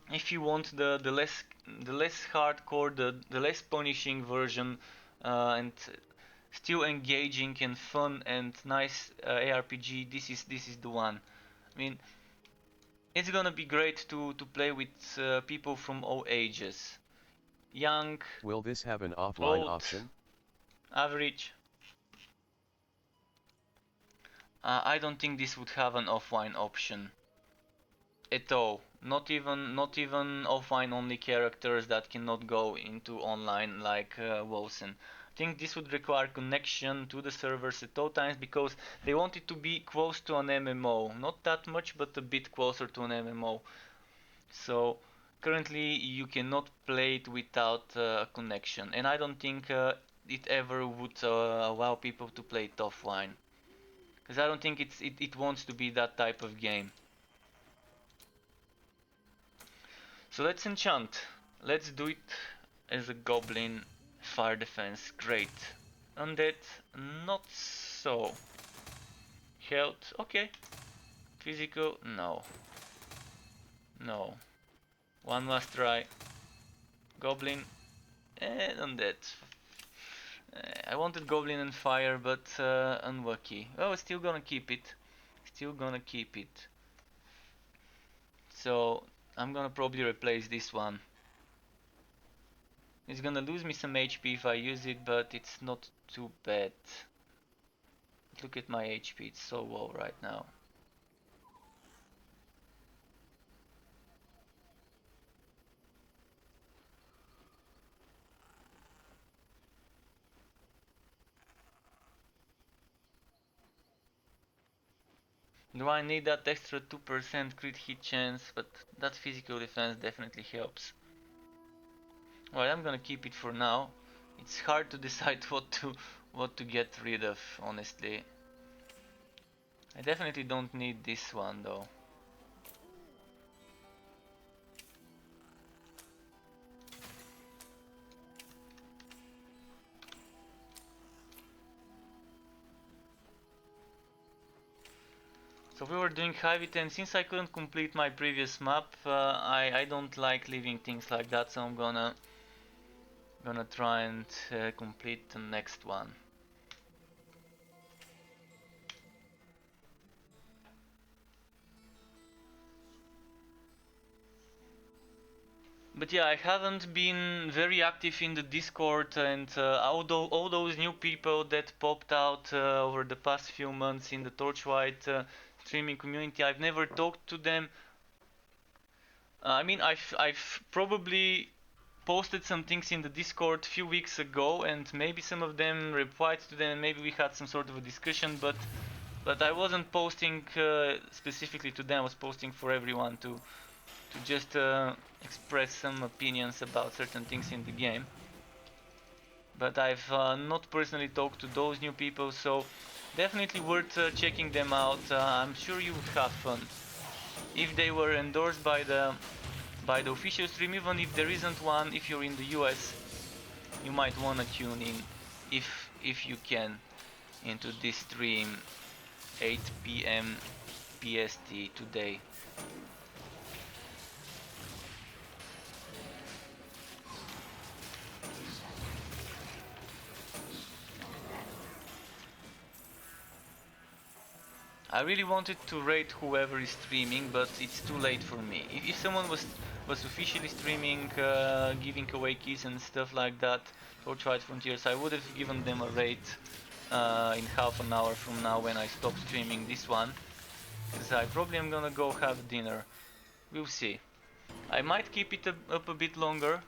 if you want the less hardcore, the less punishing version, and still engaging and fun and nice ARPG, this is the one. I mean, it's gonna be great to play with people from all ages, young, Will this have an offline old, option? average. I don't think this would have an offline option at all. Not even offline only characters that cannot go into online like Wilson. I think this would require connection to the servers at all times, because they want it to be close to an MMO. Not that much, but a bit closer to an MMO. So currently you cannot play it without a connection, and I don't think it ever would allow people to play it offline, because I don't think it wants to be that type of game. So let's enchant. Let's do it as a goblin. Fire defense, great. Undead, not so. Health, okay. Physical, no. No. One last try. Goblin, and undead. I wanted goblin and fire, but unlucky. Oh, still gonna keep it. Still gonna keep it. So I'm gonna probably replace this one. It's gonna lose me some HP if I use it, but it's not too bad. Look at my HP, it's so low right now. Do I need that extra 2% crit hit chance? But that physical defense definitely helps. Well, I'm gonna keep it for now. It's hard to decide what to get rid of, honestly. I definitely don't need this one though. So we were doing Heavy and since I couldn't complete my previous map, I don't like leaving things like that, so I'm gonna try and complete the next one. But yeah, I haven't been very active in the Discord, and all those new people that popped out over the past few months in the Torchlight streaming community, I've never talked to them. I mean, I've probably posted some things in the Discord a few weeks ago, and maybe some of them replied to them, and maybe we had some sort of a discussion, but I wasn't posting specifically to them. I was posting for everyone to just express some opinions about certain things in the game. But I've not personally talked to those new people, so definitely worth checking them out. I'm sure you would have fun. If they were endorsed by the official stream, even if there isn't one, if you're in the US, you might wanna tune in if you can into this stream 8 p.m. PST today. I really wanted to rate whoever is streaming, but it's too late for me. If someone was officially streaming, giving away keys and stuff like that, Torchlight Frontiers, I would have given them a rate in half an hour from now when I stop streaming this one. Because I probably am gonna go have dinner. We'll see. I might keep it up a bit longer,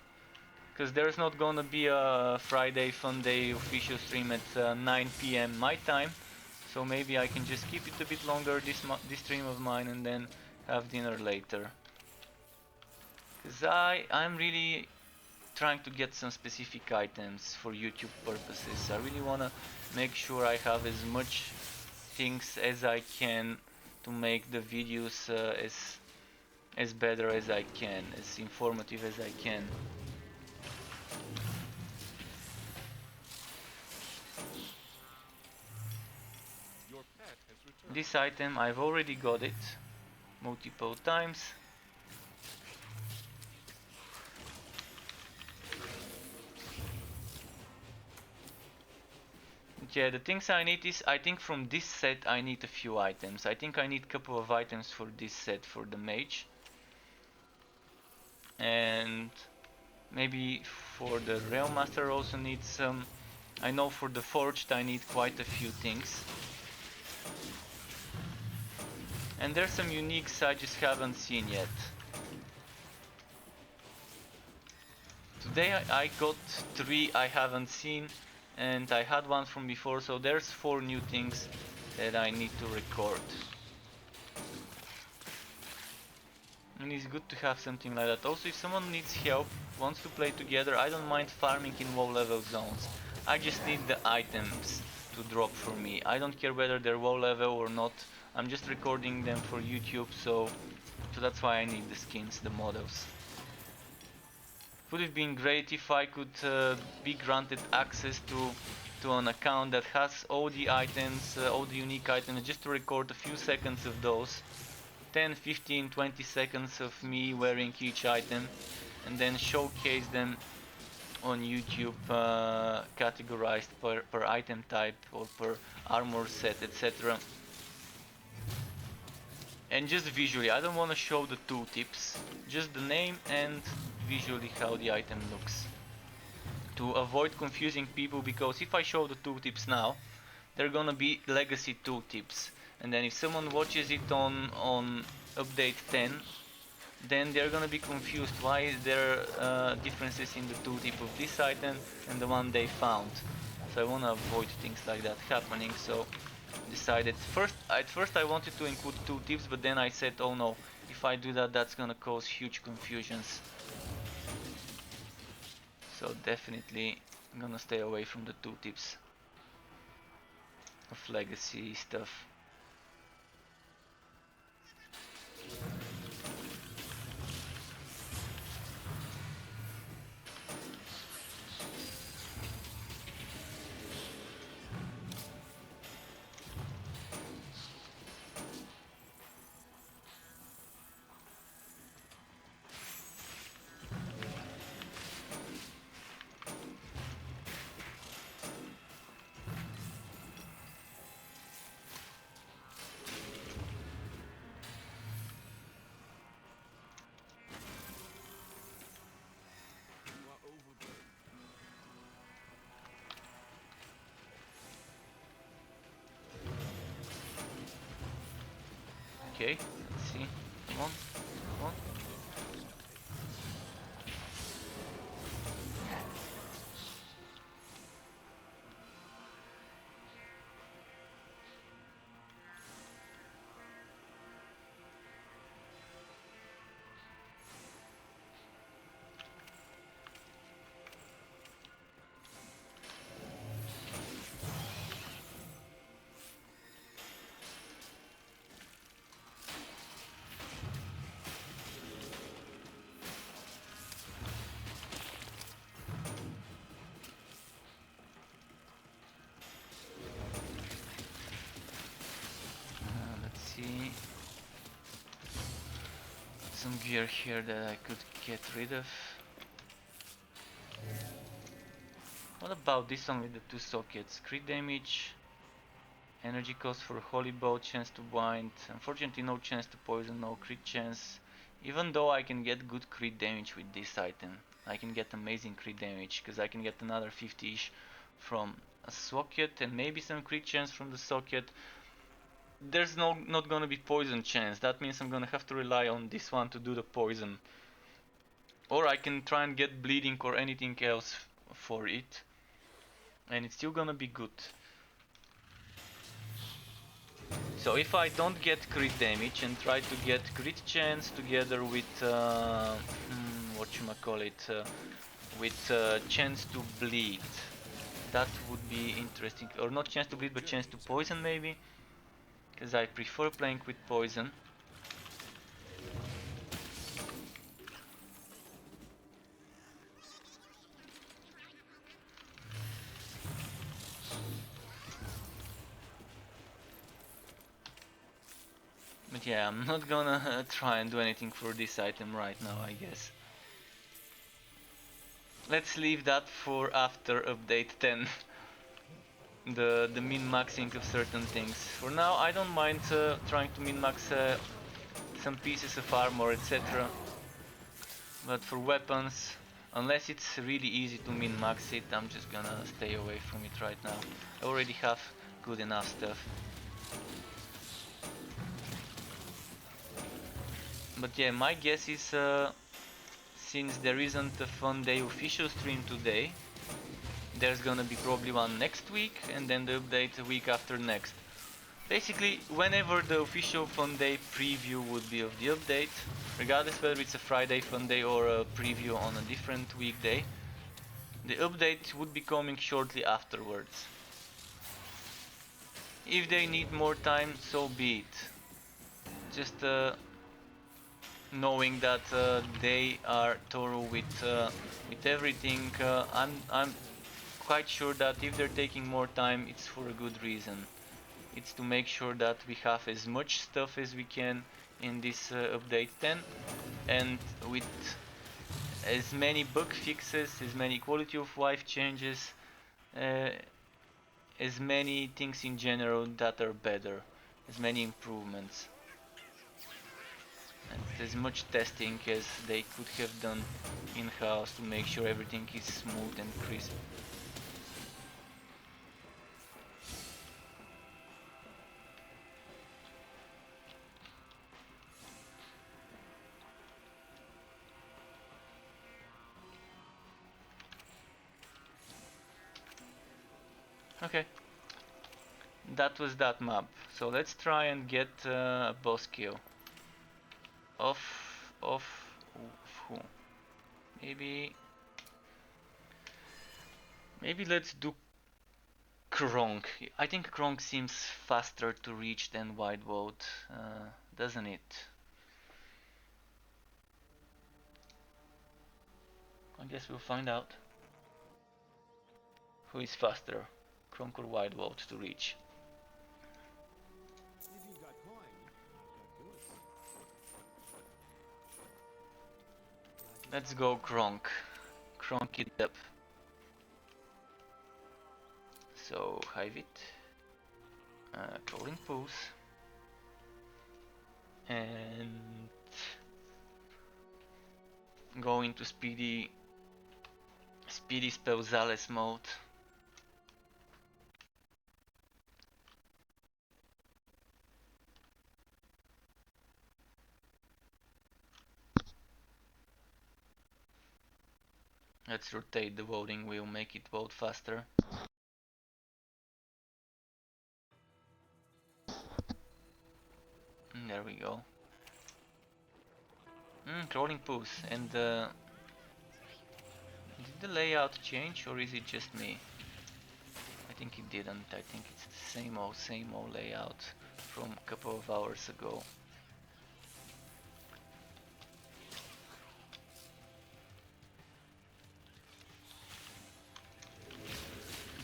because there's not gonna be a Friday Fun Day official stream at 9 p.m. my time. So maybe I can just keep it a bit longer, this stream of mine, and then have dinner later. Because I'm really trying to get some specific items for YouTube purposes. I really want to make sure I have as much things as I can to make the videos as better as I can, as informative as I can. This item, I've already got it multiple times. Yeah, the things I need is, I think from this set I need a few items. I think I need a couple of items for this set for the mage. And maybe for the Realm Master also need some. I know for the Forged I need quite a few things. And there's some uniques I just haven't seen yet. Today I got 3 I haven't seen, and I had one from before, so there's 4 new things that I need to record. And it's good to have something like that. Also, if someone needs help, wants to play together, I don't mind farming in low level zones. I just need the items to drop for me. I don't care whether they're low level or not. I'm just recording them for YouTube, so that's why I need the skins, the models. Would have been great if I could be granted access to an account that has all the items, all the unique items, just to record a few seconds of those. 10, 15, 20 seconds of me wearing each item, and then showcase them on YouTube, categorized per item type or per armor set, etc. And just visually, I don't want to show the tooltips, just the name and visually how the item looks. To avoid confusing people, because if I show the tooltips now, they're gonna be legacy tooltips. And then if someone watches it on update 10, then they're gonna be confused. Why is there differences in the tooltip of this item and the one they found? So I wanna avoid things like that happening. So decided at first I wanted to include tooltips, but then I said, oh no, if I do that, that's gonna cause huge confusions. So definitely I'm gonna stay away from the tooltips of legacy stuff. You are overburdened. Okay, let's see. Come on, come on. Let's see. Some gear here that I could get rid of. What about this one with the two sockets? Crit damage, energy cost for holy bow, chance to bind. Unfortunately no chance to poison, no crit chance. Even though I can get good crit damage with this item. I can get amazing crit damage because I can get another 50-ish from a socket and maybe some crit chance from the socket. There's not gonna be poison chance. That means I'm gonna have to rely on this one to do the poison. Or I can try and get bleeding or anything else for it. And it's still gonna be good. So if I don't get crit damage and try to get crit chance together with whatchamacallit, with chance to bleed, that would be interesting. Or not chance to bleed, but chance to poison maybe, because I prefer playing with poison. But yeah, I'm not gonna try and do anything for this item right now, I guess. Let's leave that for after update 10. the min-maxing of certain things. For now, I don't mind trying to min-max some pieces of armor, etc. But for weapons, unless it's really easy to min-max it, I'm just gonna stay away from it right now. I already have good enough stuff. But yeah, my guess is since there isn't a Fun Day official stream today, there's gonna be probably one next week and then the update a week after next. Basically, whenever the official Fun Day preview would be of the update, regardless whether it's a Friday Fun Day or a preview on a different weekday, the update would be coming shortly afterwards. If they need more time, so be it. Just knowing that they are thorough with everything, I'm quite sure that if they're taking more time, it's for a good reason. It's to make sure that we have as much stuff as we can in this update 10, and with as many bug fixes, as many quality of life changes, uh, as many things in general that are better, as many improvements. and as much testing as they could have done in-house to make sure everything is smooth and crisp. Okay, that was that map. So let's try and get a boss kill. Of who? Maybe let's do Kronk. I think Kronk seems faster to reach than Widewood, doesn't it? I guess we'll find out. Who is faster, Kronk or Widewood to reach? If you've got coin, I've got goods. Let's go Kronk. Kronk it up. So hive it. Crawling pools. And go into speedy Spelzales mode. Let's rotate the voting wheel, make it vote faster. And there we go. Crawling pools. And did the layout change or is it just me? I think it didn't. I think it's the same old layout from a couple of hours ago.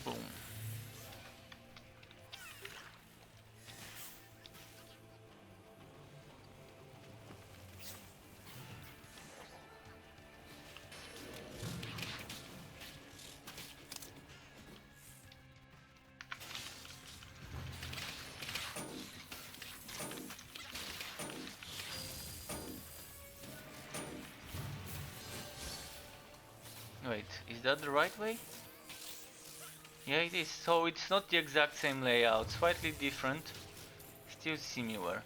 Boom. Wait, is that the right way? Yeah, it is. So it's not the exact same layout, slightly different, still similar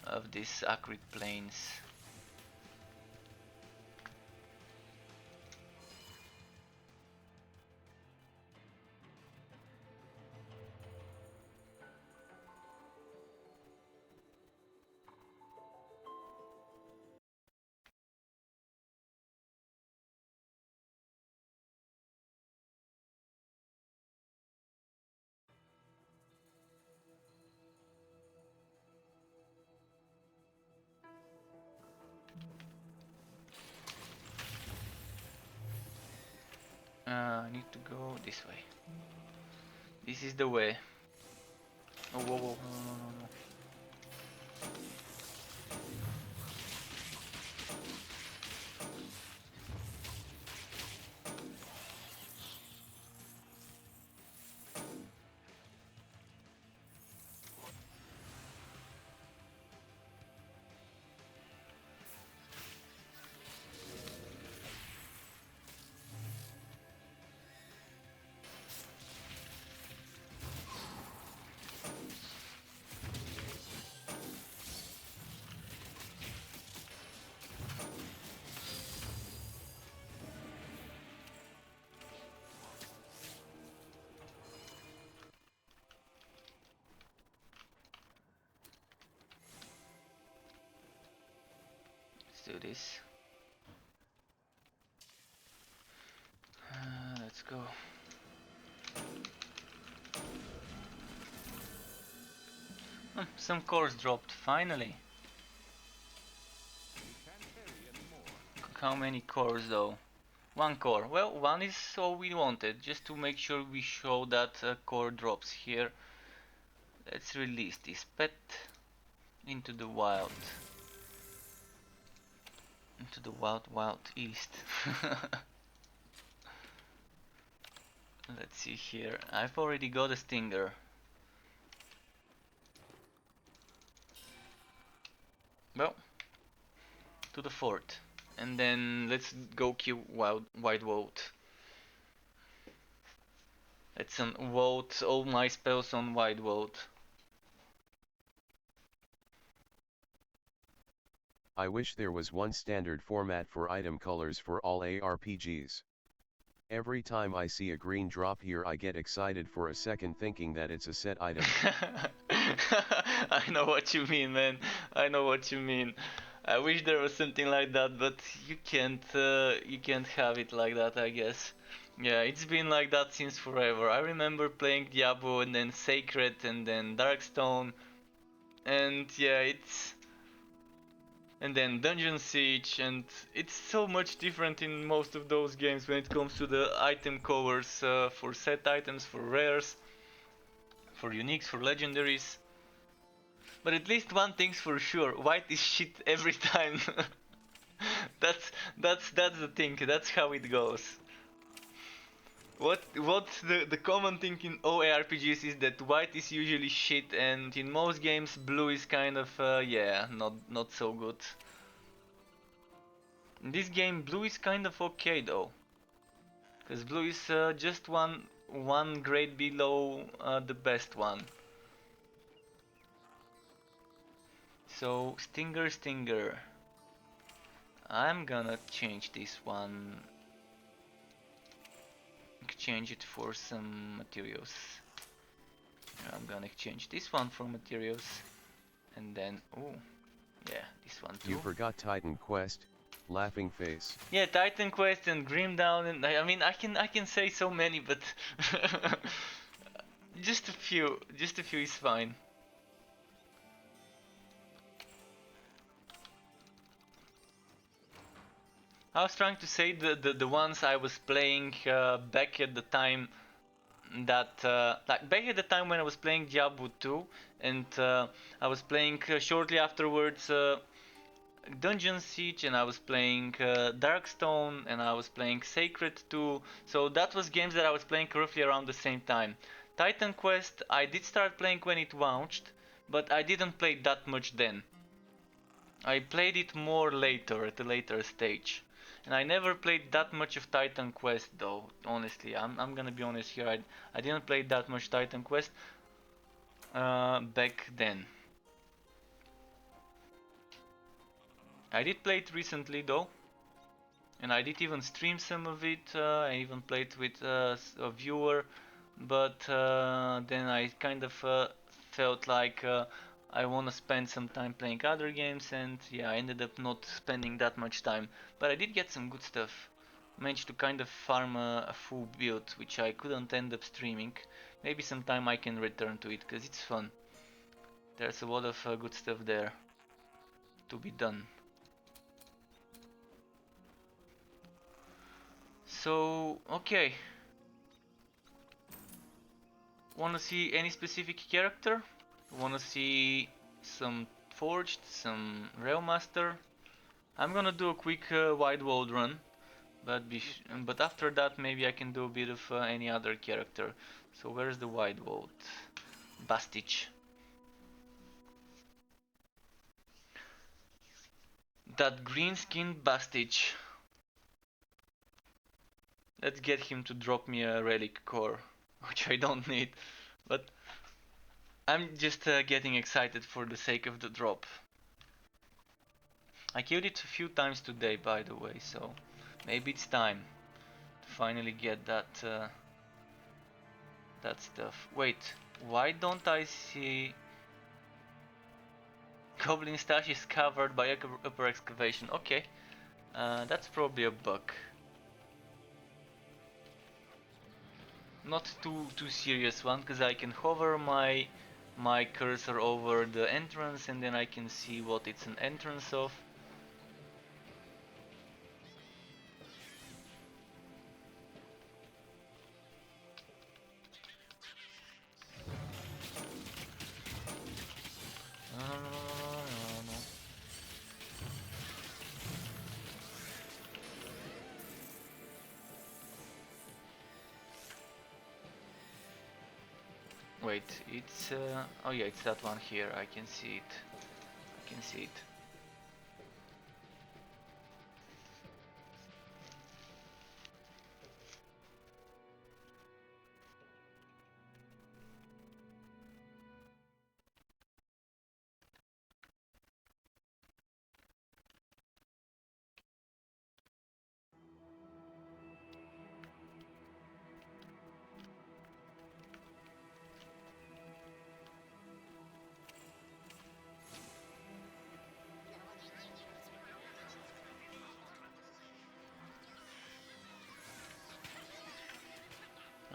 of these acrid plains. I need to go this way. This is the way. Oh, whoa, whoa, no. Let's do this. Let's go. Some cores dropped, finally. How many cores though? One core. Well, one is all we wanted, just to make sure we show that core drops here. Let's release this pet into the wild. Into the wild east. Let's see here. I've already got a stinger. Well, to the fort. And then let's go kill White Vote. Let's vote all my spells on White Vote. I wish there was one standard format for item colors for all ARPGs. Every time I see a green drop here I get excited for a second thinking that it's a set item. I know what you mean, man. I know what you mean. I wish there was something like that, but you can't have it like that, I guess. Yeah, it's been like that since forever. I remember playing Diablo and then Sacred and then Darkstone, and yeah, and then Dungeon Siege, and it's so much different in most of those games when it comes to the item covers for set items, for rares, for uniques, for legendaries. But at least one thing's for sure: white is shit every time. that's the thing. That's how it goes. What's the common thing in all ARPGs is that white is usually shit, and in most games blue is kind of yeah, not so good. In this game blue is kind of okay though, because blue is just one grade below the best one. So Stinger, I'm gonna change this one, exchange it for some materials. I'm gonna exchange this one for materials, and then oh yeah, this one too. You forgot Titan Quest, laughing face. Yeah, Titan Quest and Grim Dawn, and I mean I can say so many, but just a few is fine. I was trying to say the ones I was playing back at the time that like back at the time when I was playing Diablo 2, and I was playing shortly afterwards Dungeon Siege, and I was playing Darkstone, and I was playing Sacred 2. So that was games that I was playing roughly around the same time. Titan Quest I did start playing when it launched, but I didn't play that much then. I played it more later, at a later stage. And I never played that much of Titan Quest though, honestly. I'm gonna be honest here, I didn't play that much Titan Quest back then. I did play it recently though, and I did even stream some of it. I even played with a viewer, but then I kind of felt like I want to spend some time playing other games, and yeah, I ended up not spending that much time. But I did get some good stuff. Managed to kind of farm a full build, which I couldn't end up streaming. Maybe sometime I can return to it, because it's fun. There's a lot of good stuff there to be done. So, okay. Wanna see any specific character? Wanna see some Forged, some Railmaster? I'm gonna do a quick wide world run, but after that maybe I can do a bit of any other character. So where's the wide world? Bastich. That green skinned Bastich. Let's get him to drop me a relic core, which I don't need, but I'm just getting excited for the sake of the drop. I killed it a few times today, by the way, so maybe it's time to finally get that that stuff. Wait, why don't I see Goblin Stash is covered by upper excavation? Okay, that's probably a bug. Not too serious one, because I can hover my cursor over the entrance, and then I can see what it's an entrance of. No. Wait, it's oh yeah, it's that one here. I can see it.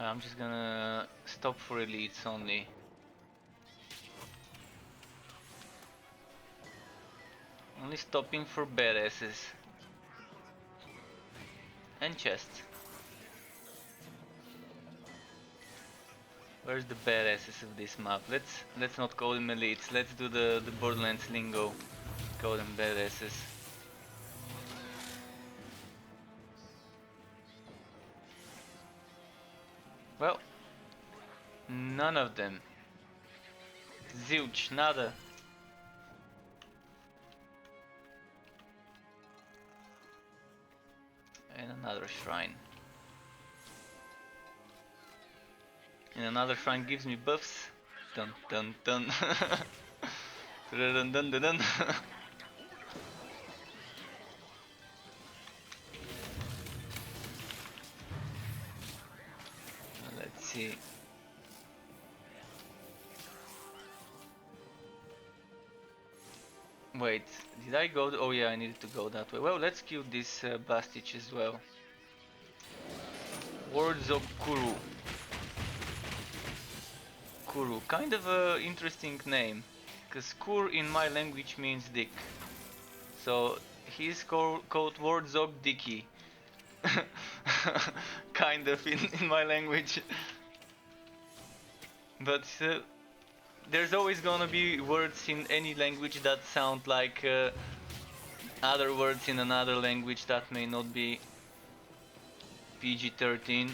I'm just gonna stop for elites only. Only stopping for badasses. And chests. Where's the badasses of this map? Let's not call them elites. Let's do the Borderlands lingo. Call them badasses. Well, none of them. Zilch, nada. And another shrine. And another shrine gives me buffs. Dun dun dun. Dun dun dun dun. Let's see. Wait, did I go? Oh yeah, I needed to go that way. Well, let's kill this Bastich as well. Words of Kuru. Kuru, kind of a interesting name, cause Kur in my language means dick. So he's called Wardzog Dicky. Kind of in my language. But there's always gonna be words in any language that sound like other words in another language that may not be PG-13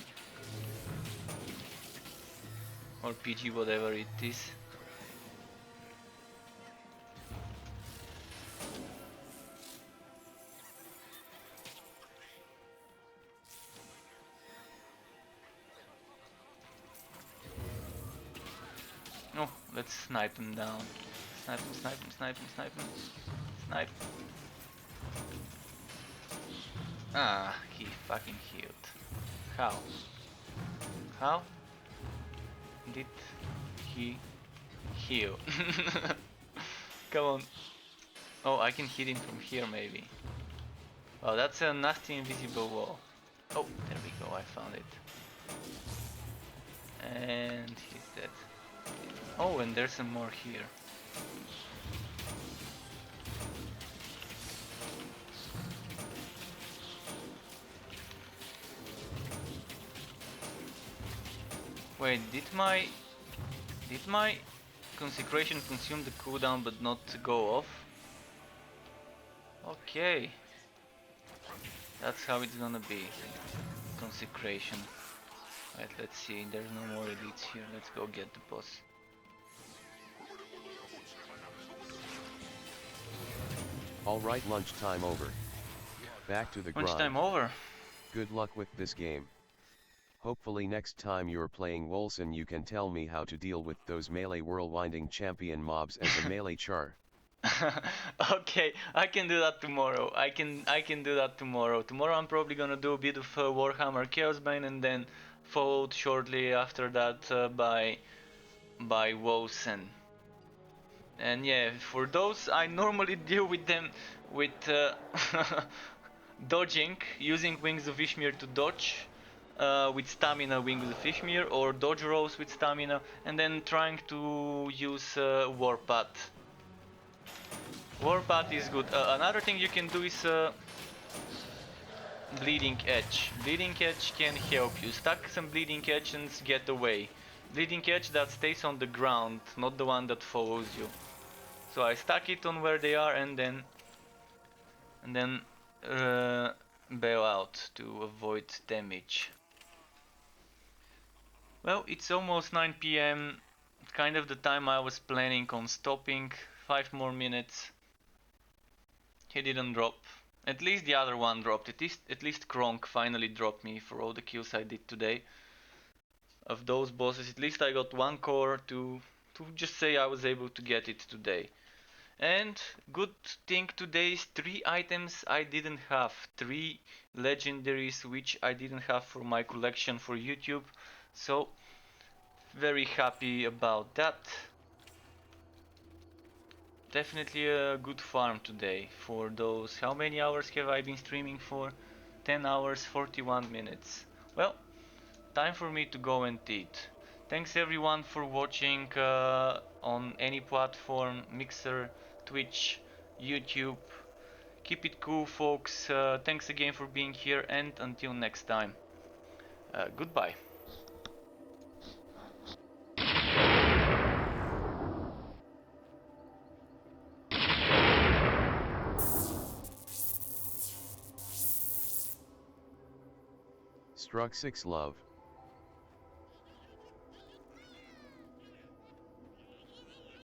or PG whatever it is. Oh, let's snipe him down. Snipe him, snipe him, snipe him, snipe him. Snipe. Ah, he fucking healed. How? How did he heal? Come on. Oh, I can hit him from here maybe. Oh, that's a nasty invisible wall. Oh, there we go, I found it. And he's dead. Oh, and there's some more here. Wait, did my consecration consume the cooldown but not go off? Okay. That's how it's gonna be. Consecration. Right, let's see, there's no more elites here, let's go get the boss. Alright, lunchtime over. Back to the grind. Lunchtime over. Good luck with this game. Hopefully next time you're playing Wolcen you can tell me how to deal with those melee whirlwinding champion mobs as a melee char. Okay, I can do that tomorrow. I can do that tomorrow. Tomorrow I'm probably gonna do a bit of Warhammer Chaosbane and then followed shortly after that by Wolcen. And yeah, for those I normally deal with them with dodging, using Wings of Ishmir to dodge. With stamina Wings of Ishmir or dodge rolls with stamina, and then trying to use Warpath. Warpath is good. Another thing you can do is Bleeding Edge. Bleeding Edge can help you. Stack some Bleeding Edge and get away. Bleeding Edge that stays on the ground, not the one that follows you. So I stack it on where they are and then bail out to avoid damage. Well, it's almost 9 PM, kind of the time I was planning on stopping. 5 more minutes. He didn't drop. At least the other one dropped. At least Kronk finally dropped me for all the kills I did today. Of those bosses, at least I got one core to just say I was able to get it today. And good thing today is 3 items I didn't have. 3 legendaries which I didn't have for my collection for YouTube. So very happy about that. Definitely a good farm today for those. How many hours have I been streaming for? 10 hours 41 minutes. Well, time for me to go and eat. Thanks everyone for watching on any platform, Mixer, Twitch, YouTube. Keep it cool, folks. Thanks again for being here, and until next time. Goodbye. Struck 6 love.